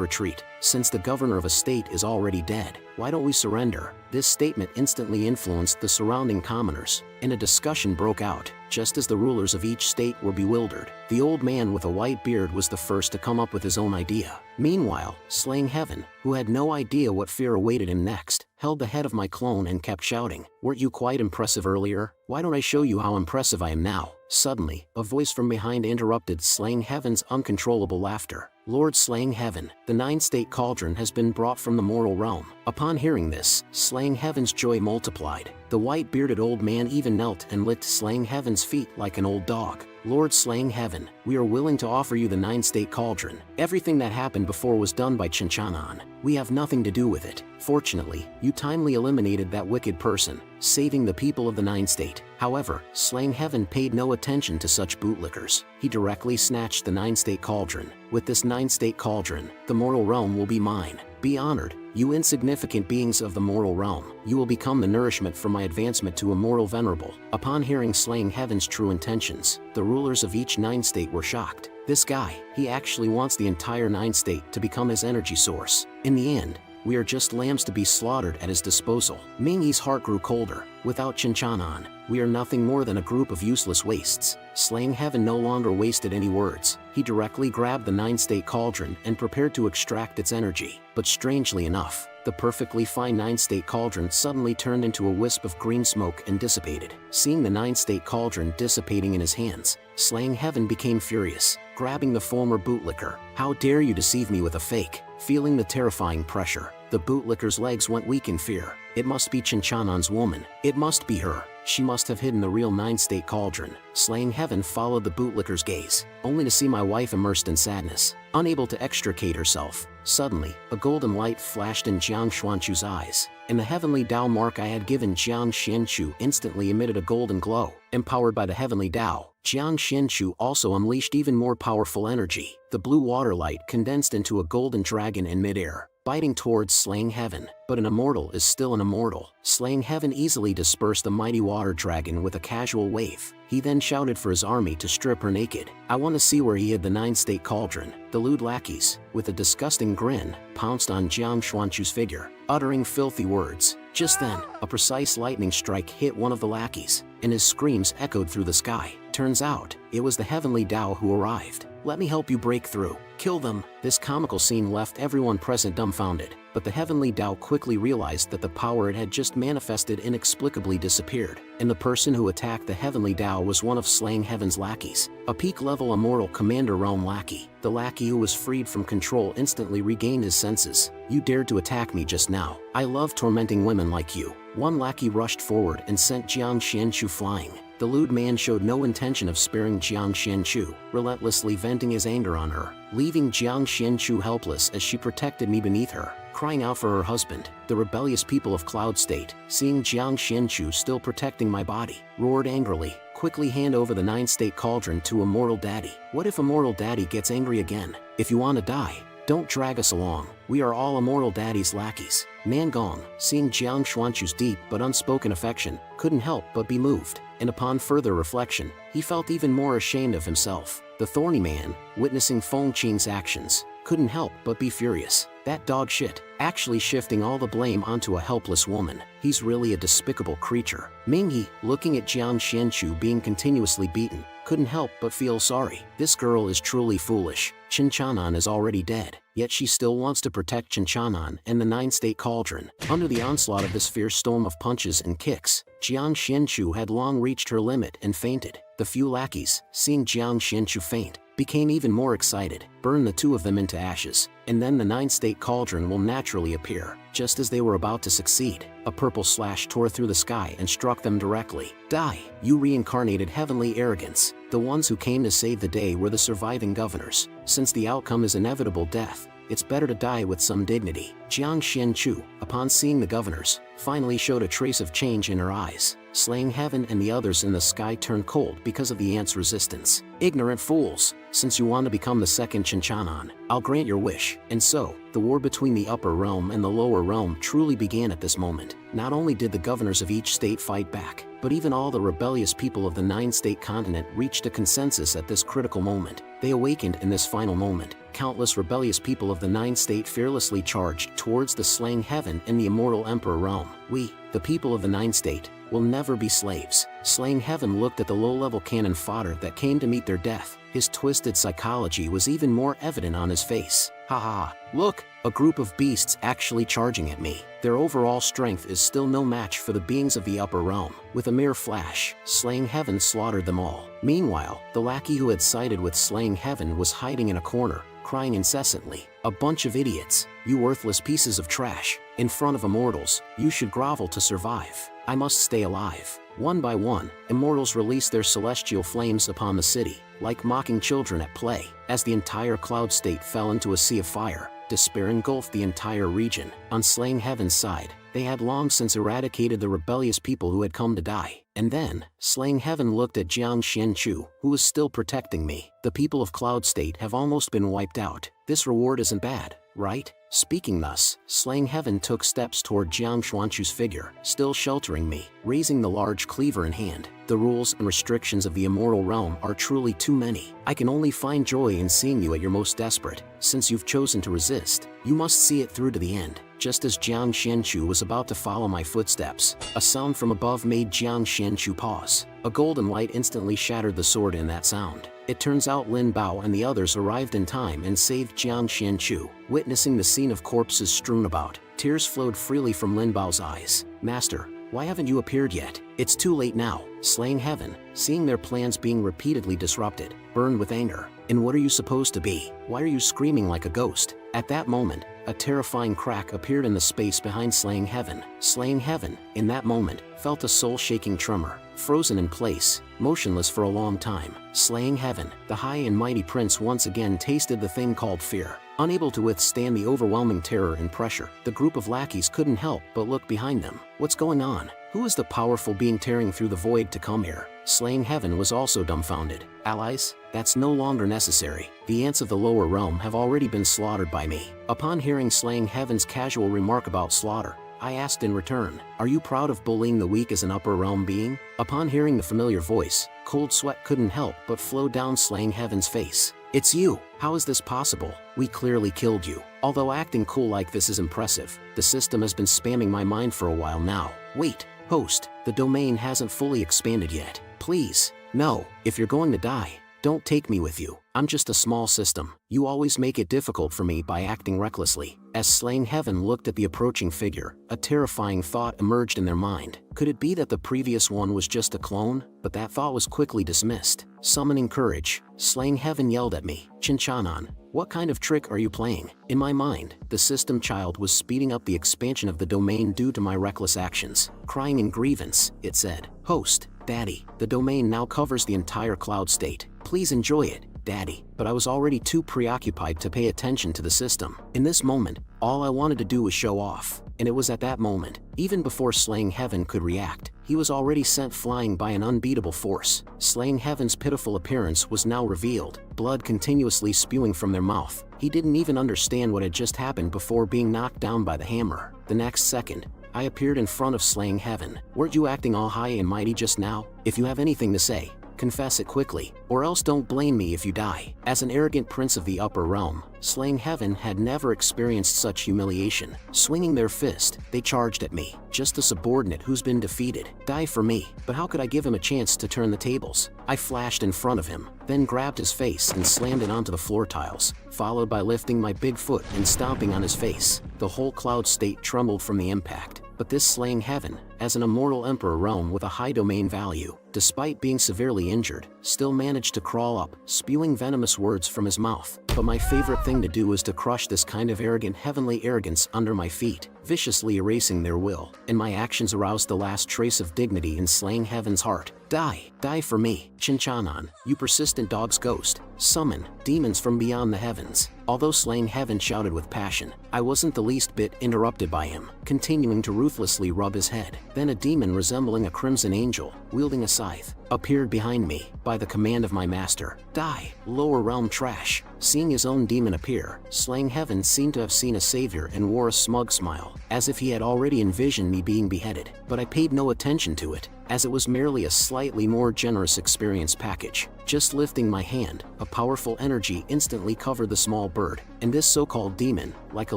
retreat. Since the governor of a state is already dead, why don't we surrender? This statement instantly influenced the surrounding commoners, and a discussion broke out. Just as the rulers of each state were bewildered, the old man with a white beard was the first to come up with his own idea. Meanwhile, Slaying Heaven, who had no idea what fear awaited him next, held the head of my clone and kept shouting, "Weren't you quite impressive earlier? Why don't I show you how impressive I am now?" Suddenly, a voice from behind interrupted Slaying Heaven's uncontrollable laughter. Lord Slaying Heaven, the 9-state cauldron has been brought from the mortal realm. Upon hearing this, Slaying Heaven's joy multiplied. The white-bearded old man even knelt and licked Slaying Heaven's feet like an old dog. Lord Slaying Heaven, we are willing to offer you the 9-state cauldron. Everything that happened before was done by Chinchanan. We have nothing to do with it. Fortunately, you timely eliminated that wicked person, saving the people of the 9-state. However, Slaying Heaven paid no attention to such bootlickers. He directly snatched the 9-state cauldron. With this 9-state cauldron, the mortal realm will be mine. Be honored, you insignificant beings of the mortal realm. You will become the nourishment for my advancement to immortal venerable. Upon hearing Slaying Heaven's true intentions, the rulers of each 9-state were shocked. This guy, he actually wants the entire 9-state to become his energy source. In the end, we are just lambs to be slaughtered at his disposal. Mingyi's heart grew colder. Without Chinchanan, we are nothing more than a group of useless wastes. Slaying Heaven no longer wasted any words. He directly grabbed the 9-state cauldron and prepared to extract its energy. But strangely enough, the perfectly fine 9-state cauldron suddenly turned into a wisp of green smoke and dissipated. Seeing the 9-state cauldron dissipating in his hands, Slaying Heaven became furious, grabbing the former bootlicker. How dare you deceive me with a fake? Feeling the terrifying pressure, the bootlicker's legs went weak in fear. It must be Chinchanan's woman. It must be her. She must have hidden the real 9-state cauldron. Slaying Heaven followed the bootlicker's gaze, only to see my wife immersed in sadness, unable to extricate herself. Suddenly, a golden light flashed in Jiang Xuanchu's eyes, and the heavenly Dao mark I had given Jiang Xianchu instantly emitted a golden glow. Empowered by the heavenly Dao, Jiang Xianchu also unleashed even more powerful energy. The blue water light condensed into a golden dragon in midair. biting towards slaying heaven. But an immortal is still an immortal. Slaying heaven easily dispersed the mighty water dragon with a casual wave. He then shouted for his army to strip her naked. I want to see where he hid the 9-state cauldron. The lewd lackeys, with a disgusting grin, pounced on Jiang Xuanchu's figure, uttering filthy words. Just then, a precise lightning strike hit one of the lackeys, and his screams echoed through the sky. Turns out, it was the heavenly Tao who arrived. Let me help you break through. Kill them. This comical scene left everyone present dumbfounded, but the heavenly Tao quickly realized that the power it had just manifested inexplicably disappeared, and the person who attacked the heavenly Tao was one of slaying heaven's lackeys, a peak-level immortal commander realm lackey. The lackey who was freed from control instantly regained his senses. You dared to attack me just now. I love tormenting women like you. One lackey rushed forward and sent Jiang Xianchu flying. The lewd man showed no intention of sparing Jiang Xianchu, relentlessly venting his anger on her, leaving Jiang Xianchu helpless as she protected me beneath her, crying out for her husband. The rebellious people of Cloud State, seeing Jiang Xianchu still protecting my body, roared angrily, quickly hand over the 9-state cauldron to Immortal Daddy. What if Immortal Daddy gets angry again? If you want to die, don't drag us along. We are all Immortal Daddy's lackeys. Manga, seeing Jiang Xuanchu's deep but unspoken affection, couldn't help but be moved, and upon further reflection, he felt even more ashamed of himself. The thorny man, witnessing Feng Qing's actions, couldn't help but be furious. That dog shit, actually shifting all the blame onto a helpless woman. He's really a despicable creature. Mingyi, looking at Jiang Xianchu being continuously beaten, couldn't help but feel sorry. This girl is truly foolish. Chinchanan is already dead, yet she still wants to protect Chinchanan and the 9-state cauldron. Under the onslaught of this fierce storm of punches and kicks, Jiang Xianchu had long reached her limit and fainted. The few lackeys, seeing Jiang Xianchu faint, became even more excited. Burn the two of them into ashes, and then the 9-state cauldron will naturally appear. Just as they were about to succeed, a purple slash tore through the sky and struck them directly. Die, you reincarnated heavenly arrogance. The ones who came to save the day were the surviving governors. Since the outcome is inevitable death, it's better to die with some dignity. Jiang Xianchu, upon seeing the governors, finally showed a trace of change in her eyes. Slaying heaven and the others in the sky turned cold because of the ant's resistance. Ignorant fools, since you want to become the second Chinchanan, I'll grant your wish. And so, the war between the upper realm and the lower realm truly began at this moment. Not only did the governors of each state fight back, but even all the rebellious people of the 9-state continent reached a consensus at this critical moment. They awakened in this final moment. Countless rebellious people of the 9-state fearlessly charged towards the slaying heaven in the immortal emperor realm. We, the people of the 9-state, will never be slaves. Slaying heaven looked at the low-level cannon fodder that came to meet their death. His twisted psychology was even more evident on his face. Haha, look, a group of beasts actually charging at me. Their overall strength is still no match for the beings of the upper realm. With a mere flash, slaying heaven slaughtered them all. Meanwhile, the lackey who had sided with slaying heaven was hiding in a corner, crying incessantly. A bunch of idiots, you worthless pieces of trash. In front of immortals, you should grovel to survive. I must stay alive. One by one, immortals released their celestial flames upon the city, like mocking children at play. As the entire Cloud State fell into a sea of fire, despair engulfed the entire region. On slaying heaven's side, they had long since eradicated the rebellious people who had come to die. And then, slaying heaven looked at Jiang Xianchu, who was still protecting me. The people of Cloud State have almost been wiped out. This reward isn't bad, right? Speaking thus, slaying heaven took steps toward Jiang Xuanchu's figure, still sheltering me, raising the large cleaver in hand. The rules and restrictions of the immortal realm are truly too many. I can only find joy in seeing you at your most desperate. Since you've chosen to resist, you must see it through to the end. Just as Jiang Xianchu was about to follow my footsteps, a sound from above made Jiang Xianchu pause. A golden light instantly shattered the sword in that sound. It turns out Lin Bao and the others arrived in time and saved Jiang Xianchu. Witnessing the scene of corpses strewn about, tears flowed freely from Lin Bao's eyes. Master, why haven't you appeared yet? It's too late now. Slaying heaven, seeing their plans being repeatedly disrupted, burned with anger. And what are you supposed to be? Why are you screaming like a ghost? At that moment, a terrifying crack appeared in the space behind Slaying Heaven. Slaying Heaven, in that moment, felt a soul-shaking tremor, frozen in place, motionless for a long time. Slaying Heaven, the high and mighty prince once again tasted the thing called fear. Unable to withstand the overwhelming terror and pressure, the group of lackeys couldn't help but look behind them. What's going on? Who is the powerful being tearing through the void to come here? Slaying Heaven was also dumbfounded. Allies? That's no longer necessary. The ants of the lower realm have already been slaughtered by me. Upon hearing Slaying Heaven's casual remark about slaughter, I asked in return, are you proud of bullying the weak as an upper realm being? Upon hearing the familiar voice, cold sweat couldn't help but flow down Slaying Heaven's face. It's you! How is this possible? We clearly killed you. Although acting cool like this is impressive, the system has been spamming my mind for a while now. Wait, host, the domain hasn't fully expanded yet. Please, no, if you're going to die, don't take me with you. I'm just a small system. You always make it difficult for me by acting recklessly. As Slaying Heaven looked at the approaching figure, a terrifying thought emerged in their mind. Could it be that the previous one was just a clone? But that thought was quickly dismissed. Summoning courage, Slaying Heaven yelled at me, Chinchanon, what kind of trick are you playing? In my mind, the system child was speeding up the expansion of the domain due to my reckless actions. Crying in grievance, it said, host, Daddy, the domain now covers the entire cloud state. Please enjoy it, Daddy. But I was already too preoccupied to pay attention to the system. In this moment, all I wanted to do was show off. And it was at that moment, even before Slaying Heaven could react, he was already sent flying by an unbeatable force. Slaying Heaven's pitiful appearance was now revealed, blood continuously spewing from their mouth. He didn't even understand what had just happened before being knocked down by the hammer. The next second, I appeared in front of Slaying Heaven. Weren't you acting all high and mighty just now? If you have anything to say, confess it quickly, or else don't blame me if you die. As an arrogant prince of the upper realm, Slaying Heaven had never experienced such humiliation. Swinging their fist, they charged at me. Just a subordinate who's been defeated. Die for me. But how could I give him a chance to turn the tables? I flashed in front of him, then grabbed his face and slammed it onto the floor tiles, followed by lifting my big foot and stomping on his face. The whole cloud state trembled from the impact. But this Slaying Heaven, as an immortal emperor realm with a high domain value, despite being severely injured, still managed to crawl up, spewing venomous words from his mouth. But my favorite thing to do was to crush this kind of arrogant heavenly arrogance under my feet, viciously erasing their will, and my actions aroused the last trace of dignity in Slaying Heaven's heart. Die, die for me, Chinchanon, you persistent dog's ghost. Summon demons from beyond the heavens. Although Slaying Heaven shouted with passion, I wasn't the least bit interrupted by him, continuing to ruthlessly rub his head. Then a demon resembling a crimson angel, wielding a scythe, appeared behind me, by the command of my master. Die, lower realm trash. Seeing his own demon appear, Slaying Heaven seemed to have seen a savior and wore a smug smile, as if he had already envisioned me being beheaded. But I paid no attention to it, as it was merely a slightly more generous experience package. Just lifting my hand, a powerful energy instantly covered the small bird, and this so-called demon, like a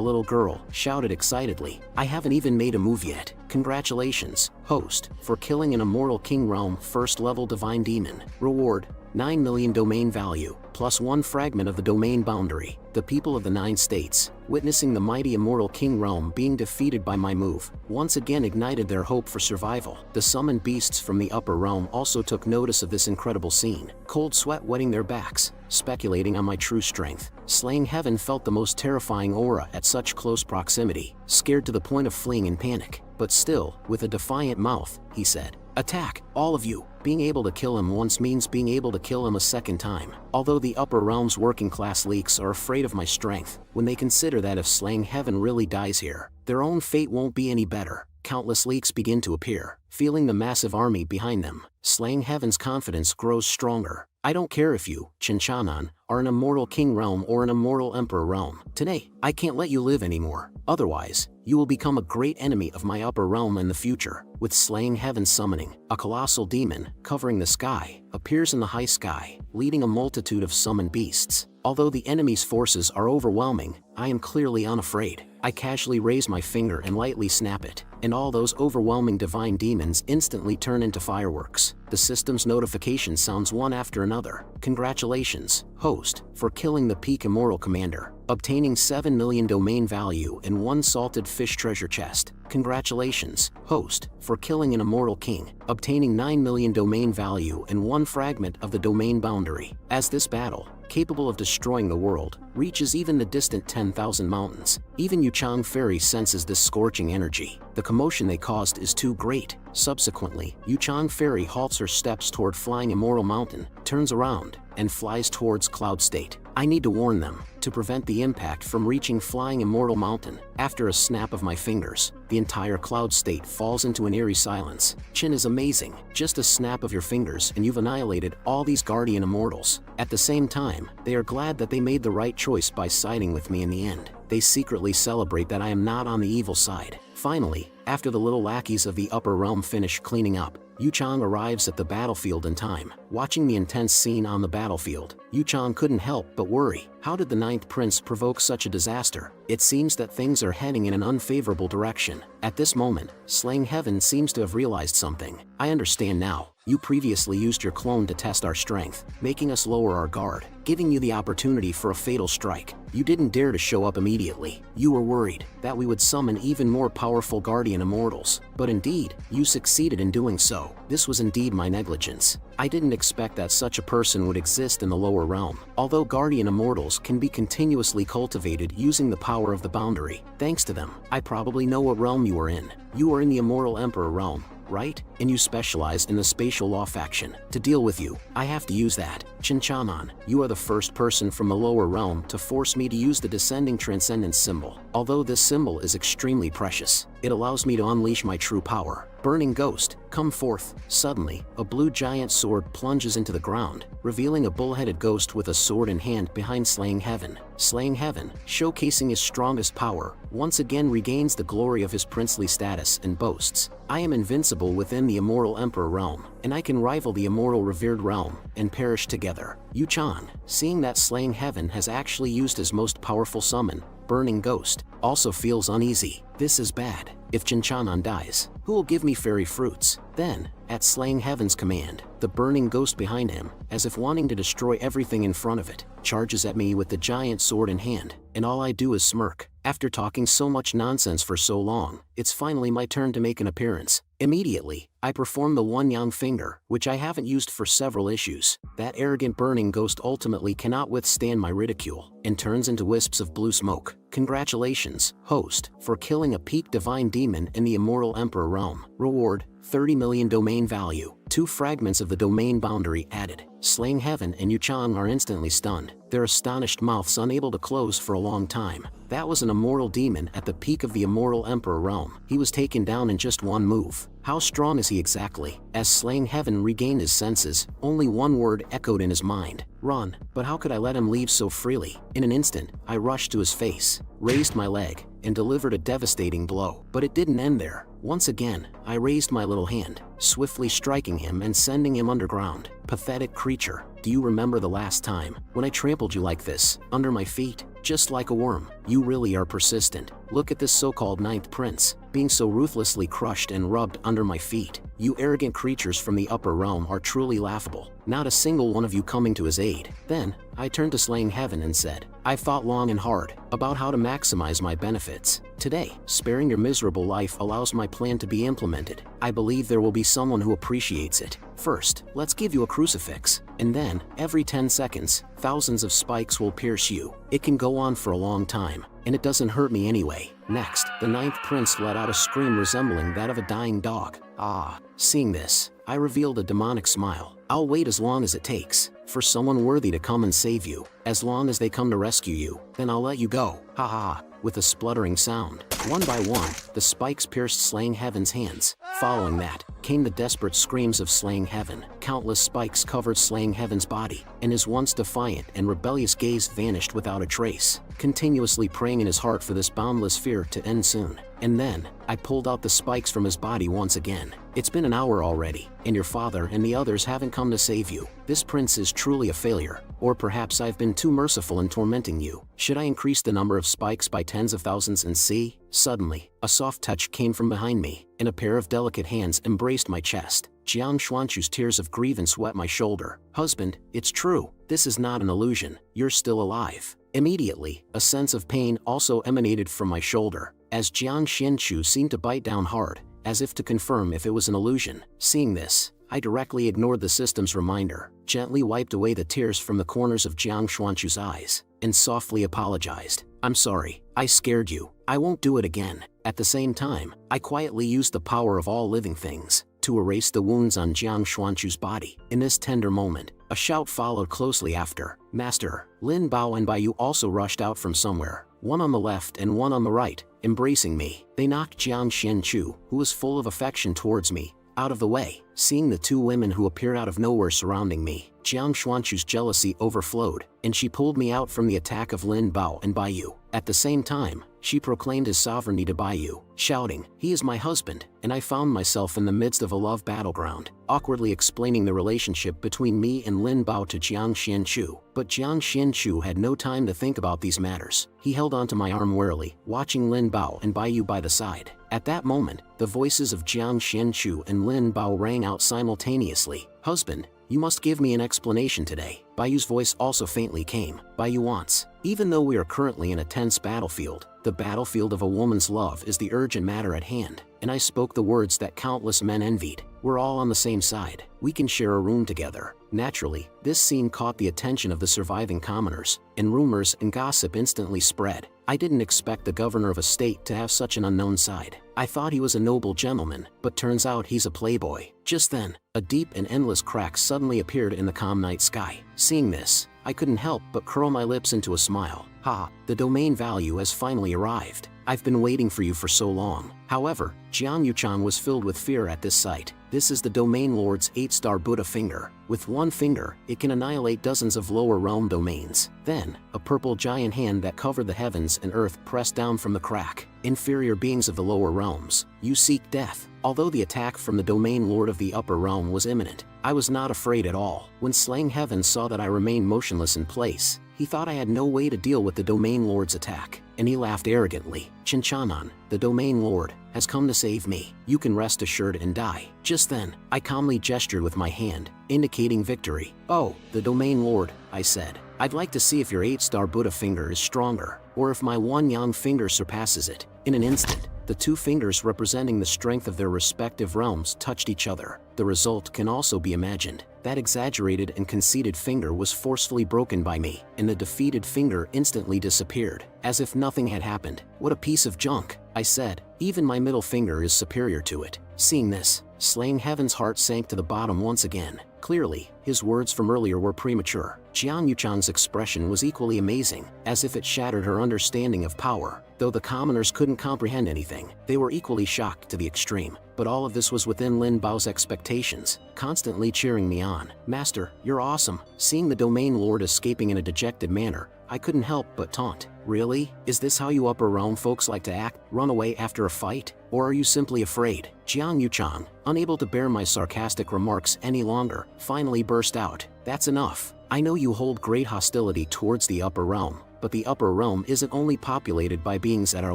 little girl, shouted excitedly, I haven't even made a move yet. Congratulations, host, for killing an immortal king realm first level divine demon. Reward, 9 million domain value, plus 1 fragment of the domain boundary. The people of the 9 states, witnessing the mighty immortal king realm being defeated by my move, once again ignited their hope for survival. The summoned beasts from the upper realm also took notice of this incredible scene, cold sweat wetting their backs, speculating on my true strength. Slaying Heaven felt the most terrifying aura at such close proximity, scared to the point of fleeing in panic. But still, with a defiant mouth, he said, attack, all of you. Being able to kill him once means being able to kill him a second time. Although the upper realm's working class leaks are afraid of my strength, when they consider that if Slaying Heaven really dies here, their own fate won't be any better. Countless leaks begin to appear, feeling the massive army behind them. Slaying Heaven's confidence grows stronger. I don't care if you, Chinchanon, are an immortal king realm or an immortal emperor realm. Today, I can't let you live anymore. Otherwise, you will become a great enemy of my upper realm in the future. With Slaying Heaven summoning, a colossal demon, covering the sky, appears in the high sky, leading a multitude of summoned beasts. Although the enemy's forces are overwhelming, I am clearly unafraid. I casually raise my finger and lightly snap it, and all those overwhelming divine demons instantly turn into fireworks. The system's notification sounds one after another. Congratulations, host, for killing the peak immortal commander, obtaining 7 million domain value and 1 salted fish treasure chest. Congratulations, host, for killing an immortal king, obtaining 9 million domain value and 1 fragment of the domain boundary. As this battle, capable of destroying the world, reaches even the distant 10,000 mountains. Even Yuchang Fairy senses this scorching energy. The commotion they caused is too great. Subsequently, Yuchang Fairy halts her steps toward flying Immortal Mountain, turns around, and flies towards Cloud State. I need to warn them, to prevent the impact from reaching flying Immortal Mountain. After a snap of my fingers, the entire Cloud State falls into an eerie silence. Chin is amazing. Just a snap of your fingers and you've annihilated all these Guardian Immortals. At the same time, they are glad that they made the right choice by siding with me in the end. They secretly celebrate that I am not on the evil side. Finally, after the little lackeys of the upper realm finish cleaning up, Yuchang arrives at the battlefield in time. Watching the intense scene on the battlefield, Yuchang couldn't help but worry. How did the Ninth Prince provoke such a disaster? It seems that things are heading in an unfavorable direction. At this moment, Slaying Heaven seems to have realized something. I understand now. You previously used your clone to test our strength, making us lower our guard, giving you the opportunity for a fatal strike. You didn't dare to show up immediately. You were worried that we would summon even more powerful Guardian Immortals. But indeed, you succeeded in doing so. This was indeed my negligence. I didn't expect that such a person would exist in the lower realm. Although Guardian Immortals can be continuously cultivated using the power of the boundary, thanks to them, I probably know what realm you are in. You are in the Immortal Emperor realm, right? And you specialize in the Spatial Law faction. To deal with you, I have to use that. Chinchaman, you are the first person from the lower realm to force me to use the Descending Transcendence symbol. Although this symbol is extremely precious, it allows me to unleash my true power. Burning Ghost, come forth. Suddenly, a blue giant sword plunges into the ground, revealing a bull-headed ghost with a sword in hand behind Slaying Heaven. Slaying Heaven, showcasing his strongest power, once again regains the glory of his princely status and boasts, I am invincible within the Immortal Emperor realm, and I can rival the Immortal Revered realm, and perish together. Yuchang, seeing that Slaying Heaven has actually used his most powerful summon, Burning Ghost, also feels uneasy. This is bad. If Chinchanan dies, who will give me fairy fruits? Then, at Slaying Heaven's command, the Burning Ghost behind him, as if wanting to destroy everything in front of it, charges at me with the giant sword in hand, and all I do is smirk. After talking so much nonsense for so long, it's finally my turn to make an appearance. Immediately, I perform the One Yang Finger, which I haven't used for several issues. That arrogant Burning Ghost ultimately cannot withstand my ridicule, and turns into wisps of blue smoke. Congratulations, host, for killing a peak divine demon in the Immortal Emperor realm. Reward, 30 million domain value. 2 fragments of the domain boundary added. Slaying Heaven and Yuchang are instantly stunned, their astonished mouths unable to close for a long time. That was an immortal demon at the peak of the Immortal Emperor realm. He was taken down in just one move. How strong is he exactly? As Slaying Heaven regained his senses, only one word echoed in his mind: run. But how could I let him leave so freely? In an instant, I rushed to his face, raised my leg, and delivered a devastating blow. But it didn't end there. Once again, I raised my little hand, swiftly striking him and sending him underground. Pathetic creature, do you remember the last time, when I trampled you like this, under my feet? Just like a worm. You really are persistent. Look at this so-called Ninth Prince, being so ruthlessly crushed and rubbed under my feet. You arrogant creatures from the upper realm are truly laughable. Not a single one of you coming to his aid. Then, I turned to Slaying Heaven and said, I've thought long and hard about how to maximize my benefits. Today, sparing your miserable life allows my plan to be implemented. I believe there will be someone who appreciates it. First, let's give you a crucifix, and then, every 10 seconds, thousands of spikes will pierce you. It can go on for a long time, and it doesn't hurt me anyway. Next, the Ninth Prince let out a scream resembling that of a dying dog. Ah, seeing this, I revealed a demonic smile. I'll wait as long as it takes for someone worthy to come and save you. As long as they come to rescue you, then I'll let you go. Ha ha. With a spluttering sound, one by one, the spikes pierced Slaying Heaven's hands. Following that, came the desperate screams of Slaying Heaven. Countless spikes covered Slaying Heaven's body, and his once defiant and rebellious gaze vanished without a trace, continuously praying in his heart for this boundless fear to end soon. And then, I pulled out the spikes from his body once again. It's been an hour already, and your father and the others haven't come to save you. This prince is truly a failure. Or perhaps I've been too merciful in tormenting you. Should I increase the number of spikes by tens of thousands and see? Suddenly, a soft touch came from behind me, and a pair of delicate hands embraced my chest. Jiang Xuanchu's tears of grievance wet my shoulder. Husband, it's true. This is not an illusion. You're still alive. Immediately, a sense of pain also emanated from my shoulder, as Jiang Xianchu seemed to bite down hard, as if to confirm if it was an illusion. Seeing this, I directly ignored the system's reminder, gently wiped away the tears from the corners of Jiang Xuanchu's eyes, and softly apologized. "I'm sorry, I scared you. I won't do it again." At the same time, I quietly used the power of all living things to erase the wounds on Jiang Xuanchu's body. In this tender moment, a shout followed closely after. Master, Lin Bao and Baiyu also rushed out from somewhere, one on the left and one on the right, embracing me. They knocked Jiang Xianchu, who was full of affection towards me, out of the way. Seeing the two women who appeared out of nowhere surrounding me, Jiang Xuanchu's jealousy overflowed, and she pulled me out from the attack of Lin Bao and Baiyu. At the same time, she proclaimed his sovereignty to Baiyu, shouting, "He is my husband," and I found myself in the midst of a love battleground, awkwardly explaining the relationship between me and Lin Bao to Jiang Xianchu. But Jiang Xianchu had no time to think about these matters. He held onto my arm warily, watching Lin Bao and Baiyu by the side. At that moment, the voices of Jiang Xianchu and Lin Bao rang out simultaneously. "Husband, you must give me an explanation today." Baiyu's voice also faintly came. "Baiyu wants." Even though we are currently in a tense battlefield, the battlefield of a woman's love is the urgent matter at hand, and I spoke the words that countless men envied. We're all on the same side. We can share a room together. Naturally, this scene caught the attention of the surviving commoners, and rumors and gossip instantly spread. I didn't expect the governor of a state to have such an unknown side. I thought he was a noble gentleman, but turns out he's a playboy. Just then, a deep and endless crack suddenly appeared in the calm night sky. Seeing this, I couldn't help but curl my lips into a smile. "Ha, the domain value has finally arrived. I've been waiting for you for so long." However, Jiang Yuchan was filled with fear at this sight. This is the domain lord's 8-star Buddha finger. With one finger, it can annihilate dozens of lower realm domains. Then, a purple giant hand that covered the heavens and earth pressed down from the crack. "Inferior beings of the lower realms, you seek death." Although the attack from the domain lord of the upper realm was imminent, I was not afraid at all. When Slaying Heaven saw that I remained motionless in place, he thought I had no way to deal with the domain lord's attack, and he laughed arrogantly. "Chinchanan, the domain lord, has come to save me. You can rest assured and die." Just then, I calmly gestured with my hand, indicating victory. "Oh, the domain lord," I said. "I'd like to see if your 8-star Buddha finger is stronger, or if my 1-yang finger surpasses it." In an instant, the two fingers representing the strength of their respective realms touched each other. The result can also be imagined. That exaggerated and conceited finger was forcefully broken by me, and the defeated finger instantly disappeared, as if nothing had happened. "What a piece of junk," I said. "Even my middle finger is superior to it." Seeing this, Slaying Heaven's heart sank to the bottom once again. Clearly, his words from earlier were premature. Jiang Yuchan's expression was equally amazing, as if it shattered her understanding of power. Though the commoners couldn't comprehend anything, they were equally shocked to the extreme. But all of this was within Lin Bao's expectations, constantly cheering me on. "Master, you're awesome." Seeing the domain lord escaping in a dejected manner, I couldn't help but taunt. "Really? Is this how you upper realm folks like to act? Run away after a fight? Or are you simply afraid?" Jiang Yuchang, unable to bear my sarcastic remarks any longer, finally burst out. "That's enough. I know you hold great hostility towards the upper realm, but the upper realm isn't only populated by beings at our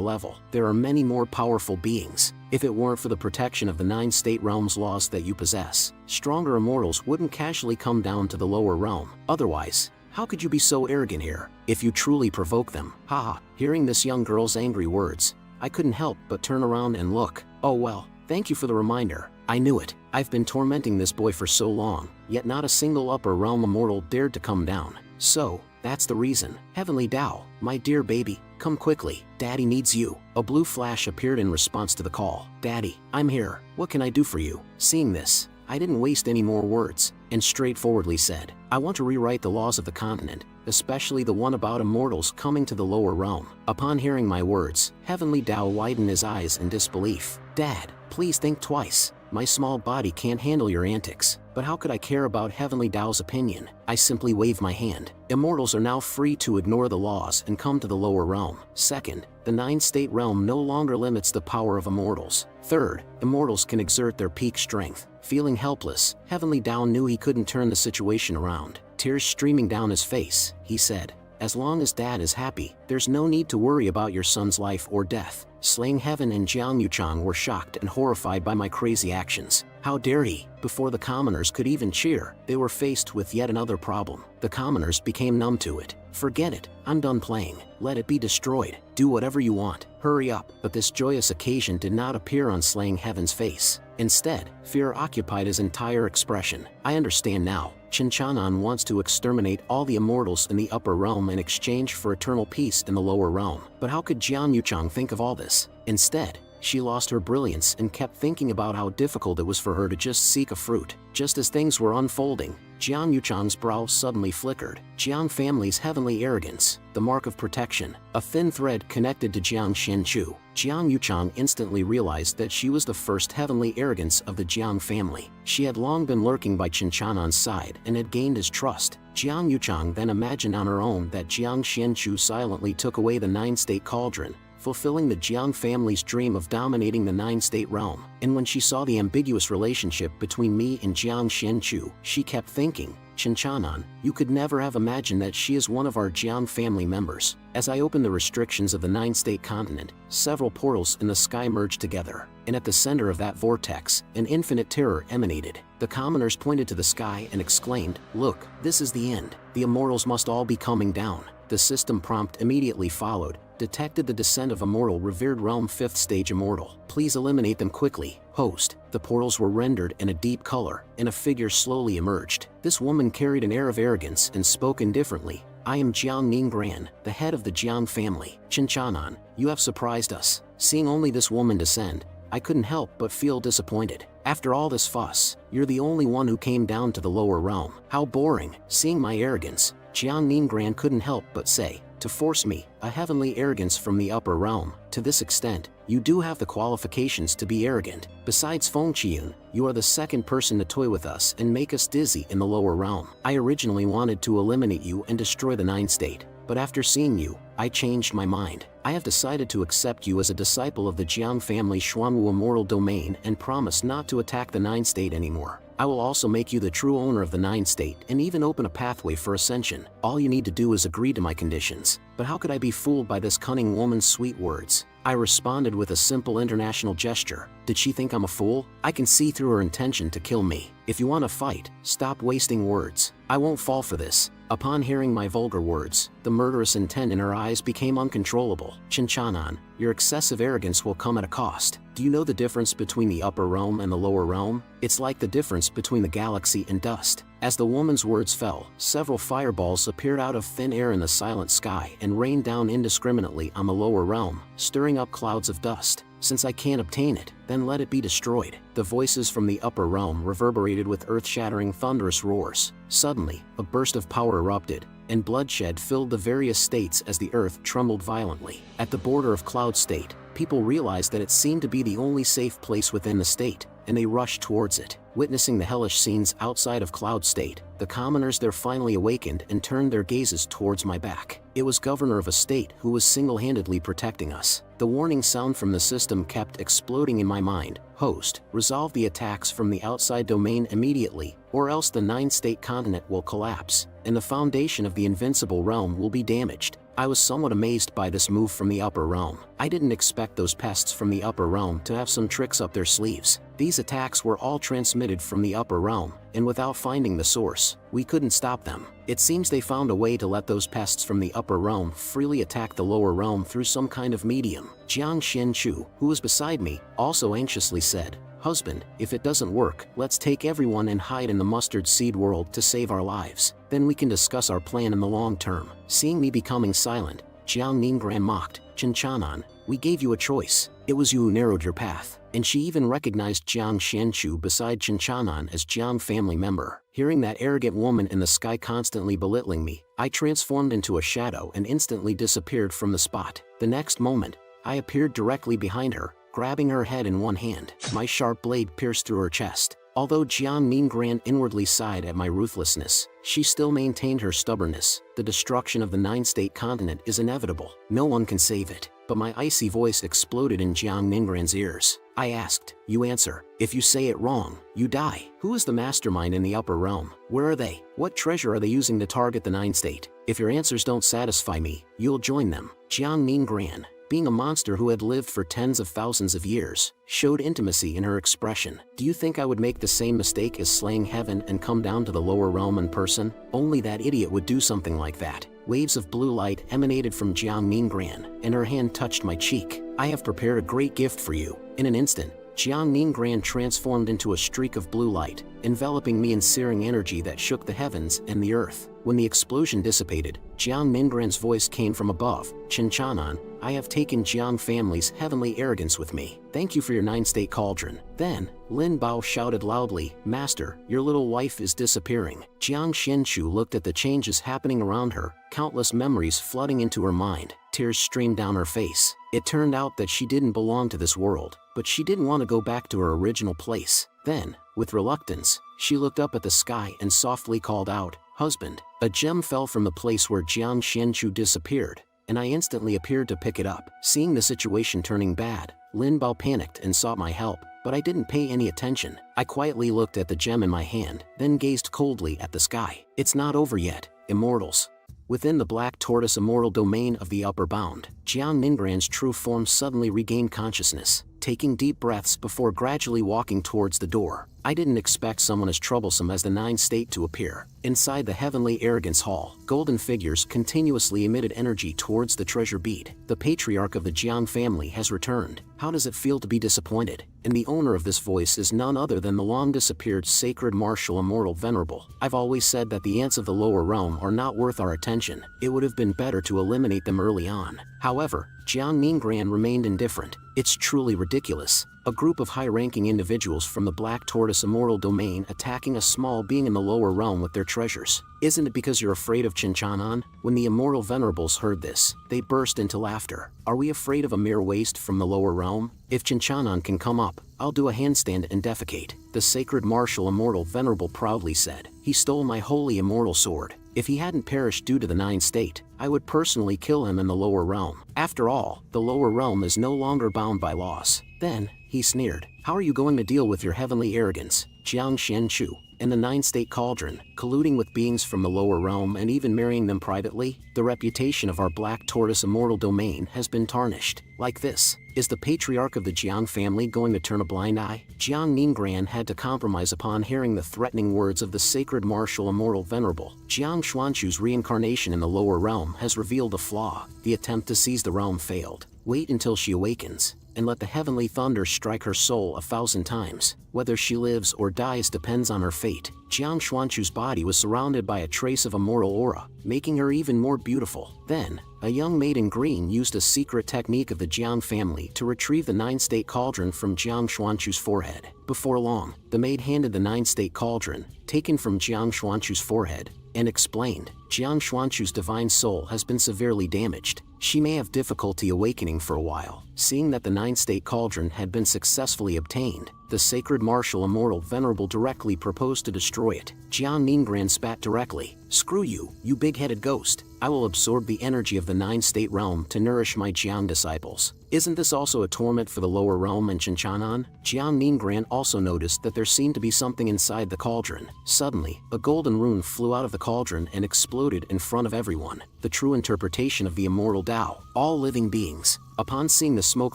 level. There are many more powerful beings. If it weren't for the protection of the 9 state realms laws that you possess, stronger immortals wouldn't casually come down to the lower realm. Otherwise, how could you be so arrogant here? If you truly provoke them." Haha. Hearing this young girl's angry words, I couldn't help but turn around and look. "Oh well, thank you for the reminder. I knew it. I've been tormenting this boy for so long, yet not a single upper realm immortal dared to come down. So, that's the reason. Heavenly Tao, my dear baby, come quickly. Daddy needs you." A blue flash appeared in response to the call. "Daddy, I'm here. What can I do for you?" Seeing this, I didn't waste any more words, and straightforwardly said, "I want to rewrite the laws of the continent, especially the one about immortals coming to the lower realm." Upon hearing my words, Heavenly Tao widened his eyes in disbelief. "Dad, please think twice. My small body can't handle your antics." But how could I care about Heavenly Tao's opinion? I simply waved my hand. "Immortals are now free to ignore the laws and come to the lower realm. Second, the 9-state realm no longer limits the power of immortals. Third, immortals can exert their peak strength." Feeling helpless, Heavenly Tao knew he couldn't turn the situation around. Tears streaming down his face, he said, "As long as Dad is happy, there's no need to worry about your son's life or death." Slaying Heaven and Jiang Yuchang were shocked and horrified by my crazy actions. How dare he? Before the commoners could even cheer, they were faced with yet another problem. The commoners became numb to it. "Forget it. I'm done playing. Let it be destroyed. Do whatever you want. Hurry up." But this joyous occasion did not appear on Slaying Heaven's face. Instead, fear occupied his entire expression. "I understand now. Chinchanan wants to exterminate all the immortals in the upper realm in exchange for eternal peace in the lower realm. But how could Jiang Yuchang think of all this? Instead, she lost her brilliance and kept thinking about how difficult it was for her to just seek a fruit. Just as things were unfolding, Jiang Yuchang's brow suddenly flickered. Jiang family's heavenly arrogance, the mark of protection, a thin thread connected to Jiang Xianchu. Jiang Yuchang instantly realized that she was the first heavenly arrogance of the Jiang family. She had long been lurking by Chinchanan's side and had gained his trust. Jiang Yuchang then imagined on her own that Jiang Xianchu silently took away the nine-state cauldron, fulfilling the Jiang family's dream of dominating the nine-state realm. And when she saw the ambiguous relationship between me and Jiang Xianchu, she kept thinking, Chinchanan, you could never have imagined that she is one of our Jiang family members. As I opened the restrictions of the nine-state continent, several portals in the sky merged together, and at the center of that vortex, an infinite terror emanated. The commoners pointed to the sky and exclaimed, "Look, this is the end. The immortals must all be coming down." The system prompt immediately followed, detected the descent of immortal revered realm 5th stage immortal. Please eliminate them quickly, host. The portals were rendered in a deep color, and a figure slowly emerged. This woman carried an air of arrogance and spoke indifferently. I am Jiang Ninggran, the head of the Jiang family. Chinchanan, you have surprised us. Seeing only this woman descend, I couldn't help but feel disappointed. After all this fuss, you're the only one who came down to the lower realm. How boring. Seeing my arrogance, Jiang Ninggran couldn't help but say, to force me, a heavenly arrogance from the upper realm. To this extent, you do have the qualifications to be arrogant. Besides Feng Qian, you are the second person to toy with us and make us dizzy in the lower realm. I originally wanted to eliminate you and destroy the Nine State, but after seeing you, I changed my mind. I have decided to accept you as a disciple of the Jiang family Xuanwu Immortal Domain and promise not to attack the Nine State anymore. I will also make you the true owner of the Nine State and even open a pathway for ascension. All you need to do is agree to my conditions. But how could I be fooled by this cunning woman's sweet words? I responded with a simple international gesture. Did she think I'm a fool? I can see through her intention to kill me. If you want to fight, stop wasting words. I won't fall for this. Upon hearing my vulgar words, the murderous intent in her eyes became uncontrollable. Chinchanan, your excessive arrogance will come at a cost. Do you know the difference between the upper realm and the lower realm? It's like the difference between the galaxy and dust. As the woman's words fell, several fireballs appeared out of thin air in the silent sky and rained down indiscriminately on the lower realm, stirring up clouds of dust. Since I can't obtain it, then let it be destroyed. The voices from the upper realm reverberated with earth-shattering thunderous roars. Suddenly, a burst of power erupted, and bloodshed filled the various states as the earth trembled violently. At the border of Cloud State, people realized that it seemed to be the only safe place within the state, and they rushed towards it. Witnessing the hellish scenes outside of Cloud State, the commoners there finally awakened and turned their gazes towards my back. It was governor of a state who was single-handedly protecting us. The warning sound from the system kept exploding in my mind. Host, resolve the attacks from the outside domain immediately, or else the nine-state continent will collapse, and the foundation of the Invincible realm will be damaged. I was somewhat amazed by this move from the upper realm. I didn't expect those pests from the upper realm to have some tricks up their sleeves. These attacks were all transmitted from the upper realm, and without finding the source, we couldn't stop them. It seems they found a way to let those pests from the upper realm freely attack the lower realm through some kind of medium. Jiang Xianchu, who was beside me, also anxiously said, "Husband, if it doesn't work, let's take everyone and hide in the mustard seed world to save our lives. Then we can discuss our plan in the long term." Seeing me becoming silent, Jiang Ninggran mocked, "Chinchanan, we gave you a choice. It was you who narrowed your path." And she even recognized Jiang Xianchu beside Chinchanan as Jiang family member. Hearing that arrogant woman in the sky constantly belittling me, I transformed into a shadow and instantly disappeared from the spot. The next moment, I appeared directly behind her, grabbing her head in one hand. My sharp blade pierced through her chest. Although Jiang Ninggran inwardly sighed at my ruthlessness, she still maintained her stubbornness. The destruction of the nine-state continent is inevitable. No one can save it. But my icy voice exploded in Jiang Ninggran's ears. I asked, "You answer. If you say it wrong, you die. Who is the mastermind in the upper realm? Where are they? What treasure are they using to target the nine-state? If your answers don't satisfy me, you'll join them." Jiang Ninggran, being a monster who had lived for tens of thousands of years, showed intimacy in her expression. "Do you think I would make the same mistake as slaying heaven and come down to the lower realm in person? Only that idiot would do something like that." Waves of blue light emanated from Jiang Ninggran, and her hand touched my cheek. "I have prepared a great gift for you." In an instant, Jiang Ningran transformed into a streak of blue light, enveloping me in searing energy that shook the heavens and the earth. When the explosion dissipated, Jiang Ningran's voice came from above. Chinchanan, I have taken Jiang family's heavenly arrogance with me. Thank you for your 9-state cauldron. Then, Lin Bao shouted loudly, Master, your little wife is disappearing. Jiang Xianchu looked at the changes happening around her, countless memories flooding into her mind. Tears streamed down her face. It turned out that she didn't belong to this world, but she didn't want to go back to her original place. Then, with reluctance, she looked up at the sky and softly called out, Husband. A gem fell from the place where Jiang Xianchu disappeared, and I instantly appeared to pick it up. Seeing the situation turning bad, Lin Bao panicked and sought my help, but I didn't pay any attention. I quietly looked at the gem in my hand, then gazed coldly at the sky. It's not over yet, immortals. Within the black tortoise immortal domain of the upper bound, Jiang Ningran's true form suddenly regained consciousness, taking deep breaths before gradually walking towards the door. I didn't expect someone as troublesome as the 9-state to appear. Inside the heavenly arrogance hall, golden figures continuously emitted energy towards the treasure bead. The patriarch of the Jiang family has returned. How does it feel to be disappointed? And the owner of this voice is none other than the long-disappeared sacred martial immortal venerable. I've always said that the ants of the lower realm are not worth our attention. It would have been better to eliminate them early on. However, Jiang Ningran remained indifferent. It's truly ridiculous. A group of high-ranking individuals from the Black Tortoise Immortal Domain attacking a small being in the lower realm with their treasures. Isn't it because you're afraid of Chinchanan? When the Immortal Venerables heard this, they burst into laughter. Are we afraid of a mere waste from the lower realm? If Chinchanan can come up, I'll do a handstand and defecate. The Sacred Martial Immortal Venerable proudly said. He stole my holy immortal sword. If he hadn't perished due to the 9-state, I would personally kill him in the lower realm. After all, the lower realm is no longer bound by laws. Then, he sneered. How are you going to deal with your heavenly arrogance, Jiang Xianchu, and the 9-state cauldron, colluding with beings from the lower realm and even marrying them privately? The reputation of our Black Tortoise Immortal Domain has been tarnished. Like this, is the patriarch of the Jiang family going to turn a blind eye? Jiang Ningran had to compromise upon hearing the threatening words of the Sacred Martial Immortal Venerable. Jiang Xuanchu's reincarnation in the lower realm has revealed a flaw. The attempt to seize the realm failed. Wait until she awakens, and let the heavenly thunder strike her soul 1,000 times. Whether she lives or dies depends on her fate. Jiang Xuanchu's body was surrounded by a trace of immortal aura, making her even more beautiful. Then, a young maid in green used a secret technique of the Jiang family to retrieve the 9-state cauldron from Jiang Xuanchu's forehead. Before long, the maid handed the 9-state cauldron, taken from Jiang Xuanchu's forehead, and explained, Jiang Xuanchu's divine soul has been severely damaged. She may have difficulty awakening for a while. Seeing that the 9-state cauldron had been successfully obtained, the Sacred Martial Immortal Venerable directly proposed to destroy it. Jiang Ningran spat directly. Screw you, you big-headed ghost. I will absorb the energy of the 9-state realm to nourish my Jiang disciples. Isn't this also a torment for the lower realm and Chinchanan? Jiang Ningran also noticed that there seemed to be something inside the cauldron. Suddenly, a golden rune flew out of the cauldron and exploded in front of everyone. The true interpretation of the immortal Tao. All living beings. Upon seeing the smoke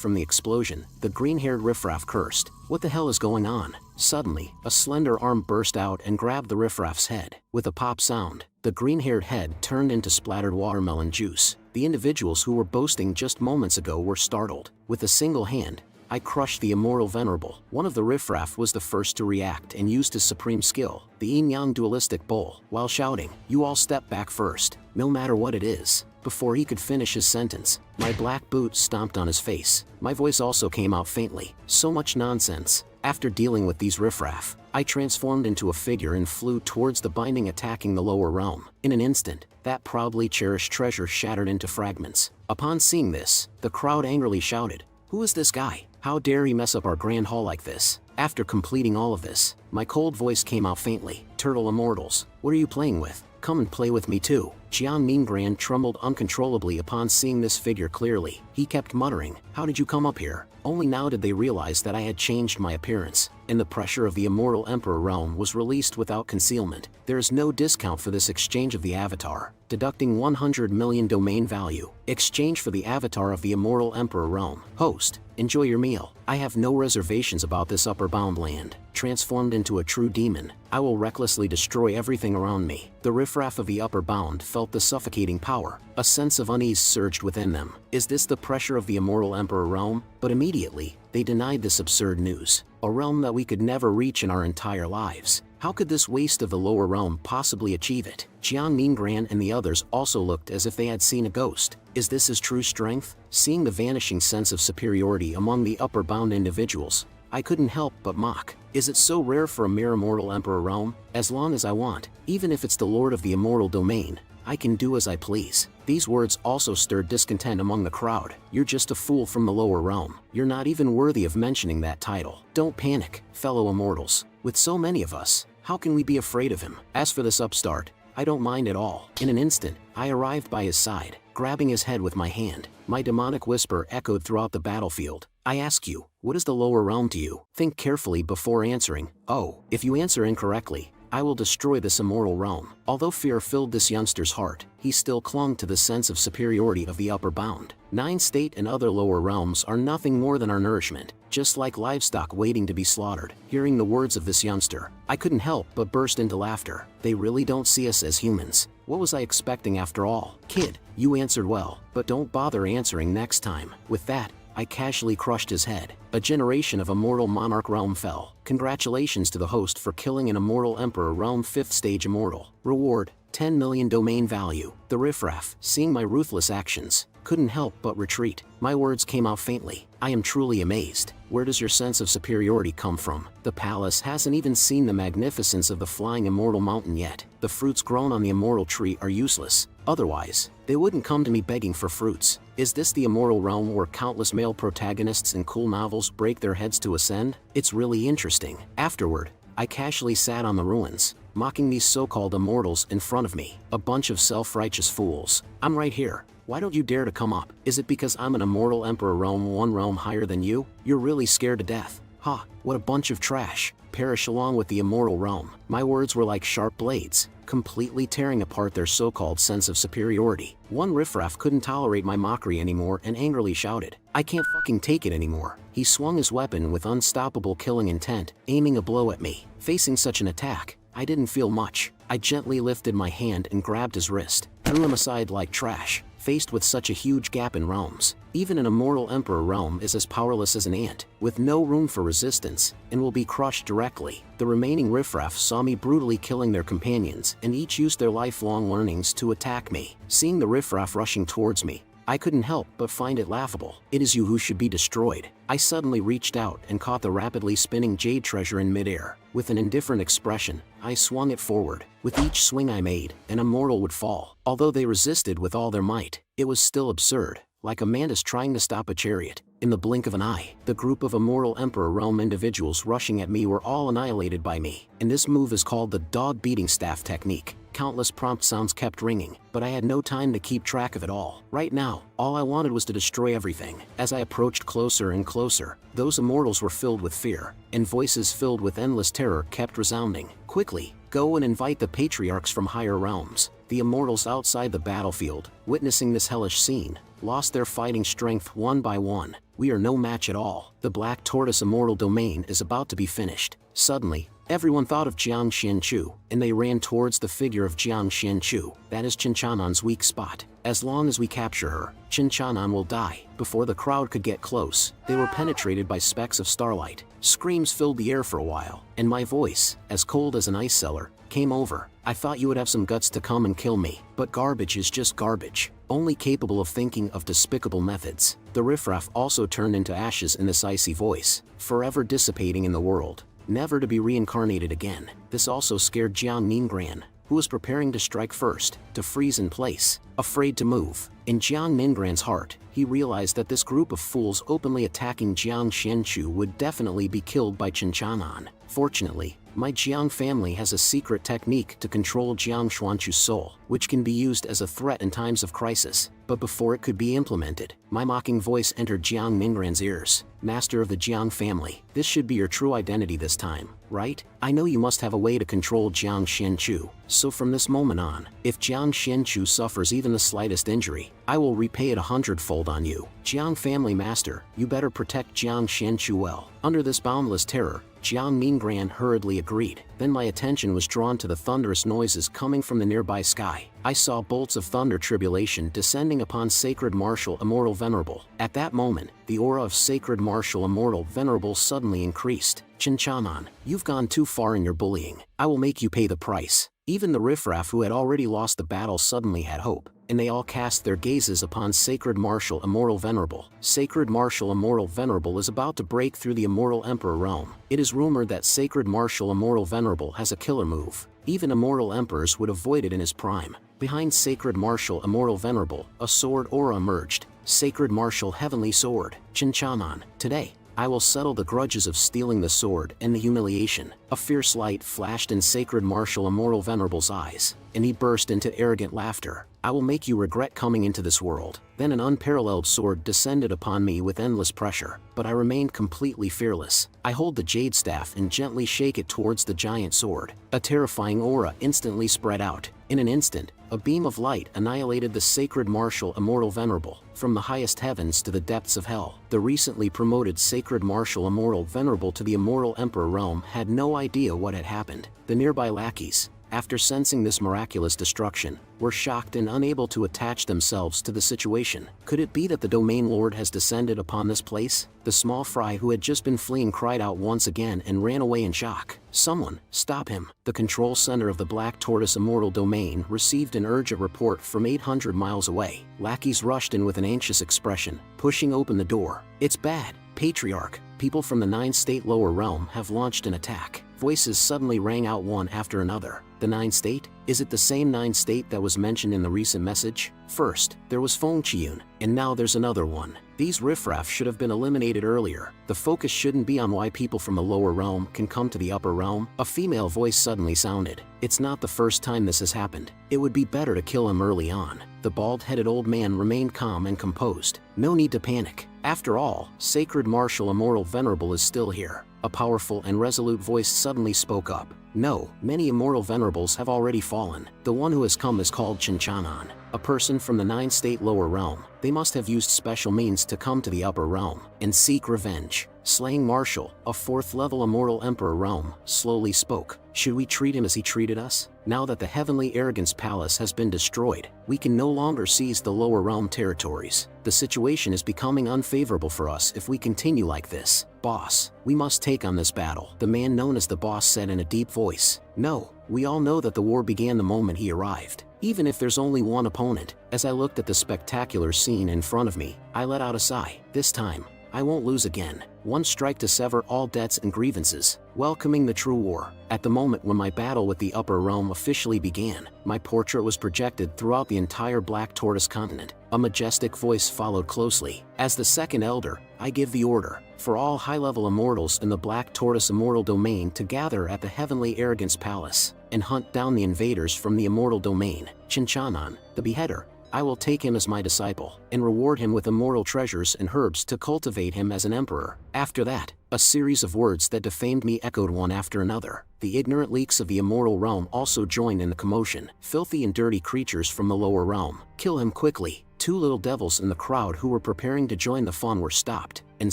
from the explosion, the green-haired riffraff cursed. What the hell is going on? Suddenly, a slender arm burst out and grabbed the riffraff's head. With a pop sound, the green-haired head turned into splattered watermelon juice. The individuals who were boasting just moments ago were startled. With a single hand, I crushed the immortal venerable. One of the riffraff was the first to react and used his supreme skill, the yin-yang dualistic bowl, while shouting, "You all step back first, no matter what it is." Before he could finish his sentence, my black boot stomped on his face. My voice also came out faintly. So much nonsense. After dealing with these riffraff, I transformed into a figure and flew towards the binding attacking the lower realm. In an instant, that proudly cherished treasure shattered into fragments. Upon seeing this, the crowd angrily shouted, "Who is this guy? How dare he mess up our grand hall like this?" After completing all of this, my cold voice came out faintly. "Turtle immortals, what are you playing with? Come and play with me too." Jiang Ningran trembled uncontrollably upon seeing this figure clearly. He kept muttering, "How did you come up here?" Only now did they realize that I had changed my appearance, and the pressure of the Immortal Emperor realm was released without concealment. There is no discount for this exchange of the avatar, deducting 100 million domain value. Exchange for the avatar of the Immortal Emperor realm. Host, enjoy your meal. I have no reservations about this upper bound land. Transformed into a true demon, I will recklessly destroy everything around me. The riffraff of the upper bound fell felt the suffocating power. A sense of unease surged within them. Is this the pressure of the immortal Emperor realm? But immediately, they denied this absurd news. A realm that we could never reach in our entire lives. How could this waste of the lower realm possibly achieve it? Jiang Ningran and the others also looked as if they had seen a ghost. Is this his true strength? Seeing the vanishing sense of superiority among the upper-bound individuals, I couldn't help but mock. Is it so rare for a mere immortal Emperor realm? As long as I want, even if it's the Lord of the Immortal Domain, I can do as I please. These words also stirred discontent among the crowd. You're just a fool from the lower realm. You're not even worthy of mentioning that title. Don't panic, fellow immortals. With so many of us, how can we be afraid of him? As for this upstart, I don't mind at all. In an instant, I arrived by his side, grabbing his head with my hand. My demonic whisper echoed throughout the battlefield. I ask you, what is the lower realm to you? Think carefully before answering. Oh, if you answer incorrectly, I will destroy this immortal realm. Although fear filled this youngster's heart, he still clung to the sense of superiority of the upper bound. 9 state and other lower realms are nothing more than our nourishment, just like livestock waiting to be slaughtered. Hearing the words of this youngster, I couldn't help but burst into laughter. They really don't see us as humans. What was I expecting after all? Kid, you answered well, but don't bother answering next time. With that, I casually crushed his head. A generation of immortal monarch realm fell. Congratulations to the host for killing an immortal emperor realm 5th stage immortal. Reward, 10 million domain value. The riffraff, seeing my ruthless actions, couldn't help but retreat. My words came out faintly. I am truly amazed. Where does your sense of superiority come from? The palace hasn't even seen the magnificence of the flying immortal mountain yet. The fruits grown on the immortal tree are useless. Otherwise, they wouldn't come to me begging for fruits. Is this the immortal realm where countless male protagonists in cool novels break their heads to ascend? It's really interesting. Afterward, I casually sat on the ruins, mocking these so-called immortals in front of me. A bunch of self-righteous fools. I'm right here. Why don't you dare to come up? Is it because I'm an immortal emperor realm 1 realm higher than you? You're really scared to death. Ha, what a bunch of trash. Perish along with the immortal realm. My words were like sharp blades, completely tearing apart their so-called sense of superiority. One riffraff couldn't tolerate my mockery anymore and angrily shouted, I can't fucking take it anymore. He swung his weapon with unstoppable killing intent, aiming a blow at me. Facing such an attack, I didn't feel much. I gently lifted my hand and grabbed his wrist, threw him aside like trash. Faced with such a huge gap in realms, even an immortal emperor realm is as powerless as an ant, with no room for resistance, and will be crushed directly. The remaining riffraff saw me brutally killing their companions, and each used their lifelong learnings to attack me. Seeing the riffraff rushing towards me, I couldn't help but find it laughable. It is you who should be destroyed. I suddenly reached out and caught the rapidly spinning jade treasure in midair. With an indifferent expression, I swung it forward. With each swing I made, an immortal would fall. Although they resisted with all their might, it was still absurd, like a mantis trying to stop a chariot. In the blink of an eye, the group of immortal emperor realm individuals rushing at me were all annihilated by me. And this move is called the dog beating staff technique. Countless prompt sounds kept ringing, but I had no time to keep track of it all. Right now, all I wanted was to destroy everything. As I approached closer and closer, those immortals were filled with fear, and voices filled with endless terror kept resounding. Quickly, go and invite the patriarchs from higher realms. The immortals outside the battlefield, witnessing this hellish scene, lost their fighting strength one by one. We are no match at all. The Black Tortoise immortal domain is about to be finished. Suddenly, everyone thought of Jiang Xianchu, and they ran towards the figure of Jiang Xianchu. That is Qinchanan's weak spot. As long as we capture her, Qinchanan will die. Before the crowd could get close, they were penetrated by specks of starlight. Screams filled the air for a while, and my voice, as cold as an ice cellar, came over. I thought you would have some guts to come and kill me, but garbage is just garbage, only capable of thinking of despicable methods. The riffraff also turned into ashes in this icy voice, forever dissipating in the world, never to be reincarnated again. This also scared Jiang Ningran, who was preparing to strike first, to freeze in place, afraid to move. In Jiang Ningran's heart, he realized that this group of fools openly attacking Jiang Xianchu would definitely be killed by Qinchanan. Fortunately, my Jiang family has a secret technique to control Jiang Xuanchu's soul, which can be used as a threat in times of crisis. But before it could be implemented, my mocking voice entered Jiang Ningran's ears. Master of the Jiang family, this should be your true identity this time, right? I know you must have a way to control Jiang Xianchu. So from this moment on, if Jiang Xianchu suffers even the slightest injury, I will repay it 100-fold on you. Jiang family master, you better protect Jiang Xianchu well. Under this boundless terror, Jiang Mingran hurriedly agreed. Then my attention was drawn to the thunderous noises coming from the nearby sky. I saw bolts of thunder tribulation descending upon Sacred Martial Immortal Venerable. At that moment, the aura of Sacred Martial Immortal Venerable suddenly increased. Chinchanan, you've gone too far in your bullying. I will make you pay the price. Even the riffraff who had already lost the battle suddenly had hope, and they all cast their gazes upon Sacred Martial Immortal Venerable. Sacred Martial Immortal Venerable is about to break through the Immortal Emperor realm. It is rumored that Sacred Martial Immortal Venerable has a killer move. Even immortal emperors would avoid it in his prime. Behind Sacred Martial Immortal Venerable, a sword aura emerged. Sacred Martial Heavenly Sword. Chinchanan, today, I will settle the grudges of stealing the sword and the humiliation. A fierce light flashed in Sacred Martial Immortal Venerable's eyes, and he burst into arrogant laughter. I will make you regret coming into this world. Then an unparalleled sword descended upon me with endless pressure, but I remained completely fearless. I hold the jade staff and gently shake it towards the giant sword. A terrifying aura instantly spread out. In an instant, a beam of light annihilated the Sacred Martial Immortal Venerable. From the highest heavens to the depths of hell, the recently promoted Sacred Martial Immortal Venerable to the Immortal Emperor realm had no idea what had happened. The nearby lackeys, after sensing this miraculous destruction, were shocked and unable to attach themselves to the situation. Could it be that the Domain Lord has descended upon this place? The small fry who had just been fleeing cried out once again and ran away in shock. Someone, stop him! The control center of the Black Tortoise Immortal Domain received an urgent report from 800 miles away. Lackeys rushed in with an anxious expression, pushing open the door. It's bad, Patriarch. People from the 9-state lower realm have launched an attack. Voices suddenly rang out one after another. The 9-state? Is it the same 9-state that was mentioned in the recent message? First, there was Feng Qiun, and now there's another one. These riffraff should have been eliminated earlier. The focus shouldn't be on why people from the lower realm can come to the upper realm. A female voice suddenly sounded. It's not the first time this has happened. It would be better to kill him early on. The bald-headed old man remained calm and composed. No need to panic. After all, Sacred Martial Immortal Venerable is still here. A powerful and resolute voice suddenly spoke up. No, many immortal venerables have already fallen. The one who has come is called Chinchanan, a person from the 9-state lower realm. They must have used special means to come to the upper realm and seek revenge. Slaying Martial, a 4th-level immortal emperor realm, slowly spoke. Should we treat him as he treated us? Now that the Heavenly Arrogance Palace has been destroyed, we can no longer seize the lower realm territories. The situation is becoming unfavorable for us if we continue like this. Boss, we must take on this battle, the man known as the boss said in a deep voice. No, we all know that the war began the moment he arrived. Even if there's only one opponent. As I looked at the spectacular scene in front of me, I let out a sigh. This time, I won't lose again. One strike to sever all debts and grievances, welcoming the true war. At the moment when my battle with the upper realm officially began, my portrait was projected throughout the entire Black Tortoise continent. A majestic voice followed closely. As the second elder, I give the order for all high-level immortals in the Black Tortoise Immortal Domain to gather at the Heavenly Arrogance Palace and hunt down the invaders from the Immortal Domain. Chinchanan, the beheader, I will take him as my disciple, and reward him with immortal treasures and herbs to cultivate him as an emperor. After that, a series of words that defamed me echoed one after another. The ignorant leaks of the immortal realm also joined in the commotion. Filthy and dirty creatures from the lower realm. Kill him quickly. 2 little devils in the crowd who were preparing to join the fun were stopped and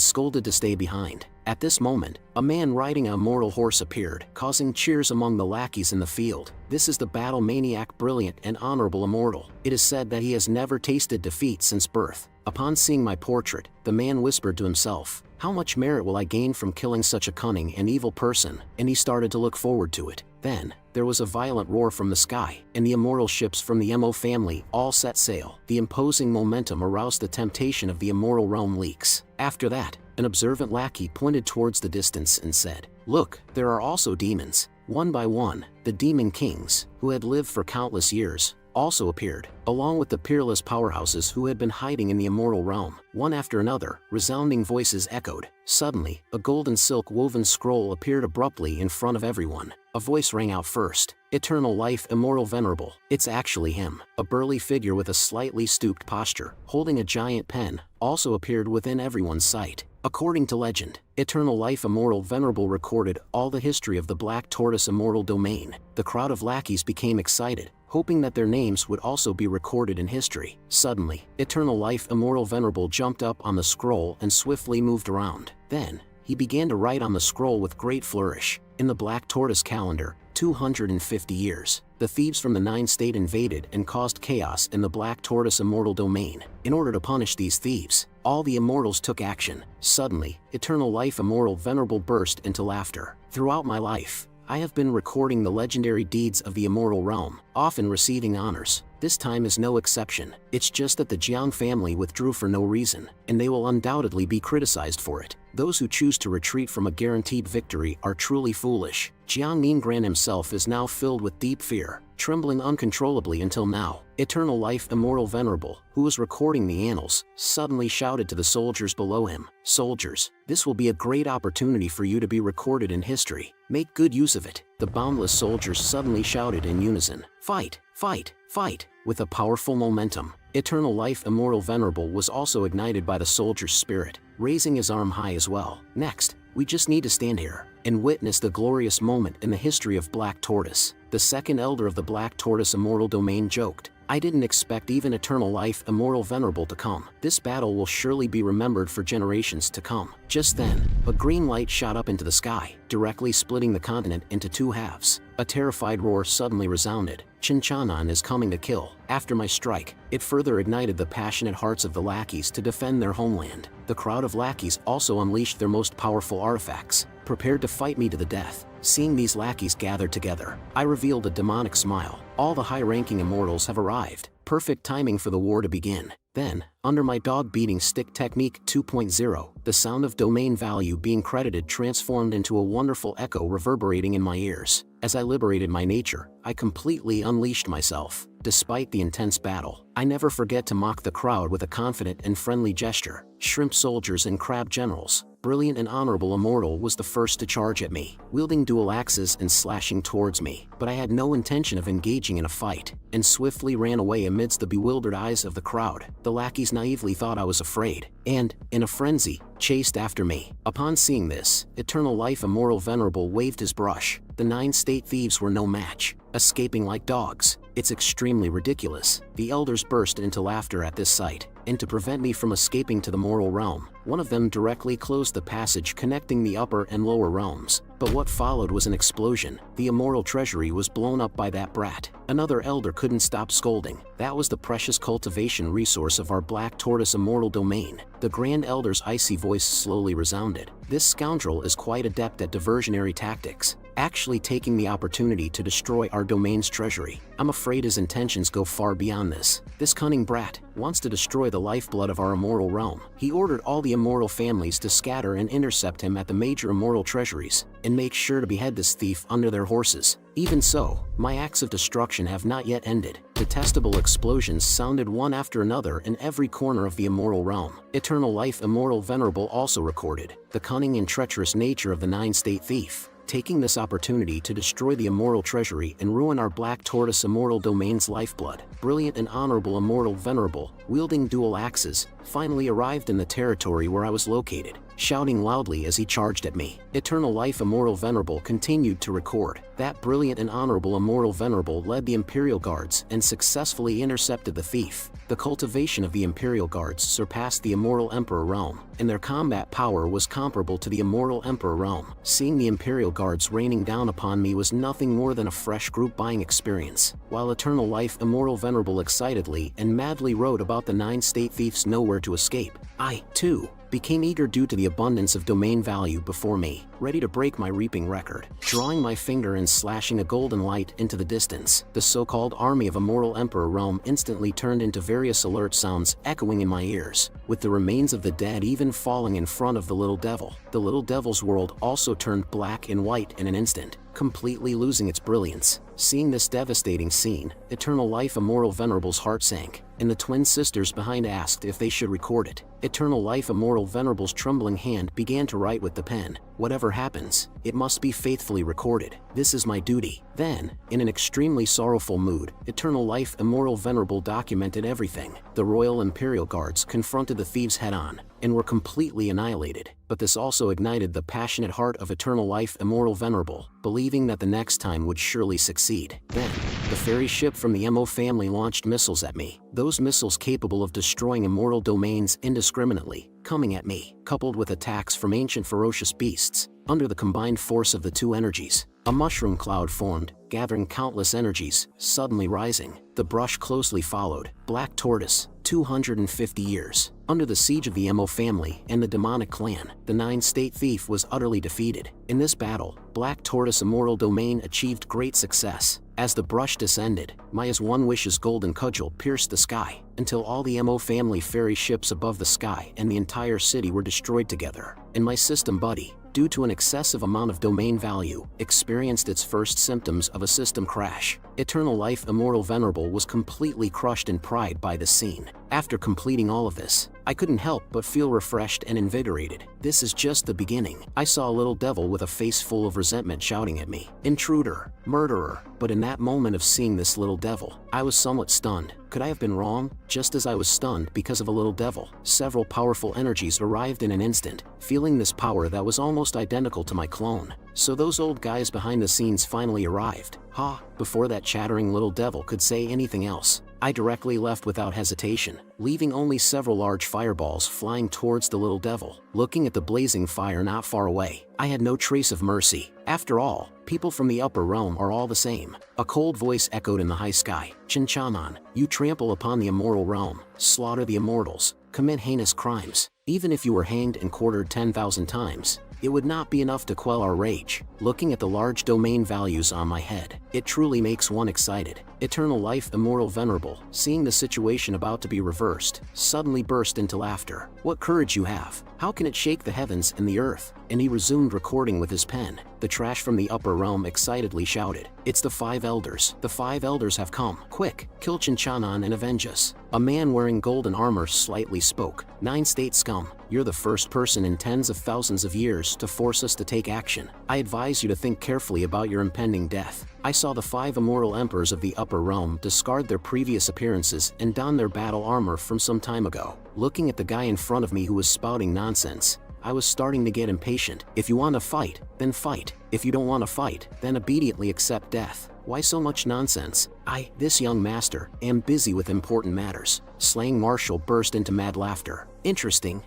scolded to stay behind. At this moment, a man riding a immortal horse appeared, causing cheers among the lackeys in the field. This is the battle maniac, brilliant and honorable immortal. It is said that he has never tasted defeat since birth. Upon seeing my portrait, the man whispered to himself, "How much merit will I gain from killing such a cunning and evil person?" And he started to look forward to it. Then, there was a violent roar from the sky, and the immortal ships from the MO family all set sail. The imposing momentum aroused the temptation of the immortal realm leaks. After that, an observant lackey pointed towards the distance and said, "Look, there are also demons." One by one, the demon kings, who had lived for countless years, also appeared, along with the peerless powerhouses who had been hiding in the immortal realm. One after another, resounding voices echoed. Suddenly, a golden silk-woven scroll appeared abruptly in front of everyone. A voice rang out first. "Eternal life, immortal venerable." It's actually him. A burly figure with a slightly stooped posture, holding a giant pen, also appeared within everyone's sight. According to legend, Eternal Life Immortal Venerable recorded all the history of the Black Tortoise Immortal Domain. The crowd of lackeys became excited, hoping that their names would also be recorded in history. Suddenly, Eternal Life Immortal Venerable jumped up on the scroll and swiftly moved around. Then, he began to write on the scroll with great flourish. In the Black Tortoise calendar, 250 years. The thieves from the Nine State invaded and caused chaos in the Black Tortoise immortal domain. In order to punish these thieves, all the immortals took action. Suddenly, Eternal Life Immortal Venerable burst into laughter. Throughout my life, I have been recording the legendary deeds of the immortal realm, often receiving honors. This time is no exception. It's just that the Jiang family withdrew for no reason, and they will undoubtedly be criticized for it. Those who choose to retreat from a guaranteed victory are truly foolish. Jiang Ningran himself is now filled with deep fear, trembling uncontrollably until now. Eternal Life Immortal Venerable, who was recording the annals, suddenly shouted to the soldiers below him, "Soldiers, this will be a great opportunity for you to be recorded in history. Make good use of it." The boundless soldiers suddenly shouted in unison, "Fight! Fight! Fight!" With a powerful momentum. Eternal Life Immortal Venerable was also ignited by the soldier's spirit, raising his arm high as well. "Next, we just need to stand here and witness the glorious moment in the history of Black Tortoise." The second elder of the Black Tortoise immortal domain joked, "I didn't expect even Eternal Life Immortal Venerable to come. This battle will surely be remembered for generations to come." Just then, a green light shot up into the sky, directly splitting the continent into two halves. A terrified roar suddenly resounded. "Chinchanan is coming to kill." After my strike, it further ignited the passionate hearts of the lackeys to defend their homeland. The crowd of lackeys also unleashed their most powerful artifacts, prepared to fight me to the death. Seeing these lackeys gathered together, I revealed a demonic smile. All the high-ranking immortals have arrived. Perfect timing for the war to begin. Then, under my dog-beating stick technique 2.0, the sound of domain value being credited transformed into a wonderful echo reverberating in my ears. As I liberated my nature, I completely unleashed myself. Despite the intense battle, I never forget to mock the crowd with a confident and friendly gesture. Shrimp soldiers and crab generals, Brilliant and Honorable Immortal was the first to charge at me, wielding dual axes and slashing towards me. But I had no intention of engaging in a fight, and swiftly ran away amidst the bewildered eyes of the crowd. The lackeys naively thought I was afraid, and, in a frenzy, chased after me. Upon seeing this, Eternal Life Immortal Venerable waved his brush. The Nine State thieves were no match, escaping like dogs. "It's extremely ridiculous." The elders burst into laughter at this sight, and to prevent me from escaping to the mortal realm, one of them directly closed the passage connecting the upper and lower realms. But what followed was an explosion. The immortal treasury was blown up by that brat. Another elder couldn't stop scolding. That was the precious cultivation resource of our Black Tortoise immortal domain. The Grand Elder's icy voice slowly resounded. "This scoundrel is quite adept at diversionary tactics, actually taking the opportunity to destroy our domain's treasury. I'm afraid his intentions go far beyond this. This cunning brat wants to destroy the lifeblood of our immortal realm." He ordered all the immortal families to scatter and intercept him at the major immortal treasuries, and make sure to behead this thief under their horses. Even so, my acts of destruction have not yet ended. Detestable explosions sounded one after another in every corner of the immortal realm. Eternal Life Immortal Venerable also recorded the cunning and treacherous nature of the Nine State thief, taking this opportunity to destroy the immortal treasury and ruin our Black Tortoise immortal domain's lifeblood. Brilliant and Honorable Immortal Venerable, wielding dual axes, finally arrived in the territory where I was located, shouting loudly as he charged at me. Eternal Life Immortal Venerable continued to record that Brilliant and Honorable Immortal Venerable led the Imperial Guards and successfully intercepted the thief. The cultivation of the Imperial Guards surpassed the Immortal Emperor realm, and their combat power was comparable to the Immortal Emperor realm. Seeing the Imperial Guards raining down upon me was nothing more than a fresh group buying experience. While Eternal Life Immortal Venerable excitedly and madly wrote about the Nine State thieves' nowhere to escape, I, too, became eager due to the abundance of domain value before me, ready to break my reaping record. Drawing my finger and slashing a golden light into the distance, the so-called army of Immortal Emperor realm instantly turned into various alert sounds echoing in my ears, with the remains of the dead even falling in front of the little devil. The little devil's world also turned black and white in an instant, completely losing its brilliance. Seeing this devastating scene, Eternal Life Immortal Venerable's heart sank, and the twin sisters behind asked if they should record it. Eternal Life Immortal Venerable's trembling hand began to write with the pen, "Whatever happens, it must be faithfully recorded. This is my duty." Then, in an extremely sorrowful mood, Eternal Life Immortal Venerable documented everything. The Royal Imperial Guards confronted the thieves head-on, and were completely annihilated. But this also ignited the passionate heart of Eternal Life Immortal Venerable, believing that the next time would surely succeed. Then, the fairy ship from the MO family launched missiles at me. Those missiles capable of destroying immortal domains indiscriminately, coming at me, coupled with attacks from ancient ferocious beasts. Under the combined force of the two energies, a mushroom cloud formed, gathering countless energies, suddenly rising. The brush closely followed. Black Tortoise, 250 years. Under the siege of the MO family and the demonic clan, the Nine-State Thief was utterly defeated. In this battle, Black Tortoise Immortal Domain achieved great success. As the brush descended, Maya's one wish's golden cudgel pierced the sky, until all the MO family fairy ships above the sky and the entire city were destroyed together. And my system buddy, due to an excessive amount of domain value, experienced its first symptoms of a system crash. Eternal Life Immortal Venerable was completely crushed in pride by this scene. After completing all of this, I couldn't help but feel refreshed and invigorated. This is just the beginning. I saw a little devil with a face full of resentment shouting at me, "Intruder, murderer." But in that moment of seeing this little devil, I was somewhat stunned. Could I have been wrong? Just as I was stunned because of a little devil, several powerful energies arrived in an instant, feeling this power that was almost identical to my clone. So those old guys behind the scenes finally arrived. Ha! Before that chattering little devil could say anything else, I directly left without hesitation, leaving only several large fireballs flying towards the little devil. Looking at the blazing fire not far away, I had no trace of mercy. After all, people from the upper realm are all the same. A cold voice echoed in the high sky. "Chinchaman, you trample upon the immoral realm, slaughter the immortals, commit heinous crimes. Even if you were hanged and quartered 10,000 times, it would not be enough to quell our rage." Looking at the large domain values on my head, it truly makes one excited. Eternal Life Immortal Venerable, seeing the situation about to be reversed, suddenly burst into laughter. "What courage you have! How can it shake the heavens and the earth?" And he resumed recording with his pen. The trash from the upper realm excitedly shouted, "It's the 5 elders. The 5 elders have come. Quick, kill Chinchanan and avenge us." A man wearing golden armor slightly spoke. "Nine-State scum, you're the first person in tens of thousands of years to force us to take action. I advise you to think carefully about your impending death." I saw the 5 immortal emperors of the upper realm discard their previous appearances and don their battle armor from some time ago. Looking at the guy in front of me who was spouting nonsense, I was starting to get impatient. If you want to fight, then fight. If you don't want to fight, then obediently accept death. Why so much nonsense? This young master, am busy with important matters. Slaying Marshall burst into mad laughter. Interesting.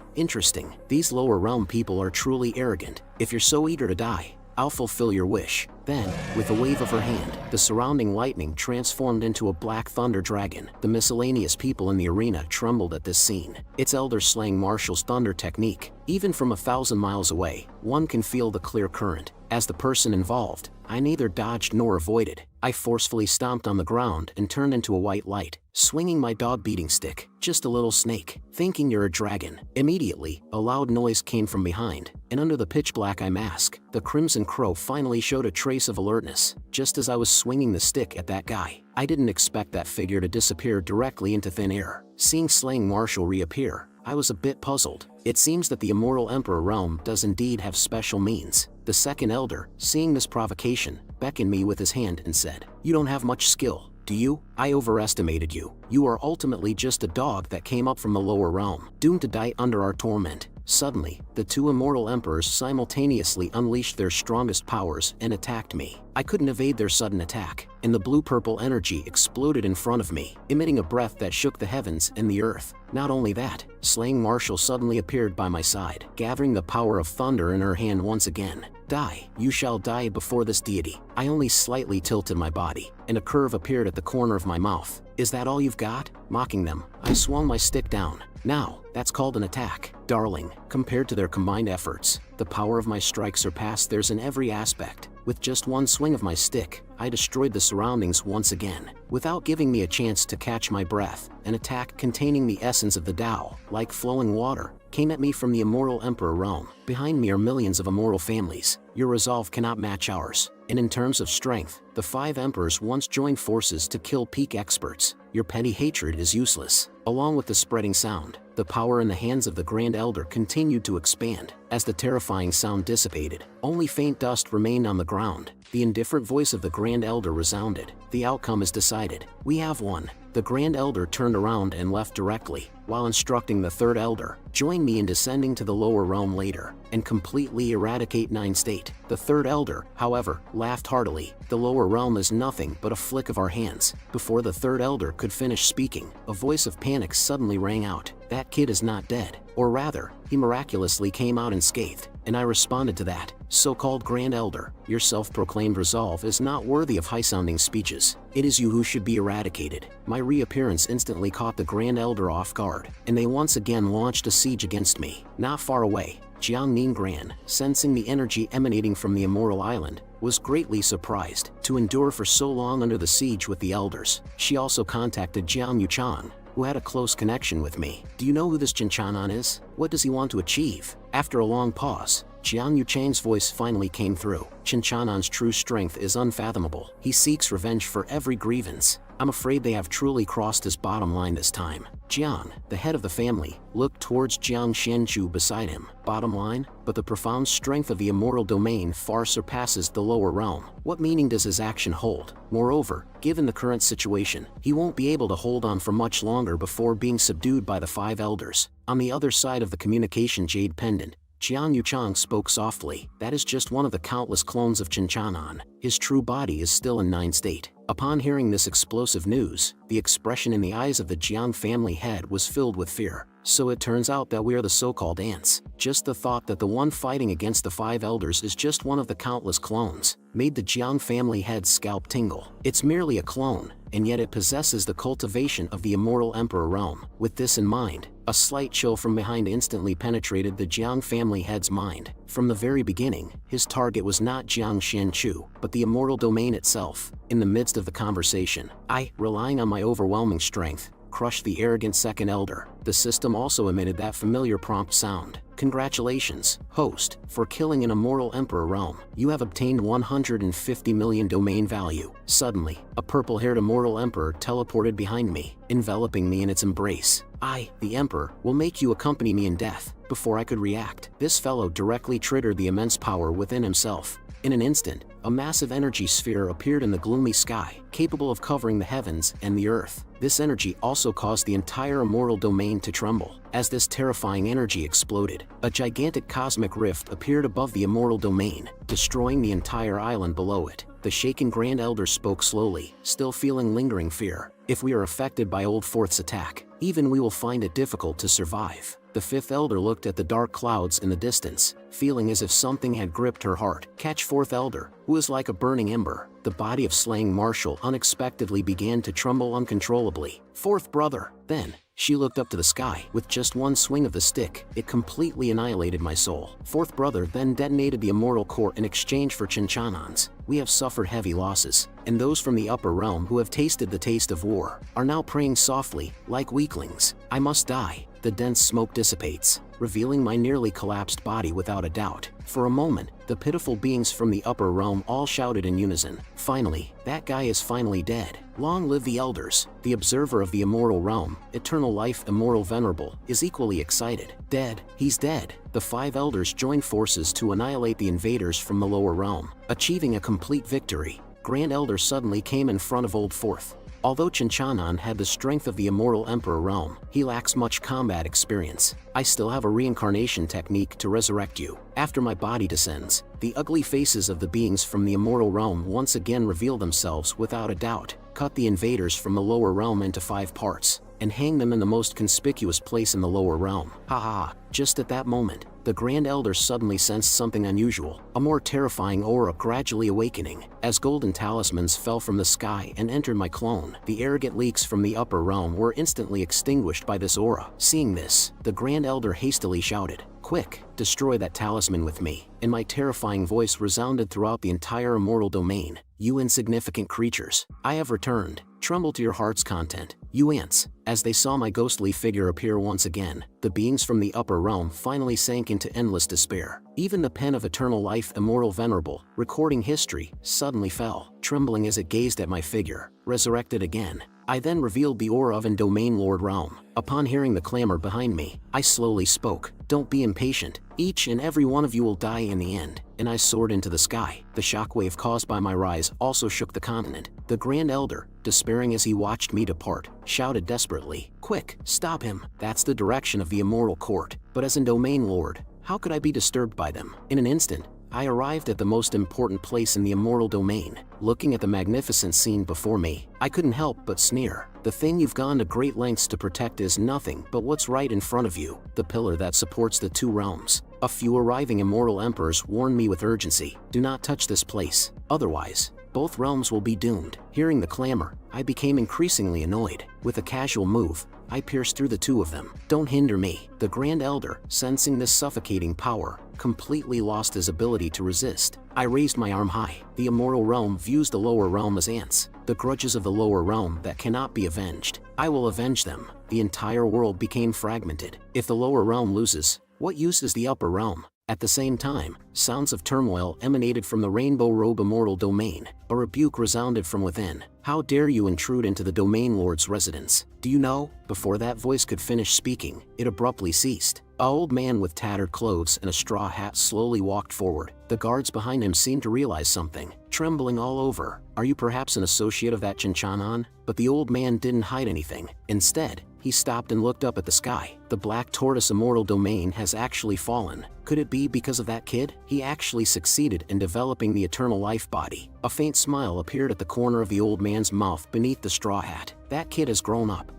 These lower realm people are truly arrogant. If you're so eager to die, I'll fulfill your wish. Then, with a wave of her hand, the surrounding lightning transformed into a black thunder dragon. The miscellaneous people in the arena trembled at this scene. It's Elder slaying Marshall's thunder technique. Even from 1,000 miles away, one can feel the clear current. As the person involved, I neither dodged nor avoided. I forcefully stomped on the ground and turned into a white light, swinging my dog-beating stick. "Just a little snake, thinking you're a dragon." Immediately, a loud noise came from behind, and under the pitch-black eye mask, the Crimson Crow finally showed a trace of alertness. Just as I was swinging the stick at that guy, I didn't expect that figure to disappear directly into thin air. Seeing Slaying Marshall reappear, I was a bit puzzled. It seems that the Immortal Emperor realm does indeed have special means. The second elder, seeing this provocation, beckoned me with his hand and said, "You don't have much skill, do you? I overestimated you. You are ultimately just a dog that came up from the lower realm, doomed to die under our torment." Suddenly, the 2 immortal emperors simultaneously unleashed their strongest powers and attacked me. I couldn't evade their sudden attack, and the blue-purple energy exploded in front of me, emitting a breath that shook the heavens and the earth. Not only that, Slaying Marshall suddenly appeared by my side, gathering the power of thunder in her hand once again. "Die, you shall die before this deity." I only slightly tilted my body, and a curve appeared at the corner of my mouth. "Is that all you've got?" Mocking them, I swung my stick down. "Now, that's called an attack, darling." Compared to their combined efforts, the power of my strike surpassed theirs in every aspect. With just one swing of my stick, I destroyed the surroundings once again. Without giving me a chance to catch my breath, an attack containing the essence of the Tao, like flowing water, came at me from the Immortal Emperor realm. Behind me are millions of immortal families. Your resolve cannot match ours. And in terms of strength, the 5 emperors once joined forces to kill peak experts. Your petty hatred is useless. Along with the spreading sound, the power in the hands of the Grand Elder continued to expand. As the terrifying sound dissipated, only faint dust remained on the ground. The indifferent voice of the Grand Elder resounded. "The outcome is decided. We have won." The Grand Elder turned around and left directly, while instructing the Third Elder, "Join me in descending to the lower realm later, and completely eradicate Nine State." The Third Elder, however, laughed heartily. "The lower realm is nothing but a flick of our hands." Before the Third Elder could finish speaking, a voice of panic suddenly rang out. "That kid is not dead. Or rather, he miraculously came out unscathed." And I responded to that. "So-called Grand Elder, your self-proclaimed resolve is not worthy of high-sounding speeches. It is you who should be eradicated." My reappearance instantly caught the Grand Elder off guard, and they once again launched a siege against me. Not far away, Jiang Ningran, sensing the energy emanating from the Immoral Island, was greatly surprised to endure for so long under the siege with the elders. She also contacted Jiang Yuchan, who had a close connection with me. "Do you know who this Chinchanan is? What does he want to achieve?" After a long pause, Jiang Yuchang's voice finally came through. "Chinchanan's true strength is unfathomable. He seeks revenge for every grievance. I'm afraid they have truly crossed his bottom line this time." Jiang, the head of the family, looked towards Jiang Xianchu beside him. "Bottom line? But the profound strength of the immortal domain far surpasses the lower realm. What meaning does his action hold? Moreover, given the current situation, he won't be able to hold on for much longer before being subdued by the 5 elders." On the other side of the communication jade pendant, Jiang Yuchang spoke softly. "That is just one of the countless clones of Chinchanan. His true body is still in Nine State." Upon hearing this explosive news, the expression in the eyes of the Jiang family head was filled with fear. "So it turns out that we are the so-called ants." Just the thought that the one fighting against the 5 elders is just one of the countless clones made the Jiang family head's scalp tingle. It's merely a clone, and yet it possesses the cultivation of the immortal Emperor realm. With this in mind, a slight chill from behind instantly penetrated the Jiang family head's mind. From the very beginning, his target was not Jiang Xianchu, but the immortal domain itself. In the midst of the conversation, I, relying on my overwhelming strength, crushed the arrogant second elder. The system also emitted that familiar prompt sound. "Congratulations, host, for killing an immortal emperor realm. You have obtained 150 million domain value." Suddenly, a purple-haired immortal emperor teleported behind me, enveloping me in its embrace. "I, the emperor, will make you accompany me in death." Before I could react, this fellow directly triggered the immense power within himself. In an instant, a massive energy sphere appeared in the gloomy sky, capable of covering the heavens and the earth. This energy also caused the entire immortal domain to tremble. As this terrifying energy exploded, a gigantic cosmic rift appeared above the immortal domain, destroying the entire island below it. The shaken Grand Elder spoke slowly, still feeling lingering fear. "If we are affected by Old Fourth's attack, even we will find it difficult to survive." The 5th Elder looked at the dark clouds in the distance, feeling as if something had gripped her heart. "Catch 4th Elder, who is like a burning ember." The body of slaying Marshall unexpectedly began to tremble uncontrollably. "4th brother." Then, she looked up to the sky. With just one swing of the stick, it completely annihilated my soul. 4th brother then detonated the immortal core in exchange for Chinchanans. "We have suffered heavy losses, and those from the upper realm who have tasted the taste of war are now praying softly, like weaklings. I must die." The dense smoke dissipates, revealing my nearly collapsed body without a doubt. For a moment, the pitiful beings from the upper realm all shouted in unison. "Finally, that guy is finally dead. Long live the elders." The observer of the immortal realm, eternal life immortal venerable, is equally excited. "Dead, he's dead." The 5 elders joined forces to annihilate the invaders from the lower realm. Achieving a complete victory, Grand Elder suddenly came in front of Old Fourth. Although Chinchanan had the strength of the immortal emperor realm, he lacks much combat experience. "I still have a reincarnation technique to resurrect you." After my body descends, the ugly faces of the beings from the immortal realm once again reveal themselves without a doubt. "Cut the invaders from the lower realm into 5 parts, and hang them in the most conspicuous place in the lower realm." Ha ha! Just at that moment, the Grand Elder suddenly sensed something unusual, a more terrifying aura gradually awakening. As golden talismans fell from the sky and entered my clone, the arrogant leaks from the upper realm were instantly extinguished by this aura. Seeing this, the Grand Elder hastily shouted, "Quick, destroy that talisman with me." And my terrifying voice resounded throughout the entire immortal domain. "You insignificant creatures, I have returned. Tremble to your heart's content, you ants." As they saw my ghostly figure appear once again, the beings from the upper realm finally sank into endless despair. Even the pen of eternal life immortal venerable, recording history, suddenly fell, trembling as it gazed at my figure, resurrected again. I then revealed the aura of an domain lord realm. Upon hearing the clamor behind me, I slowly spoke. "Don't be impatient. Each and every one of you will die in the end." And I soared into the sky. The shockwave caused by my rise also shook the continent. The Grand Elder, despairing as he watched me depart, shouted desperately, "Quick, stop him!" That's the direction of the Immortal Court, but as a domain lord, how could I be disturbed by them? In an instant, I arrived at the most important place in the Immortal Domain. Looking at the magnificent scene before me, I couldn't help but sneer. The thing you've gone to great lengths to protect is nothing but what's right in front of you, the pillar that supports the two realms. A few arriving immortal emperors warned me with urgency, "Do not touch this place, otherwise, both realms will be doomed." Hearing the clamor, I became increasingly annoyed. With a casual move, I pierced through the two of them. "Don't hinder me." The Grand Elder, sensing this suffocating power, completely lost his ability to resist. I raised my arm high. The immortal realm views the lower realm as ants, the grudges of the lower realm that cannot be avenged. I will avenge them. The entire world became fragmented. If the lower realm loses, what use is the upper realm? At the same time, sounds of turmoil emanated from the Rainbow Robe Immortal Domain. A rebuke resounded from within. "How dare you intrude into the Domain Lord's residence? Do you know?" Before that voice could finish speaking, it abruptly ceased. An old man with tattered clothes and a straw hat slowly walked forward. The guards behind him seemed to realize something, trembling all over. "Are you perhaps an associate of that Chinchanon?" But the old man didn't hide anything. Instead, he stopped and looked up at the sky. "The Black Tortoise Immortal Domain has actually fallen. Could it be because of that kid? He actually succeeded in developing the eternal life body." A faint smile appeared at the corner of the old man's mouth beneath the straw hat. "That kid has grown up.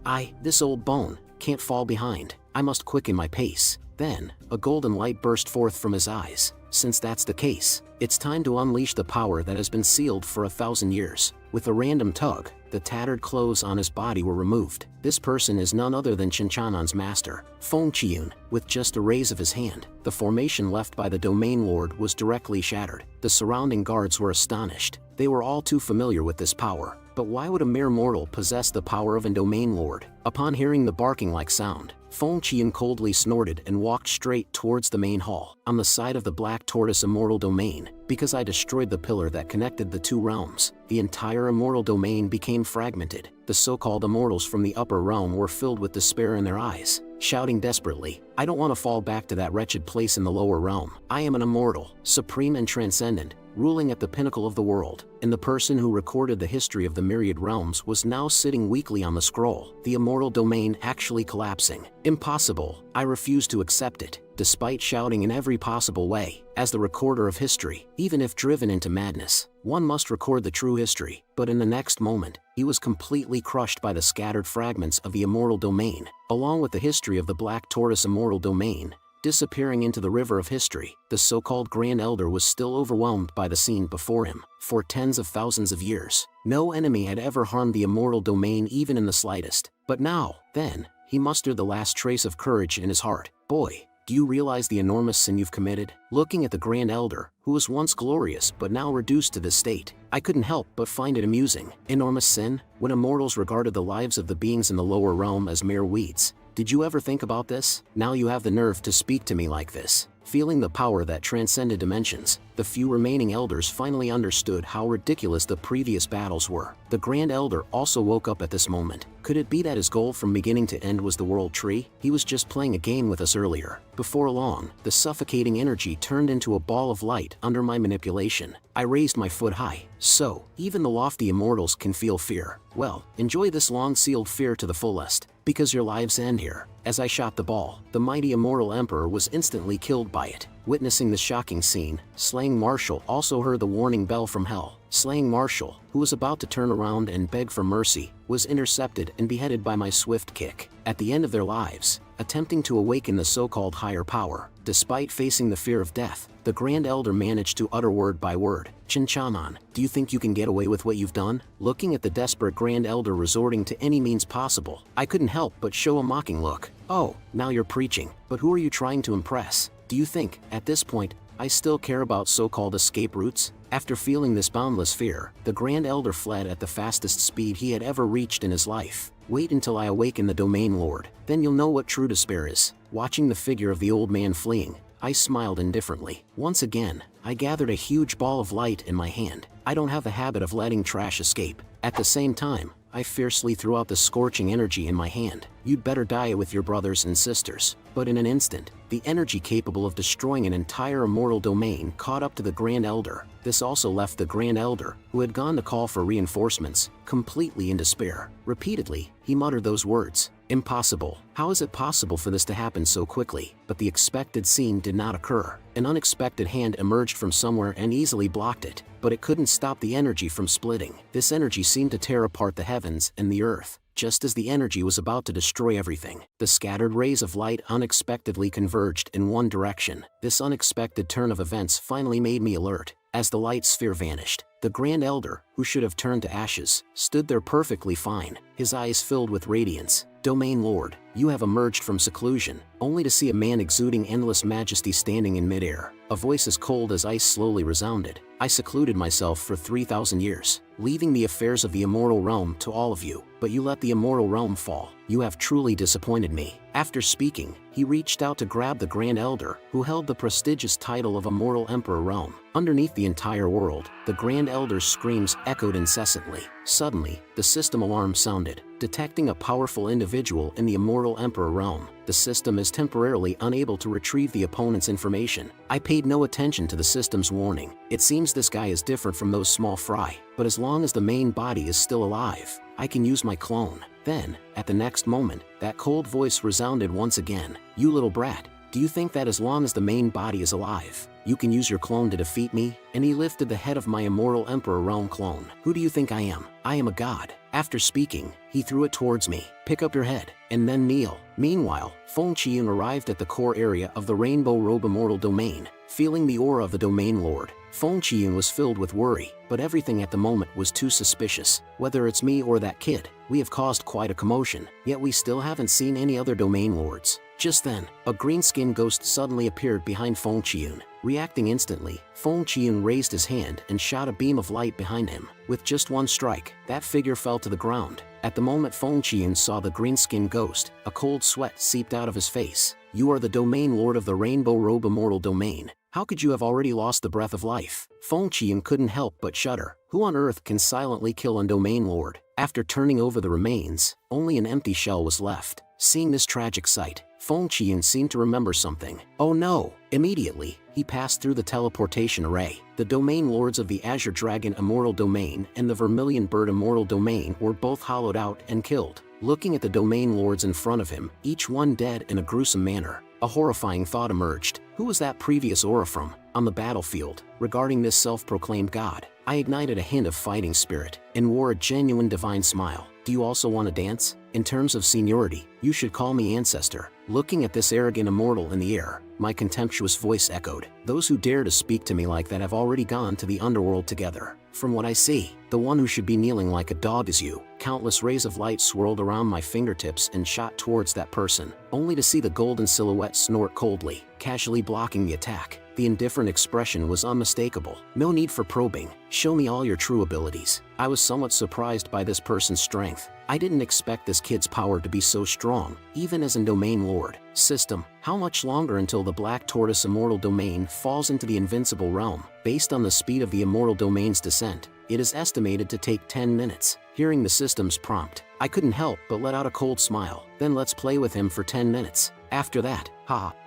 This old bone, can't fall behind. I must quicken my pace." Then, a golden light burst forth from his eyes. "Since that's the case, it's time to unleash the power that has been sealed for 1,000 years. With a random tug, the tattered clothes on his body were removed. This person is none other than Chinchanon's master, Feng Chiyun. With just a raise of his hand, the formation left by the Domain Lord was directly shattered. The surrounding guards were astonished. They were all too familiar with this power. But why would a mere mortal possess the power of a Domain Lord? Upon hearing the barking-like sound, Feng Qian coldly snorted and walked straight towards the main hall. "On the side of the Black Tortoise Immortal Domain, because I destroyed the pillar that connected the two realms, the entire Immortal Domain became fragmented." The so-called immortals from the upper realm were filled with despair in their eyes, shouting desperately, "I don't want to fall back to that wretched place in the lower realm. I am an immortal, supreme and transcendent, ruling at the pinnacle of the world." And the person who recorded the history of the myriad realms was now sitting weakly on the scroll, the immortal domain actually collapsing. "Impossible. I refuse to accept it." Despite shouting in every possible way, as the recorder of history, even if driven into madness, one must record the true history. But in the next moment, he was completely crushed by the scattered fragments of the immortal domain, along with the history of the Black Tortoise Immortal Domain, disappearing into the river of history. The so-called Grand Elder was still overwhelmed by the scene before him. For tens of thousands of years, no enemy had ever harmed the immortal domain even in the slightest. But now, then, he mustered the last trace of courage in his heart. "Boy, do you realize the enormous sin you've committed?" Looking at the Grand Elder, who was once glorious but now reduced to this state, I couldn't help but find it amusing. Enormous sin? When immortals regarded the lives of the beings in the lower realm as mere weeds. Did you ever think about this? Now you have the nerve to speak to me like this. Feeling the power that transcended dimensions, the few remaining elders finally understood how ridiculous the previous battles were. The Grand Elder also woke up at this moment. Could it be that his goal from beginning to end was the World Tree? He was just playing a game with us earlier. Before long, the suffocating energy turned into a ball of light under my manipulation. I raised my foot high. "So, even the lofty immortals can feel fear. Well, enjoy this long-sealed fear to the fullest, because your lives end here." As I shot the ball, the mighty immortal emperor was instantly killed by it. Witnessing the shocking scene, Slaying Marshall also heard the warning bell from hell. Slaying Marshall, who was about to turn around and beg for mercy, was intercepted and beheaded by my swift kick. At the end of their lives, attempting to awaken the so-called higher power, despite facing the fear of death, the Grand Elder managed to utter word by word, "Chinchanon, do you think you can get away with what you've done?" Looking at the desperate Grand Elder resorting to any means possible, I couldn't help but show a mocking look. "Oh, now you're preaching. But who are you trying to impress? Do you think, at this point, I still care about so-called escape routes?" After feeling this boundless fear, the Grand Elder fled at the fastest speed he had ever reached in his life. "Wait until I awaken the Domain Lord, then you'll know what true despair is." Watching the figure of the old man fleeing, I smiled indifferently. Once again, I gathered a huge ball of light in my hand. I don't have the habit of letting trash escape. At the same time, I fiercely threw out the scorching energy in my hand. You'd better die with your brothers and sisters. But in an instant, the energy capable of destroying an entire immortal domain caught up to the Grand Elder. This also left the Grand Elder, who had gone to call for reinforcements, completely in despair. Repeatedly, he muttered those words. Impossible. How is it possible for this to happen so quickly? But the expected scene did not occur. An unexpected hand emerged from somewhere and easily blocked it, but it couldn't stop the energy from splitting. This energy seemed to tear apart the heavens and the earth. Just as the energy was about to destroy everything, the scattered rays of light unexpectedly converged in one direction. This unexpected turn of events finally made me alert. As the light sphere vanished, the Grand Elder, who should have turned to ashes, stood there perfectly fine, his eyes filled with radiance. Domain Lord, you have emerged from seclusion, only to see a man exuding endless majesty standing in midair. A voice as cold as ice slowly resounded. I secluded myself for 3,000 years, leaving the affairs of the immortal realm to all of you, but you let the immortal realm fall. You have truly disappointed me. After speaking, he reached out to grab the Grand Elder, who held the prestigious title of Immortal Emperor Realm. Underneath the entire world, the Grand Elder's screams echoed incessantly. Suddenly, the system alarm sounded, detecting a powerful individual in the Immortal Emperor Realm. The system is temporarily unable to retrieve the opponent's information. I paid no attention to the system's warning. It seems this guy is different from those small fry, but as long as the main body is still alive, I can use my clone. Then, at the next moment, that cold voice resounded once again. You little brat, do you think that as long as the main body is alive, you can use your clone to defeat me? And he lifted the head of my Immortal Emperor Realm clone. Who do you think I am? I am a god. After speaking, he threw it towards me. Pick up your head, and then kneel. Meanwhile, Feng Qiyun arrived at the core area of the Rainbow Robe Immortal Domain. Feeling the aura of the Domain Lord, Feng Qiyun was filled with worry, but everything at the moment was too suspicious. Whether it's me or that kid, we have caused quite a commotion, yet we still haven't seen any other Domain Lords. Just then, a green-skinned ghost suddenly appeared behind Feng Qiyun. Reacting instantly, Feng Qiyun raised his hand and shot a beam of light behind him. With just one strike, that figure fell to the ground. At the moment Feng Qiyun saw the green-skinned ghost, a cold sweat seeped out of his face. You are the Domain Lord of the Rainbow Robe Immortal Domain. How could you have already lost the breath of life? Feng Qiyun couldn't help but shudder. Who on earth can silently kill a Domain Lord? After turning over the remains, only an empty shell was left. Seeing this tragic sight, Feng Qiyun seemed to remember something. Oh no! Immediately, he passed through the teleportation array. The Domain Lords of the Azure Dragon Immortal Domain and the Vermilion Bird Immortal Domain were both hollowed out and killed. Looking at the Domain Lords in front of him, each one dead in a gruesome manner, a horrifying thought emerged. Who was that previous aura from? On the battlefield, regarding this self-proclaimed god, I ignited a hint of fighting spirit and wore a genuine divine smile. Do you also want to dance? In terms of seniority, you should call me ancestor. Looking at this arrogant immortal in the air, my contemptuous voice echoed. Those who dare to speak to me like that have already gone to the underworld together. From what I see, the one who should be kneeling like a dog is you. Countless rays of light swirled around my fingertips and shot towards that person, only to see the golden silhouette snort coldly, casually blocking the attack. The indifferent expression was unmistakable. No need for probing. Show me all your true abilities. I was somewhat surprised by this person's strength. I didn't expect this kid's power to be so strong, even as a Domain Lord. System, how much longer until the Black Tortoise Immortal Domain falls into the Invincible realm? Based on the speed of the Immortal Domain's descent, it is estimated to take 10 minutes. Hearing the system's prompt, I couldn't help but let out a cold smile. Then let's play with him for 10 minutes. After that,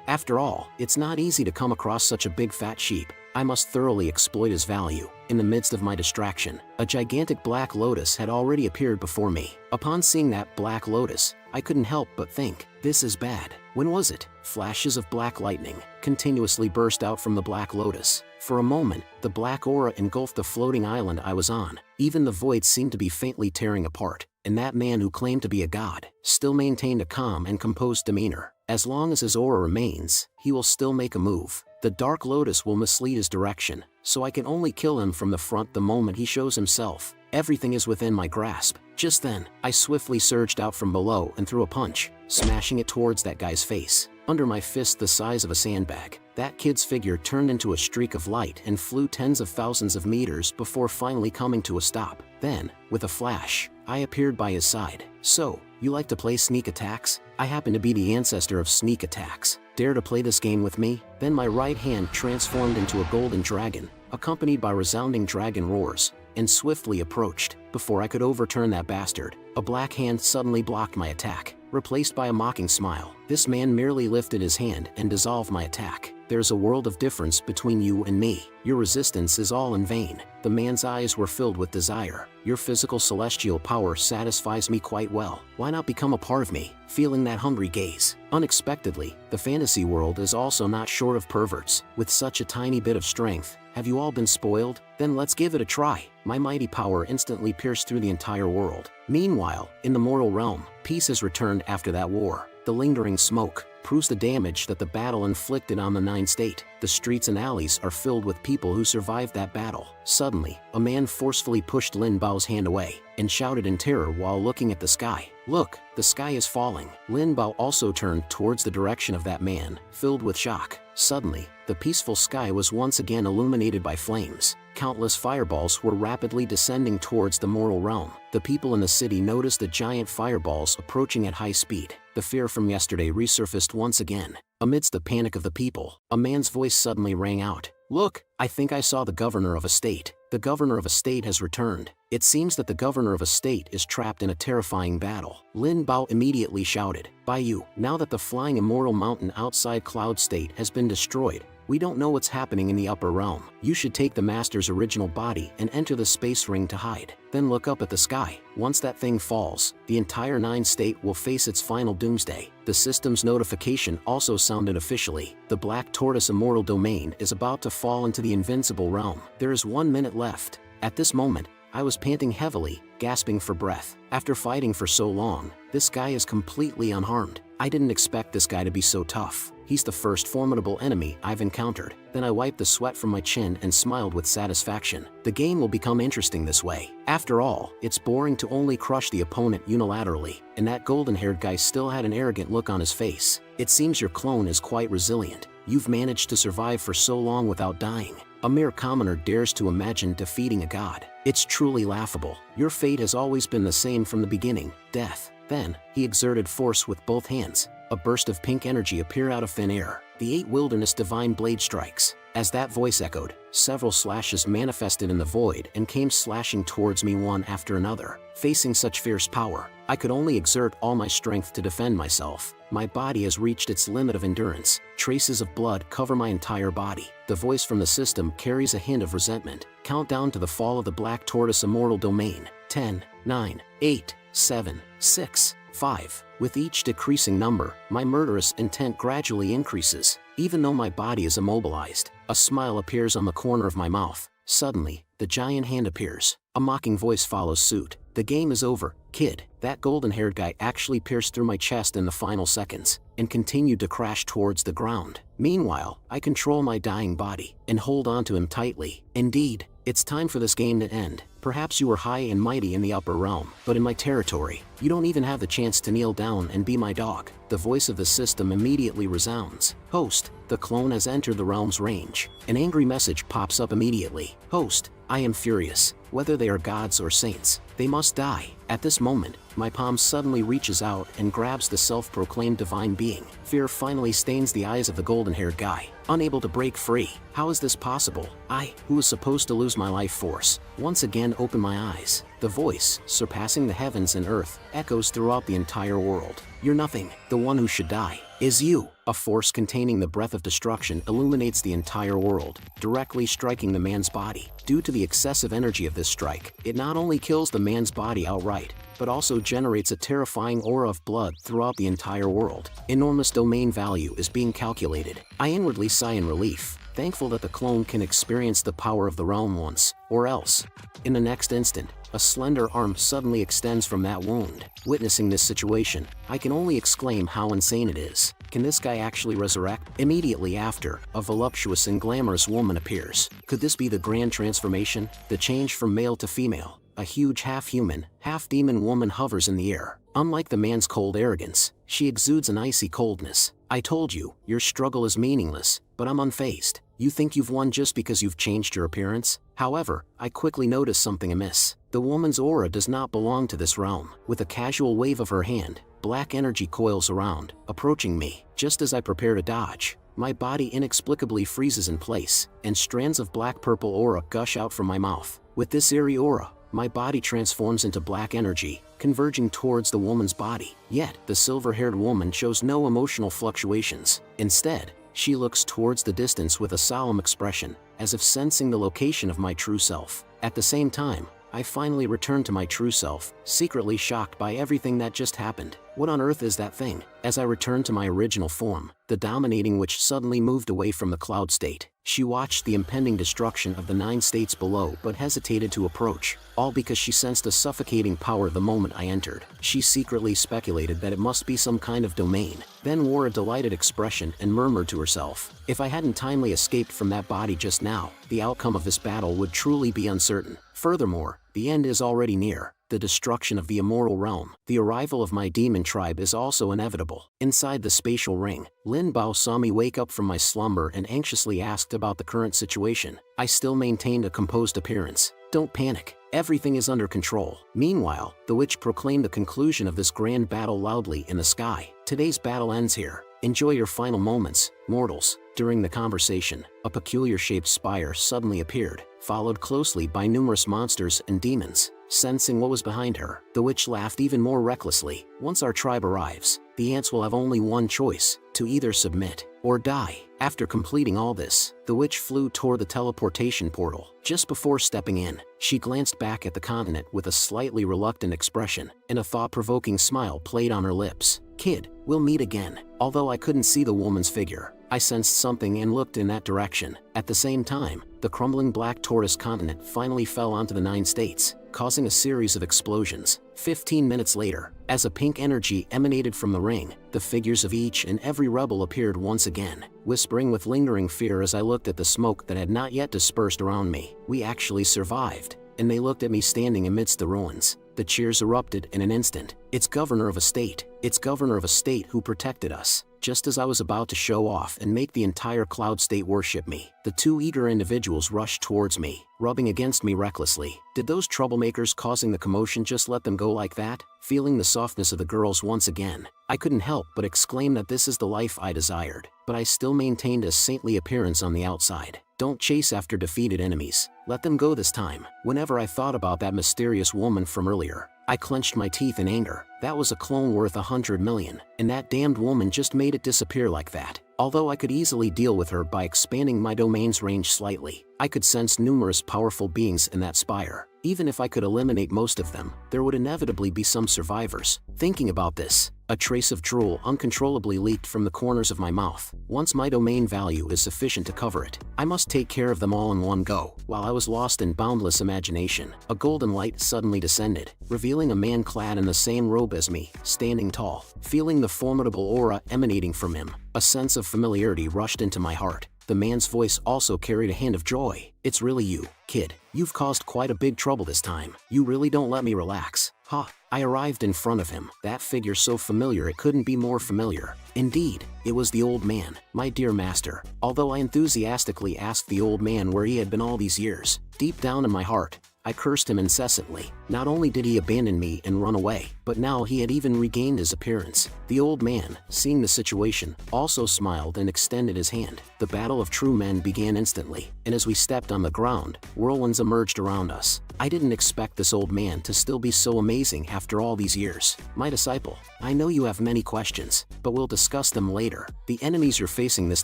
after all, it's not easy to come across such a big fat sheep. I must thoroughly exploit his value. In the midst of my distraction, a gigantic black lotus had already appeared before me. Upon seeing that black lotus, I couldn't help but think, this is bad. When was it? Flashes of black lightning continuously burst out from the black lotus. For a moment, the black aura engulfed the floating island I was on. Even the void seemed to be faintly tearing apart, and that man who claimed to be a god still maintained a calm and composed demeanor. As long as his aura remains, he will still make a move. The Dark Lotus will mislead his direction, so I can only kill him from the front the moment he shows himself. Everything is within my grasp. Just then, I swiftly surged out from below and threw a punch, smashing it towards that guy's face. Under my fist the size of a sandbag, that kid's figure turned into a streak of light and flew tens of thousands of meters before finally coming to a stop. Then, with a flash, I appeared by his side. So, You like to play sneak attacks? I happen to be the ancestor of sneak attacks. Dare to play this game with me? Then my right hand transformed into a golden dragon, accompanied by resounding dragon roars, and swiftly approached. Before I could overturn that bastard, a black hand suddenly blocked my attack, replaced by a mocking smile. This man merely lifted his hand and dissolved my attack. There's a world of difference between you and me. Your resistance is all in vain. The man's eyes were filled with desire. Your physical celestial power satisfies me quite well. Why not become a part of me? Feeling that hungry gaze. Unexpectedly, the fantasy world is also not short of perverts. With such a tiny bit of strength, have you all been spoiled? Then let's give it a try. My mighty power instantly pierced through the entire world. Meanwhile, in the mortal realm, peace has returned after that war. The lingering smoke proves the damage that the battle inflicted on the Nine State. The streets and alleys are filled with people who survived that battle. Suddenly, a man forcefully pushed Lin Bao's hand away and shouted in terror while looking at the sky. Look, the sky is falling. Lin Bao also turned towards the direction of that man, filled with shock. Suddenly, the peaceful sky was once again illuminated by flames. Countless fireballs were rapidly descending towards the mortal realm. The people in the city noticed the giant fireballs approaching at high speed. The fear from yesterday resurfaced once again. Amidst the panic of the people, a man's voice suddenly rang out. Look, I think I saw the governor of a state. The governor of a state has returned. It seems that the governor of a state is trapped in a terrifying battle. Lin Bao immediately shouted, By you, now that the flying immortal mountain outside Cloud State has been destroyed, we don't know what's happening in the upper realm. You should take the master's original body and enter the space ring to hide. Then look up at the sky. Once that thing falls, the entire Nine State will face its final doomsday. The system's notification also sounded officially. The Black Tortoise Immortal Domain is about to fall into the Invincible realm. There is 1 minute left. At this moment, I was panting heavily, gasping for breath. After fighting for so long, this guy is completely unharmed. I didn't expect this guy to be so tough. He's the first formidable enemy I've encountered. Then I wiped the sweat from my chin and smiled with satisfaction. The game will become interesting this way. After all, it's boring to only crush the opponent unilaterally, and that golden-haired guy still had an arrogant look on his face. It seems your clone is quite resilient. You've managed to survive for so long without dying. A mere commoner dares to imagine defeating a god. It's truly laughable. Your fate has always been the same from the beginning, death. Then, he exerted force with both hands. A burst of pink energy appeared out of thin air. The 8 wilderness divine blade strikes. As that voice echoed, several slashes manifested in the void and came slashing towards me one after another. Facing such fierce power, I could only exert all my strength to defend myself. My body has reached its limit of endurance. Traces of blood cover my entire body. The voice from the system carries a hint of resentment. Countdown to the fall of the Black Tortoise Immortal Domain. 10, 9, 8, 7, 6, 5. With each decreasing number, my murderous intent gradually increases. Even though my body is immobilized, a smile appears on the corner of my mouth. Suddenly, the giant hand appears. A mocking voice follows suit. The game is over, kid. That golden-haired guy actually pierced through my chest in the final seconds, and continued to crash towards the ground. Meanwhile, I control my dying body, and hold on to him tightly. Indeed, it's time for this game to end. Perhaps you are high and mighty in the upper realm, but in my territory, you don't even have the chance to kneel down and be my dog. The voice of the system immediately resounds. Host, the clone has entered the realm's range. An angry message pops up immediately. Host, I am furious. Whether they are gods or saints, they must die. At this moment, my palm suddenly reaches out and grabs the self-proclaimed divine being. Fear finally stains the eyes of the golden-haired guy, unable to break free. How is this possible? I, who was supposed to lose my life force, once again open my eyes. The voice, surpassing the heavens and earth, echoes throughout the entire world. You're nothing. The one who should die is you. A force containing the breath of destruction illuminates the entire world, directly striking the man's body. Due to the excessive energy of this strike, it not only kills the man's body outright, but also generates a terrifying aura of blood throughout the entire world. Enormous domain value is being calculated. I inwardly sigh in relief, thankful that the clone can experience the power of the realm once, or else. In the next instant, a slender arm suddenly extends from that wound. Witnessing this situation, I can only exclaim how insane it is. Can this guy actually resurrect? Immediately after, a voluptuous and glamorous woman appears. Could this be the grand transformation? The change from male to female? A huge half-human, half-demon woman hovers in the air. Unlike the man's cold arrogance, she exudes an icy coldness. I told you, your struggle is meaningless, but I'm unfazed. You think you've won just because you've changed your appearance? However, I quickly noticed something amiss. The woman's aura does not belong to this realm. With a casual wave of her hand, black energy coils around, approaching me. Just as I prepare to dodge, my body inexplicably freezes in place, and strands of black-purple aura gush out from my mouth. With this eerie aura, my body transforms into black energy, converging towards the woman's body. Yet, the silver-haired woman shows no emotional fluctuations. Instead, she looks towards the distance with a solemn expression, as if sensing the location of my true self. At the same time, I finally return to my true self, secretly shocked by everything that just happened. What on earth is that thing? As I returned to my original form, the dominating witch suddenly moved away from the cloud state. She watched the impending destruction of the 9 states below but hesitated to approach, all because she sensed a suffocating power the moment I entered. She secretly speculated that it must be some kind of domain, then wore a delighted expression and murmured to herself, "If I hadn't timely escaped from that body just now, the outcome of this battle would truly be uncertain. Furthermore, the end is already near. The destruction of the immortal realm. The arrival of my demon tribe is also inevitable." Inside the spatial ring, Lin Bao saw me wake up from my slumber and anxiously asked about the current situation. I still maintained a composed appearance. "Don't panic. Everything is under control." Meanwhile, the witch proclaimed the conclusion of this grand battle loudly in the sky. "Today's battle ends here. Enjoy your final moments, mortals." During the conversation, a peculiar-shaped spire suddenly appeared, followed closely by numerous monsters and demons. Sensing what was behind her, the witch laughed even more recklessly. "Once our tribe arrives, the ants will have only one choice, to either submit or die." After completing all this, the witch flew toward the teleportation portal. Just before stepping in, she glanced back at the continent with a slightly reluctant expression, and a thought-provoking smile played on her lips. "Kid, we'll meet again." Although I couldn't see the woman's figure, I sensed something and looked in that direction. At the same time, the crumbling black tortoise continent finally fell onto the 9 states, causing a series of explosions. 15 minutes later, as a pink energy emanated from the ring, the figures of each and every rebel appeared once again, whispering with lingering fear as I looked at the smoke that had not yet dispersed around me. "We actually survived." And they looked at me standing amidst the ruins. The cheers erupted in an instant. "It's governor of a state. It's governor of a state who protected us." Just as I was about to show off and make the entire cloud state worship me, the 2 eager individuals rushed towards me, rubbing against me recklessly. Did those troublemakers causing the commotion just let them go like that? Feeling the softness of the girls once again, I couldn't help but exclaim that this is the life I desired, but I still maintained a saintly appearance on the outside. Don't chase after defeated enemies. Let them go this time. Whenever I thought about that mysterious woman from earlier, I clenched my teeth in anger. That was a clone worth 100 million, and that damned woman just made it disappear like that. Although I could easily deal with her by expanding my domain's range slightly, I could sense numerous powerful beings in that spire. Even if I could eliminate most of them, there would inevitably be some survivors. Thinking about this, a trace of drool uncontrollably leaked from the corners of my mouth. Once my domain value is sufficient to cover it, I must take care of them all in one go. While I was lost in boundless imagination, a golden light suddenly descended, revealing a man clad in the same robe as me, standing tall. Feeling the formidable aura emanating from him, a sense of familiarity rushed into my heart. The man's voice also carried a hint of joy. "It's really you, kid. You've caused quite a big trouble this time. You really don't let me relax." "Ha!" I arrived in front of him, that figure so familiar it couldn't be more familiar. Indeed, it was the old man, my dear master. Although I enthusiastically asked the old man where he had been all these years, deep down in my heart, I cursed him incessantly. Not only did he abandon me and run away, but now he had even regained his appearance. The old man, seeing the situation, also smiled and extended his hand. The battle of true men began instantly, and as we stepped on the ground, whirlwinds emerged around us. I didn't expect this old man to still be so amazing after all these years. "My disciple, I know you have many questions, but we'll discuss them later. The enemies you're facing this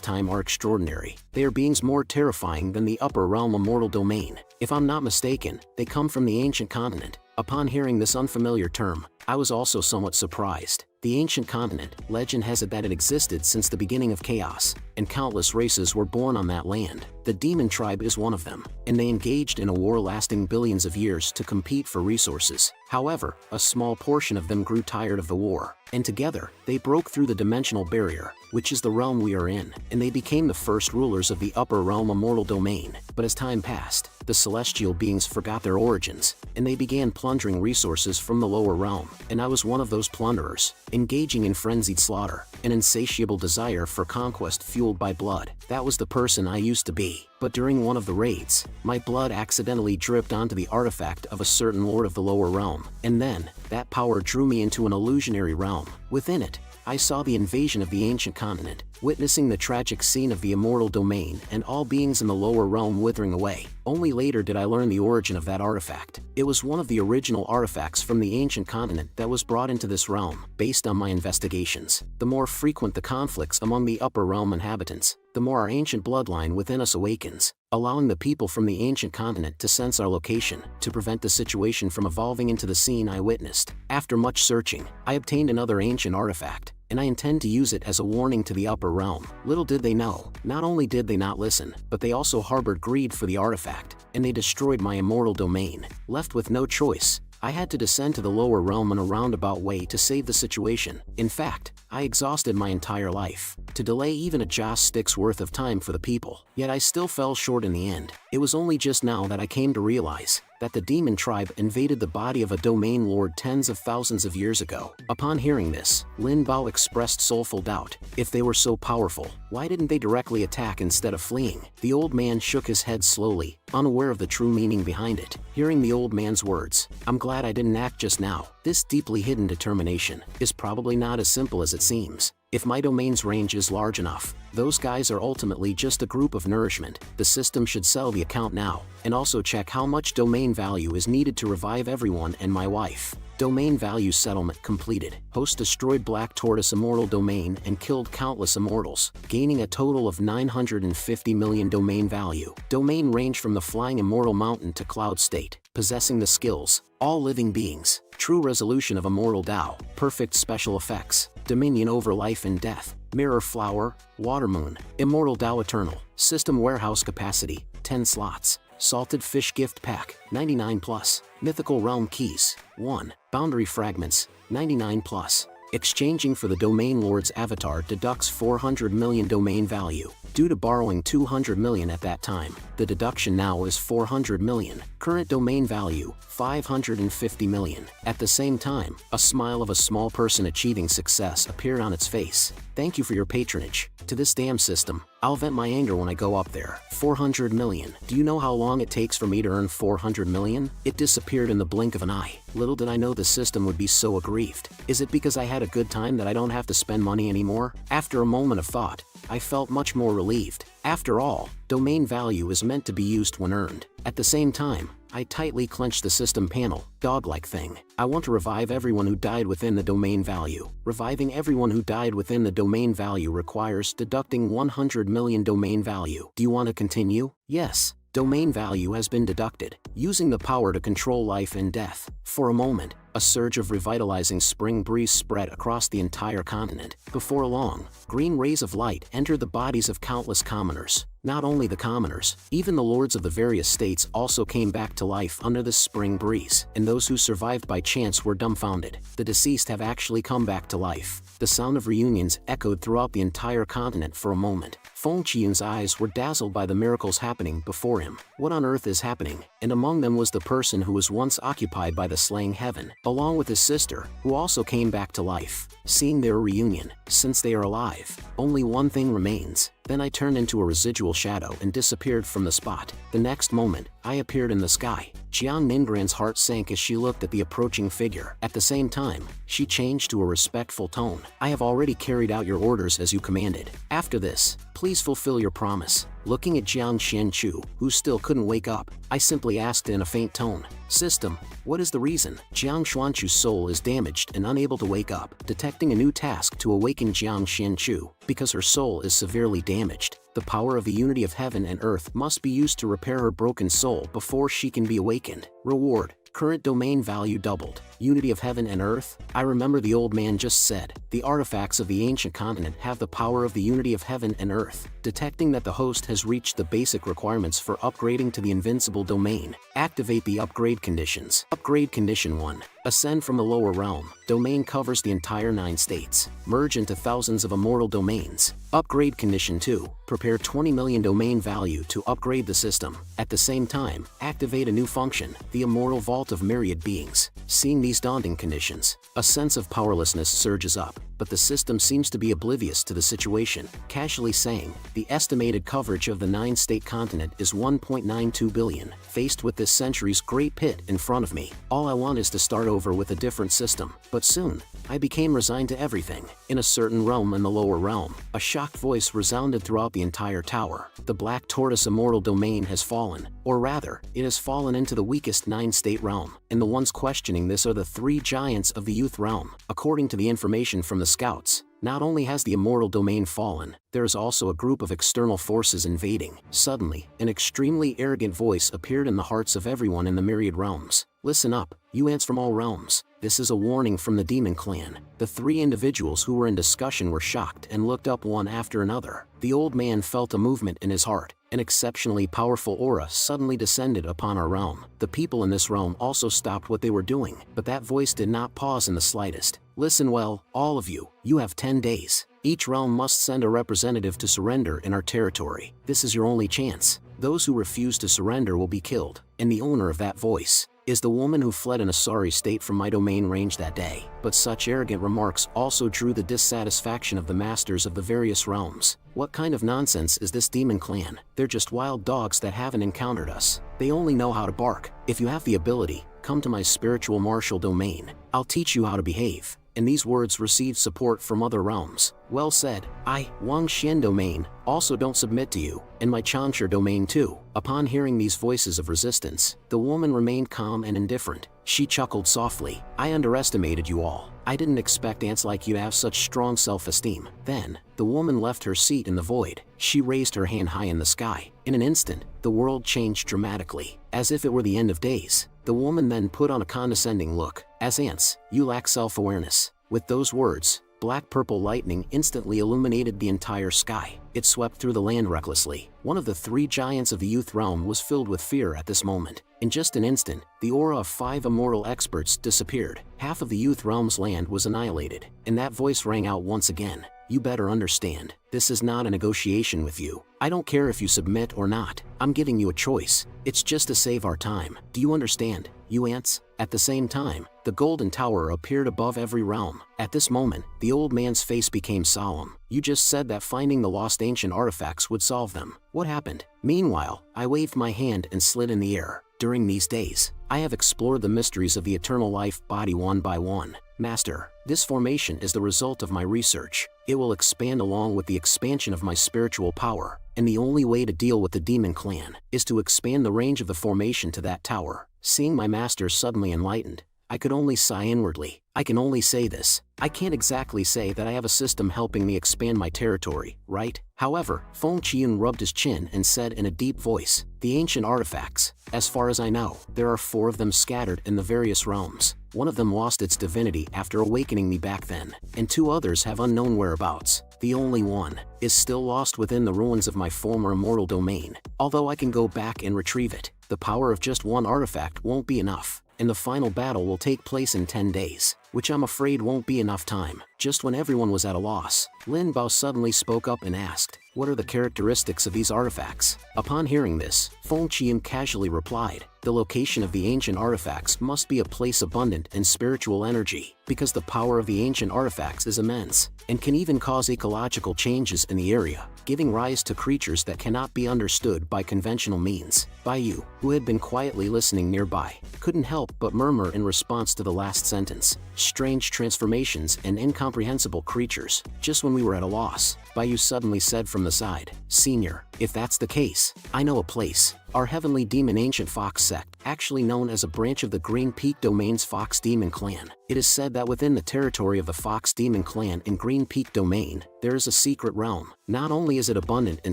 time are extraordinary. They are beings more terrifying than the upper realm immortal domain. If I'm not mistaken, they come from the ancient continent." Upon hearing this unfamiliar term, I was also somewhat surprised. The ancient continent, legend has it that it existed since the beginning of chaos, and countless races were born on that land. The demon tribe is one of them, and they engaged in a war lasting billions of years to compete for resources. However, a small portion of them grew tired of the war, and together, they broke through the dimensional barrier, which is the realm we are in, and they became the first rulers of the upper realm immortal domain. But as time passed, the celestial beings forgot their origins, and they began plundering resources from the lower realm, and I was one of those plunderers. engaging in frenzied slaughter, an insatiable desire for conquest fueled by blood. That was the person I used to be. But during one of the raids, my blood accidentally dripped onto the artifact of a certain lord of the lower realm, and then, that power drew me into an illusionary realm. Within it, I saw the invasion of the ancient continent, witnessing the tragic scene of the immortal domain and all beings in the lower realm withering away. Only later did I learn the origin of that artifact. It was one of the original artifacts from the ancient continent that was brought into this realm. Based on my investigations, the more frequent the conflicts among the upper realm inhabitants, the more our ancient bloodline within us awakens, allowing the people from the ancient continent to sense our location, to prevent the situation from evolving into the scene I witnessed. After much searching, I obtained another ancient artifact, and I intend to use it as a warning to the upper realm. Little did they know, not only did they not listen, but they also harbored greed for the artifact, and they destroyed my immortal domain. Left with no choice, I had to descend to the lower realm in a roundabout way to save the situation. In fact, I exhausted my entire life to delay even a joss stick's worth of time for the people, yet I still fell short in the end. It was only just now that I came to realize that the demon tribe invaded the body of a domain lord tens of thousands of years ago. Upon hearing this, Lin Bao expressed soulful doubt. If they were so powerful, why didn't they directly attack instead of fleeing? The old man shook his head slowly, unaware of the true meaning behind it. Hearing the old man's words, I'm glad I didn't act just now. This deeply hidden determination is probably not as simple as it seems. If my domain's range is large enough, those guys are ultimately just a group of nourishment. The system should sell the account now, and also check how much domain value is needed to revive everyone and my wife. Domain value settlement completed. Host destroyed Black Tortoise immortal domain and killed countless immortals, gaining a total of 950 million domain value. Domain range from the flying immortal mountain to cloud state, possessing the skills, all living beings, true resolution of immortal Tao, perfect special effects, dominion over life and death, mirror flower, water moon, immortal Tao eternal, system warehouse capacity, 10 slots, salted fish gift pack, 99 plus, mythical realm keys, 1, boundary fragments, 99 plus. Exchanging for the domain lord's avatar deducts 400 million domain value. Due to borrowing 200 million at that time, the deduction now is 400 million. Current domain value, 550 million. At the same time, a smile of a small person achieving success appeared on its face. Thank you for your patronage. To this damn system, I'll vent my anger when I go up there. 400 million. Do you know how long it takes for me to earn 400 million? It disappeared in the blink of an eye. Little did I know the system would be so aggrieved. Is it because I had a good time that I don't have to spend money anymore? After a moment of thought, I felt much more relieved. After all, domain value is meant to be used when earned. At the same time, I tightly clenched the system panel, dog-like thing. I want to revive everyone who died within the domain value. Reviving everyone who died within the domain value requires deducting 100 million domain value. Do you want to continue? Yes. Domain value has been deducted, using the power to control life and death. For a moment, a surge of revitalizing spring breeze spread across the entire continent. Before long, green rays of light entered the bodies of countless commoners. Not only the commoners, even the lords of the various states also came back to life under this spring breeze, and those who survived by chance were dumbfounded. The deceased have actually come back to life. The sound of reunions echoed throughout the entire continent for a moment. Feng Qian's eyes were dazzled by the miracles happening before him. What on earth is happening? And among them was the person who was once occupied by the slaying heaven, along with his sister, who also came back to life. Seeing their reunion, since they are alive, only one thing remains. Then I turned into a residual shadow and disappeared from the spot. The next moment, I appeared in the sky. Jiang Ningran's heart sank as she looked at the approaching figure. At the same time, she changed to a respectful tone. I have already carried out your orders as you commanded. After this, please fulfill your promise. Looking at Jiang Xianchu, who still couldn't wake up, I simply asked in a faint tone, System, what is the reason? Jiang Xuanchu's soul is damaged and unable to wake up. Detecting a new task to awaken Jiang Xianchu, because her soul is severely damaged. The power of the unity of heaven and earth must be used to repair her broken soul before she can be awakened. Reward. Current domain value doubled. Unity of heaven and earth? I remember the old man just said, the artifacts of the ancient continent have the power of the unity of heaven and earth. Detecting that the host has reached the basic requirements for upgrading to the invincible domain, activate the upgrade conditions. Upgrade condition 1. Ascend from the lower realm. Domain covers the entire 9 states. Merge into thousands of immortal domains. Upgrade condition 2. Prepare 20 million domain value to upgrade the system. At the same time, activate a new function, the immortal vault of myriad beings. Seeing these daunting conditions, a sense of powerlessness surges up, but the system seems to be oblivious to the situation, casually saying, the estimated coverage of the 9-state continent is 1.92 billion. Faced with this century's great pit in front of me, all I want is to start over with a different system. But soon, I became resigned to everything. In a certain realm in the lower realm, a shocked voice resounded throughout the entire tower. The Black Tortoise immortal domain has fallen, or rather, it has fallen into the weakest 9-state realm, and the ones questioning this are the 3 giants of the youth realm. According to the information from the scouts, not only has the immortal domain fallen, there is also a group of external forces invading. Suddenly, an extremely arrogant voice appeared in the hearts of everyone in the myriad realms. Listen up, you ants from all realms. This is a warning from the demon clan. The 3 individuals who were in discussion were shocked and looked up one after another. The old man felt a movement in his heart. An exceptionally powerful aura suddenly descended upon our realm. The people in this realm also stopped what they were doing, but that voice did not pause in the slightest. Listen well, all of you, you have 10 days. Each realm must send a representative to surrender in our territory. This is your only chance. Those who refuse to surrender will be killed, and the owner of that voice is the woman who fled in a sorry state from my domain range that day. But such arrogant remarks also drew the dissatisfaction of the masters of the various realms. What kind of nonsense is this demon clan? They're just wild dogs that haven't encountered us. They only know how to bark. If you have the ability, come to my spiritual martial domain. I'll teach you how to behave. And these words received support from other realms. Well said. I, Wang Xian domain, also don't submit to you, and my Chansha domain too. Upon hearing these voices of resistance, the woman remained calm and indifferent. She chuckled softly. I underestimated you all. I didn't expect ants like you to have such strong self-esteem. Then, the woman left her seat in the void. She raised her hand high in the sky. In an instant, the world changed dramatically, as if it were the end of days. The woman then put on a condescending look. As ants, you lack self-awareness. With those words, black-purple lightning instantly illuminated the entire sky. It swept through the land recklessly. One of the 3 giants of the youth realm was filled with fear at this moment. In just an instant, the aura of 5 immortal experts disappeared. Half of the youth realm's land was annihilated, and that voice rang out once again. You better understand, this is not a negotiation with you. I don't care if you submit or not. I'm giving you a choice. It's just to save our time. Do you understand, you ants? At the same time, the golden tower appeared above every realm. At this moment, the old man's face became solemn. You just said that finding the lost ancient artifacts would solve them. What happened? Meanwhile, I waved my hand and slid in the air. During these days, I have explored the mysteries of the eternal life body one by one. Master, this formation is the result of my research. It will expand along with the expansion of my spiritual power, and the only way to deal with the demon clan is to expand the range of the formation to that tower. Seeing my master suddenly enlightened, I could only sigh inwardly. I can only say this. I can't exactly say that I have a system helping me expand my territory, right? However, Feng Qian rubbed his chin and said in a deep voice, the ancient artifacts, as far as I know, there are 4 of them scattered in the various realms. One of them lost its divinity after awakening me back then, and 2 others have unknown whereabouts. The only one is still lost within the ruins of my former immortal domain. Although I can go back and retrieve it, the power of just 1 artifact won't be enough, and the final battle will take place in 10 days, which I'm afraid won't be enough time. Just when everyone was at a loss, Lin Bao suddenly spoke up and asked, what are the characteristics of these artifacts? Upon hearing this, Feng Qian casually replied, the location of the ancient artifacts must be a place abundant in spiritual energy, because the power of the ancient artifacts is immense, and can even cause ecological changes in the area, giving rise to creatures that cannot be understood by conventional means. Bai Yu, who had been quietly listening nearby, couldn't help but murmur in response to the last sentence. Strange transformations and incomprehensible creatures. Just when we were at a loss, Bai Yu suddenly said from the side, Senior, if that's the case, I know a place. Our heavenly demon ancient fox sect, actually known as a branch of the Green Peak Domain's Fox Demon Clan. It is said that within the territory of the Fox Demon Clan in Green Peak Domain, there is a secret realm. Not only is it abundant in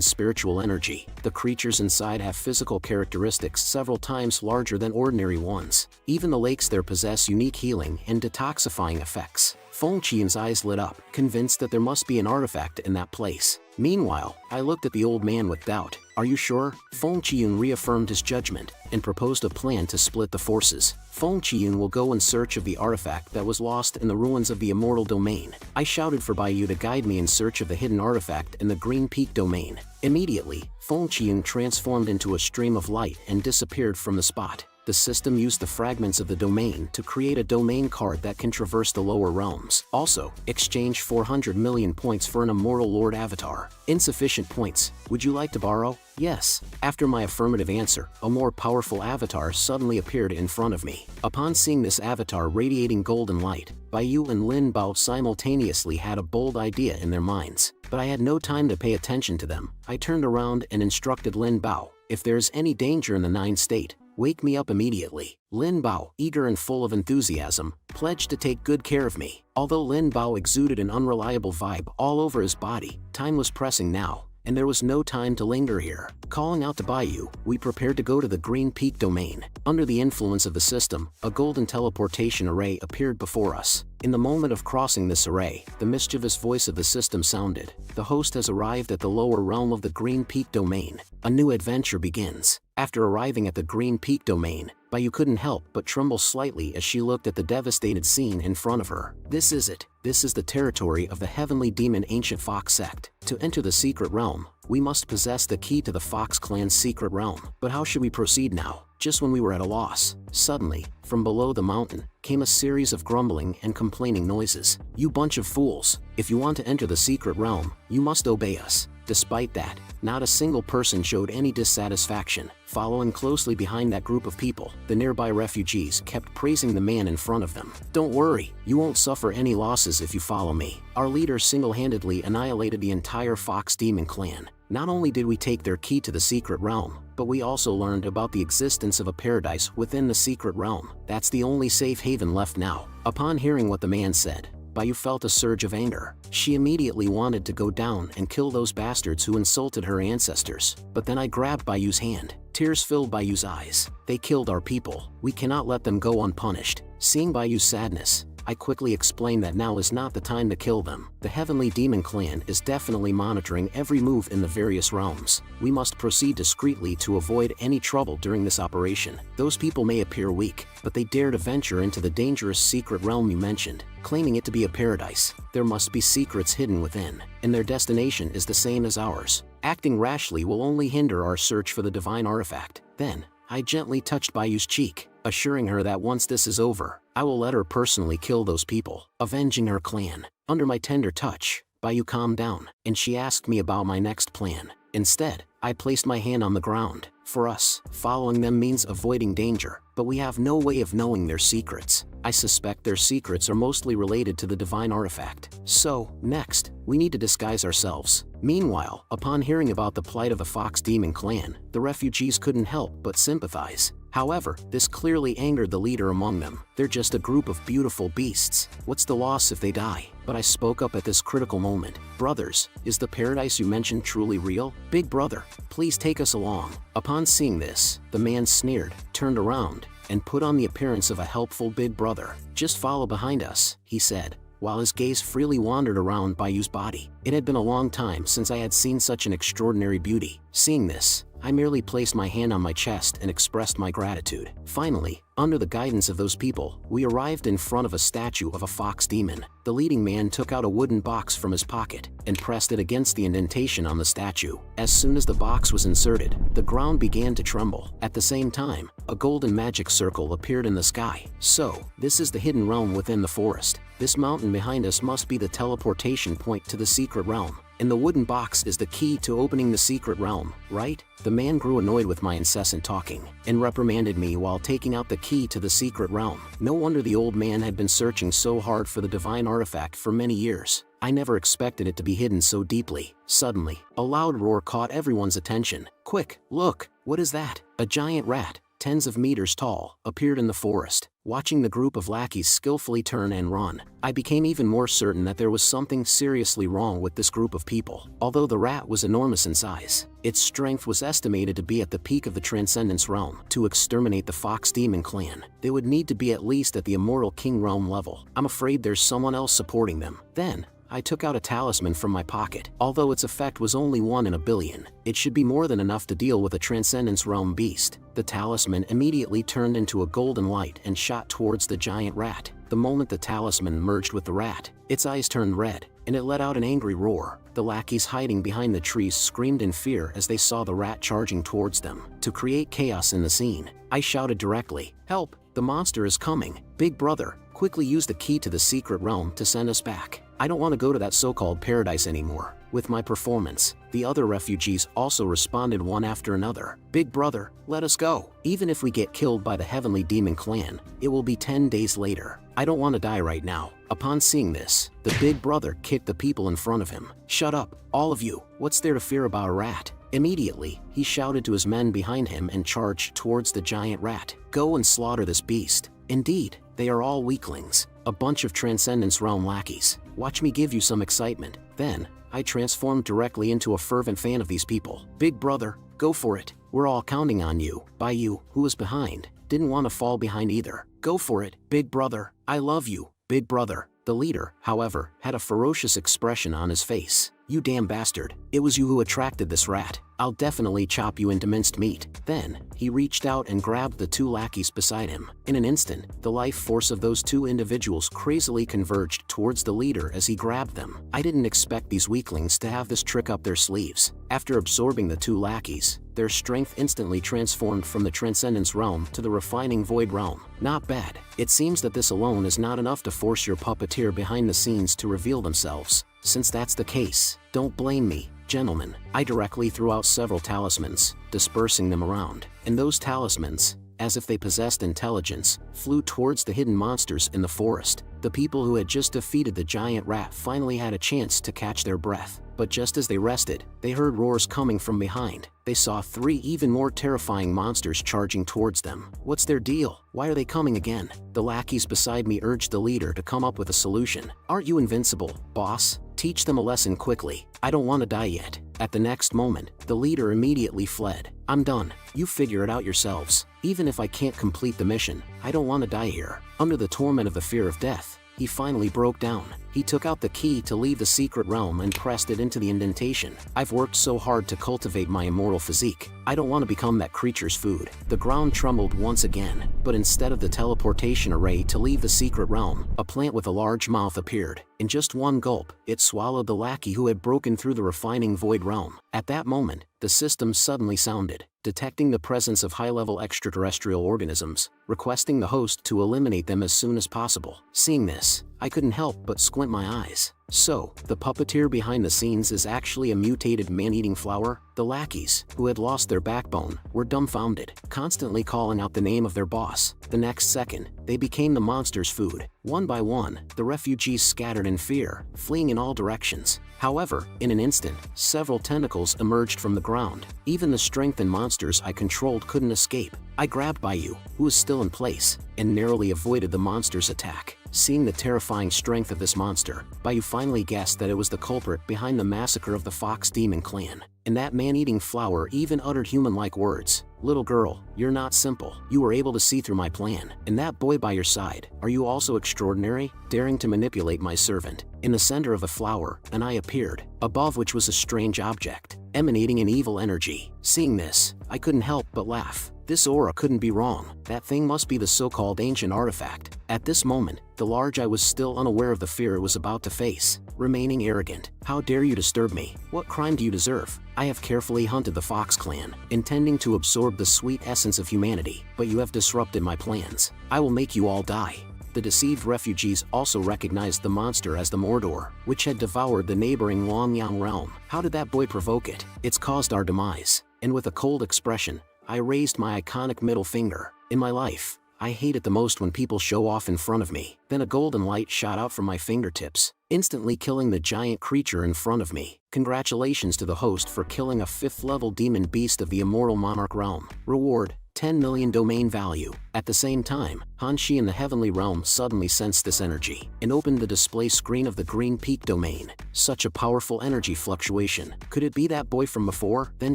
spiritual energy, the creatures inside have physical characteristics several times larger than ordinary ones. Even the lakes there possess unique healing and detoxifying effects. Feng Qian's eyes lit up, convinced that there must be an artifact in that place. Meanwhile, I looked at the old man with doubt. Are you sure? Feng Qian reaffirmed his judgment and proposed a plan to split the forces. Feng Qian will go in search of the artifact that was lost in the ruins of the Immortal Domain. I shouted for Baiyu to guide me in search of the hidden artifact in the Green Peak Domain. Immediately, Feng Qian transformed into a stream of light and disappeared from the spot. The system used the fragments of the domain to create a domain card that can traverse the lower realms. Also, exchange 400 million points for an Immortal Lord avatar. Insufficient points. Would you like to borrow? Yes. After my affirmative answer, a more powerful avatar suddenly appeared in front of me. Upon seeing this avatar radiating golden light, Baiyu and Lin Bao simultaneously had a bold idea in their minds. But I had no time to pay attention to them. I turned around and instructed Lin Bao, if there is any danger in the 9th state, wake me up immediately. Lin Bao, eager and full of enthusiasm, pledged to take good care of me. Although Lin Bao exuded an unreliable vibe all over his body, time was pressing now, and there was no time to linger here. Calling out to Baiyu, we prepared to go to the Green Peak Domain. Under the influence of the system, a golden teleportation array appeared before us. In the moment of crossing this array, the mischievous voice of the system sounded. The host has arrived at the lower realm of the Green Peak Domain. A new adventure begins. After arriving at the Green Peak Domain, Baiyu couldn't help but tremble slightly as she looked at the devastated scene in front of her. This is it. This is the territory of the Heavenly Demon Ancient Fox Sect. To enter the secret realm, we must possess the key to the Fox Clan's secret realm. But how should we proceed now? Just when we were at a loss, suddenly, from below the mountain, came a series of grumbling and complaining noises. You bunch of fools! If you want to enter the secret realm, you must obey us. Despite that, not a single person showed any dissatisfaction. Following closely behind that group of people, the nearby refugees kept praising the man in front of them. Don't worry, you won't suffer any losses if you follow me. Our leader single-handedly annihilated the entire Fox Demon clan. Not only did we take their key to the secret realm, but we also learned about the existence of a paradise within the secret realm. That's the only safe haven left now. Upon hearing what the man said, Baiyu felt a surge of anger. She immediately wanted to go down and kill those bastards who insulted her ancestors. But then I grabbed Bayu's hand. Tears filled Bayu's eyes. They killed our people. We cannot let them go unpunished. Seeing Bayu's sadness, I quickly explained that now is not the time to kill them. The Heavenly Demon Clan is definitely monitoring every move in the various realms. We must proceed discreetly to avoid any trouble during this operation. Those people may appear weak, but they dare to venture into the dangerous secret realm you mentioned, claiming it to be a paradise. There must be secrets hidden within, and their destination is the same as ours. Acting rashly will only hinder our search for the divine artifact. Then, I gently touched Bayu's cheek, assuring her that once this is over, I will let her personally kill those people, avenging her clan. Under my tender touch, Baiyu calmed down, and she asked me about my next plan. Instead, I placed my hand on the ground. For us, following them means avoiding danger, but we have no way of knowing their secrets. I suspect their secrets are mostly related to the divine artifact. So, next, we need to disguise ourselves. Meanwhile, upon hearing about the plight of the Fox Demon clan, the refugees couldn't help but sympathize. However, this clearly angered the leader among them. They're just a group of beautiful beasts. What's the loss if they die? But I spoke up at this critical moment. Brothers, is the paradise you mentioned truly real? Big brother, please take us along. Upon seeing this, the man sneered, turned around, and put on the appearance of a helpful big brother. Just follow behind us, he said, while his gaze freely wandered around Bayu's body. It had been a long time since I had seen such an extraordinary beauty. Seeing this, I merely placed my hand on my chest and expressed my gratitude. Finally, under the guidance of those people, we arrived in front of a statue of a fox demon. The leading man took out a wooden box from his pocket and pressed it against the indentation on the statue. As soon as the box was inserted, the ground began to tremble. At the same time, a golden magic circle appeared in the sky. So, this is the hidden realm within the forest. This mountain behind us must be the teleportation point to the secret realm. And the wooden box is the key to opening the secret realm, right? The man grew annoyed with my incessant talking and reprimanded me while taking out the key to the secret realm. No wonder the old man had been searching so hard for the divine artifact for many years. I never expected it to be hidden so deeply. Suddenly, a loud roar caught everyone's attention. Quick, look, what is that? A giant rat, tens of meters tall, appeared in the forest. Watching the group of lackeys skillfully turn and run, I became even more certain that there was something seriously wrong with this group of people. Although the rat was enormous in size, its strength was estimated to be at the peak of the Transcendence realm. To exterminate the Fox Demon clan, they would need to be at least at the Immortal King realm level. I'm afraid there's someone else supporting them. Then, I took out a talisman from my pocket. Although its effect was only 1 in a billion, it should be more than enough to deal with a Transcendence realm beast. The talisman immediately turned into a golden light and shot towards the giant rat. The moment the talisman merged with the rat, its eyes turned red, and it let out an angry roar. The lackeys hiding behind the trees screamed in fear as they saw the rat charging towards them. To create chaos in the scene, I shouted directly, "Help! The monster is coming! Big brother, quickly use the key to the secret realm to send us back. I don't want to go to that so-called paradise anymore." With my performance, the other refugees also responded one after another. "Big brother, let us go. Even if we get killed by the Heavenly Demon clan, it will be 10 days later. I don't want to die right now." Upon seeing this, the big brother kicked the people in front of him. "Shut up, all of you. What's there to fear about a rat?" Immediately, he shouted to his men behind him and charged towards the giant rat. "Go and slaughter this beast. Indeed, they are all weaklings, a bunch of Transcendence realm lackeys. Watch me give you some excitement." Then, I transformed directly into a fervent fan of these people. "Big brother, go for it. We're all counting on you." By you, who was behind, didn't want to fall behind either. "Go for it, big brother. I love you, big brother." The leader, however, had a ferocious expression on his face. "You damn bastard. It was you who attracted this rat. I'll definitely chop you into minced meat." Then, he reached out and grabbed the 2 lackeys beside him. In an instant, the life force of those 2 individuals crazily converged towards the leader as he grabbed them. I didn't expect these weaklings to have this trick up their sleeves. After absorbing the 2 lackeys, their strength instantly transformed from the Transcendence realm to the refining Void realm. Not bad. It seems that this alone is not enough to force your puppeteer behind the scenes to reveal themselves. Since that's the case, don't blame me, gentlemen. I directly threw out several talismans, dispersing them around, and those talismans, as if they possessed intelligence, flew towards the hidden monsters in the forest. The people who had just defeated the giant rat finally had a chance to catch their breath. But just as they rested, they heard roars coming from behind. They saw 3 even more terrifying monsters charging towards them. "What's their deal? Why are they coming again?" The lackeys beside me urged the leader to come up with a solution. "Aren't you invincible, boss? Teach them a lesson quickly. I don't want to die yet." At the next moment, the leader immediately fled. "I'm done. You figure it out yourselves. Even if I can't complete the mission, I don't want to die here." Under the torment of the fear of death, he finally broke down. He took out the key to leave the secret realm and pressed it into the indentation. "I've worked so hard to cultivate my immortal physique. I don't want to become that creature's food." The ground trembled once again, but instead of the teleportation array to leave the secret realm, a plant with a large mouth appeared. In just one gulp, it swallowed the lackey who had broken through the refining Void realm. At that moment, the system suddenly sounded, detecting the presence of high-level extraterrestrial organisms, requesting the host to eliminate them as soon as possible. Seeing this, I couldn't help but squint my eyes. So, the puppeteer behind the scenes is actually a mutated man-eating flower? The lackeys, who had lost their backbone, were dumbfounded, constantly calling out the name of their boss. The next second, they became the monster's food. One by one, the refugees scattered in fear, fleeing in all directions. However, in an instant, several tentacles emerged from the ground. Even the strengthened monsters I controlled couldn't escape. I grabbed Baiyu, who was still in place, and narrowly avoided the monster's attack. Seeing the terrifying strength of this monster, Baiyu finally guessed that it was the culprit behind the massacre of the Fox Demon clan. And that man-eating flower even uttered human-like words. "Little girl, you're not simple. You were able to see through my plan. And that boy by your side, are you also extraordinary? Daring to manipulate my servant." In the center of the flower, an eye appeared, above which was a strange object, emanating an evil energy. Seeing this, I couldn't help but laugh. This aura couldn't be wrong. That thing must be the so-called ancient artifact. At this moment, the large eye was still unaware of the fear it was about to face, remaining arrogant. "How dare you disturb me? What crime do you deserve? I have carefully hunted the Fox clan, intending to absorb the sweet essence of humanity, but you have disrupted my plans. I will make you all die." The deceived refugees also recognized the monster as the Mordor, which had devoured the neighboring Longyang realm. "How did that boy provoke it? It's caused our demise." And with a cold expression, I raised my iconic middle finger. In my life, I hate it the most when people show off in front of me. Then a golden light shot out from my fingertips, instantly killing the giant creature in front of me. Congratulations to the host for killing a 5th level demon beast of the Immortal Monarch realm. Reward: 10 million domain value. At the same time, Hanshi in the heavenly realm suddenly sensed this energy and opened the display screen of the green peak domain. Such a powerful energy fluctuation. Could it be that boy from before? Then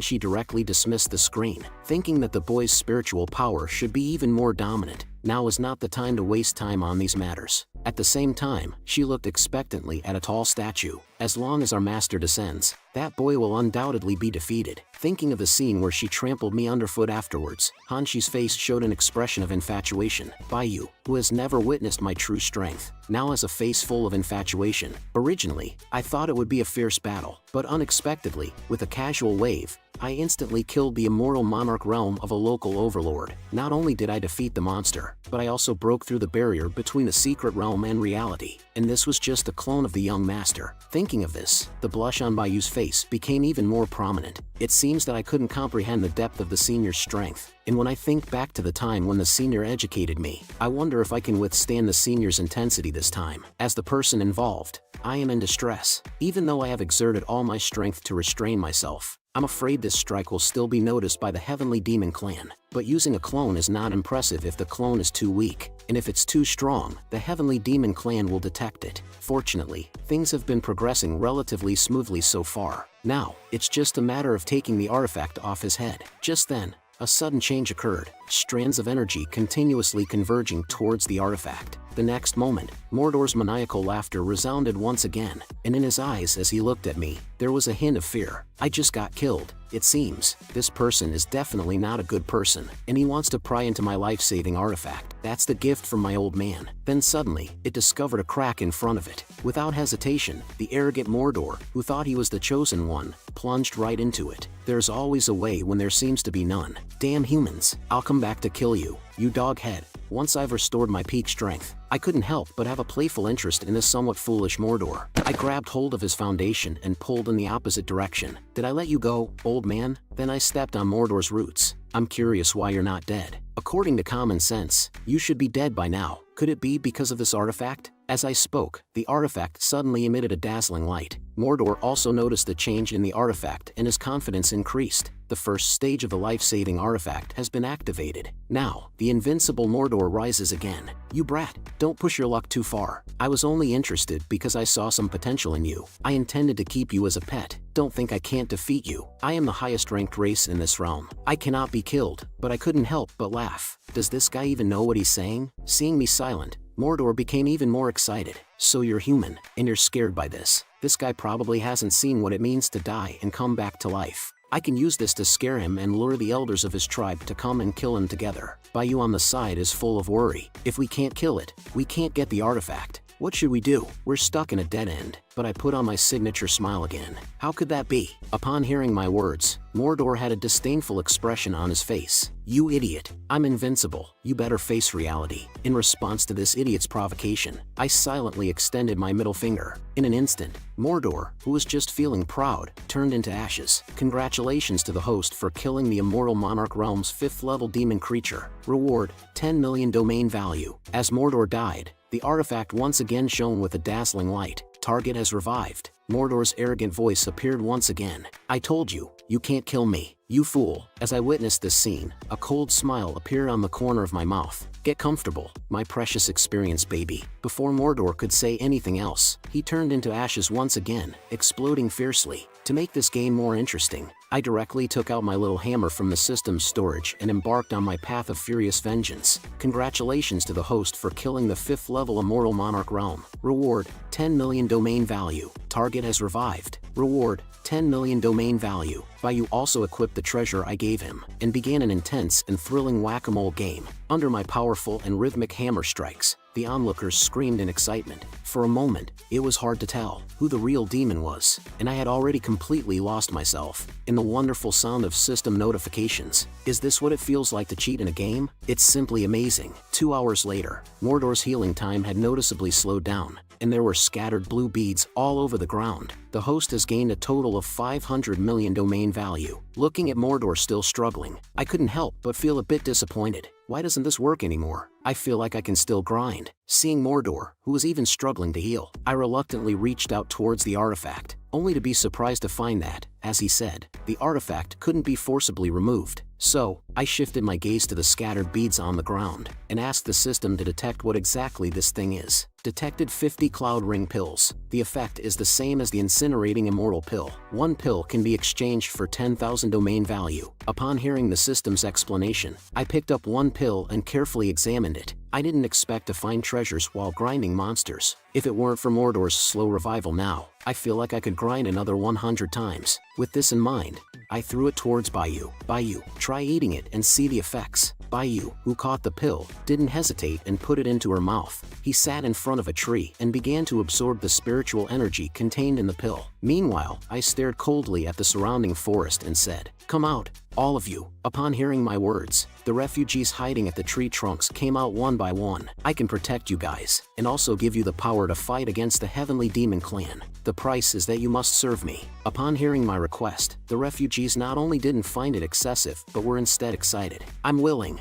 she directly dismissed the screen, thinking that the boy's spiritual power should be even more dominant. Now is not the time to waste time on these matters. At the same time, she looked expectantly at a tall statue. As long as our master descends, that boy will undoubtedly be defeated. Thinking of the scene where she trampled me underfoot afterwards, Hanshi's face showed an expression of infatuation. Baiyu, who has never witnessed my true strength, now has a face full of infatuation. Originally, I thought it would be a fierce battle, but unexpectedly, with a casual wave, I instantly killed the immortal monarch realm of a local overlord. Not only did I defeat the monster, but I also broke through the barrier between the secret realm and reality. And this was just a clone of the young master. Thinking of this, the blush on Baiyu's face became even more prominent. It seems that I couldn't comprehend the depth of the senior's strength. And when I think back to the time when the senior educated me, I wonder if I can withstand the senior's intensity this time. As the person involved, I am in distress. Even though I have exerted all my strength to restrain myself, I'm afraid this strike will still be noticed by the Heavenly Demon Clan. But using a clone is not impressive if the clone is too weak, and if it's too strong, the Heavenly Demon Clan will detect it. Fortunately, things have been progressing relatively smoothly so far. Now, it's just a matter of taking the artifact off his head. Just then, a sudden change occurred, strands of energy continuously converging towards the artifact. The next moment, Mordor's maniacal laughter resounded once again, and in his eyes as he looked at me, there was a hint of fear. I just got killed. It seems, this person is definitely not a good person, and he wants to pry into my life-saving artifact. That's the gift from my old man. Then suddenly, it discovered a crack in front of it. Without hesitation, the arrogant Mordor, who thought he was the chosen one, plunged right into it. There's always a way when there seems to be none. Damn humans, I'll come back to kill you, you doghead. Once I've restored my peak strength, I couldn't help but have a playful interest in this somewhat foolish Mordor. I grabbed hold of his foundation and pulled in the opposite direction. Did I let you go, old man? Then I stepped on Mordor's roots. I'm curious why you're not dead. According to common sense, you should be dead by now. Could it be because of this artifact? As I spoke, the artifact suddenly emitted a dazzling light. Mordor also noticed the change in the artifact and his confidence increased. The first stage of the life-saving artifact has been activated. Now, the invincible Mordor rises again. You brat, don't push your luck too far. I was only interested because I saw some potential in you. I intended to keep you as a pet. Don't think I can't defeat you. I am the highest-ranked race in this realm. I cannot be killed, but I couldn't help but laugh. Does this guy even know what he's saying? Seeing me silent, Mordor became even more excited. So you're human, and you're scared by this. This guy probably hasn't seen what it means to die and come back to life. I can use this to scare him and lure the elders of his tribe to come and kill him together. Baiyu on the side is full of worry. If we can't kill it, we can't get the artifact. What should we do? We're stuck in a dead end. But I put on my signature smile again. How could that be? Upon hearing my words, Mordor had a disdainful expression on his face. You idiot. I'm invincible. You better face reality. In response to this idiot's provocation, I silently extended my middle finger. In an instant, Mordor, who was just feeling proud, turned into ashes. Congratulations to the host for killing the immortal monarch realm's 5th level demon creature. Reward, 10 million domain value. As Mordor died, the artifact once again shone with a dazzling light. Target has revived. Mordor's arrogant voice appeared once again. I told you, you can't kill me, you fool. As I witnessed this scene, a cold smile appeared on the corner of my mouth. Get comfortable, my precious experienced baby. Before Mordor could say anything else, he turned into ashes once again, exploding fiercely. To make this game more interesting, I directly took out my little hammer from the system's storage and embarked on my path of furious vengeance. Congratulations to the host for killing the 5th level immortal monarch realm. Reward, 10 million domain value. Target has revived. Reward, 10 million domain value. Baiyu also equipped the treasure I gave him, and began an intense and thrilling whack-a-mole game. Under my powerful and rhythmic hammer strikes, the onlookers screamed in excitement. For a moment, it was hard to tell who the real demon was, and I had already completely lost myself in the wonderful sound of system notifications. Is this what it feels like to cheat in a game? It's simply amazing. 2 hours later, Mordor's healing time had noticeably slowed down, and there were scattered blue beads all over the ground. The host has gained a total of 500 million domain value. Looking at Mordor still struggling, I couldn't help but feel a bit disappointed. Why doesn't this work anymore? I feel like I can still grind. Seeing Mordor, who was even struggling to heal, I reluctantly reached out towards the artifact, only to be surprised to find that, as he said, the artifact couldn't be forcibly removed. So, I shifted my gaze to the scattered beads on the ground, and asked the system to detect what exactly this thing is. Detected 50 Cloud Ring pills. The effect is the same as the incinerating immortal pill. One pill can be exchanged for 10,000 domain value. Upon hearing the system's explanation, I picked up one pill and carefully examined it. I didn't expect to find treasures while grinding monsters. If it weren't for Mordor's slow revival now, I feel like I could grind another 100 times. With this in mind, I threw it towards Bayou. Bayou, try eating it and see the effects. Bayou, who caught the pill, didn't hesitate and put it into her mouth. He sat in front of a tree and began to absorb the spiritual energy contained in the pill. Meanwhile, I stared coldly at the surrounding forest and said, "Come out, all of you." Upon hearing my words, the refugees hiding at the tree trunks came out one by one. "I can protect you guys, and also give you the power to fight against the Heavenly Demon Clan. The price is that you must serve me." Upon hearing my request, the refugees not only didn't find it excessive, but were instead excited. I'm willing.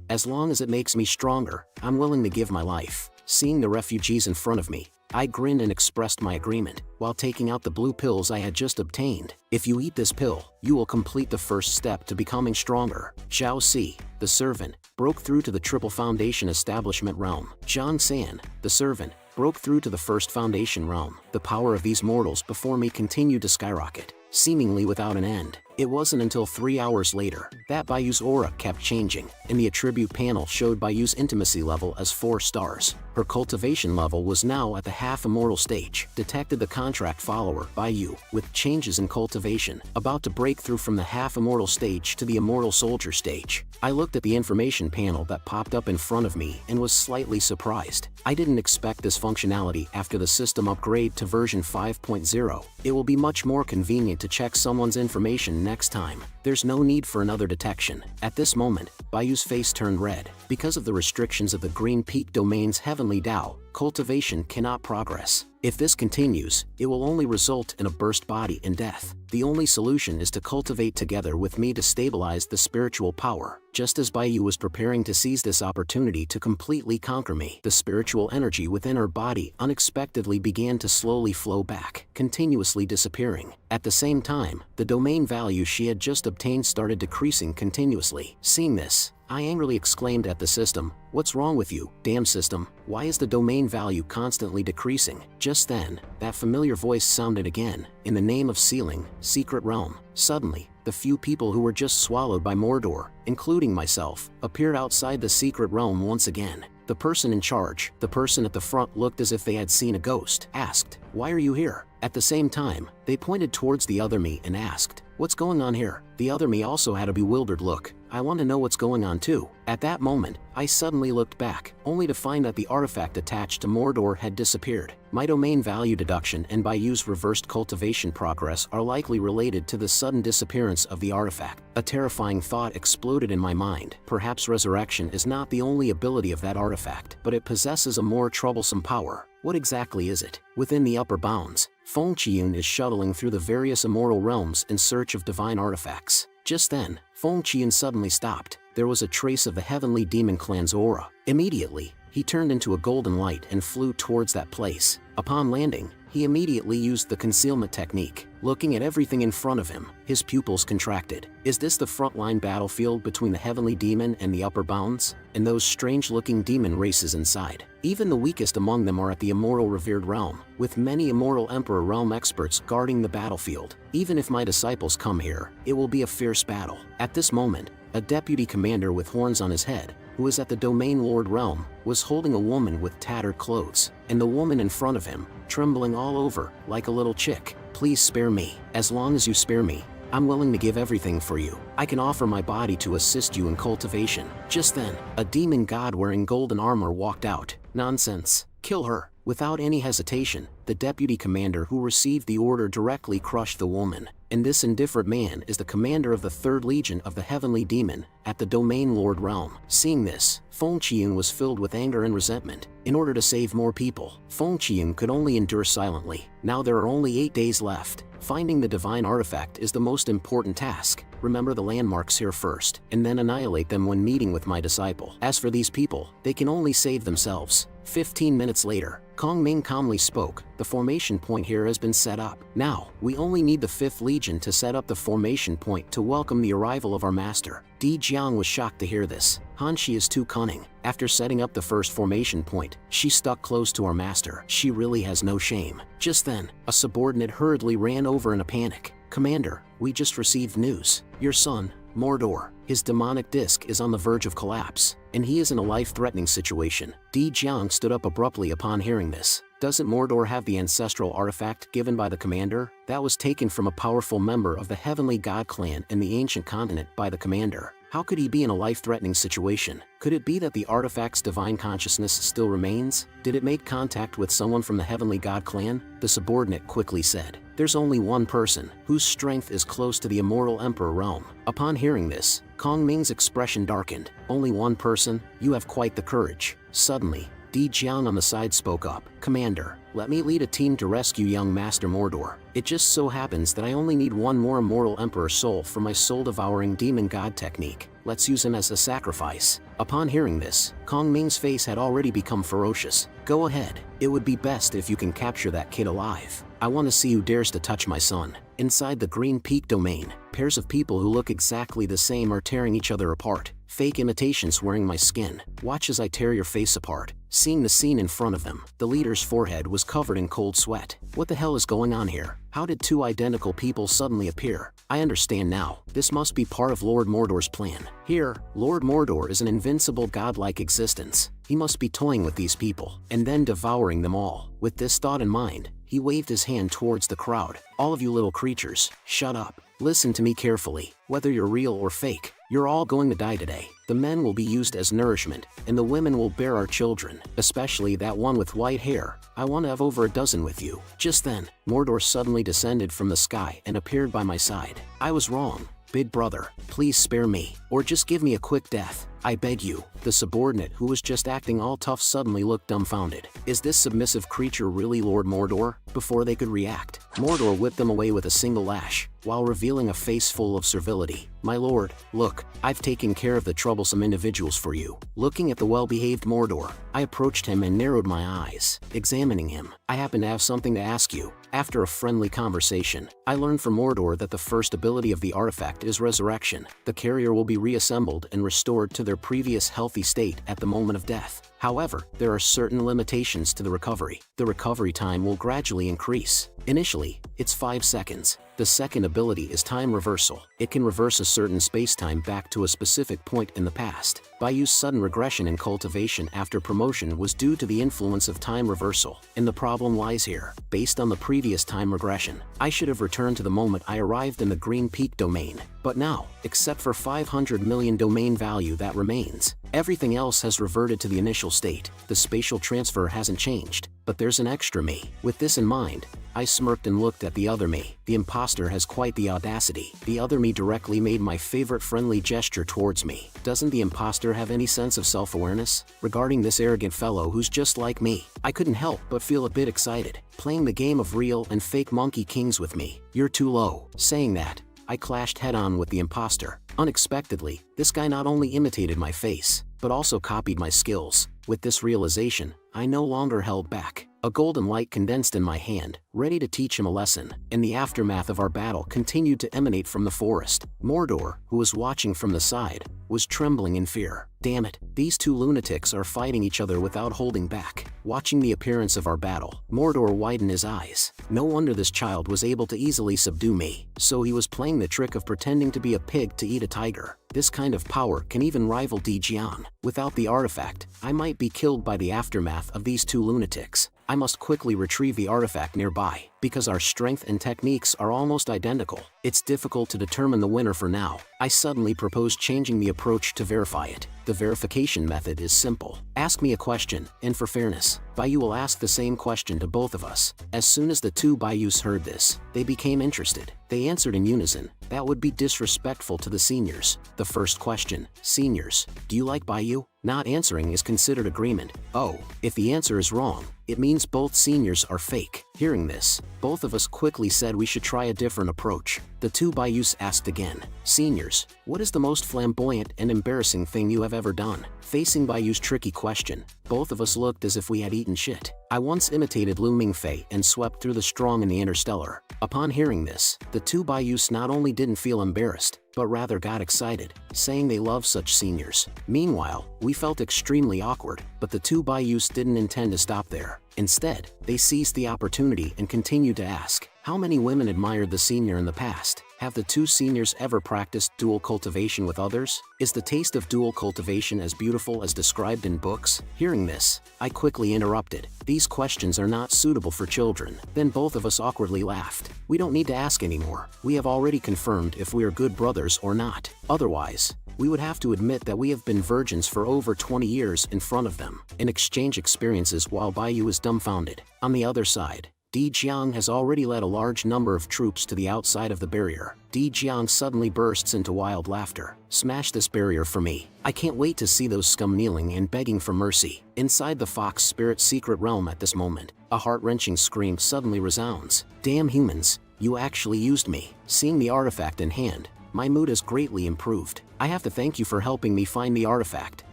As long as it makes me stronger, I'm willing to give my life." Seeing the refugees in front of me, I grinned and expressed my agreement, while taking out the blue pills I had just obtained. "If you eat this pill, you will complete the first step to becoming stronger." Zhao Si, the servant, broke through to the Triple Foundation Establishment realm. Zhang San, the servant, broke through to the First Foundation realm. The power of these mortals before me continued to skyrocket, seemingly without an end. It wasn't until 3 hours later that Bayou's aura kept changing, and the attribute panel showed Bayou's intimacy level as 4 stars. Her cultivation level was now at the half-immortal stage. Detected the contract follower, Bayou, with changes in cultivation, about to break through from the half-immortal stage to the immortal soldier stage. I looked at the information panel that popped up in front of me and was slightly surprised. I didn't expect this functionality after the system upgrade to version 5.0. It will be much more convenient to check someone's information next time. There's no need for another detection. At this moment, Bayou's face turned red. Because of the restrictions of the Green Peak Domain's Heavenly Dao, cultivation cannot progress. If this continues, it will only result in a burst body and death. The only solution is to cultivate together with me to stabilize the spiritual power. Just as Bayou was preparing to seize this opportunity to completely conquer me, the spiritual energy within her body unexpectedly began to slowly flow back, continuously disappearing. At the same time, the domain value she had just obtained started decreasing continuously. Seeing this, I angrily exclaimed at the system, "What's wrong with you, damn system? Why is the domain value constantly decreasing?" Just then, that familiar voice sounded again, "In the name of sealing, secret realm." Suddenly, the few people who were just swallowed by Mordor, including myself, appeared outside the secret realm once again. The person in charge, the person at the front, looked as if they had seen a ghost, asked, "Why are you here?" At the same time, they pointed towards the other me and asked, "What's going on here?" The other me also had a bewildered look. "I want to know what's going on too." At that moment, I suddenly looked back, only to find that the artifact attached to Mordor had disappeared. My domain value deduction and Bayou's reversed cultivation progress are likely related to the sudden disappearance of the artifact. A terrifying thought exploded in my mind. Perhaps resurrection is not the only ability of that artifact, but it possesses a more troublesome power. What exactly is it? Within the upper bounds, Feng Qian is shuttling through the various immortal realms in search of divine artifacts. Just then, Feng Qian suddenly stopped. There was a trace of the Heavenly Demon Clan's aura. Immediately, he turned into a golden light and flew towards that place. Upon landing, he immediately used the concealment technique. Looking at everything in front of him, his pupils contracted. Is this the frontline battlefield between the Heavenly Demon and the Upper Bounds, and those strange-looking demon races inside? Even the weakest among them are at the immortal revered realm, with many immortal Emperor realm experts guarding the battlefield. Even if my disciples come here, it will be a fierce battle. At this moment, a deputy commander with horns on his head, who was at the Domain Lord realm, was holding a woman with tattered clothes, and the woman in front of him, trembling all over, like a little chick. "Please spare me. As long as you spare me, I'm willing to give everything for you. I can offer my body to assist you in cultivation." Just then, a demon god wearing golden armor walked out. "Nonsense. Kill her." Without any hesitation, the deputy commander who received the order directly crushed the woman. And this indifferent man is the commander of the 3rd Legion of the Heavenly Demon at the Domain Lord realm. Seeing this, Feng Qian was filled with anger and resentment. In order to save more people, Feng Qian could only endure silently. Now there are only 8 days left. Finding the divine artifact is the most important task. Remember the landmarks here first, and then annihilate them when meeting with my disciple. As for these people, they can only save themselves. 15 minutes later, Kong Ming calmly spoke, the formation point here has been set up. Now, we only need the 5th Legion to set up the formation point to welcome the arrival of our master. Di Jiang was shocked to hear this. Han Shi is too cunning. After setting up the first formation point, she stuck close to our master. She really has no shame. Just then, a subordinate hurriedly ran over in a panic. Commander, we just received news. Your son, Mordor, his demonic disc is on the verge of collapse, and he is in a life-threatening situation. Di Jiang stood up abruptly upon hearing this. Doesn't Mordor have the ancestral artifact given by the commander? That was taken from a powerful member of the Heavenly God clan in the ancient continent by the commander. How could he be in a life-threatening situation? Could it be that the artifact's divine consciousness still remains? Did it make contact with someone from the Heavenly God clan? The subordinate quickly said. There's only one person whose strength is close to the immortal Emperor realm. Upon hearing this, Kong Ming's expression darkened. Only one person? You have quite the courage. Suddenly, Di Jiang on the side spoke up. Commander, let me lead a team to rescue young Master Mordor. It just so happens that I only need one more immortal Emperor soul for my soul-devouring demon god technique. Let's use him as a sacrifice. Upon hearing this, Kong Ming's face had already become ferocious. Go ahead. It would be best if you can capture that kid alive. I want to see who dares to touch my son. Inside the Green Peak domain, pairs of people who look exactly the same are tearing each other apart. Fake imitations wearing my skin. Watch as I tear your face apart. Seeing the scene in front of them, the leader's forehead was covered in cold sweat. What the hell is going on here? How did two identical people suddenly appear? I understand now. This must be part of Lord Mordor's plan. Here, Lord Mordor is an invincible godlike existence. He must be toying with these people, and then devouring them all. With this thought in mind, he waved his hand towards the crowd. All of you little creatures, shut up. Listen to me carefully. Whether you're real or fake, you're all going to die today. The men will be used as nourishment, and the women will bear our children, especially that one with white hair. I want to have over a dozen with you. Just then, Mordor suddenly descended from the sky and appeared by my side. I was wrong. Big brother, please spare me, or just give me a quick death. I beg you. The subordinate who was just acting all tough suddenly looked dumbfounded. Is this submissive creature really Lord Mordor? Before they could react, Mordor whipped them away with a single lash, while revealing a face full of servility. My lord, look, I've taken care of the troublesome individuals for you. Looking at the well-behaved Mordor, I approached him and narrowed my eyes, examining him. I happen to have something to ask you. After a friendly conversation, I learned from Mordor that the first ability of the artifact is resurrection. The carrier will be reassembled and restored to their previous healthy state at the moment of death. However, there are certain limitations to the recovery. The recovery time will gradually increase. Initially, it's 5 seconds. The second ability is time reversal. It can reverse a certain space-time back to a specific point in the past. Bayou's sudden regression in cultivation after promotion was due to the influence of time reversal, and the problem lies here. Based on the previous time regression, I should have returned to the moment I arrived in the Green Peak domain. But now, except for 500 million domain value that remains, everything else has reverted to the initial state. The spatial transfer hasn't changed, but there's an extra me. With this in mind, I smirked and looked at the other me. The imposter has quite the audacity. The other me directly made my favorite friendly gesture towards me. Doesn't the imposter have any sense of self-awareness regarding this arrogant fellow who's just like me? I couldn't help but feel a bit excited, playing the game of real and fake Monkey Kings with me. You're too low. Saying that, I clashed head-on with the imposter. Unexpectedly, this guy not only imitated my face, but also copied my skills. With this realization, I no longer held back. A golden light condensed in my hand, ready to teach him a lesson, and the aftermath of our battle continued to emanate from the forest. Mordor, who was watching from the side, was trembling in fear. Damn it, these two lunatics are fighting each other without holding back. Watching the appearance of our battle, Mordor widened his eyes. No wonder this child was able to easily subdue me. So he was playing the trick of pretending to be a pig to eat a tiger. This kind of power can even rival Di Jiang. Without the artifact, I might be killed by the aftermath of these two lunatics. I must quickly retrieve the artifact nearby, because our strength and techniques are almost identical. It's difficult to determine the winner for now. I suddenly proposed changing the approach to verify it. The verification method is simple. Ask me a question, and for fairness, Bayou will ask the same question to both of us. As soon as the two Bayous heard this, they became interested. They answered in unison. That would be disrespectful to the seniors. The first question, seniors, do you like Bayou? Not answering is considered agreement. Oh, if the answer is wrong, it means both seniors are fake. Hearing this, Both of us quickly said we should try a different approach. The two Bayus asked again, "Seniors, what is the most flamboyant and embarrassing thing you have ever done?" Facing Bayu's tricky question, both of us looked as if we had eaten shit. I once imitated Lu Mingfei and swept through the strong in the Interstellar. Upon hearing this, the two Bayus not only didn't feel embarrassed, but rather got excited, saying they love such seniors. Meanwhile, we felt extremely awkward, but the two Bayus didn't intend to stop there. Instead, they seized the opportunity and continued to ask, how many women admired the senior in the past? Have the two seniors ever practiced dual cultivation with others? Is the taste of dual cultivation as beautiful as described in books? Hearing this, I quickly interrupted. These questions are not suitable for children. Then both of us awkwardly laughed. We don't need to ask anymore. We have already confirmed if we are good brothers or not. Otherwise, we would have to admit that we have been virgins for over 20 years in front of them, and exchange experiences while Bayu is dumbfounded. On the other side, Di Jiang has already led a large number of troops to the outside of the barrier. Di Jiang suddenly bursts into wild laughter. "Smash this barrier for me. I can't wait to see those scum kneeling and begging for mercy." Inside the Fox Spirit secret realm at this moment, a heart-wrenching scream suddenly resounds. "Damn humans, you actually used me." Seeing the artifact in hand, my mood has greatly improved. I have to thank you for helping me find the artifact.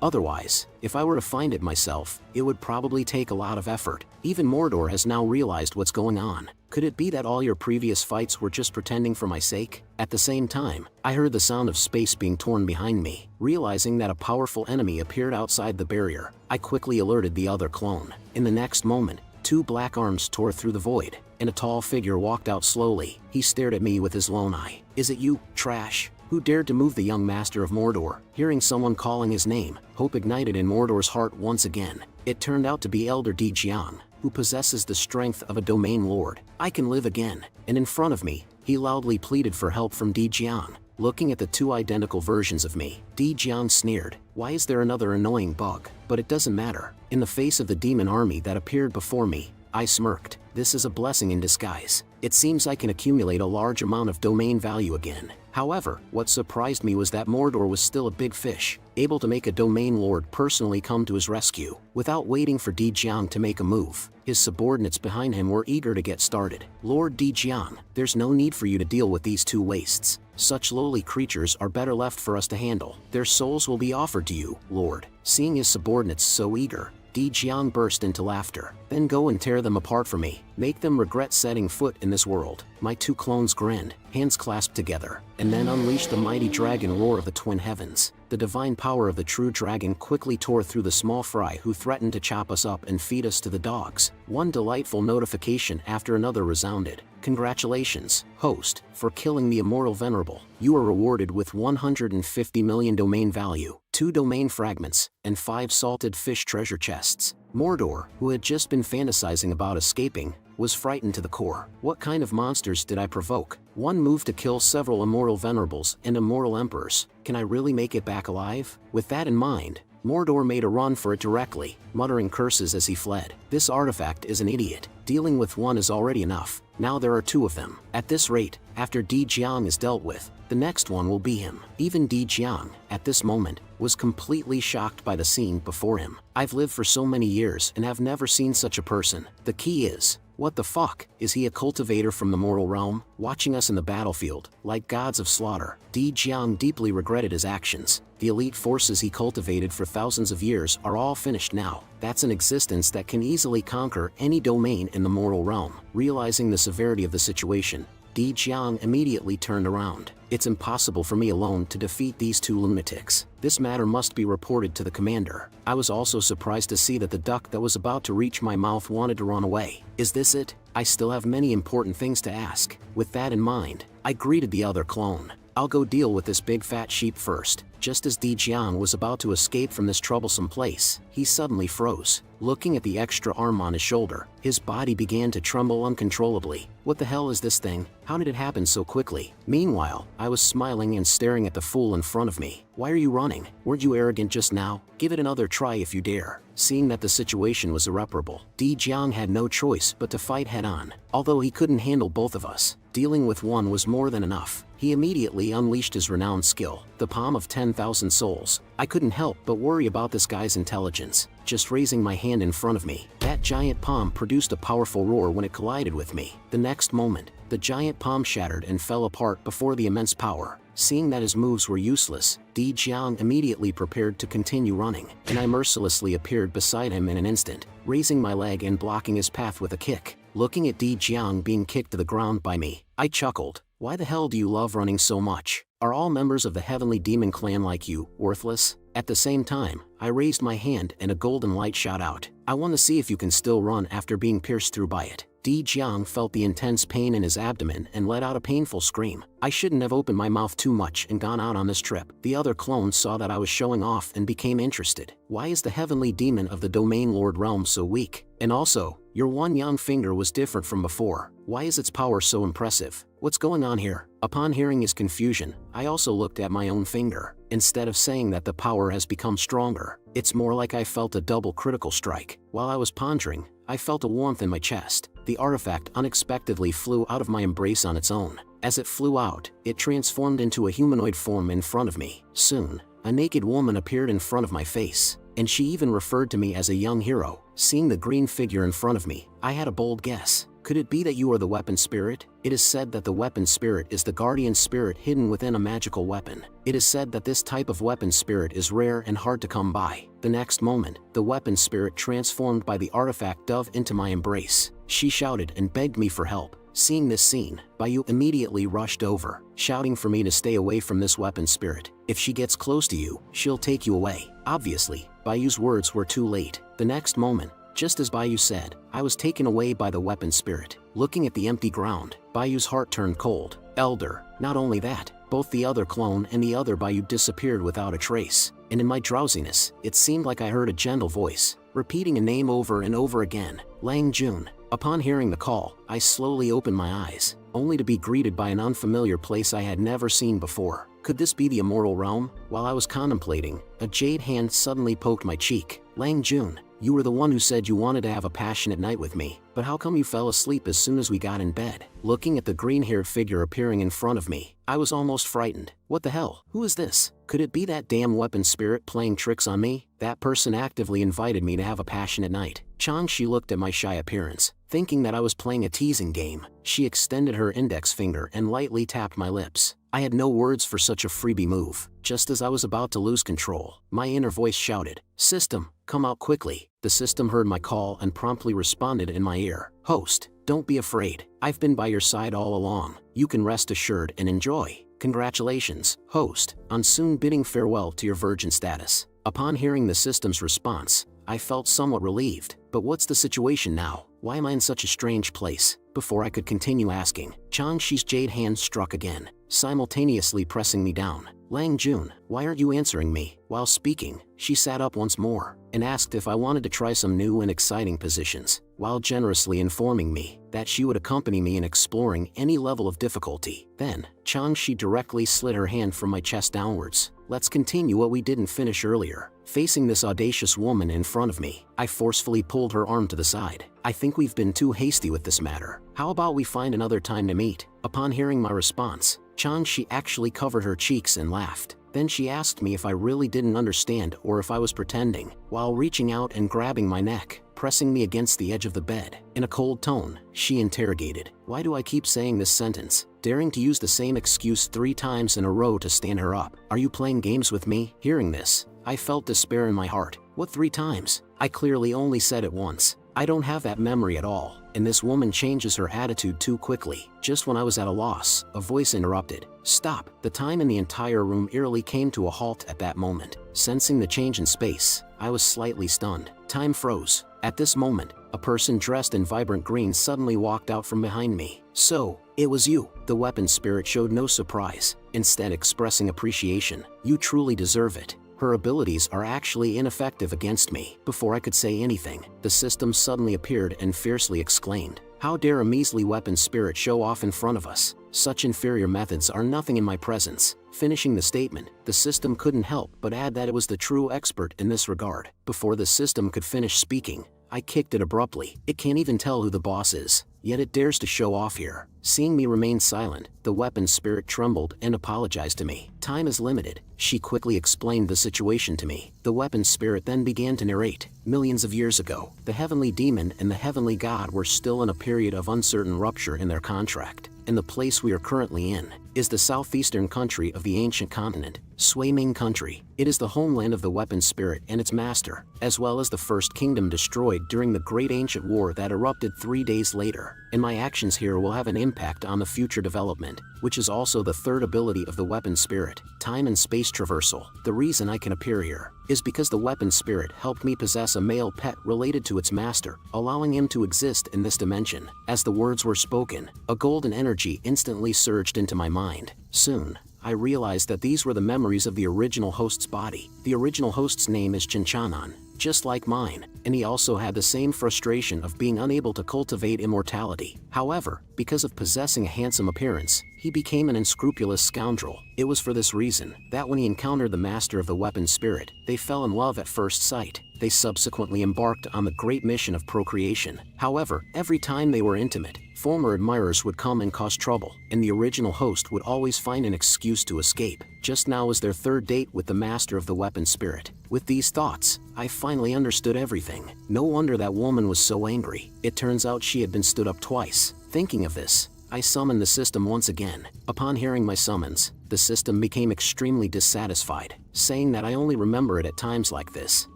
Otherwise, if I were to find it myself, it would probably take a lot of effort. Even Mordor has now realized what's going on. Could it be that all your previous fights were just pretending for my sake? At the same time, I heard the sound of space being torn behind me. Realizing that a powerful enemy appeared outside the barrier, I quickly alerted the other clone. In the next moment, two black arms tore through the void, and a tall figure walked out slowly. He stared at me with his lone eye. "Is it you, trash? Who dared to move the young master of Mordor?" Hearing someone calling his name, hope ignited in Mordor's heart once again. It turned out to be Elder Di Jiang, who possesses the strength of a domain lord. "I can live again." And in front of me, he loudly pleaded for help from Di Jiang. Looking at the two identical versions of me, Di Jiang sneered, "Why is there another annoying bug?" But it doesn't matter. In the face of the demon army that appeared before me, I smirked. This is a blessing in disguise. It seems I can accumulate a large amount of domain value again. However, what surprised me was that Mordor was still a big fish, able to make a domain lord personally come to his rescue. Without waiting for Di Jiang to make a move, his subordinates behind him were eager to get started. "Lord Di Jiang, there's no need for you to deal with these two wastes. Such lowly creatures are better left for us to handle. Their souls will be offered to you, Lord." Seeing his subordinates so eager, Di Jiang burst into laughter. "Then go and tear them apart for me. Make them regret setting foot in this world." My two clones grinned, hands clasped together, and then unleashed the mighty dragon roar of the twin heavens. The divine power of the true dragon quickly tore through the small fry who threatened to chop us up and feed us to the dogs. One delightful notification after another resounded. "Congratulations, host, for killing the immortal venerable. You are rewarded with 150 million domain value, 2 domain fragments, and 5 salted fish treasure chests." Mordor, who had just been fantasizing about escaping, was frightened to the core. What kind of monsters did I provoke? One move to kill several immortal venerables and immortal emperors. Can I really make it back alive? With that in mind, Mordor made a run for it directly, muttering curses as he fled. This artifact is an idiot. Dealing with one is already enough. Now there are 2 of them. At this rate, after Di Jiang is dealt with, the next one will be him. Even Di Jiang, at this moment, was completely shocked by the scene before him. I've lived for so many years and have never seen such a person. The key is, what the fuck? Is he a cultivator from the mortal realm, watching us in the battlefield, like gods of slaughter? Di Jiang deeply regretted his actions. The elite forces he cultivated for thousands of years are all finished now. That's an existence that can easily conquer any domain in the mortal realm. Realizing the severity of the situation, Di Jiang immediately turned around. "It's impossible for me alone to defeat these 2 lunatics. This matter must be reported to the commander." I was also surprised to see that the duck that was about to reach my mouth wanted to run away. Is this it? I still have many important things to ask. With that in mind, I greeted the other clone. "I'll go deal with this big fat sheep first." Just as Di Jiang was about to escape from this troublesome place, he suddenly froze. Looking at the extra arm on his shoulder, his body began to tremble uncontrollably. What the hell is this thing? How did it happen so quickly? Meanwhile, I was smiling and staring at the fool in front of me. "Why are you running? Weren't you arrogant just now? Give it another try if you dare." Seeing that the situation was irreparable, Di Jiang had no choice but to fight head-on. Although he couldn't handle both of us, dealing with one was more than enough. he immediately unleashed his renowned skill, the palm of 10,000 souls. I couldn't help but worry about this guy's intelligence. Just raising my hand in front of me, that giant palm produced a powerful roar when it collided with me. The next moment, the giant palm shattered and fell apart before the immense power. Seeing that his moves were useless, Di Jiang immediately prepared to continue running, and I mercilessly appeared beside him in an instant, raising my leg and blocking his path with a kick. Looking at Di Jiang being kicked to the ground by me, I chuckled. Why the hell do you love running so much? Are all members of the Heavenly Demon Clan like you, worthless? At the same time, I raised my hand and a golden light shot out. I want to see if you can still run after being pierced through by it. Di Jiang felt the intense pain in his abdomen and let out a painful scream. I shouldn't have opened my mouth too much and gone out on this trip. The other clones saw that I was showing off and became interested. Why is the Heavenly Demon of the Domain Lord realm so weak? And also, your one young finger was different from before. Why is its power so impressive? What's going on here? Upon hearing his confusion, I also looked at my own finger. Instead of saying that the power has become stronger, it's more like I felt a double critical strike. While I was pondering, I felt a warmth in my chest. The artifact unexpectedly flew out of my embrace on its own. As it flew out, it transformed into a humanoid form in front of me. Soon, a naked woman appeared in front of my face, and she even referred to me as a young hero. Seeing the green figure in front of me, I had a bold guess. Could it be that you are the weapon spirit? It is said that the weapon spirit is the guardian spirit hidden within a magical weapon. It is said that this type of weapon spirit is rare and hard to come by. The next moment, the weapon spirit transformed by the artifact dove into my embrace. She shouted and begged me for help. Seeing this scene, Baiyu immediately rushed over, shouting for me to stay away from this weapon spirit. If she gets close to you, she'll take you away. Obviously, Baiyu's words were too late. The next moment, just as Baiyu said, I was taken away by the weapon spirit. Looking at the empty ground, Baiyu's heart turned cold. Elder. Not only that, both the other clone and the other Baiyu disappeared without a trace. And in my drowsiness, it seemed like I heard a gentle voice, repeating a name over and over again, Lang Jun. Upon hearing the call, I slowly opened my eyes, only to be greeted by an unfamiliar place I had never seen before. Could this be the immortal realm? While I was contemplating, a jade hand suddenly poked my cheek. Lang Jun, you were the one who said you wanted to have a passionate night with me, but how come you fell asleep as soon as we got in bed? Looking at the green-haired figure appearing in front of me, I was almost frightened. What the hell? Who is this? Could it be that damn weapon spirit playing tricks on me? That person actively invited me to have a passionate night. Changshi looked at my shy appearance, thinking that I was playing a teasing game. She extended her index finger and lightly tapped my lips. I had no words for such a freebie move. Just as I was about to lose control, my inner voice shouted, "System, come out quickly." The system heard my call and promptly responded in my ear, "Host, don't be afraid. I've been by your side all along. You can rest assured and enjoy. Congratulations, host, on soon bidding farewell to your virgin status." Upon hearing the system's response, I felt somewhat relieved. But what's the situation now? Why am I in such a strange place? Before I could continue asking, Changshi's jade hand struck again, simultaneously pressing me down. Lang Jun, why aren't you answering me? While speaking, she sat up once more and asked if I wanted to try some new and exciting positions, while generously informing me that she would accompany me in exploring any level of difficulty. Then, Changshi directly slid her hand from my chest downwards. Let's continue what we didn't finish earlier. Facing this audacious woman in front of me, I forcefully pulled her arm to the side. I think we've been too hasty with this matter. How about we find another time to meet? Upon hearing my response, Changshi actually covered her cheeks and laughed. Then she asked me if I really didn't understand or if I was pretending, while reaching out and grabbing my neck, pressing me against the edge of the bed. In a cold tone, she interrogated, "Why do I keep saying this sentence?" Daring to use the same excuse 3 times in a row to stand her up. "Are you playing games with me?" Hearing this, I felt despair in my heart. What 3 times? I clearly only said it once. I don't have that memory at all, and this woman changes her attitude too quickly. Just when I was at a loss, a voice interrupted. "Stop." The time in the entire room eerily came to a halt at that moment. Sensing the change in space, I was slightly stunned. Time froze. At this moment, a person dressed in vibrant green suddenly walked out from behind me. "So, it was you." The weapon spirit showed no surprise, instead expressing appreciation. "You truly deserve it. Her abilities are actually ineffective against me." Before I could say anything, the system suddenly appeared and fiercely exclaimed, "How dare a measly weapon spirit show off in front of us? Such inferior methods are nothing in my presence." Finishing the statement, the system couldn't help but add that it was the true expert in this regard. Before the system could finish speaking, I kicked it abruptly. It can't even tell who the boss is, yet it dares to show off here. Seeing me remain silent, the weapon spirit trembled and apologized to me. Time is limited. She quickly explained the situation to me. The weapon spirit then began to narrate. Millions of years ago, the heavenly demon and the heavenly god were still in a period of uncertain rupture in their contract, and the place we are currently in is the southeastern country of the ancient continent, Sui Ming country. It is the homeland of the weapon spirit and its master, as well as the first kingdom destroyed during the great ancient war that erupted 3 days later, and my actions here will have an impact on the future development, which is also the third ability of the weapon spirit, time and space traversal. The reason I can appear here is because the weapon spirit helped me possess a male pet related to its master, allowing him to exist in this dimension. As the words were spoken, a golden energy instantly surged into my mind. Soon, I realized that these were the memories of the original host's body. The original host's name is Chinchanan, just like mine, and he also had the same frustration of being unable to cultivate immortality. However, because of possessing a handsome appearance, he became an unscrupulous scoundrel. It was for this reason that when he encountered the master of the weapon spirit, they fell in love at first sight. They subsequently embarked on the great mission of procreation. However, every time they were intimate, former admirers would come and cause trouble, and the original host would always find an excuse to escape. Just now was their third date with the master of the weapon spirit. With these thoughts, I finally understood everything. No wonder that woman was so angry. It turns out she had been stood up twice. Thinking of this, I summoned the system once again. Upon hearing my summons, the system became extremely dissatisfied, saying that I only remember it at times like this,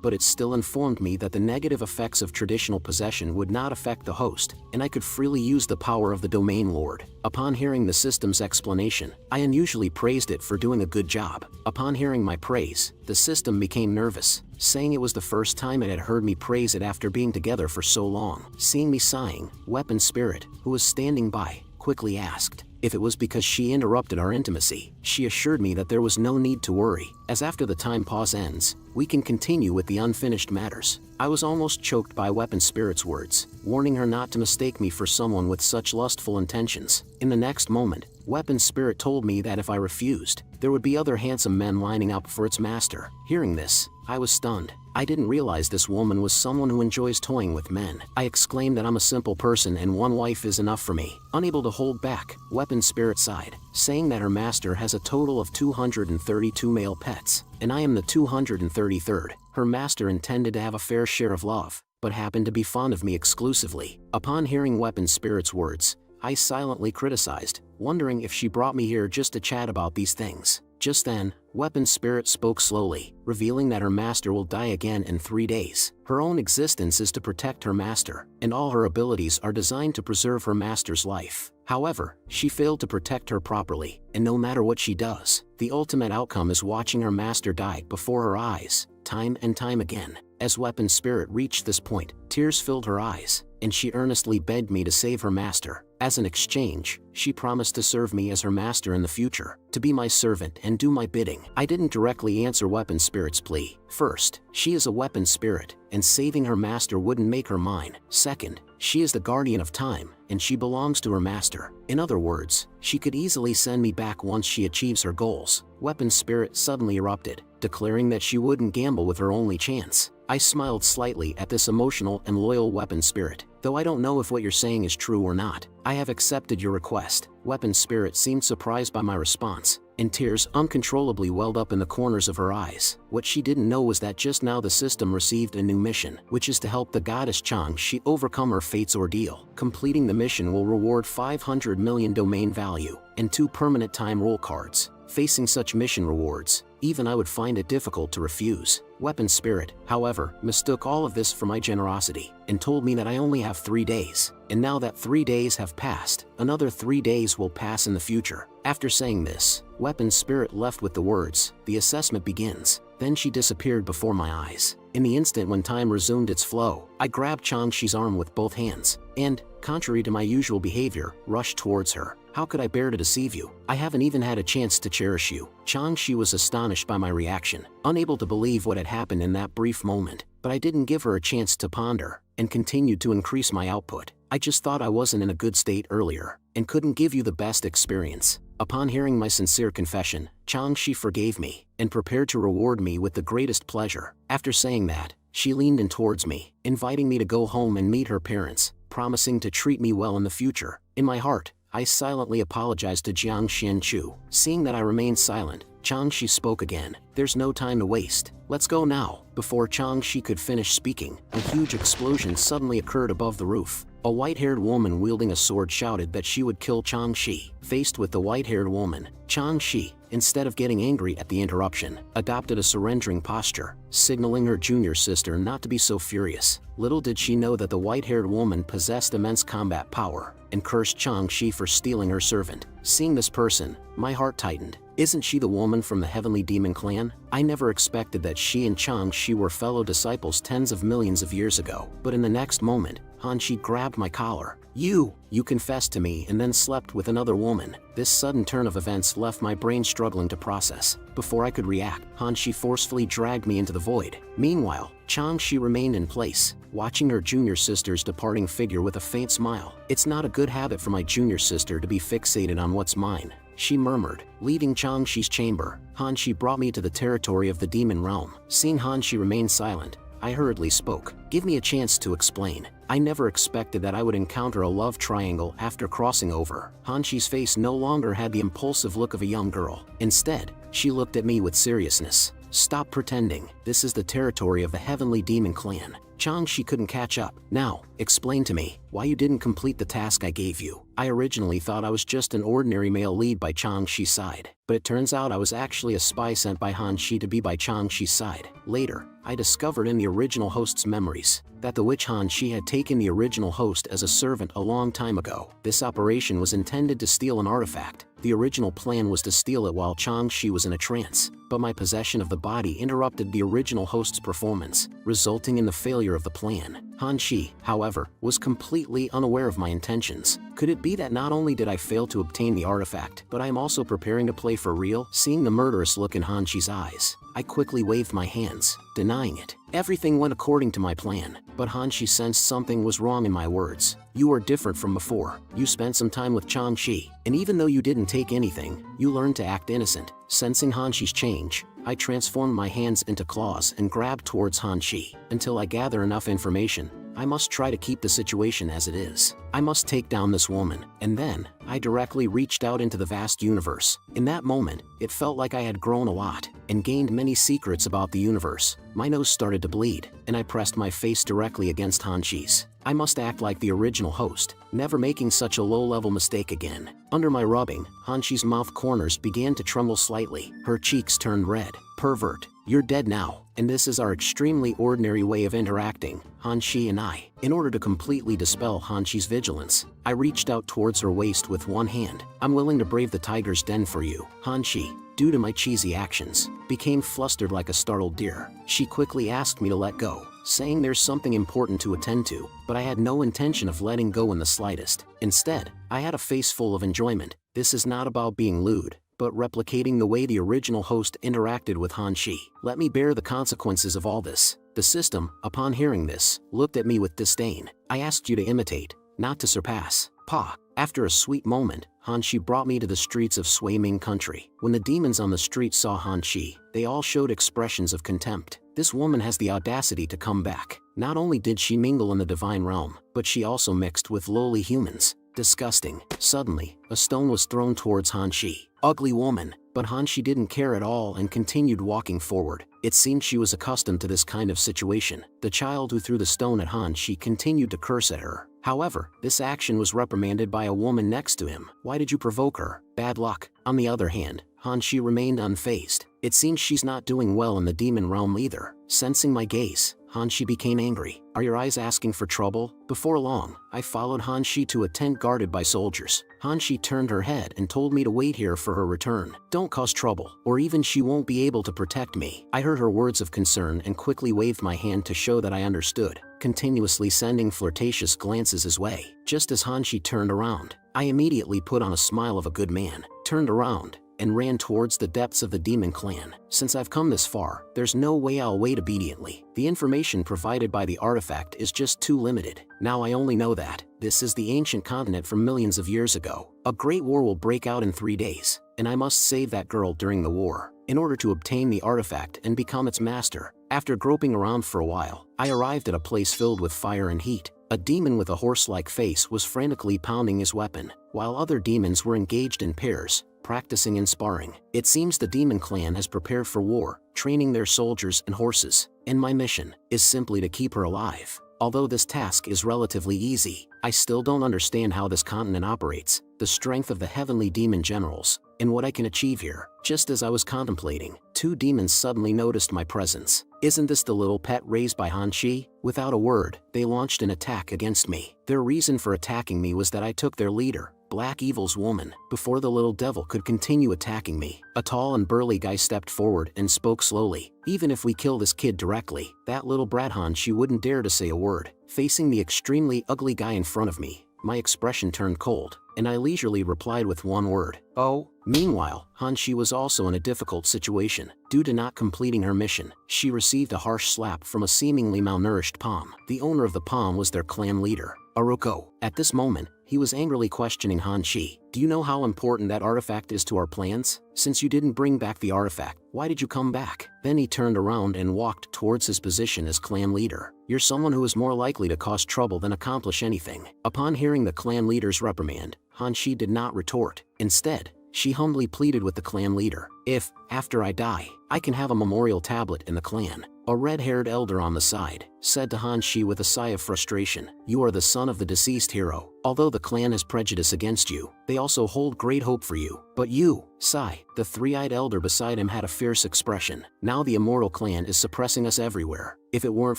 but it still informed me that the negative effects of traditional possession would not affect the host, and I could freely use the power of the domain lord. Upon hearing the system's explanation, I unusually praised it for doing a good job. Upon hearing my praise, the system became nervous, saying it was the first time it had heard me praise it after being together for so long. Seeing me sighing, Weapon Spirit, who was standing by, quickly asked if it was because she interrupted our intimacy. She assured me that there was no need to worry, as after the time pause ends, we can continue with the unfinished matters. I was almost choked by Weapon Spirit's words, warning her not to mistake me for someone with such lustful intentions. In the next moment, Weapon Spirit told me that if I refused, there would be other handsome men lining up for its master. Hearing this, I was stunned. I didn't realize this woman was someone who enjoys toying with men. I exclaimed that I'm a simple person and one wife is enough for me. Unable to hold back, Weapon Spirit sighed, saying that her master has a total of 232 male pets, and I am the 233rd. Her master intended to have a fair share of love, but happened to be fond of me exclusively. Upon hearing Weapon Spirit's words, I silently criticized, wondering if she brought me here just to chat about these things. Just then, Weapon Spirit spoke slowly, revealing that her master will die again in 3 days. Her own existence is to protect her master, and all her abilities are designed to preserve her master's life. However, she failed to protect her properly, and no matter what she does, the ultimate outcome is watching her master die before her eyes, time and time again. As Weapon Spirit reached this point, tears filled her eyes, and she earnestly begged me to save her master. As an exchange, she promised to serve me as her master in the future, to be my servant and do my bidding. I didn't directly answer Weapon Spirit's plea. First, she is a weapon spirit, and saving her master wouldn't make her mine. Second, she is the guardian of time, and she belongs to her master. In other words, she could easily send me back once she achieves her goals. Weapon Spirit suddenly erupted, declaring that she wouldn't gamble with her only chance. I smiled slightly at this emotional and loyal Weapon Spirit. Though I don't know if what you're saying is true or not, I have accepted your request. Weapon Spirit seemed surprised by my response, and tears uncontrollably welled up in the corners of her eyes. What she didn't know was that just now the system received a new mission, which is to help the goddess Chang'e overcome her fate's ordeal. Completing the mission will reward 500 million domain value, and 2 permanent time roll cards. Facing such mission rewards, even I would find it difficult to refuse. Weapon Spirit, however, mistook all of this for my generosity, and told me that I only have 3 days. And now that 3 days have passed, another 3 days will pass in the future. After saying this, Weapon Spirit left with the words, "The assessment begins." Then she disappeared before my eyes. In the instant when time resumed its flow, I grabbed Chang'e's arm with both hands, and, contrary to my usual behavior, rushed towards her. How could I bear to deceive you? I haven't even had a chance to cherish you. Chang'e was astonished by my reaction, unable to believe what had happened in that brief moment, but I didn't give her a chance to ponder, and continued to increase my output. I just thought I wasn't in a good state earlier, and couldn't give you the best experience. Upon hearing my sincere confession, Chang'e forgave me, and prepared to reward me with the greatest pleasure. After saying that, She leaned in towards me, inviting me to go home and meet her parents, promising to treat me well in the future. In my heart, I silently apologized to Jiang Xianchu. Seeing that I remained silent, Changxi spoke again. There's no time to waste. Let's go now. Before Changxi could finish speaking, a huge explosion suddenly occurred above the roof. A white-haired woman wielding a sword shouted that she would kill Changxi. Faced with the white-haired woman, Changxi, instead of getting angry at the interruption, adopted a surrendering posture, signaling her junior sister not to be so furious. Little did she know that the white-haired woman possessed immense combat power, and cursed Changxi for stealing her servant. Seeing this person, my heart tightened. Isn't she the woman from the Heavenly Demon Clan? I never expected that she and Changxi were fellow disciples tens of millions of years ago. But in the next moment, Hanshi grabbed my collar. You confessed to me and then slept with another woman. This sudden turn of events left my brain struggling to process. Before I could react, Hanshi forcefully dragged me into the void. Meanwhile, Changxi remained in place, watching her junior sister's departing figure with a faint smile. It's not a good habit for my junior sister to be fixated on what's mine, she murmured. Leaving Changxi's chamber, Hanshi brought me to the territory of the demon realm. Seeing Hanshi remain silent, I hurriedly spoke. Give me a chance to explain. I never expected that I would encounter a love triangle after crossing over. Hanshi's face no longer had the impulsive look of a young girl. Instead, she looked at me with seriousness. Stop pretending. This is the territory of the Heavenly Demon Clan. Changxi couldn't catch up. Now, explain to me why you didn't complete the task I gave you. I originally thought I was just an ordinary male lead by Changxi's side, but it turns out I was actually a spy sent by Hanshi to be by Changxi's side. Later, I discovered in the original host's memories that the witch Hanshi had taken the original host as a servant a long time ago. This operation was intended to steal an artifact. The original plan was to steal it while Changxi was in a trance, but my possession of the body interrupted the original host's performance, resulting in the failure of the plan. Hanshi, however, was completely unaware of my intentions. Could it be that not only did I fail to obtain the artifact, but I am also preparing to play for real? Seeing the murderous look in Hanshi's eyes, I quickly waved my hands, denying it. Everything went according to my plan, but Hanshi sensed something was wrong in my words. You are different from before. You spent some time with Changxi, and even though you didn't take anything, you learned to act innocent. Sensing Hanshi's change, I transformed my hands into claws and grabbed towards Hanshi. Until I gather enough information, I must try to keep the situation as it is. I must take down this woman. And then, I directly reached out into the vast universe. In that moment, it felt like I had grown a lot and gained many secrets about the universe. My nose started to bleed, and I pressed my face directly against Hanshi's. I must act like the original host, never making such a low-level mistake again. Under my rubbing, Hanshi's mouth corners began to tremble slightly. Her cheeks turned red. Pervert, you're dead now, and this is our extremely ordinary way of interacting, Hanshi and I. In order to completely dispel Hanshi's vigilance, I reached out towards her waist with one hand. I'm willing to brave the tiger's den for you. Hanshi, due to my cheesy actions, became flustered like a startled deer. She quickly asked me to let go, saying there's something important to attend to, but I had no intention of letting go in the slightest. Instead, I had a face full of enjoyment. This is not about being lewd, but replicating the way the original host interacted with Hanshi. Let me bear the consequences of all this. The system, upon hearing this, looked at me with disdain. I asked you to imitate, not to surpass. Pa. After a sweet moment, Hanshi brought me to the streets of Sui-Ming country. When the demons on the street saw Hanshi, they all showed expressions of contempt. This woman has the audacity to come back. Not only did she mingle in the divine realm, but she also mixed with lowly humans. Disgusting. Suddenly, a stone was thrown towards Hanshi. Ugly woman. But Hanshi didn't care at all and continued walking forward. It seemed she was accustomed to this kind of situation. The child who threw the stone at Hanshi continued to curse at her. However, this action was reprimanded by a woman next to him. Why did you provoke her? Bad luck. On the other hand, Hanshi remained unfazed. It seems she's not doing well in the demon realm either. Sensing my gaze, Hanshi became angry. Are your eyes asking for trouble? Before long, I followed Hanshi to a tent guarded by soldiers. Hanshi turned her head and told me to wait here for her return. Don't cause trouble, or even she won't be able to protect me. I heard her words of concern and quickly waved my hand to show that I understood, continuously sending flirtatious glances his way. Just as Hanshi turned around, I immediately put on a smile of a good man, turned around, and ran towards the depths of the demon clan. Since I've come this far, there's no way I'll wait obediently. The information provided by the artifact is just too limited. Now I only know that this is the ancient continent from millions of years ago. A great war will break out in 3 days, and I must save that girl during the war. In order to obtain the artifact and become its master, After groping around for a while, I arrived at a place filled with fire and heat. A demon with a horse-like face was frantically pounding his weapon, while other demons were engaged in pairs, practicing and sparring. It seems the demon clan has prepared for war, training their soldiers and horses, and my mission is simply to keep her alive. Although this task is relatively easy, I still don't understand how this continent operates, the strength of the heavenly demon generals, and what I can achieve here. Just as I was contemplating, two demons suddenly noticed my presence. Isn't this the little pet raised by Hanshi? Without a word, they launched an attack against me. Their reason for attacking me was that I took their leader, Black Evil's woman. Before the little devil could continue attacking me, a tall and burly guy stepped forward and spoke slowly. Even if we kill this kid directly, that little brat Hanshi wouldn't dare to say a word. Facing the extremely ugly guy in front of me, my expression turned cold, and I leisurely replied with one word: "Oh." Meanwhile, Hanshi was also in a difficult situation. Due to not completing her mission, she received a harsh slap from a seemingly malnourished palm. The owner of the palm was their clan leader, Aruko. At this moment, he was angrily questioning Hanshi. "Do you know how important that artifact is to our plans? Since you didn't bring back the artifact, why did you come back?" Then he turned around and walked towards his position as clan leader. "You're someone who is more likely to cause trouble than accomplish anything." Upon hearing the clan leader's reprimand, Hanshi did not retort. Instead, she humbly pleaded with the clan leader, "If, after I die, I can have a memorial tablet in the clan." A red-haired elder on the side said to Hanshi with a sigh of frustration, "You are the son of the deceased hero. Although the clan has prejudice against you, they also hold great hope for you. But you, Sai," the three-eyed elder beside him had a fierce expression, "now the immortal clan is suppressing us everywhere. If it weren't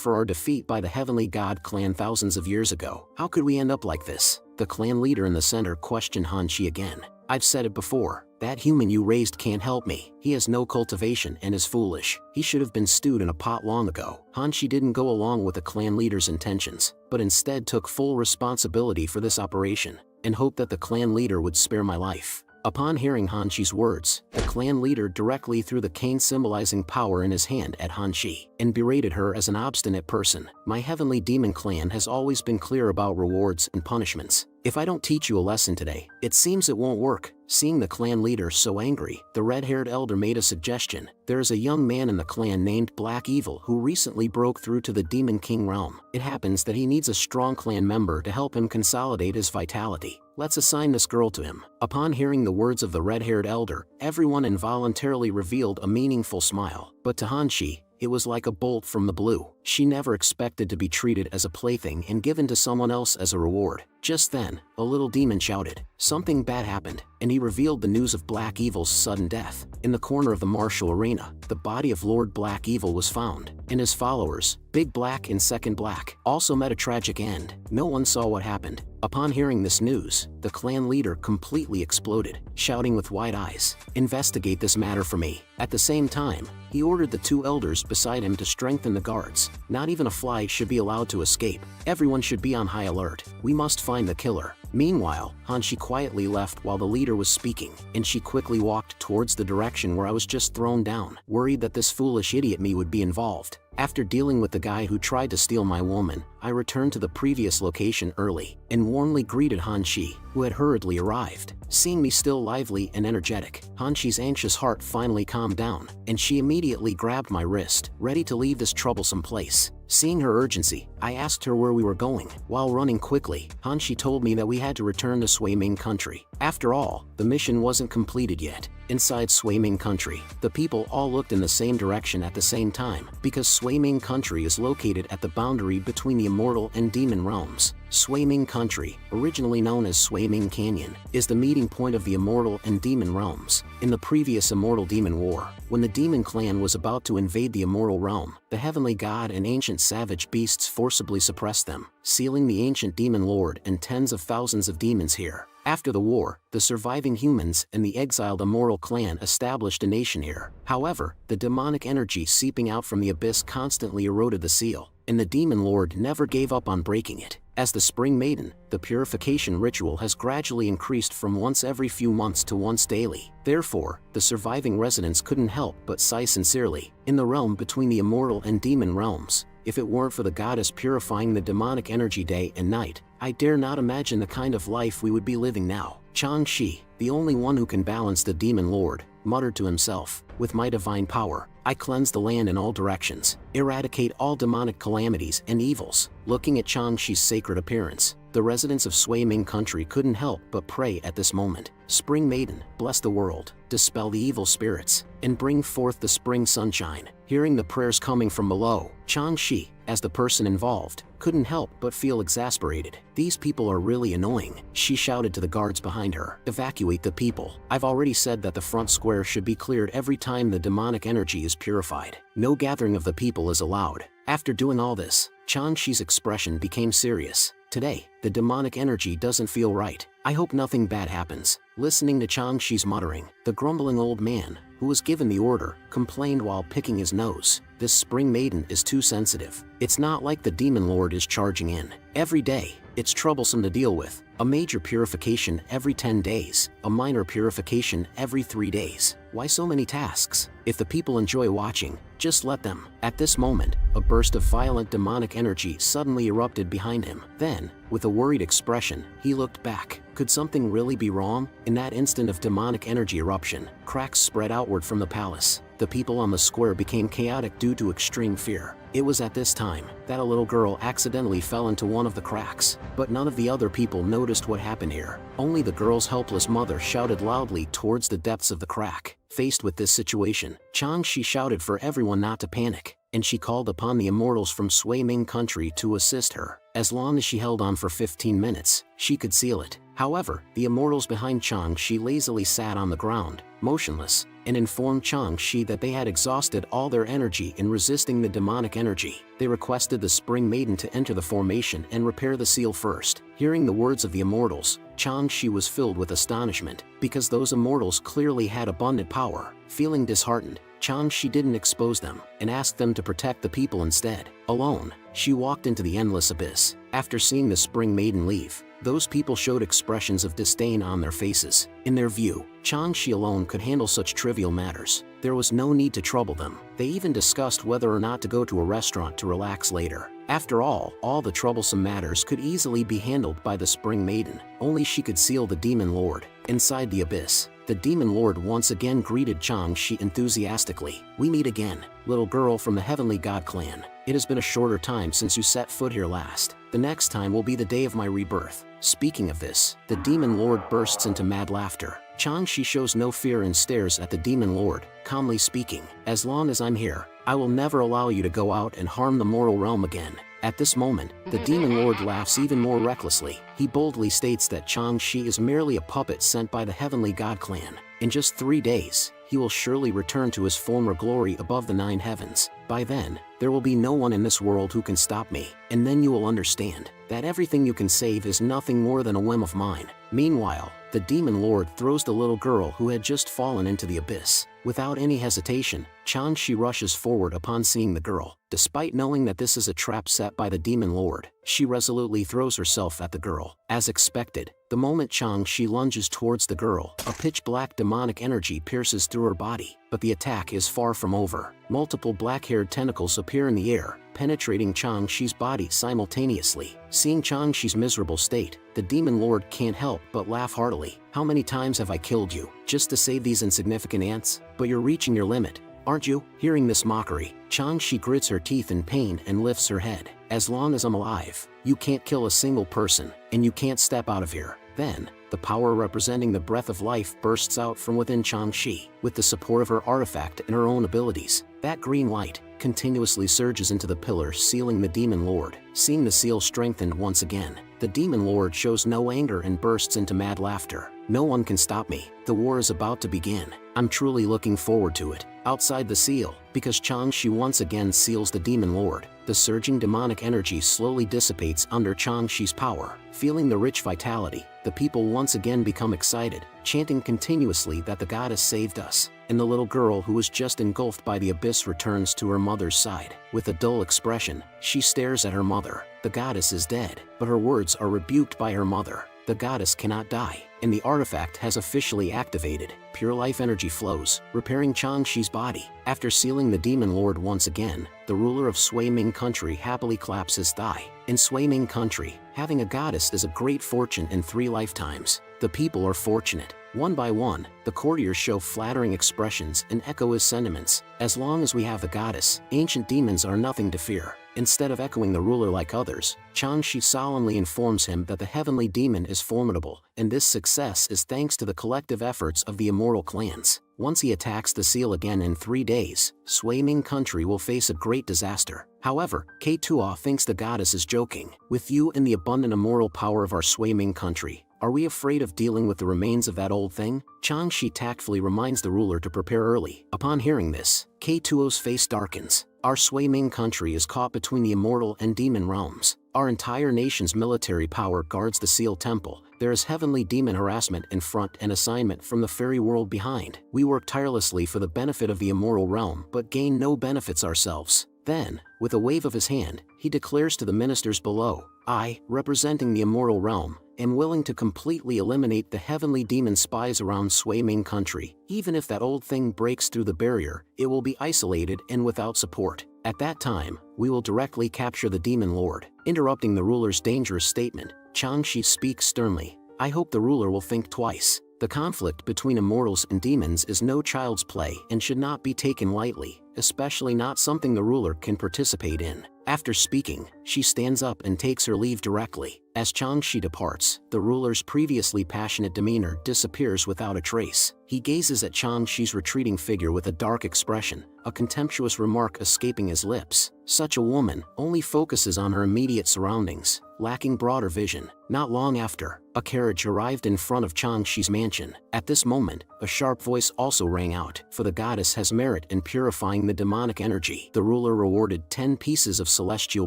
for our defeat by the heavenly god clan thousands of years ago, how could we end up like this?" The clan leader in the center questioned Hanshi again. "I've said it before, that human you raised can't help me. He has no cultivation and is foolish. He should have been stewed in a pot long ago." Hanshi didn't go along with the clan leader's intentions, but instead took full responsibility for this operation, and hoped that the clan leader would spare my life. Upon hearing Hanshi's words, the clan leader directly threw the cane symbolizing power in his hand at Hanshi, and berated her as an obstinate person. "My heavenly demon clan has always been clear about rewards and punishments. If I don't teach you a lesson today, it seems it won't work." Seeing the clan leader so angry, the red-haired elder made a suggestion. "There is a young man in the clan named Black Evil who recently broke through to the Demon King realm. It happens that he needs a strong clan member to help him consolidate his vitality. Let's assign this girl to him." Upon hearing the words of the red-haired elder, everyone involuntarily revealed a meaningful smile. But to Hanshi, it was like a bolt from the blue. She never expected to be treated as a plaything and given to someone else as a reward. Just then, a little demon shouted. Something bad happened, and he revealed the news of Black Evil's sudden death. In the corner of the martial arena, the body of Lord Black Evil was found, and his followers, Big Black and Second Black, also met a tragic end. No one saw what happened. Upon hearing this news, the clan leader completely exploded, shouting with wide eyes, "Investigate this matter for me." At the same time, he ordered the two elders beside him to strengthen the guards. Not even a fly should be allowed to escape. Everyone should be on high alert. We must find the killer. Meanwhile, Hanshi quietly left while the leader was speaking, and she quickly walked towards the direction where I was just thrown down, worried that this foolish idiot me would be involved. After dealing with the guy who tried to steal my woman, I returned to the previous location early, and warmly greeted Hanshi, who had hurriedly arrived. Seeing me still lively and energetic, Hanshi's anxious heart finally calmed down, and she immediately grabbed my wrist, ready to leave this troublesome place. Seeing her urgency, I asked her where we were going. While running quickly, Hanshi told me that we had to return to Swaiming country. After all, the mission wasn't completed yet. Inside Swaiming country, the people all looked in the same direction at the same time, because Swaiming country is located at the boundary between the immortal and demon realms. Swaiming country, originally known as Swaiming Canyon, is the meeting point of the immortal and demon realms. In the previous Immortal Demon War, when the demon clan was about to invade the immortal realm, the heavenly god and ancient savage beasts forcibly suppressed them, sealing the ancient demon lord and tens of thousands of demons here. After the war, the surviving humans and the exiled immortal clan established a nation here. However, the demonic energy seeping out from the abyss constantly eroded the seal, and the demon lord never gave up on breaking it. As the Spring Maiden, the purification ritual has gradually increased from once every few months to once daily. Therefore, the surviving residents couldn't help but sigh sincerely. In the realm between the immortal and demon realms, if it weren't for the goddess purifying the demonic energy day and night, I dare not imagine the kind of life we would be living now. Chang-Chi, the only one who can balance the demon lord, muttered to himself, "With my divine power, I cleanse the land in all directions, eradicate all demonic calamities and evils. Looking at Changshi's sacred appearance, the residents of Sui Ming country couldn't help but pray at this moment. Spring Maiden, bless the world, dispel the evil spirits, and bring forth the spring sunshine. Hearing the prayers coming from below, Changshi, as the person involved, couldn't help but feel exasperated. These people are really annoying. She shouted to the guards behind her, evacuate the people. I've already said that the front square should be cleared every time the demonic energy is purified. No gathering of the people is allowed. After doing all this, Changshi's expression became serious. Today, the demonic energy doesn't feel right. I hope nothing bad happens. Listening to Changshi's muttering, the grumbling old man, who was given the order, complained while picking his nose. This Spring Maiden is too sensitive. It's not like the Demon Lord is charging in every day. It's troublesome to deal with. A major purification every 10 days, a minor purification every 3 days. Why so many tasks? If the people enjoy watching, just let them. At this moment, a burst of violent demonic energy suddenly erupted behind him. Then, with a worried expression, he looked back. Could something really be wrong? In that instant of demonic energy eruption, cracks spread outward from the palace. The people on the square became chaotic due to extreme fear. It was at this time that a little girl accidentally fell into one of the cracks, but none of the other people noticed what happened here. Only the girl's helpless mother shouted loudly towards the depths of the crack. Faced with this situation, Changshi shouted for everyone not to panic, and she called upon the immortals from Sui Ming country to assist her. As long as she held on for 15 minutes, she could seal it. However, the immortals behind Changshi lazily sat on the ground, motionless, and informed Changshi that they had exhausted all their energy in resisting the demonic energy. They requested the Spring Maiden to enter the formation and repair the seal first. Hearing the words of the immortals, Changshi was filled with astonishment, because those immortals clearly had abundant power. Feeling disheartened, Changshi didn't expose them, and asked them to protect the people instead. Alone, she walked into the endless abyss. After seeing the Spring Maiden leave, those people showed expressions of disdain on their faces. In their view, Changshi alone could handle such trivial matters. There was no need to trouble them. They even discussed whether or not to go to a restaurant to relax later. After all the troublesome matters could easily be handled by the Spring Maiden. Only she could seal the Demon Lord. Inside the abyss, the Demon Lord once again greeted Changshi enthusiastically. We meet again, little girl from the Heavenly God clan. It has been a shorter time since you set foot here last. The next time will be the day of my rebirth. Speaking of this, the Demon Lord bursts into mad laughter. Changshi shows no fear and stares at the Demon Lord, calmly speaking, as long as I'm here, I will never allow you to go out and harm the mortal realm again. At this moment, the Demon Lord laughs even more recklessly. He boldly states that Changshi is merely a puppet sent by the Heavenly God clan. In just 3 days, he will surely return to his former glory above the 9 heavens. By then, there will be no one in this world who can stop me, and then you will understand that everything you can save is nothing more than a whim of mine. Meanwhile, the Demon Lord throws the little girl who had just fallen into the abyss. Without any hesitation, Changshi rushes forward upon seeing the girl. Despite knowing that this is a trap set by the Demon Lord, she resolutely throws herself at the girl. As expected, the moment Changshi lunges towards the girl, a pitch-black demonic energy pierces through her body. But the attack is far from over. Multiple black-haired tentacles appear in the air, penetrating Changshi's body simultaneously. Seeing Changshi's miserable state, the Demon Lord can't help but laugh heartily. How many times have I killed you, just to save these insignificant ants? But you're reaching your limit, aren't you? Hearing this mockery, Changshi grits her teeth in pain and lifts her head. As long as I'm alive, you can't kill a single person, and you can't step out of here. Then, the power representing the breath of life bursts out from within Changshi. With the support of her artifact and her own abilities, that green light continuously surges into the pillar sealing the Demon Lord. Seeing the seal strengthened once again, the Demon Lord shows no anger and bursts into mad laughter. No one can stop me. The war is about to begin. I'm truly looking forward to it. Outside the seal, because Changshi once again seals the Demon Lord, the surging demonic energy slowly dissipates under Changshi's power. Feeling the rich vitality, the people once again become excited, chanting continuously that the goddess saved us. And the little girl who was just engulfed by the abyss returns to her mother's side. With a dull expression, she stares at her mother. The goddess is dead, but her words are rebuked by her mother. The goddess cannot die, and the artifact has officially activated. Pure life energy flows, repairing Changshi's body. After sealing the Demon Lord once again, the ruler of Sui Ming country happily claps his thigh. In Sui Ming country, having a goddess is a great fortune in 3 lifetimes. The people are fortunate. One by one, the courtiers show flattering expressions and echo his sentiments. As long as we have the goddess, ancient demons are nothing to fear. Instead of echoing the ruler like others, Changshi solemnly informs him that the heavenly demon is formidable, and this success is thanks to the collective efforts of the immortal clans. Once he attacks the seal again in 3 days, Sui Ming country will face a great disaster. However, K2A thinks the goddess is joking. With you and the abundant immortal power of our Sui Ming country, are we afraid of dealing with the remains of that old thing? Changshi tactfully reminds the ruler to prepare early. Upon hearing this, K2O's face darkens. Our Sui Ming country is caught between the immortal and demon realms. Our entire nation's military power guards the Seal Temple. There is heavenly demon harassment in front and assignment from the fairy world behind. We work tirelessly for the benefit of the immortal realm but gain no benefits ourselves. Then, with a wave of his hand, he declares to the ministers below, I, representing the immortal realm, am willing to completely eliminate the heavenly demon spies around Sui Ming country. Even if that old thing breaks through the barrier, it will be isolated and without support. At that time, we will directly capture the demon lord. Interrupting the ruler's dangerous statement, Changshi speaks sternly. I hope the ruler will think twice. The conflict between immortals and demons is no child's play and should not be taken lightly, especially not something the ruler can participate in. After speaking, she stands up and takes her leave directly. As Changshi departs, the ruler's previously passionate demeanor disappears without a trace. He gazes at Changshi's retreating figure with a dark expression, a contemptuous remark escaping his lips. Such a woman only focuses on her immediate surroundings, lacking broader vision. Not long after, a carriage arrived in front of Changshi's mansion. At this moment, a sharp voice also rang out, for the goddess has merit in purifying the demonic energy. The ruler rewarded 10 pieces of celestial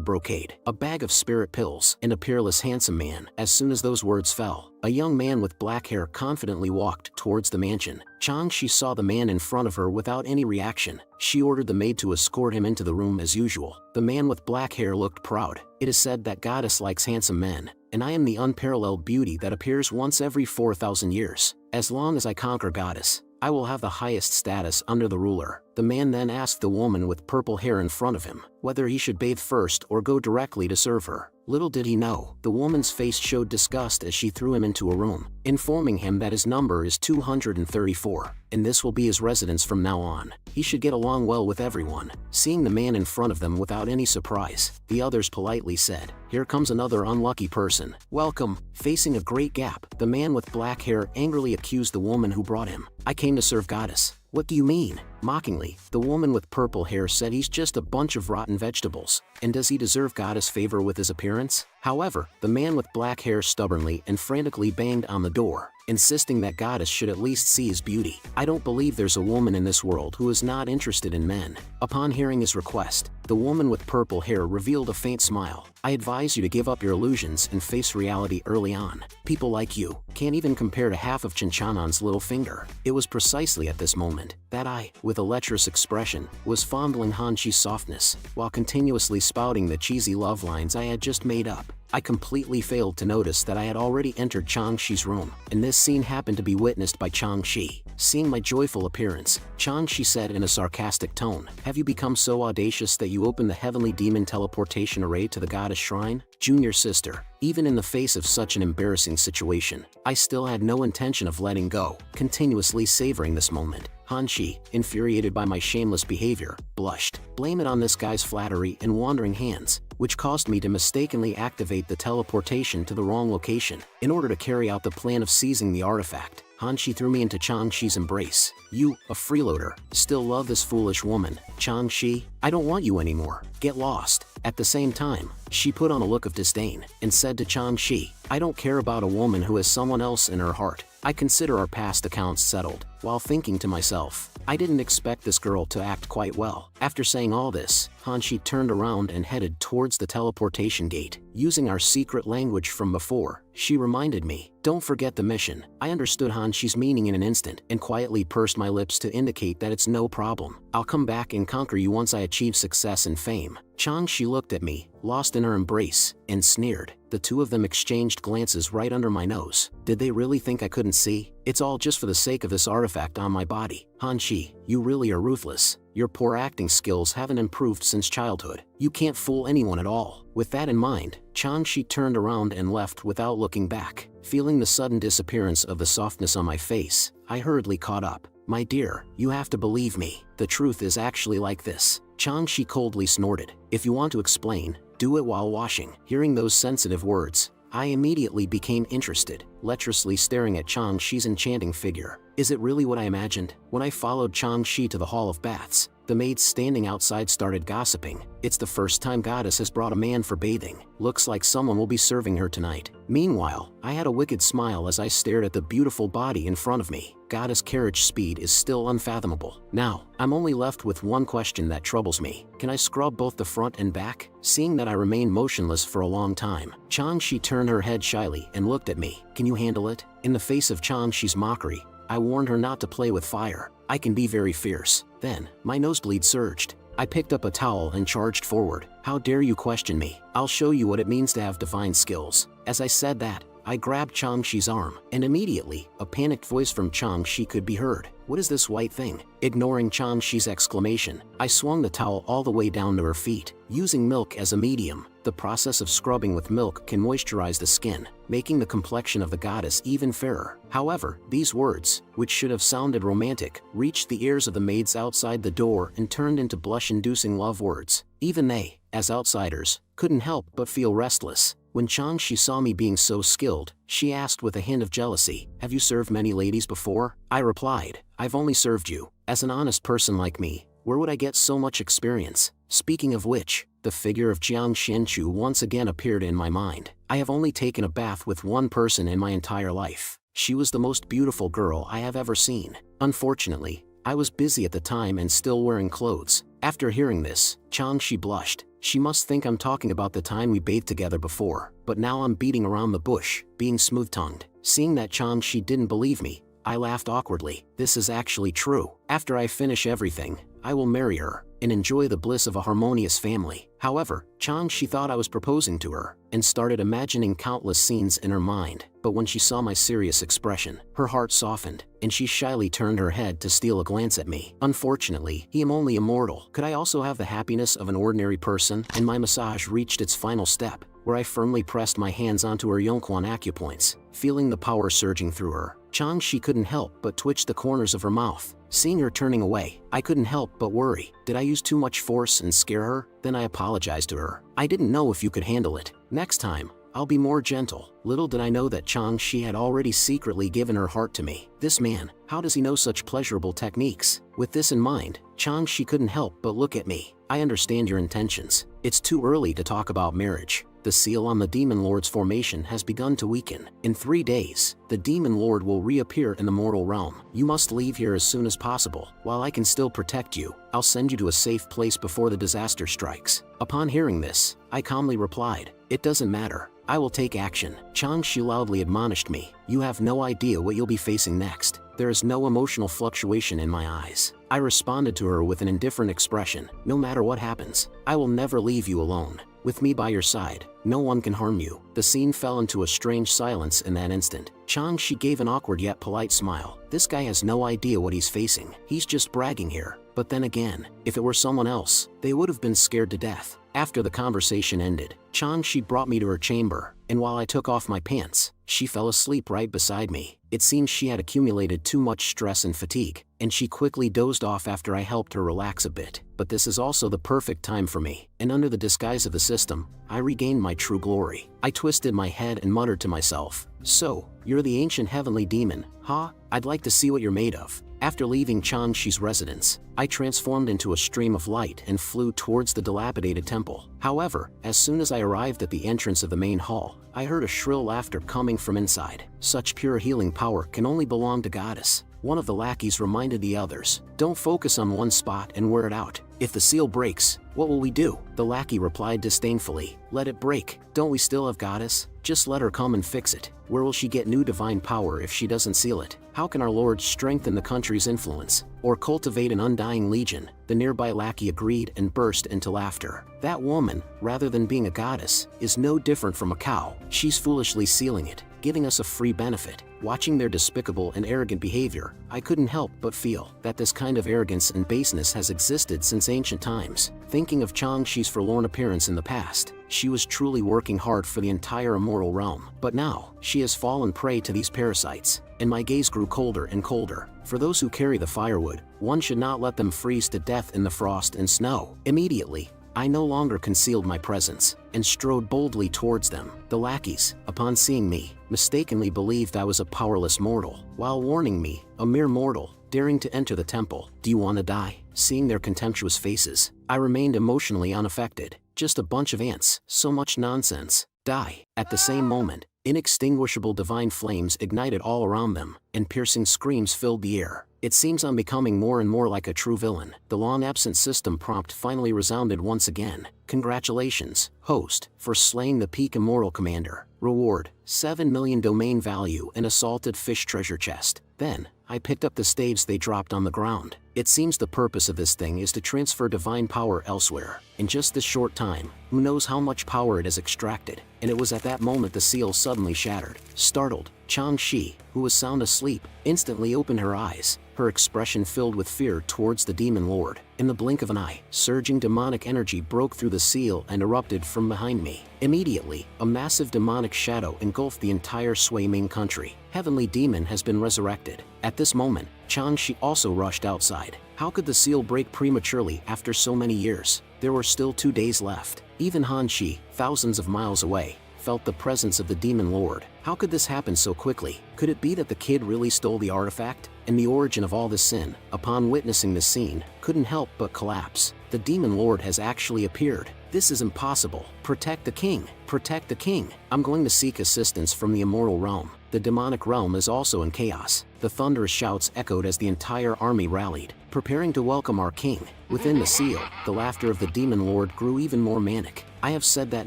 brocade, a bag of spirit pills, and a peerless handsome man. As soon as those words fell, a young man with black hair confidently walked towards the mansion. Changshi saw the man in front of her without any reaction. She ordered the maid to escort him into the room as usual. The man with black hair looked proud. It is said that goddess likes handsome men, and I am the unparalleled beauty that appears once every 4,000 years. As long as I conquer goddess, I will have the highest status under the ruler. The man then asked the woman with purple hair in front of him whether he should bathe first or go directly to serve her. Little did he know, the woman's face showed disgust as she threw him into a room, informing him that his number is 234, and this will be his residence from now on. He should get along well with everyone. Seeing the man in front of them without any surprise, the others politely said, "Here comes another unlucky person. Welcome." Facing a great gap, the man with black hair angrily accused the woman who brought him. "I came to serve goddess." "What do you mean?" Mockingly, the woman with purple hair said he's just a bunch of rotten vegetables, and does he deserve goddess favor with his appearance? However, the man with black hair stubbornly and frantically banged on the door, insisting that goddess should at least see his beauty. "I don't believe there's a woman in this world who is not interested in men." Upon hearing his request, the woman with purple hair revealed a faint smile. "I advise you to give up your illusions and face reality early on. People like you can't even compare to half of Chinchanan's little finger." It was precisely at this moment that I, with a lecherous expression, was fondling Hanshi's softness, while continuously spouting the cheesy love lines I had just made up. I completely failed to notice that I had already entered Changshi's room, and this scene happened to be witnessed by Changshi. Seeing my joyful appearance, Changshi said in a sarcastic tone, "Have you become so audacious that you opened the heavenly demon teleportation array to the goddess shrine?" Junior sister, even in the face of such an embarrassing situation, I still had no intention of letting go, continuously savoring this moment. Hanshi, infuriated by my shameless behavior, blushed. "Blame it on this guy's flattery and wandering hands, which caused me to mistakenly activate the teleportation to the wrong location. In order to carry out the plan of seizing the artifact, Hanshi threw me into Changshi's embrace. You, a freeloader, still love this foolish woman, Changshi? I don't want you anymore. Get lost." At the same time, she put on a look of disdain and said to Changshi, "I don't care about a woman who has someone else in her heart. I consider our past accounts settled." While thinking to myself, I didn't expect this girl to act quite well. After saying all this, Hanshi turned around and headed towards the teleportation gate. Using our secret language from before, she reminded me, "Don't forget the mission." I understood Hanshi's meaning in an instant and quietly pursed my lips to indicate that it's no problem. "I'll come back and conquer you once I achieve success and fame." Changshi looked at me, lost in her embrace, and sneered. The two of them exchanged glances right under my nose. Did they really think I couldn't see? "It's all just for the sake of this artifact on my body." "Hanshi, you really are ruthless. Your poor acting skills haven't improved since childhood. You can't fool anyone at all." With that in mind, Changshi turned around and left without looking back. Feeling the sudden disappearance of the softness on my face, I hurriedly caught up. "My dear, you have to believe me. The truth is actually like this." Changshi coldly snorted. "If you want to explain, do it while washing." Hearing those sensitive words, I immediately became interested, lecherously staring at Changshi's enchanting figure. Is it really what I imagined? When I followed Changshi to the Hall of Baths, the maids standing outside started gossiping. "It's the first time Goddess has brought a man for bathing. Looks like someone will be serving her tonight." Meanwhile, I had a wicked smile as I stared at the beautiful body in front of me. Goddess carriage speed is still unfathomable. Now, I'm only left with one question that troubles me. Can I scrub both the front and back? Seeing that I remained motionless for a long time, Changshi turned her head shyly and looked at me. "Can you handle it?" In the face of Changshi's mockery, I warned her not to play with fire. "I can be very fierce." Then, my nosebleed surged. I picked up a towel and charged forward. "How dare you question me? I'll show you what it means to have divine skills." As I said that, I grabbed Changshi's arm, and immediately, a panicked voice from Changshi could be heard. "What is this white thing?" Ignoring Changshi's exclamation, I swung the towel all the way down to her feet. Using milk as a medium, the process of scrubbing with milk can moisturize the skin, making the complexion of the goddess even fairer. However, these words, which should have sounded romantic, reached the ears of the maids outside the door and turned into blush-inducing love words. Even they, as outsiders, couldn't help but feel restless. When Changshi saw me being so skilled, she asked with a hint of jealousy, "Have you served many ladies before?" I replied, "I've only served you. As an honest person like me, where would I get so much experience?" Speaking of which, the figure of Jiang Xianchu once again appeared in my mind. I have only taken a bath with one person in my entire life. She was the most beautiful girl I have ever seen. Unfortunately, I was busy at the time and still wearing clothes. After hearing this, Changshi blushed. She must think I'm talking about the time we bathed together before, but now I'm beating around the bush, being smooth-tongued. Seeing that Changshi didn't believe me, I laughed awkwardly. "This is actually true. After I finish everything, I will marry her and enjoy the bliss of a harmonious family." However, Changshi thought I was proposing to her and started imagining countless scenes in her mind. But when she saw my serious expression, her heart softened, and she shyly turned her head to steal a glance at me. Unfortunately, I am only immortal. Could I also have the happiness of an ordinary person? And my massage reached its final step, where I firmly pressed my hands onto her Yongquan acupoints, feeling the power surging through her. Changshi couldn't help but twitch the corners of her mouth. Seeing her turning away, I couldn't help but worry. Did I use too much force and scare her? Then I apologized to her. "I didn't know if you could handle it. Next time, I'll be more gentle." Little did I know that Changshi had already secretly given her heart to me. This man, how does he know such pleasurable techniques? With this in mind, Changshi couldn't help but look at me. "I understand your intentions. It's too early to talk about marriage. The seal on the Demon Lord's formation has begun to weaken. In 3 days, the Demon Lord will reappear in the mortal realm. You must leave here as soon as possible. While I can still protect you, I'll send you to a safe place before the disaster strikes." Upon hearing this, I calmly replied, "It doesn't matter. I will take action." Changshi loudly admonished me, "You have no idea what you'll be facing next." There is no emotional fluctuation in my eyes. I responded to her with an indifferent expression. "No matter what happens, I will never leave you alone. With me by your side, no one can harm you." The scene fell into a strange silence in that instant. Changshi gave an awkward yet polite smile. This guy has no idea what he's facing. He's just bragging here. But then again, if it were someone else, they would have been scared to death. After the conversation ended, Changshi brought me to her chamber, and while I took off my pants, she fell asleep right beside me. It seems she had accumulated too much stress and fatigue, and she quickly dozed off after I helped her relax a bit. But this is also the perfect time for me, and under the disguise of the system, I regained my true glory. I twisted my head and muttered to myself, "So, you're the ancient heavenly demon, huh? I'd like to see what you're made of." After leaving Changshi's residence, I transformed into a stream of light and flew towards the dilapidated temple. However, as soon as I arrived at the entrance of the main hall, I heard a shrill laughter coming from inside. Such pure healing power can only belong to Goddess. One of the lackeys reminded the others, "Don't focus on one spot and wear it out. If the seal breaks, what will we do?" The lackey replied disdainfully, "Let it break. Don't we still have Goddess? Just let her come and fix it. Where will she get new divine power if she doesn't seal it? How can our Lord strengthen the country's influence, or cultivate an undying legion?" The nearby lackey agreed and burst into laughter. "That woman, rather than being a goddess, is no different from a cow. She's foolishly sealing it, giving us a free benefit." Watching their despicable and arrogant behavior, I couldn't help but feel that this kind of arrogance and baseness has existed since ancient times. Thinking of Changshi's forlorn appearance in the past, she was truly working hard for the entire immortal realm. But now, she has fallen prey to these parasites, and my gaze grew colder and colder. For those who carry the firewood, one should not let them freeze to death in the frost and snow. Immediately, I no longer concealed my presence, and strode boldly towards them. The lackeys, upon seeing me, mistakenly believed I was a powerless mortal, while warning me, a mere mortal, daring to enter the temple. Do you want to die? Seeing their contemptuous faces, I remained emotionally unaffected. Just a bunch of ants, so much nonsense. Die. At the same moment, inextinguishable divine flames ignited all around them, and piercing screams filled the air. It seems I'm becoming more and more like a true villain. The long-absent system prompt finally resounded once again. Congratulations, host, for slaying the peak immortal commander. Reward, 7 million domain value and a salted fish treasure chest. Then, I picked up the staves they dropped on the ground. It seems the purpose of this thing is to transfer divine power elsewhere. In just this short time, who knows how much power it has extracted. And it was at that moment the seal suddenly shattered. Startled, Chang-Shi, who was sound asleep, instantly opened her eyes, her expression filled with fear towards the demon lord. In the blink of an eye, surging demonic energy broke through the seal and erupted from behind me. Immediately, a massive demonic shadow engulfed the entire Sui Ming country. Heavenly Demon has been resurrected. At this moment, Chang-Shi also rushed outside. How could the seal break prematurely after so many years? There were still 2 days left. Even Han-Shi, thousands of miles away, felt the presence of the demon lord. How could this happen so quickly? Could it be that the kid really stole the artifact? And the origin of all this sin, upon witnessing this scene, couldn't help but collapse. The demon lord has actually appeared. This is impossible. Protect the king. Protect the king. I'm going to seek assistance from the immortal realm. The demonic realm is also in chaos. The thunderous shouts echoed as the entire army rallied, preparing to welcome our king. Within the seal, the laughter of the demon lord grew even more manic. I have said that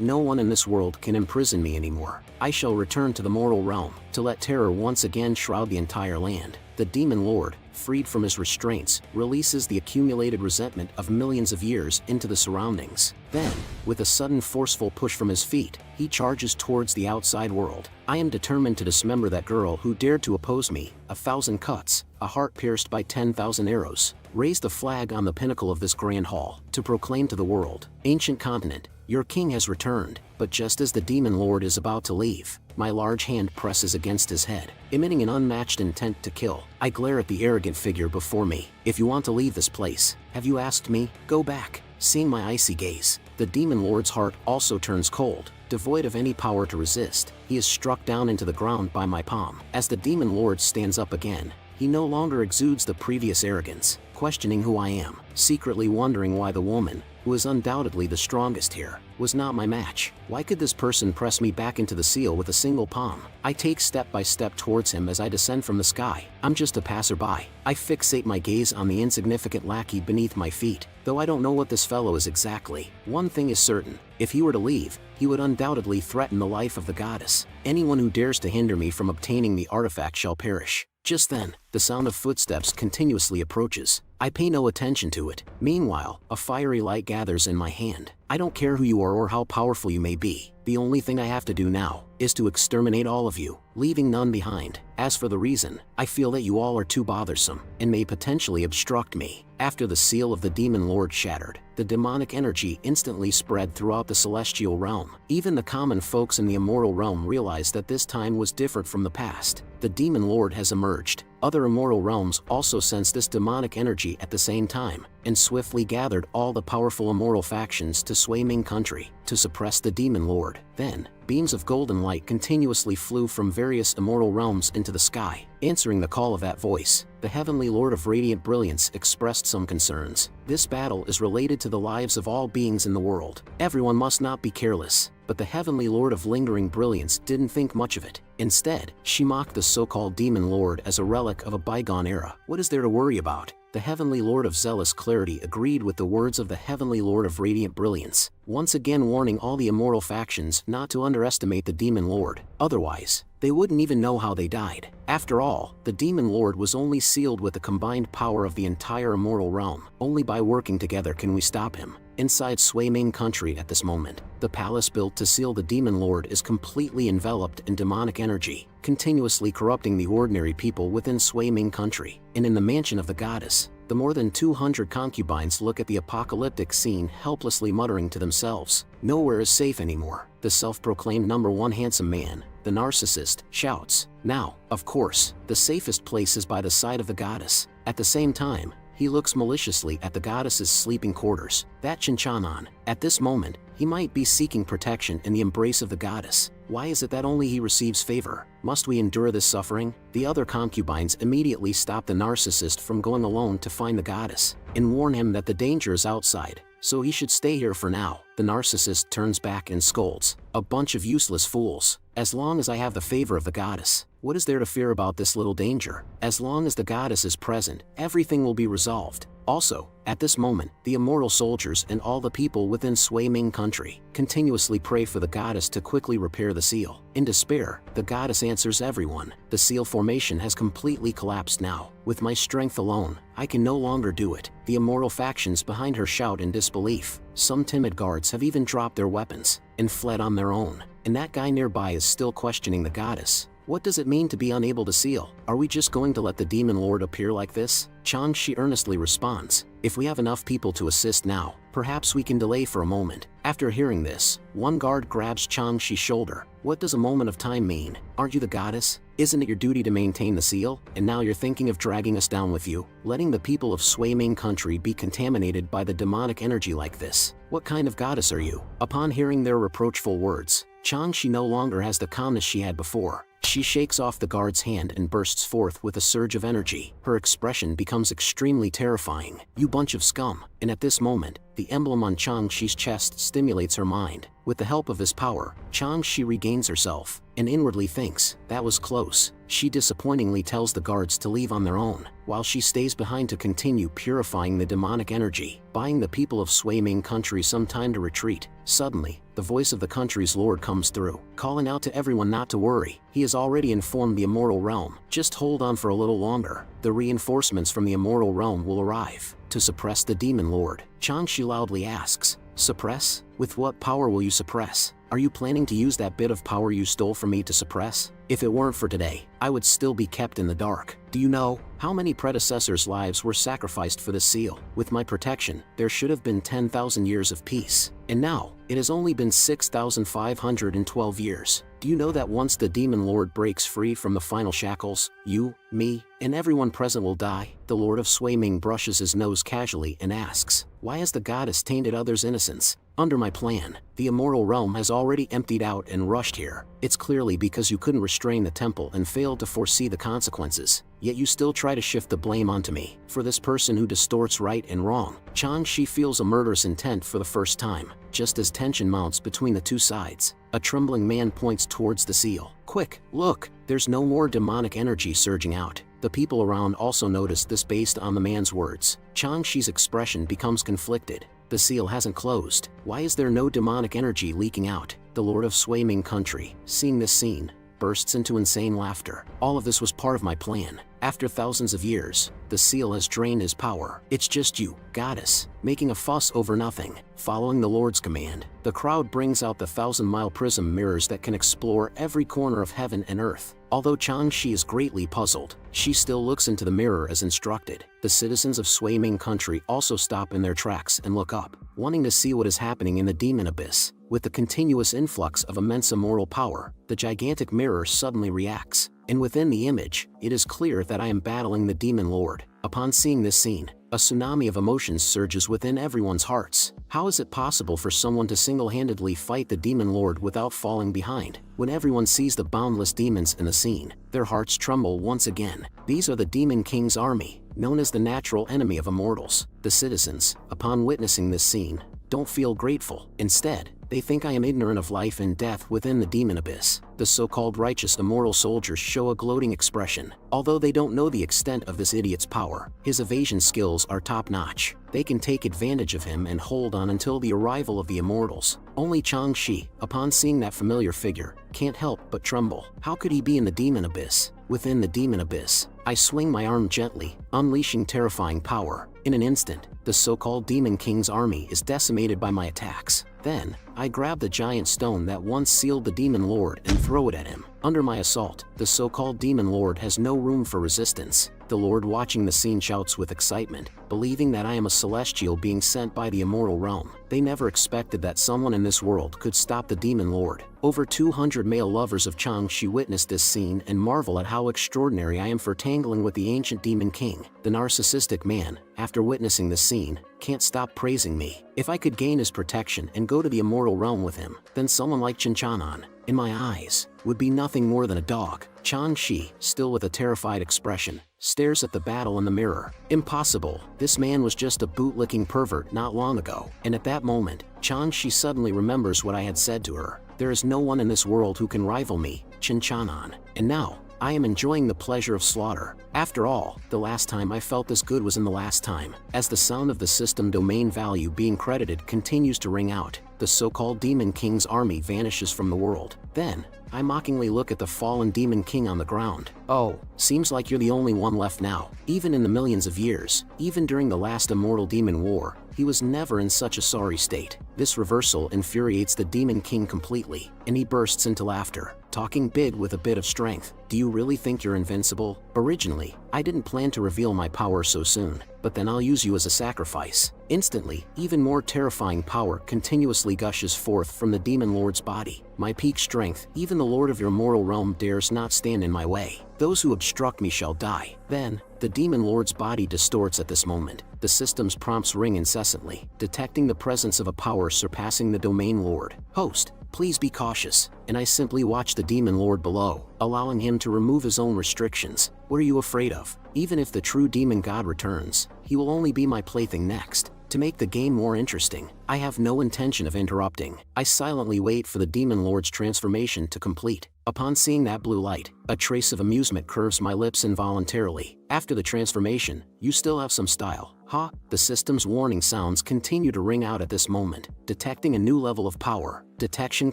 no one in this world can imprison me anymore. I shall return to the mortal realm, to let terror once again shroud the entire land. The demon lord, freed from his restraints, releases the accumulated resentment of millions of years into the surroundings. Then, with a sudden forceful push from his feet, he charges towards the outside world. I am determined to dismember that girl who dared to oppose me. 1,000 cuts, a heart pierced by 10,000 arrows. Raise the flag on the pinnacle of this grand hall, to proclaim to the world, ancient continent, your king has returned. But just as the demon lord is about to leave, my large hand presses against his head, emitting an unmatched intent to kill. I glare at the arrogant figure before me. If you want to leave this place, have you asked me? Go back. Seeing my icy gaze, the demon lord's heart also turns cold. Devoid of any power to resist, he is struck down into the ground by my palm. As the demon lord stands up again, he no longer exudes the previous arrogance, questioning who I am, secretly wondering why the woman, who is undoubtedly the strongest here, was not my match. Why could this person press me back into the seal with a single palm? I take step by step towards him as I descend from the sky. I'm just a passerby. I fixate my gaze on the insignificant lackey beneath my feet. Though I don't know what this fellow is exactly, one thing is certain. If he were to leave, he would undoubtedly threaten the life of the goddess. Anyone who dares to hinder me from obtaining the artifact shall perish. Just then, the sound of footsteps continuously approaches. I pay no attention to it. Meanwhile, a fiery light gathers in my hand. I don't care who you are or how powerful you may be. The only thing I have to do now is to exterminate all of you, leaving none behind. As for the reason, I feel that you all are too bothersome and may potentially obstruct me. After the seal of the demon lord shattered, the demonic energy instantly spread throughout the celestial realm. Even the common folks in the immortal realm realized that this time was different from the past. The demon lord has emerged. Other immortal realms also sensed this demonic energy at the same time, and swiftly gathered all the powerful immortal factions to Sui Ming country, to suppress the demon lord. Then, beams of golden light continuously flew from various immortal realms into the sky. Answering the call of that voice, the heavenly lord of radiant brilliance expressed some concerns. This battle is related to the lives of all beings in the world. Everyone must not be careless. But the heavenly lord of lingering brilliance didn't think much of it. Instead, she mocked the so-called demon lord as a relic of a bygone era. What is there to worry about? The heavenly lord of zealous clarity agreed with the words of the heavenly lord of radiant brilliance, once again warning all the immortal factions not to underestimate the demon lord. Otherwise, they wouldn't even know how they died. After all, the demon lord was only sealed with the combined power of the entire immortal realm. Only by working together can we stop him. Inside Sui Ming country at this moment, the palace built to seal the demon lord is completely enveloped in demonic energy, continuously corrupting the ordinary people within Sui Ming country. And in the mansion of the goddess, The more than 200 concubines look at the apocalyptic scene, helplessly muttering to themselves. Nowhere is safe anymore. The self-proclaimed #1 handsome man, the narcissist, shouts. Now, of course, the safest place is by the side of the goddess. At the same time, he looks maliciously at the goddess's sleeping quarters. That Chinchanon. At this moment, he might be seeking protection in the embrace of the goddess. Why is it that only he receives favor? Must we endure this suffering? The other concubines immediately stop the narcissist from going alone to find the goddess, and warn him that the danger is outside, so he should stay here for now. The narcissist turns back and scolds. A bunch of useless fools. As long as I have the favor of the goddess, what is there to fear about this little danger? As long as the goddess is present, everything will be resolved. Also, at this moment, the immortal soldiers and all the people within Sui Ming country continuously pray for the goddess to quickly repair the seal. In despair, the goddess answers everyone. The seal formation has completely collapsed now. With my strength alone, I can no longer do it. The immortal factions behind her shout in disbelief. Some timid guards have even dropped their weapons and fled on their own. And that guy nearby is still questioning the goddess. What does it mean to be unable to seal? Are we just going to let the demon lord appear like this? Changshi earnestly responds. If we have enough people to assist now, perhaps we can delay for a moment. After hearing this, one guard grabs Changshi's shoulder. What does a moment of time mean? Aren't you the goddess? Isn't it your duty to maintain the seal? And now you're thinking of dragging us down with you? Letting the people of Sui Ming country be contaminated by the demonic energy like this? What kind of goddess are you? Upon hearing their reproachful words, Changshi no longer has the calmness she had before. She shakes off the guard's hand and bursts forth with a surge of energy. Her expression becomes extremely terrifying. You bunch of scum. And at this moment, the emblem on Changshi's chest stimulates her mind. With the help of his power, Changshi regains herself, and inwardly thinks, that was close. She disappointingly tells the guards to leave on their own, while she stays behind to continue purifying the demonic energy, buying the people of Sui Ming country some time to retreat. Suddenly, the voice of the country's lord comes through, calling out to everyone not to worry. He has already informed the immortal realm. Just hold on for a little longer. The reinforcements from the immortal realm will arrive to suppress the demon lord. Changshi loudly asks, suppress? With what power will you suppress? Are you planning to use that bit of power you stole from me to suppress? If it weren't for today, I would still be kept in the dark. Do you know how many predecessors' lives were sacrificed for this seal? With my protection, there should have been 10,000 years of peace. And now, it has only been 6,512 years. Do you know that once the demon lord breaks free from the final shackles, you, me, and everyone present will die? The lord of Sui Ming brushes his nose casually and asks, why has the goddess tainted others' innocence? Under my plan, the immortal realm has already emptied out and rushed here. It's clearly because you couldn't restrain the temple and failed to foresee the consequences. Yet you still try to shift the blame onto me. For this person who distorts right and wrong, Changshi feels a murderous intent for the first time. Just as tension mounts between the two sides, a trembling man points towards the seal. Quick, look, there's no more demonic energy surging out. The people around also notice this based on the man's words. Changshi's expression becomes conflicted. The seal hasn't closed. Why is there no demonic energy leaking out? The lord of Sui Ming country, seeing this scene, bursts into insane laughter. All of this was part of my plan. After thousands of years, the seal has drained his power. It's just you, goddess, making a fuss over nothing. Following the Lord's command, the crowd brings out the 1,000-mile prism mirrors that can explore every corner of heaven and earth. Although Changshi is greatly puzzled, she still looks into the mirror as instructed. The citizens of Sui Ming country also stop in their tracks and look up, wanting to see what is happening in the demon abyss. With the continuous influx of immense immortal power, the gigantic mirror suddenly reacts, and within the image, it is clear that I am battling the demon lord. Upon seeing this scene, a tsunami of emotions surges within everyone's hearts. How is it possible for someone to single-handedly fight the demon lord without falling behind? When everyone sees the boundless demons in the scene, their hearts tremble once again. These are the Demon King's army, known as the natural enemy of immortals. The citizens, upon witnessing this scene, don't feel grateful. Instead, they think I am ignorant of life and death within the demon abyss. The so-called righteous immortal soldiers show a gloating expression. Although they don't know the extent of this idiot's power, his evasion skills are top-notch. They can take advantage of him and hold on until the arrival of the immortals. Only Changshi, upon seeing that familiar figure, can't help but tremble. How could he be in the demon abyss? Within the demon abyss, I swing my arm gently, unleashing terrifying power. In an instant, the so-called Demon King's army is decimated by my attacks. Then, I grab the giant stone that once sealed the Demon Lord and throw it at him. Under my assault, the so-called Demon Lord has no room for resistance. The Lord watching the scene shouts with excitement, believing that I am a celestial being sent by the immortal realm. They never expected that someone in this world could stop the Demon Lord. Over 200 male lovers of Changshi witness this scene and marvel at how extraordinary I am for tangling with the ancient Demon King. The narcissistic man, after witnessing the scene, can't stop praising me. If I could gain his protection and go to the immortal realm with him, then someone like Chinchanan, in my eyes, would be nothing more than a dog. Changshi, still with a terrified expression, stares at the battle in the mirror. Impossible, this man was just a bootlicking pervert not long ago. And at that moment, Changshi suddenly remembers what I had said to her. There is no one in this world who can rival me, Chinchanan. And now, I am enjoying the pleasure of slaughter. After all, the last time I felt this good was in the last time. As the sound of the system domain value being credited continues to ring out, the so-called Demon King's army vanishes from the world. Then, I mockingly look at the fallen Demon King on the ground. Oh, seems like you're the only one left now. Even in the millions of years, even during the last Immortal Demon War, he was never in such a sorry state. This reversal infuriates the Demon King completely, and he bursts into laughter, talking big with a bit of strength. Do you really think you're invincible? Originally, I didn't plan to reveal my power so soon, but then I'll use you as a sacrifice. Instantly, even more terrifying power continuously gushes forth from the Demon Lord's body. My peak strength, even the Lord of your mortal realm dares not stand in my way. Those who obstruct me shall die. Then, the Demon Lord's body distorts at this moment. The system's prompts ring incessantly, detecting the presence of a power surpassing the Domain Lord. Host, please be cautious. And I simply watch the Demon Lord below, allowing him to remove his own restrictions. What are you afraid of? Even if the true Demon God returns, he will only be my plaything next. To make the game more interesting, I have no intention of interrupting. I silently wait for the Demon Lord's transformation to complete. Upon seeing that blue light, a trace of amusement curves my lips involuntarily. After the transformation, you still have some style, huh? The system's warning sounds continue to ring out at this moment, detecting a new level of power. Detection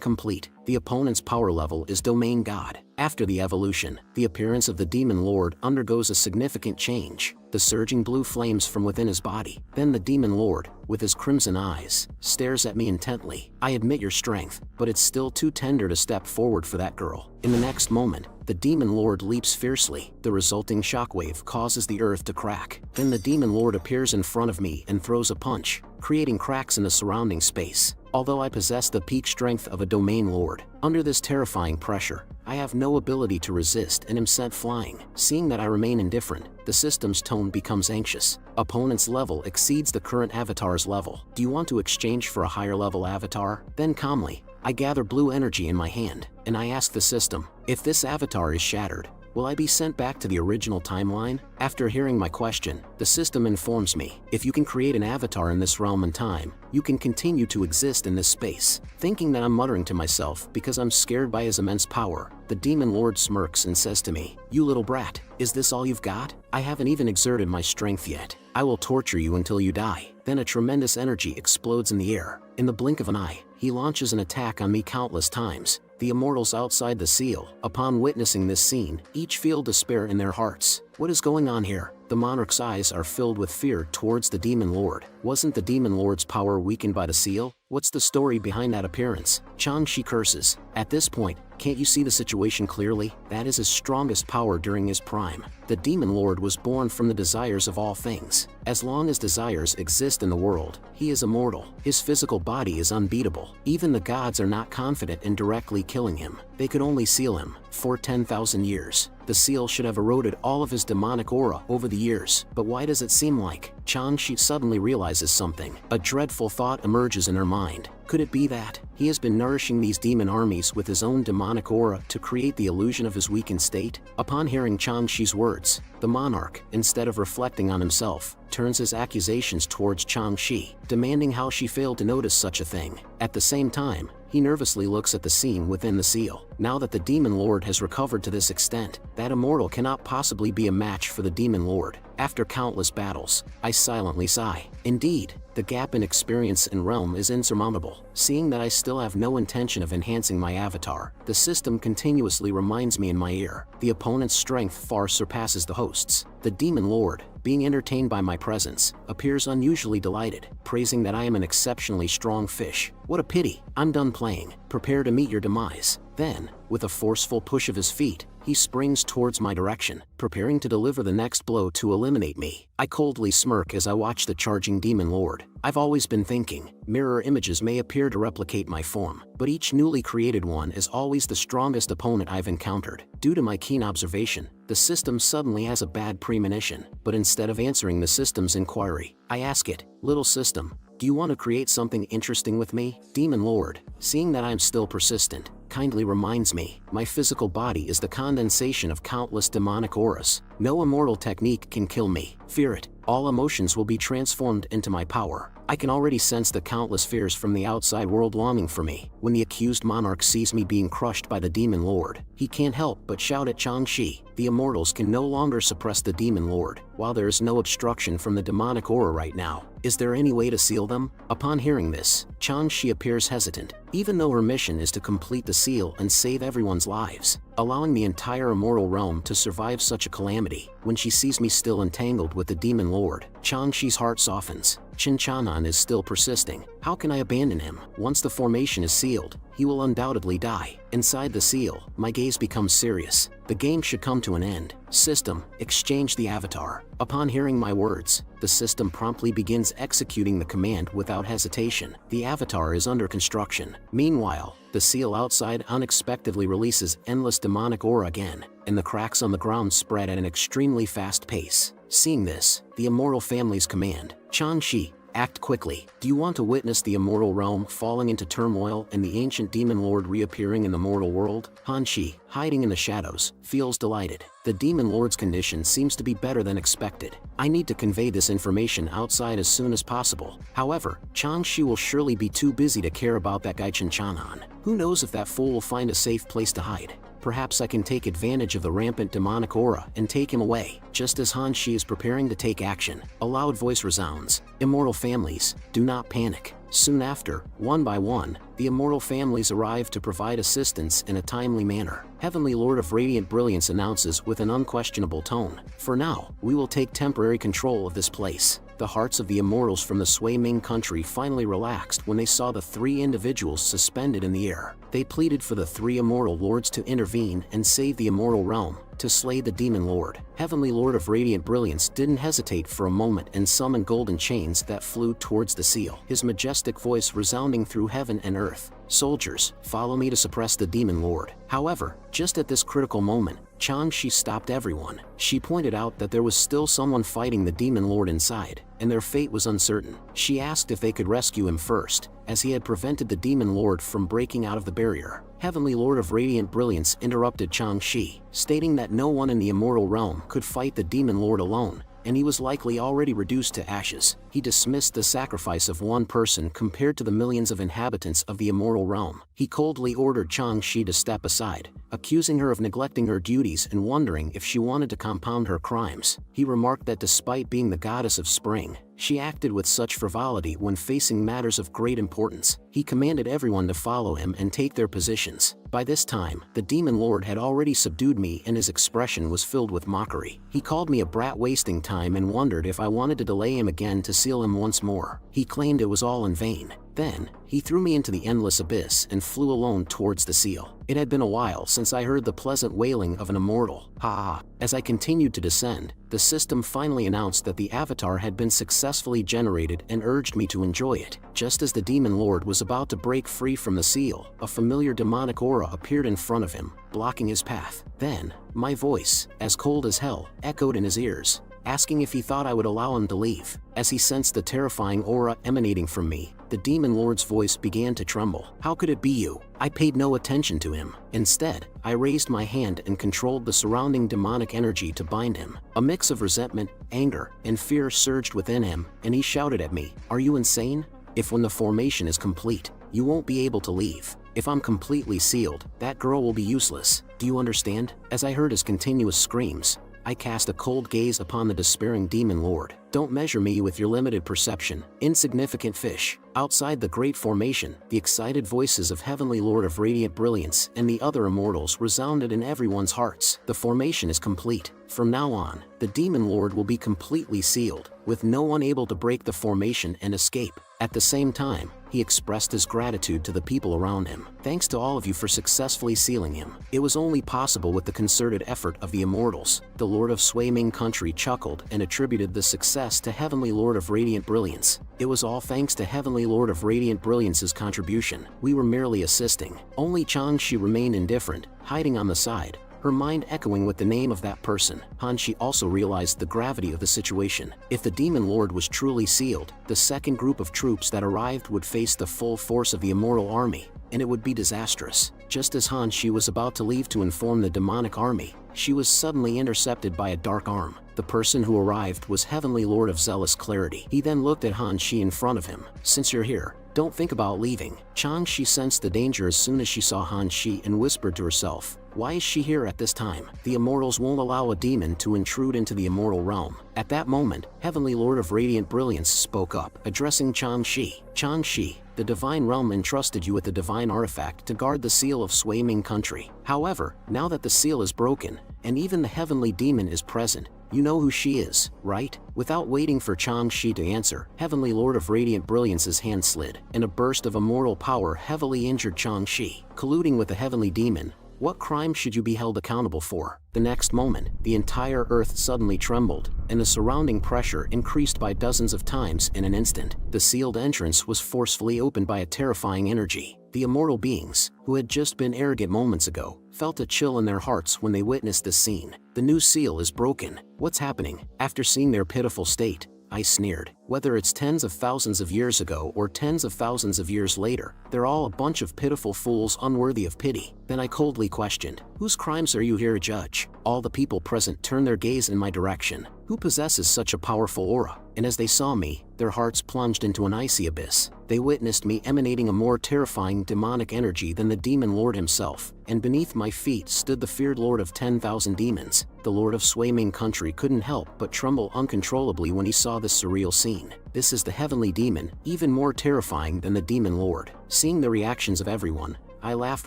complete. The opponent's power level is Domain God. After the evolution, the appearance of the Demon Lord undergoes a significant change. The surging blue flames from within his body. Then the Demon Lord, with his crimson eyes, stares at me intently. I admit your strength, but it's still too tender to step forward for that girl. In the next moment, the Demon Lord leaps fiercely. The resulting shockwave causes the earth to crack. Then the Demon Lord appears in front of me and throws a punch, creating cracks in the surrounding space. Although I possess the peak strength of a Domain Lord, under this terrifying pressure, I have no ability to resist and am sent flying. Seeing that I remain indifferent, the system's tone becomes anxious. Opponent's level exceeds the current avatar's level. Do you want to exchange for a higher level avatar? Then calmly, I gather blue energy in my hand, and I ask the system, if this avatar is shattered, will I be sent back to the original timeline? After hearing my question, the system informs me, if you can create an avatar in this realm and time, you can continue to exist in this space. Thinking that I'm muttering to myself because I'm scared by his immense power, the Demon Lord smirks and says to me, you little brat, is this all you've got? I haven't even exerted my strength yet. I will torture you until you die. Then a tremendous energy explodes in the air. In the blink of an eye, he launches an attack on me countless times. The immortals outside the seal, upon witnessing this scene, each feel despair in their hearts. What is going on here? The monarch's eyes are filled with fear towards the Demon Lord. Wasn't the Demon Lord's power weakened by the seal? What's the story behind that appearance? Changshi curses. At this point, can't you see the situation clearly? That is his strongest power during his prime. The Demon Lord was born from the desires of all things. As long as desires exist in the world, he is immortal. His physical body is unbeatable. Even the gods are not confident in directly killing him. They could only seal him for 10,000 years. The seal should have eroded all of his demonic aura over the years, but why does it seem like Changshi suddenly realizes something? A dreadful thought emerges in her mind. Could it be that he has been nourishing these demon armies with his own demonic aura to create the illusion of his weakened state? Upon hearing Changshi's words, the monarch, instead of reflecting on himself, turns his accusations towards Changshi, demanding how she failed to notice such a thing. At the same time, he nervously looks at the scene within the seal. Now that the Demon Lord has recovered to this extent, that immortal cannot possibly be a match for the Demon Lord. After countless battles, I silently sigh. Indeed, the gap in experience and realm is insurmountable. Seeing that I still have no intention of enhancing my avatar, the system continuously reminds me in my ear, the opponent's strength far surpasses the host's. The Demon Lord, being entertained by my presence, appears unusually delighted, praising that I am an exceptionally strong fish. What a pity, I'm done playing, prepare to meet your demise. Then, with a forceful push of his feet, he springs towards my direction, preparing to deliver the next blow to eliminate me. I coldly smirk as I watch the charging demon lord. I've always been thinking, mirror images may appear to replicate my form, but each newly created one is always the strongest opponent I've encountered. Due to my keen observation, the system suddenly has a bad premonition, but instead of answering the system's inquiry, I ask it, little system, do you want to create something interesting with me? Demon Lord, seeing that I'm still persistent, kindly reminds me, my physical body is the condensation of countless demonic auras. No immortal technique can kill me. Fear it. All emotions will be transformed into my power. I can already sense the countless fears from the outside world longing for me. When the accused monarch sees me being crushed by the demon lord, he can't help but shout at Changshi. The immortals can no longer suppress the demon lord, while there is no obstruction from the demonic aura right now. Is there any way to seal them? Upon hearing this, Changshi appears hesitant, even though her mission is to complete the seal and save everyone's lives, allowing the entire immortal realm to survive such a calamity. When she sees me still entangled with the demon lord, Changshi's heart softens. Chinchanan is still persisting. How can I abandon him? Once the formation is sealed, he will undoubtedly die. Inside the seal, my gaze becomes serious. The game should come to an end. System, exchange the avatar. Upon hearing my words, the system promptly begins executing the command without hesitation. The avatar is under construction. Meanwhile, the seal outside unexpectedly releases endless demonic aura again, and the cracks on the ground spread at an extremely fast pace. Seeing this, the immortal family's command, Changshi, act quickly. Do you want to witness the immortal realm falling into turmoil and the ancient demon lord reappearing in the mortal world? Hanshi, hiding in the shadows, feels delighted. The demon lord's condition seems to be better than expected. I need to convey this information outside as soon as possible. However, Changshi will surely be too busy to care about that guy Chinchanan. Who knows if that fool will find a safe place to hide? Perhaps I can take advantage of the rampant demonic aura and take him away. Just as Hanshi is preparing to take action, a loud voice resounds. Immortal families, do not panic. Soon after, one by one, the immortal families arrive to provide assistance in a timely manner. Heavenly Lord of Radiant Brilliance announces with an unquestionable tone, for now, we will take temporary control of this place. The hearts of the immortals from the Sui Ming country finally relaxed when they saw the three individuals suspended in the air. They pleaded for the three immortal lords to intervene and save the immortal realm, to slay the demon lord. Heavenly Lord of Radiant Brilliance didn't hesitate for a moment and summoned golden chains that flew towards the seal, his majestic voice resounding through heaven and earth. Soldiers, follow me to suppress the demon lord. However, just at this critical moment, Changshi stopped everyone. She pointed out that there was still someone fighting the demon lord inside, and their fate was uncertain. She asked if they could rescue him first, as he had prevented the demon lord from breaking out of the barrier. Heavenly Lord of Radiant Brilliance interrupted Changshi, stating that no one in the immortal realm could fight the demon lord alone, and he was likely already reduced to ashes. He dismissed the sacrifice of one person compared to the millions of inhabitants of the immortal realm. He coldly ordered Changshi to step aside, accusing her of neglecting her duties and wondering if she wanted to compound her crimes. He remarked that despite being the goddess of spring, she acted with such frivolity when facing matters of great importance. He commanded everyone to follow him and take their positions. By this time, the demon lord had already subdued me and his expression was filled with mockery. He called me a brat wasting time and wondered if I wanted to delay him again to seal him once more. He claimed it was all in vain. Then, he threw me into the endless abyss and flew alone towards the seal. It had been a while since I heard the pleasant wailing of an immortal. Ha ha. As I continued to descend, the system finally announced that the avatar had been successfully generated and urged me to enjoy it. Just as the demon lord was about to break free from the seal, a familiar demonic aura appeared in front of him, blocking his path. Then, my voice, as cold as hell, echoed in his ears, asking if he thought I would allow him to leave. As he sensed the terrifying aura emanating from me, the demon lord's voice began to tremble. How could it be you? I paid no attention to him. Instead, I raised my hand and controlled the surrounding demonic energy to bind him. A mix of resentment, anger, and fear surged within him, and he shouted at me, "Are you insane? If when the formation is complete, you won't be able to leave. If I'm completely sealed, that girl will be useless. Do you understand?" As I heard his continuous screams, I cast a cold gaze upon the despairing demon lord. Don't measure me with your limited perception, insignificant fish. Outside the great formation, the excited voices of Heavenly Lord of Radiant Brilliance and the other immortals resounded in everyone's hearts. The formation is complete. From now on, the demon lord will be completely sealed, with no one able to break the formation and escape. At the same time, he expressed his gratitude to the people around him. Thanks to all of you for successfully sealing him. It was only possible with the concerted effort of the immortals. The Lord of Swaiming Country chuckled and attributed the success to Heavenly Lord of Radiant Brilliance. It was all thanks to Heavenly Lord of Radiant Brilliance's contribution. We were merely assisting. Only Changshi remained indifferent, hiding on the side, her mind echoing with the name of that person. Hanshi also realized the gravity of the situation. If the demon lord was truly sealed, the second group of troops that arrived would face the full force of the immortal army, and it would be disastrous. Just as Hanshi was about to leave to inform the demonic army, she was suddenly intercepted by a dark arm. The person who arrived was Heavenly Lord of Zealous Clarity. He then looked at Hanshi in front of him. Since you're here, don't think about leaving. Changshi sensed the danger as soon as she saw Hanshi and whispered to herself, why is she here at this time? The immortals won't allow a demon to intrude into the immortal realm. At that moment, Heavenly Lord of Radiant Brilliance spoke up, addressing Changshi. Changshi, the divine realm entrusted you with the divine artifact to guard the seal of Swaiming Country. However, now that the seal is broken, and even the heavenly demon is present, you know who she is, right? Without waiting for Changshi to answer, Heavenly Lord of Radiant Brilliance's hand slid, and a burst of immortal power heavily injured Changshi. Colluding with the heavenly demon, what crime should you be held accountable for? The next moment, the entire earth suddenly trembled, and the surrounding pressure increased by dozens of times in an instant. The sealed entrance was forcefully opened by a terrifying energy. The immortal beings, who had just been arrogant moments ago, felt a chill in their hearts when they witnessed this scene. The new seal is broken. What's happening? After seeing their pitiful state, I sneered. Whether it's tens of thousands of years ago or tens of thousands of years later, they're all a bunch of pitiful fools unworthy of pity. Then I coldly questioned, whose crimes are you here to judge? All the people present turned their gaze in my direction. Who possesses such a powerful aura? And as they saw me, their hearts plunged into an icy abyss. They witnessed me emanating a more terrifying demonic energy than the demon lord himself, and beneath my feet stood the feared lord of 10,000 demons. The Lord of Swaiming Country couldn't help but tremble uncontrollably when he saw this surreal scene. This is the heavenly demon, even more terrifying than the demon lord. Seeing the reactions of everyone, I laughed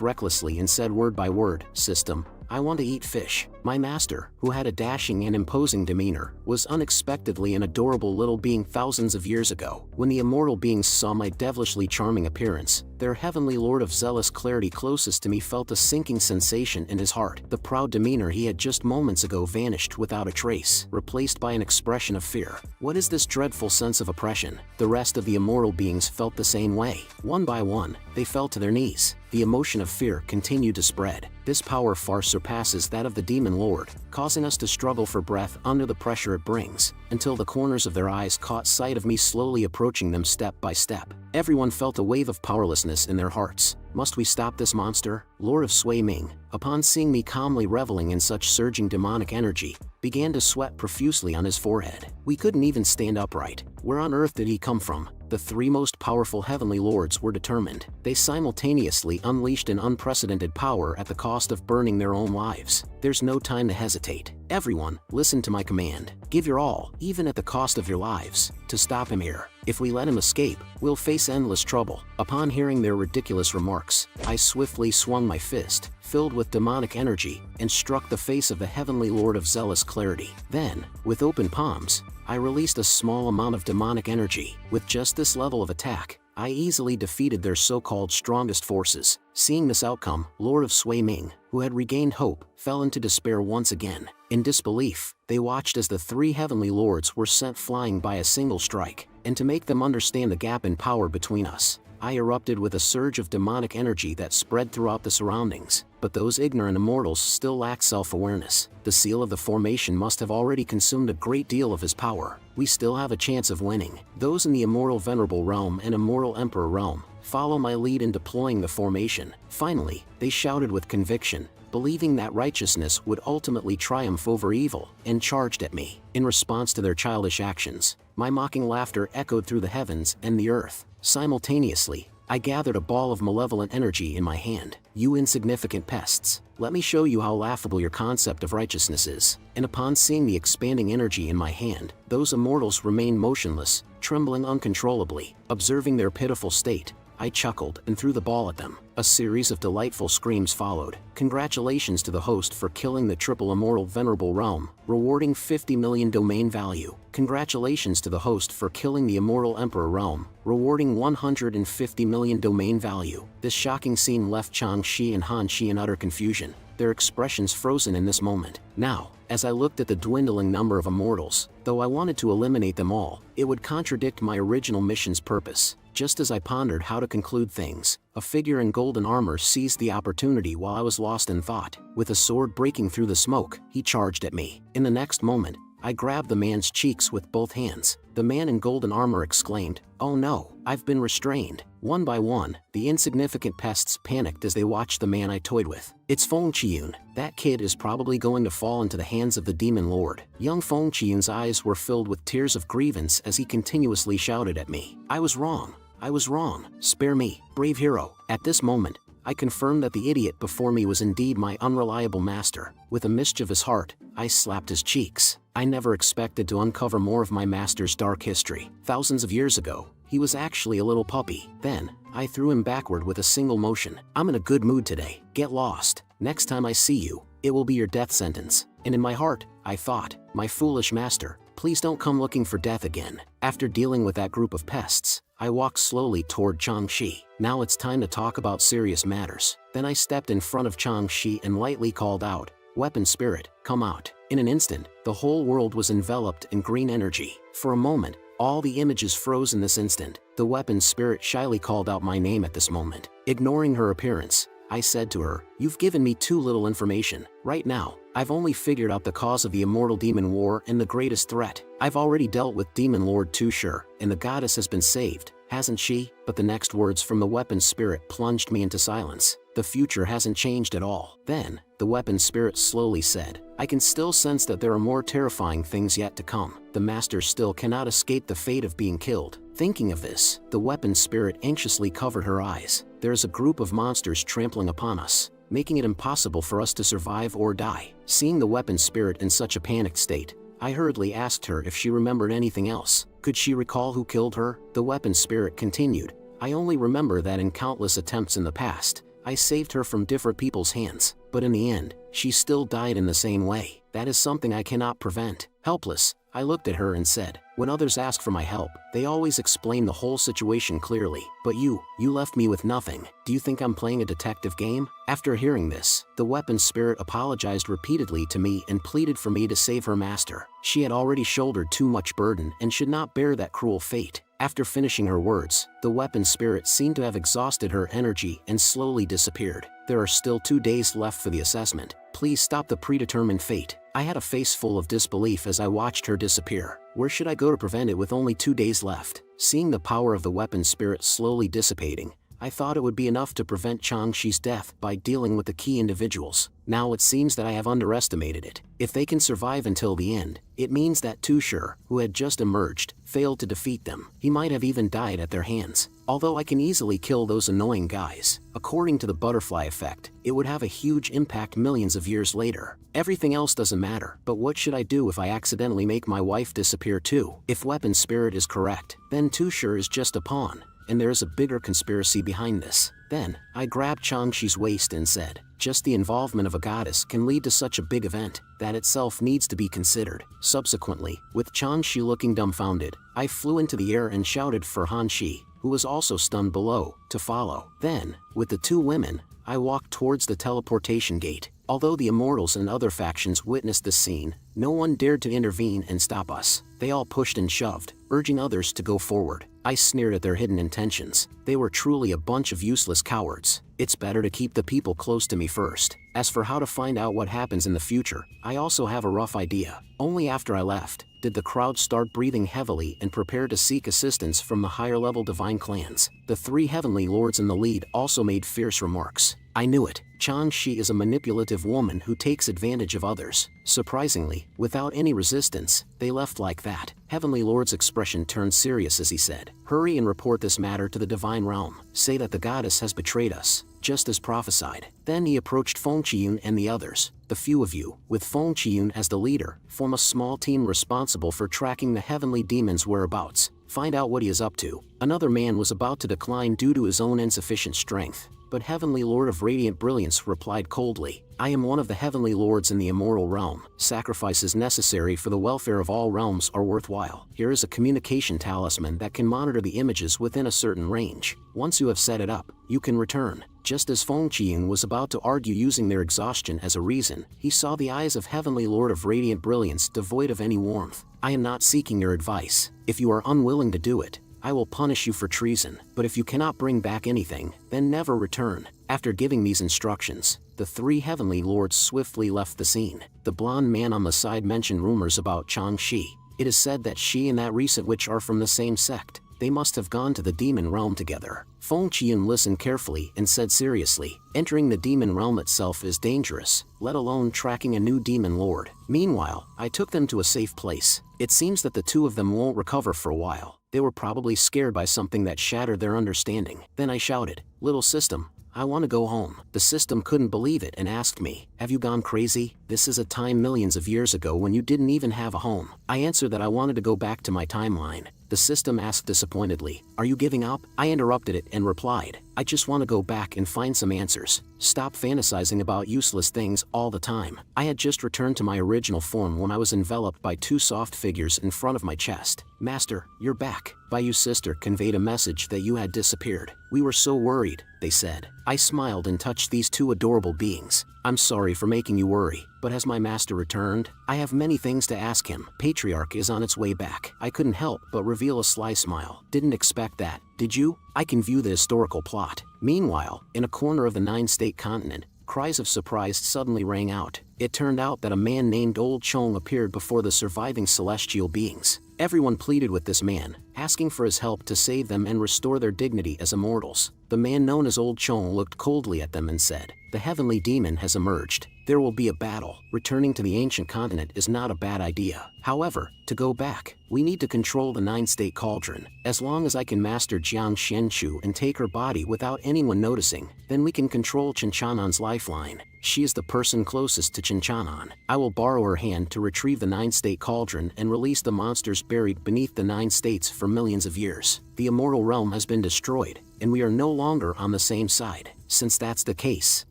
recklessly and said word by word, System, I want to eat fish. My master, who had a dashing and imposing demeanor, was unexpectedly an adorable little being thousands of years ago. When the immortal beings saw my devilishly charming appearance, their Heavenly Lord of Zealous Clarity closest to me felt a sinking sensation in his heart. The proud demeanor he had just moments ago vanished without a trace, replaced by an expression of fear. What is this dreadful sense of oppression? The rest of the immortal beings felt the same way. One by one, they fell to their knees. The emotion of fear continued to spread. This power far surpasses that of the demon lord, causing us to struggle for breath under the pressure it brings, until the corners of their eyes caught sight of me slowly approaching them step by step. Everyone felt a wave of powerlessness in their hearts. Must we stop this monster? Lord of Sui Ming, upon seeing me calmly reveling in such surging demonic energy, began to sweat profusely on his forehead. We couldn't even stand upright. Where on earth did he come from? The three most powerful heavenly lords were determined. They simultaneously unleashed an unprecedented power at the cost of burning their own lives. There's no time to hesitate. Everyone, listen to my command. Give your all, even at the cost of your lives, to stop him here. If we let him escape, we'll face endless trouble. Upon hearing their ridiculous remarks, I swiftly swung my fist, filled with demonic energy, and struck the face of the Heavenly Lord of Zealous Clarity. Then, with open palms, I released a small amount of demonic energy. With just this level of attack, I easily defeated their so-called strongest forces. Seeing this outcome, Lord of Sui Ming, who had regained hope, fell into despair once again. In disbelief, they watched as the three heavenly lords were sent flying by a single strike. And to make them understand the gap in power between us, I erupted with a surge of demonic energy that spread throughout the surroundings. But those ignorant immortals still lacked self-awareness. The seal of the formation must have already consumed a great deal of his power. We still have a chance of winning. Those in the immortal venerable realm and immortal emperor realm, follow my lead in deploying the formation. Finally, they shouted with conviction, believing that righteousness would ultimately triumph over evil, and charged at me. In response to their childish actions, my mocking laughter echoed through the heavens and the earth. Simultaneously, I gathered a ball of malevolent energy in my hand. You insignificant pests, let me show you how laughable your concept of righteousness is. And upon seeing the expanding energy in my hand, those immortals remained motionless, trembling uncontrollably. Observing their pitiful state, I chuckled and threw the ball at them. A series of delightful screams followed. Congratulations to the host for killing the triple immortal venerable realm, rewarding 50 million domain value. Congratulations to the host for killing the immortal emperor realm, rewarding 150 million domain value. This shocking scene left Changxi and Hanxi in utter confusion, their expressions frozen in this moment. Now, as I looked at the dwindling number of immortals, though I wanted to eliminate them all, it would contradict my original mission's purpose. Just as I pondered how to conclude things, a figure in golden armor seized the opportunity while I was lost in thought. With a sword breaking through the smoke, he charged at me. In the next moment, I grabbed the man's cheeks with both hands. The man in golden armor exclaimed, "Oh no, I've been restrained." One by one, the insignificant pests panicked as they watched the man I toyed with. "It's Feng Qiyun. That kid is probably going to fall into the hands of the demon lord." Young Feng Qiyun's eyes were filled with tears of grievance as he continuously shouted at me. "I was wrong. I was wrong. Spare me, brave hero." At this moment, I confirmed that the idiot before me was indeed my unreliable master. With a mischievous heart, I slapped his cheeks. I never expected to uncover more of my master's dark history. Thousands of years ago, he was actually a little puppy. Then, I threw him backward with a single motion. "I'm in a good mood today. Get lost. Next time I see you, it will be your death sentence." And in my heart, I thought, "My foolish master, please don't come looking for death again." After dealing with that group of pests, I walked slowly toward Changxi. Now it's time to talk about serious matters. Then I stepped in front of Changxi and lightly called out, "Weapon spirit, come out." In an instant, the whole world was enveloped in green energy. For a moment, all the images froze in this instant. The weapon spirit shyly called out my name at this moment. Ignoring her appearance, I said to her, "You've given me too little information. Right now, I've only figured out the cause of the immortal demon war and the greatest threat. I've already dealt with Demon Lord Tushur, and the goddess has been saved, hasn't she?" But the next words from the weapon spirit plunged me into silence. "The future hasn't changed at all." Then, the weapon spirit slowly said, "I can still sense that there are more terrifying things yet to come. The master still cannot escape the fate of being killed." Thinking of this, the weapon spirit anxiously covered her eyes. "There is a group of monsters trampling upon us, making it impossible for us to survive or die." Seeing the weapon spirit in such a panicked state, I hurriedly asked her if she remembered anything else. Could she recall who killed her? The weapon spirit continued, "I only remember that in countless attempts in the past, I saved her from different people's hands, but in the end, she still died in the same way. That is something I cannot prevent." Helpless, I looked at her and said, "When others ask for my help, they always explain the whole situation clearly. But you left me with nothing. Do you think I'm playing a detective game?" After hearing this, the weapon spirit apologized repeatedly to me and pleaded for me to save her master. She had already shouldered too much burden and should not bear that cruel fate. After finishing her words, the weapon spirit seemed to have exhausted her energy and slowly disappeared. "There are still 2 days left for the assessment. Please stop the predetermined fate." I had a face full of disbelief as I watched her disappear. Where should I go to prevent it with only 2 days left? Seeing the power of the weapon spirit slowly dissipating, I thought it would be enough to prevent Changxi's death by dealing with the key individuals. Now it seems that I have underestimated it. If they can survive until the end, it means that Tushur, who had just emerged, failed to defeat them. He might have even died at their hands. Although I can easily kill those annoying guys, according to the butterfly effect, it would have a huge impact millions of years later. Everything else doesn't matter. But what should I do if I accidentally make my wife disappear too? If weapon spirit is correct, then Tushur is just a pawn, and there is a bigger conspiracy behind this. Then, I grabbed Changxi's waist and said, "Just the involvement of a goddess can lead to such a big event. That itself needs to be considered." Subsequently, with Changxi looking dumbfounded, I flew into the air and shouted for Hanxi, who was also stunned below, to follow. Then, with the 2 women, I walked towards the teleportation gate. Although the immortals and other factions witnessed this scene, no one dared to intervene and stop us. They all pushed and shoved, urging others to go forward. I sneered at their hidden intentions. They were truly a bunch of useless cowards. It's better to keep the people close to me first. As for how to find out what happens in the future, I also have a rough idea. Only after I left, did the crowd start breathing heavily and prepare to seek assistance from the higher-level divine clans. The 3 heavenly lords in the lead also made fierce remarks. I knew it. Changshi is a manipulative woman who takes advantage of others. Surprisingly, without any resistance, they left like that. Heavenly Lord's expression turned serious as he said, "Hurry and report this matter to the divine realm. Say that the goddess has betrayed us, just as prophesied." Then he approached Feng Qiyun and the others. "The few of you, with Feng Qiyun as the leader, form a small team responsible for tracking the heavenly demon's whereabouts. Find out what he is up to." Another man was about to decline due to his own insufficient strength, but Heavenly Lord of Radiant Brilliance replied coldly, "I am one of the Heavenly Lords in the immortal realm. Sacrifices necessary for the welfare of all realms are worthwhile. Here is a communication talisman that can monitor the images within a certain range. Once you have set it up, you can return." Just as Feng Qiyun was about to argue using their exhaustion as a reason, he saw the eyes of Heavenly Lord of Radiant Brilliance devoid of any warmth. "I am not seeking your advice. If you are unwilling to do it, I will punish you for treason, but if you cannot bring back anything, then never return." After giving these instructions, the three heavenly lords swiftly left the scene. The blonde man on the side mentioned rumors about Changshi. It is said that she and that recent witch are from the same sect. They must have gone to the demon realm together. Feng Qiyun listened carefully and said seriously, "Entering the demon realm itself is dangerous, let alone tracking a new demon lord. Meanwhile, I took them to a safe place. It seems that the two of them won't recover for a while. They were probably scared by something that shattered their understanding." Then I shouted, "Little system, I want to go home." The system couldn't believe it and asked me, "Have you gone crazy? This is a time millions of years ago when you didn't even have a home." I answered that I wanted to go back to my timeline. The system asked disappointedly, "Are you giving up?" I interrupted it and replied, "I just want to go back and find some answers. Stop fantasizing about useless things all the time." I had just returned to my original form when I was enveloped by two soft figures in front of my chest. "Master, you're back." Bayu's sister conveyed a message that you had disappeared. "We were so worried," they said. I smiled and touched these two adorable beings. "I'm sorry for making you worry, but has my master returned? I have many things to ask him. Patriarch is on its way back." I couldn't help but reveal a sly smile. "Didn't expect that, did you? I can view the historical plot." Meanwhile, in a corner of the nine-state continent, cries of surprise suddenly rang out. It turned out that a man named Old Chong appeared before the surviving celestial beings. Everyone pleaded with this man, asking for his help to save them and restore their dignity as immortals. The man known as Old Chong looked coldly at them and said, "The heavenly demon has emerged. There will be a battle. Returning to the ancient continent is not a bad idea. However, to go back, we need to control the nine-state cauldron. As long as I can master Jiang Xianchu and take her body without anyone noticing, then we can control Qinchanan's lifeline. She is the person closest to Qinchannan. I will borrow her hand to retrieve the nine-state cauldron and release the monsters buried beneath the nine states for millions of years. The immortal realm has been destroyed, and we are no longer on the same side. Since that's the case,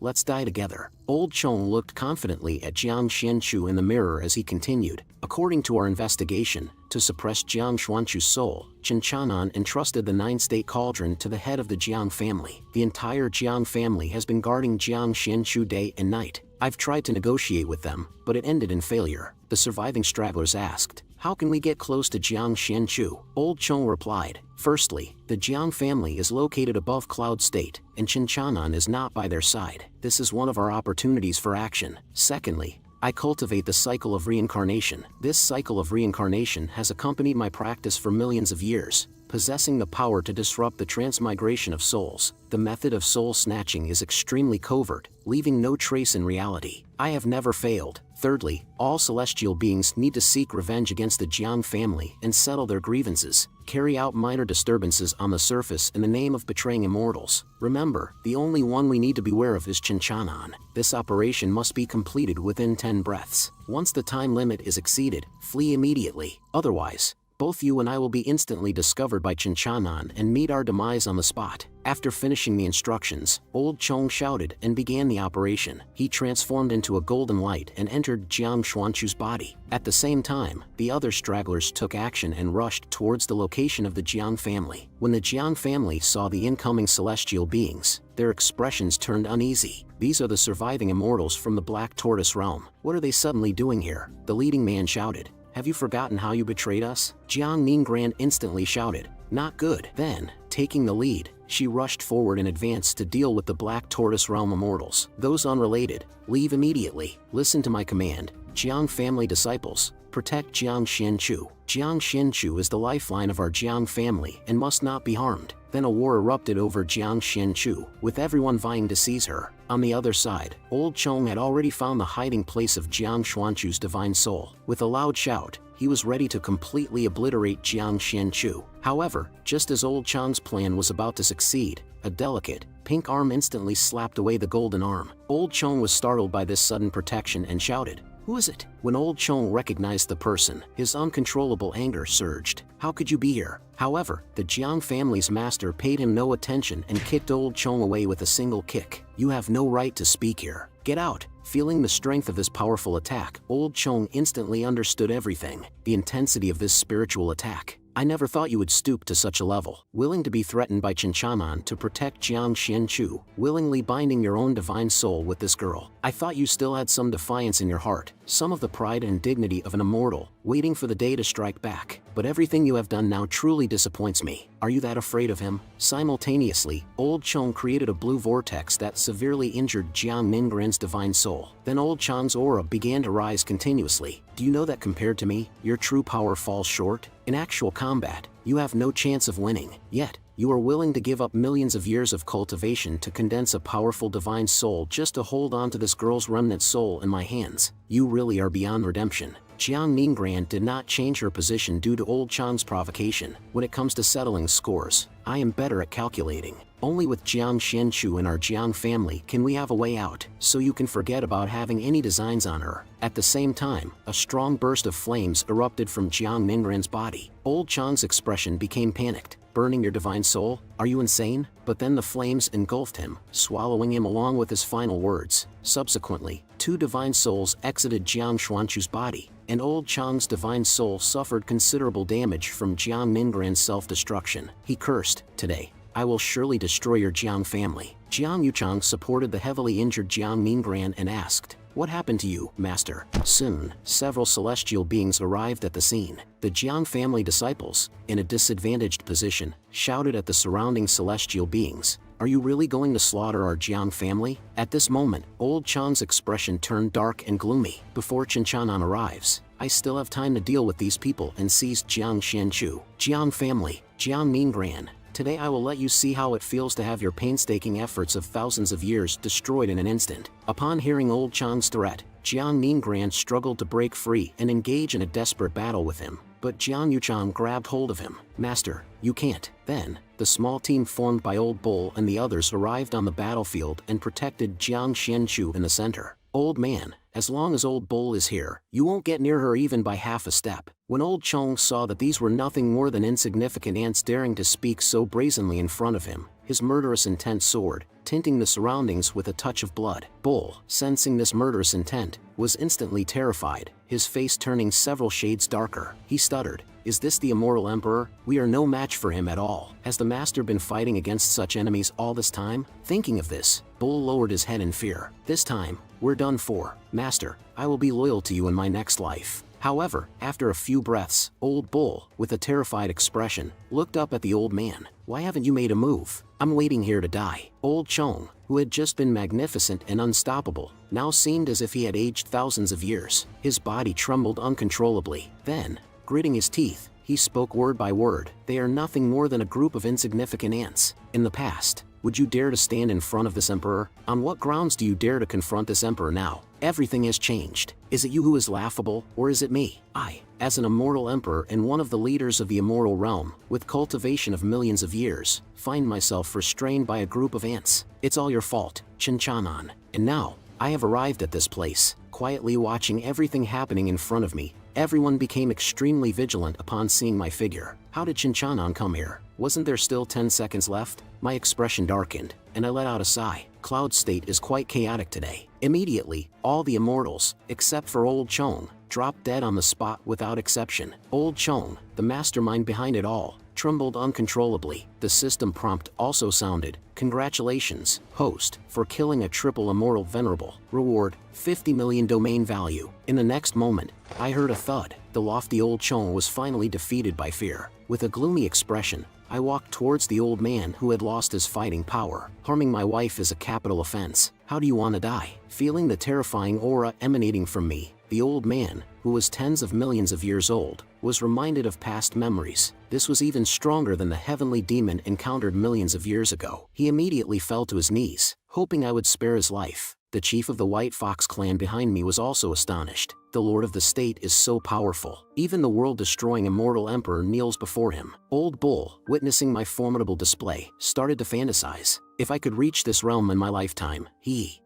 let's die together." Old Chong looked confidently at Jiang Xianchu in the mirror as he continued, "According to our investigation, to suppress Jiang Xuanchu's soul, Qinchannan entrusted the nine-state cauldron to the head of the Jiang family. The entire Jiang family has been guarding Jiang Xianchu day and night. I've tried to negotiate with them, but it ended in failure." The surviving stragglers asked, "How can we get close to Jiang Xianchu?" Old Chong replied, "Firstly, the Jiang family is located above Cloud State, and Qinchannan is not by their side. This is one of our opportunities for action. Secondly, I cultivate the cycle of reincarnation. This cycle of reincarnation has accompanied my practice for millions of years, possessing the power to disrupt the transmigration of souls. The method of soul snatching is extremely covert, leaving no trace in reality. I have never failed. Thirdly, all celestial beings need to seek revenge against the Jiang family and settle their grievances, carry out minor disturbances on the surface in the name of betraying immortals. Remember, the only one we need to beware of is Qinchannan. This operation must be completed within 10 breaths. Once the time limit is exceeded, flee immediately. Otherwise, both you and I will be instantly discovered by Qinchannan and meet our demise on the spot." After finishing the instructions, Old Chong shouted and began the operation. He transformed into a golden light and entered Jiang Xuanchu's body. At the same time, the other stragglers took action and rushed towards the location of the Jiang family. When the Jiang family saw the incoming celestial beings, their expressions turned uneasy. "These are the surviving immortals from the Black Tortoise realm. What are they suddenly doing here?" the leading man shouted. "Have you forgotten how you betrayed us?" Jiang Ningran instantly shouted, "Not good." Then, taking the lead, she rushed forward in advance to deal with the Black Tortoise realm immortals. "Those unrelated, leave immediately. Listen to my command. Jiang family disciples, protect Jiang Xianchu. Jiang Xianchu is the lifeline of our Jiang family and must not be harmed. Then a war erupted over Jiang Xianchu, with everyone vying to seize her. On the other side, Old Chong had already found the hiding place of Jiang Xuanchu's divine soul. With a loud shout, he was ready to completely obliterate Jiang Xianchu. However, just as Old Chong's plan was about to succeed, a delicate, pink arm instantly slapped away the golden arm. Old Chong was startled by this sudden protection and shouted, "Who is it?" When Old Chong recognized the person, his uncontrollable anger surged. "How could you be here?" However, the Jiang family's master paid him no attention and kicked Old Chong away with a single kick. "You have no right to speak here. Get out." Feeling the strength of this powerful attack, Old Chong instantly understood everything, the intensity of this spiritual attack. "I never thought you would stoop to such a level, willing to be threatened by Chinchanan to protect Jiang Xianchu, willingly binding your own divine soul with this girl. I thought you still had some defiance in your heart, some of the pride and dignity of an immortal, waiting for the day to strike back. But everything you have done now truly disappoints me. Are you that afraid of him?" Simultaneously, Old Chong created a blue vortex that severely injured Jiang Ningran's divine soul. Then Old Chong's aura began to rise continuously. "Do you know that compared to me, your true power falls short? In actual combat, you have no chance of winning. Yet, you are willing to give up millions of years of cultivation to condense a powerful divine soul just to hold on to this girl's remnant soul in my hands. You really are beyond redemption." Jiang Ningran did not change her position due to Old Chong's provocation. "When it comes to settling scores, I am better at calculating. Only with Jiang Xianchu and our Jiang family can we have a way out, so you can forget about having any designs on her." At the same time, a strong burst of flames erupted from Jiang Ningran's body. Old Chong's expression became panicked. "Burning your divine soul? Are you insane?" But then the flames engulfed him, swallowing him along with his final words. Subsequently, 2 divine souls exited Jiang Xuanchu's body, and Old Chong's divine soul suffered considerable damage from Jiang Ningran's self-destruction. He cursed, "Today, I will surely destroy your Jiang family." Jiang Yuchang supported the heavily injured Jiang Ningran and asked, "What happened to you, master?" Soon, several celestial beings arrived at the scene. The Jiang family disciples, in a disadvantaged position, shouted at the surrounding celestial beings, "Are you really going to slaughter our Jiang family?" At this moment, Old Chong's expression turned dark and gloomy. "Before Chinchanan arrives, I still have time to deal with these people and seize Jiang Xianchu. Jiang family, Jiang Ningran, today I will let you see how it feels to have your painstaking efforts of thousands of years destroyed in an instant." Upon hearing Old Chong's threat, Jiang Ningran struggled to break free and engage in a desperate battle with him. But Jiang Yuchang grabbed hold of him. "Master, you can't." Then, the small team formed by Old Bull and the others arrived on the battlefield and protected Jiang Xianchu in the center. "Old man, as long as Old Bull is here, you won't get near her even by half a step." When Old Chong saw that these were nothing more than insignificant ants daring to speak so brazenly in front of him, his murderous intent soared, tinting the surroundings with a touch of blood. Bull, sensing this murderous intent, was instantly terrified, his face turning several shades darker. He stuttered, "Is this the immortal emperor? We are no match for him at all. Has the master been fighting against such enemies all this time?" Thinking of this, Bull lowered his head in fear. "This time, we're done for. Master, I will be loyal to you in my next life." However, after a few breaths, Old Bull, with a terrified expression, looked up at the old man. "Why haven't you made a move? I'm waiting here to die." Old Chong, who had just been magnificent and unstoppable, now seemed as if he had aged thousands of years. His body trembled uncontrollably. Then, gritting his teeth, he spoke word by word. "They are nothing more than a group of insignificant ants. In the past, would you dare to stand in front of this emperor? On what grounds do you dare to confront this emperor now? Everything has changed. Is it you who is laughable, or is it me? I, as an immortal emperor and one of the leaders of the immortal realm, with cultivation of millions of years, find myself restrained by a group of ants. It's all your fault, Chinchanan. And now, I have arrived at this place, quietly watching everything happening in front of me. Everyone became extremely vigilant upon seeing my figure. How did Chinchanan come here? Wasn't there still 10 seconds left?" My expression darkened, and I let out a sigh. Cloud State is quite chaotic today. Immediately, all the immortals, except for Old Chong, dropped dead on the spot without exception. Old Chong, the mastermind behind it all, trembled uncontrollably. The system prompt also sounded, "Congratulations, host, for killing a triple immortal venerable. Reward, 50 million domain value." In the next moment, I heard a thud. The lofty Old Chong was finally defeated by fear. With a gloomy expression, I walked towards the old man who had lost his fighting power. "Harming my wife is a capital offense. How do you want to die?" Feeling the terrifying aura emanating from me, the old man, who was tens of millions of years old, was reminded of past memories. This was even stronger than the heavenly demon encountered millions of years ago. He immediately fell to his knees, hoping I would spare his life. The chief of the White Fox clan behind me was also astonished. The lord of the state is so powerful. Even the world-destroying immortal emperor kneels before him. Old Bull, witnessing my formidable display, started to fantasize. If I could reach this realm in my lifetime,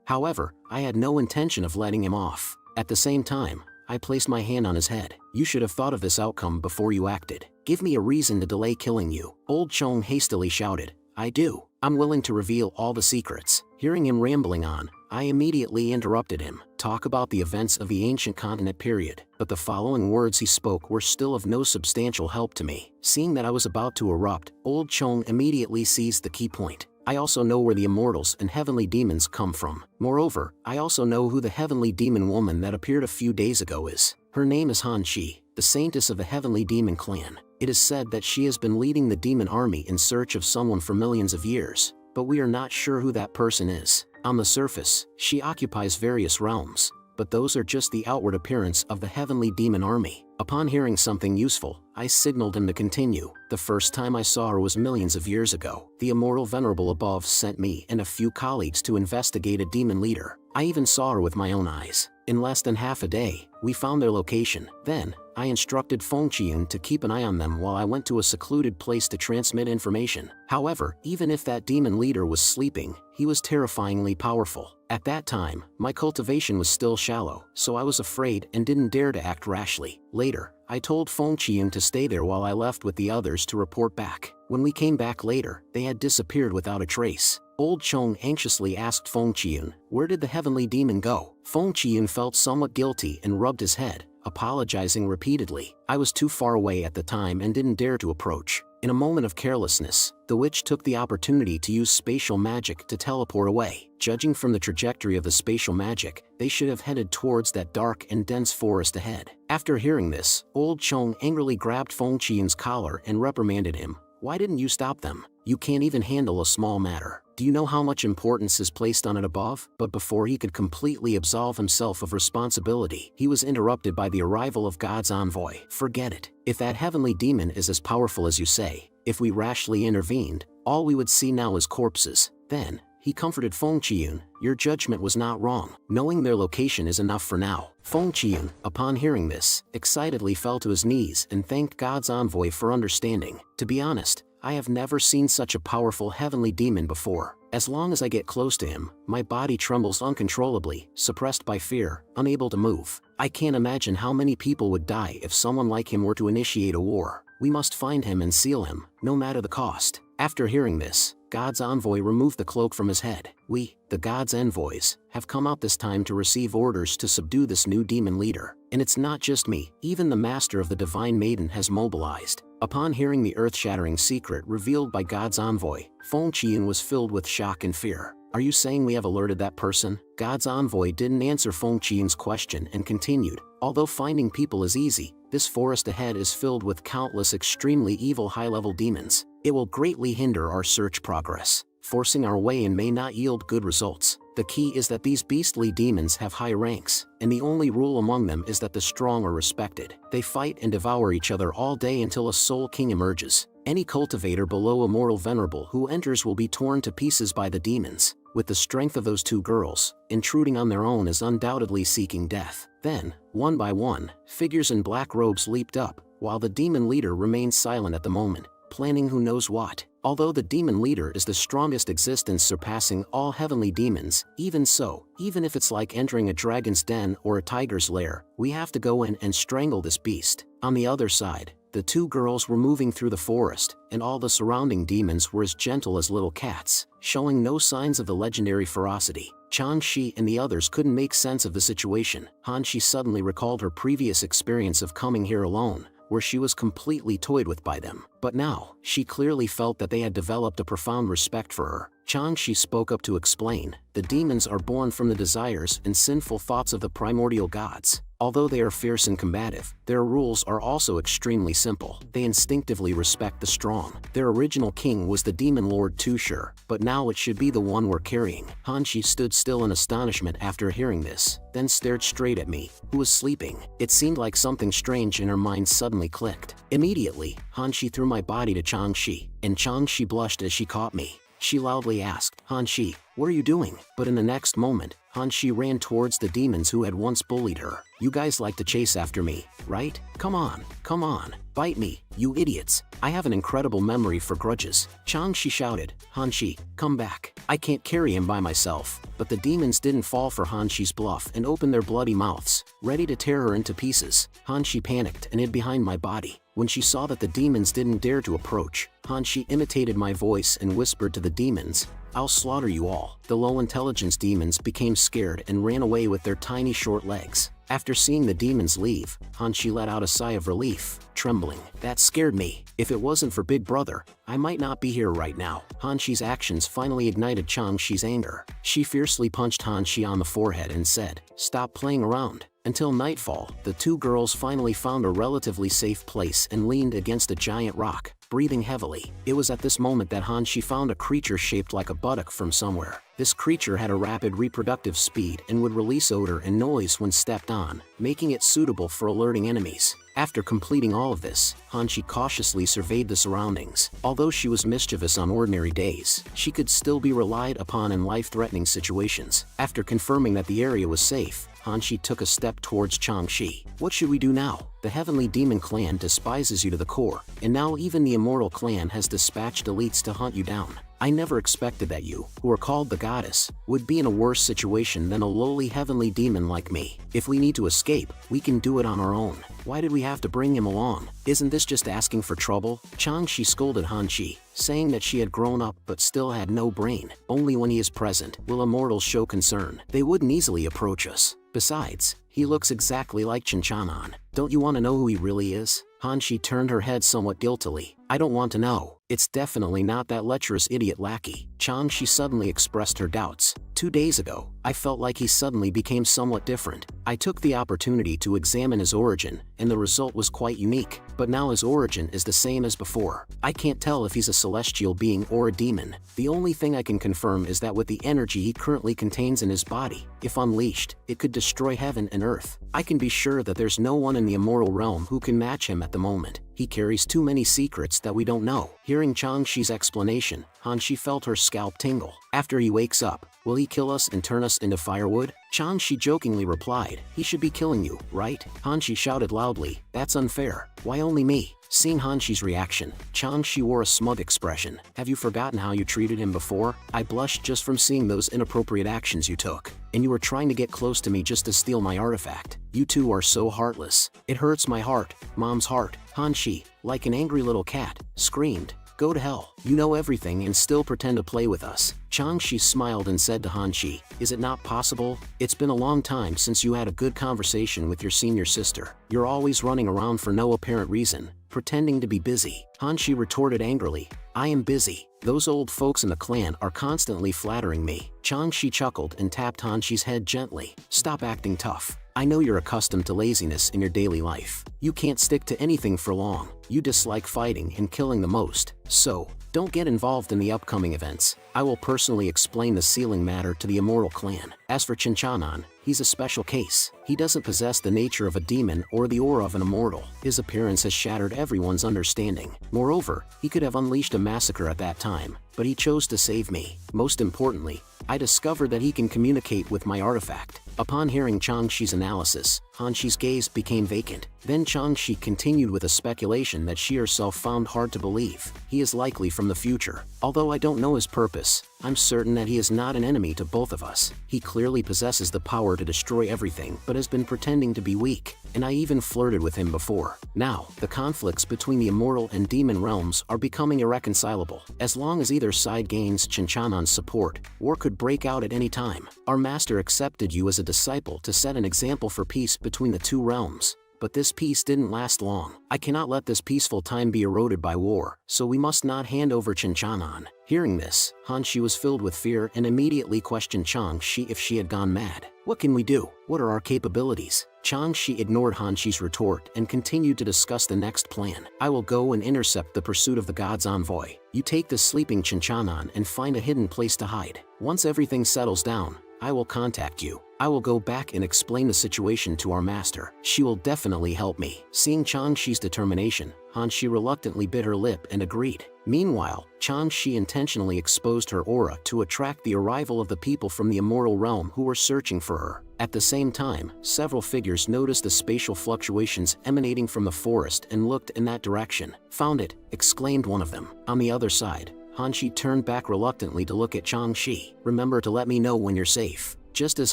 However, I had no intention of letting him off. At the same time, I placed my hand on his head. You should have thought of this outcome before you acted. Give me a reason to delay killing you. Old Chong hastily shouted. I do. I'm willing to reveal all the secrets. Hearing him rambling on, I immediately interrupted him. Talk about the events of the ancient continent period. But the following words he spoke were still of no substantial help to me. Seeing that I was about to erupt, Old Chong immediately seized the key point. I also know where the immortals and heavenly demons come from. Moreover, I also know who the heavenly demon woman that appeared a few days ago is. Her name is Han Shi, the saintess of the heavenly demon clan. It is said that she has been leading the demon army in search of someone for millions of years, but we are not sure who that person is. On the surface, she occupies various realms, but those are just the outward appearance of the heavenly demon army. Upon hearing something useful, I signaled him to continue. The first time I saw her was millions of years ago. The immortal venerable above sent me and a few colleagues to investigate a demon leader. I even saw her with my own eyes. In less than half a day, we found their location. Then, I instructed Feng Qian to keep an eye on them while I went to a secluded place to transmit information. However, even if that demon leader was sleeping, he was terrifyingly powerful. At that time, my cultivation was still shallow, so I was afraid and didn't dare to act rashly. Later, I told Feng Qian to stay there while I left with the others to report back. When we came back later, they had disappeared without a trace. Old Chong anxiously asked Feng Qian, where did the heavenly demon go? Feng Qian felt somewhat guilty and rubbed his head, apologizing repeatedly. I was too far away at the time and didn't dare to approach. In a moment of carelessness, the witch took the opportunity to use spatial magic to teleport away. Judging from the trajectory of the spatial magic, they should have headed towards that dark and dense forest ahead. After hearing this, Old Chong angrily grabbed Feng Qian's collar and reprimanded him. Why didn't you stop them? You can't even handle a small matter. Do you know how much importance is placed on it above? But before he could completely absolve himself of responsibility, he was interrupted by the arrival of God's envoy. Forget it. If that heavenly demon is as powerful as you say, if we rashly intervened, all we would see now is corpses. Then, he comforted Feng Qian, your judgment was not wrong. Knowing their location is enough for now. Feng Qian, upon hearing this, excitedly fell to his knees and thanked God's envoy for understanding. To be honest, I have never seen such a powerful heavenly demon before. As long as I get close to him, my body trembles uncontrollably, suppressed by fear, unable to move. I can't imagine how many people would die if someone like him were to initiate a war. We must find him and seal him, no matter the cost. After hearing this, God's envoy removed the cloak from his head. We, the God's envoys, have come out this time to receive orders to subdue this new demon leader. And it's not just me, even the master of the Divine Maiden has mobilized. Upon hearing the earth-shattering secret revealed by God's envoy, Feng Qian was filled with shock and fear. Are you saying we have alerted that person? God's envoy didn't answer Feng Qian's question and continued. Although finding people is easy, this forest ahead is filled with countless extremely evil high-level demons. It will greatly hinder our search progress, forcing our way and may not yield good results. The key is that these beastly demons have high ranks, and the only rule among them is that the strong are respected. They fight and devour each other all day until a soul king emerges. Any cultivator below Immortal Venerable who enters will be torn to pieces by the demons. With the strength of those two girls, intruding on their own is undoubtedly seeking death. Then, one by one, figures in black robes leaped up, while the demon leader remained silent at the moment, planning who knows what. Although the demon leader is the strongest existence surpassing all heavenly demons, even so, even if it's like entering a dragon's den or a tiger's lair, we have to go in and strangle this beast. On the other side, the two girls were moving through the forest, and all the surrounding demons were as gentle as little cats, showing no signs of the legendary ferocity. Han Shi and the others couldn't make sense of the situation. Han Shi suddenly recalled her previous experience of coming here alone, where she was completely toyed with by them. But now, she clearly felt that they had developed a profound respect for her. Han Shi spoke up to explain, the demons are born from the desires and sinful thoughts of the primordial gods. Although they are fierce and combative, their rules are also extremely simple. They instinctively respect the strong. Their original king was the demon lord Tushur, but now it should be the one we're carrying. Hanshi stood still in astonishment after hearing this, then stared straight at me, who was sleeping. It seemed like something strange in her mind suddenly clicked. Immediately, Hanshi threw my body to Changshi, and Changshi blushed as she caught me. She loudly asked, "Hanshi, what are you doing?" But in the next moment, Hanshi ran towards the demons who had once bullied her. "You guys like to chase after me, right? Come on, bite me, you idiots. I have an incredible memory for grudges." Changshi shouted, "Hanshi, come back. I can't carry him by myself." But the demons didn't fall for Hanshi's bluff and opened their bloody mouths, ready to tear her into pieces. Hanshi panicked and hid behind my body. When she saw that the demons didn't dare to approach, Hanshi imitated my voice and whispered to the demons, "I'll slaughter you all." The low-intelligence demons became scared and ran away with their tiny short legs. After seeing the demons leave, Hanshi let out a sigh of relief, trembling. "That scared me. If it wasn't for Big Brother, I might not be here right now." Hanshi's actions finally ignited Changshi's anger. She fiercely punched Hanshi on the forehead and said, "Stop playing around." Until nightfall, the two girls finally found a relatively safe place and leaned against a giant rock, breathing heavily. It was at this moment that Hanshi found a creature shaped like a buttock from somewhere. This creature had a rapid reproductive speed and would release odor and noise when stepped on, making it suitable for alerting enemies. After completing all of this, Hanshi cautiously surveyed the surroundings. Although she was mischievous on ordinary days, she could still be relied upon in life-threatening situations. After confirming that the area was safe, Hanshi took a step towards Changshi. "What should we do now? The Heavenly Demon Clan despises you to the core, and now even the Immortal Clan has dispatched elites to hunt you down. I never expected that you, who are called the Goddess, would be in a worse situation than a lowly heavenly demon like me. If we need to escape, we can do it on our own. Why did we have to bring him along? Isn't this just asking for trouble?" Changshi scolded Hanshi, saying that she had grown up but still had no brain. "Only when he is present will immortals show concern. They wouldn't easily approach us. Besides, he looks exactly like Chinchanan. Don't you want to know who he really is?" Hanshi turned her head somewhat guiltily. "I don't want to know. It's definitely not that lecherous idiot lackey." Changshi suddenly expressed her doubts. 2 days ago, I felt like he suddenly became somewhat different. I took the opportunity to examine his origin, and the result was quite unique. But now his origin is the same as before. I can't tell if he's a celestial being or a demon. The only thing I can confirm is that with the energy he currently contains in his body, if unleashed, it could destroy heaven and earth. I can be sure that there's no one in the immortal realm who can match him at the moment. He carries too many secrets that we don't know. Hearing Changshi's explanation, Hanshi felt her scalp tingle. "After he wakes up, will he kill us and turn us into firewood?" Changshi jokingly replied, "He should be killing you, right?" Hanshi shouted loudly, "That's unfair. Why only me?" Seeing Hanshi's reaction, Changshi wore a smug expression. "Have you forgotten how you treated him before? I blushed just from seeing those inappropriate actions you took. And you were trying to get close to me just to steal my artifact. You two are so heartless. It hurts my heart, Mom's heart." Hanshi, like an angry little cat, screamed, "Go to hell. You know everything and still pretend to play with us." Changshi smiled and said to Hanshi, "Is it not possible? It's been a long time since you had a good conversation with your senior sister. You're always running around for no apparent reason, pretending to be busy." Hanshi retorted angrily, "I am busy. Those old folks in the clan are constantly flattering me." Changshi chuckled and tapped Hanshi's head gently. "Stop acting tough. I know you're accustomed to laziness in your daily life. You can't stick to anything for long. You dislike fighting and killing the most. So, don't get involved in the upcoming events. I will personally explain the sealing matter to the Immortal Clan. As for Chinchanan, he's a special case. He doesn't possess the nature of a demon or the aura of an immortal. His appearance has shattered everyone's understanding. Moreover, he could have unleashed a massacre at that time, but he chose to save me. Most importantly, I discovered that he can communicate with my artifact." Upon hearing Changshi's analysis, Hanshi's gaze became vacant. Then Changshi continued with a speculation that she herself found hard to believe. "He is likely from the future. Although I don't know his purpose, I'm certain that he is not an enemy to both of us. He clearly possesses the power to destroy everything but has been pretending to be weak, and I even flirted with him before. Now, the conflicts between the immortal and demon realms are becoming irreconcilable. As long as either side gains Chinchanan's support, war could break out at any time. Our master accepted you as a disciple to set an example for peace between the two realms. But this peace didn't last long. I cannot let this peaceful time be eroded by war, so we must not hand over Chinchanan. Hearing this, Hanshi was filled with fear and immediately questioned Changshi if she had gone mad. What can we do? What are our capabilities? Changshi ignored Hanshi's retort and continued to discuss the next plan. I will go and intercept the pursuit of the god's envoy. You take the sleeping Chinchanan and find a hidden place to hide. Once everything settles down, I will contact you. I will go back and explain the situation to our master. She will definitely help me. Seeing Changshi's determination, Hanshi reluctantly bit her lip and agreed. Meanwhile, Changshi intentionally exposed her aura to attract the arrival of the people from the immortal realm who were searching for her. At the same time, several figures noticed the spatial fluctuations emanating from the forest and looked in that direction. Found it, exclaimed one of them. On the other side, Hanshi turned back reluctantly to look at Changshi. Remember to let me know when you're safe. Just as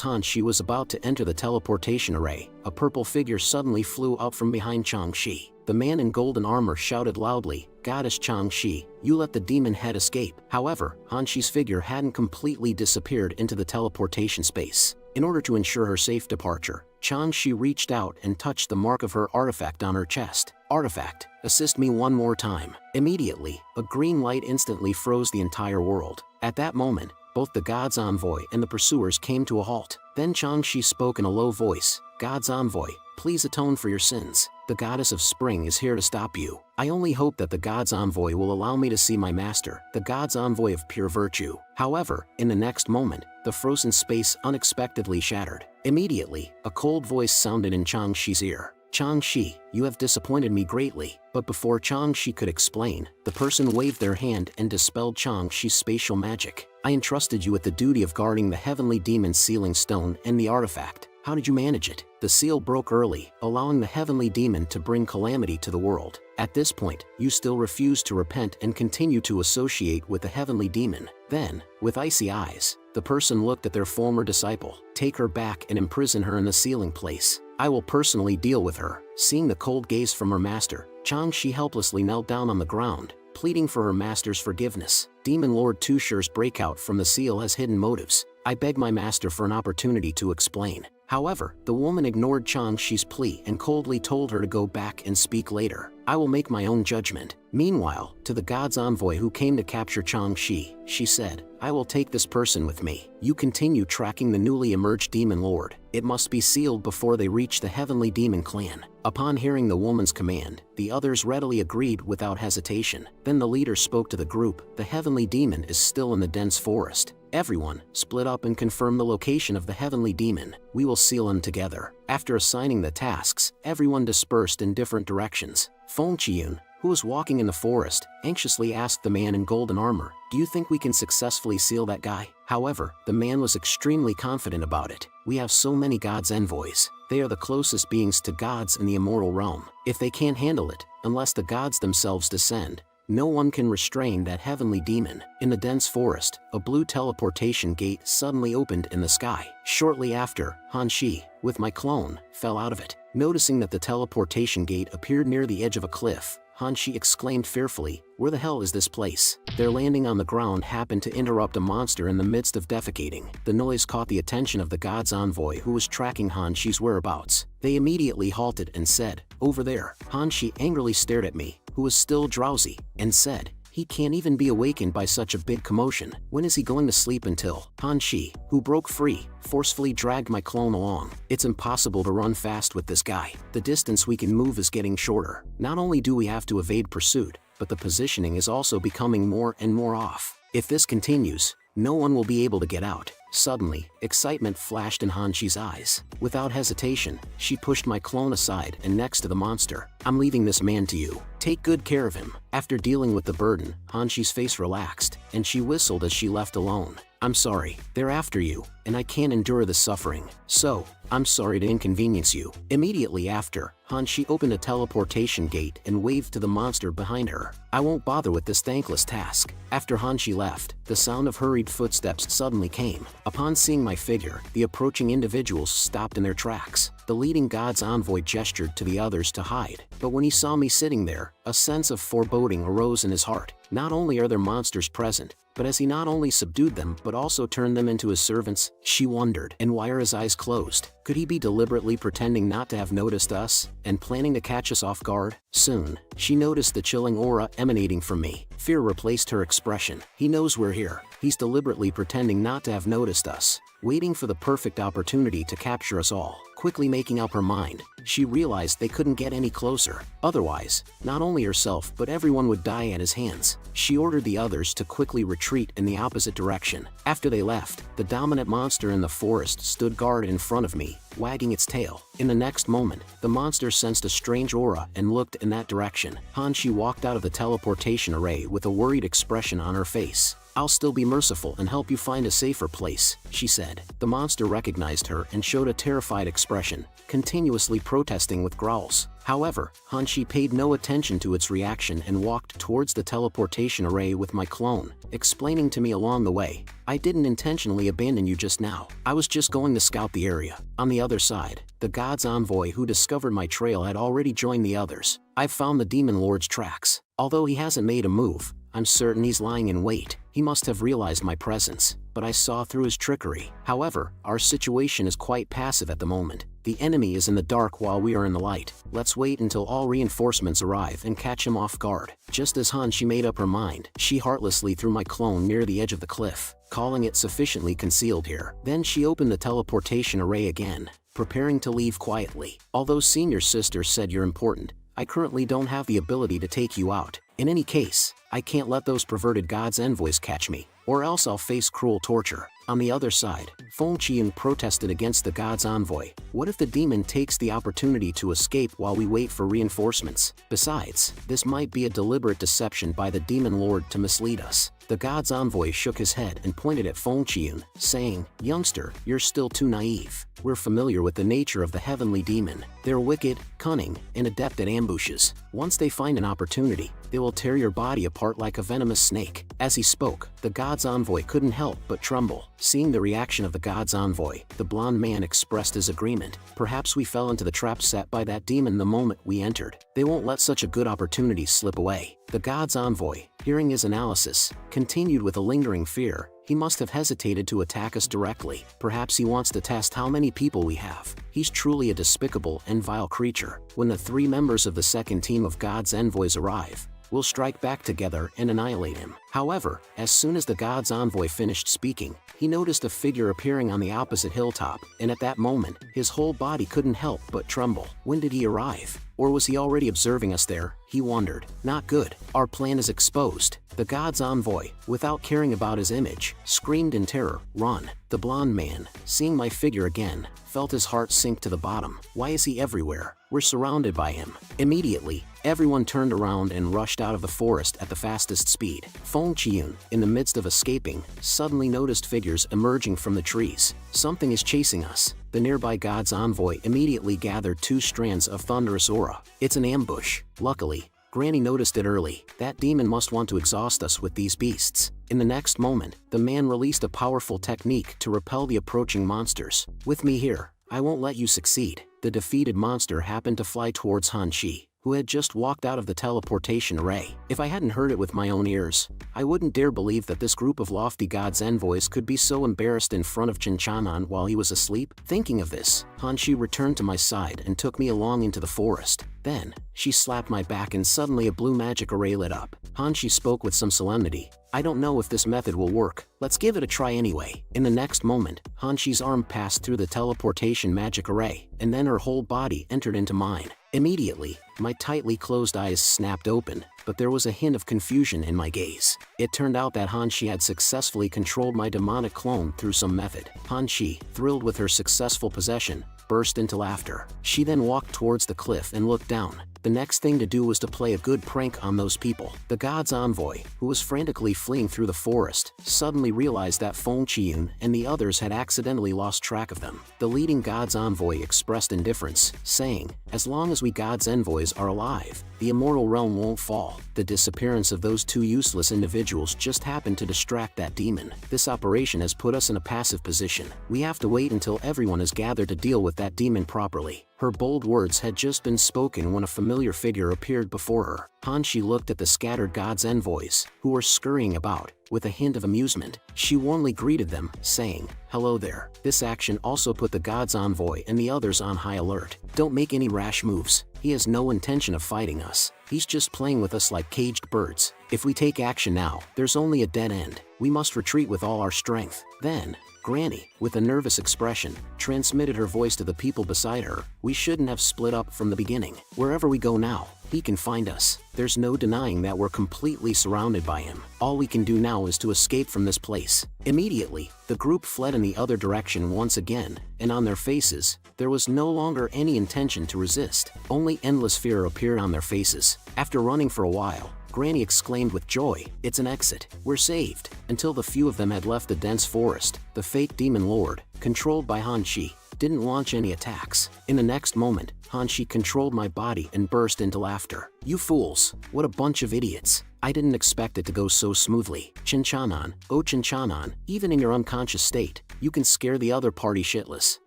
Hanshi was about to enter the teleportation array, a purple figure suddenly flew out from behind Changshi. The man in golden armor shouted loudly, "Goddess Changshi, you let the demon head escape." However, Hanshi's figure hadn't completely disappeared into the teleportation space. In order to ensure her safe departure, Changshi reached out and touched the mark of her artifact on her chest. Artifact, assist me one more time. Immediately, a green light instantly froze the entire world. At that moment, both the god's envoy and the pursuers came to a halt. Then Changshi spoke in a low voice, "God's envoy, please atone for your sins. The goddess of spring is here to stop you. I only hope that the god's envoy will allow me to see my master, the god's envoy of pure virtue." However, in the next moment, the frozen space unexpectedly shattered. Immediately, a cold voice sounded in Changshi's ear. "Changshi, you have disappointed me greatly." But before Changshi could explain, the person waved their hand and dispelled Changshi's spatial magic. "I entrusted you with the duty of guarding the heavenly demon's sealing stone and the artifact. How did you manage it?" The seal broke early, allowing the heavenly demon to bring calamity to the world. At this point, you still refuse to repent and continue to associate with the heavenly demon. Then, with icy eyes, the person looked at their former disciple. "Take her back and imprison her in the sealing place. I will personally deal with her." Seeing the cold gaze from her master, Changshi helplessly knelt down on the ground, pleading for her master's forgiveness. Demon Lord Tusher's breakout from the seal has hidden motives. I beg my master for an opportunity to explain. However, the woman ignored Changshi's plea and coldly told her to go back and speak later. "I will make my own judgment." Meanwhile, to the god's envoy who came to capture Changshi, she said, "I will take this person with me. You continue tracking the newly emerged demon lord. It must be sealed before they reach the heavenly demon clan." Upon hearing the woman's command, the others readily agreed without hesitation. Then the leader spoke to the group. "The heavenly demon is still in the dense forest. Everyone, split up and confirm the location of the heavenly demon. We will seal him together." After assigning the tasks, everyone dispersed in different directions. Feng Chiyun, who was walking in the forest, anxiously asked the man in golden armor, "Do you think we can successfully seal that guy?" However, the man was extremely confident about it. "We have so many gods' envoys. They are the closest beings to gods in the immortal realm. If they can't handle it, unless the gods themselves descend, no one can restrain that heavenly demon." In the dense forest, a blue teleportation gate suddenly opened in the sky. Shortly after, Hanshi, with my clone, fell out of it. Noticing that the teleportation gate appeared near the edge of a cliff, Hanshi exclaimed fearfully, "Where the hell is this place?" Their landing on the ground happened to interrupt a monster in the midst of defecating. The noise caught the attention of the god's envoy who was tracking Hanshi's whereabouts. They immediately halted and said, "Over there." Hanshi angrily stared at me, who was still drowsy, and said, "He can't even be awakened by such a big commotion. When is he going to sleep until?" Hanshi, who broke free, forcefully dragged my clone along. "It's impossible to run fast with this guy. The distance we can move is getting shorter. Not only do we have to evade pursuit, but the positioning is also becoming more and more off. If this continues, no one will be able to get out." Suddenly, excitement flashed in Hanshi's eyes. Without hesitation, she pushed my clone aside and next to the monster. "I'm leaving this man to you. Take good care of him." After dealing with the burden, Hanshi's face relaxed, and she whistled as she left alone. "I'm sorry, they're after you, and I can't endure the suffering. So, I'm sorry to inconvenience you." Immediately after, Hanshi opened a teleportation gate and waved to the monster behind her. "I won't bother with this thankless task." After Hanshi left, the sound of hurried footsteps suddenly came. Upon seeing my figure, the approaching individuals stopped in their tracks. The The leading god's envoy gestured to the others to hide, but when he saw me sitting there, a sense of foreboding arose in his heart. Not only are there monsters present, but has he not only subdued them but also turned them into his servants? She wondered. And why are his eyes closed? Could he be deliberately pretending not to have noticed us, and planning to catch us off guard? Soon, she noticed the chilling aura emanating from me. Fear replaced her expression. He knows we're here. He's deliberately pretending not to have noticed us, waiting for the perfect opportunity to capture us all. Quickly making up her mind, she realized they couldn't get any closer. Otherwise, not only herself but everyone would die at his hands. She ordered the others to quickly retreat in the opposite direction. After they left, the dominant monster in the forest stood guard in front of me, wagging its tail. In the next moment, the monster sensed a strange aura and looked in that direction. Hanshi walked out of the teleportation array with a worried expression on her face. "I'll still be merciful and help you find a safer place," she said. The monster recognized her and showed a terrified expression, continuously protesting with growls. However, Hanshi paid no attention to its reaction and walked towards the teleportation array with my clone, explaining to me along the way, "I didn't intentionally abandon you just now. I was just going to scout the area." On the other side, the god's envoy who discovered my trail had already joined the others. "I've found the demon lord's tracks. Although he hasn't made a move, I'm certain he's lying in wait. He must have realized my presence, but I saw through his trickery. However, our situation is quite passive at the moment. The enemy is in the dark while we are in the light. Let's wait until all reinforcements arrive and catch him off guard." Just as Hanshi made up her mind, she heartlessly threw my clone near the edge of the cliff, calling it sufficiently concealed here. Then she opened the teleportation array again, preparing to leave quietly. "Although Senior Sister said you're important, I currently don't have the ability to take you out. In any case, I can't let those perverted god's envoys catch me, or else I'll face cruel torture." On the other side, Feng Qian protested against the god's envoy. "What if the demon takes the opportunity to escape while we wait for reinforcements? Besides, this might be a deliberate deception by the demon lord to mislead us." The god's envoy shook his head and pointed at Feng Qian, saying, "Youngster, you're still too naive. We're familiar with the nature of the heavenly demon. They're wicked, cunning, and adept at ambushes. Once they find an opportunity, they will tear your body apart like a venomous snake." As he spoke, the god's envoy couldn't help but tremble. Seeing the reaction of the god's envoy, the blonde man expressed his agreement. "Perhaps we fell into the trap set by that demon the moment we entered. They won't let such a good opportunity slip away." The god's envoy, hearing his analysis, continued with a lingering fear. "He must have hesitated to attack us directly. Perhaps he wants to test how many people we have. He's truly a despicable and vile creature." When the 3 members of the second team of god's envoys arrive, we'll strike back together and annihilate him. However, as soon as the god's envoy finished speaking, he noticed a figure appearing on the opposite hilltop, and at that moment, his whole body couldn't help but tremble. When did he arrive? Or was he already observing us there? He wondered. "Not good. Our plan is exposed." The god's envoy, without caring about his image, screamed in terror, "Run!" The blonde man, seeing my figure again, felt his heart sink to the bottom. Why is he everywhere? We're surrounded by him. Immediately, everyone turned around and rushed out of the forest at the fastest speed. Feng Qian, in the midst of escaping, suddenly noticed figures emerging from the trees. "Something is chasing us." The nearby god's envoy immediately gathered 2 strands of thunderous aura. "It's an ambush." Luckily, Granny noticed it early. "That demon must want to exhaust us with these beasts." In the next moment, the man released a powerful technique to repel the approaching monsters. "With me here, I won't let you succeed." The defeated monster happened to fly towards Hanshi, who had just walked out of the teleportation array. If I hadn't heard it with my own ears, I wouldn't dare believe that this group of lofty god's envoys could be so embarrassed in front of Chinchanan while he was asleep. Thinking of this, Hanshi returned to my side and took me along into the forest. Then, she slapped my back and suddenly a blue magic array lit up. Hanshi spoke with some solemnity. "I don't know if this method will work. Let's give it a try anyway." In the next moment, Hanshi's arm passed through the teleportation magic array, and then her whole body entered into mine. Immediately, my tightly closed eyes snapped open, but there was a hint of confusion in my gaze. It turned out that Hanshi had successfully controlled my demonic clone through some method. Hanshi, thrilled with her successful possession, burst into laughter. She then walked towards the cliff and looked down. The next thing to do was to play a good prank on those people. The god's envoy, who was frantically fleeing through the forest, suddenly realized that Feng Qiyun and the others had accidentally lost track of them. The leading god's envoy expressed indifference, saying, "As long as we god's envoys are alive, the immortal realm won't fall." The disappearance of those two useless individuals just happened to distract that demon. This operation has put us in a passive position. We have to wait until everyone is gathered to deal with that demon properly. Her bold words had just been spoken when a familiar figure appeared before her. Han Shi looked at the scattered god's envoys, who were scurrying about. With a hint of amusement, she warmly greeted them, saying, "Hello there." This action also put the god's envoy and the others on high alert. "Don't make any rash moves. He has no intention of fighting us. He's just playing with us like caged birds. If we take action now, there's only a dead end. We must retreat with all our strength." Then, Granny, with a nervous expression, transmitted her voice to the people beside her. "We shouldn't have split up from the beginning. Wherever we go now, he can find us. There's no denying that we're completely surrounded by him. All we can do now is to escape from this place." Immediately, the group fled in the other direction once again, and on their faces, there was no longer any intention to resist. Only endless fear appeared on their faces. After running for a while, Granny exclaimed with joy, "It's an exit. We're saved." Until the few of them had left the dense forest, the fake demon lord, controlled by Han Shi, didn't launch any attacks. In the next moment, Han Shi controlled my body and burst into laughter. "You fools! What a bunch of idiots! I didn't expect it to go so smoothly. Chinchanan, oh Chinchanan, even in your unconscious state, you can scare the other party shitless.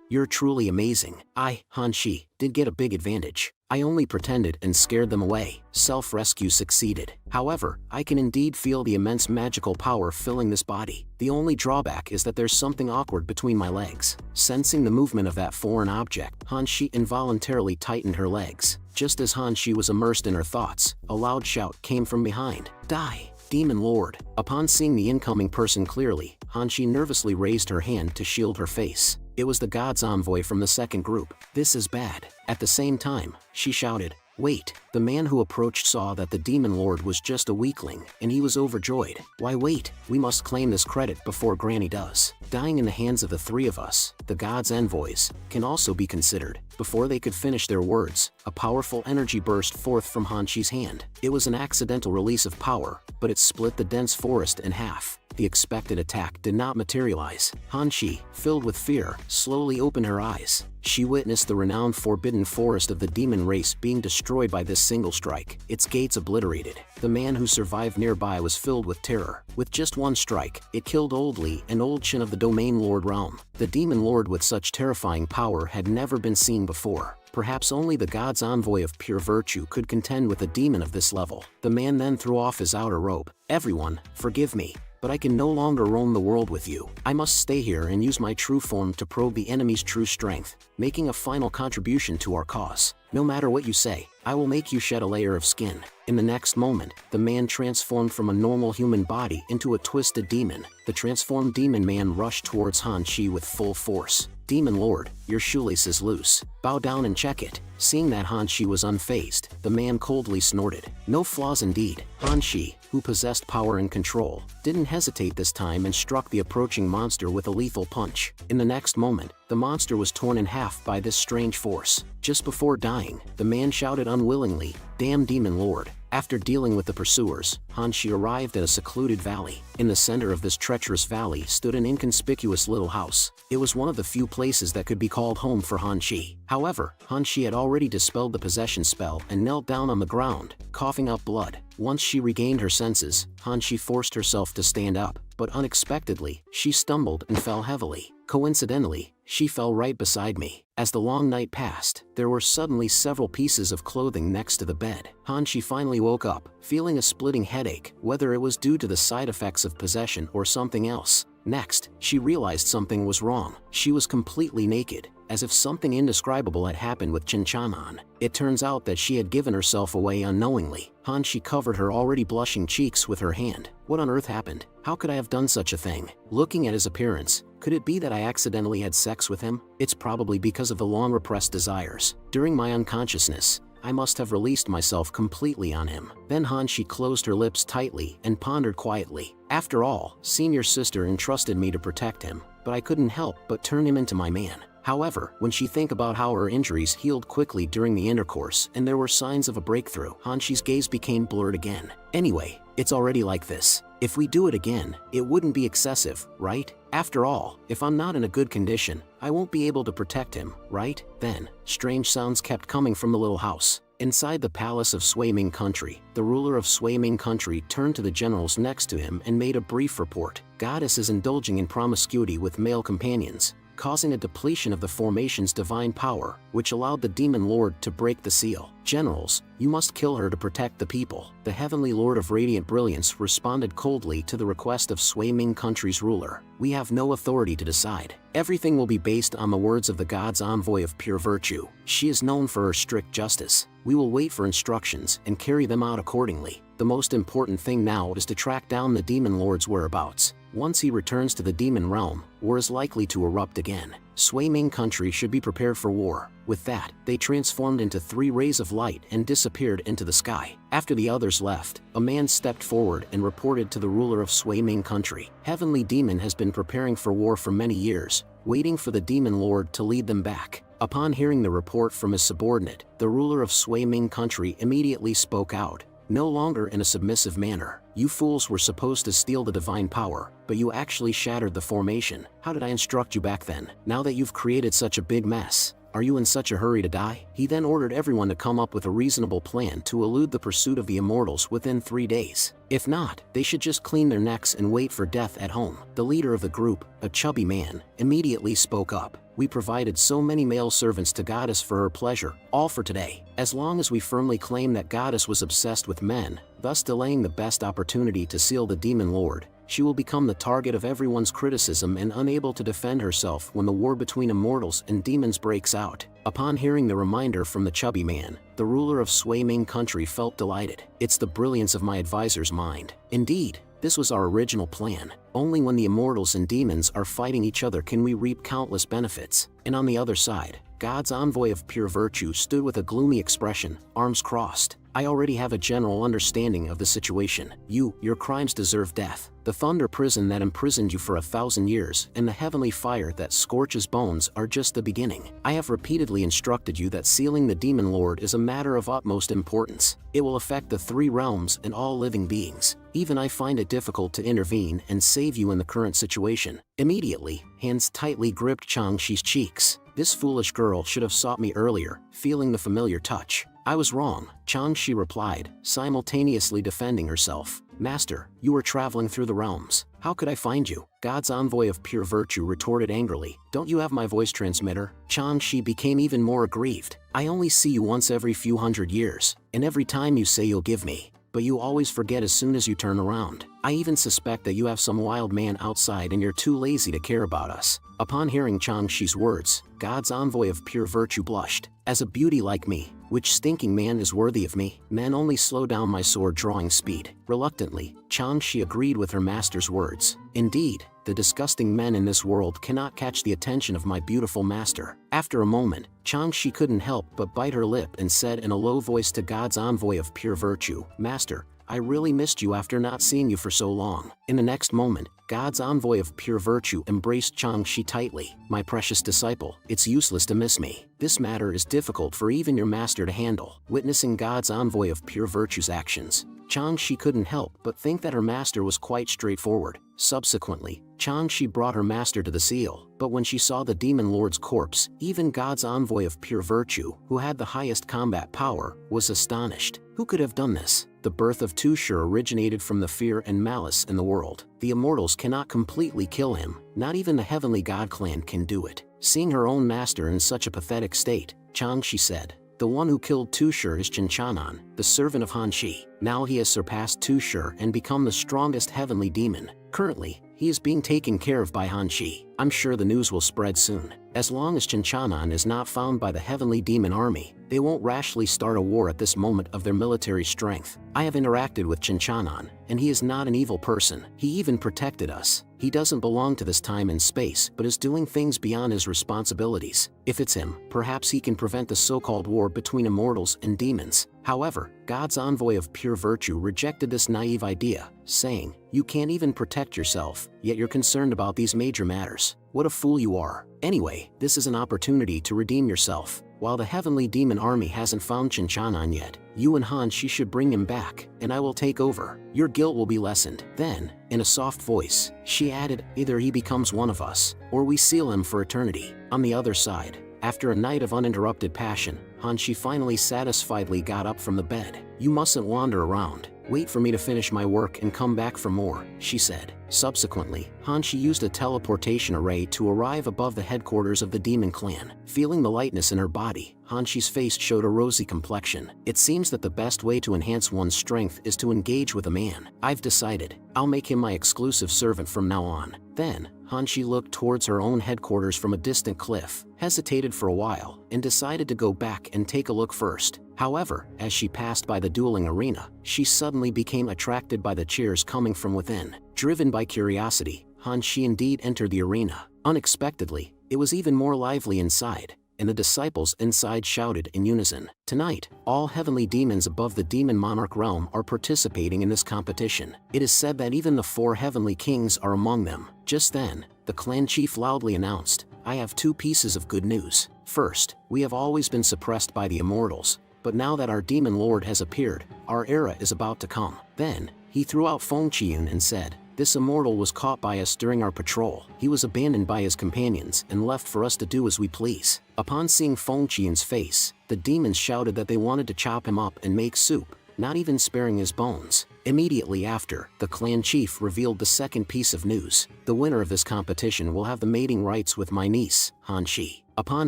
You're truly amazing. I, Han Shi, did get a big advantage. I only pretended and scared them away. Self-rescue succeeded. However, I can indeed feel the immense magical power filling this body. The only drawback is that there's something awkward between my legs." Sensing the movement of that foreign object, Han Shi involuntarily tightened her legs. Just as Han Shi was immersed in her thoughts, a loud shout came from behind. "Die, Demon Lord!" Upon seeing the incoming person clearly, Han Shi nervously raised her hand to shield her face. It was the god's envoy from the second group. "This is bad." At the same time, she shouted, "Wait!" The man who approached saw that the demon lord was just a weakling, and he was overjoyed. "Why wait? We must claim this credit before Granny does." Dying in the hands of the three of us, the god's envoys, can also be considered. Before they could finish their words, a powerful energy burst forth from Han Shi's hand. It was an accidental release of power, but it split the dense forest in half. The expected attack did not materialize. Han Shi, filled with fear, slowly opened her eyes. She witnessed the renowned forbidden forest of the demon race being destroyed by this single strike, its gates obliterated. The man who survived nearby was filled with terror. With just one strike, it killed Old Li and Old Chin of the Domain Lord realm. The demon lord with such terrifying power had never been seen before. Perhaps only the god's envoy of pure virtue could contend with a demon of this level. The man then threw off his outer robe. "Everyone, forgive me, but I can no longer roam the world with you. I must stay here and use my true form to probe the enemy's true strength, making a final contribution to our cause. No matter what you say, I will make you shed a layer of skin." In the next moment, the man transformed from a normal human body into a twisted demon. The transformed demon man rushed towards Han Shi with full force. "Demon Lord, your shoelace is loose. Bow down and check it." Seeing that Han Shi was unfazed, the man coldly snorted. No flaws indeed. Han Shi, who possessed power and control, didn't hesitate this time and struck the approaching monster with a lethal punch. In the next moment, the monster was torn in half by this strange force. Just before dying, the man shouted unwillingly, "Damn Demon Lord." After dealing with the pursuers, Han Shi arrived at a secluded valley. In the center of this treacherous valley stood an inconspicuous little house. It was one of the few places that could be called home for Han Shi. However, Han Shi had already dispelled the possession spell and knelt down on the ground, coughing up blood. Once she regained her senses, Han Shi forced herself to stand up, but unexpectedly, she stumbled and fell heavily. Coincidentally, she fell right beside me. As the long night passed, there were suddenly several pieces of clothing next to the bed. Han Shi finally woke up, feeling a splitting headache, whether it was due to the side effects of possession or something else. Next, she realized something was wrong. She was completely naked, as if something indescribable had happened with Chinchanan. It turns out that she had given herself away unknowingly. Han Shi covered her already blushing cheeks with her hand. What on earth happened? How could I have done such a thing? Looking at his appearance, could it be that I accidentally had sex with him? It's probably because of the long repressed desires. During my unconsciousness, I must have released myself completely on him. Then Han Shi closed her lips tightly and pondered quietly. After all, senior sister entrusted me to protect him, but I couldn't help but turn him into my man. However, when she think about how her injuries healed quickly during the intercourse and there were signs of a breakthrough, Hanshi's gaze became blurred again. Anyway, it's already like this. If we do it again, it wouldn't be excessive, right? After all, if I'm not in a good condition, I won't be able to protect him, right? Then, strange sounds kept coming from the little house. Inside the palace of Sui-Ming Country, the ruler of Sui-Ming Country turned to the generals next to him and made a brief report. Goddess is indulging in promiscuity with male companions, causing a depletion of the formation's divine power, which allowed the demon lord to break the seal. Generals, you must kill her to protect the people. The heavenly lord of radiant brilliance responded coldly to the request of Sui-Ming Country's ruler. We have no authority to decide. Everything will be based on the words of the god's envoy of pure virtue. She is known for her strict justice. We will wait for instructions and carry them out accordingly. The most important thing now is to track down the demon lord's whereabouts. Once he returns to the demon realm, war is likely to erupt again. Sui-Ming Country should be prepared for war. With that, they transformed into 3 rays of light and disappeared into the sky. After the others left, a man stepped forward and reported to the ruler of Sui-Ming Country. Heavenly Demon has been preparing for war for many years, waiting for the demon lord to lead them back. Upon hearing the report from his subordinate, the ruler of Sui-Ming Country immediately spoke out. No longer in a submissive manner. You fools were supposed to steal the divine power, but you actually shattered the formation. How did I instruct you back then? Now that you've created such a big mess, are you in such a hurry to die? He then ordered everyone to come up with a reasonable plan to elude the pursuit of the immortals within 3 days. If not, they should just clean their necks and wait for death at home. The leader of the group, a chubby man, immediately spoke up. We provided so many male servants to Goddess for her pleasure, all for today. As long as we firmly claim that Goddess was obsessed with men, thus delaying the best opportunity to seal the demon lord, she will become the target of everyone's criticism and unable to defend herself when the war between immortals and demons breaks out. Upon hearing the reminder from the chubby man, the ruler of Sui-Ming Country felt delighted. It's the brilliance of my advisor's mind. Indeed, this was our original plan. Only when the immortals and demons are fighting each other can we reap countless benefits. And on the other side, God's envoy of pure virtue stood with a gloomy expression, arms crossed. I already have a general understanding of the situation. Your crimes deserve death. The thunder prison that imprisoned you for 1,000 years and the heavenly fire that scorches bones are just the beginning. I have repeatedly instructed you that sealing the demon lord is a matter of utmost importance. It will affect the 3 realms and all living beings. Even I find it difficult to intervene and save you in the current situation. Immediately, hands tightly gripped Changshi's cheeks. This foolish girl should have sought me earlier, feeling the familiar touch. I was wrong, Changshi replied, simultaneously defending herself. Master, you were traveling through the realms. How could I find you? God's envoy of pure virtue retorted angrily. Don't you have my voice transmitter? Changshi became even more aggrieved. I only see you once every few hundred years, and every time you say you'll give me, but you always forget as soon as you turn around. I even suspect that you have some wild man outside and you're too lazy to care about us. Upon hearing Changshi's words, God's envoy of pure virtue blushed. As a beauty like me, which stinking man is worthy of me? Men only slow down my sword drawing speed. Reluctantly, Changshi agreed with her master's words. Indeed, the disgusting men in this world cannot catch the attention of my beautiful master. After a moment, Changshi couldn't help but bite her lip and said in a low voice to God's envoy of pure virtue, Master, I really missed you after not seeing you for so long. In the next moment, God's envoy of pure virtue embraced Changshi tightly. My precious disciple, it's useless to miss me. This matter is difficult for even your master to handle. Witnessing God's envoy of pure virtue's actions, Changshi couldn't help but think that her master was quite straightforward. Subsequently, Changshi brought her master to the seal, but when she saw the demon lord's corpse, even God's envoy of pure virtue, who had the highest combat power, was astonished. Who could have done this? The birth of Tushar originated from the fear and malice in the world. The immortals cannot completely kill him, not even the heavenly god clan can do it. Seeing her own master in such a pathetic state, Changshi said, the one who killed Tushar is Chinchanan, the servant of Hanshi. Now he has surpassed Tushar and become the strongest heavenly demon. Currently, he is being taken care of by Hanshi. I'm sure the news will spread soon. As long as Chinchanan is not found by the heavenly demon army, They won't rashly start a war at this moment of their military strength. I have interacted with Chinchanan, and he is not an evil person. He even protected us. He doesn't belong to this time and space, but is doing things beyond his responsibilities. If it's him, perhaps he can prevent the so-called war between immortals and demons. However, God's envoy of pure virtue rejected this naive idea, saying, "You can't even protect yourself, yet you're concerned about these major matters. What a fool you are. Anyway, this is an opportunity to redeem yourself. While the heavenly demon army hasn't found Chinchanan yet, you and Han Shi should bring him back, and I will take over. Your guilt will be lessened." Then, in a soft voice, she added, "Either he becomes one of us, or we seal him for eternity." On the other side, after a night of uninterrupted passion, Han Shi finally satisfiedly got up from the bed. "You mustn't wander around. Wait for me to finish my work and come back for more," she said. Subsequently, Han Shi used a teleportation array to arrive above the headquarters of the demon clan. Feeling the lightness in her body, Han Shi's face showed a rosy complexion. It seems that the best way to enhance one's strength is to engage with a man. I've decided. I'll make him my exclusive servant from now on. Then, Han Shi looked towards her own headquarters from a distant cliff, hesitated for a while, and decided to go back and take a look first. However, as she passed by the dueling arena, she suddenly became attracted by the cheers coming from within. Driven by curiosity, Han Shi indeed entered the arena. Unexpectedly, it was even more lively inside, and the disciples inside shouted in unison. Tonight, all heavenly demons above the demon monarch realm are participating in this competition. It is said that even the 4 heavenly kings are among them. Just then, the clan chief loudly announced, "I have 2 pieces of good news. First, we have always been suppressed by the immortals, but now that our demon lord has appeared, our era is about to come." Then, he threw out Feng Qian and said, "This immortal was caught by us during our patrol. He was abandoned by his companions and left for us to do as we please." Upon seeing Feng Qian's face, the demons shouted that they wanted to chop him up and make soup, not even sparing his bones. Immediately after, the clan chief revealed the second piece of news. "The winner of this competition will have the mating rights with my niece, Han Shi." Upon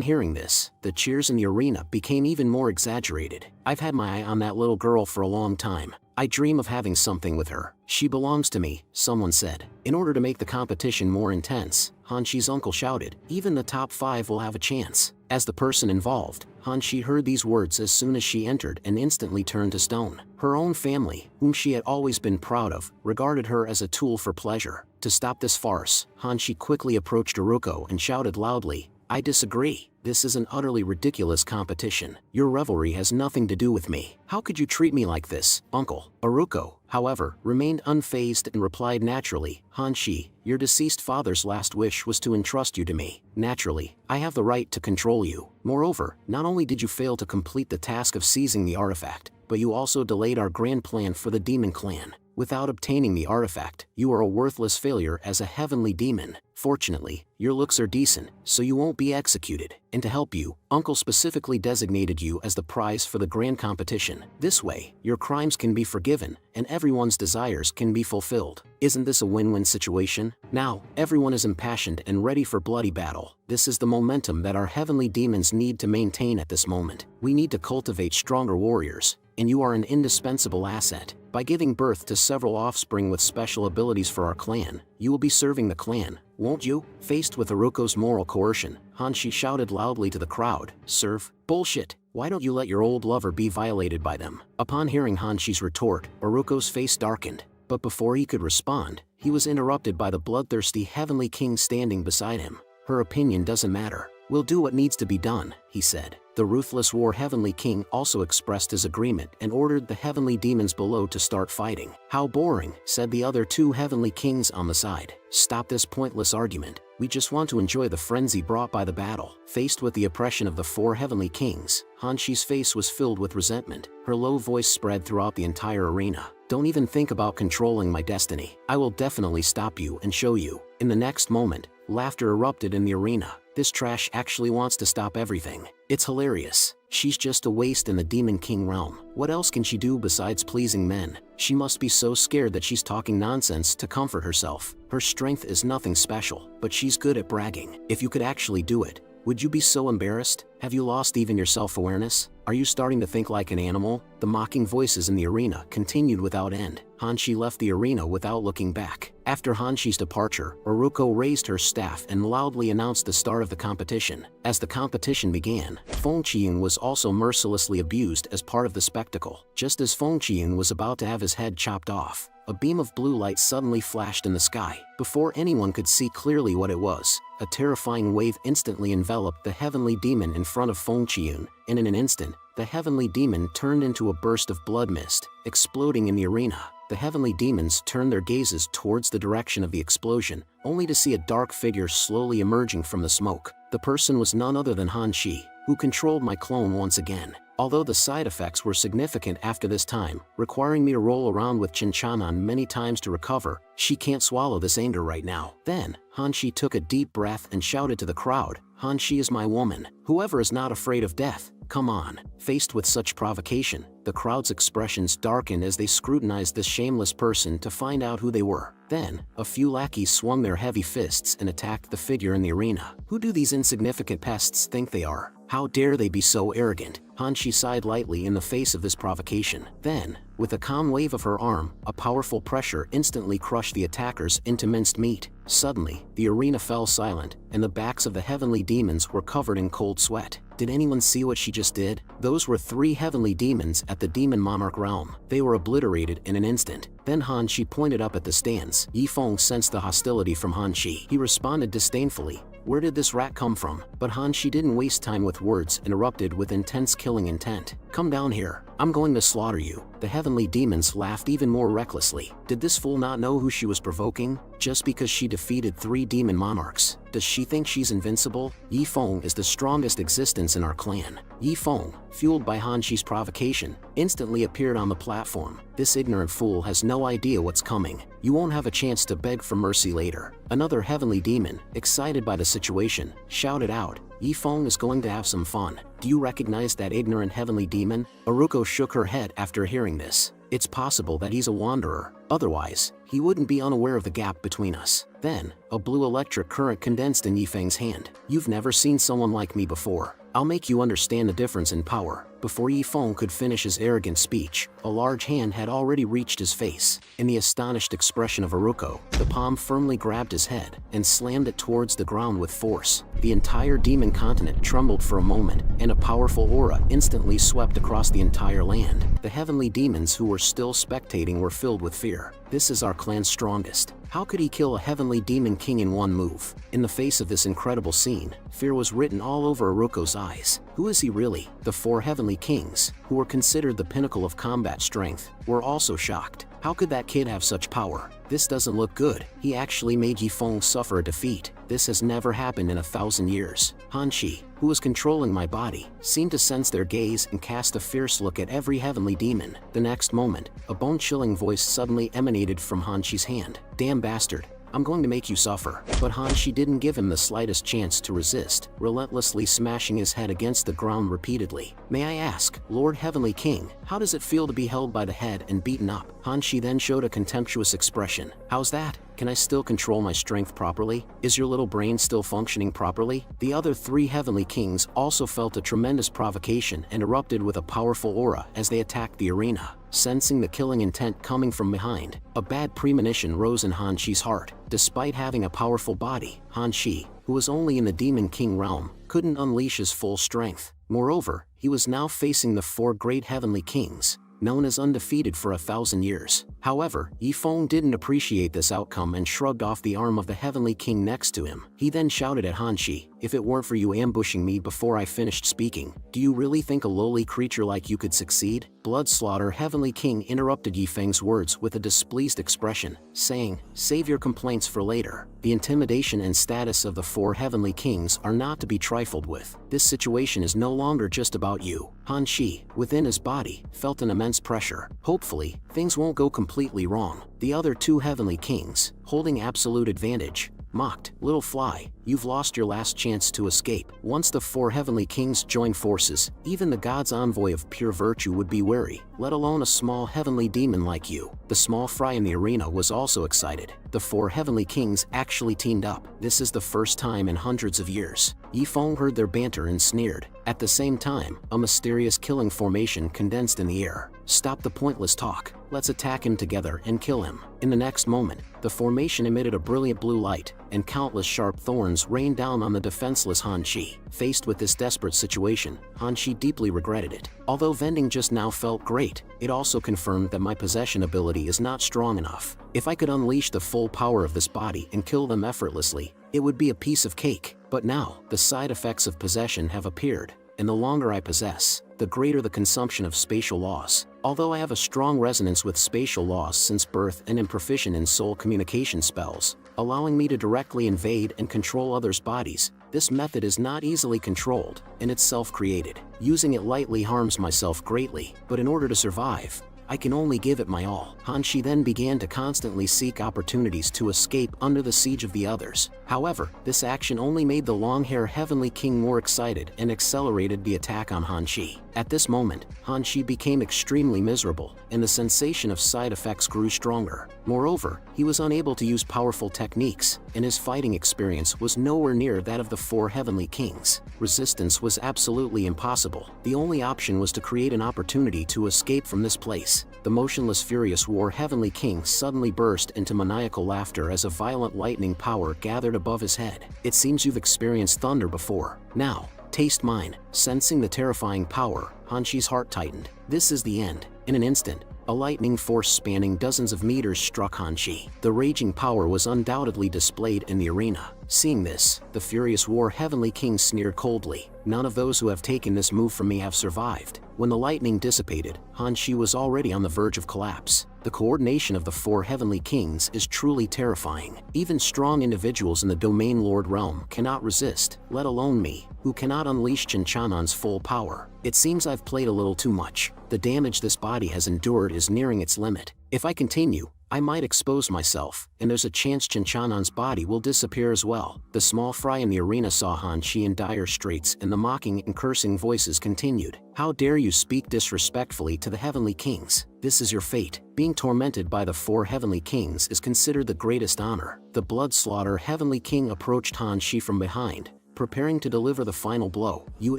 hearing this, the cheers in the arena became even more exaggerated. "I've had my eye on that little girl for a long time. I dream of having something with her. She belongs to me," someone said. In order to make the competition more intense, Han Shi's uncle shouted, "Even the top 5 will have a chance." As the person involved, Han Shi heard these words as soon as she entered and instantly turned to stone. Her own family, whom she had always been proud of, regarded her as a tool for pleasure. To stop this farce, Han Shi quickly approached Aruko and shouted loudly, "I disagree. This is an utterly ridiculous competition. Your revelry has nothing to do with me. How could you treat me like this, uncle?" Aruko, however, remained unfazed and replied naturally, "Han Shi, your deceased father's last wish was to entrust you to me. Naturally, I have the right to control you. Moreover, not only did you fail to complete the task of seizing the artifact, but you also delayed our grand plan for the demon clan. Without obtaining the artifact, you are a worthless failure as a heavenly demon. Fortunately, your looks are decent, so you won't be executed. And to help you, Uncle specifically designated you as the prize for the grand competition. This way, your crimes can be forgiven, and everyone's desires can be fulfilled. Isn't this a win-win situation? Now, everyone is impassioned and ready for bloody battle. This is the momentum that our heavenly demons need to maintain at this moment. We need to cultivate stronger warriors, and you are an indispensable asset. By giving birth to several offspring with special abilities for our clan, you will be serving the clan, won't you?" Faced with Aruko's moral coercion, Han Shi shouted loudly to the crowd, "Serve? Bullshit! Why don't you let your old lover be violated by them?" Upon hearing Han Shi's retort, Aruko's face darkened, but before he could respond, he was interrupted by the bloodthirsty heavenly king standing beside him. "Her opinion doesn't matter. We'll do what needs to be done," he said. The ruthless war heavenly king also expressed his agreement and ordered the heavenly demons below to start fighting. "How boring," said the other 2 heavenly kings on the side. "Stop this pointless argument. We just want to enjoy the frenzy brought by the battle." Faced with the oppression of the 4 heavenly kings, Han Shi's face was filled with resentment. Her low voice spread throughout the entire arena. "Don't even think about controlling my destiny. I will definitely stop you and show you." In the next moment, laughter erupted in the arena. "This trash actually wants to stop everything. It's hilarious. She's just a waste in the Demon King realm. What else can she do besides pleasing men? She must be so scared that she's talking nonsense to comfort herself. Her strength is nothing special, but she's good at bragging. If you could actually do it, would you be so embarrassed? Have you lost even your self-awareness?" Are you starting to think like an animal? The mocking voices in the arena continued without end. Hanshi left the arena without looking back. After Hanshi's departure, Uruko raised her staff and loudly announced the start of the competition. As the competition began, Feng Qiyun was also mercilessly abused as part of the spectacle. Just as Feng Qiyun was about to have his head chopped off, a beam of blue light suddenly flashed in the sky. Before anyone could see clearly what it was, a terrifying wave instantly enveloped the heavenly demon in front of Feng Qiyun, and in an instant, the heavenly demon turned into a burst of blood mist, exploding in the arena. The heavenly demons turned their gazes towards the direction of the explosion, only to see a dark figure slowly emerging from the smoke. The person was none other than Han Shi, who controlled my clone once again. Although the side effects were significant after this time, requiring me to roll around with Chinchanan many times to recover, she can't swallow this anger right now. Then, Han Shi took a deep breath and shouted to the crowd, Han Shi is my woman. Whoever is not afraid of death, come on. Faced with such provocation, the crowd's expressions darkened as they scrutinized this shameless person to find out who they were. Then, a few lackeys swung their heavy fists and attacked the figure in the arena. Who do these insignificant pests think they are? How dare they be so arrogant? Hanshi sighed lightly in the face of this provocation. Then, with a calm wave of her arm, a powerful pressure instantly crushed the attackers into minced meat. Suddenly, the arena fell silent, and the backs of the heavenly demons were covered in cold sweat. Did anyone see what she just did? Those were 3 heavenly demons at the Demon Monarch realm. They were obliterated in an instant. Then Hanshi pointed up at the stands. Yi Feng sensed the hostility from Hanshi. He responded disdainfully, "Where did this rat come from?" But Hanshi didn't waste time with words and erupted with intense killing intent. "Come down here. I'm going to slaughter you." The heavenly demons laughed even more recklessly. Did this fool not know who she was provoking? Just because she defeated 3 demon monarchs, does she think she's invincible? Yi Feng is the strongest existence in our clan. Yi Feng, fueled by Hanshi's provocation, instantly appeared on the platform. This ignorant fool has no idea what's coming. You won't have a chance to beg for mercy later. Another heavenly demon, excited by the situation, shouted out, Yi Feng is going to have some fun. Do you recognize that ignorant heavenly demon? Uruko shook her head after hearing this. It's possible that he's a wanderer. Otherwise, he wouldn't be unaware of the gap between us. Then, a blue electric current condensed in Yi Feng's hand. You've never seen someone like me before. I'll make you understand the difference in power. Before Yi Feng could finish his arrogant speech, a large hand had already reached his face. In the astonished expression of Uruko, the palm firmly grabbed his head and slammed it towards the ground with force. The entire demon continent trembled for a moment, and a powerful aura instantly swept across the entire land. The heavenly demons who were still spectating were filled with fear. This is our clan's strongest. How could he kill a heavenly demon king in one move? In the face of this incredible scene, fear was written all over Uruko's eyes. Who is he really? The 4 heavenly kings, who were considered the pinnacle of combat strength, were also shocked. How could that kid have such power? This doesn't look good. He actually made Yi Feng suffer a defeat. This has never happened in 1,000 years. Hanshi, who was controlling my body, seemed to sense their gaze and cast a fierce look at every heavenly demon. The next moment, a bone-chilling voice suddenly emanated from Hanshi's hand. "Damn bastard. I'm going to make you suffer." But Hanshi didn't give him the slightest chance to resist, relentlessly smashing his head against the ground repeatedly. "May I ask, Lord Heavenly King, how does it feel to be held by the head and beaten up?" Hanshi then showed a contemptuous expression. "How's that? Can I still control my strength properly? Is your little brain still functioning properly?" The other 3 heavenly kings also felt a tremendous provocation and erupted with a powerful aura as they attacked the arena. Sensing the killing intent coming from behind, a bad premonition rose in Hanshi's heart. Despite having a powerful body, Hanshi, who was only in the Demon King realm, couldn't unleash his full strength. Moreover, he was now facing the 4 great heavenly kings, known as undefeated for 1,000 years. However, Yi Feng didn't appreciate this outcome and shrugged off the arm of the heavenly king next to him. He then shouted at Hanshi, "If it weren't for you ambushing me before I finished speaking, do you really think a lowly creature like you could succeed?" Bloodslaughter Heavenly King interrupted Yi Feng's words with a displeased expression, saying, "Save your complaints for later. The intimidation and status of the 4 heavenly kings are not to be trifled with. This situation is no longer just about you." Hanshi, within his body, felt an immense pressure. Hopefully, things won't go completely wrong. The other 2 heavenly kings, holding absolute advantage, mocked, "Little fly, you've lost your last chance to escape." Once the 4 heavenly kings joined forces, even the god's envoy of pure virtue would be wary. let alone a small heavenly demon like you. The small fry in the arena was also excited. The 4 heavenly kings actually teamed up. This is the first time in hundreds of years. Yi Feng heard their banter and sneered. At the same time, a mysterious killing formation condensed in the air. Stop the pointless talk. Let's attack him together and kill him. In the next moment, the formation emitted a brilliant blue light, and countless sharp thorns rained down on the defenseless Han Shi. Faced with this desperate situation, Han Shi deeply regretted it. Although vending just now felt great, it also confirmed that my possession ability is not strong enough. If I could unleash the full power of this body and kill them effortlessly, it would be a piece of cake. But now, the side effects of possession have appeared, and the longer I possess, the greater the consumption of spatial laws. Although I have a strong resonance with spatial laws since birth and am proficient in soul communication spells, allowing me to directly invade and control others' bodies, this method is not easily controlled, and it's self-created. Using it lightly harms myself greatly, but in order to survive, I can only give it my all. Han Shi then began to constantly seek opportunities to escape under the siege of the others. However, this action only made the long-hair Heavenly King more excited and accelerated the attack on Han Shi. At this moment, Han Shi became extremely miserable, and the sensation of side effects grew stronger. Moreover, he was unable to use powerful techniques, and his fighting experience was nowhere near that of the 4 Heavenly Kings. Resistance was absolutely impossible. The only option was to create an opportunity to escape from this place. The motionless furious war Heavenly King suddenly burst into maniacal laughter as a violent lightning power gathered above his head. It seems you've experienced thunder before. Now, taste mine. Sensing the terrifying power, Han Shi's heart tightened. This is the end. In an instant, a lightning force spanning dozens of meters struck Han Shi. The raging power was undoubtedly displayed in the arena. Seeing this, the furious war Heavenly King sneered coldly. None of those who have taken this move from me have survived. When the lightning dissipated, Han Shi was already on the verge of collapse. The coordination of the 4 Heavenly Kings is truly terrifying. Even strong individuals in the Domain Lord realm cannot resist, let alone me, who cannot unleash Shinchanan's full power. It seems I've played a little too much. The damage this body has endured is nearing its limit. If I continue, I might expose myself, and there's a chance Shinchanan's body will disappear as well. The small fry in the arena saw Han Shi in dire straits, and the mocking and cursing voices continued. How dare you speak disrespectfully to the Heavenly Kings? This is your fate. Being tormented by the 4 Heavenly Kings is considered the greatest honor. The blood-slaughter Heavenly King approached Han Shi from behind, preparing to deliver the final blow. You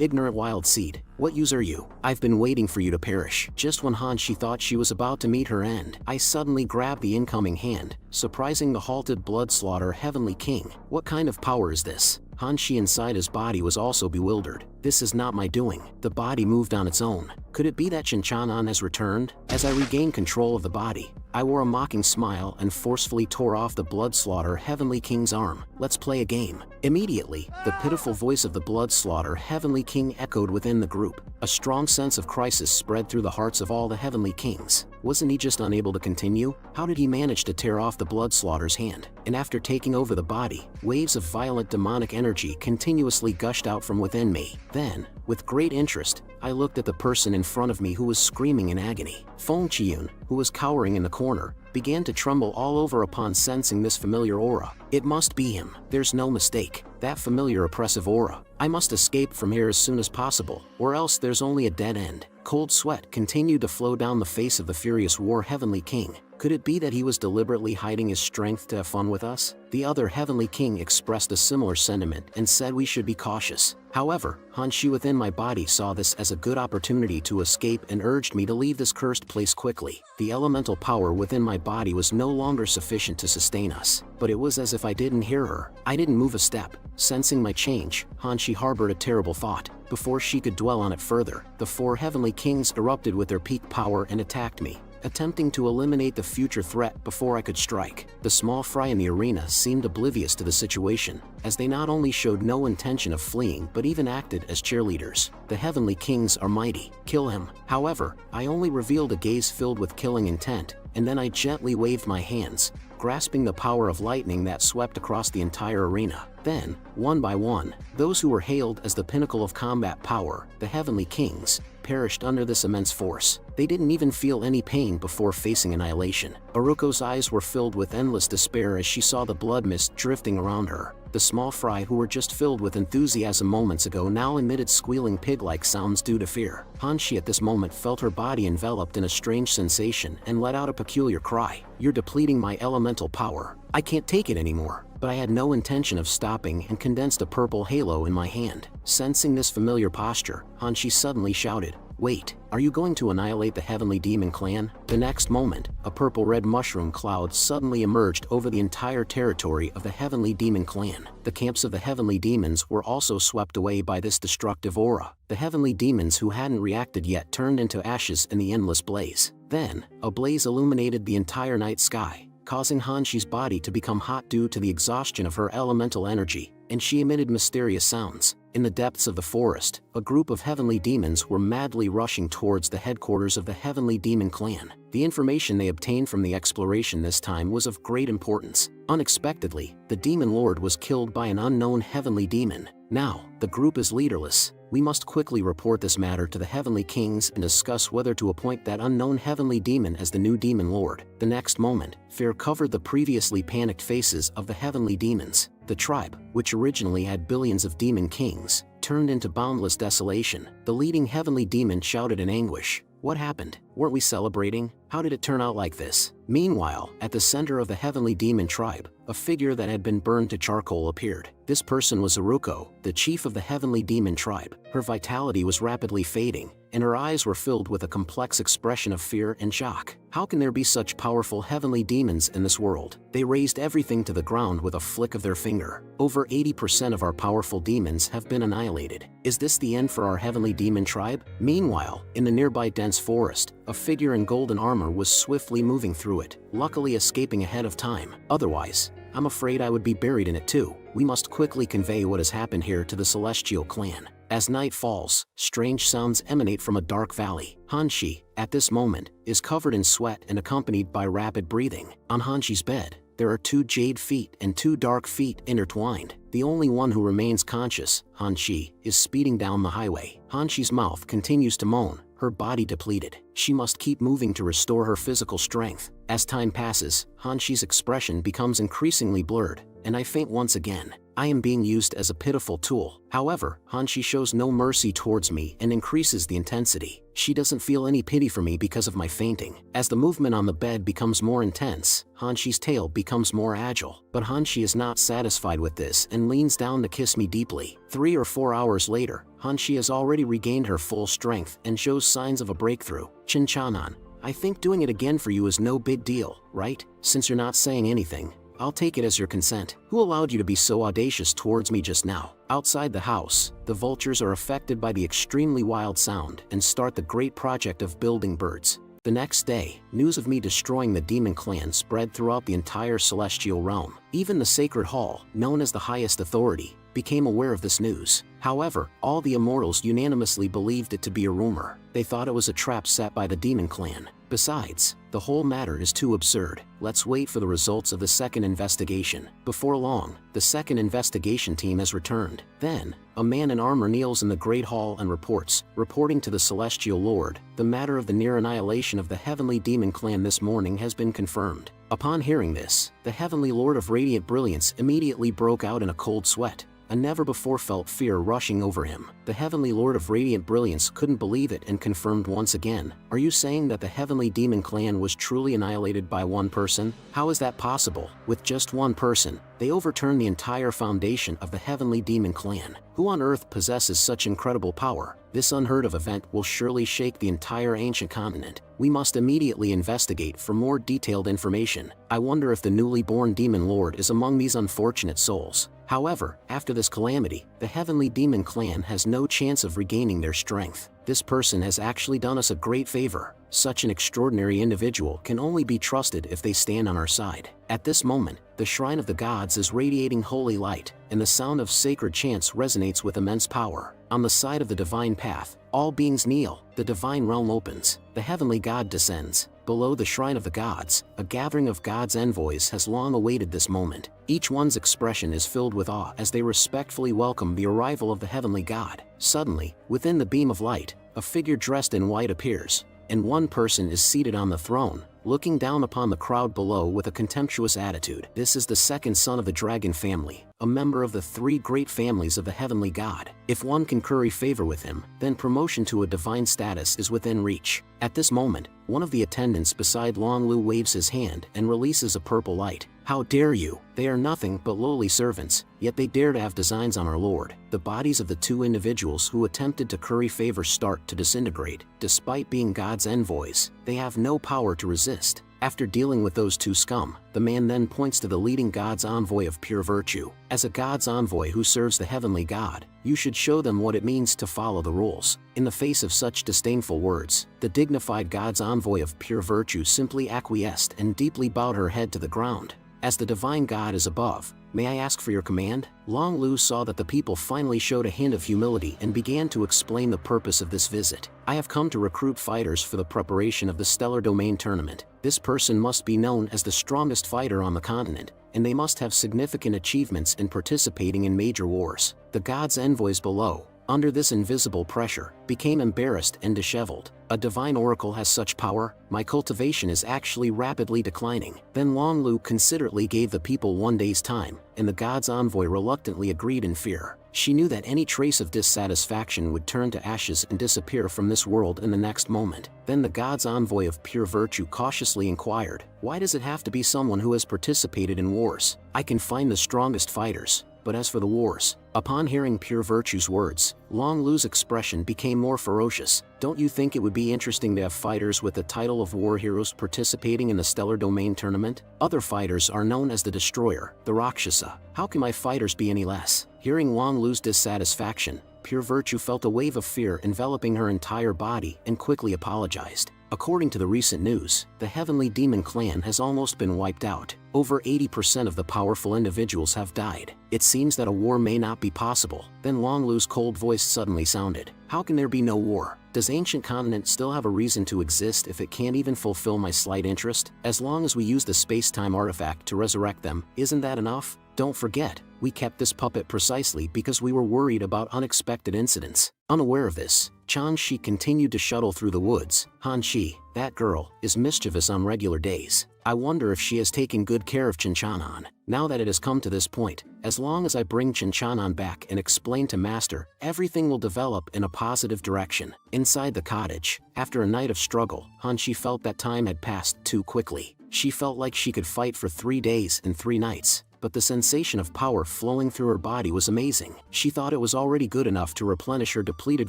ignorant wild seed, what use are you? I've been waiting for you to perish. Just when Han Shi thought she was about to meet her end, I suddenly grabbed the incoming hand, surprising the halted blood-slaughter Heavenly King. What kind of power is this? Han Shi inside his body was also bewildered. This is not my doing. The body moved on its own. Could it be that Shinchanan has returned? As I regained control of the body, I wore a mocking smile and forcefully tore off the blood-slaughter Heavenly King's arm. Let's play a game. Immediately, the pitiful voice of the blood-slaughter Heavenly King echoed within the group. A strong sense of crisis spread through the hearts of all the Heavenly Kings. Wasn't he just unable to continue? How did he manage to tear off the blood-slaughter's hand? And after taking over the body, waves of violent demonic energy continuously gushed out from within me. Then, with great interest, I looked at the person in front of me who was screaming in agony. Feng Qiyun, who was cowering in the corner, began to tremble all over upon sensing this familiar aura. It must be him. There's no mistake. That familiar oppressive aura. I must escape from here as soon as possible, or else there's only a dead end. Cold sweat continued to flow down the face of the furious war Heavenly King. Could it be that he was deliberately hiding his strength to have fun with us? The other Heavenly King expressed a similar sentiment and said we should be cautious. However, Han Shi within my body saw this as a good opportunity to escape and urged me to leave this cursed place quickly. The elemental power within my body was no longer sufficient to sustain us, but it was as if I didn't hear her. I didn't move a step. Sensing my change, Han Shi harbored a terrible thought. Before she could dwell on it further, the 4 Heavenly Kings erupted with their peak power and attacked me, attempting to eliminate the future threat before I could strike. The small fry in the arena seemed oblivious to the situation, as they not only showed no intention of fleeing but even acted as cheerleaders. The Heavenly Kings are mighty. Kill him. However, I only revealed a gaze filled with killing intent, and then I gently waved my hands, grasping the power of lightning that swept across the entire arena. Then, one by one, those who were hailed as the pinnacle of combat power, the Heavenly Kings, perished under this immense force. They didn't even feel any pain before facing annihilation. Aruko's eyes were filled with endless despair as she saw the blood mist drifting around her. The small fry who were just filled with enthusiasm moments ago now emitted squealing pig-like sounds due to fear. Hanshi at this moment felt her body enveloped in a strange sensation and let out a peculiar cry. "You're depleting my elemental power. I can't take it anymore." But I had no intention of stopping and condensed a purple halo in my hand. Sensing this familiar posture, Hanshi suddenly shouted, "Wait, are you going to annihilate the Heavenly Demon Clan?" The next moment, a purple-red mushroom cloud suddenly emerged over the entire territory of the Heavenly Demon Clan. The camps of the Heavenly Demons were also swept away by this destructive aura. The Heavenly Demons who hadn't reacted yet turned into ashes in the endless blaze. Then, a blaze illuminated the entire night sky, causing Hanshi's body to become hot due to the exhaustion of her elemental energy, and she emitted mysterious sounds. In the depths of the forest, a group of heavenly demons were madly rushing towards the headquarters of the Heavenly Demon Clan. The information they obtained from the exploration this time was of great importance. Unexpectedly, the Demon Lord was killed by an unknown heavenly demon. Now, the group is leaderless. We must quickly report this matter to the Heavenly Kings and discuss whether to appoint that unknown heavenly demon as the new Demon Lord. The next moment, fear covered the previously panicked faces of the heavenly demons. The tribe, which originally had billions of demon kings, turned into boundless desolation. The leading heavenly demon shouted in anguish, "What happened? Weren't we celebrating? How did it turn out like this?" Meanwhile, at the center of the heavenly demon tribe, a figure that had been burned to charcoal appeared. This person was Aruko, the chief of the heavenly demon tribe. Her vitality was rapidly fading, and her eyes were filled with a complex expression of fear and shock. How can there be such powerful heavenly demons in this world? They razed everything to the ground with a flick of their finger. Over 80% of our powerful demons have been annihilated. Is this the end for our heavenly demon tribe? Meanwhile, in the nearby dense forest, a figure in golden armor was swiftly moving through it, luckily escaping ahead of time. Otherwise, I'm afraid I would be buried in it too. We must quickly convey what has happened here to the Celestial Clan. As night falls, strange sounds emanate from a dark valley. Hanshi, at this moment, is covered in sweat and accompanied by rapid breathing. On Hanshi's bed, there are 2 jade feet and 2 dark feet intertwined. The only one who remains conscious, Hanshi, is speeding down the highway. Hanshi's mouth continues to moan, her body depleted. She must keep moving to restore her physical strength. As time passes, Hanshi's expression becomes increasingly blurred, and I faint once again. I am being used as a pitiful tool. However, Hanshi shows no mercy towards me and increases the intensity. She doesn't feel any pity for me because of my fainting. As the movement on the bed becomes more intense, Hanshi's tail becomes more agile. But Hanshi is not satisfied with this and leans down to kiss me deeply. 3 or 4 hours later, Hanshi has already regained her full strength and shows signs of a breakthrough. Chin-chanan, I think doing it again for you is no big deal, right? Since you're not saying anything, I'll take it as your consent. Who allowed you to be so audacious towards me just now? Outside the house, the vultures are affected by the extremely wild sound and start the great project of building birds. The next day, news of me destroying the Demon Clan spread throughout the entire celestial realm. Even the Sacred Hall, known as the highest authority, became aware of this news. However, all the immortals unanimously believed it to be a rumor. They thought it was a trap set by the Demon Clan. Besides, the whole matter is too absurd. Let's wait for the results of the second investigation. Before long, the second investigation team has returned. Then, a man in armor kneels in the Great Hall and reporting to the Celestial Lord, the matter of the near annihilation of the Heavenly Demon Clan this morning has been confirmed. Upon hearing this, the Heavenly Lord of Radiant Brilliance immediately broke out in a cold sweat. A never-before-felt fear rushing over him. The Heavenly Lord of Radiant Brilliance couldn't believe it and confirmed once again. Are you saying that the Heavenly Demon Clan was truly annihilated by one person? How is that possible? With just one person, they overturned the entire foundation of the Heavenly Demon Clan. Who on earth possesses such incredible power? This unheard-of event will surely shake the entire ancient continent. We must immediately investigate for more detailed information. I wonder if the newly born Demon Lord is among these unfortunate souls. However, after this calamity, the Heavenly Demon Clan has no chance of regaining their strength. This person has actually done us a great favor. Such an extraordinary individual can only be trusted if they stand on our side. At this moment, the Shrine of the Gods is radiating holy light, and the sound of sacred chants resonates with immense power. On the side of the divine path, all beings kneel, the divine realm opens, the heavenly God descends. Below the shrine of the gods, a gathering of gods' envoys has long awaited this moment. Each one's expression is filled with awe as they respectfully welcome the arrival of the heavenly god. Suddenly, within the beam of light, a figure dressed in white appears, and one person is seated on the throne, looking down upon the crowd below with a contemptuous attitude. This is the second son of the dragon family, a member of the three great families of the heavenly god. If one can curry favor with him, then promotion to a divine status is within reach. At this moment, one of the attendants beside Long Lu waves his hand and releases a purple light. How dare you? They are nothing but lowly servants, yet they dare to have designs on our Lord. The bodies of the two individuals who attempted to curry favor start to disintegrate. Despite being God's envoys, they have no power to resist. After dealing with those two scum, the man then points to the leading God's envoy of pure virtue. As a God's envoy who serves the heavenly God, you should show them what it means to follow the rules. In the face of such disdainful words, the dignified God's envoy of pure virtue simply acquiesced and deeply bowed her head to the ground. As the divine God is above, may I ask for your command? Long Lu saw that the people finally showed a hint of humility and began to explain the purpose of this visit. I have come to recruit fighters for the preparation of the Stellar Domain Tournament. This person must be known as the strongest fighter on the continent, and they must have significant achievements in participating in major wars. The gods' envoys below, under this invisible pressure, became embarrassed and disheveled. A divine oracle has such power? My cultivation is actually rapidly declining. Then Long Lu considerately gave the people 1 day's time, and the god's envoy reluctantly agreed in fear. She knew that any trace of dissatisfaction would turn to ashes and disappear from this world in the next moment. Then the god's envoy of pure virtue cautiously inquired, why does it have to be someone who has participated in wars? I can find the strongest fighters, but as for the wars. Upon hearing Pure Virtue's words, Long Lu's expression became more ferocious. Don't you think it would be interesting to have fighters with the title of war heroes participating in the Stellar Domain Tournament? Other fighters are known as the Destroyer, the Rakshasa. How can my fighters be any less? Hearing Long Lu's dissatisfaction, Pure Virtue felt a wave of fear enveloping her entire body and quickly apologized. According to the recent news, the Heavenly Demon Clan has almost been wiped out. Over 80% of the powerful individuals have died. It seems that a war may not be possible. Then Long Lu's cold voice suddenly sounded. How can there be no war? Does ancient continent still have a reason to exist if it can't even fulfill my slight interest? As long as we use the space-time artifact to resurrect them, isn't that enough? Don't forget, we kept this puppet precisely because we were worried about unexpected incidents. Unaware of this, Chan Shi continued to shuttle through the woods. Han Shi, that girl, is mischievous on regular days. I wonder if she has taken good care of Chinchanan. Now that it has come to this point, as long as I bring Chinchanan back and explain to Master, everything will develop in a positive direction. Inside the cottage, after a night of struggle, Han Shi felt that time had passed too quickly. She felt like she could fight for 3 days and 3 nights. But the sensation of power flowing through her body was amazing. She thought it was already good enough to replenish her depleted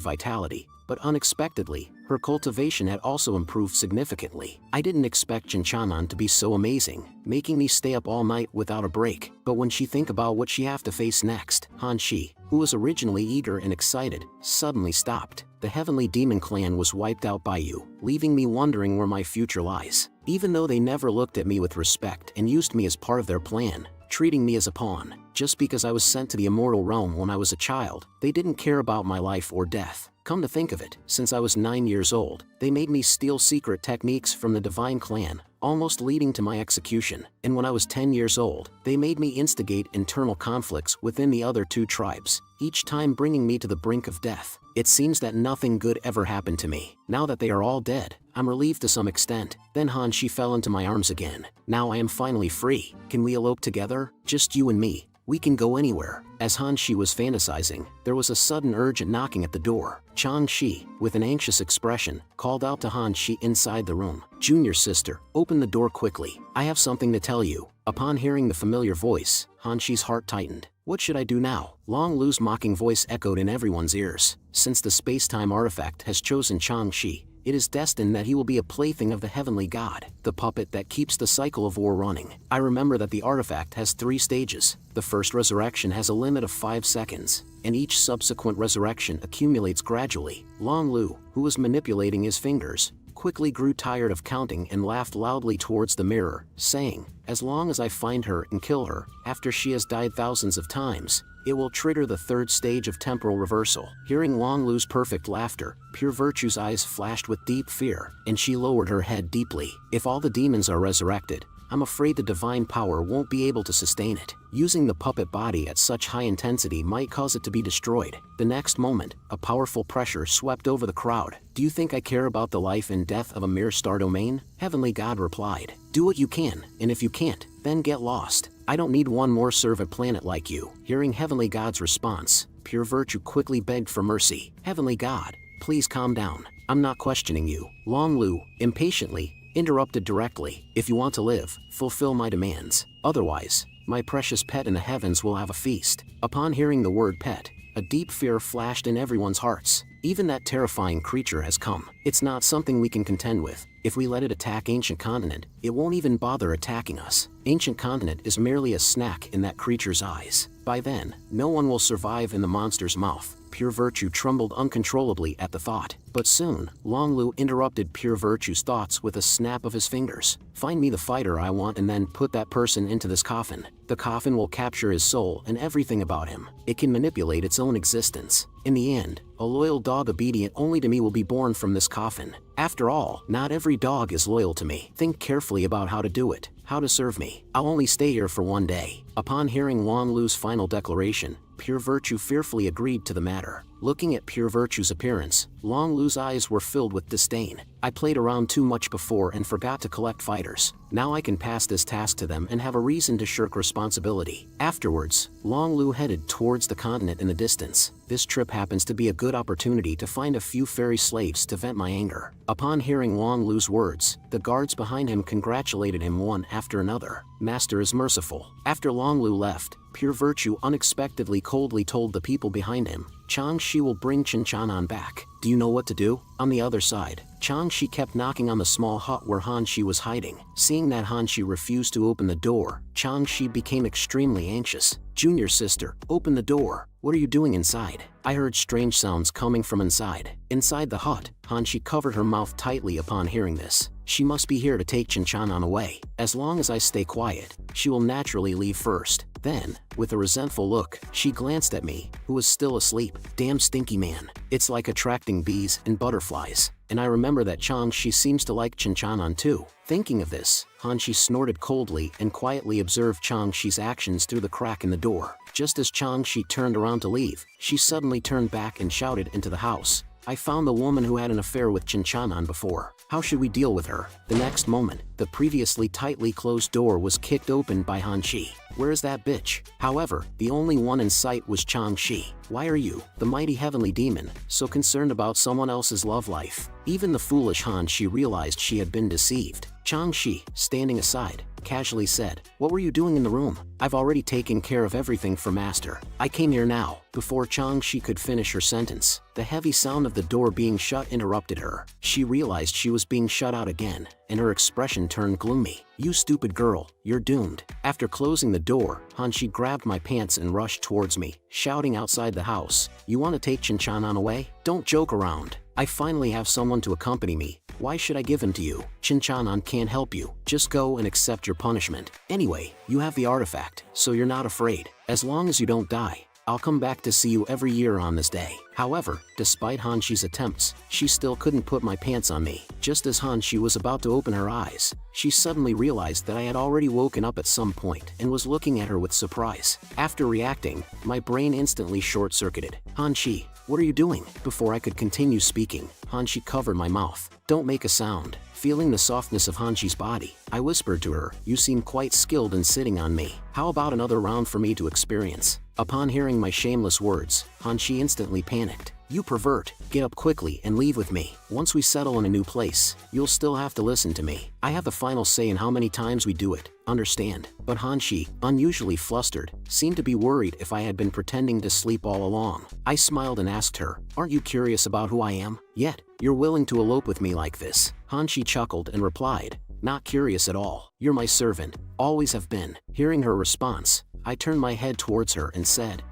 vitality, but unexpectedly, her cultivation had also improved significantly. I didn't expect Chinchanan to be so amazing, making me stay up all night without a break. But when she think about what she have to face next, Han Shi, who was originally eager and excited, suddenly stopped. The Heavenly Demon Clan was wiped out by you, leaving me wondering where my future lies. Even though they never looked at me with respect and used me as part of their plan, treating me as a pawn, just because I was sent to the immortal realm when I was a child, they didn't care about my life or death. Come to think of it, since I was 9 years old, they made me steal secret techniques from the Divine Clan, almost leading to my execution. And when I was 10 years old, they made me instigate internal conflicts within the other 2 tribes, each time bringing me to the brink of death. It seems that nothing good ever happened to me. Now that they are all dead, I'm relieved to some extent. Then Han Shi fell into my arms again. Now I am finally free. Can we elope together? Just you and me. We can go anywhere. As Han Shi was fantasizing, there was a sudden urgent knocking at the door. Chang Shi, with an anxious expression, called out to Han Shi inside the room. Junior sister, open the door quickly. I have something to tell you. Upon hearing the familiar voice, Han Shi's heart tightened. What should I do now? Long Lu's mocking voice echoed in everyone's ears. Since the space-time artifact has chosen Chang Shi, it is destined that he will be a plaything of the heavenly god, the puppet that keeps the cycle of war running. I remember that the artifact has 3 stages. The first resurrection has a limit of 5 seconds, and each subsequent resurrection accumulates gradually. Long Lu, who was manipulating his fingers, quickly grew tired of counting and laughed loudly towards the mirror, saying, as long as I find her and kill her, after she has died thousands of times, It will trigger the third stage of temporal reversal. Hearing Long Lu's perfect laughter, Pure Virtue's eyes flashed with deep fear, and she lowered her head deeply. If all the demons are resurrected, I'm afraid the divine power won't be able to sustain it. Using the puppet body at such high intensity might cause it to be destroyed. The next moment, a powerful pressure swept over the crowd. Do you think I care about the life and death of a mere star domain? Heavenly God replied, do what you can, and if you can't, then get lost. I don't need one more servant planet like you. Hearing Heavenly God's response, Pure Virtue quickly begged for mercy. Heavenly God, please calm down. I'm not questioning you. Long Lu, impatiently, interrupted directly. If you want to live, fulfill my demands. Otherwise, my precious pet in the heavens will have a feast. Upon hearing the word pet, a deep fear flashed in everyone's hearts. Even that terrifying creature has come. It's not something we can contend with. If we let it attack Ancient Continent, it won't even bother attacking us. Ancient Continent is merely a snack in that creature's eyes. By then, no one will survive in the monster's mouth. Pure Virtue trembled uncontrollably at the thought. But soon, Long Lu interrupted Pure Virtue's thoughts with a snap of his fingers. Find me the fighter I want and then put that person into this coffin. The coffin will capture his soul and everything about him. It can manipulate its own existence. In the end, a loyal dog obedient only to me will be born from this coffin. After all, not every dog is loyal to me. Think carefully about how to do it, how to serve me. I'll only stay here for one day. Upon hearing Long Lu's final declaration, Pure Virtue fearfully agreed to the matter. Looking at Pure Virtue's appearance, Long Lu's eyes were filled with disdain. I played around too much before and forgot to collect fighters. Now I can pass this task to them and have a reason to shirk responsibility. Afterwards, Long Lu headed towards the continent in the distance. This trip happens to be a good opportunity to find a few fairy slaves to vent my anger. Upon hearing Long Lu's words, the guards behind him congratulated him one after another. Master is merciful. After Long Lu left, Pure Virtue unexpectedly coldly told the people behind him, Chang Shi will bring Chinchanan back. Do you know what to do? On the other side, Chang Shi kept knocking on the small hut where Han Shi was hiding. Seeing that Han Shi refused to open the door, Chang Shi became extremely anxious. Junior sister, open the door. What are you doing inside? I heard strange sounds coming from inside. Inside the hut, Han Shi covered her mouth tightly upon hearing this. She must be here to take Chinchanan away. As long as I stay quiet, she will naturally leave first. Then, with a resentful look, she glanced at me, who was still asleep. Damn stinky man. It's like attracting bees and butterflies. And I remember that Chang Shi seems to like Chinchanan too. Thinking of this, Han Shi snorted coldly and quietly observed Chang Shi's actions through the crack in the door. Just as Chang Shi turned around to leave, she suddenly turned back and shouted into the house, I found the woman who had an affair with Chinchanan before. How should we deal with her? The next moment, the previously tightly closed door was kicked open by Han Shi. Where's that bitch? However, the only one in sight was Chang Shi. Why are you, the mighty heavenly demon, so concerned about someone else's love life? Even the foolish Han Shi realized she had been deceived. Chang Shi, standing aside, casually said, What were you doing in the room? I've already taken care of everything for Master. I came here now. Before Chang Shi could finish her sentence, the heavy sound of the door being shut interrupted her. She realized she was being shut out again, and her expression turned gloomy. You stupid girl, you're doomed. After closing the door, Han Shi grabbed my pants and rushed towards me, shouting outside the house, You want to take Chinchanan away? Don't joke around. I finally have someone to accompany me. Why should I give him to you? Chinchanan can't help you. Just go and accept your punishment. Anyway, you have the artifact, so you're not afraid. As long as you don't die, I'll come back to see you every year on this day. However, despite Han Shi's attempts, she still couldn't put my pants on me. Just as Han Shi was about to open her eyes, she suddenly realized that I had already woken up at some point and was looking at her with surprise. After reacting, my brain instantly short-circuited. Han Shi, what are you doing? Before I could continue speaking, Han Shi covered my mouth. Don't make a sound. Feeling the softness of Han Shi's body, I whispered to her, You seem quite skilled in sitting on me. How about another round for me to experience? Upon hearing my shameless words, Han Shi instantly panicked. You pervert, get up quickly and leave with me. Once we settle in a new place, you'll still have to listen to me. I have the final say in how many times we do it, understand? But Han Shi, unusually flustered, seemed to be worried if I had been pretending to sleep all along. I smiled and asked her, Aren't you curious about who I am? Yet, you're willing to elope with me like this. Han Shi chuckled and replied, Not curious at all. You're my servant, always have been. Hearing her response, I turned my head towards her and said,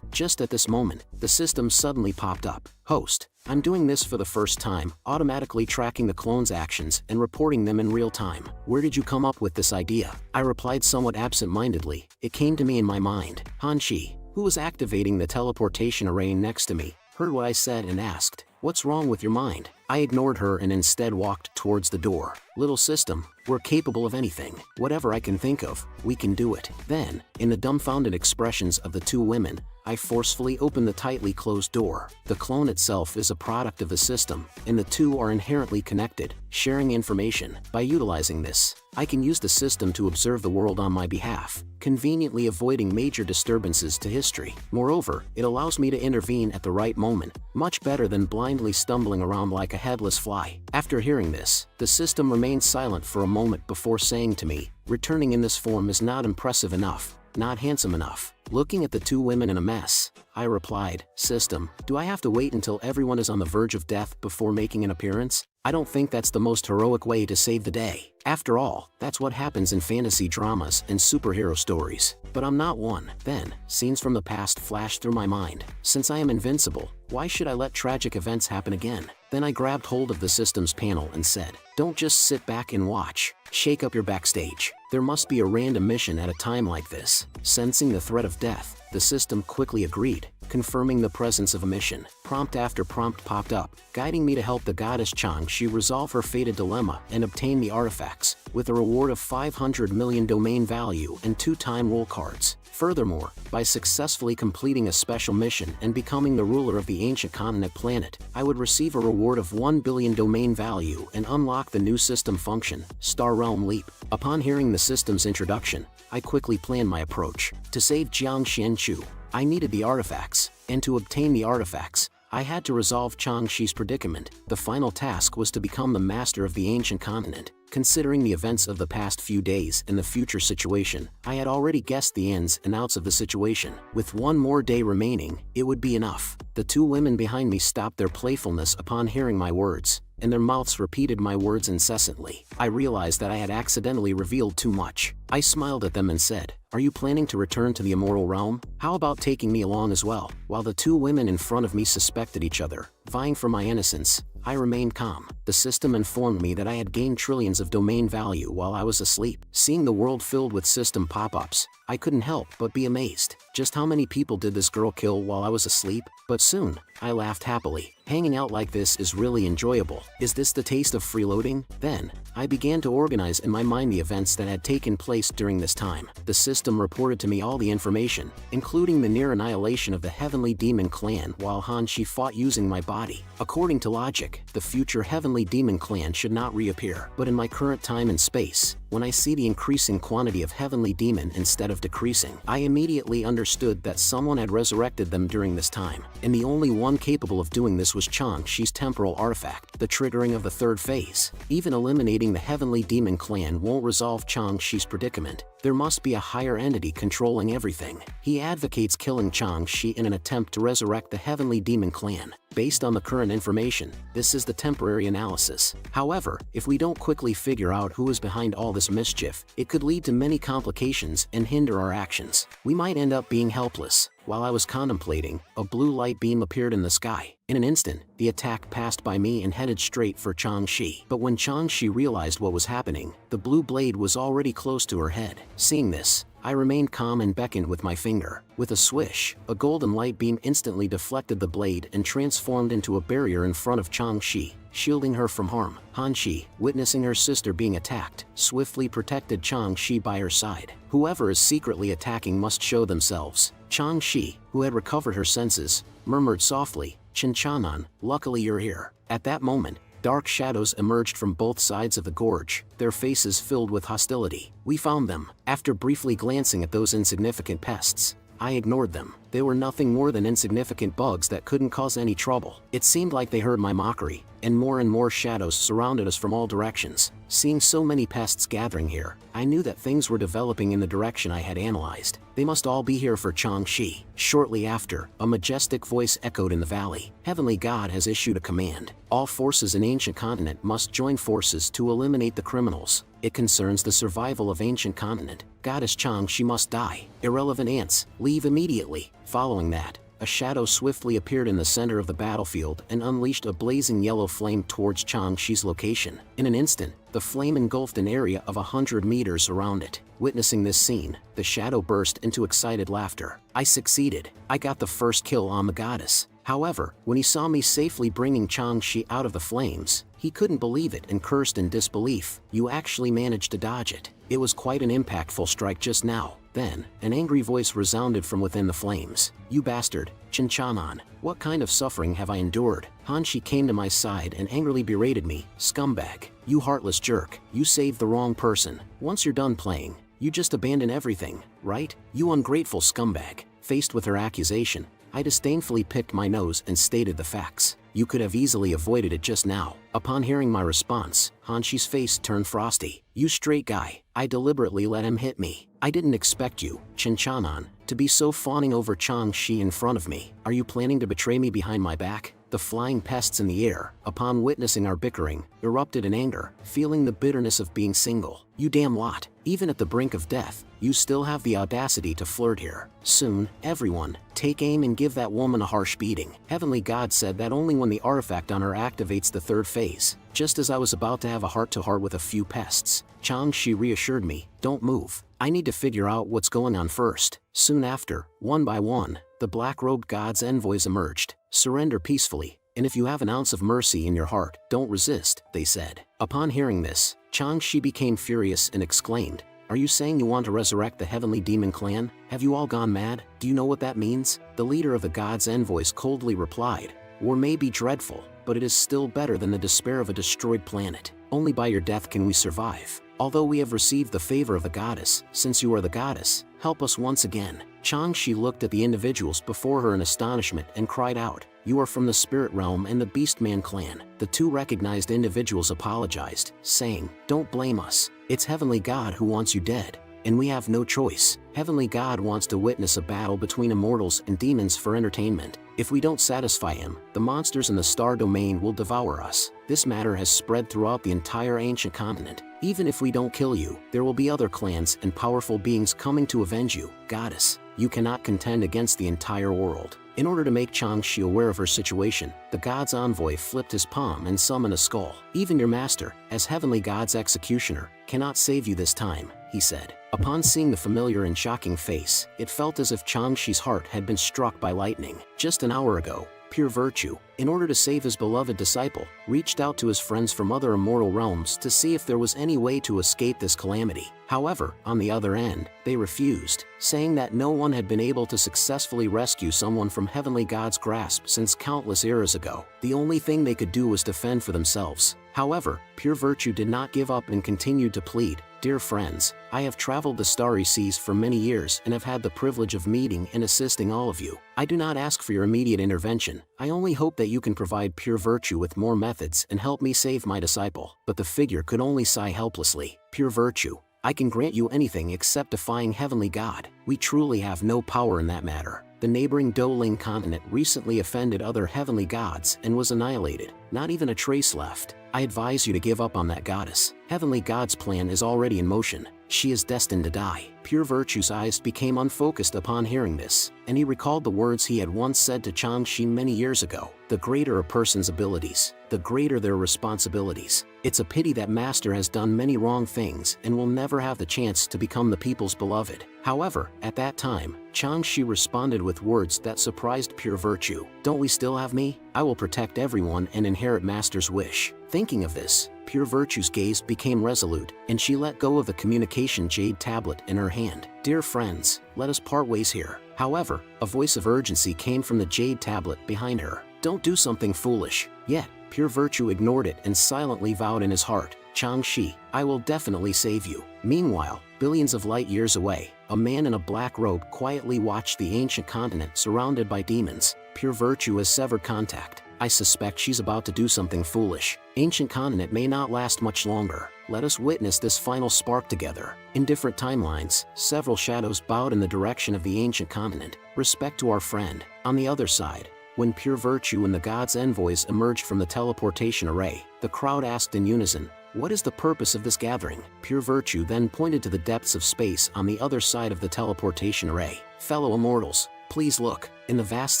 Just at this moment, the system suddenly popped up. Host, I'm doing this for the first time, automatically tracking the clone's actions and reporting them in real time. Where did you come up with this idea? I replied somewhat absent-mindedly. It came to me in my mind. Han Shi, who was activating the teleportation array next to me, heard what I said and asked, "What's wrong with your mind?" I ignored her and instead walked towards the door. "Little system, we're capable of anything. Whatever I can think of, we can do it." Then, in the dumbfounded expressions of the two women, I forcefully opened the tightly closed door. The clone itself is a product of the system, and the two are inherently connected, sharing information. By utilizing this, I can use the system to observe the world on my behalf, conveniently avoiding major disturbances to history. Moreover, it allows me to intervene at the right moment, much better than blindly stumbling around like a headless fly. After hearing this, the system remained silent for a moment before saying to me, "Returning in this form is not impressive enough, not handsome enough." Looking at the two women in a mess, I replied, "System, do I have to wait until everyone is on the verge of death before making an appearance? I don't think that's the most heroic way to save the day. After all, that's what happens in fantasy dramas and superhero stories. But I'm not one." Then, scenes from the past flashed through my mind. Since I am invincible, why should I let tragic events happen again? Then I grabbed hold of the system's panel and said, "Don't just sit back and watch. Shake up your backstage. There must be a random mission at a time like this." Sensing the threat of death, the system quickly agreed, confirming the presence of a mission. Prompt after prompt popped up, guiding me to help the goddess Chang-Chi resolve her fated dilemma and obtain the artifacts, with a reward of 500 million domain value and 2 time roll cards. Furthermore, by successfully completing a special mission and becoming the ruler of the ancient continent planet, I would receive a reward of 1 billion domain value and unlock the new system function, Star Realm Leap. Upon hearing the system's introduction, I quickly planned my approach. To save Jiang Xianchu, I needed the artifacts, and to obtain the artifacts, I had to resolve Chang-Chi's predicament. The final task was to become the master of the ancient continent. Considering the events of the past few days and the future situation, I had already guessed the ins and outs of the situation. With one more day remaining, it would be enough. The two women behind me stopped their playfulness upon hearing my words, and their mouths repeated my words incessantly. I realized that I had accidentally revealed too much. I smiled at them and said, "Are you planning to return to the immortal realm? How about taking me along as well?" While the two women in front of me suspected each other, vying for my innocence, I remained calm. The system informed me that I had gained trillions of domain value while I was asleep. Seeing the world filled with system pop-ups, I couldn't help but be amazed. Just how many people did this girl kill while I was asleep? But soon, I laughed happily. Hanging out like this is really enjoyable. Is this the taste of freeloading? Then, I began to organize in my mind the events that had taken place during this time. The system reported to me all the information, including the near annihilation of the Heavenly Demon Clan while Han-Chi fought using my body. According to logic, the future Heavenly Demon Clan should not reappear. But in my current time and space, when I see the increasing quantity of Heavenly Demon instead of decreasing, I immediately understood that someone had resurrected them during this time, and the only one capable of doing this was Chang-Chi's temporal artifact, the triggering of the third phase. Even eliminating the Heavenly Demon Clan won't resolve Chang-Chi's predicament. There must be a higher entity controlling everything. He advocates killing Chang-Chi in an attempt to resurrect the Heavenly Demon Clan. Based on the current information, this is the temporary analysis. However, if we don't quickly figure out who is behind all this mischief, it could lead to many complications and hinder our actions. We might end up being helpless. While I was contemplating, a blue light beam appeared in the sky. In an instant, the attack passed by me and headed straight for Chang-Chi. But when Chang-Chi realized what was happening, the blue blade was already close to her head. Seeing this, I remained calm and beckoned with my finger. With a swish, a golden light beam instantly deflected the blade and transformed into a barrier in front of Chang-Chi, shielding her from harm. Han-Chi, witnessing her sister being attacked, swiftly protected Chang-Chi by her side. Whoever is secretly attacking must show themselves. Chang-Chi, who had recovered her senses, murmured softly, "Chin-Chanan, luckily you're here." At that moment, dark shadows emerged from both sides of the gorge, their faces filled with hostility. We found them. After briefly glancing at those insignificant pests, I ignored them. They were nothing more than insignificant bugs that couldn't cause any trouble. It seemed like they heard my mockery, and more shadows surrounded us from all directions. Seeing so many pests gathering here, I knew that things were developing in the direction I had analyzed. They must all be here for Chang-Chi. Shortly after, a majestic voice echoed in the valley. Heavenly God has issued a command. All forces in ancient continent must join forces to eliminate the criminals. It concerns the survival of ancient continent. Goddess Chang-Chi must die. Irrelevant ants, leave immediately. Following that, a shadow swiftly appeared in the center of the battlefield and unleashed a blazing yellow flame towards Changxi's location. In an instant, the flame engulfed an area of 100 meters around it. Witnessing this scene, the shadow burst into excited laughter. I succeeded. I got the first kill on the goddess. However, when he saw me safely bringing Changxi out of the flames, he couldn't believe it and cursed in disbelief. You actually managed to dodge it. It was quite an impactful strike just now. Then, an angry voice resounded from within the flames. You bastard, Chinchaman, what kind of suffering have I endured? Hanshi came to my side and angrily berated me. Scumbag, you heartless jerk, you saved the wrong person. Once you're done playing, you just abandon everything, right? You ungrateful scumbag. Faced with her accusation, I disdainfully picked my nose and stated the facts. You could have easily avoided it just now. Upon hearing my response, Hanshi's face turned frosty. You straight guy, I deliberately let him hit me. I didn't expect you, Chinchanan, to be so fawning over Changxi in front of me. Are you planning to betray me behind my back? The flying pests in the air, upon witnessing our bickering, erupted in anger, feeling the bitterness of being single. You damn lot, even at the brink of death, you still have the audacity to flirt here. Soon, everyone, take aim and give that woman a harsh beating. Heavenly God said that only when the artifact on her activates the third phase. Just as I was about to have a heart-to-heart with a few pests, Changxi reassured me, don't move. I need to figure out what's going on first. Soon after, one by one, the black-robed god's envoys emerged. Surrender peacefully, and if you have an ounce of mercy in your heart, don't resist, they said. Upon hearing this, Changxi became furious and exclaimed, are you saying you want to resurrect the heavenly demon clan? Have you all gone mad? Do you know what that means? The leader of the god's envoys coldly replied, war may be dreadful, but it is still better than the despair of a destroyed planet. Only by your death can we survive. Although we have received the favor of the goddess, since you are the goddess, help us once again. Changxi looked at the individuals before her in astonishment and cried out, you are from the spirit realm and the Beastman clan. The two recognized individuals apologized, saying, don't blame us. It's Heavenly God who wants you dead, and we have no choice. Heavenly God wants to witness a battle between immortals and demons for entertainment. If we don't satisfy him, the monsters in the star domain will devour us. This matter has spread throughout the entire ancient continent. Even if we don't kill you, there will be other clans and powerful beings coming to avenge you. Goddess, you cannot contend against the entire world. In order to make Changxi aware of her situation, the god's envoy flipped his palm and summoned a skull. Even your master, as Heavenly God's executioner, cannot save you this time, he said. Upon seeing the familiar and shocking face, it felt as if Changxi's heart had been struck by lightning. Just an hour ago, Pure Virtue, in order to save his beloved disciple, reached out to his friends from other immortal realms to see if there was any way to escape this calamity. However, on the other end, they refused, saying that no one had been able to successfully rescue someone from Heavenly God's grasp since countless eras ago. The only thing they could do was defend for themselves. However, Pure Virtue did not give up and continued to plead, dear friends, I have traveled the starry seas for many years and have had the privilege of meeting and assisting all of you. I do not ask for your immediate intervention. I only hope that you can provide Pure Virtue with more methods and help me save my disciple. But the figure could only sigh helplessly. Pure Virtue, I can grant you anything except defying Heavenly God. We truly have no power in that matter. The neighboring Doling continent recently offended other heavenly gods and was annihilated. Not even a trace left. I advise you to give up on that goddess. Heavenly God's plan is already in motion. She is destined to die. Pure Virtue's eyes became unfocused upon hearing this, and he recalled the words he had once said to Changxi many years ago. The greater a person's abilities, the greater their responsibilities. It's a pity that Master has done many wrong things and will never have the chance to become the people's beloved. However, at that time, Changxi responded with words that surprised Pure Virtue. Don't we still have me? I will protect everyone and inherit Master's wish. Thinking of this, Pure Virtue's gaze became resolute, and she let go of the communication jade tablet in her hand. Dear friends, let us part ways here. However, a voice of urgency came from the jade tablet behind her. Don't do something foolish. Yet, Pure Virtue ignored it and silently vowed in his heart, Changxi, I will definitely save you. Meanwhile, billions of light years away, a man in a black robe quietly watched the ancient continent surrounded by demons. Pure Virtue has severed contact. I suspect she's about to do something foolish. Ancient continent may not last much longer. Let us witness this final spark together. In different timelines, several shadows bowed in the direction of the ancient continent. Respect to our friend. On the other side, when Pure Virtue and the god's envoys emerged from the teleportation array, the crowd asked in unison, what is the purpose of this gathering? Pure Virtue then pointed to the depths of space on the other side of the teleportation array. Fellow immortals, Please look, in the vast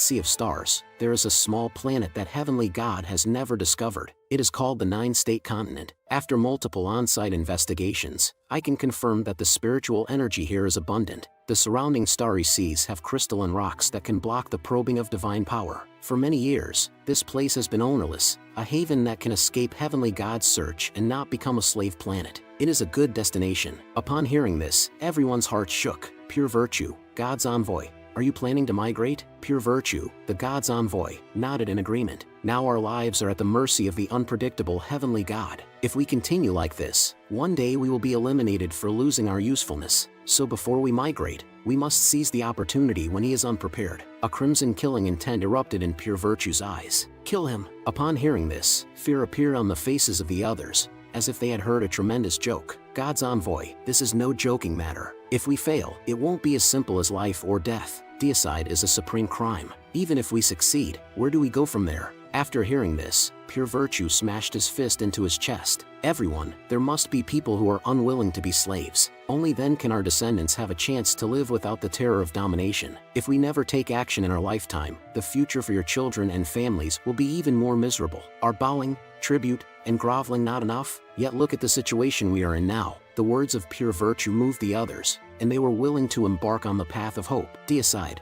sea of stars, there is a small planet that Heavenly God has never discovered. It is called the Nine-State Continent. After multiple on-site investigations, I can confirm that the spiritual energy here is abundant. The surrounding starry seas have crystalline rocks that can block the probing of divine power. For many years, this place has been ownerless, a haven that can escape Heavenly God's search and not become a slave planet. It is a good destination. Upon hearing this, everyone's heart shook. Pure Virtue, God's envoy. Are you planning to migrate? Pure Virtue, the God's envoy, nodded in agreement. Now our lives are at the mercy of the unpredictable Heavenly God. If we continue like this, one day we will be eliminated for losing our usefulness. So before we migrate, we must seize the opportunity when he is unprepared. A crimson killing intent erupted in Pure Virtue's eyes. Kill him. Upon hearing this, fear appeared on the faces of the others, as if they had heard a tremendous joke. God's envoy, this is no joking matter. If we fail, it won't be as simple as life or death. Deicide is a supreme crime. Even if we succeed, where do we go from there? After hearing this, Pure Virtue smashed his fist into his chest. Everyone, there must be people who are unwilling to be slaves. Only then can our descendants have a chance to live without the terror of domination. If we never take action in our lifetime, the future for your children and families will be even more miserable. Are bowing, tribute, and groveling not enough? Yet look at the situation we are in now. The words of Pure Virtue moved the others, and they were willing to embark on the path of hope. Deicide,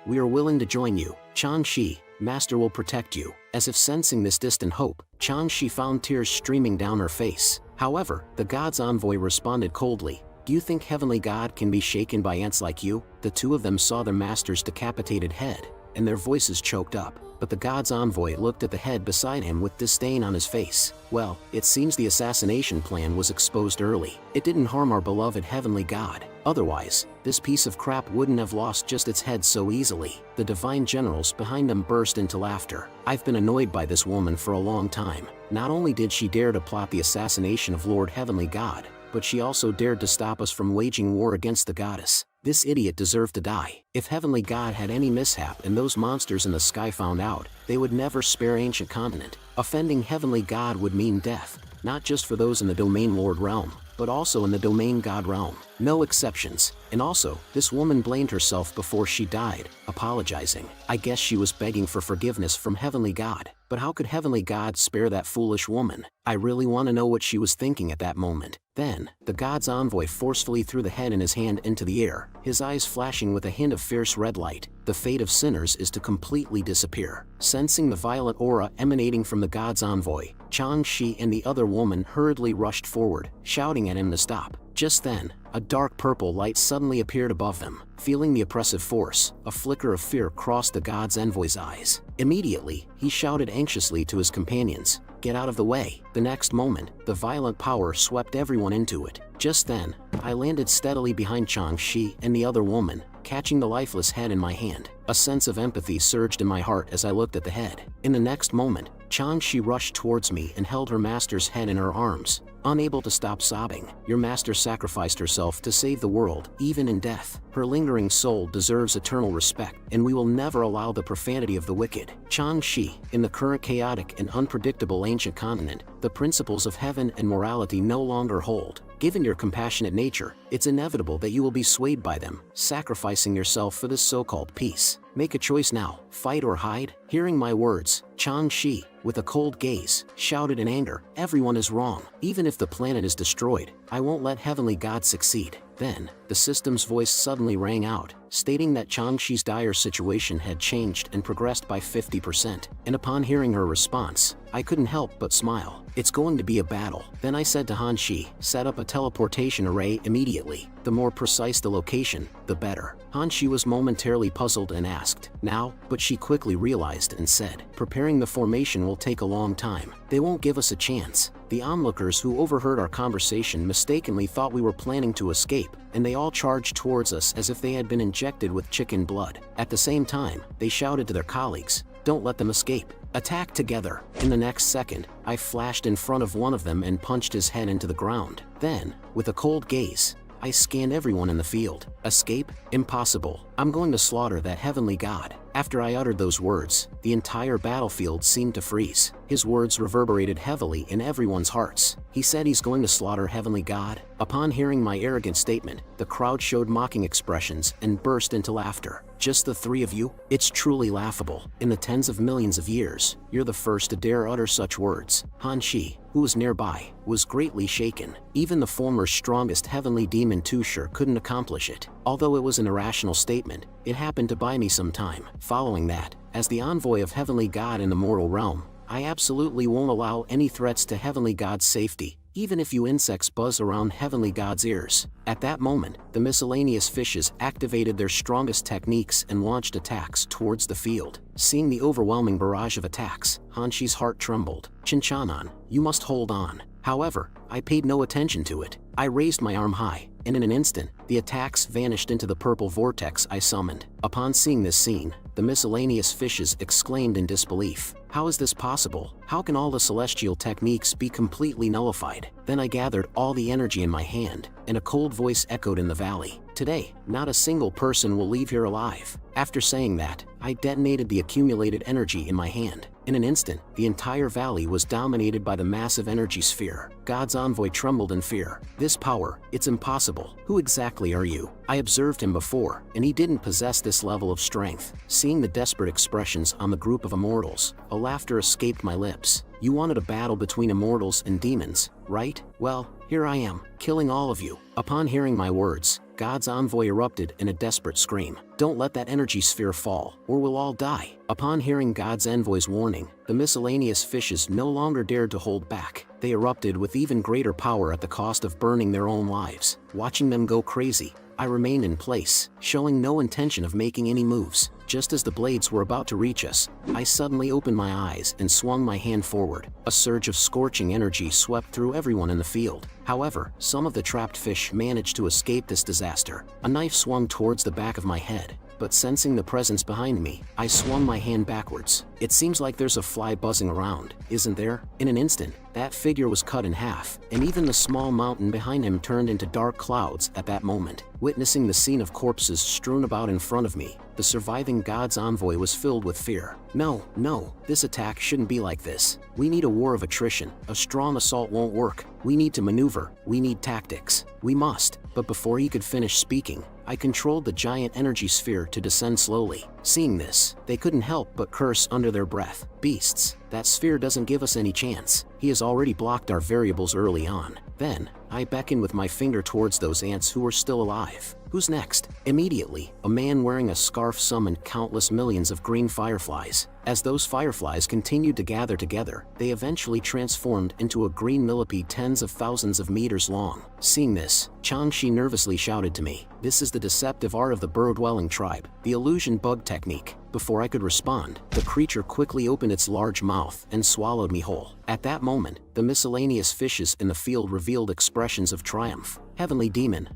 we are willing to join you. Changshi, Master will protect you. As if sensing this distant hope, Changshi found tears streaming down her face. However, the God's envoy responded coldly. Do you think Heavenly God can be shaken by ants like you? The two of them saw their master's decapitated head, and their voices choked up. But the God's envoy looked at the head beside him with disdain on his face. Well, it seems the assassination plan was exposed early. It didn't harm our beloved Heavenly God. Otherwise, this piece of crap wouldn't have lost just its head so easily. The divine generals behind them burst into laughter. I've been annoyed by this woman for a long time. Not only did she dare to plot the assassination of Lord Heavenly God, but she also dared to stop us from waging war against the goddess. This idiot deserved to die. If Heavenly God had any mishap and those monsters in the sky found out, they would never spare Ancient Continent. Offending Heavenly God would mean death, not just for those in the Domain Lord realm, but also in the Domain God realm. No exceptions. And also, this woman blamed herself before she died, apologizing. I guess she was begging for forgiveness from Heavenly God. But how could Heavenly God spare that foolish woman? I really want to know what she was thinking at that moment. Then, the God's envoy forcefully threw the head in his hand into the air, his eyes flashing with a hint of fierce red light. The fate of sinners is to completely disappear. Sensing the violet aura emanating from the God's envoy, Changshi and the other woman hurriedly rushed forward, shouting at him to stop. Just then, a dark purple light suddenly appeared above them. Feeling the oppressive force, a flicker of fear crossed the God's envoy's eyes. Immediately, he shouted anxiously to his companions, "Get out of the way." The next moment, the violent power swept everyone into it. Just then, I landed steadily behind Changshi and the other woman, catching the lifeless head in my hand. A sense of empathy surged in my heart as I looked at the head. In the next moment, Changshi rushed towards me and held her master's head in her arms, unable to stop sobbing. Your master sacrificed herself to save the world, even in death. Her lingering soul deserves eternal respect, and we will never allow the profanity of the wicked. Changshi, in the current chaotic and unpredictable Ancient Continent, the principles of heaven and morality no longer hold. Given your compassionate nature, it's inevitable that you will be swayed by them, sacrificing yourself for this so-called peace. Make a choice now, fight or hide. Hearing my words, Changshi, with a cold gaze, shouted in anger, "Everyone is wrong. Even if the planet is destroyed, I won't let Heavenly God succeed." Then, the system's voice suddenly rang out, stating that Changshi's dire situation had changed and progressed by 50%. And upon hearing her response, I couldn't help but smile. It's going to be a battle. Then I said to Hanshi, set up a teleportation array immediately. The more precise the location, the better. Hanshi was momentarily puzzled and asked, "Now?" But she quickly realized and said, "Preparing the formation will take a long time. They won't give us a chance." The onlookers who overheard our conversation mistakenly thought we were planning to escape, and they all charged towards us as if they had been injected with chicken blood. At the same time, they shouted to their colleagues, "Don't let them escape. Attack together." In the next second, I flashed in front of one of them and punched his head into the ground. Then, with a cold gaze, I scanned everyone in the field. Escape? Impossible. I'm going to slaughter that Heavenly God. After I uttered those words, the entire battlefield seemed to freeze. His words reverberated heavily in everyone's hearts. He said he's going to slaughter Heavenly God? Upon hearing my arrogant statement, the crowd showed mocking expressions and burst into laughter. Just the three of you? It's truly laughable. In the tens of millions of years, you're the first to dare utter such words. Han Shi, who was nearby, was greatly shaken. Even the former strongest heavenly demon Tushar couldn't accomplish it. Although it was an irrational statement, it happened to buy me some time. Following that, as the envoy of Heavenly God in the mortal realm, I absolutely won't allow any threats to Heavenly God's safety, even if you insects buzz around Heavenly God's ears. At that moment, the miscellaneous fishes activated their strongest techniques and launched attacks towards the field. Seeing the overwhelming barrage of attacks, Hanshi's heart trembled. Chinchanan, you must hold on. However, I paid no attention to it. I raised my arm high, and in an instant, the attacks vanished into the purple vortex I summoned. Upon seeing this scene, the miscellaneous fishes exclaimed in disbelief. How is this possible? How can all the celestial techniques be completely nullified? Then I gathered all the energy in my hand, and a cold voice echoed in the valley. Today, not a single person will leave here alive. After saying that, I detonated the accumulated energy in my hand. In an instant, the entire valley was dominated by the massive energy sphere. God's envoy trembled in fear. This power, it's impossible. Who exactly are you? I observed him before, and he didn't possess this level of strength. Seeing the desperate expressions on the group of immortals, a laughter escaped my lips. You wanted a battle between immortals and demons, right? Well, here I am, killing all of you. Upon hearing my words, God's envoy erupted in a desperate scream. Don't let that energy sphere fall, or we'll all die. Upon hearing God's envoy's warning, the miscellaneous fishes no longer dared to hold back. They erupted with even greater power at the cost of burning their own lives. Watching them go crazy, I remained in place, showing no intention of making any moves. Just as the blades were about to reach us, I suddenly opened my eyes and swung my hand forward. A surge of scorching energy swept through everyone in the field. However, some of the trapped fish managed to escape this disaster. A knife swung towards the back of my head, but sensing the presence behind me, I swung my hand backwards. It seems like there's a fly buzzing around, isn't there? In an instant, that figure was cut in half, and even the small mountain behind him turned into dark clouds at that moment. Witnessing the scene of corpses strewn about in front of me, the surviving God's envoy was filled with fear. No, this attack shouldn't be like this. We need a war of attrition. A strong assault won't work. We need to maneuver. We need tactics. We must. But before he could finish speaking, I controlled the giant energy sphere to descend slowly. Seeing this, they couldn't help but curse under their breath. Beasts, that sphere doesn't give us any chance. He has already blocked our variables early on. Then, I beckoned with my finger towards those ants who were still alive. Who's next? Immediately, a man wearing a scarf summoned countless millions of green fireflies. As those fireflies continued to gather together, they eventually transformed into a green millipede tens of thousands of meters long. Seeing this, Changshi nervously shouted to me, "This is the deceptive art of the burrow-dwelling tribe, the illusion bug technique." Before I could respond, the creature quickly opened its large mouth and swallowed me whole. At that moment, the miscellaneous fishes in the field revealed expressions of triumph. Heavenly demon,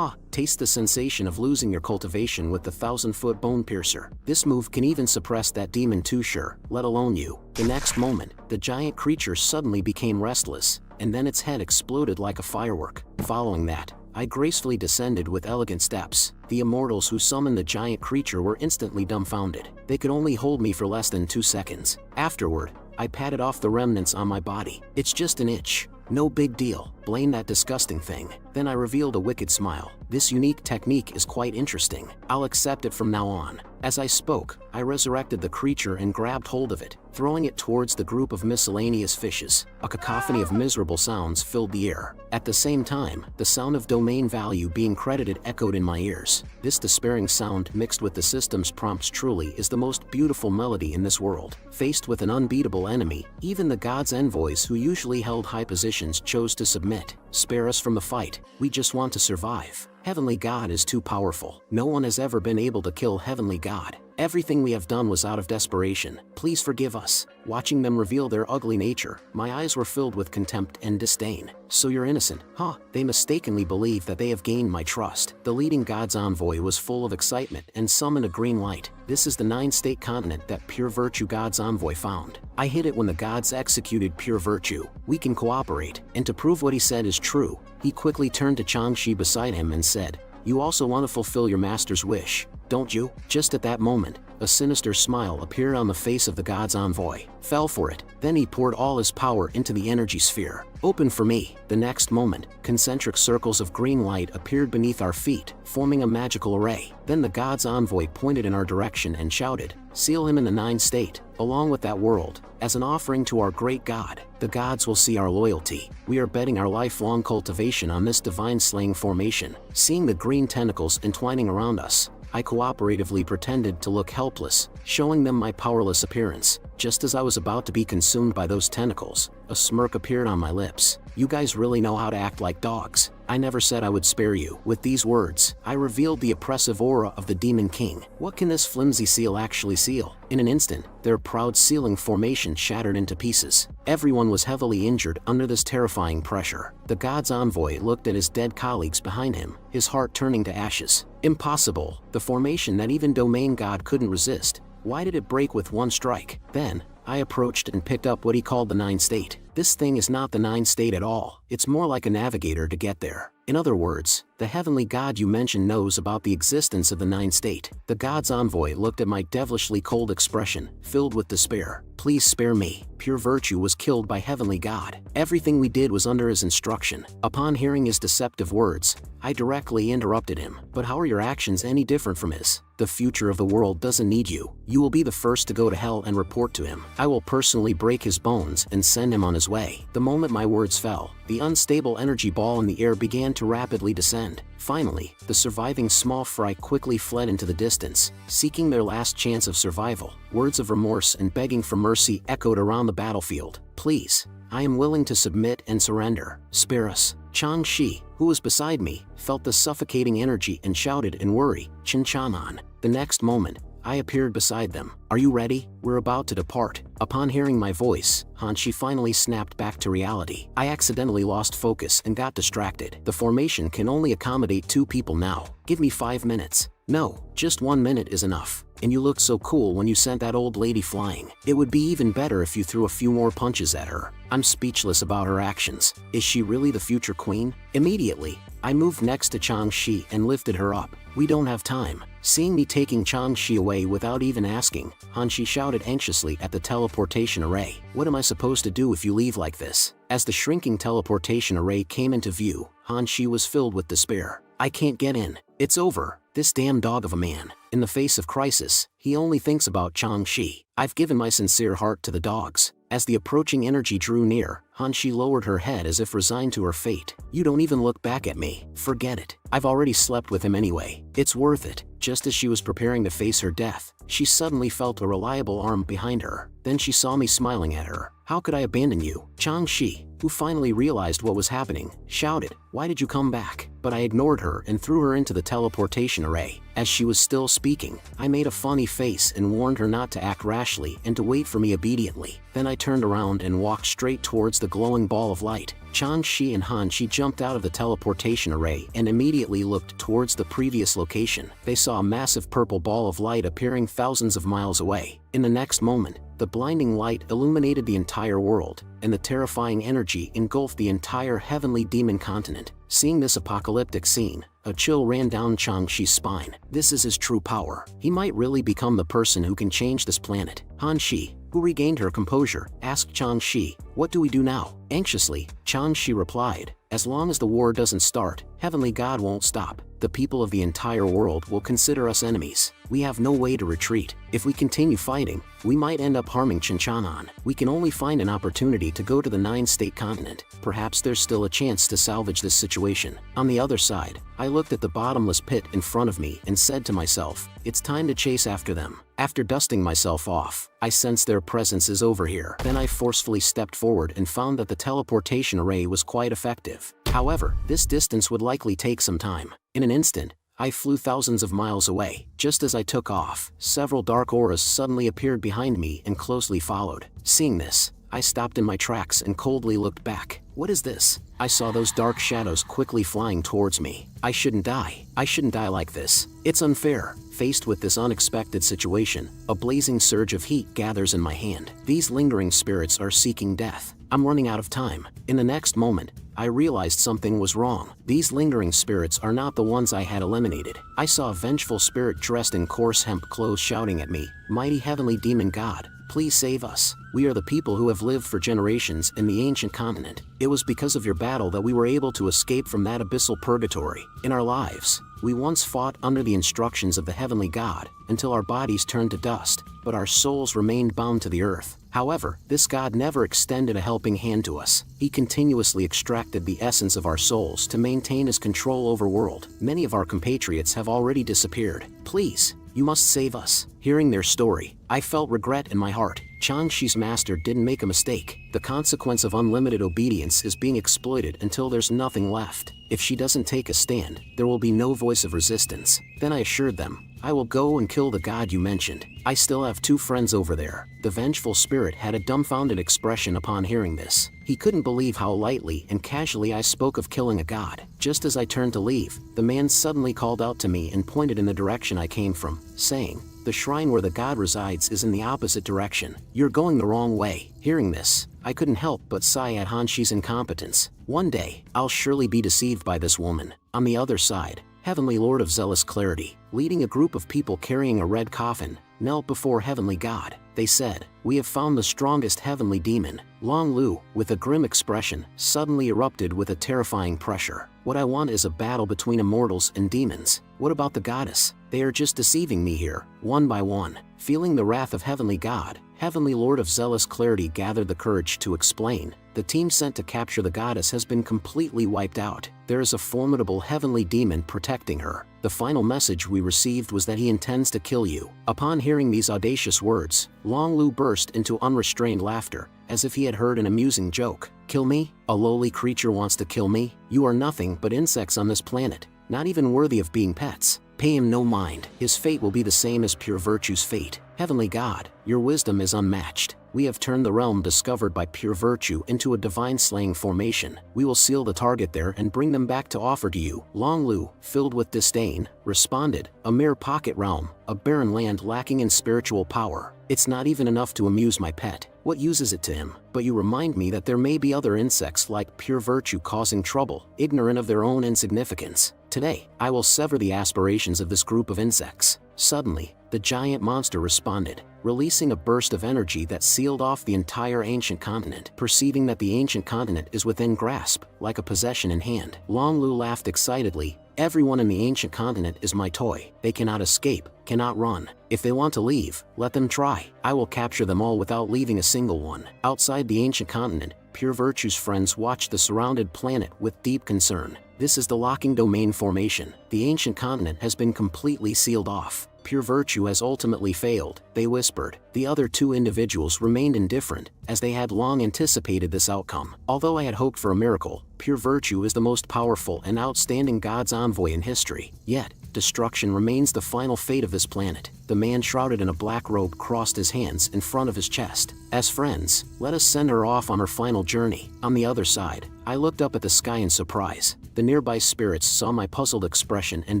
taste the sensation of losing your cultivation with the 1,000-foot bone piercer. This move can even suppress that demon Tushar, let alone you. The next moment, the giant creature suddenly became restless, and then its head exploded like a firework. Following that, I gracefully descended with elegant steps. The immortals who summoned the giant creature were instantly dumbfounded. They could only hold me for less than 2 seconds. Afterward, I patted off the remnants on my body. It's just an itch. No big deal. Blame that disgusting thing. Then I revealed a wicked smile. This unique technique is quite interesting. I'll accept it from now on. As I spoke, I resurrected the creature and grabbed hold of it, throwing it towards the group of miscellaneous fishes. A cacophony of miserable sounds filled the air. At the same time, the sound of domain value being credited echoed in my ears. This despairing sound mixed with the system's prompts truly is the most beautiful melody in this world. Faced with an unbeatable enemy, even the gods' envoys who usually held high positions chose to submit. Spare us from the fight. We just want to survive. Heavenly God is too powerful. No one has ever been able to kill Heavenly God. Everything we have done was out of desperation. Please forgive us. Watching them reveal their ugly nature, my eyes were filled with contempt and disdain. So you're innocent, huh? They mistakenly believe that they have gained my trust. The leading god's envoy was full of excitement and summoned a green light. This is the 9-state continent that pure virtue god's envoy found. I hid it when the gods executed pure virtue. We can cooperate. And to prove what he said is true, he quickly turned to Changshi beside him and said, "You also want to fulfill your master's wish, don't you?" Just at that moment, a sinister smile appeared on the face of the god's envoy. Fell for it. Then he poured all his power into the energy sphere. Open for me. The next moment, concentric circles of green light appeared beneath our feet, forming a magical array. Then the god's envoy pointed in our direction and shouted, "Seal him in the 9 state, along with that world, as an offering to our great god. The gods will see our loyalty. We are betting our lifelong cultivation on this divine slaying formation." Seeing the green tentacles entwining around us, I cooperatively pretended to look helpless, showing them my powerless appearance. Just as I was about to be consumed by those tentacles, a smirk appeared on my lips. "You guys really know how to act like dogs. I never said I would spare you." With these words, I revealed the oppressive aura of the Demon King. What can this flimsy seal actually seal? In an instant, their proud sealing formation shattered into pieces. Everyone was heavily injured under this terrifying pressure. The god's envoy looked at his dead colleagues behind him, his heart turning to ashes. Impossible, the formation that even Domain God couldn't resist. Why did it break with one strike? Then, I approached and picked up what he called the 9 state. This thing is not the 9 state at all. It's more like a navigator to get there. In other words, the heavenly god you mentioned knows about the existence of the 9 state. The god's envoy looked at my devilishly cold expression, filled with despair. "Please spare me. Pure virtue was killed by heavenly god. Everything we did was under his instruction." Upon hearing his deceptive words, I directly interrupted him. "But how are your actions any different from his? The future of the world doesn't need you. You will be the first to go to hell and report to him. I will personally break his bones and send him on his way." The moment my words fell, the unstable energy ball in the air began to rapidly descend. Finally, the surviving small fry quickly fled into the distance, seeking their last chance of survival. Words of remorse and begging for mercy echoed around the battlefield. "Please, I am willing to submit and surrender. Spare us." Chang Shi, who was beside me, felt the suffocating energy and shouted in worry, "Chin-chan-an." The next moment, I appeared beside them. "Are you ready? We're about to depart." Upon hearing my voice, Hanshi finally snapped back to reality. I accidentally lost focus and got distracted. "The formation can only accommodate 2 people now. Give me 5 minutes." "No, just 1 minute is enough. And you looked so cool when you sent that old lady flying. It would be even better if you threw a few more punches at her." I'm speechless about her actions. Is she really the future queen? Immediately, I moved next to Chang Shi and lifted her up. "We don't have time." Seeing me taking Chang Shi away without even asking, Hanshi shouted anxiously at the teleportation array. "What am I supposed to do if you leave like this?" As the shrinking teleportation array came into view, Hanshi was filled with despair. "I can't get in. It's over. This damn dog of a man." In the face of crisis, he only thinks about Chang Shi. I've given my sincere heart to the dogs. As the approaching energy drew near, Hanshi lowered her head as if resigned to her fate. "You don't even look back at me. Forget it. I've already slept with him anyway. It's worth it." Just as she was preparing to face her death, she suddenly felt a reliable arm behind her. Then she saw me smiling at her. "How could I abandon you?" Chang Shi, who finally realized what was happening, shouted, "Why did you come back?" But I ignored her and threw her into the teleportation array. As she was still speaking, I made a funny face and warned her not to act rashly and to wait for me obediently. Then I turned around and walked straight towards the glowing ball of light. Chang Shi and Han Shi jumped out of the teleportation array and immediately looked towards the previous location. They saw a massive purple ball of light appearing thousands of miles away. In the next moment, the blinding light illuminated the entire world, and the terrifying energy engulfed the entire heavenly demon continent. Seeing this apocalyptic scene, a chill ran down Chang Shi's spine. This is his true power. He might really become the person who can change this planet. Han Shi, who regained her composure, asked Chang Shi, "What do we do now?" Anxiously, Chang Shi replied, "As long as the war doesn't start, Heavenly God won't stop. The people of the entire world will consider us enemies. We have no way to retreat. If we continue fighting, we might end up harming Chin-chan-an. We can only find an opportunity to go to the 9-state continent. Perhaps there's still a chance to salvage this situation." On the other side, I looked at the bottomless pit in front of me and said to myself, "It's time to chase after them." After dusting myself off, I sensed their presence is over here. Then I forcefully stepped forward and found that the teleportation array was quite effective. However, this distance would likely take some time. In an instant, I flew thousands of miles away. Just as I took off, several dark auras suddenly appeared behind me and closely followed. Seeing this, I stopped in my tracks and coldly looked back. What is this? I saw those dark shadows quickly flying towards me. I shouldn't die. I shouldn't die like this. It's unfair. Faced with this unexpected situation, a blazing surge of heat gathers in my hand. These lingering spirits are seeking death. I'm running out of time. In the next moment, I realized something was wrong. These lingering spirits are not the ones I had eliminated. I saw a vengeful spirit dressed in coarse hemp clothes shouting at me, "Mighty heavenly demon god, please save us. We are the people who have lived for generations in the ancient continent. It was because of your battle that we were able to escape from that abyssal purgatory. In our lives, we once fought under the instructions of the heavenly god, until our bodies turned to dust, but our souls remained bound to the earth. However, this god never extended a helping hand to us. He continuously extracted the essence of our souls to maintain his control over world. Many of our compatriots have already disappeared. Please, you must save us." Hearing their story, I felt regret in my heart. Changshi's master didn't make a mistake. The consequence of unlimited obedience is being exploited until there's nothing left. If she doesn't take a stand, there will be no voice of resistance. Then I assured them, "I will go and kill the god you mentioned. I still have 2 friends over there." The vengeful spirit had a dumbfounded expression upon hearing this. He couldn't believe how lightly and casually I spoke of killing a god. Just as I turned to leave, the man suddenly called out to me and pointed in the direction I came from, saying, "The shrine where the god resides is in the opposite direction. You're going the wrong way." Hearing this, I couldn't help but sigh at Hanshi's incompetence. One day, I'll surely be deceived by this woman. On the other side, Heavenly Lord of Zealous Clarity, leading a group of people carrying a red coffin, knelt before Heavenly God. They said, "We have found the strongest heavenly demon." Long Lu, with a grim expression, suddenly erupted with a terrifying pressure. "What I want is a battle between immortals and demons. What about the goddess? They are just deceiving me here." One by one, feeling the wrath of Heavenly God, Heavenly Lord of Zealous Clarity gathered the courage to explain. "The team sent to capture the goddess has been completely wiped out. There is a formidable heavenly demon protecting her. The final message we received was that he intends to kill you." Upon hearing these audacious words, Long Lu burst into unrestrained laughter, as if he had heard an amusing joke. "Kill me? A lowly creature wants to kill me? You are nothing but insects on this planet, not even worthy of being pets. Pay him no mind. His fate will be the same as pure virtue's fate. Heavenly God, your wisdom is unmatched. We have turned the realm discovered by pure virtue into a divine slaying formation. We will seal the target there and bring them back to offer to you." Long Lu, filled with disdain, responded, "A mere pocket realm, a barren land lacking in spiritual power. It's not even enough to amuse my pet. What use is it to him? But you remind me that there may be other insects like pure virtue causing trouble, ignorant of their own insignificance. Today, I will sever the aspirations of this group of insects." Suddenly, the giant monster responded, releasing a burst of energy that sealed off the entire ancient continent. Perceiving that the ancient continent is within grasp, like a possession in hand, Long Lu laughed excitedly. "Everyone in the ancient continent is my toy. They cannot escape, cannot run. If they want to leave, let them try. I will capture them all without leaving a single one." Outside the ancient continent, Pure Virtue's friends watched the surrounded planet with deep concern. "This is the locking domain formation. The ancient continent has been completely sealed off. Pure Virtue has ultimately failed," they whispered. The other 2 individuals remained indifferent, as they had long anticipated this outcome. Although I had hoped for a miracle, Pure Virtue is the most powerful and outstanding God's envoy in history. Yet, destruction remains the final fate of this planet. The man shrouded in a black robe crossed his hands in front of his chest. "As friends, let us send her off on her final journey." On the other side, I looked up at the sky in surprise. The nearby spirits saw my puzzled expression and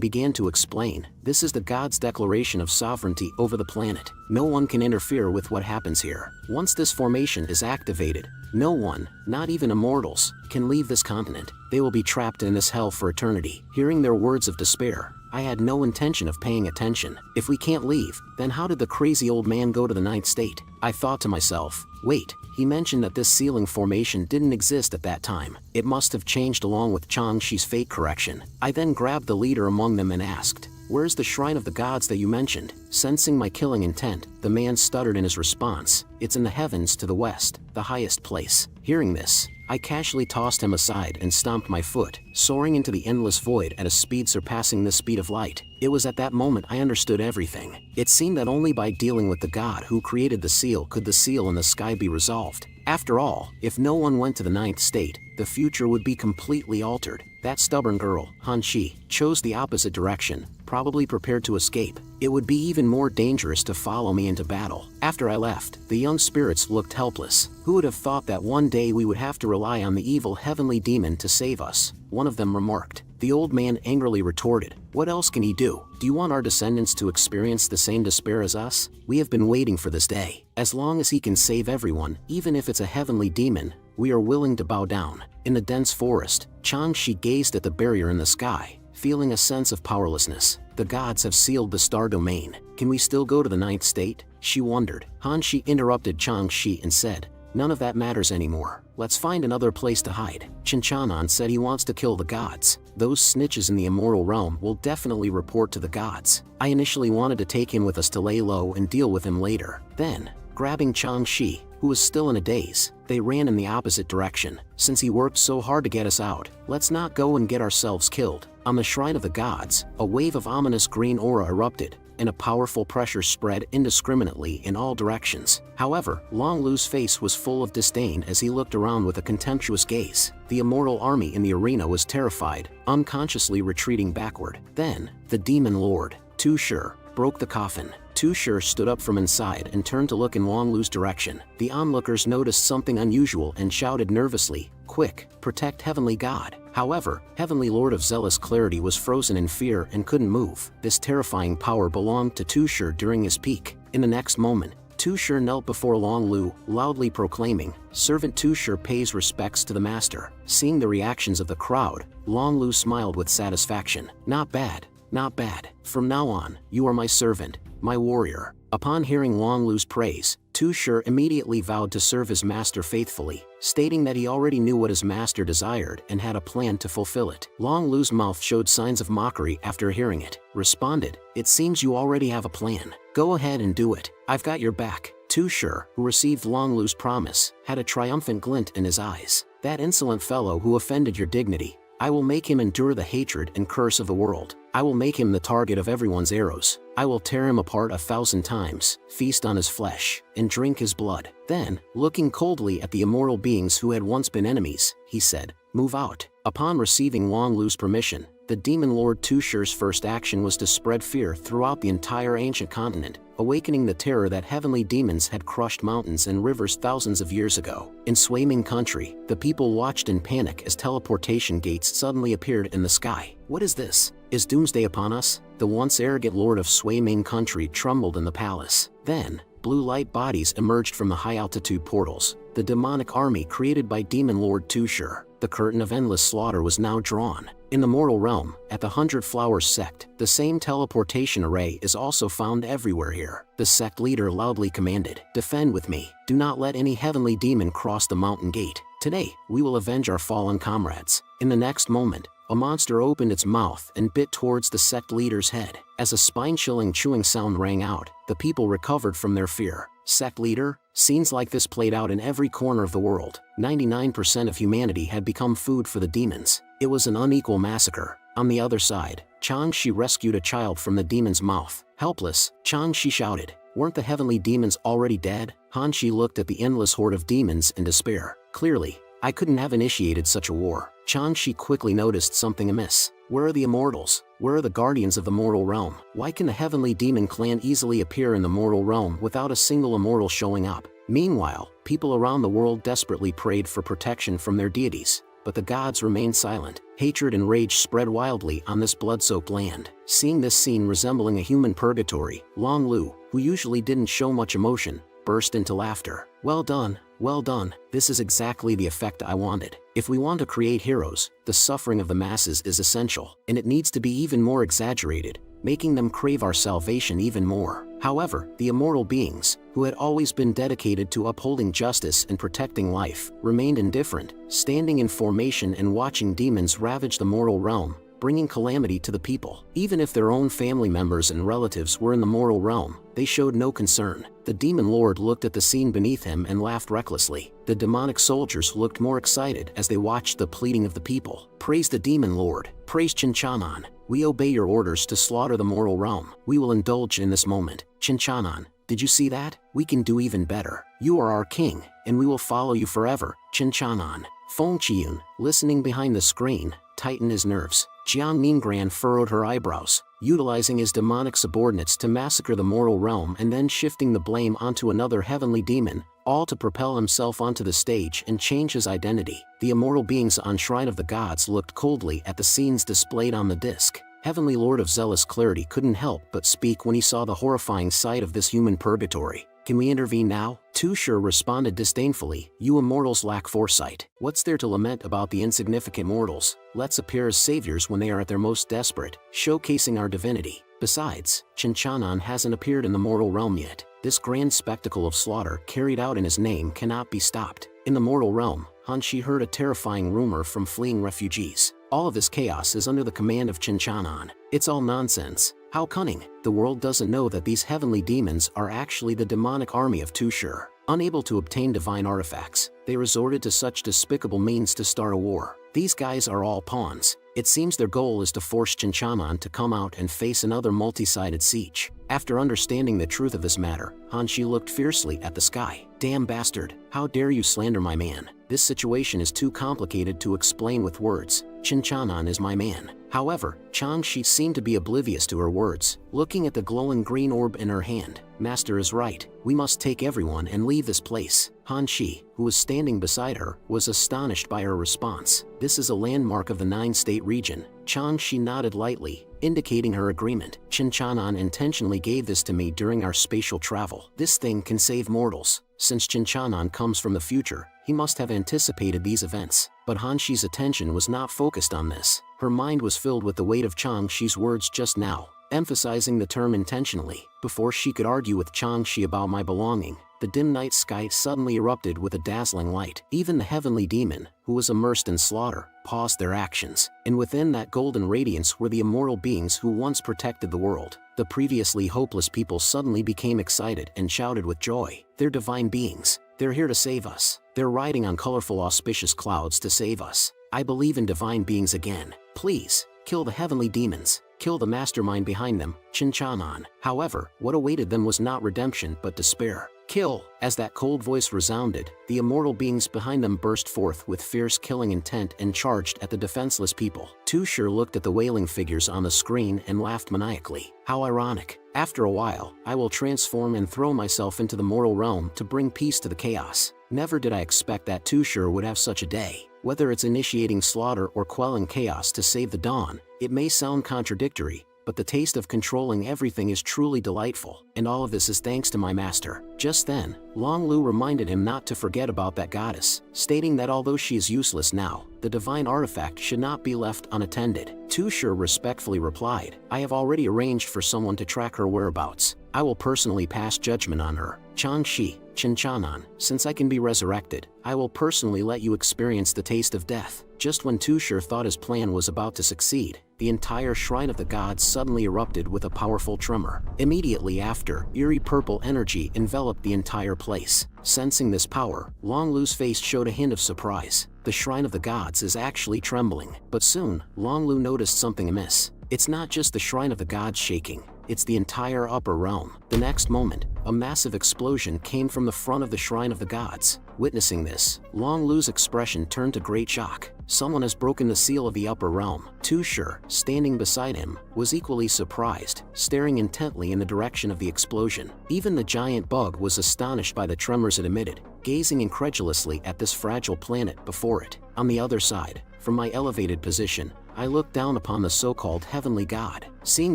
began to explain. "This is the god's declaration of sovereignty over the planet. No one can interfere with what happens here. Once this formation is activated, no one, not even immortals, can leave this continent. They will be trapped in this hell for eternity." Hearing their words of despair, I had no intention of paying attention. If we can't leave, then how did the crazy old man go to the 9th state? I thought to myself, wait, he mentioned that this sealing formation didn't exist at that time. It must have changed along with Changshi's fate correction. I then grabbed the leader among them and asked, "Where's the shrine of the gods that you mentioned?" Sensing my killing intent, the man stuttered in his response, "It's in the heavens to the west, the highest place." Hearing this, I casually tossed him aside and stomped my foot, soaring into the endless void at a speed surpassing the speed of light. It was at that moment I understood everything. It seemed that only by dealing with the god who created the seal could the seal in the sky be resolved. After all, if no one went to the 9th state, the future would be completely altered. That stubborn girl, Hanshi, chose the opposite direction, probably prepared to escape. It would be even more dangerous to follow me into battle. After I left, the young spirits looked helpless. Who would have thought that one day we would have to rely on the evil heavenly demon to save us? One of them remarked. The old man angrily retorted, "What else can he do? Do you want our descendants to experience the same despair as us? We have been waiting for this day. As long as he can save everyone, even if it's a heavenly demon, we are willing to bow down. In the dense forest, Changshi gazed at the barrier in the sky, feeling a sense of powerlessness. The gods have sealed the star domain. Can we still go to the ninth state? She wondered. Hanshi interrupted Changshi and said, none of that matters anymore. Let's find another place to hide. Chinchanan said he wants to kill the gods. Those snitches in the immortal realm will definitely report to the gods. I initially wanted to take him with us to lay low and deal with him later. Then, grabbing Changshi, who was still in a daze, they ran in the opposite direction. Since he worked so hard to get us out, let's not go and get ourselves killed. On the shrine of the gods, a wave of ominous green aura erupted, and a powerful pressure spread indiscriminately in all directions. However, Long Lu's face was full of disdain as he looked around with a contemptuous gaze. The immortal army in the arena was terrified, unconsciously retreating backward. Then, the demon lord, Tushur, broke the coffin. Tushur stood up from inside and turned to look in Long Lu's direction. The onlookers noticed something unusual and shouted nervously, "Quick, protect Heavenly God." However, Heavenly Lord of Zealous Clarity was frozen in fear and couldn't move. This terrifying power belonged to Tushur during his peak. In the next moment, Tushur knelt before Long Lu, loudly proclaiming, "Servant Tushur pays respects to the master." Seeing the reactions of the crowd, Long Lu smiled with satisfaction. Not bad, not bad. From now on, you are my servant, my warrior. Upon hearing Long Lu's praise, Tushur immediately vowed to serve his master faithfully, stating that he already knew what his master desired and had a plan to fulfill it. Long Lu's mouth showed signs of mockery after hearing it, responded, "It seems you already have a plan. Go ahead and do it. I've got your back." Tushur, who received Long Lu's promise, had a triumphant glint in his eyes. "That insolent fellow who offended your dignity, I will make him endure the hatred and curse of the world. I will make him the target of everyone's arrows. I will tear him apart 1,000 times, feast on his flesh, and drink his blood." Then, looking coldly at the immortal beings who had once been enemies, he said, "Move out." Upon receiving Long Lu's permission, the demon lord Tushur's first action was to spread fear throughout the entire ancient continent, awakening the terror that heavenly demons had crushed mountains and rivers thousands of years ago. In Swaiming Country, the people watched in panic as teleportation gates suddenly appeared in the sky. What is this? Is doomsday upon us? The once arrogant lord of Swaiming Country trembled in the palace. Then, blue light bodies emerged from the high-altitude portals, the demonic army created by demon lord Tushur. The curtain of endless slaughter was now drawn. In the mortal realm, at the 100 Flowers sect, the same teleportation array is also found everywhere here. The sect leader loudly commanded, "Defend with me. Do not let any heavenly demon cross the mountain gate. Today, we will avenge our fallen comrades." In the next moment, a monster opened its mouth and bit towards the sect leader's head. As a spine-chilling chewing sound rang out, the people recovered from their fear. Sect leader? Scenes like this played out in every corner of the world. 99% of humanity had become food for the demons. It was an unequal massacre. On the other side, Changshi rescued a child from the demon's mouth. Helpless, Changshi shouted, "Weren't the heavenly demons already dead?" Hanshi looked at the endless horde of demons in despair. "Clearly, I couldn't have initiated such a war." Changshi quickly noticed something amiss. Where are the immortals? Where are the guardians of the mortal realm? Why can the heavenly demon clan easily appear in the mortal realm without a single immortal showing up? Meanwhile, people around the world desperately prayed for protection from their deities, but the gods remained silent. Hatred and rage spread wildly on this blood-soaked land. Seeing this scene resembling a human purgatory, Long Lu, who usually didn't show much emotion, burst into laughter. "Well done, well done. This is exactly the effect I wanted. If we want to create heroes, the suffering of the masses is essential, and it needs to be even more exaggerated, making them crave our salvation even more." However, the immortal beings, who had always been dedicated to upholding justice and protecting life, remained indifferent, standing in formation and watching demons ravage the mortal realm, bringing calamity to the people. Even if their own family members and relatives were in the mortal realm, they showed no concern. The demon lord looked at the scene beneath him and laughed recklessly. The demonic soldiers looked more excited as they watched the pleading of the people. "Praise the demon lord. Praise Chinchanan. We obey your orders to slaughter the mortal realm. We will indulge in this moment." "Chinchanan, did you see that? We can do even better. You are our king, and we will follow you forever." Chinchanan. Feng Chiyun, listening behind the screen, tightened his nerves. Jiang Ningran furrowed her eyebrows, utilizing his demonic subordinates to massacre the mortal realm and then shifting the blame onto another heavenly demon, all to propel himself onto the stage and change his identity. The immortal beings on Shrine of the Gods looked coldly at the scenes displayed on the disc. Heavenly Lord of Zealous Clarity couldn't help but speak when he saw the horrifying sight of this human purgatory. Can we intervene now? Tushar responded disdainfully, you immortals lack foresight. What's there to lament about the insignificant mortals? Let's appear as saviors when they are at their most desperate, showcasing our divinity. Besides, Chinchanan hasn't appeared in the mortal realm yet. This grand spectacle of slaughter carried out in his name cannot be stopped. In the mortal realm, Hanshi heard a terrifying rumor from fleeing refugees. All of this chaos is under the command of Chinchanan. It's all nonsense. How cunning. The world doesn't know that these heavenly demons are actually the demonic army of Tushar. Unable to obtain divine artifacts, they resorted to such despicable means to start a war. These guys are all pawns. It seems their goal is to force Chinchanan to come out and face another multi-sided siege. After understanding the truth of this matter, Hanshi looked fiercely at the sky. Damn bastard, how dare you slander my man? This situation is too complicated to explain with words. Chinchanan is my man. However, Changshi seemed to be oblivious to her words, looking at the glowing green orb in her hand. Master is right, we must take everyone and leave this place. Hanshi, who was standing beside her, was astonished by her response. This is a landmark of the 9-state region. Changshi nodded lightly, indicating her agreement. Chinchanan intentionally gave this to me during our spatial travel. This thing can save mortals. Since Chinchanan comes from the future, he must have anticipated these events. But Hanshi's attention was not focused on this. Her mind was filled with the weight of Changshi's words just now, emphasizing the term intentionally. Before she could argue with Changshi about my belonging, the dim night sky suddenly erupted with a dazzling light. Even the heavenly demon, who was immersed in slaughter, paused their actions, and within that golden radiance were the immortal beings who once protected the world. The previously hopeless people suddenly became excited and shouted with joy. They're divine beings. They're here to save us. They're riding on colorful auspicious clouds to save us. I believe in divine beings again. Please, kill the heavenly demons. Kill the mastermind behind them, Chinchanan. However, what awaited them was not redemption but despair. Kill! As that cold voice resounded, the immortal beings behind them burst forth with fierce killing intent and charged at the defenseless people. Tushar looked at the wailing figures on the screen and laughed maniacally. How ironic. After a while, I will transform and throw myself into the mortal realm to bring peace to the chaos. Never did I expect that Tushar would have such a day. Whether it's initiating slaughter or quelling chaos to save the dawn, it may sound contradictory, but the taste of controlling everything is truly delightful, and all of this is thanks to my master. Just then, Long Lu reminded him not to forget about that goddess, stating that although she is useless now, the divine artifact should not be left unattended. Tushar respectfully replied, I have already arranged for someone to track her whereabouts. I will personally pass judgment on her. Changshi, Chinchanan, since I can be resurrected, I will personally let you experience the taste of death. Just when Tushar thought his plan was about to succeed, the entire shrine of the gods suddenly erupted with a powerful tremor. Immediately after, eerie purple energy enveloped the entire place. Sensing this power, Long Lu's face showed a hint of surprise. The shrine of the gods is actually trembling. But soon, Long Lu noticed something amiss. It's not just the shrine of the gods shaking, it's the entire upper realm. The next moment, a massive explosion came from the front of the shrine of the gods. Witnessing this, Long Lu's expression turned to great shock. Someone has broken the seal of the upper realm. Tushar, standing beside him, was equally surprised, staring intently in the direction of the explosion. Even the giant bug was astonished by the tremors it emitted, gazing incredulously at this fragile planet before it. On the other side, from my elevated position, I looked down upon the so-called heavenly god. Seeing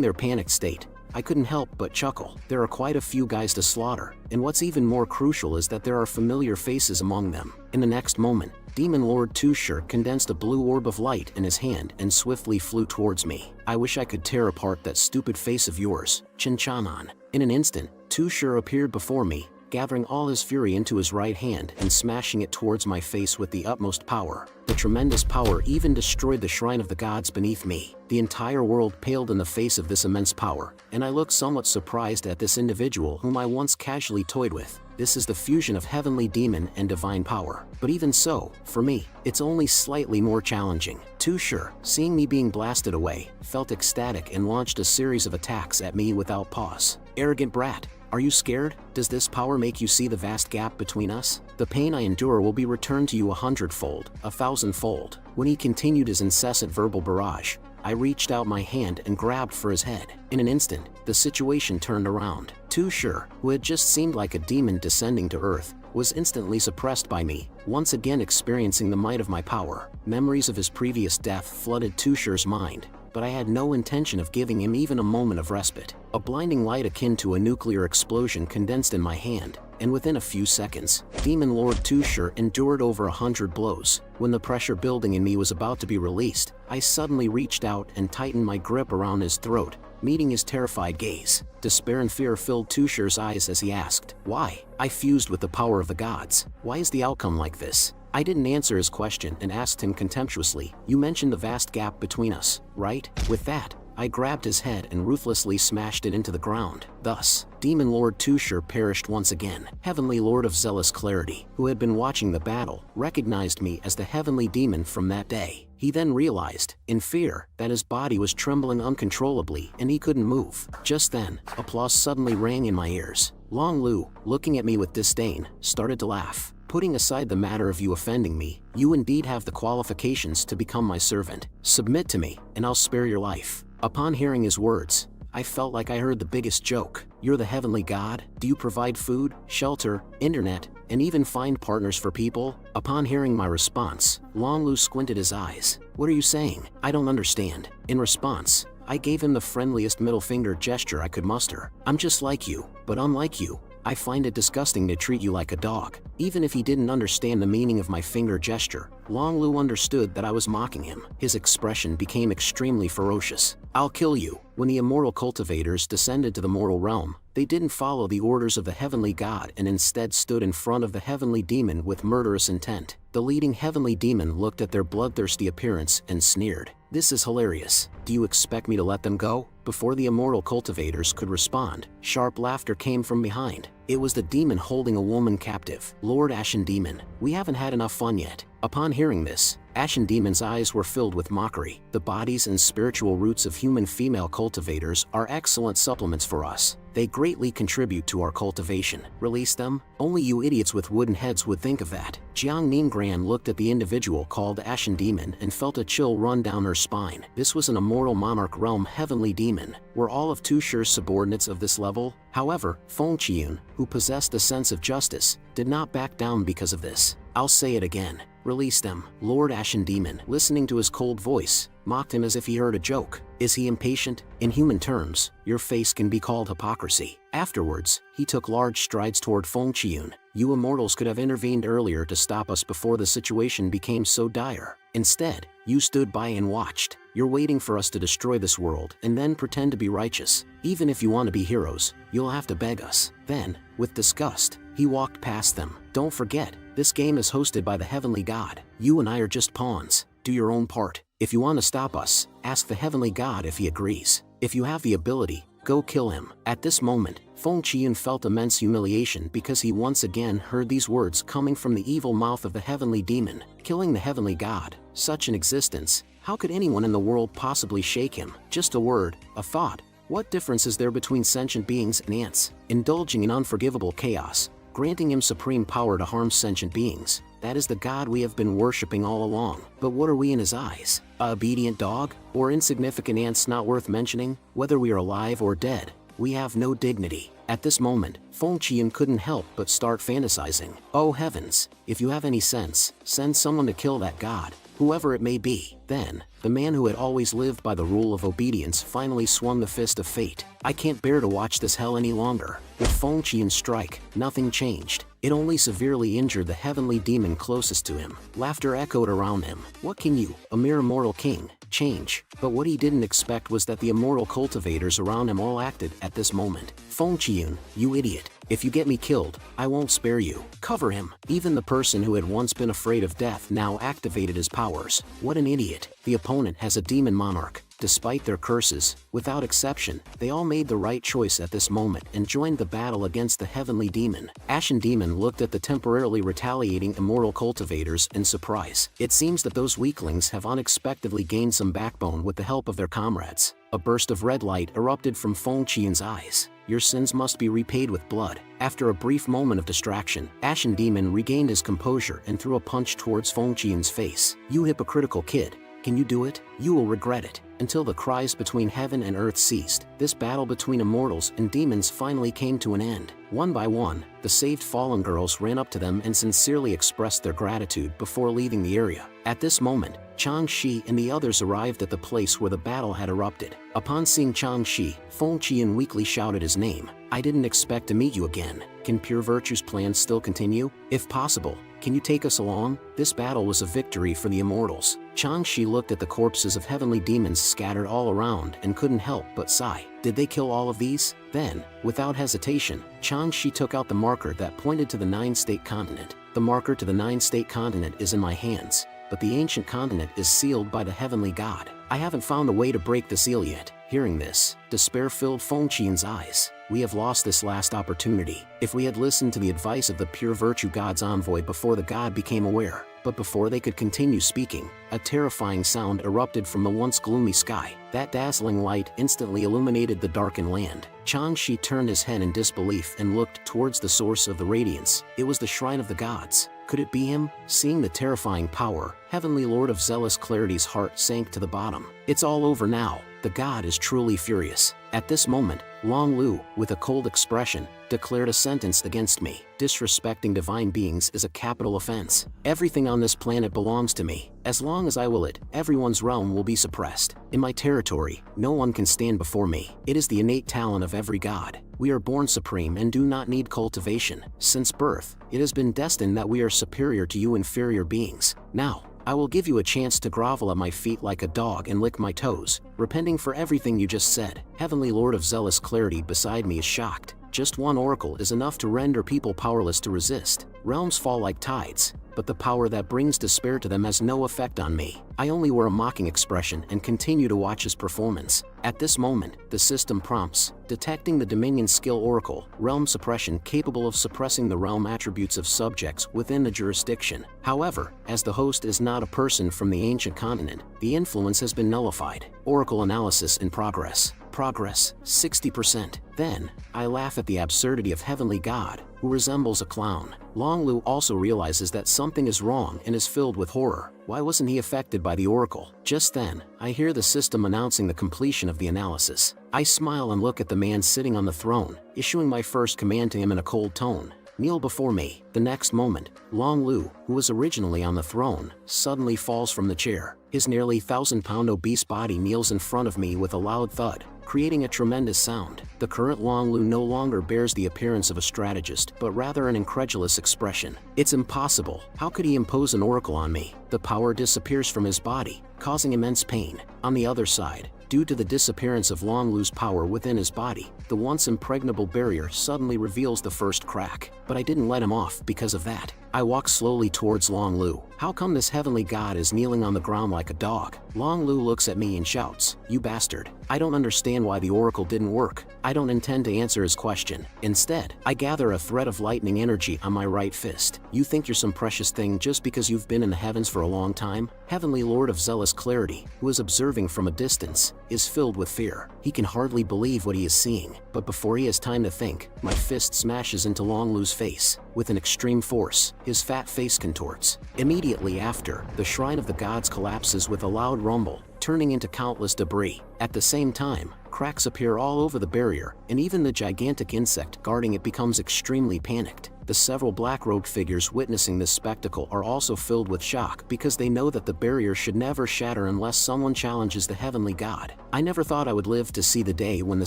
their panicked state, I couldn't help but chuckle. There are quite a few guys to slaughter, and what's even more crucial is that there are familiar faces among them. In the next moment, Demon Lord Tushar condensed a blue orb of light in his hand and swiftly flew towards me. I wish I could tear apart that stupid face of yours, Chinchanan. In an instant, Tushar appeared before me, gathering all his fury into his right hand and smashing it towards my face with the utmost power. The tremendous power even destroyed the shrine of the gods beneath me. The entire world paled in the face of this immense power, and I looked somewhat surprised at this individual whom I once casually toyed with. This is the fusion of heavenly demon and divine power. But even so, for me, it's only slightly more challenging. Tushar, seeing me being blasted away, felt ecstatic and launched a series of attacks at me without pause. Arrogant brat. Are you scared? Does this power make you see the vast gap between us? The pain I endure will be returned to you 100-fold, 1,000-fold. When he continued his incessant verbal barrage, I reached out my hand and grabbed for his head. In an instant, the situation turned around. Tushar, who had just seemed like a demon descending to earth, was instantly suppressed by me, once again experiencing the might of my power. Memories of his previous death flooded Tushar's mind, but I had no intention of giving him even a moment of respite. A blinding light akin to a nuclear explosion condensed in my hand, and within a few seconds, Demon Lord Tusher endured over 100 blows. When the pressure building in me was about to be released, I suddenly reached out and tightened my grip around his throat, meeting his terrified gaze. Despair and fear filled Tusher's eyes as he asked, "Why?" I fused with the power of the gods. "Why is the outcome like this?" I didn't answer his question and asked him contemptuously, "You mentioned the vast gap between us, right?" With that, I grabbed his head and ruthlessly smashed it into the ground. Thus, Demon Lord Tusher perished once again. Heavenly Lord of Zealous Clarity, who had been watching the battle, recognized me as the heavenly demon from that day. He then realized, in fear, that his body was trembling uncontrollably and he couldn't move. Just then, applause suddenly rang in my ears. Long Lu, looking at me with disdain, started to laugh. "Putting aside the matter of you offending me, you indeed have the qualifications to become my servant. Submit to me, and I'll spare your life." Upon hearing his words, I felt like I heard the biggest joke. "You're the heavenly god? Do you provide food, shelter, internet, and even find partners for people?" Upon hearing my response, Long Lu squinted his eyes. "What are you saying? I don't understand." In response, I gave him the friendliest middle finger gesture I could muster. "I'm just like you, but unlike you. I find it disgusting to treat you like a dog." Even if he didn't understand the meaning of my finger gesture, Long Lu understood that I was mocking him. His expression became extremely ferocious. "I'll kill you." When the immortal cultivators descended to the mortal realm, they didn't follow the orders of the heavenly god and instead stood in front of the heavenly demon with murderous intent. The leading heavenly demon looked at their bloodthirsty appearance and sneered, "This is hilarious. Do you expect me to let them go?" Before the immortal cultivators could respond, sharp laughter came from behind. It was the demon holding a woman captive. "Lord Ashen Demon, we haven't had enough fun yet." Upon hearing this, Ashen Demon's eyes were filled with mockery. "The bodies and spiritual roots of human female cultivators are excellent supplements for us. They greatly contribute to our cultivation. Release them? Only you idiots with wooden heads would think of that." Jiang Ningran looked at the individual called Ashen Demon and felt a chill run down her spine. This was an immortal monarch realm heavenly demon. Were all of Tusher's subordinates of this level? However, Feng Qian, who possessed a sense of justice, did not back down because of this. "I'll say it again. Release them." Lord Ashen Demon, listening to his cold voice, mocked him as if he heard a joke. "Is he impatient? In human terms, your face can be called hypocrisy." Afterwards, he took large strides toward Feng Qian. "You immortals could have intervened earlier to stop us before the situation became so dire. Instead, you stood by and watched. You're waiting for us to destroy this world and then pretend to be righteous. Even if you want to be heroes, you'll have to beg us." Then, with disgust, he walked past them. "Don't forget, this game is hosted by the heavenly god. You and I are just pawns. Do your own part. If you want to stop us, ask the heavenly god if he agrees. If you have the ability, go kill him." At this moment, Feng Qian felt immense humiliation because he once again heard these words coming from the evil mouth of the heavenly demon. Killing the heavenly god, such an existence, how could anyone in the world possibly shake him? Just a word, a thought. What difference is there between sentient beings and ants? Indulging in unforgivable chaos, granting him supreme power to harm sentient beings. That is the God we have been worshipping all along. But what are we in his eyes? A obedient dog? Or insignificant ants not worth mentioning? Whether we are alive or dead, we have no dignity. At this moment, Feng Qian couldn't help but start fantasizing. "Oh heavens, if you have any sense, send someone to kill that god, whoever it may be." Then, the man who had always lived by the rule of obedience finally swung the fist of fate. "I can't bear to watch this hell any longer." With Feng Qian's strike, nothing changed. It only severely injured the heavenly demon closest to him. Laughter echoed around him. "What can you, a mere mortal king, change?" But what he didn't expect was that the immortal cultivators around him all acted at this moment. "Feng Qian, you idiot. If you get me killed, I won't spare you. Cover him." Even the person who had once been afraid of death now activated his powers. What an idiot. The opponent has a demon monarch. Despite their curses, without exception, they all made the right choice at this moment and joined the battle against the heavenly demon. Ashen Demon looked at the temporarily retaliating immortal cultivators in surprise. It seems that those weaklings have unexpectedly gained some backbone with the help of their comrades. A burst of red light erupted from Feng Qian's eyes. "Your sins must be repaid with blood." After a brief moment of distraction, Ashen Demon regained his composure and threw a punch towards Feng Qian's face. "You hypocritical kid. Can you do it? You will regret it." Until the cries between heaven and earth ceased, this battle between immortals and demons finally came to an end. One by one, the saved fallen girls ran up to them and sincerely expressed their gratitude before leaving the area. At this moment, Chang Shi and the others arrived at the place where the battle had erupted. Upon seeing Chang Shi, Feng Qian weakly shouted his name. "I didn't expect to meet you again. Can Pure Virtue's plans still continue? If possible, can you take us along?" This battle was a victory for the immortals. Chang Shi looked at the corpses of heavenly demons scattered all around and couldn't help but sigh. Did they kill all of these? Then, without hesitation, Chang Shi took out the marker that pointed to the nine-state continent. "The marker to the nine-state continent is in my hands, but the ancient continent is sealed by the heavenly god. I haven't found a way to break the seal yet." Hearing this, despair filled Feng Qian's eyes. "We have lost this last opportunity. If we had listened to the advice of the Pure Virtue God's envoy before the god became aware." But before they could continue speaking, a terrifying sound erupted from the once gloomy sky. That dazzling light instantly illuminated the darkened land. Chang Shi turned his head in disbelief and looked towards the source of the radiance. It was the shrine of the gods. Could it be him? Seeing the terrifying power, Heavenly Lord of Zealous Clarity's heart sank to the bottom. "It's all over now. The god is truly furious." At this moment, Long Lu, with a cold expression, declared a sentence against me. "Disrespecting divine beings is a capital offense. Everything on this planet belongs to me. As long as I will it, everyone's realm will be suppressed. In my territory, no one can stand before me. It is the innate talent of every god. We are born supreme and do not need cultivation. Since birth, it has been destined that we are superior to you inferior beings. Now, I will give you a chance to grovel at my feet like a dog and lick my toes, repenting for everything you just said." Heavenly Lord of Zealous Clarity beside me is shocked. Just one oracle is enough to render people powerless to resist. Realms fall like tides, but the power that brings despair to them has no effect on me. I only wear a mocking expression and continue to watch his performance. At this moment, the system prompts, detecting the Dominion Skill Oracle, realm suppression capable of suppressing the realm attributes of subjects within the jurisdiction. However, as the host is not a person from the ancient continent, the influence has been nullified. Oracle analysis in progress. Progress, 60%. Then, I laugh at the absurdity of Heavenly God, who resembles a clown. Long Lu also realizes that something is wrong and is filled with horror. Why wasn't he affected by the oracle? Just then, I hear the system announcing the completion of the analysis. I smile and look at the man sitting on the throne, issuing my first command to him in a cold tone. "Kneel before me." The next moment, Long Lu, who was originally on the throne, suddenly falls from the chair. His nearly 1,000-pound obese body kneels in front of me with a loud thud, creating a tremendous sound. The current Long Lu no longer bears the appearance of a strategist, but rather an incredulous expression. "It's impossible. How could he impose an oracle on me?" The power disappears from his body, causing immense pain. On the other side, due to the disappearance of Long Lu's power within his body, the once impregnable barrier suddenly reveals the first crack. But I didn't let him off because of that. I walk slowly towards Long Lu. "How come this heavenly god is kneeling on the ground like a dog?" Long Lu looks at me and shouts, "You bastard. I don't understand why the oracle didn't work." I don't intend to answer his question. Instead, I gather a thread of lightning energy on my right fist. "You think you're some precious thing just because you've been in the heavens for a long time?" Heavenly Lord of Zealous Clarity, who is observing from a distance, is filled with fear. He can hardly believe what he is seeing. But before he has time to think, my fist smashes into Long Lu's face. With an extreme force, his fat face contorts. Immediately after, the shrine of the gods collapses with a loud rumble, turning into countless debris. At the same time, cracks appear all over the barrier, and even the gigantic insect guarding it becomes extremely panicked. The several black-robed figures witnessing this spectacle are also filled with shock because they know that the barrier should never shatter unless someone challenges the heavenly god. "I never thought I would live to see the day when the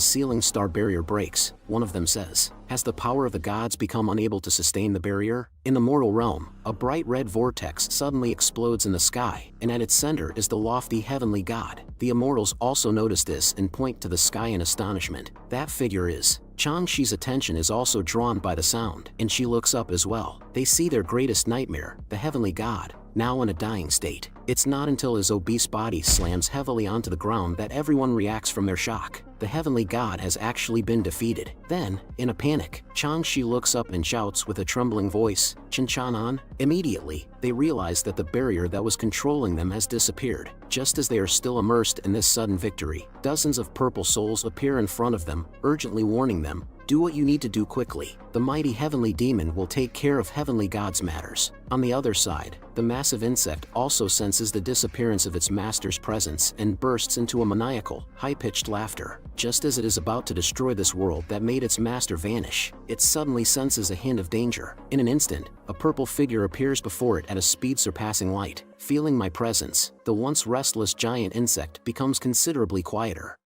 ceiling star barrier breaks," one of them says. "Has the power of the gods become unable to sustain the barrier?" In the mortal realm, a bright red vortex suddenly explodes in the sky, and at its center is the lofty heavenly god. The immortals also notice this and point to the sky in astonishment. That figure is Chang Shi's attention is also drawn by the sound, and she looks up as well. They see their greatest nightmare, the heavenly god, now in a dying state. It's not until his obese body slams heavily onto the ground that everyone reacts from their shock. The heavenly god has actually been defeated. Then, in a panic, Chang Shi looks up and shouts with a trembling voice, "Chin-chan-an?" Immediately, they realize that the barrier that was controlling them has disappeared. Just as they are still immersed in this sudden victory, dozens of purple souls appear in front of them, urgently warning them, Do what you need to do quickly. The mighty heavenly demon will take care of heavenly gods' matters. On the other side, the massive insect also senses the disappearance of its master's presence and bursts into a maniacal, high-pitched laughter. Just as it is about to destroy this world that made its master vanish, it suddenly senses a hint of danger. In an instant, a purple figure appears before it at a speed surpassing light. Feeling my presence, the once restless giant insect becomes considerably quieter.